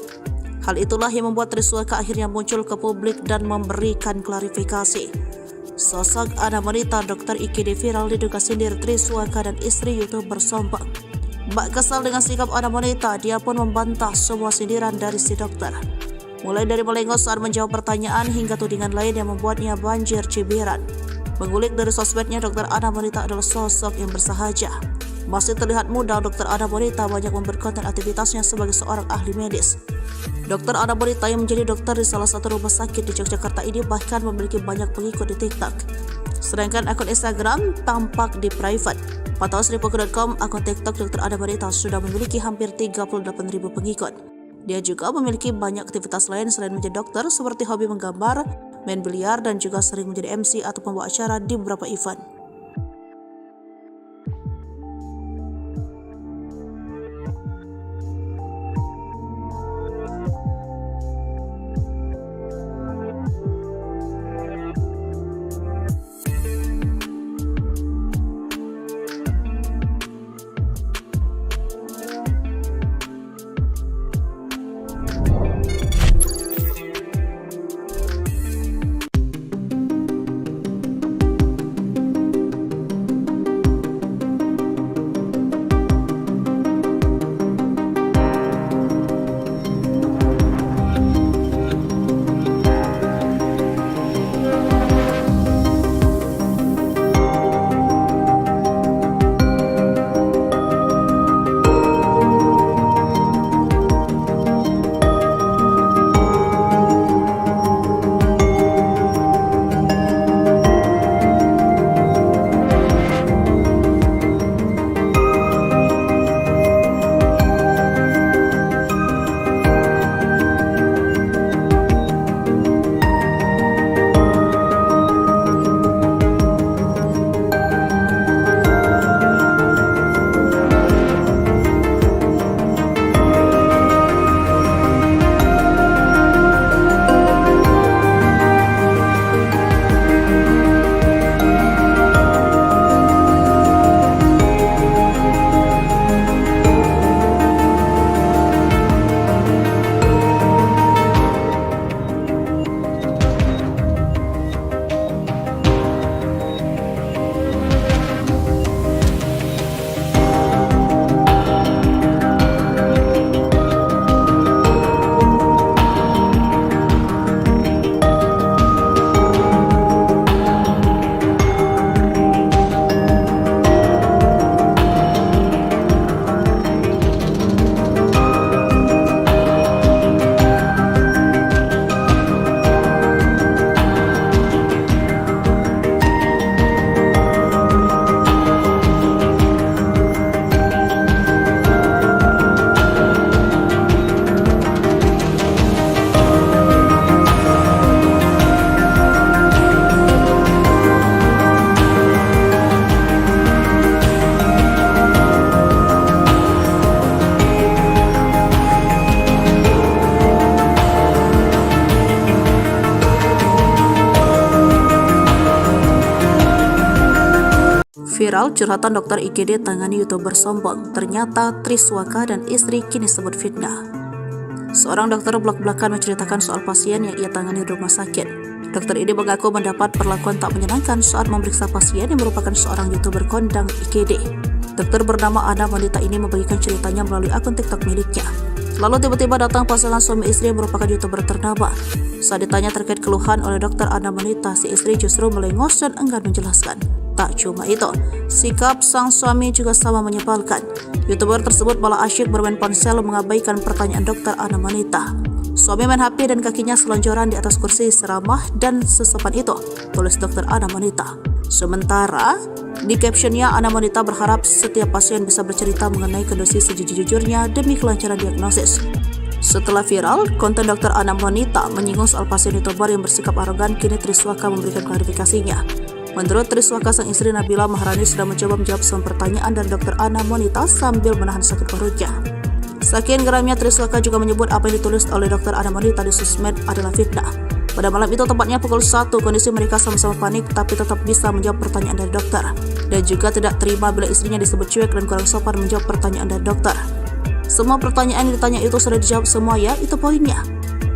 Hal itulah yang membuat Triswaka akhirnya muncul ke publik dan memberikan klarifikasi. Sosok Ana wanita dokter IGD viral diduga sindir Triswaka dan istri YouTuber sombong. Bak kesal dengan sikap Ana wanita, dia pun membantah semua sindiran dari si dokter. Mulai dari melengos saat menjawab pertanyaan hingga tudingan lain yang membuatnya banjir cibiran. Mengulik dari sosmednya, dokter Ana wanita adalah sosok yang bersahaja. Masih terlihat muda, dokter Ana wanita banyak memperkonten aktivitasnya sebagai seorang ahli medis. Dokter Ana wanita yang menjadi dokter di salah satu rumah sakit di Yogyakarta ini bahkan memiliki banyak pengikut di TikTok. Sedangkan akun Instagram tampak di private. Pantauan Sripuku.com, akun TikTok dokter Ana wanita sudah memiliki hampir 38.000 pengikut. Dia juga memiliki banyak aktivitas lain selain menjadi dokter, seperti hobi menggambar, main biliar, dan juga sering menjadi MC atau pembawa acara di beberapa event. Viral curhatan dokter IGD tangani YouTuber sombong. Ternyata Triswaka dan istri kini sebut fitnah. Seorang dokter belak-belakan menceritakan soal pasien yang ia tangani di rumah sakit. Dokter ini mengaku mendapat perlakuan tak menyenangkan saat memeriksa pasien yang merupakan seorang YouTuber kondang IGD. Dokter bernama Ana wanita ini membagikan ceritanya melalui akun TikTok miliknya. Lalu tiba-tiba datang pasangan suami istri yang merupakan YouTuber ternama. Saat ditanya terkait keluhan oleh dokter Ana wanita, si istri justru melengos dan enggan menjelaskan. Tak cuma itu, sikap sang suami juga sama menyebalkan. YouTuber tersebut malah asyik bermain ponsel mengabaikan pertanyaan dokter Ana wanita. Suami main HP dan kakinya selonjoran di atas kursi seramah dan sesopan itu, tulis dokter Ana wanita. Sementara di captionnya, Ana wanita berharap setiap pasien bisa bercerita mengenai kondisi sejujur-jujurnya demi kelancaran diagnosis. Setelah viral, konten dokter Ana wanita menyinggung soal pasien YouTuber yang bersikap arogan, kini Triswaka memberikan klarifikasinya. Menurut Triswaka, sang istri Nabila Maharani sudah mencoba menjawab semua pertanyaan dari dokter Ana wanita sambil menahan sakit perutnya. Saking geramnya, Triswaka juga menyebut apa yang ditulis oleh dokter Ana wanita di sosmed adalah fitnah. Pada malam itu, tepatnya pukul 1, kondisi mereka sama-sama panik tapi tetap bisa menjawab pertanyaan dari dokter. Dan juga tidak terima bila istrinya disebut cuek dan kurang sopan menjawab pertanyaan dari dokter. Semua pertanyaan yang ditanya itu sudah dijawab semua ya, itu poinnya.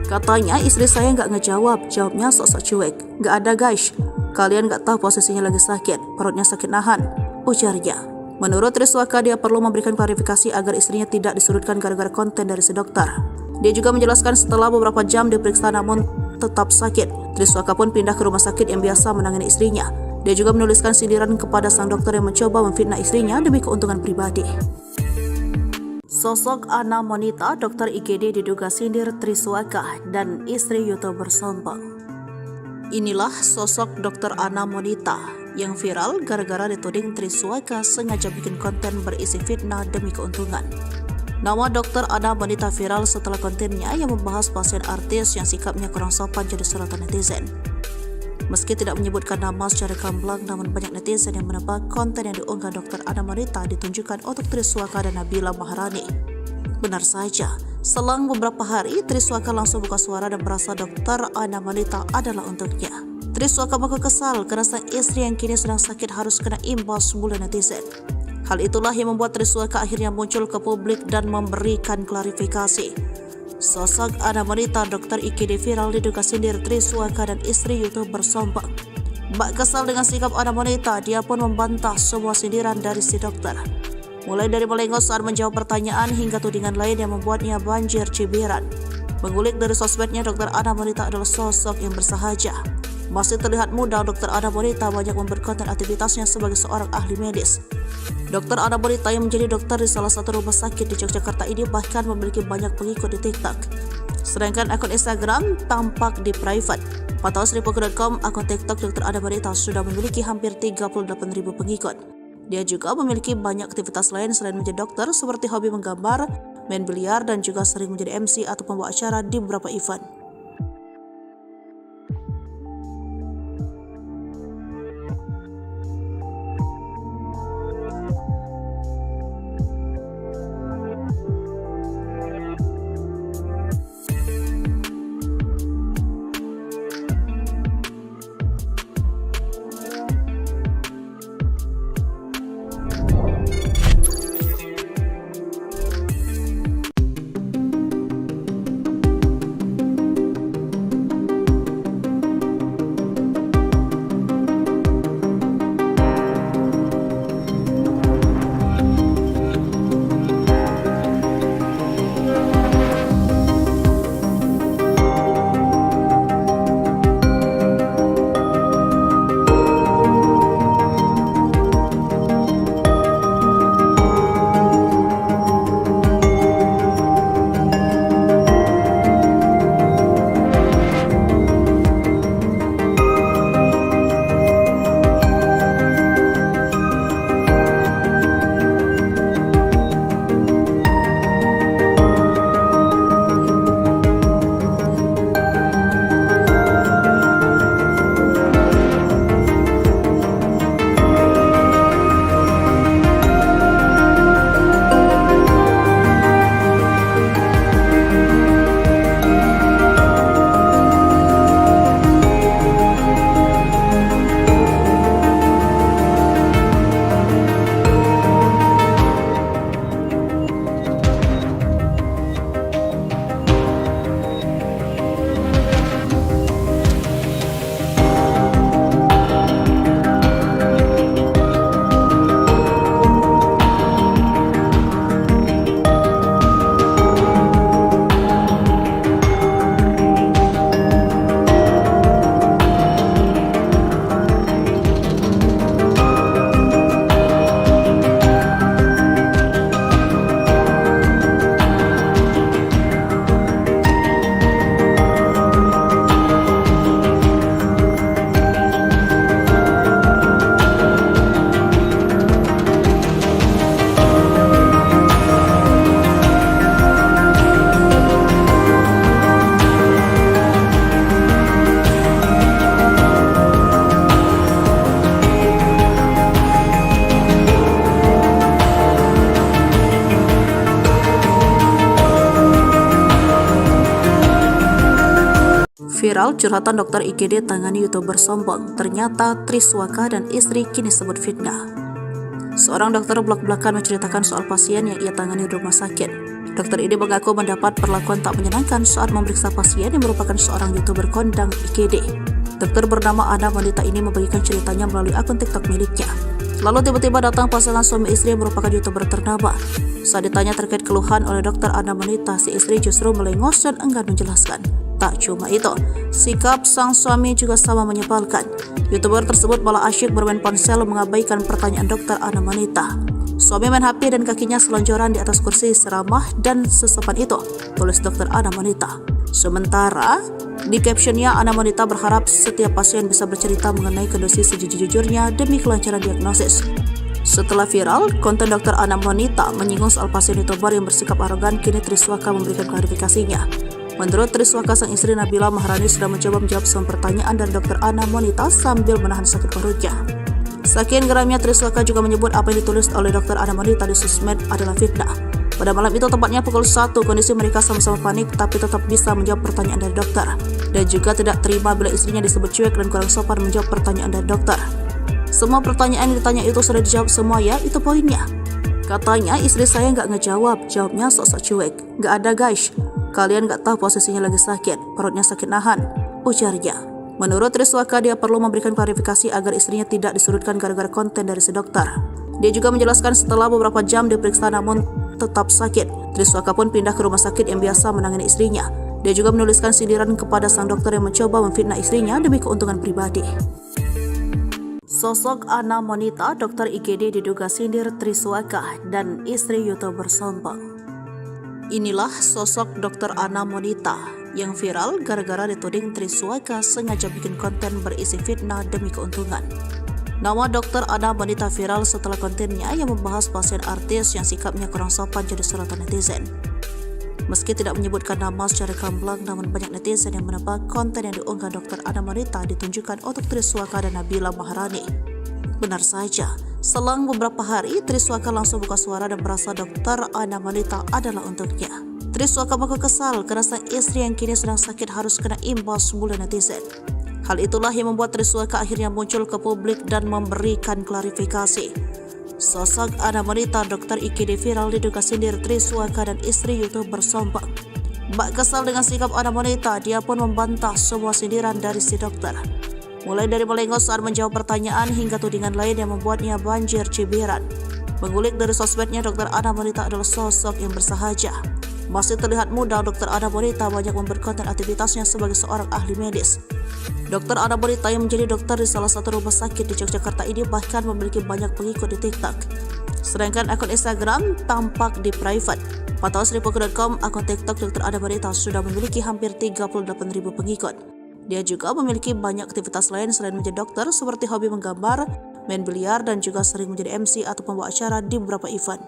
Katanya istri saya nggak ngejawab, jawabnya sok-sok cuek. Nggak ada guys, kalian nggak tahu posisinya lagi sakit, perutnya sakit nahan, ujarnya. Menurut Triswaka, dia perlu memberikan klarifikasi agar istrinya tidak disudutkan gara-gara konten dari si dokter. Dia juga menjelaskan setelah beberapa jam diperiksa namun tetap sakit, Triswaka pun pindah ke rumah sakit yang biasa menangani istrinya. Dia juga menuliskan sindiran kepada sang dokter yang mencoba memfitnah istrinya demi keuntungan pribadi. Sosok Ana wanita, dokter IGD diduga sindir Triswaka dan istri YouTuber sombong. Inilah sosok dokter Ana wanita yang viral gara-gara dituding Triswaka sengaja bikin konten berisi fitnah demi keuntungan. Nama dokter Ana wanita viral setelah kontennya yang membahas pasien artis yang sikapnya kurang sopan jadi sorotan netizen. Meski tidak menyebutkan nama secara gamblang, namun banyak netizen yang menebak konten yang diunggah dokter Ana wanita ditunjukkan untuk Triswaka dan Nabila Maharani. Benar saja, selang beberapa hari Triswaka langsung buka suara dan merasa dokter Ana wanita adalah untuknya. Triswaka mengaku kesal karena sang istri yang kini sedang sakit harus kena imbas bulan netizen. Hal itulah yang membuat Triswaka akhirnya muncul ke publik dan memberikan klarifikasi. Sosok Ana wanita dokter IGD viral diduga sindir Triswaka dan istri YouTuber sombong. Bak kesal dengan sikap Ana wanita, dia pun membantah semua sindiran dari si dokter. Mulai dari melengos saat menjawab pertanyaan hingga tudingan lain yang membuatnya banjir cibiran. Mengulik dari sosmednya, dokter Ana wanita adalah sosok yang bersahaja. Masih terlihat muda, dokter Ana wanita banyak membuat konten aktivitasnya sebagai seorang ahli medis. Dokter Ana wanita yang menjadi dokter di salah satu rumah sakit di Yogyakarta ini bahkan memiliki banyak pengikut di TikTok. Sedangkan akun Instagram tampak di private. Pantauan Sripuku.com, akun TikTok dokter Ana wanita sudah memiliki hampir 38.000 pengikut. Dia juga memiliki banyak aktivitas lain selain menjadi dokter, seperti hobi menggambar, main biliar, dan juga sering menjadi MC atau pembawa acara di beberapa event. Viral, curhatan dokter IGD tangani YouTuber sombong. Ternyata Triswaka dan istri kini sebut fitnah. Seorang dokter blak-blakan menceritakan soal pasien yang ia tangani di rumah sakit. Dokter ini mengaku mendapat perlakuan tak menyenangkan saat memeriksa pasien yang merupakan seorang YouTuber kondang IGD. Dokter bernama Ana wanita ini membagikan ceritanya melalui akun TikTok miliknya. Lalu tiba-tiba datang pasangan suami istri yang merupakan YouTuber ternama. Saat ditanya terkait keluhan oleh dokter Ana wanita, si istri justru melengos dan enggan menjelaskan. Tak cuma itu, sikap sang suami juga sama menyebalkan. YouTuber tersebut malah asyik bermain ponsel mengabaikan pertanyaan dokter Ana wanita. Suami main HP dan kakinya selonjoran di atas kursi seramah dan sesopan itu, tulis dokter Ana wanita. Sementara di captionnya, Ana wanita berharap setiap pasien bisa bercerita mengenai kondisi sejujur-jujurnya demi kelancaran diagnosis. Setelah viral, konten dokter Ana wanita menyinggung soal pasien YouTuber yang bersikap arogan, kini Triswaka memberikan klarifikasinya. Menurut Triswaka, sang istri Nabila Maharani sudah mencoba menjawab semua pertanyaan dari dokter Ana wanita sambil menahan sakit perutnya. Saking geramnya, Triswaka juga menyebut apa yang ditulis oleh dokter Ana wanita di sosmed adalah fitnah. Pada malam itu, tepatnya pukul 1, kondisi mereka sama-sama panik tapi tetap bisa menjawab pertanyaan dari dokter. Dan juga tidak terima bila istrinya disebut cuek dan kurang sopan menjawab pertanyaan dari dokter. Semua pertanyaan yang ditanya itu sudah dijawab semua ya, itu poinnya. Katanya istri saya nggak ngejawab, jawabnya sok-sok cuek. Nggak ada guys, kalian nggak tahu posisinya lagi sakit, perutnya sakit nahan, ujarnya. Menurut Triswaka, dia perlu memberikan klarifikasi agar istrinya tidak disudutkan gara-gara konten dari si dokter. Dia juga menjelaskan setelah beberapa jam diperiksa namun tetap sakit, Triswaka pun pindah ke rumah sakit yang biasa menangani istrinya. Dia juga menuliskan sindiran kepada sang dokter yang mencoba memfitnah istrinya demi keuntungan pribadi. Sosok Ana wanita, dokter IGD diduga sindir Triswaka dan istri YouTuber sombong. Inilah sosok dokter Ana wanita yang viral gara-gara dituding Triswaka sengaja bikin konten berisi fitnah demi keuntungan. Nama dokter Ana wanita viral setelah kontennya yang membahas pasien artis yang sikapnya kurang sopan jadi sorotan netizen. Meski tidak menyebutkan nama secara gamblang, namun banyak netizen yang menebak konten yang diunggah dokter Ana wanita ditunjukkan untuk Triswaka dan Nabila Maharani. Benar saja, selang beberapa hari Triswaka langsung buka suara dan merasa dokter Ana wanita adalah untuknya. Triswaka mengaku kesal karena sang istri yang kini sedang sakit harus kena imbas bulan netizen. Hal itulah yang membuat Triswaka akhirnya muncul ke publik dan memberikan klarifikasi. Sosok Ana wanita dokter IGD viral diduga sindir Triswaka dan istri YouTuber sombong. Bak kesal dengan sikap Ana wanita, dia pun membantah semua sindiran dari si dokter. Mulai dari melengos saat menjawab pertanyaan hingga tudingan lain yang membuatnya banjir cibiran. Mengulik dari sosmednya, dokter Ana wanita adalah sosok yang bersahaja. Masih terlihat muda, dokter Ana wanita banyak membuat konten aktivitasnya sebagai seorang ahli medis. Dokter Ana wanita yang menjadi dokter di salah satu rumah sakit di Yogyakarta ini bahkan memiliki banyak pengikut di TikTok. Sedangkan akun Instagram tampak di private. Pantauan Sripuku.com, akun TikTok dokter Ana wanita sudah memiliki hampir 38.000 pengikut. Dia juga memiliki banyak aktivitas lain selain menjadi dokter, seperti hobi menggambar, main biliar, dan juga sering menjadi MC atau pembawa acara di beberapa event.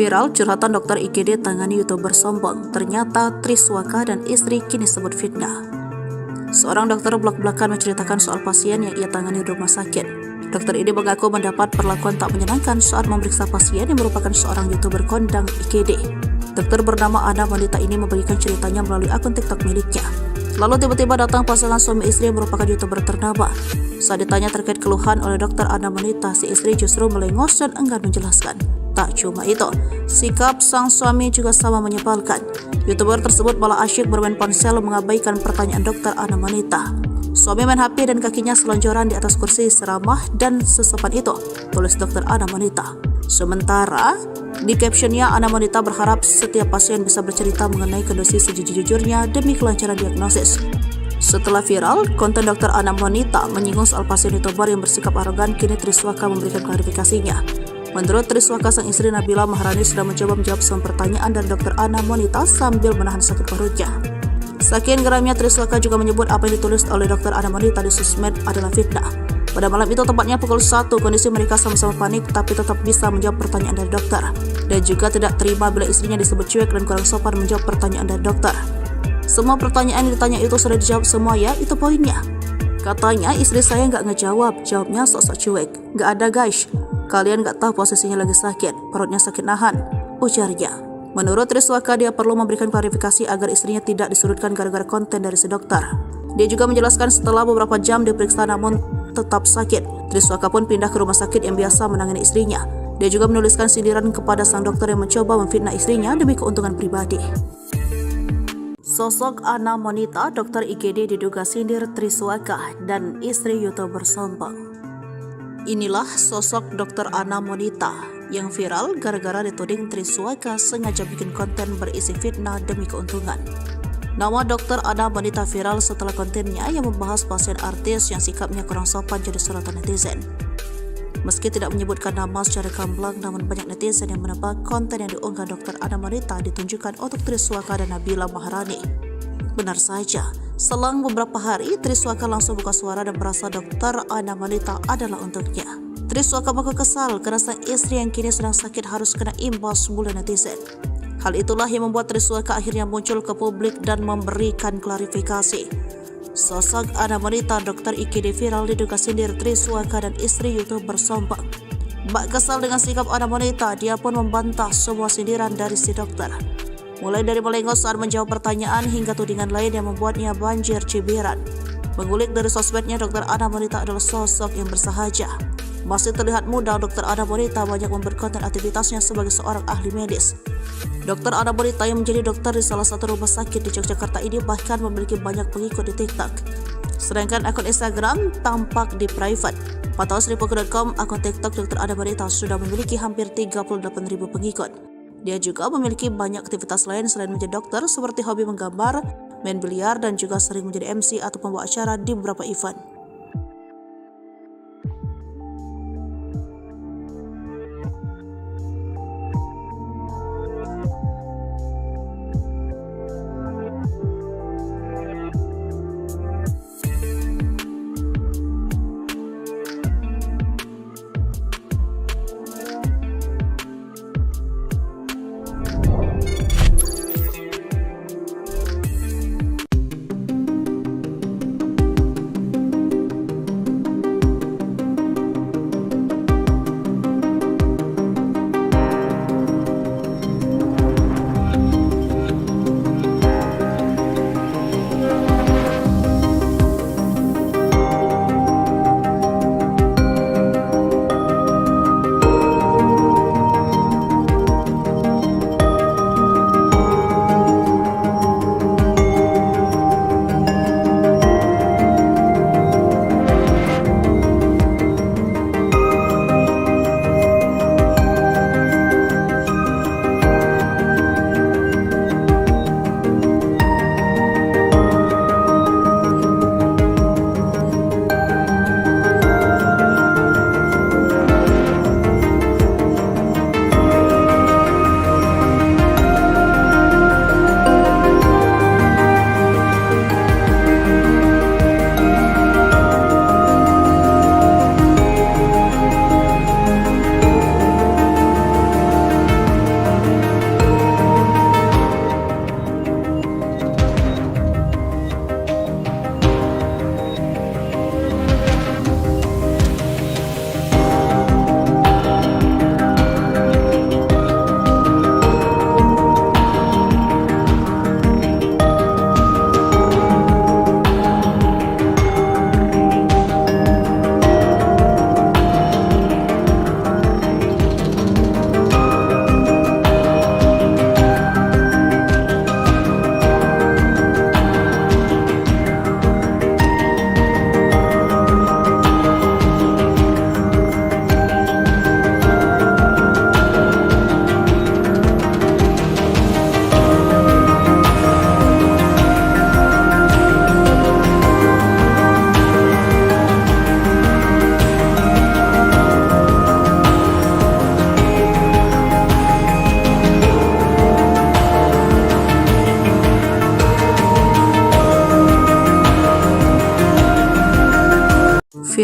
Viral curhatan dokter IGD tangani YouTuber sombong. Ternyata Triswaka dan istri kini sebut fitnah. Seorang dokter belak-belakan menceritakan soal pasien yang ia tangani di rumah sakit. Dokter ini mengaku mendapat perlakuan tak menyenangkan saat memeriksa pasien yang merupakan seorang YouTuber kondang IGD. Dokter bernama Ana wanita ini membagikan ceritanya melalui akun TikTok miliknya. Lalu tiba-tiba datang pasangan suami istri yang merupakan YouTuber ternama. Saat ditanya terkait keluhan oleh dokter Ana wanita, si istri justru melengos dan enggan menjelaskan. Tak cuma itu, sikap sang suami juga sama menyebalkan. YouTuber tersebut malah asyik bermain ponsel mengabaikan pertanyaan dokter Ana wanita. Suami main HP dan kakinya selonjoran di atas kursi seramah dan sesopan itu, tulis dokter Ana wanita. Sementara di captionnya, Ana wanita berharap setiap pasien bisa bercerita mengenai kondisi sejujur-jujurnya demi kelancaran diagnosis. Setelah viral, konten dokter Ana wanita menyinggung soal pasien YouTuber yang bersikap arogan, kini Triswaka memberikan klarifikasinya. Menurut Triswaka, sang istri Nabila Maharani sudah mencoba menjawab semua pertanyaan dari dokter Ana wanita sambil menahan sakit perutnya. Saking geramnya, Triswaka juga menyebut apa yang ditulis oleh dokter Ana wanita di sosmed adalah fitnah. Pada malam itu, tepatnya pukul 1, kondisi mereka sama-sama panik tapi tetap bisa menjawab pertanyaan dari dokter. Dan juga tidak terima bila istrinya disebut cuek dan kurang sopan menjawab pertanyaan dari dokter. Semua pertanyaan yang ditanya itu sudah dijawab semua ya, itu poinnya. Katanya istri saya nggak ngejawab, jawabnya sok-sok cuek. Nggak ada guys, kalian nggak tahu posisinya lagi sakit, perutnya sakit nahan, ujarnya. Menurut Triswaka, dia perlu memberikan klarifikasi agar istrinya tidak disudutkan gara-gara konten dari si dokter. Dia juga menjelaskan setelah beberapa jam diperiksa namun tetap sakit, Triswaka pun pindah ke rumah sakit yang biasa menangani istrinya. Dia juga menuliskan sindiran kepada sang dokter yang mencoba memfitnah istrinya demi keuntungan pribadi. Sosok Ana wanita dokter IGD diduga sindir Triswaka dan istri YouTuber sombong. Inilah sosok dokter Ana wanita yang viral gara-gara dituding Triswaka sengaja bikin konten berisi fitnah demi keuntungan. Nama dokter Ana wanita viral setelah kontennya yang membahas pasien artis yang sikapnya kurang sopan jadi sorotan netizen. Meski tidak menyebutkan nama secara gamblang, namun banyak netizen yang menebak konten yang diunggah dokter Ana wanita ditunjukkan untuk Triswaka dan Nabila Maharani. Benar saja, selang beberapa hari Triswaka langsung buka suara dan merasa dokter Ana wanita adalah untuknya. Triswaka mengaku kesal karena sang istri yang kini sedang sakit harus kena imbas bulan netizen. Hal itulah yang membuat Triswaka akhirnya muncul ke publik dan memberikan klarifikasi. Sosok Ana wanita dokter IGD viral diduga sindir Triswaka dan istri YouTuber sombong. Bak kesal dengan sikap Ana wanita, dia pun membantah semua sindiran dari si dokter. Mulai dari melengos saat menjawab pertanyaan hingga tudingan lain yang membuatnya banjir cibiran. Mengulik dari sosmednya, dokter Ana wanita adalah sosok yang bersahaja. Masih terlihat muda, dokter Ana wanita banyak membuat konten aktivitasnya sebagai seorang ahli medis. Dokter Ana wanita yang menjadi dokter di salah satu rumah sakit di Yogyakarta ini bahkan memiliki banyak pengikut di TikTok. Sedangkan akun Instagram tampak di private. Pantauan Sripuku.com, akun TikTok dokter Ana wanita sudah memiliki hampir 38.000 pengikut. Dia juga memiliki banyak aktivitas lain selain menjadi dokter, seperti hobi menggambar, main biliar, dan juga sering menjadi MC atau pembawa acara di beberapa event.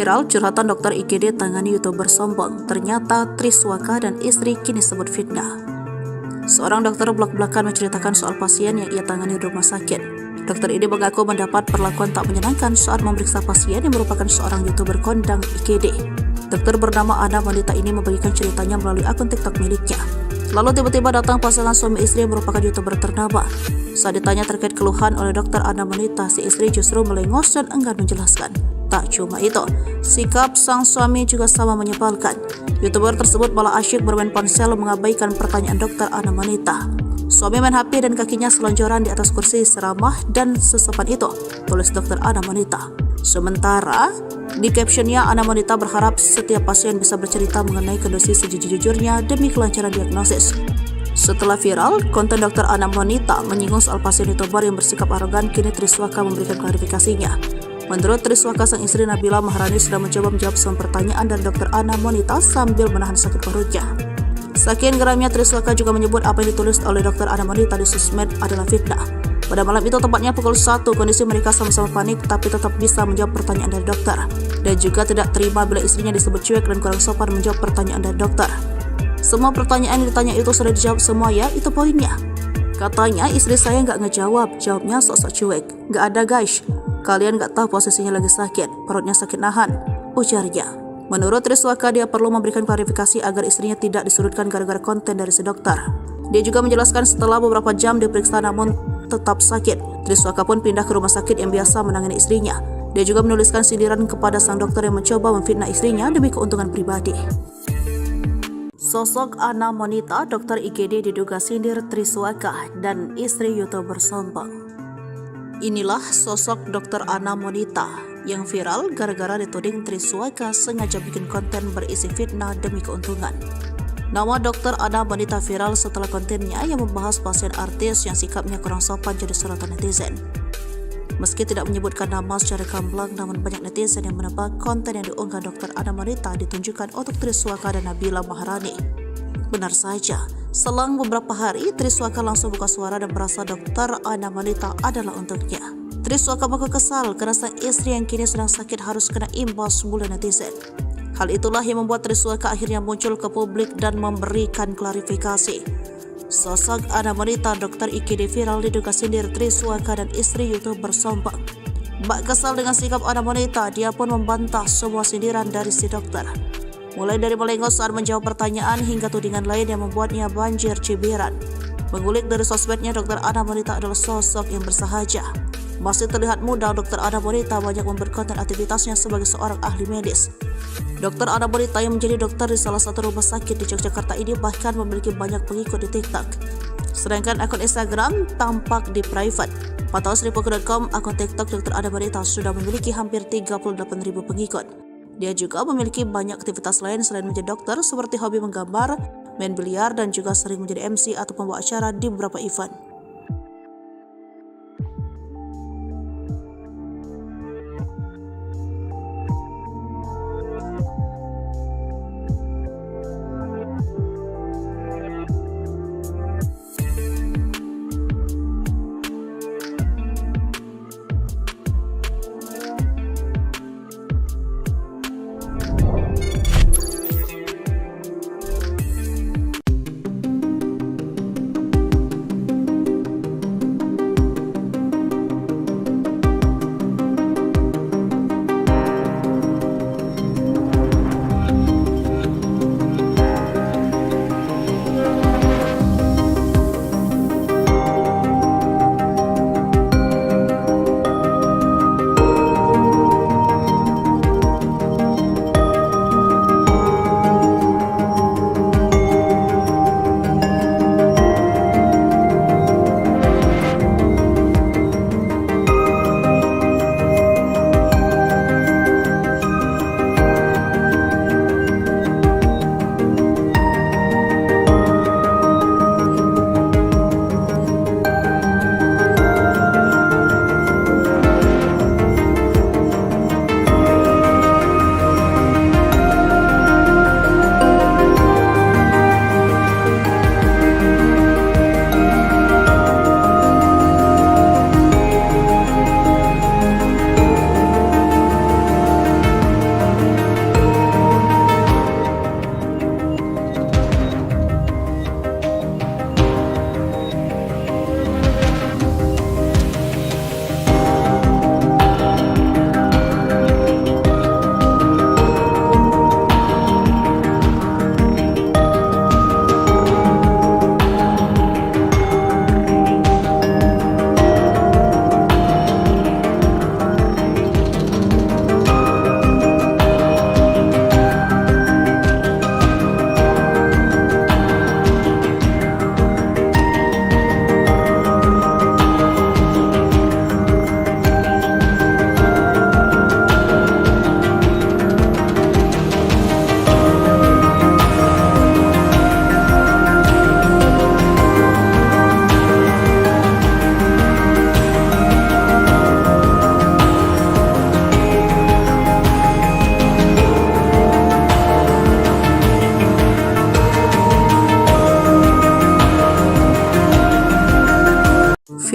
Viral, curhatan dokter IGD tangani YouTuber sombong. Ternyata Triswaka dan istri kini sebut fitnah. Seorang dokter blak-blakan menceritakan soal pasien yang ia tangani di rumah sakit. Dokter ini mengaku mendapat perlakuan tak menyenangkan saat memeriksa pasien yang merupakan seorang YouTuber kondang IGD. Dokter bernama Ana wanita ini membagikan ceritanya melalui akun TikTok miliknya. Lalu tiba-tiba datang pasangan suami istri yang merupakan YouTuber ternama. Saat ditanya terkait keluhan oleh dokter Ana wanita, si istri justru melengos dan enggan menjelaskan. Tak cuma itu, sikap sang suami juga sama menyebalkan. YouTuber tersebut malah asyik bermain ponsel mengabaikan pertanyaan dokter Ana wanita. Suami main HP dan kakinya selonjoran di atas kursi seramah dan sesopan itu, tulis dokter Ana wanita. Sementara di captionnya, Ana wanita berharap setiap pasien bisa bercerita mengenai kondisi sejujur-jujurnya demi kelancaran diagnosis. Setelah viral, konten dokter Ana wanita menyinggung soal pasien YouTuber yang bersikap arogan, kini Triswaka memberikan klarifikasinya. Menurut Triswaka, sang istri Nabila Maharani sudah mencoba menjawab semua pertanyaan dari dokter Ana wanita sambil menahan sakit perutnya. Saking geramnya, Triswaka juga menyebut apa yang ditulis oleh dokter Ana wanita di sosmed adalah fitnah. Pada malam itu, tepatnya pukul 1, kondisi mereka sama-sama panik tapi tetap bisa menjawab pertanyaan dari dokter. Dan juga tidak terima bila istrinya disebut cuek dan kurang sopan menjawab pertanyaan dari dokter. Semua pertanyaan yang ditanya itu sudah dijawab semua ya, itu poinnya. Katanya istri saya nggak ngejawab, jawabnya sok-sok cuek. Nggak ada guys, kalian nggak tahu posisinya lagi sakit, perutnya sakit nahan, ujarnya. Menurut Triswaka, dia perlu memberikan klarifikasi agar istrinya tidak disudutkan gara-gara konten dari si dokter. Dia juga menjelaskan setelah beberapa jam diperiksa namun tetap sakit, Triswaka pun pindah ke rumah sakit yang biasa menangani istrinya. Dia juga menuliskan sindiran kepada sang dokter yang mencoba memfitnah istrinya demi keuntungan pribadi. Sosok Ana wanita, dokter IGD diduga sindir Triswaka dan istri YouTuber sombong. Inilah sosok dokter Ana wanita yang viral gara-gara dituding Triswaka sengaja bikin konten berisi fitnah demi keuntungan. Nama dokter Ana wanita viral setelah kontennya yang membahas pasien artis yang sikapnya kurang sopan jadi sorotan netizen. Meski tidak menyebutkan nama secara gamblang, namun banyak netizen yang menebak konten yang diunggah dokter Ana wanita ditunjukkan untuk Triswaka dan Nabila Maharani. Benar saja, selang beberapa hari Triswaka langsung buka suara dan merasa dokter Ana wanita adalah untuknya. Triswaka mengaku kesal karena sang istri yang kini sedang sakit harus kena imbas mulut netizen. Hal itulah yang membuat Triswaka akhirnya muncul ke publik dan memberikan klarifikasi. Sosok Ana wanita dokter IGD viral diduga sindir Triswaka dan istri YouTuber sombong. Bak kesal dengan sikap Ana wanita, dia pun membantah semua sindiran dari si dokter. Mulai dari melengos saat menjawab pertanyaan hingga tudingan lain yang membuatnya banjir cibiran. Mengulik dari sosmednya, dokter Ana wanita adalah sosok yang bersahaja. Masih terlihat muda, dokter Ana wanita banyak memperkonten aktivitasnya sebagai seorang ahli medis. Dokter Ana wanita yang menjadi dokter di salah satu rumah sakit di Yogyakarta ini bahkan memiliki banyak pengikut di TikTok. Sedangkan akun Instagram tampak di private. Pantauan Sripuku.com, akun TikTok dokter Ana wanita sudah memiliki hampir 38.000 pengikut. Dia juga memiliki banyak aktivitas lain selain menjadi dokter, seperti hobi menggambar, main biliar, dan juga sering menjadi MC atau pembawa acara di beberapa event.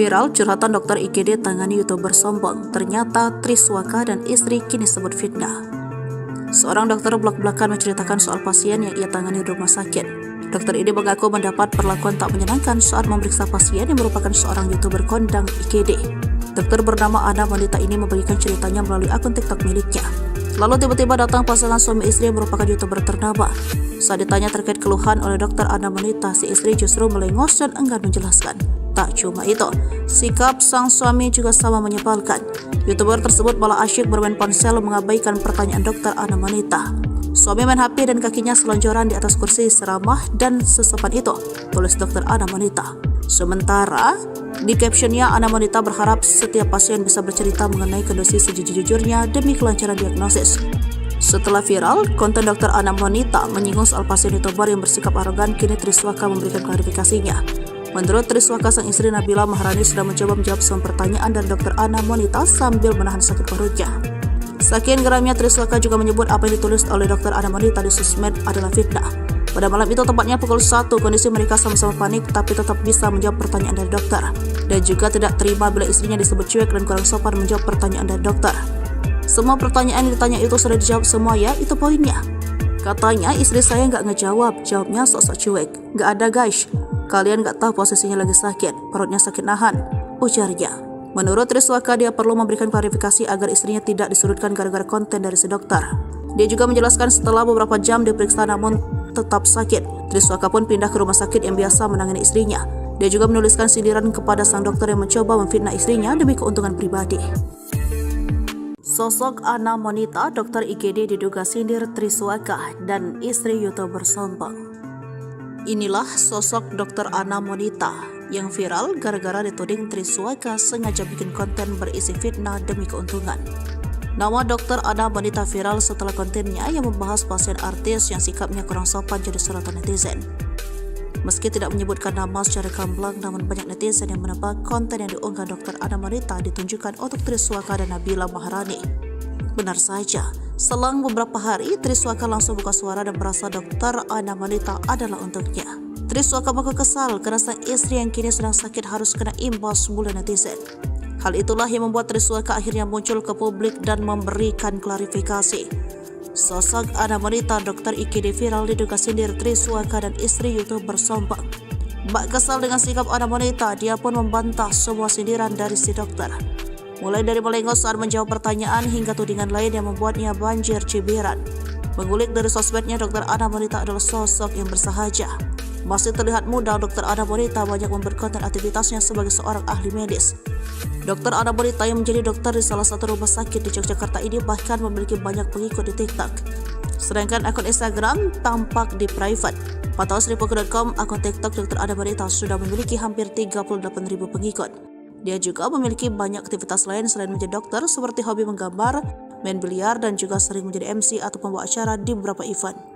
Viral curhatan dokter IGD tangani YouTuber sombong, ternyata Triswaka dan istri kini sebut fitnah. Seorang dokter blak-blakan menceritakan soal pasien yang ia tangani di rumah sakit. Dokter ini mengaku mendapat perlakuan tak menyenangkan saat memeriksa pasien yang merupakan seorang YouTuber kondang IGD. Dokter bernama Ana Monita ini membagikan ceritanya melalui akun TikTok miliknya. Lalu tiba-tiba datang pasangan suami istri yang merupakan YouTuber ternama. Saat ditanya terkait keluhan oleh dokter Ana Monita, si istri justru melengos dan enggan menjelaskan. Tak cuma itu, sikap sang suami juga sama menyebalkan. YouTuber tersebut malah asyik bermain ponsel mengabaikan pertanyaan dokter Ana Monita. Suami main HP dan kakinya selonjoran di atas kursi seramah dan sesopan itu, tulis dokter Ana Monita. Sementara di captionnya, Ana Monita berharap setiap pasien bisa bercerita mengenai kondisi sejujur-jujurnya demi kelancaran diagnosis. Setelah viral, konten dokter Ana Monita menyinggung soal pasien YouTuber yang bersikap arogan, kini Triswaka memberikan klarifikasinya. Menurut Triswaka, sang istri Nabila Maharani sudah mencoba menjawab semua pertanyaan dari dokter Ana Monita sambil menahan sakit perutnya. Saking geramnya, Triswaka juga menyebut apa yang ditulis oleh dokter Ana Monita di sosmed adalah fitnah. Pada malam itu, tepatnya pukul 1, kondisi mereka sama-sama panik tapi tetap bisa menjawab pertanyaan dari dokter. Dan juga tidak terima bila istrinya disebut cuek dan kurang sopan menjawab pertanyaan dari dokter. Semua pertanyaan yang ditanya itu sudah dijawab semua ya, itu poinnya. Katanya istri saya nggak ngejawab, jawabnya sok-sok cuek. Nggak ada guys, kalian nggak tahu posisinya lagi sakit, perutnya sakit nahan, ujarnya. Menurut Triswaka, dia perlu memberikan klarifikasi agar istrinya tidak disurutkan gara-gara konten dari si dokter. Dia juga menjelaskan setelah beberapa jam diperiksa namun tetap sakit, Triswaka pun pindah ke rumah sakit yang biasa menangani istrinya. Dia juga menuliskan sindiran kepada sang dokter yang mencoba memfitnah istrinya demi keuntungan pribadi. Sosok Ana Monita, dokter IGD diduga sindir Triswaka dan istri YouTuber sombong. Inilah sosok dokter Ana Monita yang viral gara-gara dituding Triswaka sengaja bikin konten berisi fitnah demi keuntungan. Nama dokter Ana Monita viral setelah kontennya yang membahas pasien artis yang sikapnya kurang sopan jadi sorotan netizen. Meski tidak menyebutkan nama secara gamblang, namun banyak netizen yang menebak konten yang diunggah dokter Ana Monita ditunjukkan untuk Triswaka dan Nabila Maharani. Benar saja, selang beberapa hari Triswaka langsung buka suara dan merasa dokter Ana Monita adalah untuknya. Triswaka mengaku kesal karena sang istri yang kini sedang sakit harus kena imbas mulu netizen. Hal itulah yang membuat Triswaka akhirnya muncul ke publik dan memberikan klarifikasi. Sosok Ana Monita, dokter IGD viral diduga sindir Triswaka dan istri YouTuber sombong. Bak kesal dengan sikap Ana Monita, dia pun membantah semua sindiran dari si dokter. Mulai dari melengos saat menjawab pertanyaan hingga tudingan lain yang membuatnya banjir cibiran. Mengulik dari sosmednya, dokter Ana Monita adalah sosok yang bersahaja. Masih terlihat muda, dokter Ana Monita banyak memperkonten aktivitasnya sebagai seorang ahli medis. Dokter Ana Monita yang menjadi dokter di salah satu rumah sakit di Yogyakarta ini bahkan memiliki banyak pengikut di TikTok. Sedangkan akun Instagram tampak di private. Pantauan Sripuku.com, akun TikTok dokter Ana Monita sudah memiliki hampir 38.000 pengikut. Dia juga memiliki banyak aktivitas lain selain menjadi dokter, seperti hobi menggambar, main biliar, dan juga sering menjadi MC atau pembawa acara di beberapa event.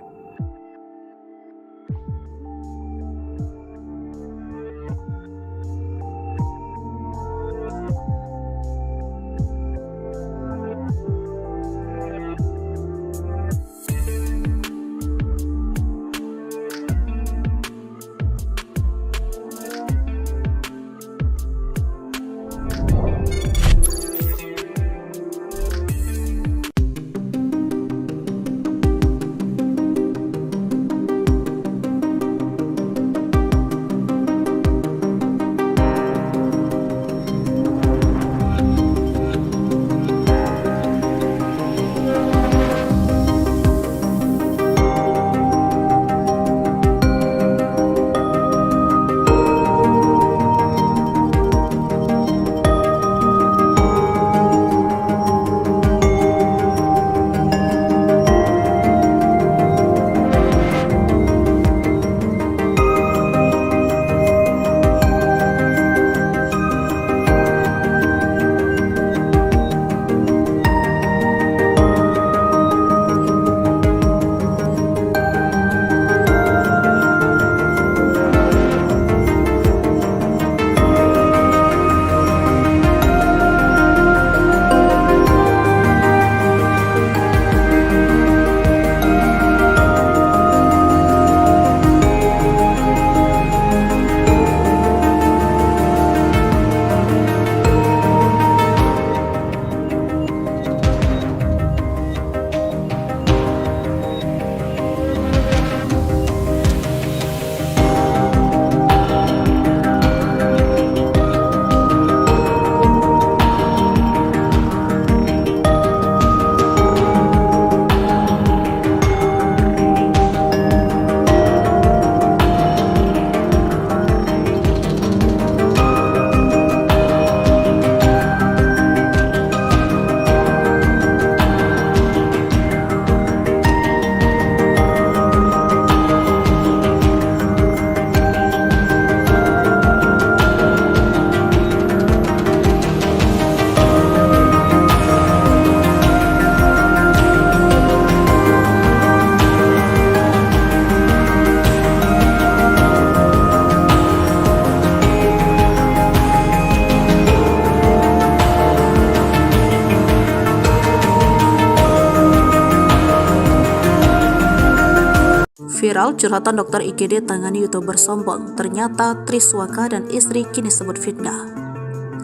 Viral curhatan dokter IGD tangani YouTuber sombong. Ternyata Triswaka dan istri kini sebut fitnah.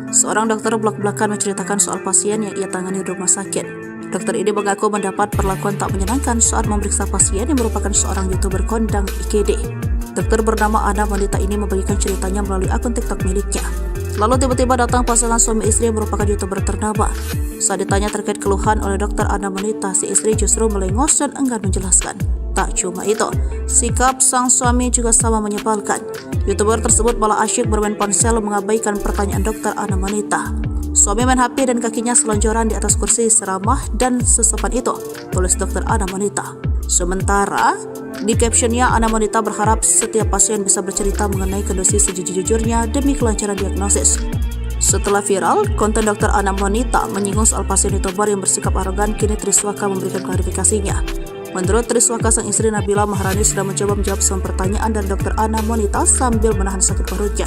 Seorang dokter blak-blakan menceritakan soal pasien yang ia tangani di rumah sakit. Dokter ini mengaku mendapat perlakuan tak menyenangkan saat memeriksa pasien yang merupakan seorang YouTuber kondang IGD. Dokter bernama Ana Monita ini membagikan ceritanya melalui akun TikTok miliknya. Lalu tiba-tiba datang pasangan suami istri yang merupakan YouTuber ternama. Saat ditanya terkait keluhan oleh dokter Ana Monita, si istri justru melengos dan enggan menjelaskan. Tak cuma itu, sikap sang suami juga sama menyebalkan. YouTuber tersebut malah asyik bermain ponsel mengabaikan pertanyaan dokter Ana Monita. Suami main HP dan kakinya selonjoran di atas kursi seramah dan sesopan itu, tulis dokter Ana Monita. Sementara, di captionnya Ana Monita berharap setiap pasien bisa bercerita mengenai kondisi sejujur-jujurnya demi kelancaran diagnosis. Setelah viral, konten dokter Ana Monita menyinggung soal pasien YouTuber yang bersikap arogan, kini Triswaka memberikan klarifikasinya. Menurut Triswaka, sang istri Nabila Maharani sudah mencoba menjawab semua pertanyaan dari dokter Ana Monita sambil menahan sakit perutnya.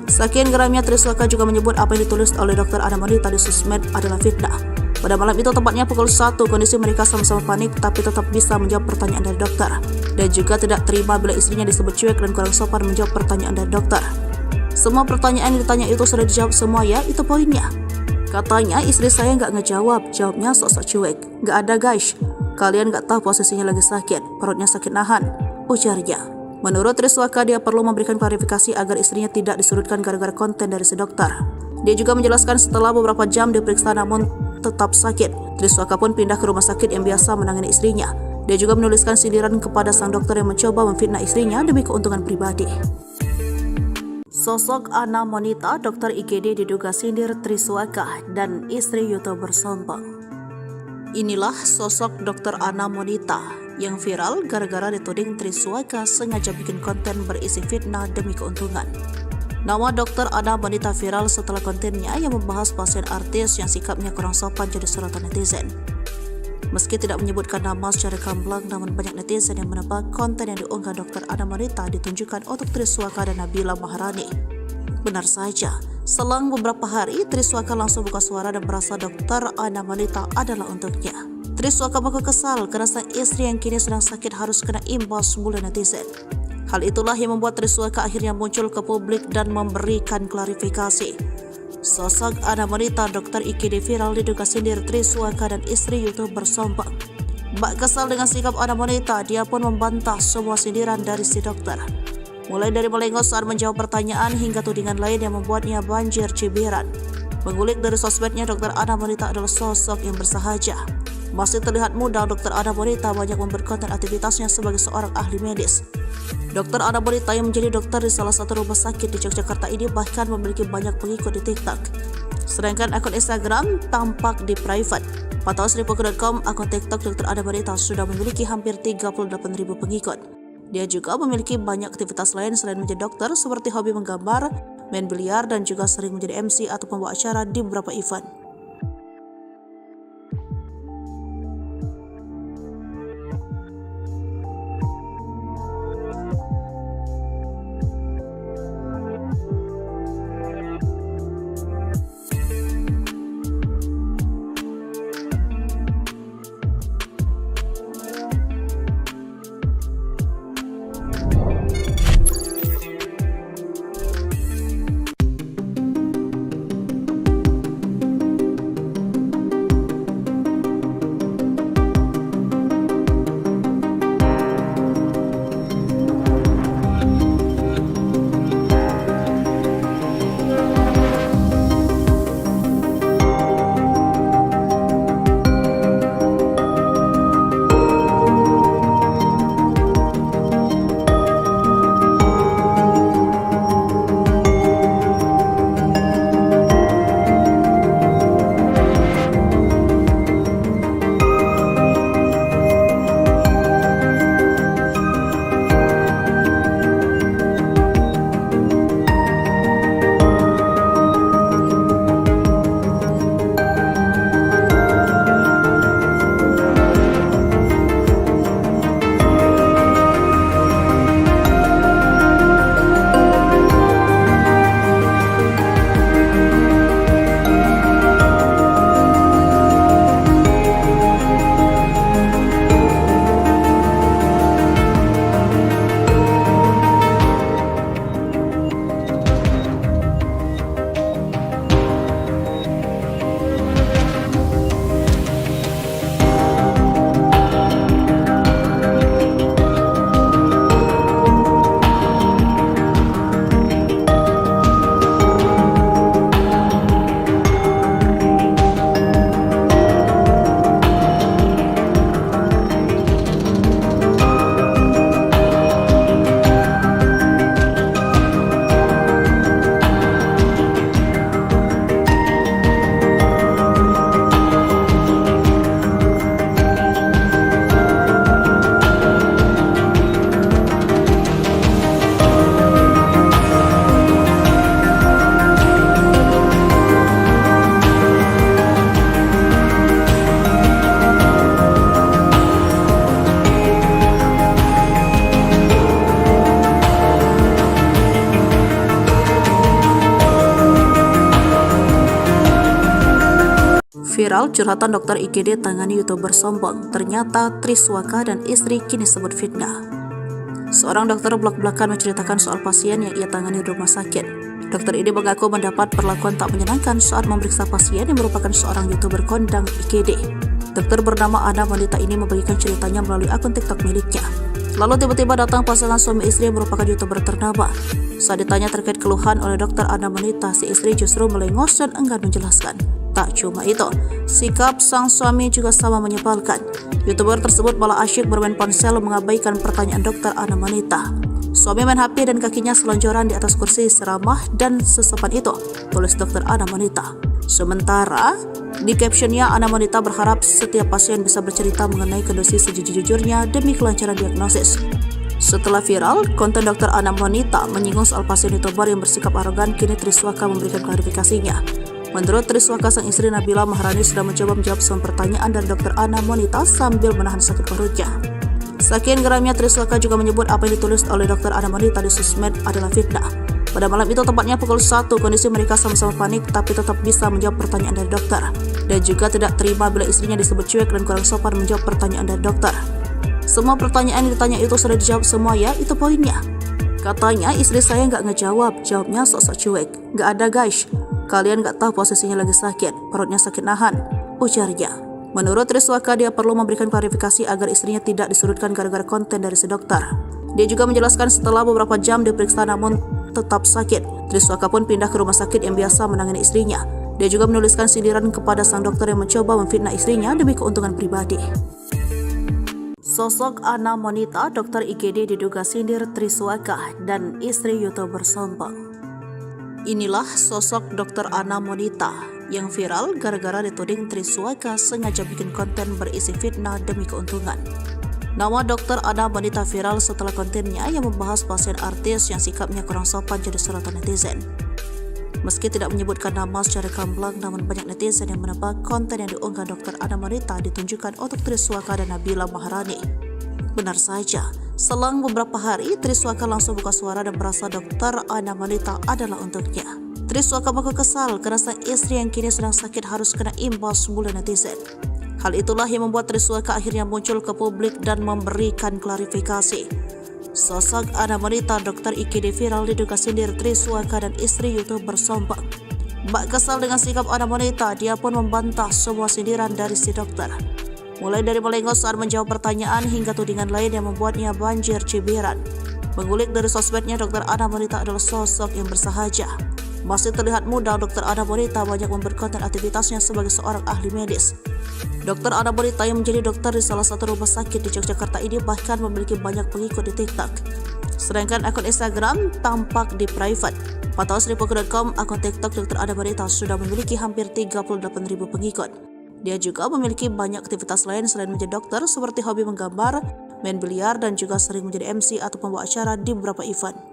Saking geramnya, Triswaka juga menyebut apa yang ditulis oleh dokter Ana Monita di sosmed adalah fitnah. Pada malam itu, tepatnya pukul 1, kondisi mereka sama-sama panik tapi tetap bisa menjawab pertanyaan dari dokter. Dan juga tidak terima bila istrinya disebut cuek dan kurang sopan menjawab pertanyaan dari dokter. Semua pertanyaan yang ditanya itu sudah dijawab semua ya, itu poinnya. Katanya istri saya nggak ngejawab, jawabnya sok-sok cuek. Nggak ada guys, kalian nggak tahu posisinya lagi sakit, perutnya sakit nahan, ujarnya. Menurut Triswaka, dia perlu memberikan klarifikasi agar istrinya tidak disudutkan gara-gara konten dari si dokter. Dia juga menjelaskan setelah beberapa jam diperiksa namun tetap sakit, Triswaka pun pindah ke rumah sakit yang biasa menangani istrinya. Dia juga menuliskan sindiran kepada sang dokter yang mencoba memfitnah istrinya demi keuntungan pribadi. Sosok Ana Monita, dokter IGD diduga sindir Triswaka dan istri YouTuber sombong. Inilah sosok dokter Ana Monita yang viral gara-gara dituding Triswaka sengaja bikin konten berisi fitnah demi keuntungan. Nama dokter Ana Monita viral setelah kontennya yang membahas pasien artis yang sikapnya kurang sopan jadi sorotan netizen. Meski tidak menyebutkan nama secara gamblang, namun banyak netizen yang menebak konten yang diunggah dokter Ana Monita ditunjukkan untuk Triswaka dan Nabila Maharani. Benar saja, selang beberapa hari, Triswaka langsung buka suara dan merasa dokter Ana Monita adalah untuknya. Triswaka mengaku kesal karena sang istri yang kini sedang sakit harus kena imbas mulu netizen. Hal itulah yang membuat Triswaka akhirnya muncul ke publik dan memberikan klarifikasi. Sosok Ana Monita, dokter IGD viral diduga sindir Triswaka dan istri YouTuber sombong. Bak kesal dengan sikap Ana Monita, dia pun membantah semua sindiran dari si dokter. Mulai dari melengos saat menjawab pertanyaan hingga tudingan lain yang membuatnya banjir cibiran. Mengulik dari sosmednya, dokter Ana Monita adalah sosok yang bersahaja. Masih terlihat muda, dokter Ana Monita banyak membuat konten aktivitasnya sebagai seorang ahli medis. Dokter Ana Monita yang menjadi dokter di salah satu rumah sakit di Yogyakarta ini bahkan memiliki banyak pengikut di TikTok. Sedangkan akun Instagram tampak di private. Pantauan Sripuku.com, akun TikTok dokter Ana Monita sudah memiliki hampir 38.000 pengikut. Dia juga memiliki banyak aktivitas lain selain menjadi dokter seperti hobi menggambar, main biliar, dan juga sering menjadi MC atau pembawa acara di beberapa event. Viral, curhatan dokter IGD tangani YouTuber sombong. Ternyata Triswaka dan istri kini sebut fitnah. Seorang dokter blak-blakan menceritakan soal pasien yang ia tangani di rumah sakit. Dokter ini mengaku mendapat perlakuan tak menyenangkan saat memeriksa pasien yang merupakan seorang YouTuber kondang IGD. Dokter bernama Ana wanita ini membagikan ceritanya melalui akun TikTok miliknya. Lalu tiba-tiba datang pasangan suami istri yang merupakan YouTuber ternama. Saat ditanya terkait keluhan oleh dokter Ana wanita, si istri justru melengos dan enggan menjelaskan. Tak cuma itu, sikap sang suami juga sama menyebalkan. YouTuber tersebut malah asyik bermain ponsel mengabaikan pertanyaan dokter Ana wanita. Suami main HP dan kakinya selonjoran di atas kursi seramah dan sesopan itu, tulis dokter Ana wanita. Sementara di captionnya, Ana wanita berharap setiap pasien bisa bercerita mengenai kondisi sejujur-jujurnya demi kelancaran diagnosis. Setelah viral, konten dokter Ana wanita menyinggung soal pasien YouTuber yang bersikap arogan, kini Triswaka memberikan klarifikasinya. Menurut Triswaka, sang istri Nabila Maharani sudah mencoba menjawab semua pertanyaan dari dokter Ana wanita sambil menahan sakit perutnya. Saking geramnya, Triswaka juga menyebut apa yang ditulis oleh dokter Ana wanita di sosmed adalah fitnah. Pada malam itu, tepatnya pukul 1, kondisi mereka sama-sama panik tapi tetap bisa menjawab pertanyaan dari dokter. Dan juga tidak terima bila istrinya disebut cuek dan kurang sopan menjawab pertanyaan dari dokter. Semua pertanyaan yang ditanya itu sudah dijawab semua ya, itu poinnya. Katanya istri saya nggak ngejawab, jawabnya sok-sok cuek. Nggak ada guys, kalian nggak tahu posisinya lagi sakit, perutnya sakit nahan, ujarnya. Menurut Triswaka, dia perlu memberikan klarifikasi agar istrinya tidak disudutkan gara-gara konten dari si dokter. Dia juga menjelaskan setelah beberapa jam diperiksa namun tetap sakit, Triswaka pun pindah ke rumah sakit yang biasa menangani istrinya. Dia juga menuliskan sindiran kepada sang dokter yang mencoba memfitnah istrinya demi keuntungan pribadi. Sosok Ana wanita, dokter IGD diduga sindir Triswaka dan istri YouTuber sombong. Inilah sosok dokter Ana wanita yang viral gara-gara dituding Triswaka sengaja bikin konten berisi fitnah demi keuntungan. Nama dokter Ana wanita viral setelah kontennya yang membahas pasien artis yang sikapnya kurang sopan jadi sorotan netizen. Meski tidak menyebutkan nama secara gamblang, namun banyak netizen yang menebak konten yang diunggah dokter Ana wanita ditunjukkan untuk Triswaka dan Nabila Maharani. Benar saja, selang beberapa hari Triswaka langsung buka suara dan merasa dokter Ana wanita adalah untuknya. Triswaka mengaku kesal karena sang istri yang kini sedang sakit harus kena imbas bulan netizen. Hal itulah yang membuat Triswaka akhirnya muncul ke publik dan memberikan klarifikasi. Sosok Ana wanita dokter IGD viral diduga sindir Triswaka dan istri YouTuber sombong. Bak kesal dengan sikap Ana wanita, dia pun membantah semua sindiran dari si dokter. Mulai dari melengos saat menjawab pertanyaan hingga tudingan lain yang membuatnya banjir cibiran. Mengulik dari sosmednya, dokter Ana wanita adalah sosok yang bersahaja. Masih terlihat muda, dokter Ana wanita banyak memperkonten aktivitasnya sebagai seorang ahli medis. Dokter Ana wanita yang menjadi dokter di salah satu rumah sakit di Yogyakarta ini bahkan memiliki banyak pengikut di TikTok. Sedangkan akun Instagram tampak di private. Pantauan Sripuku.com, akun TikTok dokter Ana wanita sudah memiliki hampir 38.000 pengikut. Dia juga memiliki banyak aktivitas lain selain menjadi dokter, seperti hobi menggambar, main biliar, dan juga sering menjadi MC atau pembawa acara di beberapa event.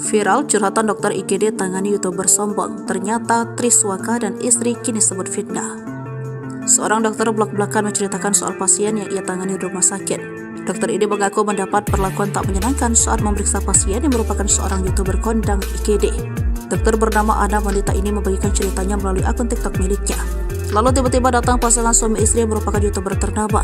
Viral curhatan dokter IGD tangani YouTuber sombong, ternyata Triswaka dan istri kini sebut fitnah. Seorang dokter blak-blakan menceritakan soal pasien yang ia tangani di rumah sakit. Dokter ini mengaku mendapat perlakuan tak menyenangkan saat memeriksa pasien yang merupakan seorang YouTuber kondang IGD. Dokter bernama Ana wanita ini membagikan ceritanya melalui akun TikTok miliknya. Lalu tiba-tiba datang pasangan suami istri yang merupakan YouTuber ternama.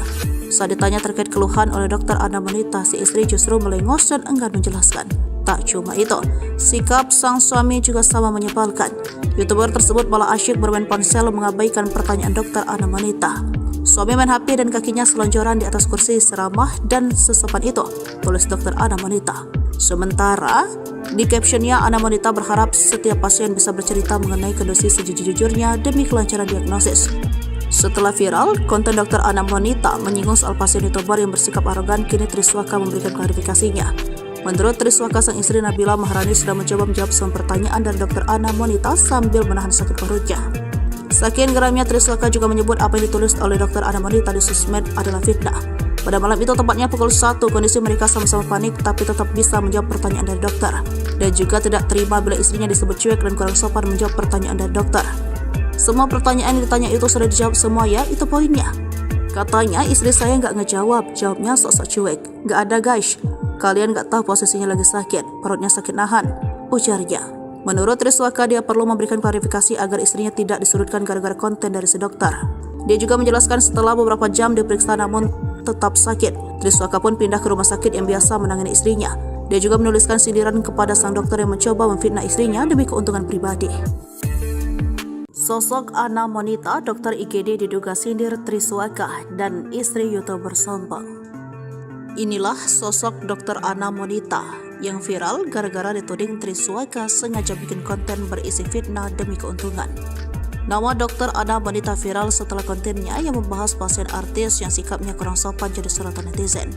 Saat ditanya terkait keluhan oleh dokter Ana wanita, si istri justru melengos dan enggan menjelaskan. Tak cuma itu, sikap sang suami juga sama menyebalkan. YouTuber tersebut malah asyik bermain ponsel mengabaikan pertanyaan dokter Ana wanita. Suami main HP dan kakinya selonjoran di atas kursi seramah dan sesopan itu, tulis dokter Ana wanita. Sementara di captionnya, Ana wanita berharap setiap pasien bisa bercerita mengenai kondisi sejujur-jujurnya demi kelancaran diagnosis. Setelah viral, konten dokter Ana wanita menyinggung soal pasien YouTuber yang bersikap arogan, kini Triswaka memberikan klarifikasinya. Menurut Triswaka, sang istri Nabila Maharani sudah mencoba menjawab semua pertanyaan dari dokter Ana wanita sambil menahan sakit perutnya. Saking geramnya, Triswaka juga menyebut apa yang ditulis oleh dokter Ana wanita di sosmed adalah fitnah. Pada malam itu, tepatnya pukul 1, kondisi mereka sama-sama panik tapi tetap bisa menjawab pertanyaan dari dokter. Dan juga tidak terima bila istrinya disebut cuek dan kurang sopan menjawab pertanyaan dari dokter. Semua pertanyaan yang ditanya itu sudah dijawab semua ya, itu poinnya. Katanya istri saya nggak ngejawab, jawabnya sok-sok cuek. Nggak ada guys, kalian nggak tahu posisinya lagi sakit, perutnya sakit nahan, ujarnya. Menurut Triswaka, dia perlu memberikan klarifikasi agar istrinya tidak disudutkan gara-gara konten dari si dokter. Dia juga menjelaskan setelah beberapa jam diperiksa namun tetap sakit, Triswaka pun pindah ke rumah sakit yang biasa menangani istrinya. Dia juga menuliskan sindiran kepada sang dokter yang mencoba memfitnah istrinya demi keuntungan pribadi. Sosok Ana wanita dokter IGD diduga sindir Triswaka dan istri YouTuber sombong. Inilah sosok dokter Ana wanita yang viral gara-gara dituding Triswaka sengaja bikin konten berisi fitnah demi keuntungan. Nama dokter Ana wanita viral setelah kontennya yang membahas pasien artis yang sikapnya kurang sopan jadi sorotan netizen.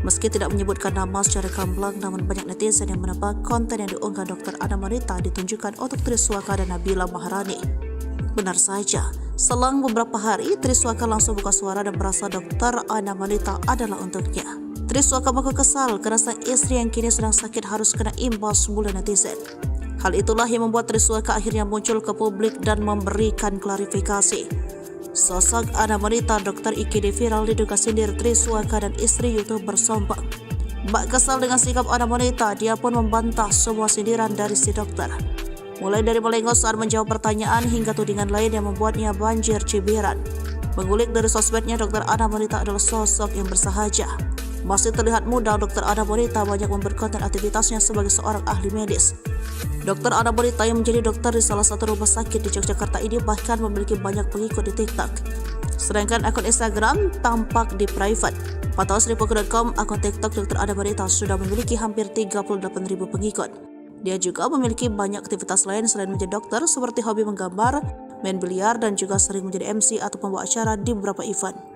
Meski tidak menyebutkan nama secara gamblang, namun banyak netizen yang menebak konten yang diunggah dokter Ana wanita ditunjukkan untuk Triswaka dan Nabila Maharani. Benar saja, selang beberapa hari Triswaka langsung buka suara dan merasa dokter Ana wanita adalah untuknya. Triswaka mengaku kesal karena sang istri yang kini sedang sakit harus kena imbas mulu netizen. Hal itulah yang membuat Triswaka akhirnya muncul ke publik dan memberikan klarifikasi. Sosok Ana wanita dokter IGD viral diduga sindir Triswaka dan istri YouTuber sombong. Bak kesal dengan sikap Ana wanita, dia pun membantah semua sindiran dari si dokter. Mulai dari melengos saat menjawab pertanyaan hingga tudingan lain yang membuatnya banjir cibiran. Mengulik dari sosmednya, dokter Ana wanita adalah sosok yang bersahaja. Masih terlihat muda, dokter Ana wanita banyak membuat konten aktivitasnya sebagai seorang ahli medis. Dokter Ana wanita yang menjadi dokter di salah satu rumah sakit di Yogyakarta ini bahkan memiliki banyak pengikut di TikTok. Sedangkan akun Instagram tampak di private. Pantauan Sripuku.com, akun TikTok dokter Ana wanita sudah memiliki hampir 38.000 pengikut. Dia juga memiliki banyak aktivitas lain selain menjadi dokter, seperti hobi menggambar, main biliar, dan juga sering menjadi MC atau pembawa acara di beberapa event.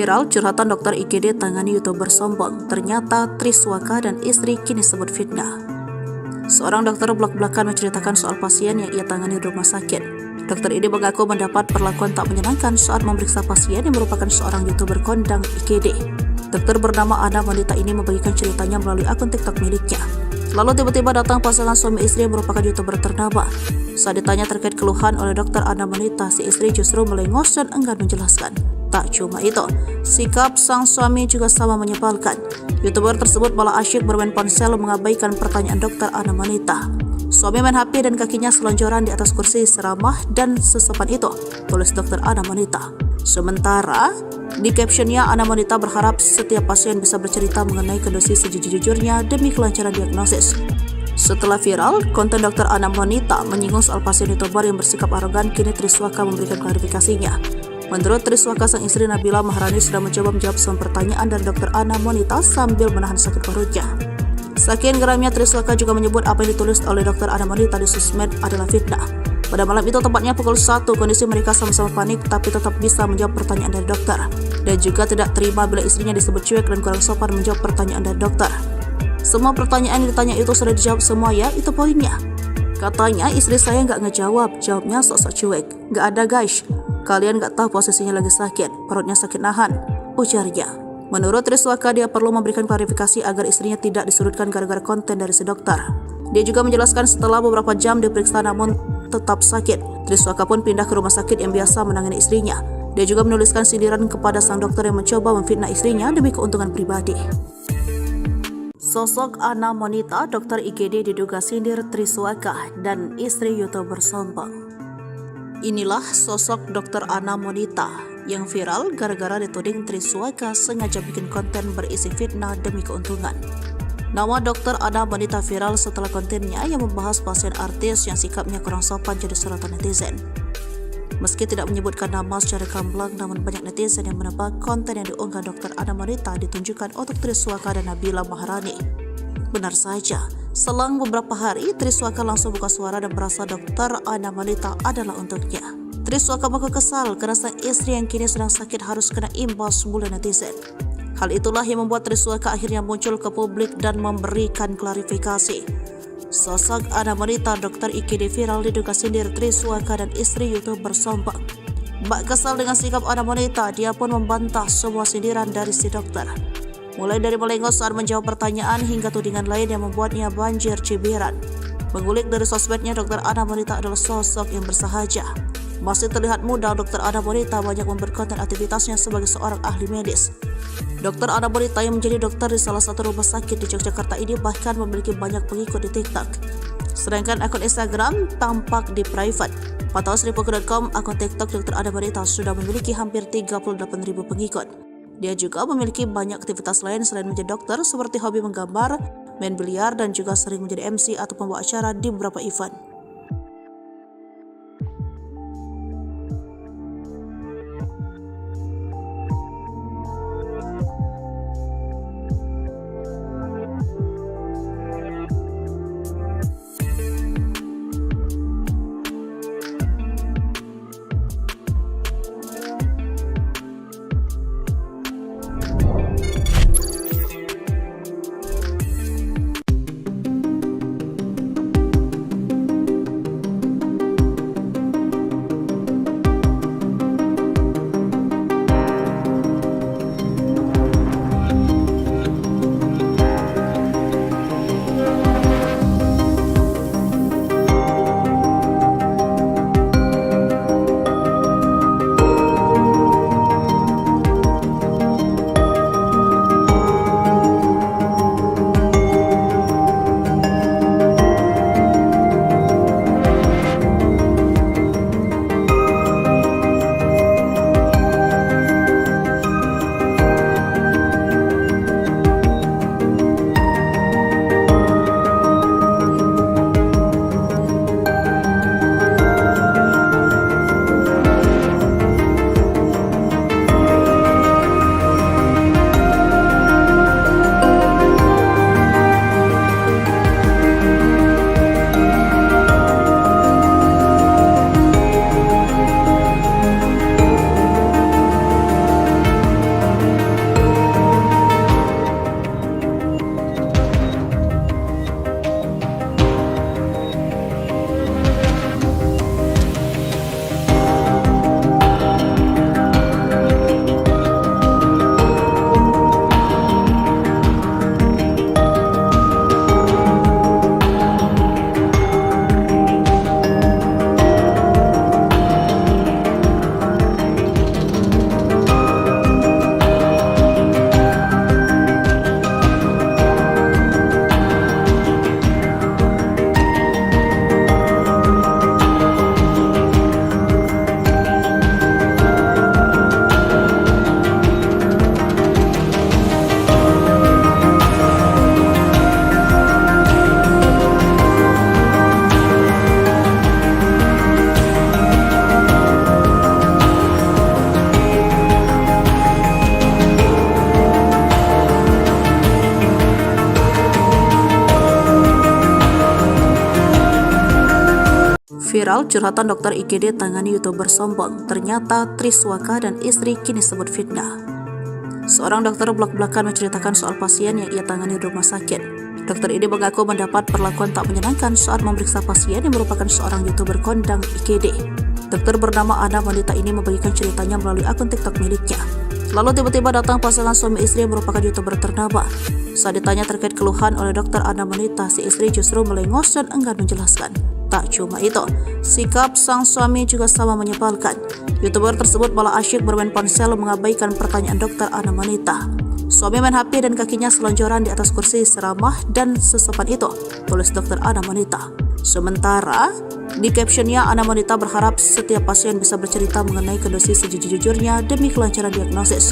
Viral curhatan dokter IGD tangani YouTuber sombong. Ternyata Triswaka dan istri kini sebut fitnah. Seorang dokter belak-belakan menceritakan soal pasien yang ia tangani di rumah sakit. Dokter ini mengaku mendapat perlakuan tak menyenangkan saat memeriksa pasien yang merupakan seorang YouTuber kondang IGD. Dokter bernama Ana Monita ini membagikan ceritanya melalui akun TikTok miliknya. Lalu tiba-tiba datang pasangan suami istri yang merupakan YouTuber ternama. Saat ditanya terkait keluhan oleh dokter Ana Monita, si istri justru melengos dan enggan menjelaskan. Tak cuma itu, sikap sang suami juga sama menyebalkan. YouTuber tersebut malah asyik bermain ponsel mengabaikan pertanyaan dokter Ana Monita. Suami main HP dan kakinya selonjoran di atas kursi seramah dan sesopan itu, tulis dokter Ana Monita. Sementara, di captionnya Ana Monita berharap setiap pasien bisa bercerita mengenai kondisi sejujur-jujurnya demi kelancaran diagnosis. Setelah viral, konten dokter Ana Monita menyinggung soal pasien YouTuber yang bersikap arogan, kini Triswaka memberikan klarifikasinya. Menurut Triswaka, sang istri Nabila Maharani sudah mencoba menjawab semua pertanyaan dari dokter Ana Monita sambil menahan sakit perutnya. Saking geramnya, Triswaka juga menyebut apa yang ditulis oleh dokter Ana Monita di sosmed adalah fitnah. Pada malam itu, tepatnya pukul 1, kondisi mereka sama-sama panik tapi tetap bisa menjawab pertanyaan dari dokter. Dan juga tidak terima bila istrinya disebut cuek dan kurang sopan menjawab pertanyaan dari dokter. Semua pertanyaan yang ditanya itu sudah dijawab semua ya, itu poinnya. Katanya istri saya nggak ngejawab, jawabnya sok-sok cuek. Nggak ada guys, kalian nggak tahu posisinya lagi sakit, perutnya sakit nahan, ujarnya. Menurut Triswaka, dia perlu memberikan klarifikasi agar istrinya tidak disudutkan gara-gara konten dari si dokter. Dia juga menjelaskan setelah beberapa jam diperiksa namun tetap sakit, Triswaka pun pindah ke rumah sakit yang biasa menangani istrinya. Dia juga menuliskan sindiran kepada sang dokter yang mencoba memfitnah istrinya demi keuntungan pribadi. Sosok Ana Monita, dokter IGD diduga sindir Triswaka dan istri YouTuber sombong. Inilah sosok dokter Ana Monita yang viral gara-gara dituding Triswaka sengaja bikin konten berisi fitnah demi keuntungan. Nama dokter Ana Monita viral setelah kontennya yang membahas pasien artis yang sikapnya kurang sopan jadi sorotan netizen. Meski tidak menyebutkan nama secara gamblang, namun banyak netizen yang menebak konten yang diunggah dokter Ana Monita ditunjukkan untuk Triswaka dan Nabila Maharani. Benar saja, selang beberapa hari, Triswaka langsung buka suara dan merasa dokter Ana Monita adalah untuknya. Triswaka mengaku kesal karena sang istri yang kini sedang sakit harus kena imbas mulu netizen. Hal itulah yang membuat Triswaka akhirnya muncul ke publik dan memberikan klarifikasi. Sosok Ana Monita, dokter IGD viral diduga sindir Triswaka dan istri YouTuber sombong. Bak kesal dengan sikap Ana Monita, dia pun membantah semua sindiran dari si dokter. Mulai dari melengos saat menjawab pertanyaan hingga tudingan lain yang membuatnya banjir cibiran. Mengulik dari sosmednya, dokter Ana Monita adalah sosok yang bersahaja. Masih terlihat muda, dokter Ana Monita banyak membuat konten aktivitasnya sebagai seorang ahli medis. Dokter Ana Monita yang menjadi dokter di salah satu rumah sakit di Yogyakarta ini bahkan memiliki banyak pengikut di TikTok. Sedangkan akun Instagram tampak di private. Pantauan Sripuku.com, akun TikTok dokter Ana Monita sudah memiliki hampir 38.000 pengikut. Dia juga memiliki banyak aktivitas lain selain menjadi dokter, seperti hobi menggambar, main biliar, dan juga sering menjadi MC atau pembawa acara di beberapa event. Viral curhatan dokter IGD tangani YouTuber sombong, ternyata Triswaka dan istri kini sebut fitnah. Seorang dokter belak-belakan menceritakan soal pasien yang ia tangani di rumah sakit. Dokter ini mengaku mendapat perlakuan tak menyenangkan saat memeriksa pasien yang merupakan seorang YouTuber kondang IGD. Dokter bernama Ana wanita ini membagikan ceritanya melalui akun TikTok miliknya. Lalu tiba-tiba datang pasangan suami istri yang merupakan YouTuber ternama. Saat ditanya terkait keluhan oleh dokter Ana wanita, si istri justru melengos dan enggan menjelaskan. Tak cuma itu, sikap sang suami juga sama menyebalkan. YouTuber tersebut malah asyik bermain ponsel mengabaikan pertanyaan dokter Ana wanita. Suami main HP dan kakinya selonjoran di atas kursi seramah dan sesopan itu, tulis dokter Ana wanita. Sementara di captionnya, Ana wanita berharap setiap pasien bisa bercerita mengenai kondisi sejujur-jujurnya demi kelancaran diagnosis.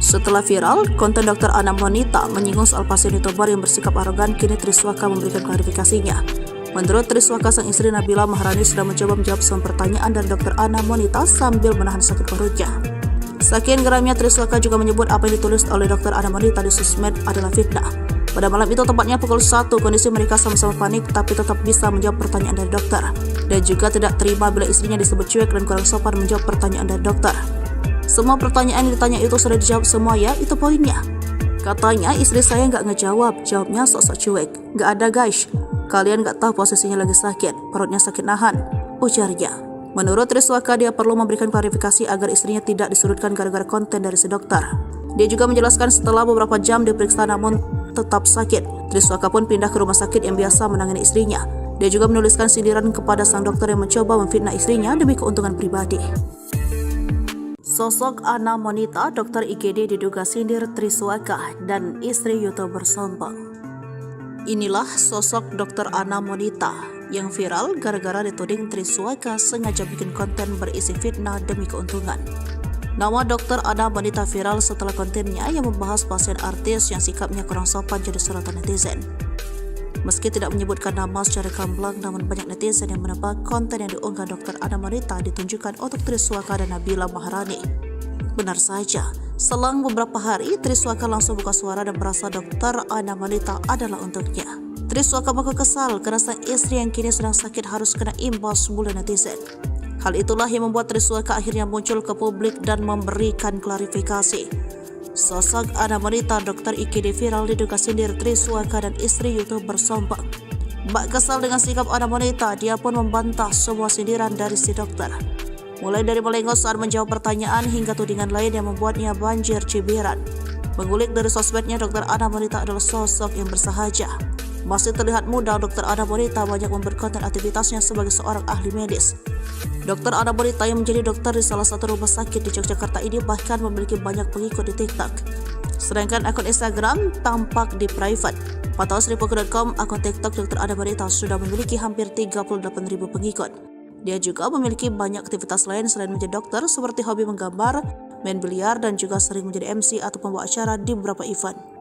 Setelah viral, konten dokter Ana wanita menyinggung soal pasien YouTuber yang bersikap arogan, kini Triswaka memberikan klarifikasinya. Menurut Triswaka, sang istri Nabila Maharani sudah mencoba menjawab semua pertanyaan dari dokter Ana wanita sambil menahan sakit perutnya. Saking geramnya, Triswaka juga menyebut apa yang ditulis oleh dokter Ana wanita di sosmed adalah fitnah. Pada malam itu, tepatnya pukul 1, kondisi mereka sama-sama panik tapi tetap bisa menjawab pertanyaan dari dokter. Dan juga tidak terima bila istrinya disebut cuek dan kurang sopan menjawab pertanyaan dari dokter. Semua pertanyaan yang ditanya itu sudah dijawab semua ya, itu poinnya. Katanya istri saya nggak ngejawab, jawabnya sok-sok cuek. Nggak ada guys, kalian nggak tahu posisinya lagi sakit, perutnya sakit nahan, ujarnya. Menurut Triswaka, dia perlu memberikan klarifikasi agar istrinya tidak disurutkan gara-gara konten dari si dokter. Dia juga menjelaskan setelah beberapa jam diperiksa namun tetap sakit, Triswaka pun pindah ke rumah sakit yang biasa menangani istrinya. Dia juga menuliskan sindiran kepada sang dokter yang mencoba memfitnah istrinya demi keuntungan pribadi. Sosok Ana wanita dokter IGD diduga sindir Triswaka dan istri YouTuber sombong. Inilah sosok dokter Ana wanita yang viral gara-gara dituding Triswaka sengaja bikin konten berisi fitnah demi keuntungan. Nama dokter Ana wanita viral setelah kontennya yang membahas pasien artis yang sikapnya kurang sopan jadi sorotan netizen. Meski tidak menyebutkan nama secara gamblang, namun banyak netizen yang menebak konten yang diunggah dokter Ana wanita ditunjukkan untuk Triswaka dan Nabila Maharani. Benar saja, selang beberapa hari Triswaka langsung buka suara dan merasa dokter Ana wanita adalah untuknya. Triswaka mengaku kesal karena sang istri yang kini sedang sakit harus kena imbas bulu netizen. Hal itulah yang membuat Triswaka akhirnya muncul ke publik dan memberikan klarifikasi. Sosok Ana wanita dokter IGD viral diduga sindir Triswaka dan istri YouTuber sombong. Bak kesal dengan sikap Ana wanita, dia pun membantah semua sindiran dari si dokter. Mulai dari melengos saat menjawab pertanyaan hingga tudingan lain yang membuatnya banjir cibiran. Mengulik dari sosmednya, dokter Ana wanita adalah sosok yang bersahaja. Masih terlihat muda, dokter Ana wanita banyak membuat konten aktivitasnya sebagai seorang ahli medis. Dokter Ana wanita yang menjadi dokter di salah satu rumah sakit di Yogyakarta ini bahkan memiliki banyak pengikut di TikTok. Sedangkan akun Instagram tampak di private. Pantauan Sripuku.com, akun TikTok dokter Ana wanita sudah memiliki hampir 38.000 pengikut. Dia juga memiliki banyak aktivitas lain selain menjadi dokter, seperti hobi menggambar, main biliar, dan juga sering menjadi MC atau pembawa acara di beberapa event.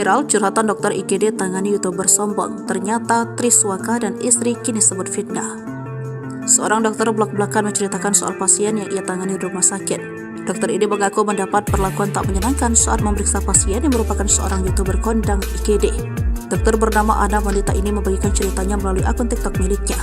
Viral, curhatan dokter IGD tangani YouTuber sombong. Ternyata Triswaka dan istri kini sebut fitnah. Seorang dokter blak-blakan menceritakan soal pasien yang ia tangani di rumah sakit. Dokter ini mengaku mendapat perlakuan tak menyenangkan saat memeriksa pasien yang merupakan seorang YouTuber kondang IGD. Dokter bernama Ana wanita ini membagikan ceritanya melalui akun TikTok miliknya.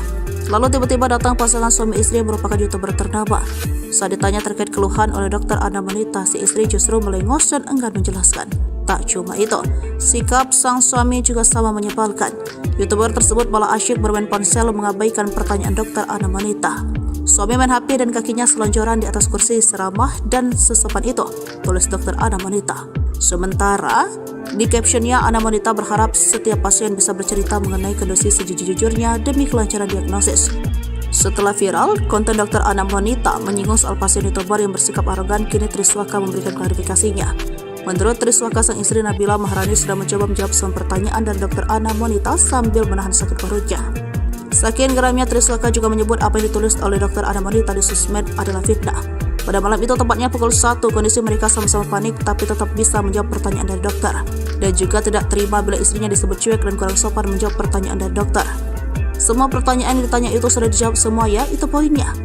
Lalu tiba-tiba datang pasangan suami istri yang merupakan YouTuber ternama. Saat ditanya terkait keluhan oleh dokter Ana wanita, si istri justru melengos dan enggan menjelaskan. Tak cuma itu, sikap sang suami juga sama menyebalkan. YouTuber tersebut malah asyik bermain ponsel mengabaikan pertanyaan dokter Ana wanita. Suami main HP dan kakinya selonjoran di atas kursi seramah dan sesopan itu, tulis dokter Ana wanita. Sementara di captionnya, Ana wanita berharap setiap pasien bisa bercerita mengenai kondisi sejujur-jujurnya demi kelancaran diagnosis. Setelah viral, konten dokter Ana wanita menyinggung soal pasien YouTuber yang bersikap arogan, kini Triswaka memberikan klarifikasinya. Menurut Triswaka, sang istri Nabila Maharani sudah mencoba menjawab semua pertanyaan dari dokter Ana wanita sambil menahan sakit perutnya. Saking geramnya, Triswaka juga menyebut apa yang ditulis oleh dokter Ana wanita di sosmed adalah fitnah. Pada malam itu, tepatnya pukul 1, kondisi mereka sama-sama panik tapi tetap bisa menjawab pertanyaan dari dokter. Dan juga tidak terima bila istrinya disebut cuek dan kurang sopan menjawab pertanyaan dari dokter. Semua pertanyaan yang ditanya itu sudah dijawab semua ya, itu poinnya.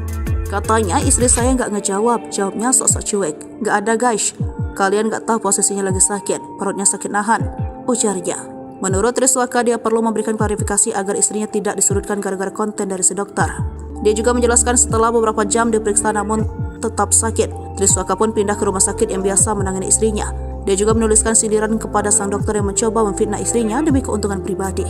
Katanya istri saya nggak ngejawab, jawabnya sok-sok cuek. Nggak ada guys, kalian nggak tahu posisinya lagi sakit, perutnya sakit nahan, ujarnya. Menurut Triswaka, dia perlu memberikan klarifikasi agar istrinya tidak disudutkan gara-gara konten dari si dokter. Dia juga menjelaskan setelah beberapa jam diperiksa namun tetap sakit, Triswaka pun pindah ke rumah sakit yang biasa menangani istrinya. Dia juga menuliskan sindiran kepada sang dokter yang mencoba memfitnah istrinya demi keuntungan pribadi.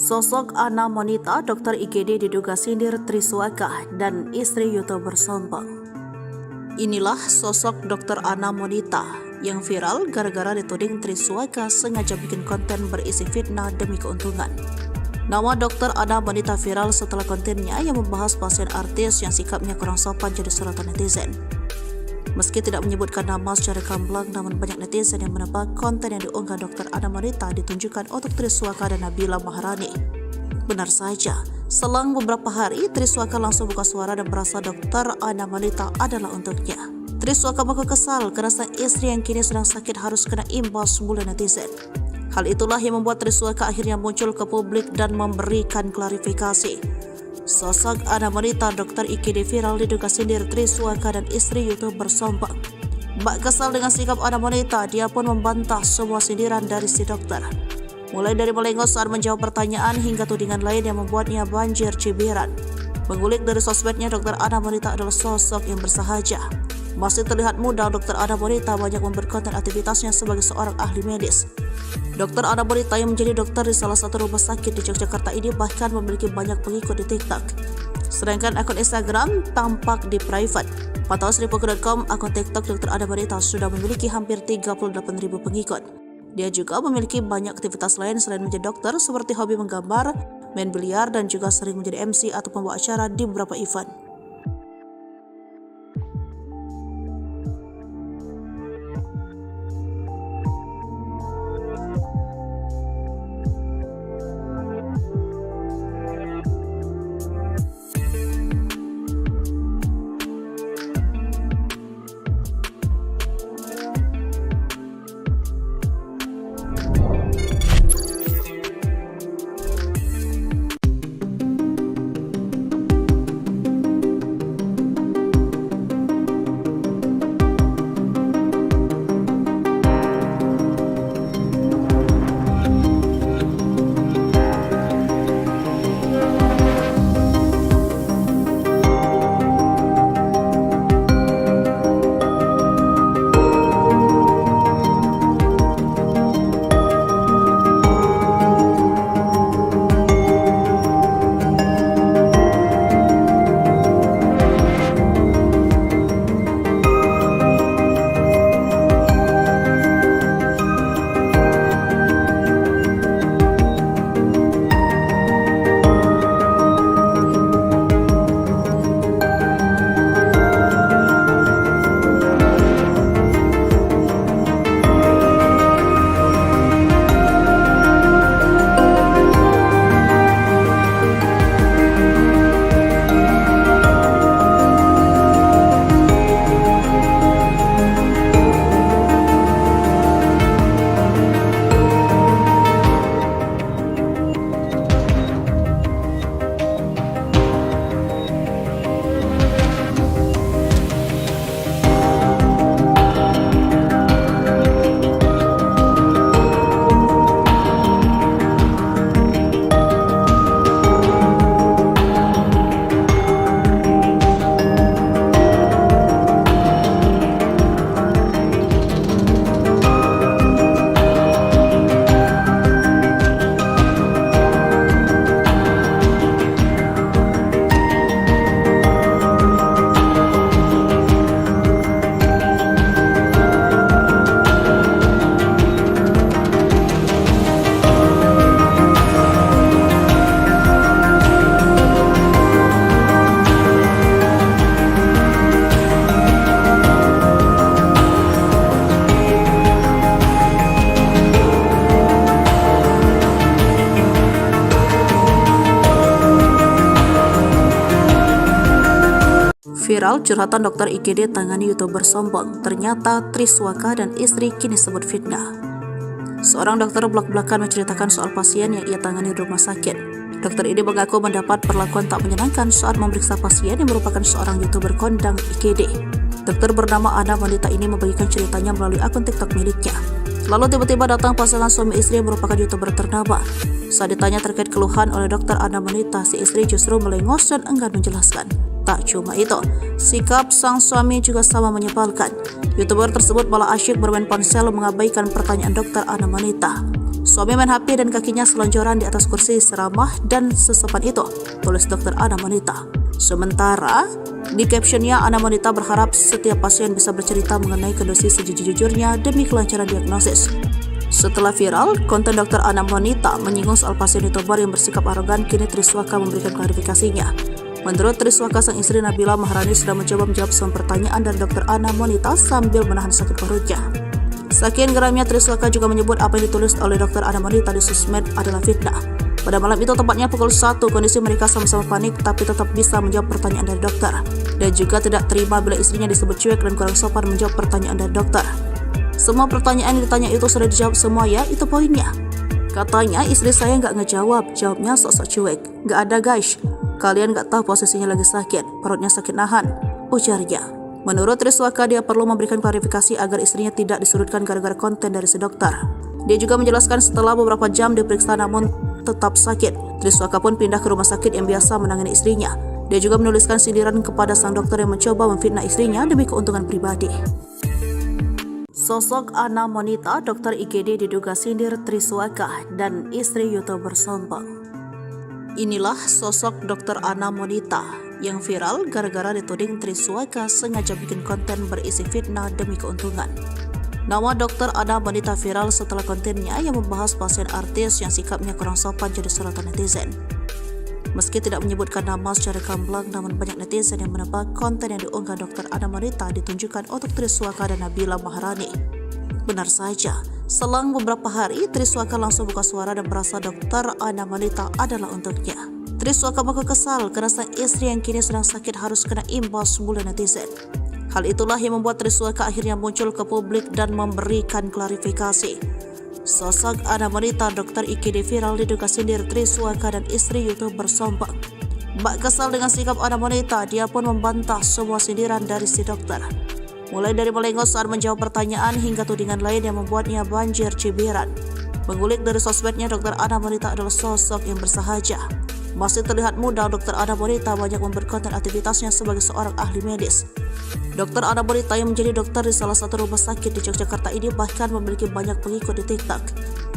Sosok Ana wanita, dokter IGD diduga sindir Triswaka dan istri YouTuber sombong. Inilah sosok dokter Ana wanita yang viral gara-gara dituding Triswaka sengaja bikin konten berisi fitnah demi keuntungan. Nama dokter Ana wanita viral setelah kontennya yang membahas pasien artis yang sikapnya kurang sopan jadi sorotan netizen. Meski tidak menyebutkan nama secara gamblang, namun banyak netizen yang menebak konten yang diunggah dokter Ana wanita ditunjukkan untuk Triswaka dan Nabila Maharani. Benar saja, selang beberapa hari Triswaka langsung buka suara dan merasa dokter Ana wanita adalah untuknya. Triswaka mengaku kesal karena sang istri yang kini sedang sakit harus kena imbas bulan netizen. Hal itulah yang membuat Triswaka akhirnya muncul ke publik dan memberikan klarifikasi. Sosok Ana wanita dokter IGD viral diduga sindir Triswaka dan istri YouTuber sombong. Bak kesal dengan sikap Ana wanita, dia pun membantah semua sindiran dari si dokter. Mulai dari melengos saat menjawab pertanyaan hingga tudingan lain yang membuatnya banjir cibiran. Mengulik dari sosmednya, dokter Ana wanita adalah sosok yang bersahaja. Masih terlihat muda, dokter Ana wanita banyak membuat konten aktivitasnya sebagai seorang ahli medis. Dokter Ana wanita yang menjadi dokter di salah satu rumah sakit di Yogyakarta ini bahkan memiliki banyak pengikut di TikTok. Sedangkan akun Instagram tampak di private. Pantauan Sripuku.com, akun TikTok dokter Ana wanita sudah memiliki hampir 38.000 pengikut. Dia juga memiliki banyak aktivitas lain selain menjadi dokter, seperti hobi menggambar, main biliar, dan juga sering menjadi MC atau pembawa acara di beberapa event. Viral curhatan dokter IGD tangani YouTuber sombong, ternyata Triswaka dan istri kini sebut fitnah. Seorang dokter blak-blakan menceritakan soal pasien yang ia tangani di rumah sakit. Dokter ini mengaku mendapat perlakuan tak menyenangkan saat memeriksa pasien yang merupakan seorang YouTuber kondang IGD. Dokter bernama Ana wanita ini membagikan ceritanya melalui akun TikTok miliknya. Lalu tiba-tiba datang pasangan suami istri yang merupakan YouTuber ternama. Saat ditanya terkait keluhan oleh dokter Ana wanita, si istri justru melengos dan enggan menjelaskan. Tak cuma itu, sikap sang suami juga sama menyebalkan. YouTuber tersebut malah asyik bermain ponsel mengabaikan pertanyaan dokter Ana wanita. Suami main HP dan kakinya selonjoran di atas kursi seramah dan sesopan itu, tulis dokter Ana wanita. Sementara di captionnya, Ana wanita berharap setiap pasien bisa bercerita mengenai kondisi sejujur-jujurnya demi kelancaran diagnosis. Setelah viral, konten dokter Ana wanita menyinggung soal pasien YouTuber yang bersikap arogan, kini Triswaka memberikan klarifikasinya. Menurut Triswaka, sang istri Nabila Maharani sudah mencoba menjawab semua pertanyaan dari dokter Ana wanita sambil menahan sakit perutnya. Saking geramnya, Triswaka juga menyebut apa yang ditulis oleh dokter Ana wanita di sosmed adalah fitnah. Pada malam itu, tepatnya pukul 1, kondisi mereka sama-sama panik tapi tetap bisa menjawab pertanyaan dari dokter. Dan juga tidak terima bila istrinya disebut cuek dan kurang sopan menjawab pertanyaan dari dokter. Semua pertanyaan yang ditanya itu sudah dijawab semua ya, itu poinnya. Katanya istri saya nggak ngejawab, jawabnya sok-sok cuek. Nggak ada guys, kalian nggak tahu posisinya lagi sakit, perutnya sakit nahan, ujarnya. Menurut Triswaka, dia perlu memberikan klarifikasi agar istrinya tidak disudutkan gara-gara konten dari si dokter. Dia juga menjelaskan setelah beberapa jam diperiksa namun tetap sakit, Triswaka pun pindah ke rumah sakit yang biasa menangani istrinya. Dia juga menuliskan sindiran kepada sang dokter yang mencoba memfitnah istrinya demi keuntungan pribadi. Sosok Ana wanita dokter IGD diduga sindir Triswaka dan istri YouTuber sombong. Inilah sosok dokter Ana wanita yang viral gara-gara dituding Triswaka sengaja bikin konten berisi fitnah demi keuntungan. Nama dokter Ana wanita viral setelah kontennya yang membahas pasien artis yang sikapnya kurang sopan jadi sorotan netizen. Meski tidak menyebutkan nama secara gamblang, namun banyak netizen yang menebak konten yang diunggah dokter Ana wanita ditunjukkan untuk Triswaka dan Nabila Maharani. Benar saja, selang beberapa hari Triswaka langsung buka suara dan merasa dokter Ana wanita adalah untuknya. Triswaka mengaku kesal karena sang istri yang kini sedang sakit harus kena imbas bulan netizen. Hal itulah yang membuat Triswaka akhirnya muncul ke publik dan memberikan klarifikasi. Sosok Ana wanita dokter IGD viral diduga sindir Triswaka dan istri YouTuber sombong. Bak kesal dengan sikap Ana wanita, dia pun membantah semua sindiran dari si dokter. Mulai dari melengos saat menjawab pertanyaan hingga tudingan lain yang membuatnya banjir cibiran. Mengulik dari sosmednya, dokter Ana wanita adalah sosok yang bersahaja. Masih terlihat muda, dokter Ana wanita banyak memperkonten aktivitasnya sebagai seorang ahli medis. Dokter Ana wanita yang menjadi dokter di salah satu rumah sakit di Yogyakarta ini bahkan memiliki banyak pengikut di TikTok.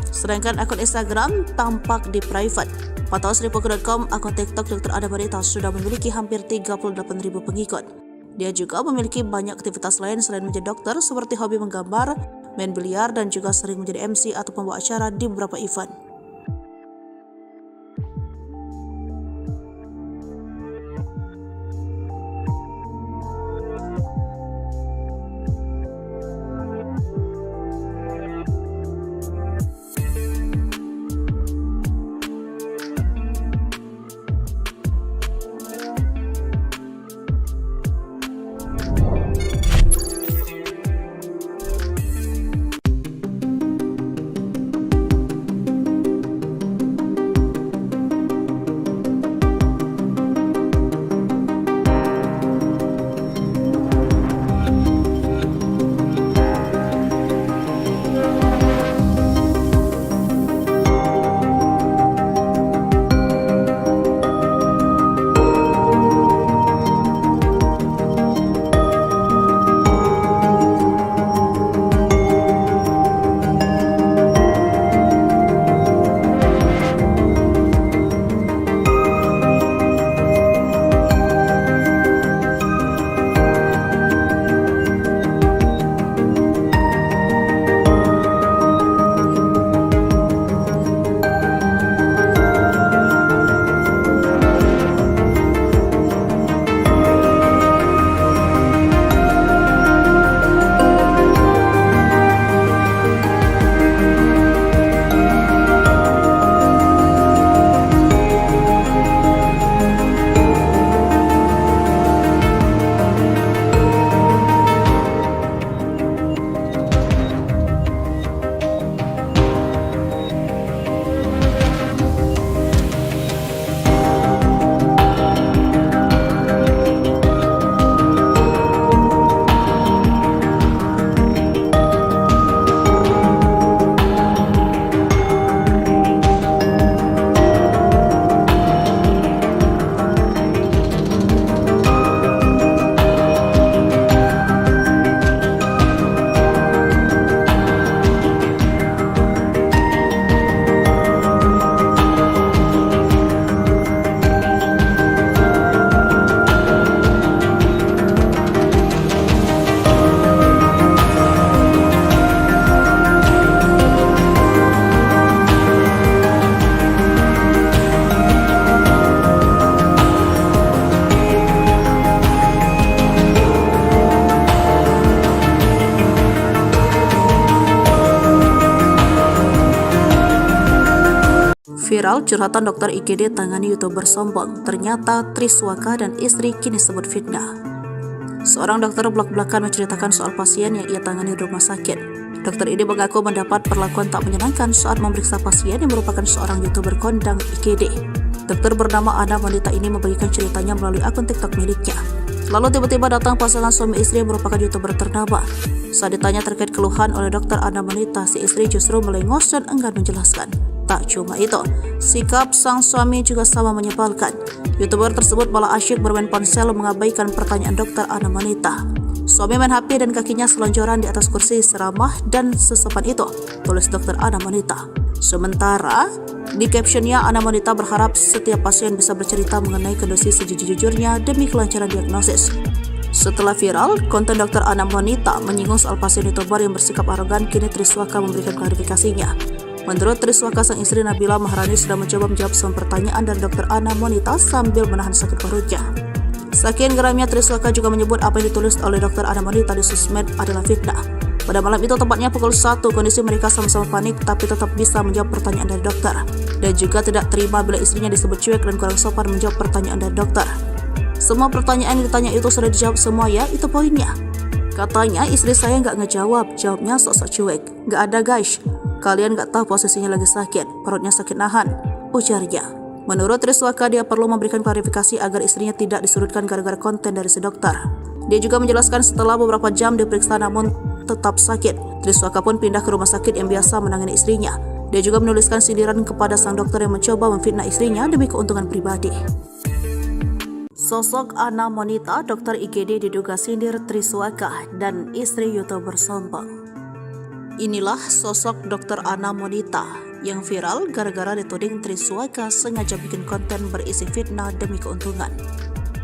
Sedangkan akun Instagram tampak di private. Pantauan Sripuku.com, akun TikTok dokter Ana wanita sudah memiliki hampir 38.000 pengikut. Dia juga memiliki banyak aktivitas lain selain menjadi dokter, seperti hobi menggambar, main biliar, dan juga sering menjadi MC atau pembawa acara di beberapa event. Viral curhatan dokter IGD tangani YouTuber sombong, ternyata Triswaka dan istri kini sebut fitnah. Seorang dokter blak-blakan menceritakan soal pasien yang ia tangani di rumah sakit. Dokter ini mengaku mendapat perlakuan tak menyenangkan saat memeriksa pasien yang merupakan seorang YouTuber kondang IGD. Dokter bernama Ana wanita ini membagikan ceritanya melalui akun TikTok miliknya. Lalu tiba-tiba datang pasangan suami istri yang merupakan YouTuber ternama. Saat ditanya terkait keluhan oleh dokter Ana wanita, si istri justru melengos dan enggan menjelaskan. Tak cuma itu, sikap sang suami juga sama menyebalkan. YouTuber tersebut malah asyik bermain ponsel mengabaikan pertanyaan dokter Ana wanita. Suami main HP dan kakinya selonjoran di atas kursi seramah dan sesopan itu, tulis dokter Ana wanita. Sementara di captionnya, Ana wanita berharap setiap pasien bisa bercerita mengenai kondisi sejujur-jujurnya demi kelancaran diagnosis. Setelah viral, konten dokter Ana wanita menyinggung soal pasien YouTuber yang bersikap arogan, kini Triswaka memberikan klarifikasinya. Menurut Triswaka, sang istri Nabila Maharani sudah mencoba menjawab semua pertanyaan dari dokter Ana wanita sambil menahan sakit perutnya. Saking geramnya, Triswaka juga menyebut apa yang ditulis oleh dokter Ana wanita di sosmed adalah fitnah. Pada malam itu, tepatnya pukul 1, kondisi mereka sama-sama panik tapi tetap bisa menjawab pertanyaan dari dokter. Dan juga tidak terima bila istrinya disebut cuek dan kurang sopan menjawab pertanyaan dari dokter. Semua pertanyaan yang ditanya itu sudah dijawab semua ya, itu poinnya. Katanya istri saya nggak ngejawab, jawabnya sok-sok cuek. Nggak ada guys, kalian nggak tahu posisinya lagi sakit, perutnya sakit nahan, ujarnya. Menurut Triswaka, dia perlu memberikan klarifikasi agar istrinya tidak disudutkan gara-gara konten dari si dokter. Dia juga menjelaskan setelah beberapa jam diperiksa namun tetap sakit, Triswaka pun pindah ke rumah sakit yang biasa menangani istrinya. Dia juga menuliskan sindiran kepada sang dokter yang mencoba memfitnah istrinya demi keuntungan pribadi. Sosok Ana wanita dokter IGD diduga sindir Triswaka dan istri YouTuber sombong. Inilah sosok dokter Ana wanita yang viral gara-gara dituding Triswaka sengaja bikin konten berisi fitnah demi keuntungan.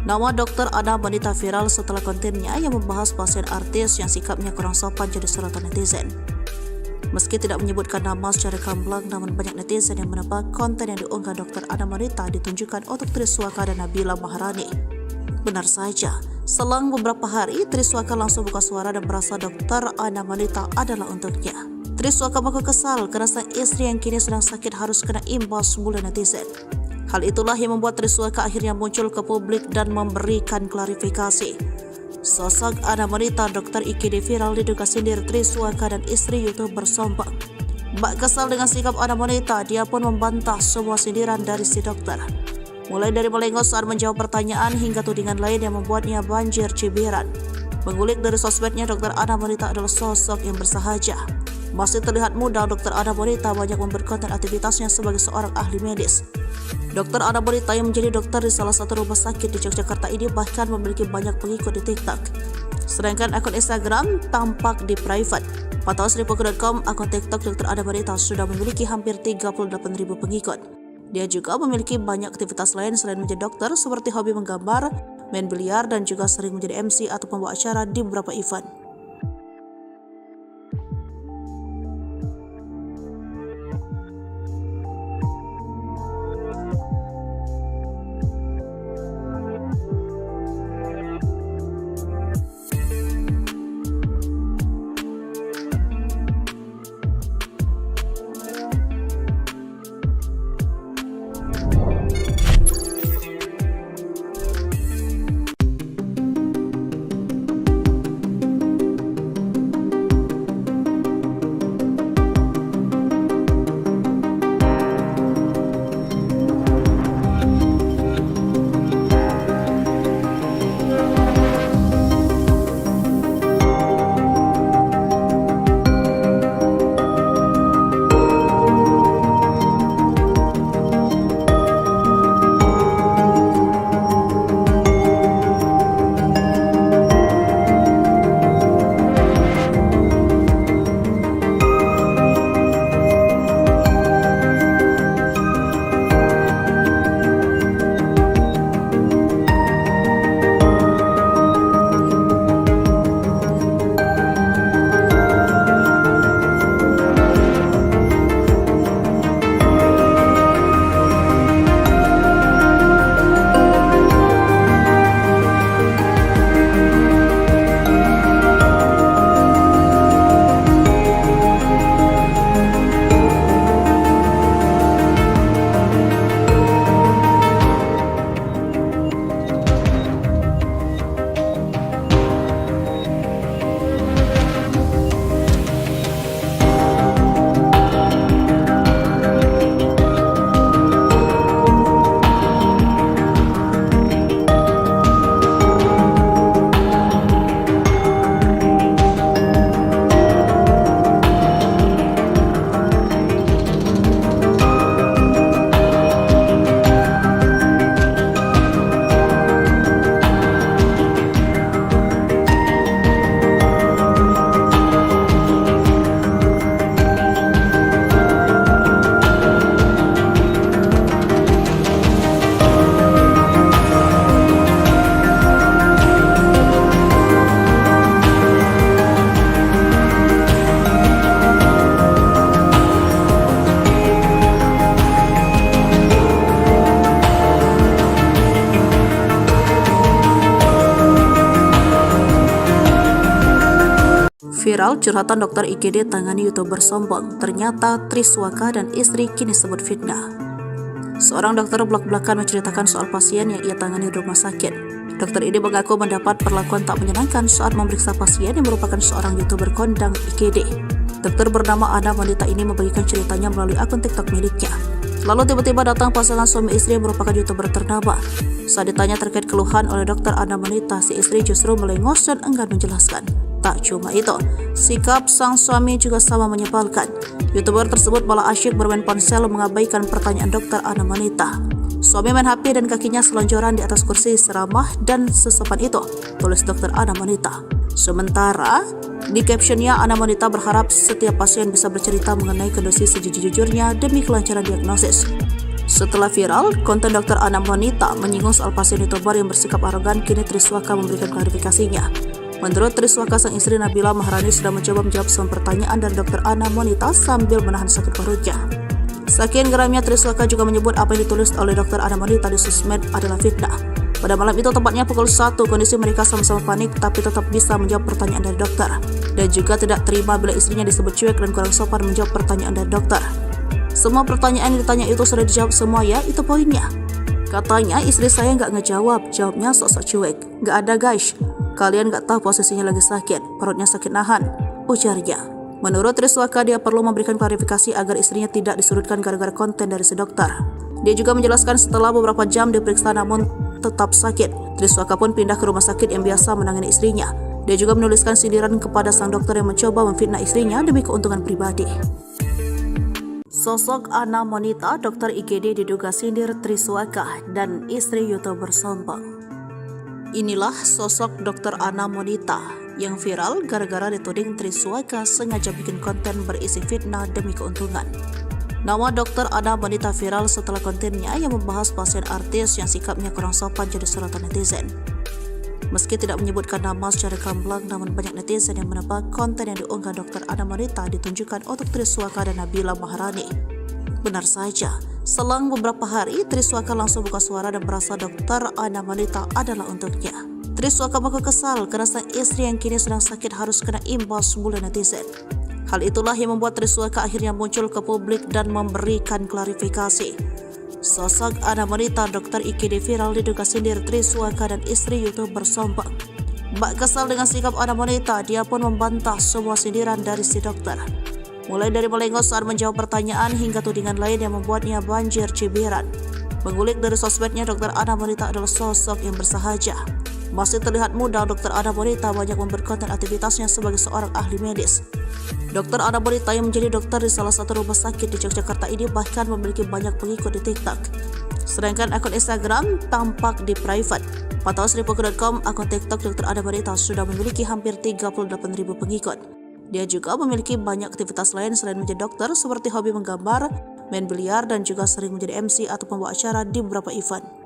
Nama dokter Ana wanita viral setelah kontennya yang membahas pasien artis yang sikapnya kurang sopan jadi sorotan netizen. Meski tidak menyebutkan nama secara gamblang, namun banyak netizen yang menebak konten yang diunggah dokter Ana wanita ditunjukkan untuk Triswaka dan Nabila Maharani. Benar saja, selang beberapa hari Triswaka langsung buka suara dan merasa dokter Ana wanita adalah untuknya. Triswaka mengaku kesal karena sang istri yang kini sedang sakit harus kena imbas mulu netizen. Hal itulah yang membuat Triswaka akhirnya muncul ke publik dan memberikan klarifikasi. Sosok Ana wanita dokter IGD viral diduga sindir Triswaka dan istri YouTuber sombong. Bak kesal dengan sikap Ana wanita, dia pun membantah semua sindiran dari si dokter. Mulai dari melengos saat menjawab pertanyaan hingga tudingan lain yang membuatnya banjir cibiran. Mengulik dari sosmednya, dokter Ana wanita adalah sosok yang bersahaja. Masih terlihat muda, dokter Ana wanita banyak membuat konten aktivitasnya sebagai seorang ahli medis. Dokter Ana wanita yang menjadi dokter di salah satu rumah sakit di Yogyakarta ini bahkan memiliki banyak pengikut di TikTok. Sedangkan akun Instagram tampak di private. Pantauan Sripuku.com, akun TikTok dokter Ana wanita sudah memiliki hampir 38.000 pengikut. Dia juga memiliki banyak aktivitas lain selain menjadi dokter, seperti hobi menggambar, main biliar, dan juga sering menjadi MC atau pembawa acara di beberapa event. Viral, curhatan dokter IGD tangani YouTuber sombong. Ternyata Triswaka dan istri kini sebut fitnah. Seorang dokter belak-belakan menceritakan soal pasien yang ia tangani di rumah sakit. Dokter ini mengaku mendapat perlakuan tak menyenangkan saat memeriksa pasien yang merupakan seorang YouTuber kondang IGD. Dokter bernama Ana Wanita ini membagikan ceritanya melalui akun TikTok miliknya. Lalu tiba-tiba datang pasangan suami istri yang merupakan YouTuber ternama. Saat ditanya terkait keluhan oleh dokter Ana Wanita, si istri justru melengos dan enggan menjelaskan. Tak cuma itu, sikap sang suami juga sama menyebalkan. YouTuber tersebut malah asyik bermain ponsel mengabaikan pertanyaan dokter Ana Wanita. Suami main HP dan kakinya selonjoran di atas kursi seramah dan sesopan itu, tulis dokter Ana Wanita. Sementara, di captionnya Ana Wanita berharap setiap pasien bisa bercerita mengenai kondisi sejujur-jujurnya demi kelancaran diagnosis. Setelah viral, konten dokter Ana Wanita menyinggung soal pasien YouTuber yang bersikap arogan, kini Triswaka memberikan klarifikasinya. Menurut Triswaka, sang istri Nabila Maharani sudah mencoba menjawab semua pertanyaan dari dokter Ana Wanita sambil menahan sakit perutnya. Saking geramnya, Triswaka juga menyebut apa yang ditulis oleh dokter Ana Wanita di sosmed adalah fitnah. Pada malam itu, tepatnya pukul 1, kondisi mereka sama-sama panik tapi tetap bisa menjawab pertanyaan dari dokter. Dan juga tidak terima bila istrinya disebut cuek dan kurang sopan menjawab pertanyaan dari dokter. Semua pertanyaan yang ditanya itu sudah dijawab semua ya, itu poinnya. Katanya istri saya nggak ngejawab, jawabnya sok-sok cuek. Nggak ada guys, kalian nggak tahu posisinya lagi sakit, perutnya sakit nahan, ujarnya. Menurut Triswaka, dia perlu memberikan klarifikasi agar istrinya tidak disudutkan gara-gara konten dari si dokter. Dia juga menjelaskan setelah beberapa jam diperiksa namun tetap sakit, Triswaka pun pindah ke rumah sakit yang biasa menangani istrinya. Dia juga menuliskan sindiran kepada sang dokter yang mencoba memfitnah istrinya demi keuntungan pribadi. Sosok Ana Wanita, dokter IGD diduga sindir Triswaka dan istri YouTuber sombong. Inilah sosok dokter Ana Wanita yang viral gara-gara dituding Triswaka sengaja bikin konten berisi fitnah demi keuntungan. Nama dokter Ana Wanita viral setelah kontennya yang membahas pasien artis yang sikapnya kurang sopan jadi sorotan netizen. Meski tidak menyebutkan nama secara gamblang, namun banyak netizen yang menebak konten yang diunggah dokter Ana Wanita ditunjukkan untuk Triswaka dan Nabila Maharani. Benar saja, selang beberapa hari Triswaka langsung buka suara dan merasa dokter Ana Wanita adalah untuknya. Triswaka mengaku kesal karena sang istri yang kini sedang sakit harus kena imbas bulan netizen. Hal itulah yang membuat Triswaka akhirnya muncul ke publik dan memberikan klarifikasi. Sosok Ana Wanita, dokter IGD viral diduga sindir Triswaka dan istri YouTuber sombong. Bak kesal dengan sikap Ana Wanita, dia pun membantah semua sindiran dari si dokter. Mulai dari melengos saat menjawab pertanyaan hingga tudingan lain yang membuatnya banjir cibiran. Mengulik dari sosmednya, dokter Ana Wanita adalah sosok yang bersahaja. Masih terlihat muda, dokter Ana Wanita banyak membuat konten aktivitasnya sebagai seorang ahli medis. Dokter Ana Wanita yang menjadi dokter di salah satu rumah sakit di Yogyakarta ini bahkan memiliki banyak pengikut di TikTok. Sedangkan akun Instagram tampak di private. Pantauan Sripuku.com, akun TikTok dokter Ana Wanita sudah memiliki hampir 38.000 pengikut. Dia juga memiliki banyak aktivitas lain selain menjadi dokter, seperti hobi menggambar, main biliar, dan juga sering menjadi MC atau pembawa acara di beberapa event.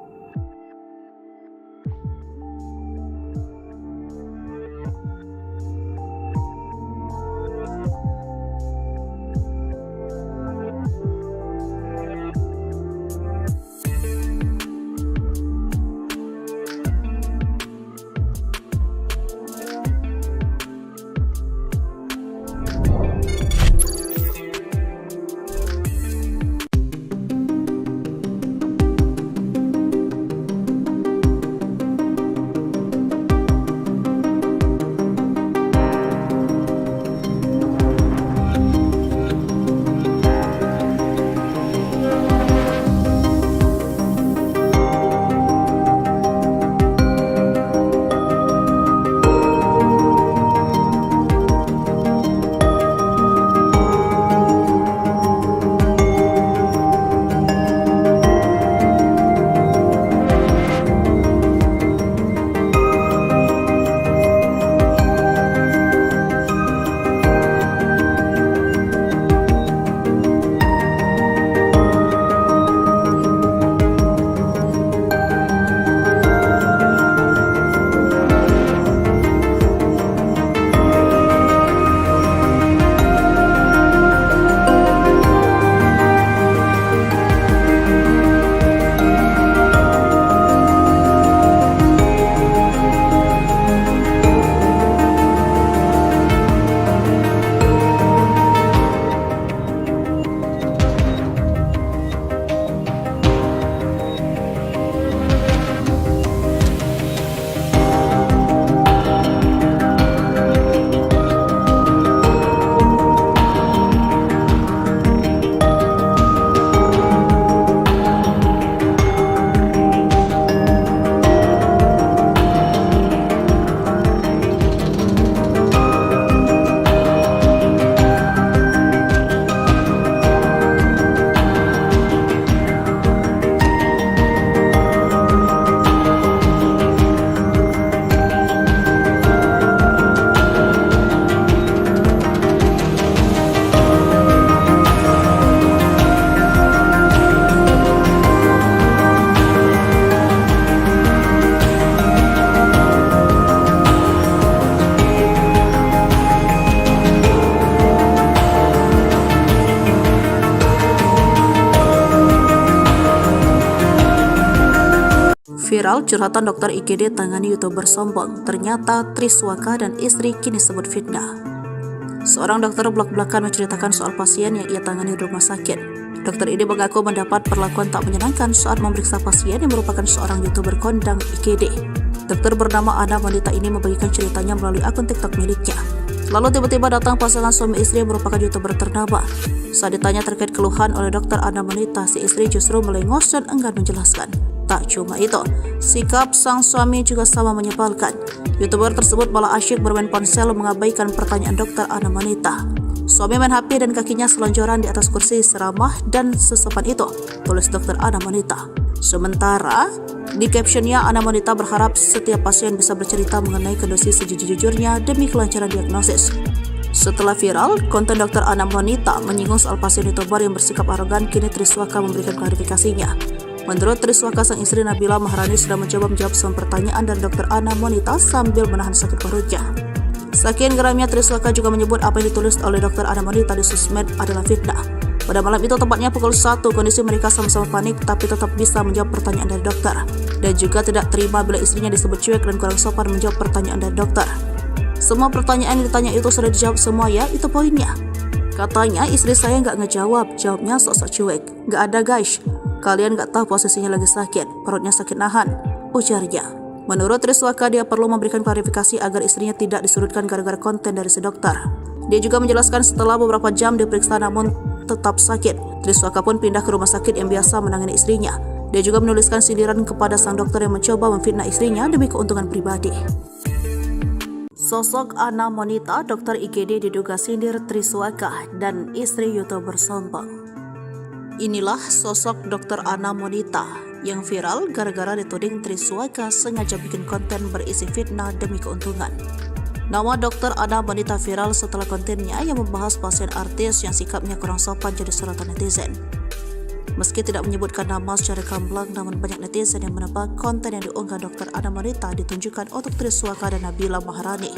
Viral curhatan dokter IGD tangani YouTuber sombong, ternyata Triswaka dan istri kini sebut fitnah. Seorang dokter blak-blakan menceritakan soal pasien yang ia tangani di rumah sakit. Dokter ini mengaku mendapat perlakuan tak menyenangkan saat memeriksa pasien yang merupakan seorang YouTuber kondang IGD. Dokter bernama Ana Wanita ini membagikan ceritanya melalui akun TikTok miliknya. Lalu tiba-tiba datang pasangan suami istri yang merupakan YouTuber ternama. Saat ditanya terkait keluhan oleh dokter Ana Wanita, si istri justru melengos dan enggan menjelaskan. Tak cuma itu, sikap sang suami juga sama menyebalkan. YouTuber tersebut malah asyik bermain ponsel mengabaikan pertanyaan dokter Ana Wanita. Suami main HP dan kakinya selonjoran di atas kursi seramah dan sesopan itu, tulis dokter Ana Wanita. Sementara di captionnya, Ana Wanita berharap setiap pasien bisa bercerita mengenai kondisi sejujur-jujurnya demi kelancaran diagnosis. Setelah viral, konten dokter Ana Wanita menyinggung soal pasien YouTuber yang bersikap arogan, kini Triswaka memberikan klarifikasinya. Menurut Triswaka, sang istri Nabila Maharani sudah mencoba menjawab semua pertanyaan dari dokter Ana Wanita sambil menahan sakit perutnya. Saking geramnya, Triswaka juga menyebut apa yang ditulis oleh dokter Ana Wanita di sosmed adalah fitnah. Pada malam itu, tepatnya pukul 1, kondisi mereka sama-sama panik tapi tetap bisa menjawab pertanyaan dari dokter. Dan juga tidak terima bila istrinya disebut cuek dan kurang sopan menjawab pertanyaan dari dokter. Semua pertanyaan yang ditanya itu sudah dijawab semua ya, itu poinnya. Katanya istri saya nggak ngejawab, jawabnya sok-sok cuek. Nggak ada guys, kalian nggak tahu posisinya lagi sakit, perutnya sakit nahan, ujarnya. Menurut Triswaka, dia perlu memberikan klarifikasi agar istrinya tidak disudutkan gara-gara konten dari si dokter. Dia juga menjelaskan setelah beberapa jam diperiksa namun tetap sakit, Triswaka pun pindah ke rumah sakit yang biasa menangani istrinya. Dia juga menuliskan sindiran kepada sang dokter yang mencoba memfitnah istrinya demi keuntungan pribadi. Sosok Ana Wanita, dokter IGD diduga sindir Triswaka dan istri YouTuber sombong. Inilah sosok dokter Ana Wanita yang viral gara-gara dituding Triswaka sengaja bikin konten berisi fitnah demi keuntungan. Nama dokter Ana Wanita viral setelah kontennya yang membahas pasien artis yang sikapnya kurang sopan jadi sorotan netizen. Meski tidak menyebutkan nama secara gamblang, namun banyak netizen yang menebak konten yang diunggah dokter Ana Wanita ditunjukkan untuk Triswaka dan Nabila Maharani.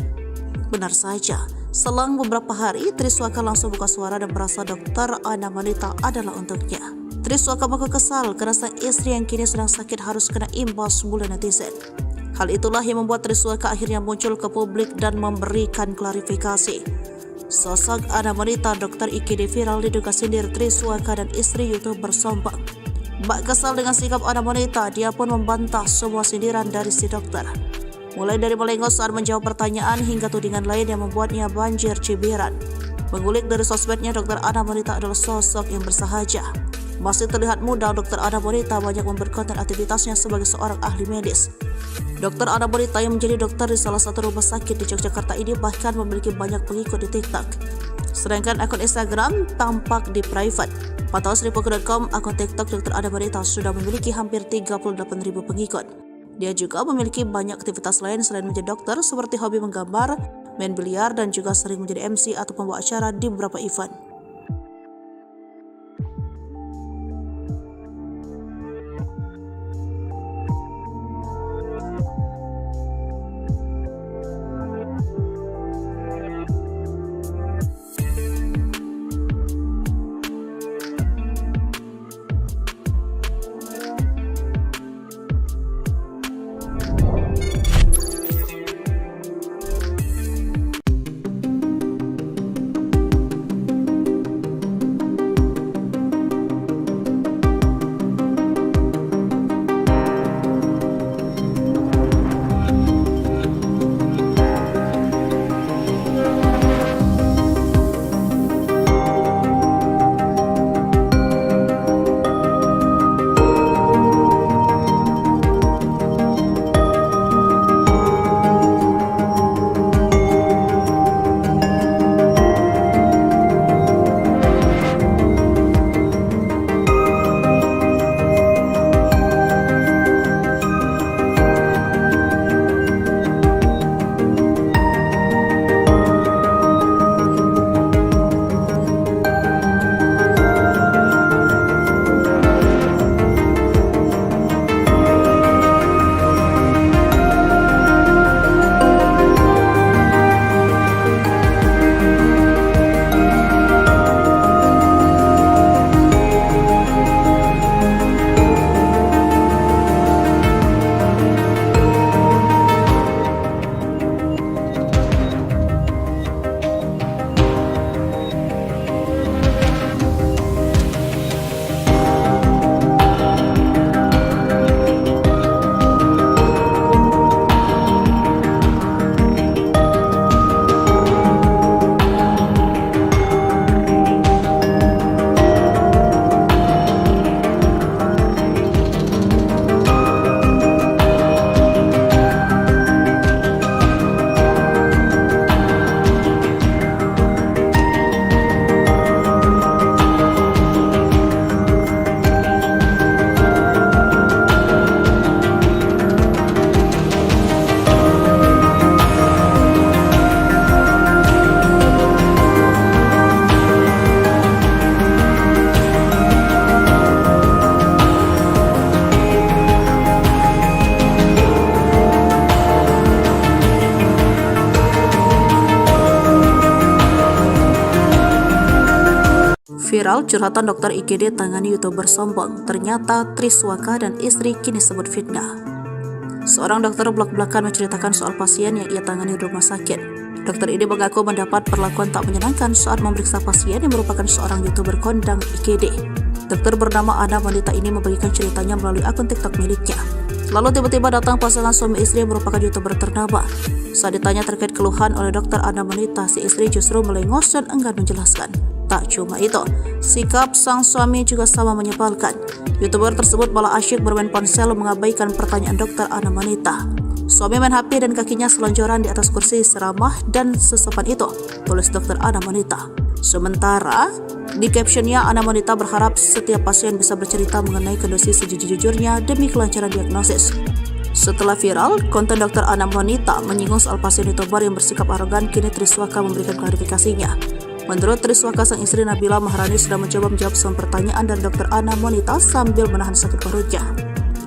Benar saja, selang beberapa hari Triswaka langsung buka suara dan merasa dokter Ana Wanita adalah untuknya. Triswaka mengaku kesal karena sang istri yang kini sedang sakit harus kena imbas mulai netizen. Hal itulah yang membuat Triswaka akhirnya muncul ke publik dan memberikan klarifikasi. Sosok Ana Wanita, dokter IGD viral diduga sindir Triswaka dan istri YouTuber sombong. Bak kesal dengan sikap Ana Wanita, dia pun membantah semua sindiran dari si dokter. Mulai dari melengos saat menjawab pertanyaan hingga tudingan lain yang membuatnya banjir cibiran. Mengulik dari sosmednya, dokter Ana Wanita adalah sosok yang bersahaja. Masih terlihat muda, dokter Ana Wanita banyak memperkonten aktivitasnya sebagai seorang ahli medis. Dokter Ana Wanita yang menjadi dokter di salah satu rumah sakit di Yogyakarta ini bahkan memiliki banyak pengikut di TikTok. Sedangkan akun Instagram tampak di private. Pantauan Sripuku.com, akun TikTok dokter Ana Wanita sudah memiliki hampir 38.000 pengikut. Dia juga memiliki banyak aktivitas lain selain menjadi dokter, seperti hobi menggambar, main biliar, dan juga sering menjadi MC atau pembawa acara di beberapa event. Viral, curhatan dokter IGD tangani YouTuber sombong. Ternyata Triswaka dan istri kini sebut fitnah. Seorang dokter blak-blakan menceritakan soal pasien yang ia tangani di rumah sakit. Dokter ini mengaku mendapat perlakuan tak menyenangkan saat memeriksa pasien yang merupakan seorang YouTuber kondang IGD. Dokter bernama Ana Monita ini membagikan ceritanya melalui akun TikTok miliknya. Lalu tiba-tiba datang pasangan suami istri yang merupakan YouTuber ternama. Saat ditanya terkait keluhan oleh dokter Ana Monita, si istri justru melengos dan enggan menjelaskan. Tak cuma itu, sikap sang suami juga sama menyebalkan. YouTuber tersebut malah asyik bermain ponsel mengabaikan pertanyaan dokter Ana Monita. Suami main HP dan kakinya selonjoran di atas kursi seramah dan sesopan itu, tulis dokter Ana Monita. Sementara, di captionnya Ana Monita berharap setiap pasien bisa bercerita mengenai kondisi sejujur-jujurnya demi kelancaran diagnosis. Setelah viral, konten dokter Ana Monita menyinggung soal pasien YouTuber yang bersikap arogan, kini Triswaka memberikan klarifikasinya. Menurut Triswaka, sang istri Nabila Maharani sudah mencoba menjawab semua pertanyaan dari dokter Ana Monita sambil menahan sakit perutnya.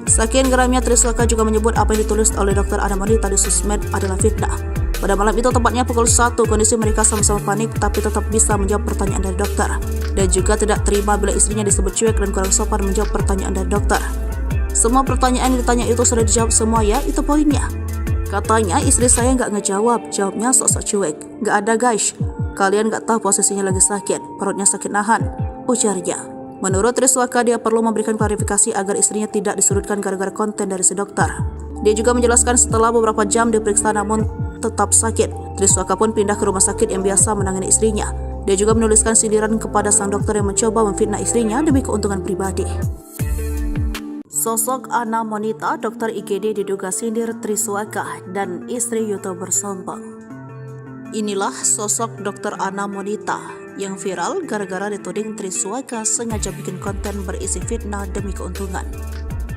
Saking geramnya, Triswaka juga menyebut apa yang ditulis oleh dokter Ana Monita di sosmed adalah fitnah. Pada malam itu, tepatnya pukul 1, kondisi mereka sama-sama panik tapi tetap bisa menjawab pertanyaan dari dokter. Dan juga tidak terima bila istrinya disebut cuek dan kurang sopan menjawab pertanyaan dari dokter. Semua pertanyaan yang ditanya itu sudah dijawab semua ya, itu poinnya. Katanya istri saya nggak ngejawab, jawabnya sok-sok cuek. Nggak ada guys, kalian nggak tahu posisinya lagi sakit, perutnya sakit nahan, ujarnya. Menurut Triswaka, dia perlu memberikan klarifikasi agar istrinya tidak disudutkan gara-gara konten dari si dokter. Dia juga menjelaskan setelah beberapa jam diperiksa namun tetap sakit, Triswaka pun pindah ke rumah sakit yang biasa menangani istrinya. Dia juga menuliskan sindiran kepada sang dokter yang mencoba memfitnah istrinya demi keuntungan pribadi. Sosok Ana Monita, dokter IGD diduga sindir Triswaka dan istri YouTuber sombong. Inilah sosok dokter Ana Monita yang viral gara-gara dituding Triswaka sengaja bikin konten berisi fitnah demi keuntungan.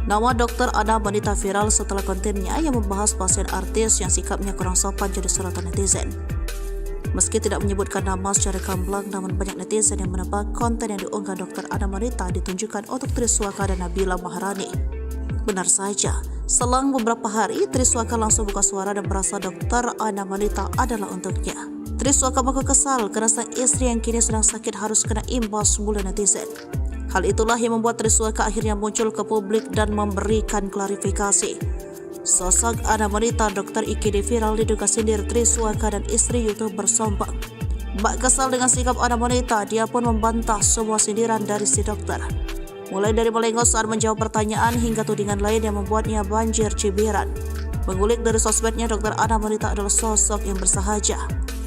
Nama dokter Ana Monita viral setelah kontennya yang membahas pasien artis yang sikapnya kurang sopan jadi sorotan netizen. Meski tidak menyebutkan nama secara gamblang, namun banyak netizen yang menebak konten yang diunggah dokter Ana Monita ditunjukkan untuk Triswaka dan Nabila Maharani. Benar saja, selang beberapa hari Triswaka langsung buka suara dan merasa dokter Ana Monita adalah untuknya. Triswaka mengaku kesal karena sang istri yang kini sedang sakit harus kena imbas mulu netizen. Hal itulah yang membuat Triswaka akhirnya muncul ke publik dan memberikan klarifikasi. Sosok Ana Monita, dokter IGD viral diduga sindir Triswaka dan istri YouTuber sombong. Bak kesal dengan sikap Ana Monita, dia pun membantah semua sindiran dari si dokter. Mulai dari melengos saat menjawab pertanyaan hingga tudingan lain yang membuatnya banjir cibiran. Mengulik dari sosmednya, dokter Ana Monita adalah sosok yang bersahaja.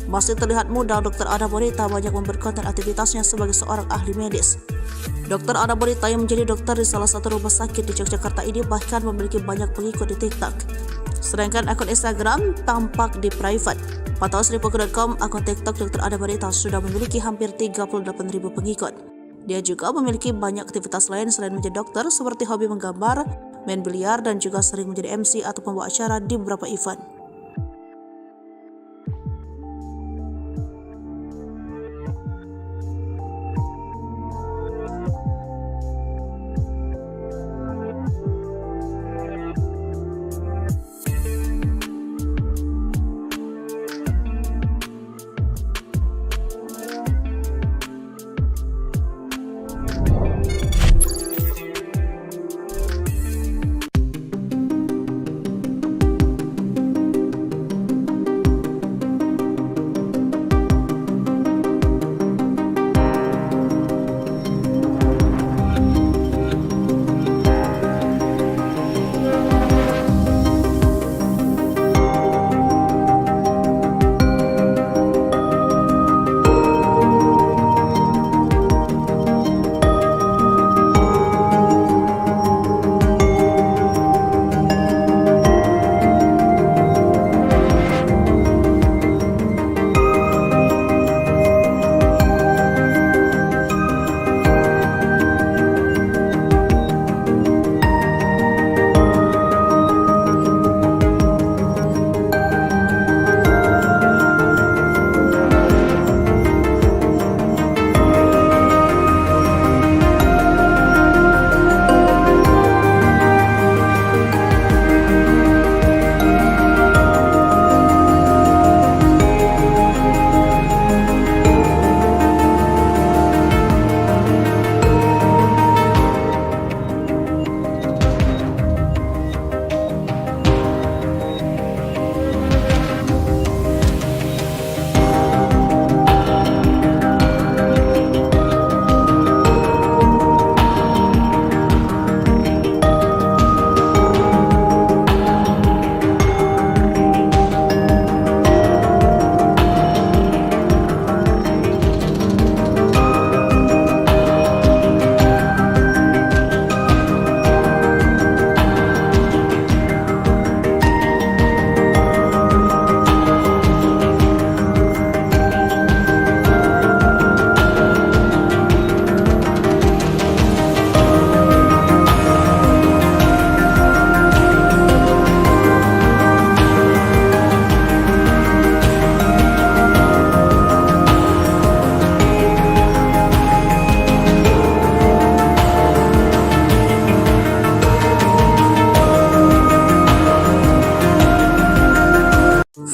Masih terlihat muda, dokter Ana Monita banyak membuat konten aktivitasnya sebagai seorang ahli medis. Dokter Ana Monita yang menjadi dokter di salah satu rumah sakit di Yogyakarta ini bahkan memiliki banyak pengikut di TikTok. Sedangkan akun Instagram tampak di private. Pantauan Sripuku.com, akun TikTok dokter Ana Monita sudah memiliki hampir 38.000 pengikut. Dia juga memiliki banyak aktivitas lain selain menjadi dokter, seperti hobi menggambar, main biliar, dan juga sering menjadi MC atau pembawa acara di beberapa event.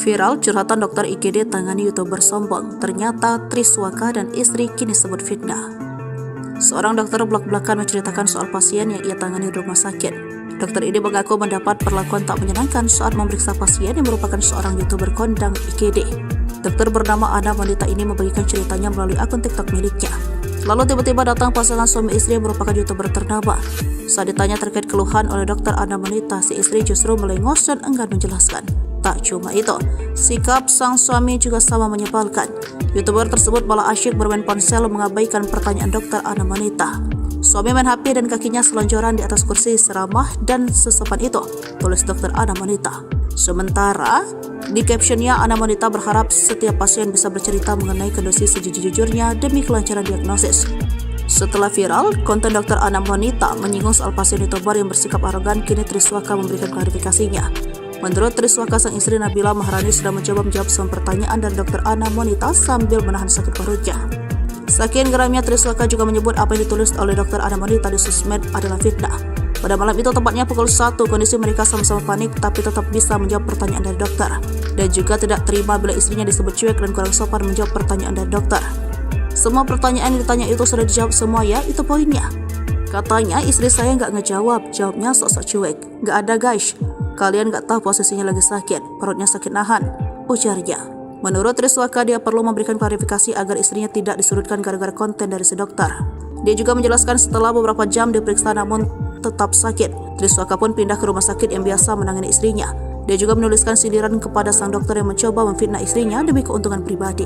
Viral curhatan dokter IGD tangani YouTuber sombong, ternyata Triswaka dan istri kini sebut fitnah. Seorang dokter belak-belakan menceritakan soal pasien yang ia tangani di rumah sakit. Dokter ini mengaku mendapat perlakuan tak menyenangkan saat memeriksa pasien yang merupakan seorang YouTuber kondang IGD. Dokter bernama Ana Wanita ini membagikan ceritanya melalui akun TikTok miliknya. Lalu tiba-tiba datang pasangan suami istri yang merupakan YouTuber ternama. Saat ditanya terkait keluhan oleh dokter Ana Wanita, si istri justru melengos dan enggan menjelaskan. Tak cuma itu, sikap sang suami juga sama menyebalkan. YouTuber tersebut malah asyik bermain ponsel mengabaikan pertanyaan dokter Ana Wanita. Suami main HP dan kakinya selonjoran di atas kursi seramah dan sesopan itu, tulis dokter Ana Wanita. Sementara, di captionnya Ana Wanita berharap setiap pasien bisa bercerita mengenai kondisi sejujur-jujurnya demi kelancaran diagnosis. Setelah viral, konten dokter Ana Wanita menyinggung soal pasien YouTuber yang bersikap arogan, kini Triswaka memberikan klarifikasinya. Menurut Triswaka, sang istri Nabila Maharani sudah mencoba menjawab semua pertanyaan dari dokter Ana Wanita sambil menahan sakit perutnya. Saking geramnya, Triswaka juga menyebut apa yang ditulis oleh dokter Ana Wanita di sosmed adalah fitnah. Pada malam itu, tepatnya pukul 1, kondisi mereka sama-sama panik tapi tetap bisa menjawab pertanyaan dari dokter. Dan juga tidak terima bila istrinya disebut cuek dan kurang sopan menjawab pertanyaan dari dokter. Semua pertanyaan yang ditanya itu sudah dijawab semua ya, itu poinnya. Katanya istri saya nggak ngejawab, jawabnya sok-sok cuek. Nggak ada guys, kalian nggak tahu posisinya lagi sakit, perutnya sakit nahan, ujarnya. Menurut Triswaka, dia perlu memberikan klarifikasi agar istrinya tidak disudutkan gara-gara konten dari si dokter. Dia juga menjelaskan setelah beberapa jam diperiksa namun tetap sakit, Triswaka pun pindah ke rumah sakit yang biasa menangani istrinya. Dia juga menuliskan sindiran kepada sang dokter yang mencoba memfitnah istrinya demi keuntungan pribadi.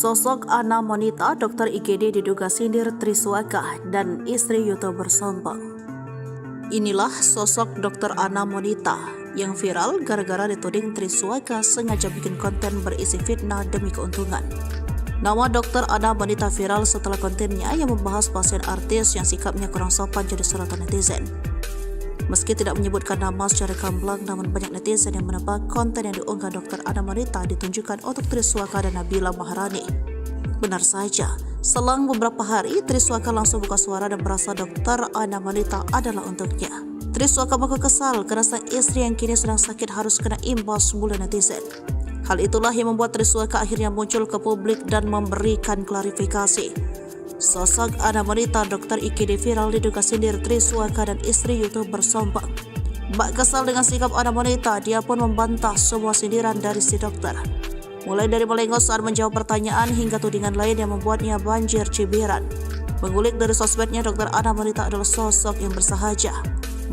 Sosok Ana Wanita, dokter IGD diduga sindir Triswaka dan istri YouTuber sombong. Inilah sosok dokter Ana Wanita yang viral gara-gara dituding Triswaka sengaja bikin konten berisi fitnah demi keuntungan. Nama dokter Ana Wanita viral setelah kontennya yang membahas pasien artis yang sikapnya kurang sopan jadi sorotan netizen. Meski tidak menyebutkan nama secara gamblang, namun banyak netizen yang menebak konten yang diunggah dokter Ana Wanita ditunjukkan untuk Triswaka dan Nabila Maharani. Benar saja, selang beberapa hari, Triswaka langsung buka suara dan merasa dokter Ana Wanita adalah untuknya. Triswaka mengaku kesal karena sang istri yang kini sedang sakit harus kena imbas bulan netizen. Hal itulah yang membuat Triswaka akhirnya muncul ke publik dan memberikan klarifikasi. Sosok Ana Wanita, dokter IGD viral diduga sindir Triswaka dan istri YouTuber sombong. Bak kesal dengan sikap Ana Wanita, dia pun membantah semua sindiran dari si dokter. Mulai dari melengos saat menjawab pertanyaan hingga tudingan lain yang membuatnya banjir cibiran. Mengulik dari sosmednya, dokter Ana Wanita adalah sosok yang bersahaja.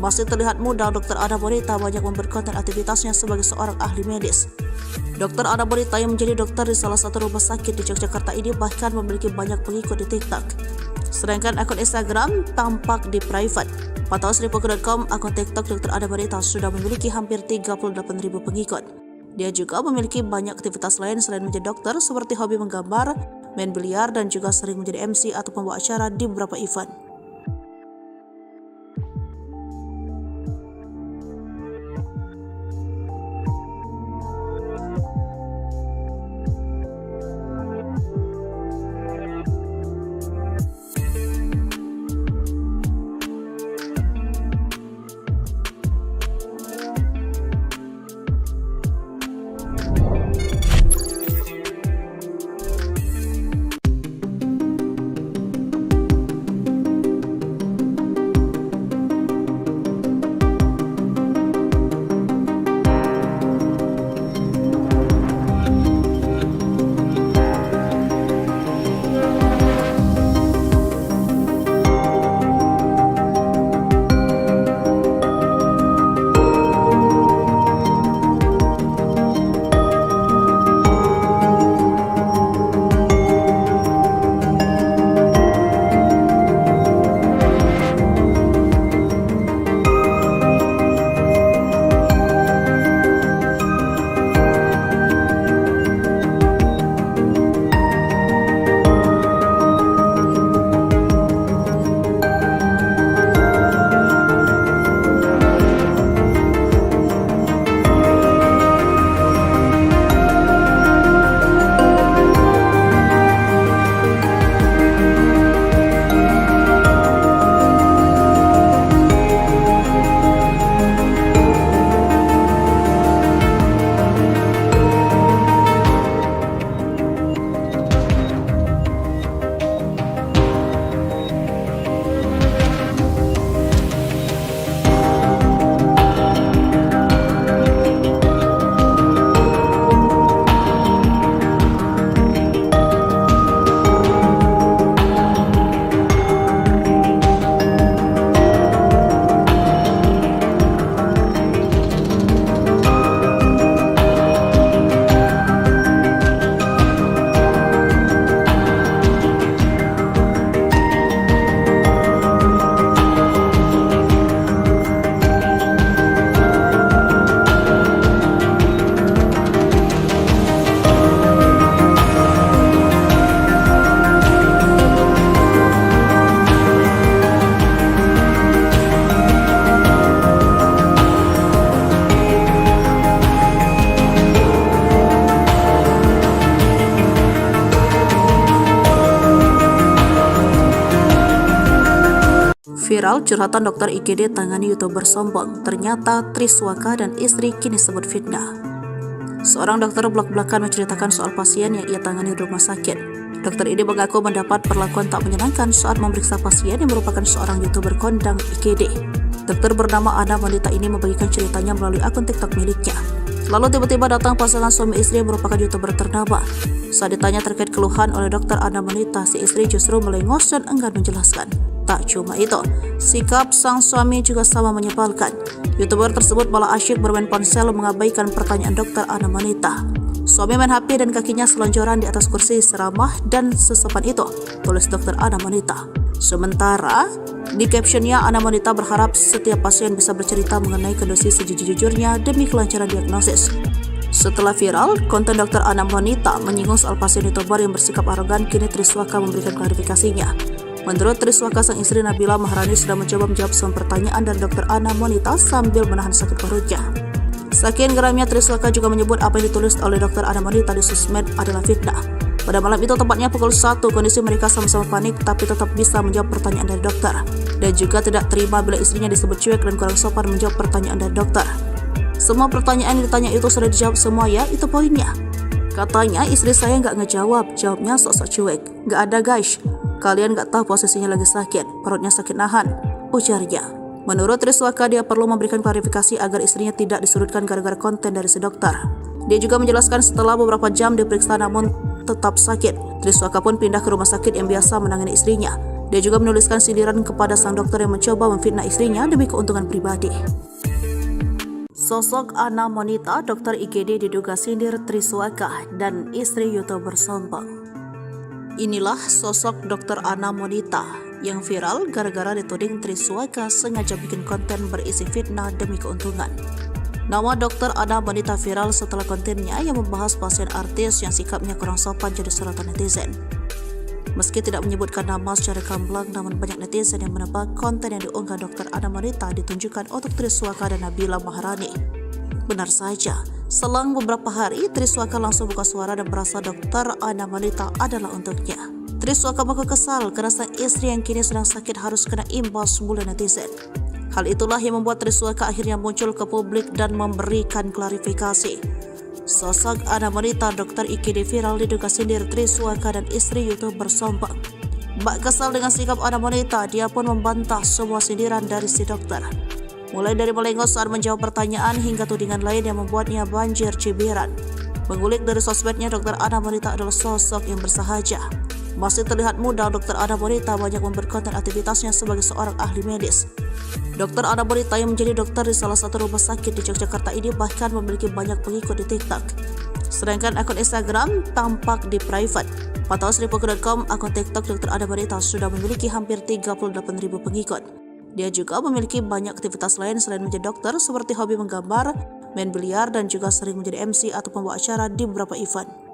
Masih terlihat muda, dokter Ana Wanita banyak membuat konten aktivitasnya sebagai seorang ahli medis. Dokter Ana Wanita yang menjadi dokter di salah satu rumah sakit di Yogyakarta ini bahkan memiliki banyak pengikut di TikTok. Sedangkan akun Instagram tampak di private. Pantauan Sripuku.com, akun TikTok dokter Ana Wanita sudah memiliki hampir 38.000 pengikut. Dia juga memiliki banyak aktivitas lain selain menjadi dokter, seperti hobi menggambar, main biliar, dan juga sering menjadi MC atau pembawa acara di beberapa event. Viral curhatan dokter IGD tangani YouTuber sombong. Ternyata Triswaka dan istri kini sebut fitnah. Seorang dokter belak-belakan menceritakan soal pasien yang ia tangani di rumah sakit. Dokter ini mengaku mendapat perlakuan tak menyenangkan saat memeriksa pasien yang merupakan seorang YouTuber kondang IGD. Dokter bernama Ana wanita ini membagikan ceritanya melalui akun TikTok miliknya. Lalu tiba-tiba datang pasangan suami istri yang merupakan YouTuber ternama. Saat ditanya terkait keluhan oleh dokter Ana wanita, si istri justru melengos dan enggan menjelaskan. Tak cuma itu, sikap sang suami juga sama menyebalkan. YouTuber tersebut malah asyik bermain ponsel mengabaikan pertanyaan dokter Ana wanita. Suami main HP dan kakinya selonjoran di atas kursi seramah dan sesopan itu, tulis dokter Ana wanita. Sementara di captionnya, Ana wanita berharap setiap pasien bisa bercerita mengenai kondisi sejujur-jujurnya demi kelancaran diagnosis. Setelah viral, konten dokter Ana wanita menyinggung soal pasien YouTuber yang bersikap arogan, kini Triswaka memberikan klarifikasinya. Menurut Triswaka, sang istri Nabila Maharani sudah mencoba menjawab semua pertanyaan dari dokter Ana wanita sambil menahan sakit perutnya. Saking geramnya, Triswaka juga menyebut apa yang ditulis oleh dokter Ana wanita di sosmed adalah fitnah. Pada malam itu, tepatnya pukul 1, kondisi mereka sama-sama panik tapi tetap bisa menjawab pertanyaan dari dokter. Dan juga tidak terima bila istrinya disebut cuek dan kurang sopan menjawab pertanyaan dari dokter. Semua pertanyaan yang ditanya itu sudah dijawab semua ya, itu poinnya. Katanya istri saya nggak ngejawab, jawabnya sok-sok cuek. Nggak ada guys, kalian nggak tahu posisinya lagi sakit, perutnya sakit nahan, ujarnya. Menurut Triswaka, dia perlu memberikan klarifikasi agar istrinya tidak disurutkan gara-gara konten dari si dokter. Dia juga menjelaskan setelah beberapa jam diperiksa namun tetap sakit, Triswaka pun pindah ke rumah sakit yang biasa menangani istrinya. Dia juga menuliskan sindiran kepada sang dokter yang mencoba memfitnah istrinya demi keuntungan pribadi. Sosok Ana wanita dokter IGD diduga sindir Triswaka dan istri YouTuber sombong. Inilah sosok dokter Ana wanita yang viral gara-gara dituding Triswaka sengaja bikin konten berisi fitnah demi keuntungan. Nama dokter Ana wanita viral setelah kontennya yang membahas pasien artis yang sikapnya kurang sopan jadi sorotan netizen. Meski tidak menyebutkan nama secara gamblang, namun banyak netizen yang menebak konten yang diunggah dokter Ana wanita ditunjukkan untuk Triswaka dan Nabila Maharani. Benar saja, selang beberapa hari Triswaka langsung buka suara dan merasa dokter Ana wanita adalah untuknya. Triswaka mengaku kesal karena sang istri yang kini sedang sakit harus kena imbas mulut netizen. Hal itulah yang membuat Triswaka akhirnya muncul ke publik dan memberikan klarifikasi. Sosok Ana wanita dokter IGD viral diduga sindir Triswaka dan istri YouTuber sombong. Bak kesal dengan sikap Ana wanita, dia pun membantah semua sindiran dari si dokter. Mulai dari melengos saat menjawab pertanyaan hingga tudingan lain yang membuatnya banjir cibiran. Mengulik dari sosmednya, dokter Ana wanita adalah sosok yang bersahaja. Masih terlihat muda, dokter Ana wanita banyak membuat konten aktivitasnya sebagai seorang ahli medis. Dokter Ana wanita yang menjadi dokter di salah satu rumah sakit di Yogyakarta ini bahkan memiliki banyak pengikut di TikTok. Sedangkan akun Instagram tampak di private. Pantauan Sripuku.com, akun TikTok dokter Ana wanita sudah memiliki hampir 38.000 pengikut. Dia juga memiliki banyak aktivitas lain selain menjadi dokter, seperti hobi menggambar, main biliar, dan juga sering menjadi MC atau pembawa acara di beberapa event.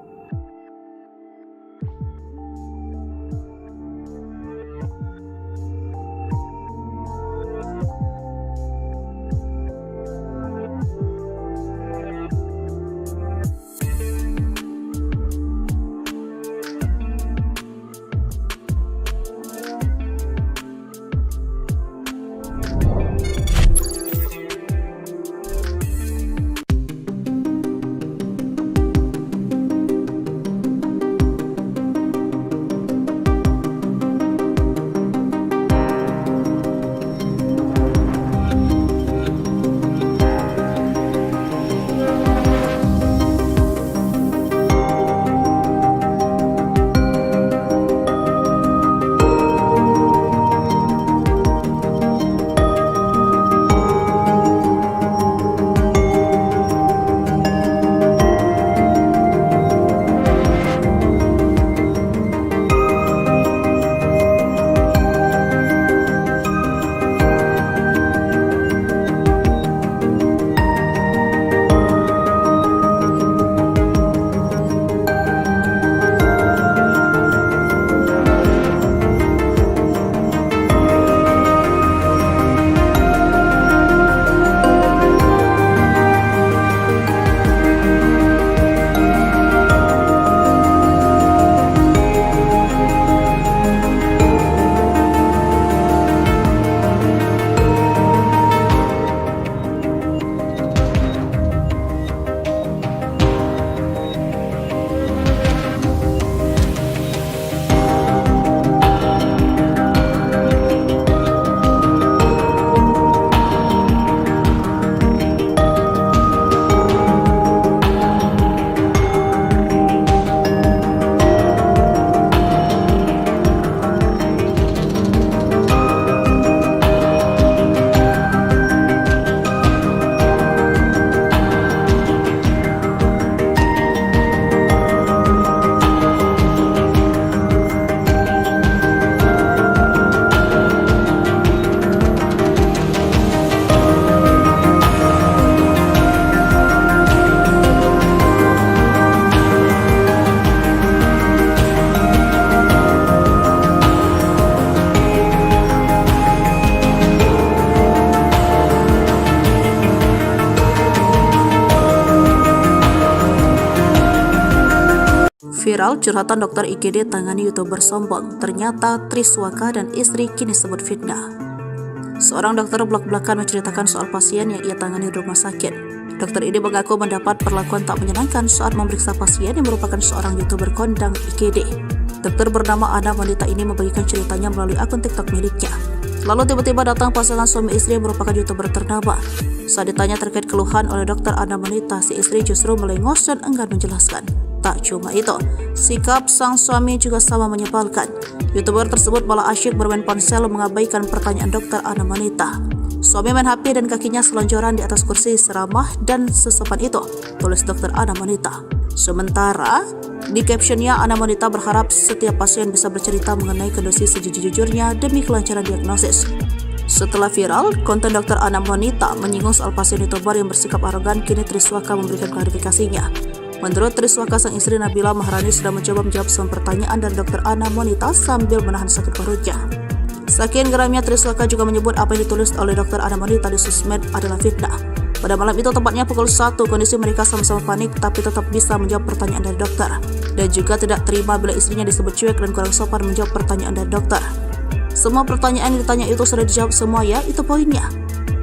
Viral curhatan dokter IGD tangani YouTuber sombong. Ternyata Triswaka dan istri kini sebut fitnah. Seorang dokter belak-belakan menceritakan soal pasien yang ia tangani di rumah sakit. Dokter ini mengaku mendapat perlakuan tak menyenangkan saat memeriksa pasien yang merupakan seorang YouTuber kondang IGD. Dokter bernama Ana wanita ini membagikan ceritanya melalui akun TikTok miliknya. Lalu tiba-tiba datang pasangan suami istri yang merupakan YouTuber ternama. Saat ditanya terkait keluhan oleh dokter Ana wanita, si istri justru melengos dan enggan menjelaskan. Tak cuma itu, sikap sang suami juga sama menyebalkan. YouTuber tersebut malah asyik bermain ponsel mengabaikan pertanyaan dokter Ana wanita. Suami main HP dan kakinya selonjoran di atas kursi seramah dan sesopan itu, tulis dokter Ana wanita. Sementara di captionnya, Ana wanita berharap setiap pasien bisa bercerita mengenai kondisi sejujur-jujurnya demi kelancaran diagnosis. Setelah viral, konten dokter Ana wanita menyinggung soal pasien YouTuber yang bersikap arogan, kini Triswaka memberikan klarifikasinya. Menurut Triswaka, sang istri Nabila Maharani sudah mencoba menjawab semua pertanyaan dari dokter Ana wanita sambil menahan sakit perutnya. Saking geramnya, Triswaka juga menyebut apa yang ditulis oleh dokter Ana wanita di sosmed adalah fitnah. Pada malam itu, tepatnya pukul 1, kondisi mereka sama-sama panik tapi tetap bisa menjawab pertanyaan dari dokter. Dan juga tidak terima bila istrinya disebut cuek dan kurang sopan menjawab pertanyaan dari dokter. Semua pertanyaan yang ditanya itu sudah dijawab semua ya, itu poinnya.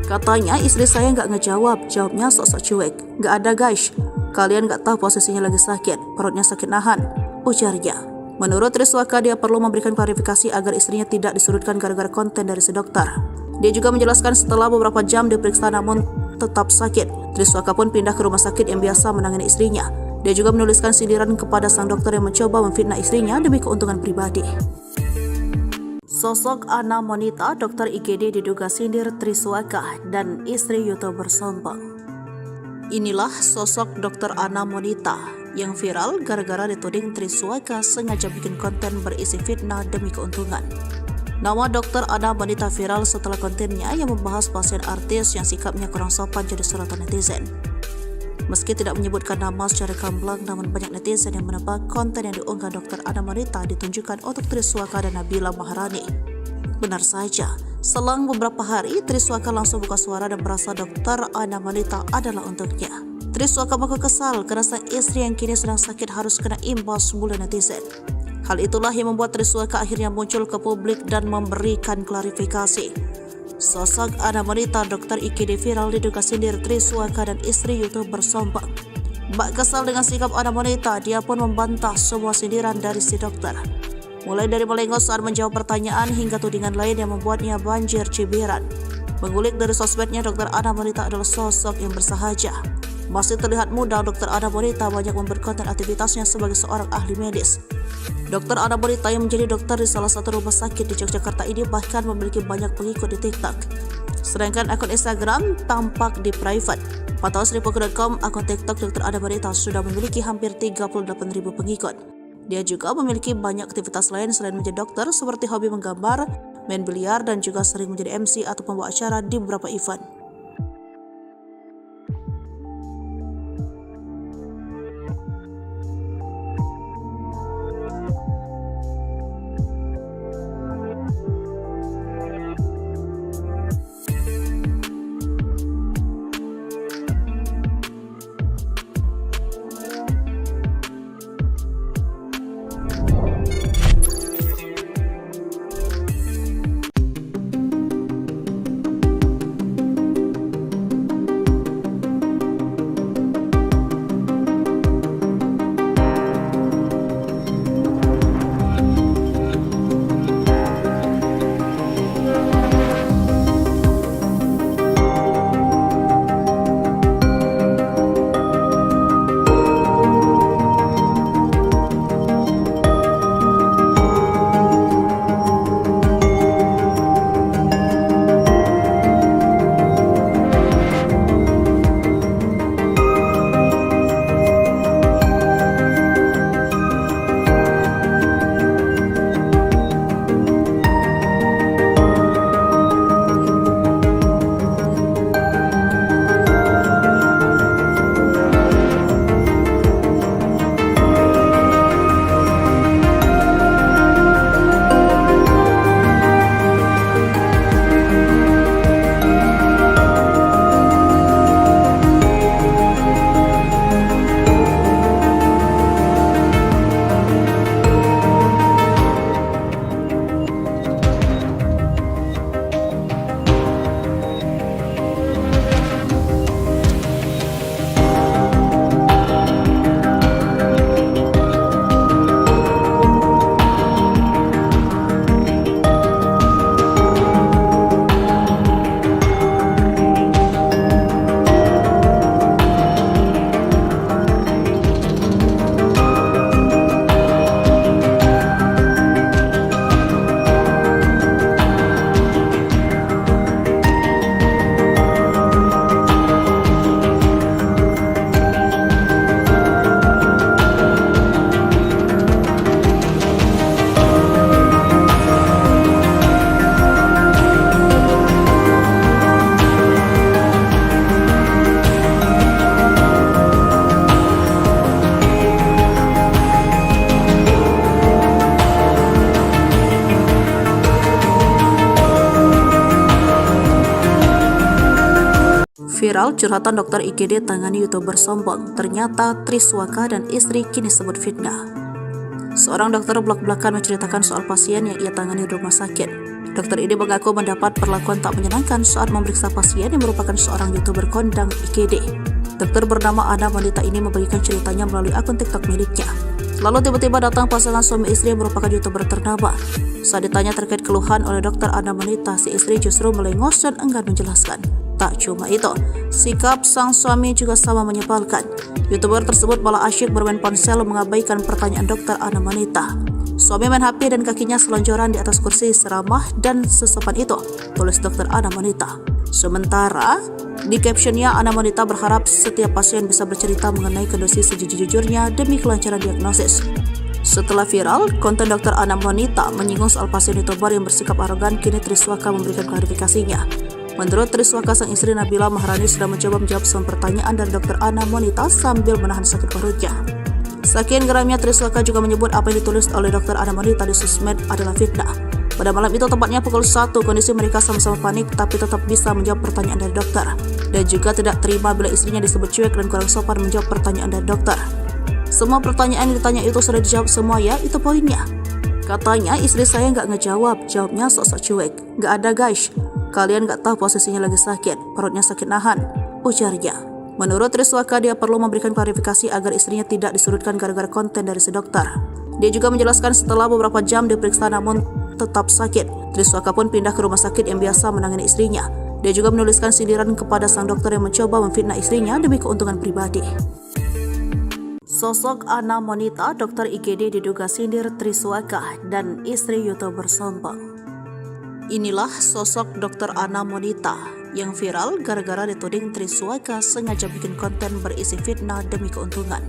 Katanya istri saya nggak ngejawab, jawabnya sok-sok cuek. Nggak ada guys, kalian nggak tahu posisinya lagi sakit, perutnya sakit nahan, ujarnya. Menurut Triswaka, dia perlu memberikan klarifikasi agar istrinya tidak disurutkan gara-gara konten dari si dokter. Dia juga menjelaskan setelah beberapa jam diperiksa namun tetap sakit, Triswaka pun pindah ke rumah sakit yang biasa menangani istrinya. Dia juga menuliskan sindiran kepada sang dokter yang mencoba memfitnah istrinya demi keuntungan pribadi. Sosok Ana wanita dokter IGD diduga sindir Triswaka dan istri YouTuber sombong. Inilah sosok dokter Ana wanita yang viral gara-gara dituding Triswaka sengaja bikin konten berisi fitnah demi keuntungan. Nama dokter Ana wanita viral setelah kontennya yang membahas pasien artis yang sikapnya kurang sopan jadi sorotan netizen. Meski tidak menyebutkan nama secara gamblang, namun banyak netizen yang menebak konten yang diunggah dokter Ana wanita ditunjukkan untuk Triswaka dan Nabila Maharani. Benar saja, selang beberapa hari Triswaka langsung buka suara dan merasa dokter Ana wanita adalah untuknya. Triswaka mengaku kesal karena sang istri yang kini sedang sakit harus kena imbas mulut netizen. Hal itulah yang membuat Triswaka akhirnya muncul ke publik dan memberikan klarifikasi. Sosok Ana wanita dokter IGD viral diduga sindir Triswaka dan istri YouTuber sombong. Bak kesal dengan sikap Ana wanita, dia pun membantah semua sindiran dari si dokter. Mulai dari melengos saat menjawab pertanyaan hingga tudingan lain yang membuatnya banjir cibiran. Mengulik dari sosmednya, dokter Ana wanita adalah sosok yang bersahaja. Masih terlihat muda, dokter Ana wanita banyak memberi konten aktivitasnya sebagai seorang ahli medis. Dokter Ana wanita yang menjadi dokter di salah satu rumah sakit di Yogyakarta ini bahkan memiliki banyak pengikut di TikTok. Sedangkan akun Instagram tampak di private. Pantauan Sripuku.com, akun TikTok dokter Ana wanita sudah memiliki hampir 38.000 pengikut. Dia juga memiliki banyak aktivitas lain selain menjadi dokter, seperti hobi menggambar, main biliar, dan juga sering menjadi MC atau pembawa acara di beberapa event. Viral curhatan dokter IGD tangani YouTuber sombong. Ternyata Triswaka dan istri kini sebut fitnah. Seorang dokter belak-belakan menceritakan soal pasien yang ia tangani di rumah sakit. Dokter ini mengaku mendapat perlakuan tak menyenangkan saat memeriksa pasien yang merupakan seorang YouTuber kondang IGD. Dokter bernama Ana wanita ini membagikan ceritanya melalui akun TikTok miliknya. Lalu tiba-tiba datang pasangan suami istri yang merupakan YouTuber ternama. Saat ditanya terkait keluhan oleh dokter Ana wanita, si istri justru melengos dan enggan menjelaskan. Tak cuma itu, sikap sang suami juga sama menyebalkan. YouTuber tersebut malah asyik bermain ponsel mengabaikan pertanyaan dokter Ana wanita. Suami main HP dan kakinya selonjoran di atas kursi seramah dan sesopan itu, tulis dokter Ana wanita. Sementara di captionnya, Ana wanita berharap setiap pasien bisa bercerita mengenai kondisi sejujur-jujurnya demi kelancaran diagnosis. Setelah viral, konten dokter Ana wanita menyinggung soal pasien YouTuber yang bersikap arogan, kini Triswaka memberikan klarifikasinya. Menurut Triswaka, sang istri Nabila Maharani sudah mencoba menjawab semua pertanyaan dari dokter Ana wanita sambil menahan sakit perutnya. Saking geramnya, Triswaka juga menyebut apa yang ditulis oleh dokter Ana wanita di sosmed adalah fitnah. Pada malam itu, tepatnya pukul 1, kondisi mereka sama-sama panik tapi tetap bisa menjawab pertanyaan dari dokter. Dan juga tidak terima bila istrinya disebut cuek dan kurang sopan menjawab pertanyaan dari dokter. Semua pertanyaan yang ditanya itu sudah dijawab semua ya, itu poinnya. Katanya istri saya nggak ngejawab, jawabnya sok-sok cuek. Nggak ada guys, kalian nggak tahu posisinya lagi sakit, perutnya sakit nahan, ujarnya. Menurut Triswaka, dia perlu memberikan klarifikasi agar istrinya tidak disudutkan gara-gara konten dari si dokter. Dia juga menjelaskan setelah beberapa jam diperiksa namun tetap sakit, Triswaka pun pindah ke rumah sakit yang biasa menangani istrinya. Dia juga menuliskan sindiran kepada sang dokter yang mencoba memfitnah istrinya demi keuntungan pribadi. Sosok Ana wanita dokter IGD diduga sindir Triswaka dan istri YouTuber sombong. Inilah sosok dokter Ana wanita yang viral gara-gara dituding Triswaka sengaja bikin konten berisi fitnah demi keuntungan.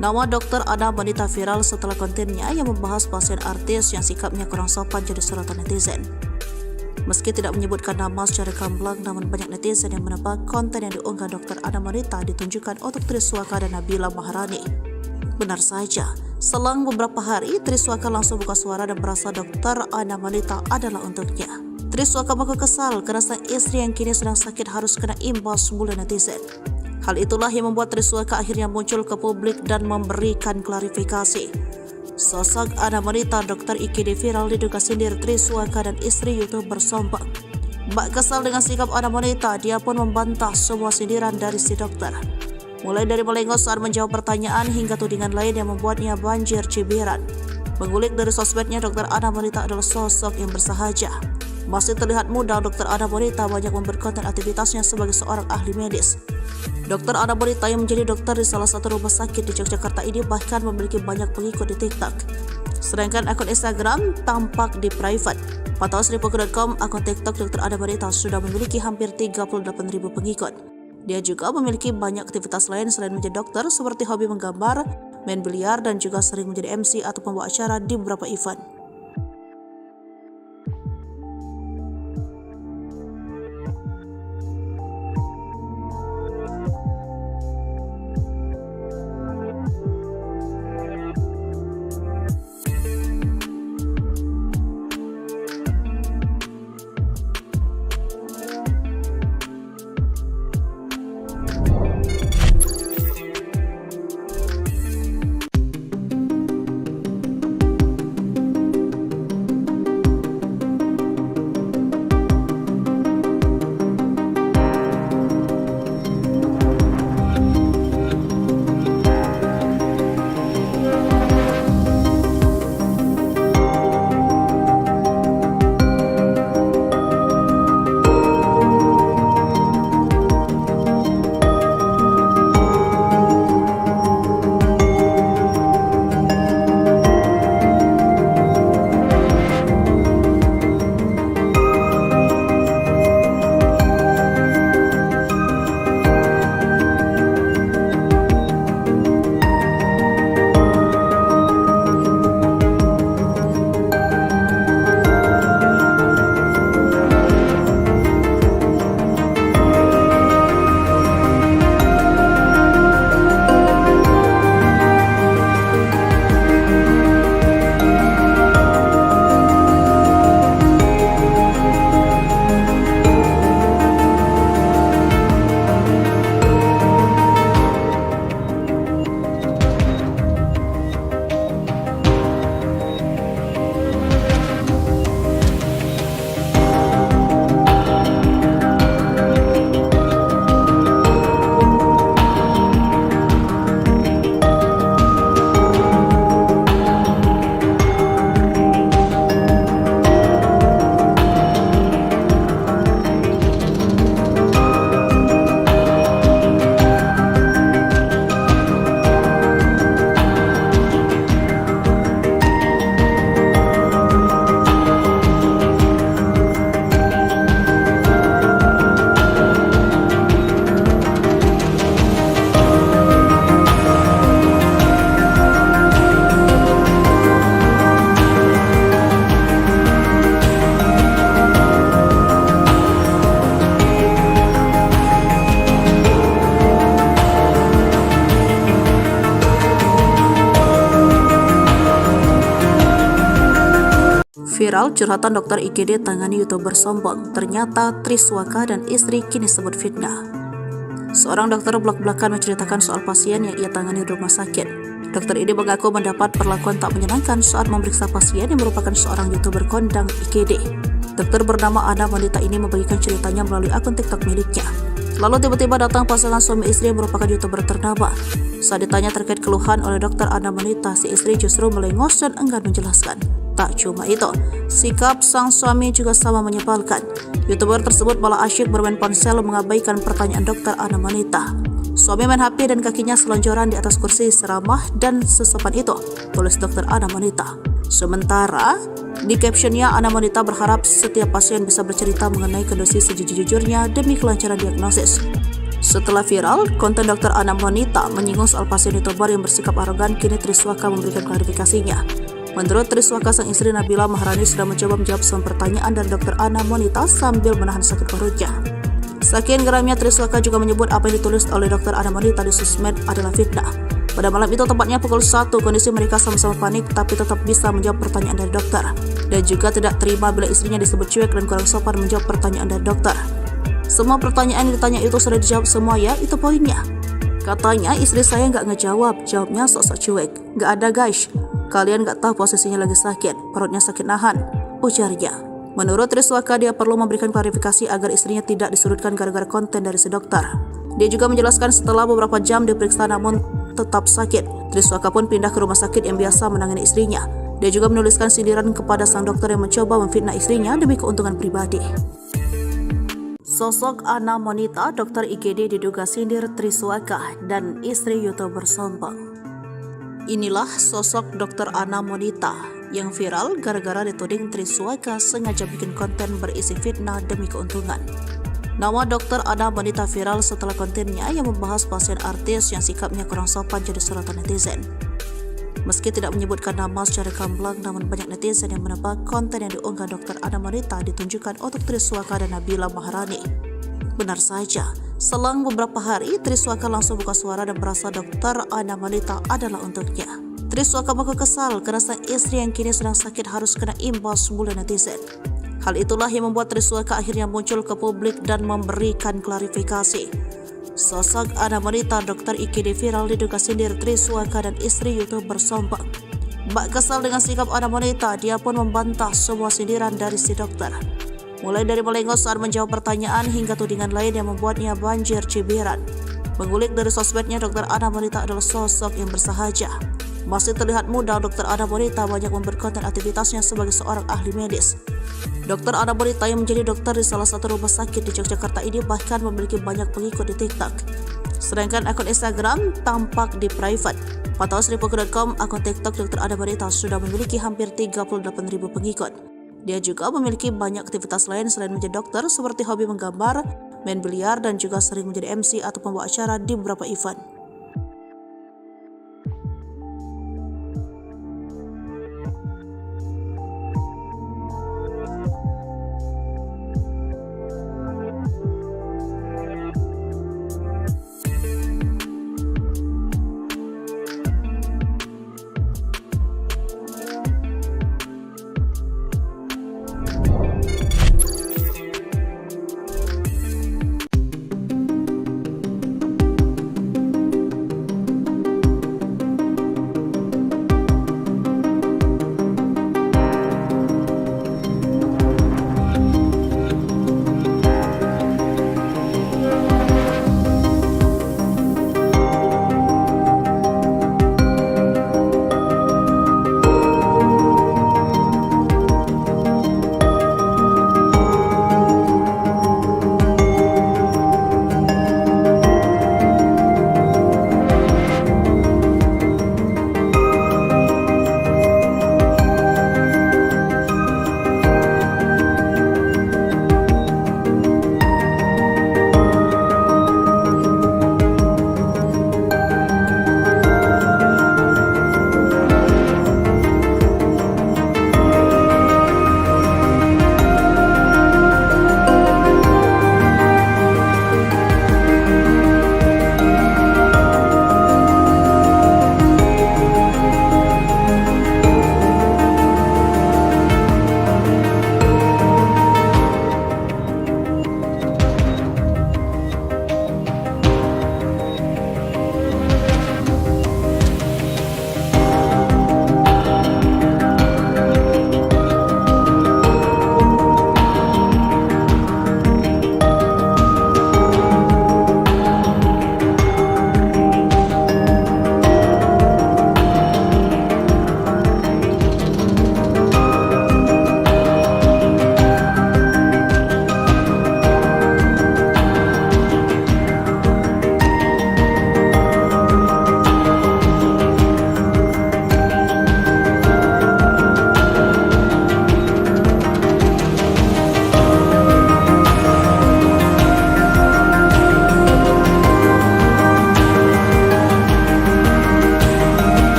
Nama dokter Ana wanita viral setelah kontennya yang membahas pasien artis yang sikapnya kurang sopan jadi sorotan netizen. Meski tidak menyebutkan nama secara gamblang, namun banyak netizen yang menebak konten yang diunggah dokter Ana wanita ditunjukkan untuk Triswaka dan Nabila Maharani. Benar saja, selang beberapa hari, Triswaka langsung buka suara dan merasa dokter Ana wanita adalah untuknya. Triswaka mengaku kesal karena sang istri yang kini sedang sakit harus kena imbas mulu netizen. Hal itulah yang membuat Triswaka akhirnya muncul ke publik dan memberikan klarifikasi. Sosok Ana wanita dokter IGD viral diduga sindir Triswaka dan istri YouTuber sombong. Bak kesal dengan sikap Ana wanita, dia pun membantah semua sindiran dari si dokter. Mulai dari melengos saat menjawab pertanyaan hingga tudingan lain yang membuatnya banjir cibiran. Mengulik dari sosmednya, dokter Ana wanita adalah sosok yang bersahaja. Masih terlihat muda, dokter Ana wanita banyak memperkonten aktivitasnya sebagai seorang ahli medis. Dokter Ana wanita yang menjadi dokter di salah satu rumah sakit di Yogyakarta ini bahkan memiliki banyak pengikut di TikTok. Sedangkan akun Instagram tampak di private. Pantauan Sripuku.com, akun TikTok dokter Ana wanita sudah memiliki hampir 38.000 pengikut. Dia juga memiliki banyak aktivitas lain selain menjadi dokter, seperti hobi menggambar, main biliar, dan juga sering menjadi MC atau pembawa acara di beberapa event. Viral, curhatan dokter IGD tangani YouTuber sombong. Ternyata Triswaka dan istri kini sebut fitnah. Seorang dokter belak-belakan menceritakan soal pasien yang ia tangani di rumah sakit. Dokter ini mengaku mendapat perlakuan tak menyenangkan saat memeriksa pasien yang merupakan seorang YouTuber kondang IGD. Dokter bernama Ana wanita ini membagikan ceritanya melalui akun TikTok miliknya. Lalu tiba-tiba datang pasangan suami istri yang merupakan YouTuber ternama. Saat ditanya terkait keluhan oleh dokter Ana wanita, si istri justru melengos dan enggan menjelaskan. Tak cuma itu, sikap sang suami juga sama menyebalkan. YouTuber tersebut malah asyik bermain ponsel mengabaikan pertanyaan dokter Ana wanita. Suami main HP dan kakinya selonjoran di atas kursi seramah dan sesopan itu, tulis dokter Ana wanita. Sementara di captionnya, Ana wanita berharap setiap pasien bisa bercerita mengenai kondisi sejujur-jujurnya demi kelancaran diagnosis. Setelah viral, konten dokter Ana wanita menyinggung soal pasien YouTuber yang bersikap arogan, kini Triswaka memberikan klarifikasinya. Menurut Triswaka, sang istri Nabila Maharani sudah mencoba menjawab semua pertanyaan dari dokter Ana wanita sambil menahan sakit perutnya. Saking geramnya, Triswaka juga menyebut apa yang ditulis oleh dokter Ana wanita di sosmed adalah fitnah. Pada malam itu, tepatnya pukul 1, kondisi mereka sama-sama panik tapi tetap bisa menjawab pertanyaan dari dokter. Dan juga tidak terima bila istrinya disebut cuek dan kurang sopan menjawab pertanyaan dari dokter. Semua pertanyaan yang ditanya itu sudah dijawab semua ya, itu poinnya. Katanya istri saya nggak ngejawab, jawabnya sok-sok cuek. Nggak ada guys, kalian nggak tahu posisinya lagi sakit, perutnya sakit nahan, ujarnya. Menurut Triswaka, dia perlu memberikan klarifikasi agar istrinya tidak disurutkan gara-gara konten dari si dokter. Dia juga menjelaskan setelah beberapa jam diperiksa namun tetap sakit, Triswaka pun pindah ke rumah sakit yang biasa menangani istrinya. Dia juga menuliskan sindiran kepada sang dokter yang mencoba memfitnah istrinya demi keuntungan pribadi. Sosok Ana wanita, dokter IGD diduga sindir Triswaka dan istri YouTuber sombong. Inilah sosok dokter Ana wanita yang viral gara-gara dituding Triswaka sengaja bikin konten berisi fitnah demi keuntungan. Nama dokter Ana wanita viral setelah kontennya yang membahas pasien artis yang sikapnya kurang sopan jadi sorotan netizen. Meski tidak menyebutkan nama secara gamblang, namun banyak netizen yang menebak konten yang diunggah dokter Ana wanita ditunjukkan untuk Triswaka dan Nabila Maharani. Benar saja, selang beberapa hari, Triswaka langsung buka suara dan merasa dokter Ana wanita adalah untuknya. Triswaka mengaku kesal karena sang istri yang kini sedang sakit harus kena imbas bulan netizen. Hal itulah yang membuat Triswaka akhirnya muncul ke publik dan memberikan klarifikasi. Sosok Ana wanita dokter IGD viral diduga sindir Triswaka dan istri YouTuber sombong. Bak kesal dengan sikap Ana wanita, dia pun membantah semua sindiran dari si dokter. Mulai dari melengos saat menjawab pertanyaan hingga tudingan lain yang membuatnya banjir cibiran. Mengulik dari sosmednya, dokter Ana wanita adalah sosok yang bersahaja. Masih terlihat muda, dokter Ana wanita banyak memperkonten aktivitasnya sebagai seorang ahli medis. Dokter Ana wanita yang menjadi dokter di salah satu rumah sakit di Yogyakarta ini bahkan memiliki banyak pengikut di TikTok. Sedangkan akun Instagram tampak di private. Pantauan Sripuku.com, akun TikTok dokter Ana wanita sudah memiliki hampir 38.000 pengikut. Dia juga memiliki banyak aktivitas lain selain menjadi dokter, seperti hobi menggambar, main biliar, dan juga sering menjadi MC atau pembawa acara di beberapa event.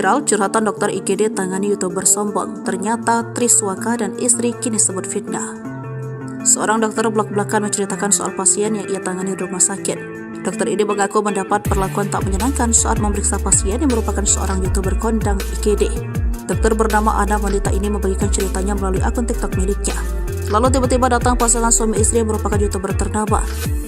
Viral curhatan dokter IGD tangani YouTuber sombong. Ternyata Triswaka dan istri kini sebut fitnah. Seorang dokter belak-belakan menceritakan soal pasien yang ia tangani di rumah sakit. Dokter ini mengaku mendapat perlakuan tak menyenangkan saat memeriksa pasien yang merupakan seorang YouTuber kondang IGD. Dokter bernama Ana wanita ini membagikan ceritanya melalui akun TikTok miliknya. Lalu tiba-tiba datang pasangan suami istri yang merupakan YouTuber ternama.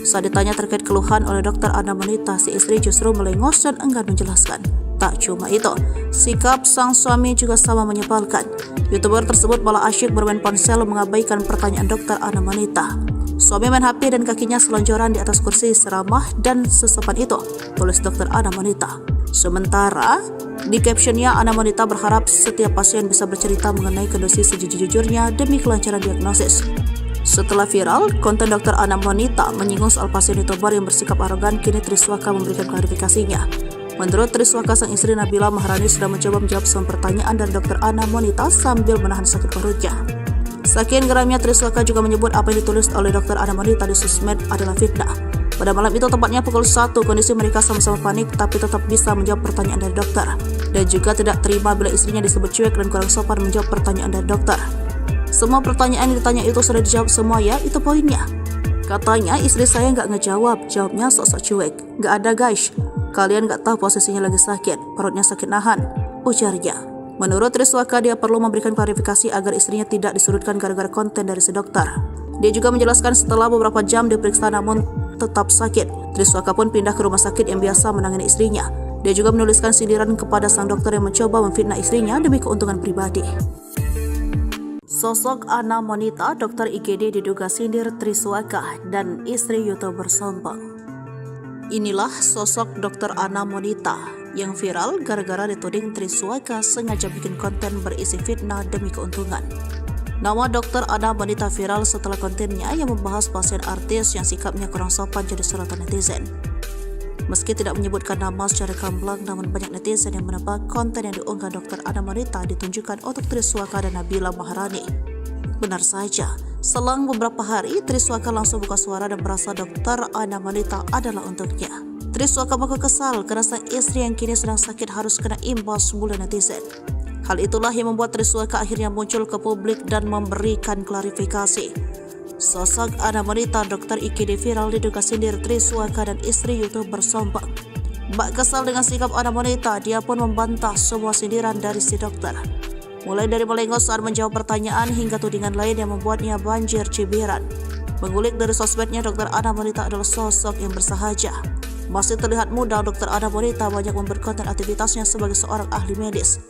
Saat ditanya terkait keluhan oleh dokter Ana wanita, si istri justru melengos dan enggan menjelaskan. Tak cuma itu, sikap sang suami juga sama menyebalkan. YouTuber tersebut malah asyik bermain ponsel mengabaikan pertanyaan dokter Ana wanita. Suami main HP dan kakinya selonjoran di atas kursi seramah dan sesopan itu, tulis dokter Ana wanita. Sementara di captionnya, Ana wanita berharap setiap pasien bisa bercerita mengenai kondisi sejujur-jujurnya demi kelancaran diagnosis. Setelah viral, konten dokter Ana wanita menyinggung soal pasien YouTuber yang bersikap arogan, kini Triswaka memberikan klarifikasinya. Menurut Triswaka, sang istri Nabila Maharani sudah mencoba menjawab semua pertanyaan dari dokter Ana wanita sambil menahan sakit perutnya. Saking geramnya, Triswaka juga menyebut apa yang ditulis oleh dokter Ana wanita di sosmed adalah fitnah. Pada malam itu, tepatnya pukul 1, kondisi mereka sama-sama panik tapi tetap bisa menjawab pertanyaan dari dokter. Dan juga tidak terima bila istrinya disebut cuek dan kurang sopan menjawab pertanyaan dari dokter. Semua pertanyaan yang ditanya itu sudah dijawab semua ya, itu poinnya. Katanya istri saya nggak ngejawab, jawabnya sok-sok cuek. Nggak ada guys, kalian nggak tahu posisinya lagi sakit, perutnya sakit nahan, ujarnya. Menurut Triswaka, dia perlu memberikan klarifikasi agar istrinya tidak disudutkan gara-gara konten dari si dokter. Dia juga menjelaskan setelah beberapa jam diperiksa namun tetap sakit, Triswaka pun pindah ke rumah sakit yang biasa menangani istrinya. Dia juga menuliskan sindiran kepada sang dokter yang mencoba memfitnah istrinya demi keuntungan pribadi. Sosok Ana wanita dokter IGD diduga sindir Triswaka dan istri YouTuber sombong. Inilah sosok dokter Ana wanita yang viral gara-gara dituding Triswaka sengaja bikin konten berisi fitnah demi keuntungan. Nama dokter Ana wanita viral setelah kontennya yang membahas pasien artis yang sikapnya kurang sopan jadi sorotan netizen. Meski tidak menyebutkan nama secara gamblang, namun banyak netizen yang menebak konten yang diunggah dokter Ana wanita ditunjukkan untuk Triswaka dan Nabila Maharani. Benar saja, selang beberapa hari Triswaka langsung buka suara dan merasa dokter Ana wanita adalah untuknya. Triswaka mengaku kesal karena sang istri yang kini sedang sakit harus kena imbas bulan netizen. Hal itulah yang membuat Triswaka akhirnya muncul ke publik dan memberikan klarifikasi. Sosok Ana wanita dokter IGD viral diduga sindir Triswaka dan istri YouTuber sombong. Bak kesal dengan sikap Ana wanita, dia pun membantah semua sindiran dari si dokter. Mulai dari melengos saat menjawab pertanyaan hingga tudingan lain yang membuatnya banjir cibiran. Mengulik dari sosmednya, dokter Ana wanita adalah sosok yang bersahaja. Masih terlihat muda, dokter Ana wanita banyak memberi konten aktivitasnya sebagai seorang ahli medis.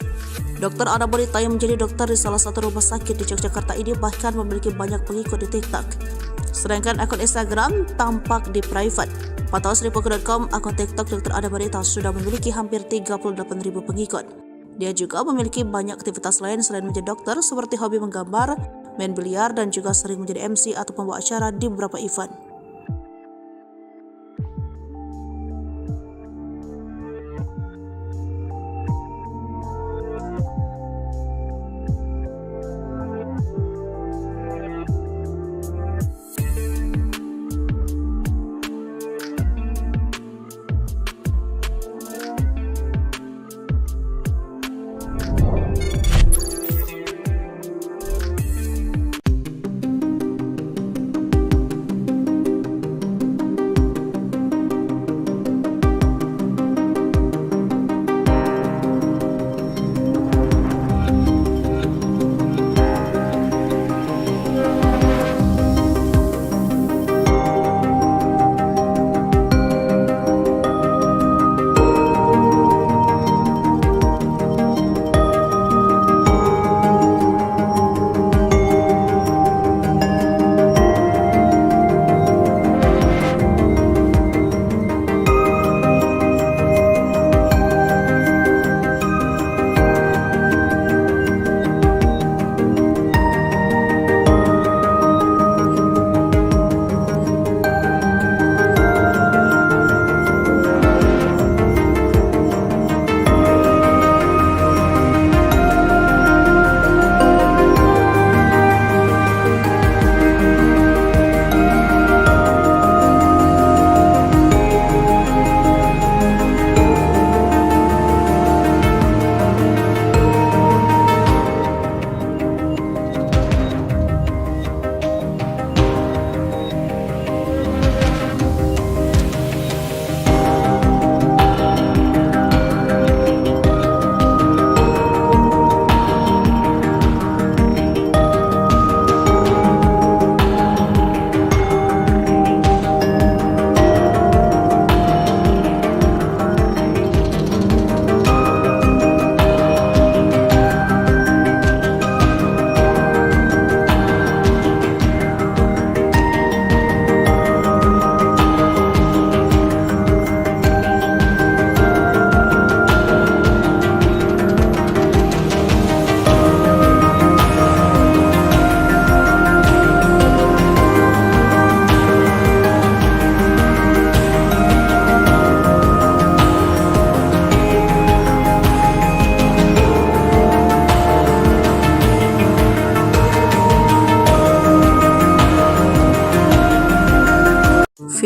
Dokter Ana wanita yang menjadi dokter di salah satu rumah sakit di Yogyakarta ini bahkan memiliki banyak pengikut di TikTok. Sedangkan akun Instagram tampak di private. Pantauan Sripuku.com, akun TikTok dokter Ana wanita sudah memiliki hampir 38.000 pengikut. Dia juga memiliki banyak aktivitas lain selain menjadi dokter, seperti hobi menggambar, main biliar, dan juga sering menjadi MC atau pembawa acara di beberapa event.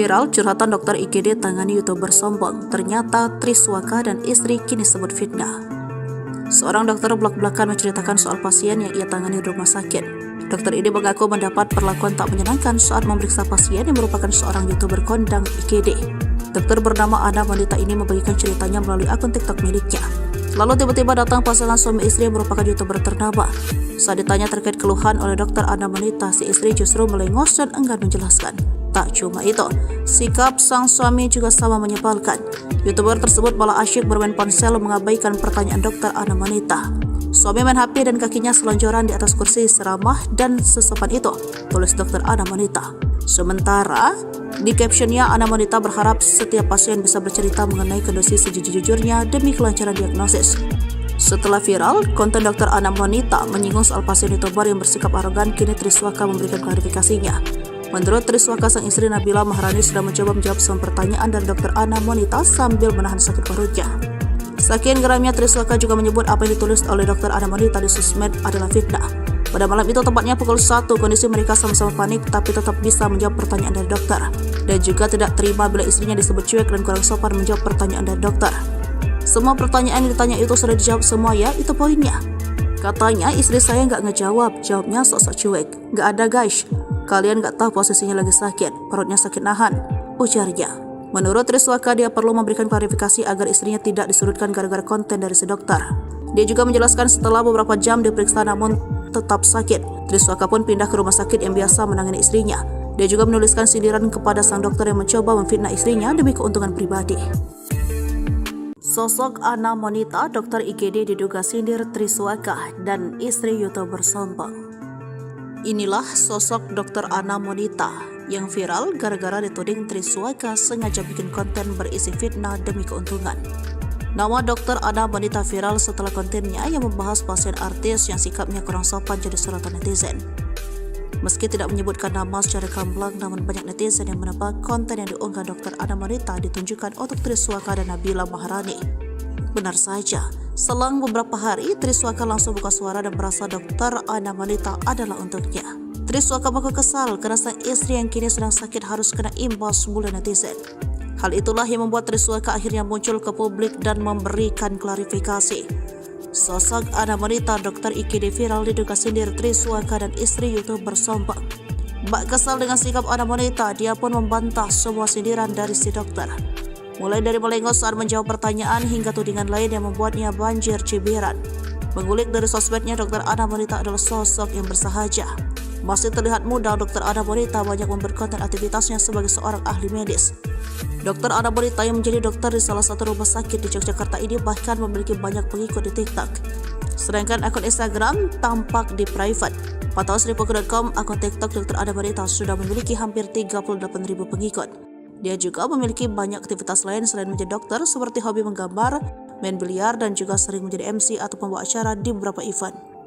Viral curhatan dokter IGD tangani YouTuber sombong. Ternyata Triswaka dan istri kini sebut fitnah. Seorang dokter belak-belakan menceritakan soal pasien yang ia tangani di rumah sakit. Dokter ini mengaku mendapat perlakuan tak menyenangkan saat memeriksa pasien yang merupakan seorang YouTuber kondang IGD. Dokter bernama Ana wanita ini membagikan ceritanya melalui akun TikTok miliknya. Lalu tiba-tiba datang pasangan suami istri yang merupakan YouTuber ternama. Saat ditanya terkait keluhan oleh dokter Ana wanita, si istri justru melengos dan enggan menjelaskan. Tak cuma itu, sikap sang suami juga sama menyebalkan. YouTuber tersebut malah asyik bermain ponsel mengabaikan pertanyaan dokter Ana wanita. Suami main HP dan kakinya selonjoran di atas kursi seramah dan sesopan itu, tulis dokter Ana wanita. Sementara di captionnya, Ana wanita berharap setiap pasien bisa bercerita mengenai kondisi sejujur-jujurnya demi kelancaran diagnosis. Setelah viral, konten dokter Ana wanita menyinggung soal pasien YouTuber yang bersikap arogan, kini Triswaka memberikan klarifikasinya. Menurut Triswaka, sang istri Nabila Maharani sudah mencoba menjawab semua pertanyaan dari dokter Ana wanita sambil menahan sakit perutnya. Saking geramnya, Triswaka juga menyebut apa yang ditulis oleh dokter Ana wanita di sosmed adalah fitnah. Pada malam itu, tepatnya pukul 1, kondisi mereka sama-sama panik tapi tetap bisa menjawab pertanyaan dari dokter. Dan juga tidak terima bila istrinya disebut cuek dan kurang sopan menjawab pertanyaan dari dokter. Semua pertanyaan yang ditanya itu sudah dijawab semua ya, itu poinnya. Katanya istri saya nggak ngejawab, jawabnya sok-sok cuek. Nggak ada guys, kalian nggak tahu posisinya lagi sakit, perutnya sakit nahan, ujarnya. Menurut Triswaka, dia perlu memberikan klarifikasi agar istrinya tidak disudutkan gara-gara konten dari si dokter. Dia juga menjelaskan setelah beberapa jam diperiksa namun tetap sakit, Triswaka pun pindah ke rumah sakit yang biasa menangani istrinya. Dia juga menuliskan sindiran kepada sang dokter yang mencoba memfitnah istrinya demi keuntungan pribadi. Sosok Ana wanita dokter IGD diduga sindir Triswaka dan istri YouTuber sombong. Inilah sosok dokter Ana wanita yang viral gara-gara dituding Triswaka sengaja bikin konten berisi fitnah demi keuntungan. Nama dokter Ana wanita viral setelah kontennya yang membahas pasien artis yang sikapnya kurang sopan jadi sorotan netizen. Meski tidak menyebutkan nama secara gamblang, namun banyak netizen yang menebak konten yang diunggah dokter Ana wanita ditunjukkan untuk Triswaka dan Nabila Maharani. Benar saja, selang beberapa hari Triswaka langsung buka suara dan merasa dokter Ana wanita adalah untuknya. Triswaka mengaku kesal karena sang istri yang kini sedang sakit harus kena imbas bulan netizen. Hal itulah yang membuat Triswaka akhirnya muncul ke publik dan memberikan klarifikasi. Sosok Ana wanita dokter IGD viral diduga sindir Triswaka dan istri YouTuber sombong. Bak kesal dengan sikap Ana wanita, dia pun membantah semua sindiran dari si dokter. Mulai dari melengos saat menjawab pertanyaan hingga tudingan lain yang membuatnya banjir cibiran. Mengulik dari sosmednya, dokter Ana wanita adalah sosok yang bersahaja. Masih terlihat muda, dokter Ana wanita banyak memperkonten aktivitasnya sebagai seorang ahli medis. Dokter Ana wanita yang menjadi dokter di salah satu rumah sakit di Yogyakarta ini bahkan memiliki banyak pengikut di TikTok. Sedangkan akun Instagram tampak di private. Pantauan Sripuku.com, akun TikTok dokter Ana wanita sudah memiliki hampir 38.000 pengikut. Dia juga memiliki banyak aktivitas lain selain menjadi dokter, seperti hobi menggambar, main biliar, dan juga sering menjadi MC atau pembawa acara di beberapa event.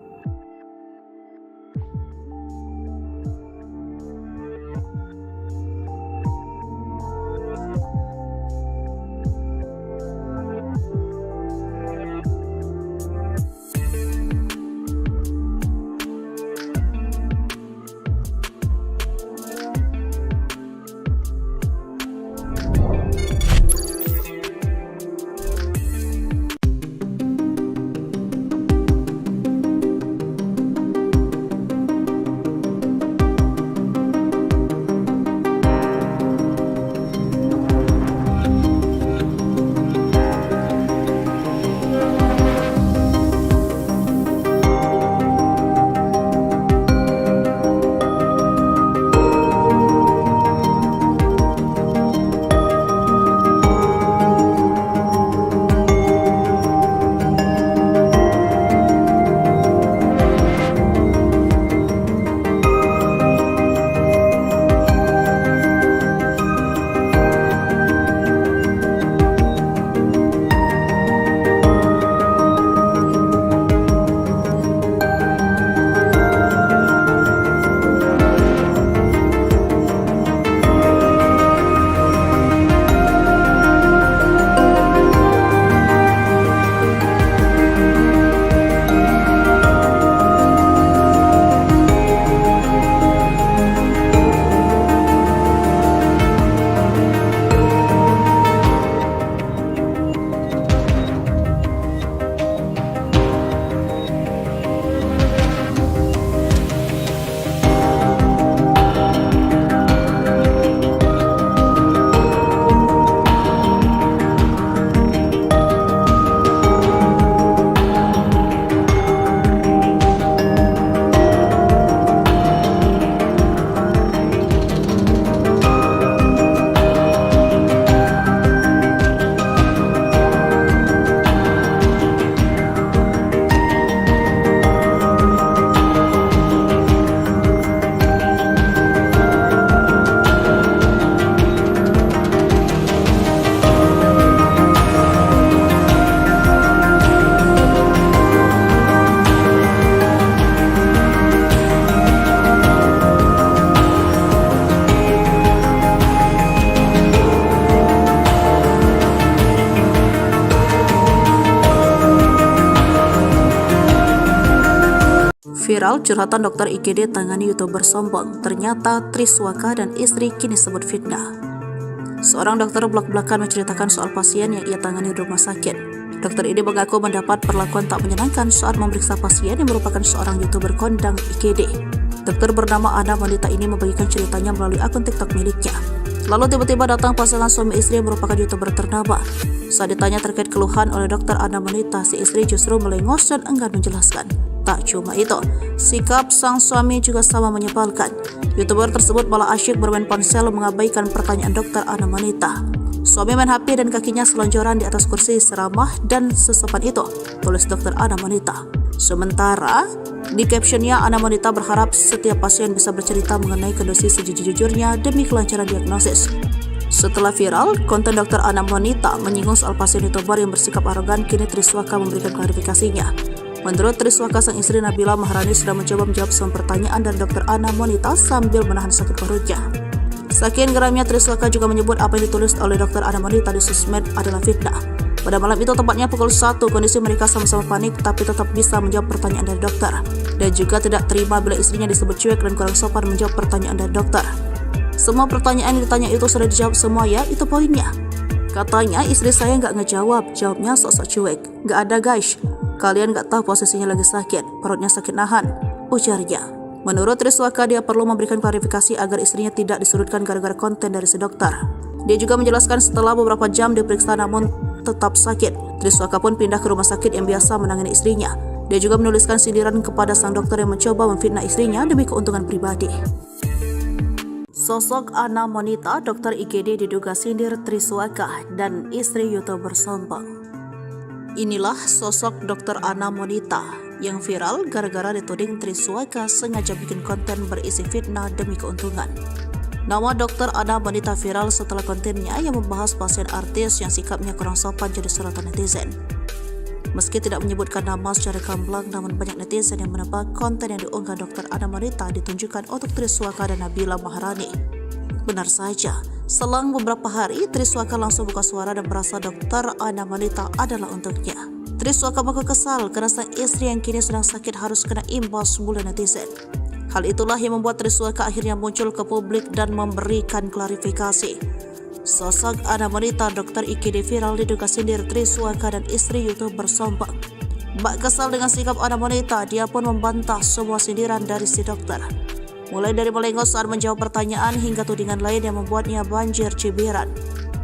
Viral, curhatan dokter IGD tangani YouTuber sombong. Ternyata Triswaka dan istri kini sebut fitnah. Seorang dokter belak-belakan menceritakan soal pasien yang ia tangani di rumah sakit. Dokter ini mengaku mendapat perlakuan tak menyenangkan saat memeriksa pasien yang merupakan seorang YouTuber kondang IGD. Dokter bernama Ana wanita ini membagikan ceritanya melalui akun TikTok miliknya. Lalu tiba-tiba datang pasangan suami istri yang merupakan YouTuber ternama. Saat ditanya terkait keluhan oleh dokter Ana wanita, si istri justru melengos dan enggan menjelaskan. Tak cuma itu, sikap sang suami juga sama menyebalkan. YouTuber tersebut malah asyik bermain ponsel mengabaikan pertanyaan dokter Ana wanita. Suami main HP dan kakinya selonjoran di atas kursi seramah dan sesopan itu, tulis dokter Ana wanita. Sementara di captionnya, Ana wanita berharap setiap pasien bisa bercerita mengenai kondisi sejujur-jujurnya demi kelancaran diagnosis. Setelah viral, konten dokter Ana wanita menyinggung soal pasien YouTuber yang bersikap arogan, kini Triswaka memberikan klarifikasinya. Menurut Triswaka, sang istri Nabila Maharani sudah mencoba menjawab semua pertanyaan dari dokter Ana wanita sambil menahan sakit perutnya. Saking geramnya, Triswaka juga menyebut apa yang ditulis oleh dokter Ana wanita di sosmed adalah fitnah. Pada malam itu, tepatnya pukul 1, kondisi mereka sama-sama panik tapi tetap bisa menjawab pertanyaan dari dokter. Dan juga tidak terima bila istrinya disebut cuek dan kurang sopan menjawab pertanyaan dari dokter. Semua pertanyaan yang ditanya itu sudah dijawab semua ya, itu poinnya. Katanya istri saya nggak ngejawab, jawabnya sok-sok cuek. Nggak ada guys, kalian nggak tahu posisinya lagi sakit, perutnya sakit nahan, ujarnya. Menurut Triswaka, dia perlu memberikan klarifikasi agar istrinya tidak disudutkan gara-gara konten dari si dokter. Dia juga menjelaskan setelah beberapa jam diperiksa namun tetap sakit, Triswaka pun pindah ke rumah sakit yang biasa menangani istrinya. Dia juga menuliskan sindiran kepada sang dokter yang mencoba memfitnah istrinya demi keuntungan pribadi. Sosok Ana wanita, dokter IGD diduga sindir Triswaka dan istri YouTuber sombong. Inilah sosok dokter Ana wanita yang viral gara-gara dituding Triswaka sengaja bikin konten berisi fitnah demi keuntungan. Nama dokter Ana wanita viral setelah kontennya yang membahas pasien artis yang sikapnya kurang sopan jadi sorotan netizen. Meski tidak menyebutkan nama secara gamblang, namun banyak netizen yang menebak konten yang diunggah dokter Ana wanita ditunjukkan untuk Triswaka dan Nabila Maharani. Benar saja, selang beberapa hari Triswaka langsung buka suara dan merasa dokter Ana wanita adalah untuknya. Triswaka mengaku kesal karena sang istri yang kini sedang sakit harus kena imbas bulan netizen. Hal itulah yang membuat Triswaka akhirnya muncul ke publik dan memberikan klarifikasi. Sosok Ana wanita dokter IGD viral diduga sindir Triswaka dan istri YouTuber sombong. Bak kesal dengan sikap Ana wanita, dia pun membantah semua sindiran dari si dokter. Mulai dari melengos saat menjawab pertanyaan hingga tudingan lain yang membuatnya banjir cibiran.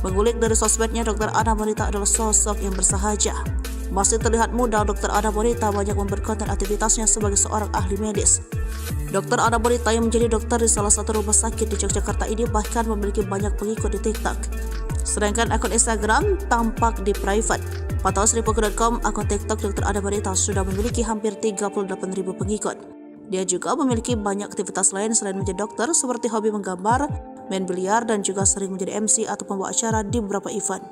Mengulik dari sosmednya, dokter Ana wanita adalah sosok yang bersahaja. Masih terlihat muda, dokter Ana wanita banyak membuat konten aktivitasnya sebagai seorang ahli medis. Dokter Ana wanita yang menjadi dokter di salah satu rumah sakit di Yogyakarta ini bahkan memiliki banyak pengikut di TikTok. Sedangkan akun Instagram tampak di private. Pantauan Sripuku.com, akun TikTok dokter Ana wanita sudah memiliki hampir 38.000 pengikut. Dia juga memiliki banyak aktivitas lain selain menjadi dokter, seperti hobi menggambar, main biliar, dan juga sering menjadi MC atau pembawa acara di beberapa event.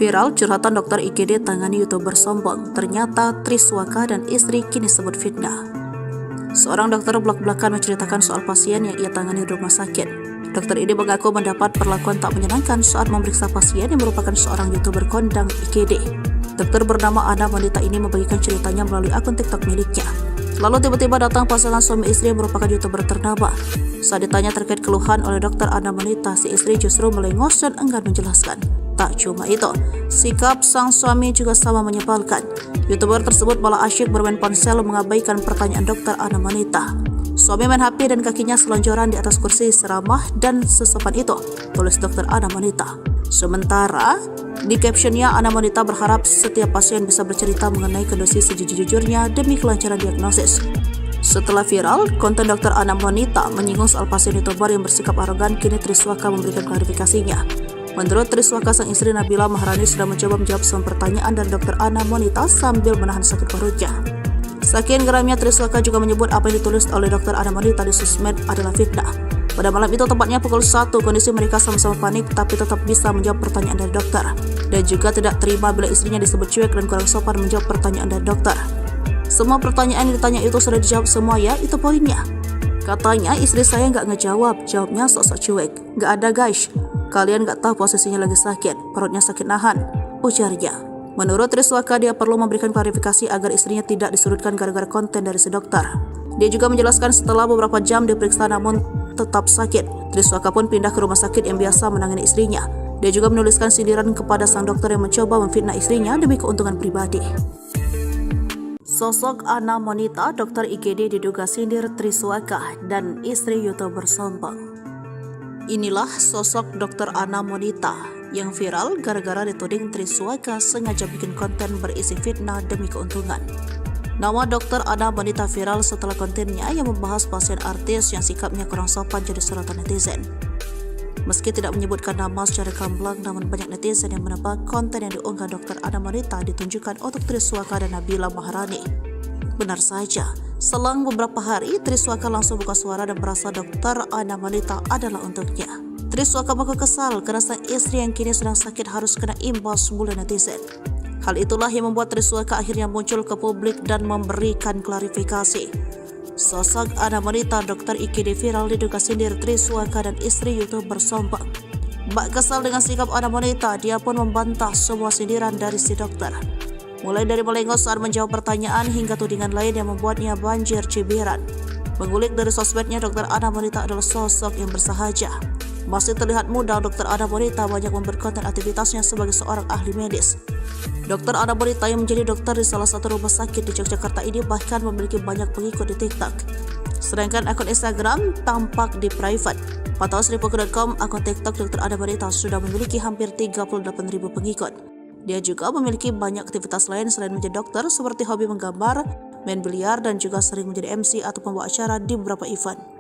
Viral curhatan dokter IGD tangani YouTuber sombong. Ternyata Triswaka dan istri kini sebut fitnah. Seorang dokter blak-blakan menceritakan soal pasien yang ia tangani di rumah sakit. Dokter ini mengaku mendapat perlakuan tak menyenangkan saat memeriksa pasien yang merupakan seorang YouTuber kondang IGD. Dokter bernama Ana Monita ini membagikan ceritanya melalui akun TikTok miliknya. Lalu tiba-tiba datang pasangan suami istri yang merupakan YouTuber ternama. Saat ditanya terkait keluhan oleh dokter Ana Monita, si istri justru melengos dan enggan menjelaskan. Tak cuma itu, sikap sang suami juga sama menyebalkan. YouTuber tersebut malah asyik bermain ponsel mengabaikan pertanyaan dokter Ana Monita. Suami main HP dan kakinya selonjoran di atas kursi seramah dan sesopan itu, tulis dokter Ana Monita. Sementara di captionnya, Ana Monita berharap setiap pasien bisa bercerita mengenai kondisi sejujur-jujurnya demi kelancaran diagnosis. Setelah viral, konten dokter Ana Monita menyinggung soal pasien YouTuber yang bersikap arogan, kini Triswaka memberikan klarifikasinya. Menurut Triswaka, sang istri Nabila Maharani sudah mencoba menjawab semua pertanyaan dari dokter Ana Monita sambil menahan sakit perutnya. Saking geramnya, Triswaka juga menyebut apa yang ditulis oleh dokter Ana Monita di sosmed adalah fitnah. Pada malam itu, tepatnya pukul 1, kondisi mereka sama-sama panik tapi tetap bisa menjawab pertanyaan dari dokter. Dan juga tidak terima bila istrinya disebut cuek dan kurang sopan menjawab pertanyaan dari dokter. Semua pertanyaan yang ditanya itu sudah dijawab semua ya, itu poinnya. Katanya istri saya nggak ngejawab, jawabnya sok-sok cuek. Nggak ada guys, kalian nggak tahu posisinya lagi sakit, perutnya sakit nahan, ujarnya. Menurut Triswaka, dia perlu memberikan klarifikasi agar istrinya tidak disudutkan gara-gara konten dari si dokter. Dia juga menjelaskan setelah beberapa jam diperiksa namun tetap sakit, Triswaka pun pindah ke rumah sakit yang biasa menangani istrinya. Dia juga menuliskan sindiran kepada sang dokter yang mencoba memfitnah istrinya demi keuntungan pribadi. Sosok Ana Monita, dokter IGD, diduga sindir Triswaka dan istri YouTuber sombong. Inilah sosok dokter Ana Monita yang viral gara-gara dituding Triswaka sengaja bikin konten berisi fitnah demi keuntungan. Nama dokter Ana Monita viral setelah kontennya yang membahas pasien artis yang sikapnya kurang sopan jadi sorotan netizen. Meski tidak menyebutkan nama secara gamblang, namun banyak netizen yang menebak konten yang diunggah dokter Ana Monita ditunjukkan untuk Triswaka dan Nabila Maharani. Benar saja, selang beberapa hari Triswaka langsung buka suara dan merasa dokter Ana Monita adalah untuknya. Triswaka mengaku kesal karena sang istri yang kini sedang sakit harus kena imbas bulan netizen. Hal itulah yang membuat Triswaka akhirnya muncul ke publik dan memberikan klarifikasi. Sosok Ana Monita, dokter IGD, viral diduga sindir Triswaka dan istri YouTuber sombong. Bak kesal dengan sikap Ana Monita, dia pun membantah semua sindiran dari si dokter. Mulai dari melengos saat menjawab pertanyaan hingga tudingan lain yang membuatnya banjir cibiran. Mengulik dari sosmednya, dokter Ana Monita adalah sosok yang bersahaja. Masih terlihat muda, dokter Ana Monita banyak membuat konten aktivitasnya sebagai seorang ahli medis. Dokter Ana Monita yang menjadi dokter di salah satu rumah sakit di Yogyakarta ini bahkan memiliki banyak pengikut di TikTok. Sedangkan akun Instagram tampak di private. Pantauan Sripuku.com, akun TikTok dokter Ana Monita sudah memiliki hampir 38.000 pengikut. Dia juga memiliki banyak aktivitas lain selain menjadi dokter, seperti hobi menggambar, main biliar, dan juga sering menjadi MC atau pembawa acara di beberapa event.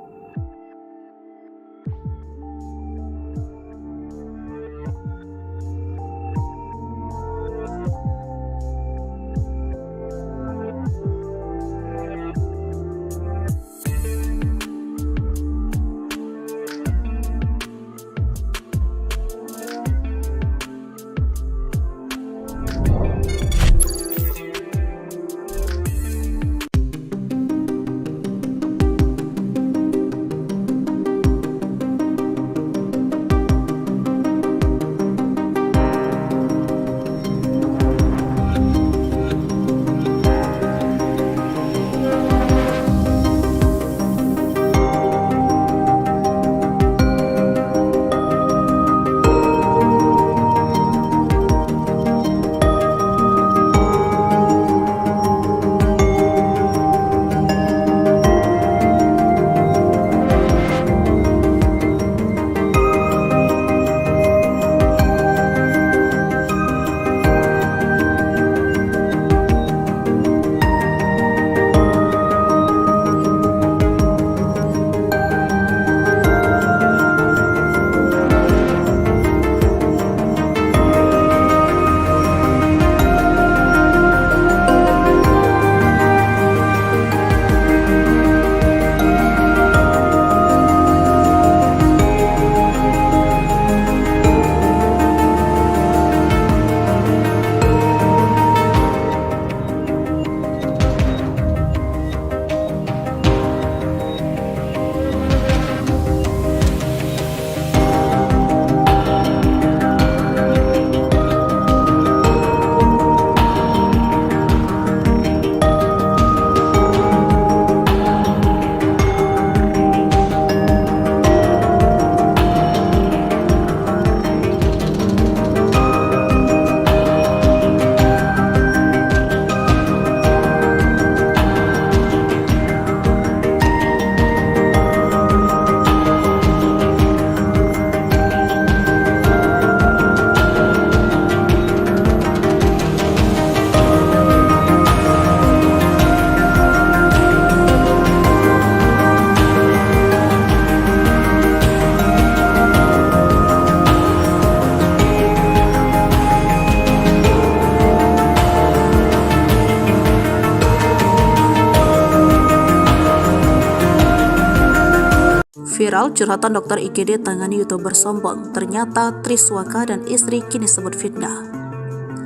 Viral, curhatan dokter IGD tangani YouTuber sombong. Ternyata Triswaka dan istri kini sebut fitnah.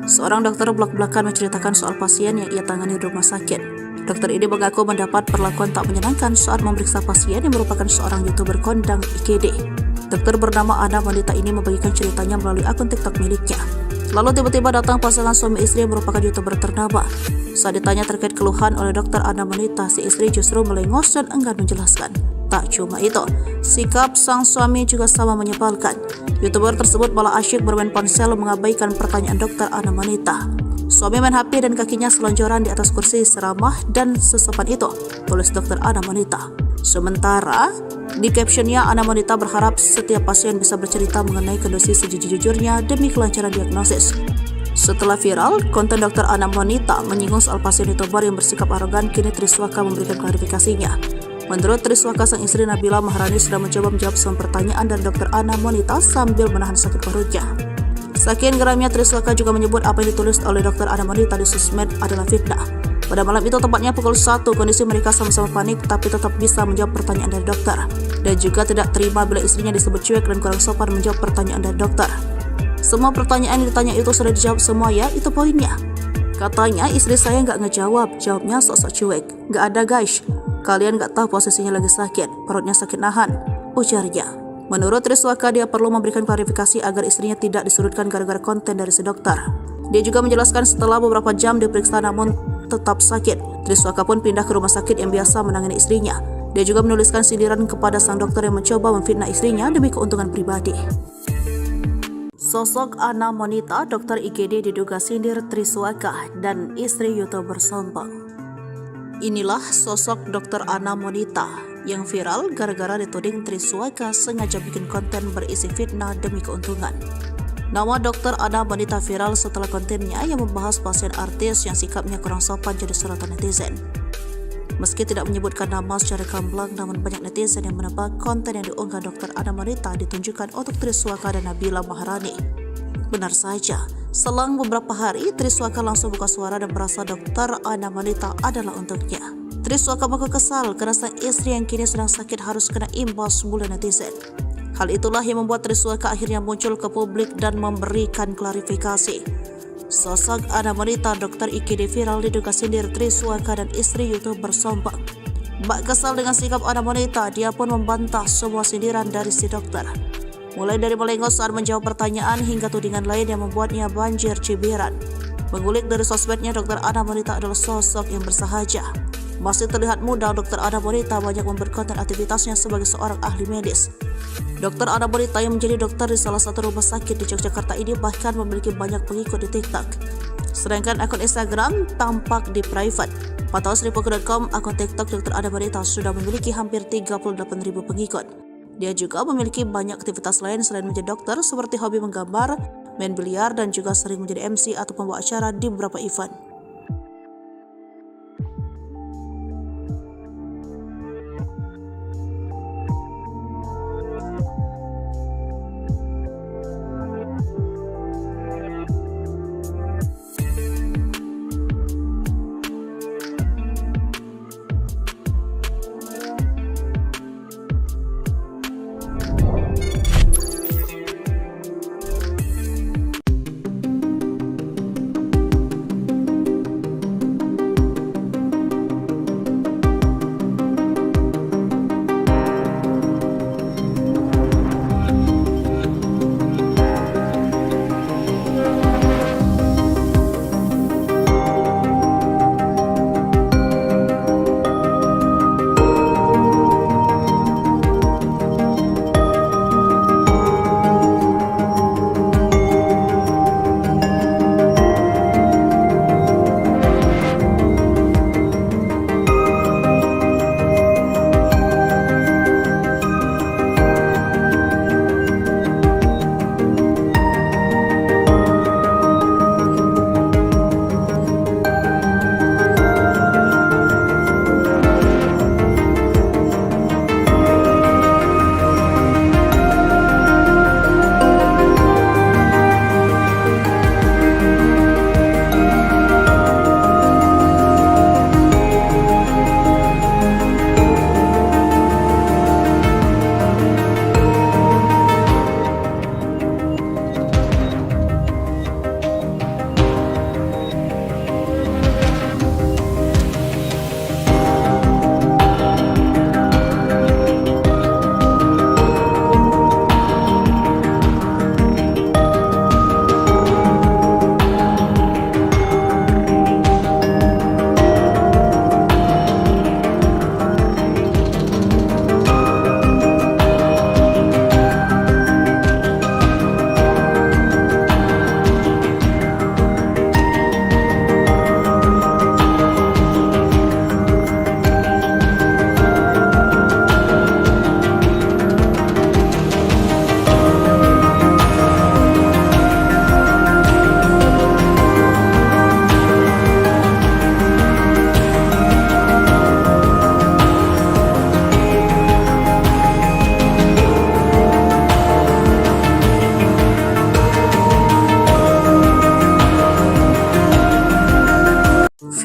Seorang dokter blak-blakan menceritakan soal pasien yang ia tangani di rumah sakit. Dokter ini mengaku mendapat perlakuan tak menyenangkan saat memeriksa pasien yang merupakan seorang YouTuber kondang IGD. Dokter bernama Ana Monita ini membagikan ceritanya melalui akun TikTok miliknya. Lalu tiba-tiba datang pasangan suami istri yang merupakan YouTuber ternama. Saat ditanya terkait keluhan oleh dokter Ana Monita, si istri justru melengos dan enggan menjelaskan. Tak cuma itu, sikap sang suami juga sama menyebalkan. YouTuber tersebut malah asyik bermain ponsel mengabaikan pertanyaan dokter Ana Monita. Suami main HP dan kakinya selonjoran di atas kursi seramah dan sesopan itu, tulis dokter Ana Monita. Sementara, di captionnya Ana Monita berharap setiap pasien bisa bercerita mengenai kondisi sejujur-jujurnya demi kelancaran diagnosis. Setelah viral, konten dokter Ana Monita menyinggung soal pasien YouTuber yang bersikap arogan, kini Triswaka memberikan klarifikasinya. Menurut Triswaka, sang istri Nabila Maharani sudah mencoba menjawab semua pertanyaan dari dokter Ana Monita sambil menahan sakit perutnya. Saking geramnya, Triswaka juga menyebut apa yang ditulis oleh dokter Ana Monita di sosmed adalah fitnah. Pada malam itu, tepatnya pukul 1, kondisi mereka sama-sama panik tapi tetap bisa menjawab pertanyaan dari dokter. Dan juga tidak terima bila istrinya disebut cuek dan kurang sopan menjawab pertanyaan dari dokter. Semua pertanyaan yang ditanya itu sudah dijawab semua ya, itu poinnya. Katanya istri saya nggak ngejawab, jawabnya sok-sok cuek. Nggak ada guys, kalian nggak tahu posisinya lagi sakit, perutnya sakit nahan, ujarnya. Menurut Triswaka, dia perlu memberikan klarifikasi agar istrinya tidak disurutkan gara-gara konten dari si dokter. Dia juga menjelaskan setelah beberapa jam diperiksa namun tetap sakit, Triswaka pun pindah ke rumah sakit yang biasa menangani istrinya. Dia juga menuliskan sindiran kepada sang dokter yang mencoba memfitnah istrinya demi keuntungan pribadi. Sosok Ana Monita, dokter IGD diduga sindir Triswaka dan istri YouTuber sombong. Inilah sosok dokter Ana Monita yang viral gara-gara dituding Triswaka sengaja bikin konten berisi fitnah demi keuntungan. Nama dokter Ana Monita viral setelah kontennya yang membahas pasien artis yang sikapnya kurang sopan jadi sorotan netizen. Meski tidak menyebutkan nama secara gamblang, namun banyak netizen yang menebak konten yang diunggah dokter Ana Monita ditunjukkan untuk Triswaka dan Nabila Maharani. Benar saja, selang beberapa hari Triswaka langsung buka suara dan merasa dokter Ana Monita adalah untuknya. Triswaka mengaku kesal karena sang istri yang kini sedang sakit harus kena imbas mulu netizen. Hal itulah yang membuat Triswaka akhirnya muncul ke publik dan memberikan klarifikasi. Sosok Ana Monita, dokter IGD viral diduga sindir Triswaka dan istri YouTuber sombong. Bak kesal dengan sikap Ana Monita, dia pun membantah semua sindiran dari si dokter. Mulai dari melengos saat menjawab pertanyaan hingga tudingan lain yang membuatnya banjir cibiran. Mengulik dari sosmednya, dokter Ana Monita adalah sosok yang bersahaja. Masih terlihat muda, dokter Ana Monita banyak memperkonten aktivitasnya sebagai seorang ahli medis. Dokter Ana Monita yang menjadi dokter di salah satu rumah sakit di Yogyakarta ini bahkan memiliki banyak pengikut di TikTok. Sedangkan akun Instagram tampak di private. Pantauan Sripuku.com, akun TikTok dokter Ana Monita sudah memiliki hampir 38.000 pengikut. Dia juga memiliki banyak aktivitas lain selain menjadi dokter, seperti hobi menggambar, main biliar, dan juga sering menjadi MC atau pembawa acara di beberapa event.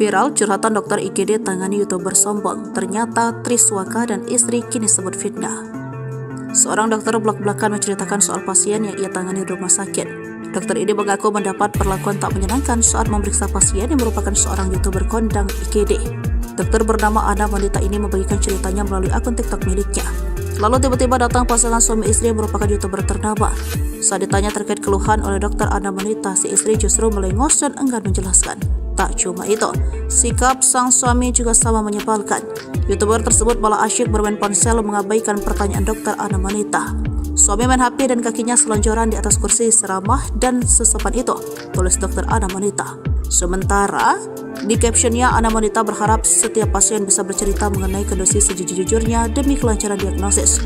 Viral curhatan dokter IGD tangani YouTuber sombong. Ternyata Triswaka dan istri kini sebut fitnah. Seorang dokter blak-blakan menceritakan soal pasien yang ia tangani di rumah sakit. Dokter ini mengaku mendapat perlakuan tak menyenangkan saat memeriksa pasien yang merupakan seorang YouTuber kondang IGD. Dokter bernama Ana wanita ini membagikan ceritanya melalui akun TikTok miliknya. Lalu tiba-tiba datang pasangan suami istri yang merupakan YouTuber ternama. Saat ditanya terkait keluhan oleh dokter Ana wanita, si istri justru melengos dan enggan menjelaskan. Tak cuma itu, sikap sang suami juga sama menyebalkan. YouTuber tersebut malah asyik bermain ponsel mengabaikan pertanyaan dokter Ana wanita. Suami main HP dan kakinya selonjoran di atas kursi seramah dan sesopan itu, tulis dokter Ana wanita. Sementara di captionnya, Ana wanita berharap setiap pasien bisa bercerita mengenai kondisi sejujur-jujurnya demi kelancaran diagnosis.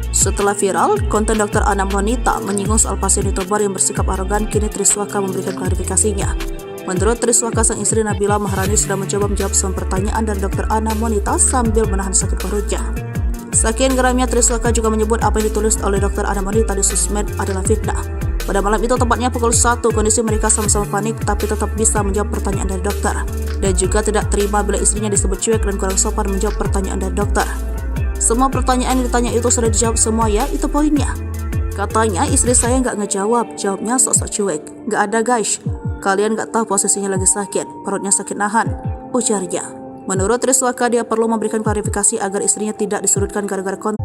Setelah viral, konten dokter Ana wanita menyinggung soal pasien YouTuber yang bersikap arogan, kini Triswaka memberikan klarifikasinya. Menurut Triswaka, sang istri Nabila Maharani sudah mencoba menjawab semua pertanyaan dari dokter Ana wanita sambil menahan sakit perutnya. Saking geramnya, Triswaka juga menyebut apa yang ditulis oleh dokter Ana wanita di sosmed adalah fitnah. Pada malam itu, tepatnya pukul 1, kondisi mereka sama-sama panik tapi tetap bisa menjawab pertanyaan dari dokter. Dan juga tidak terima bila istrinya disebut cuek dan kurang sopan menjawab pertanyaan dari dokter. Semua pertanyaan yang ditanya itu sudah dijawab semua ya, itu poinnya. Katanya istri saya nggak ngejawab, jawabnya sok-sok cuek. Nggak ada guys, kalian nggak tahu posisinya lagi sakit, perutnya sakit nahan, ujarnya. Menurut Triswaka, dia perlu memberikan klarifikasi agar istrinya tidak disudutkan gara-gara konten.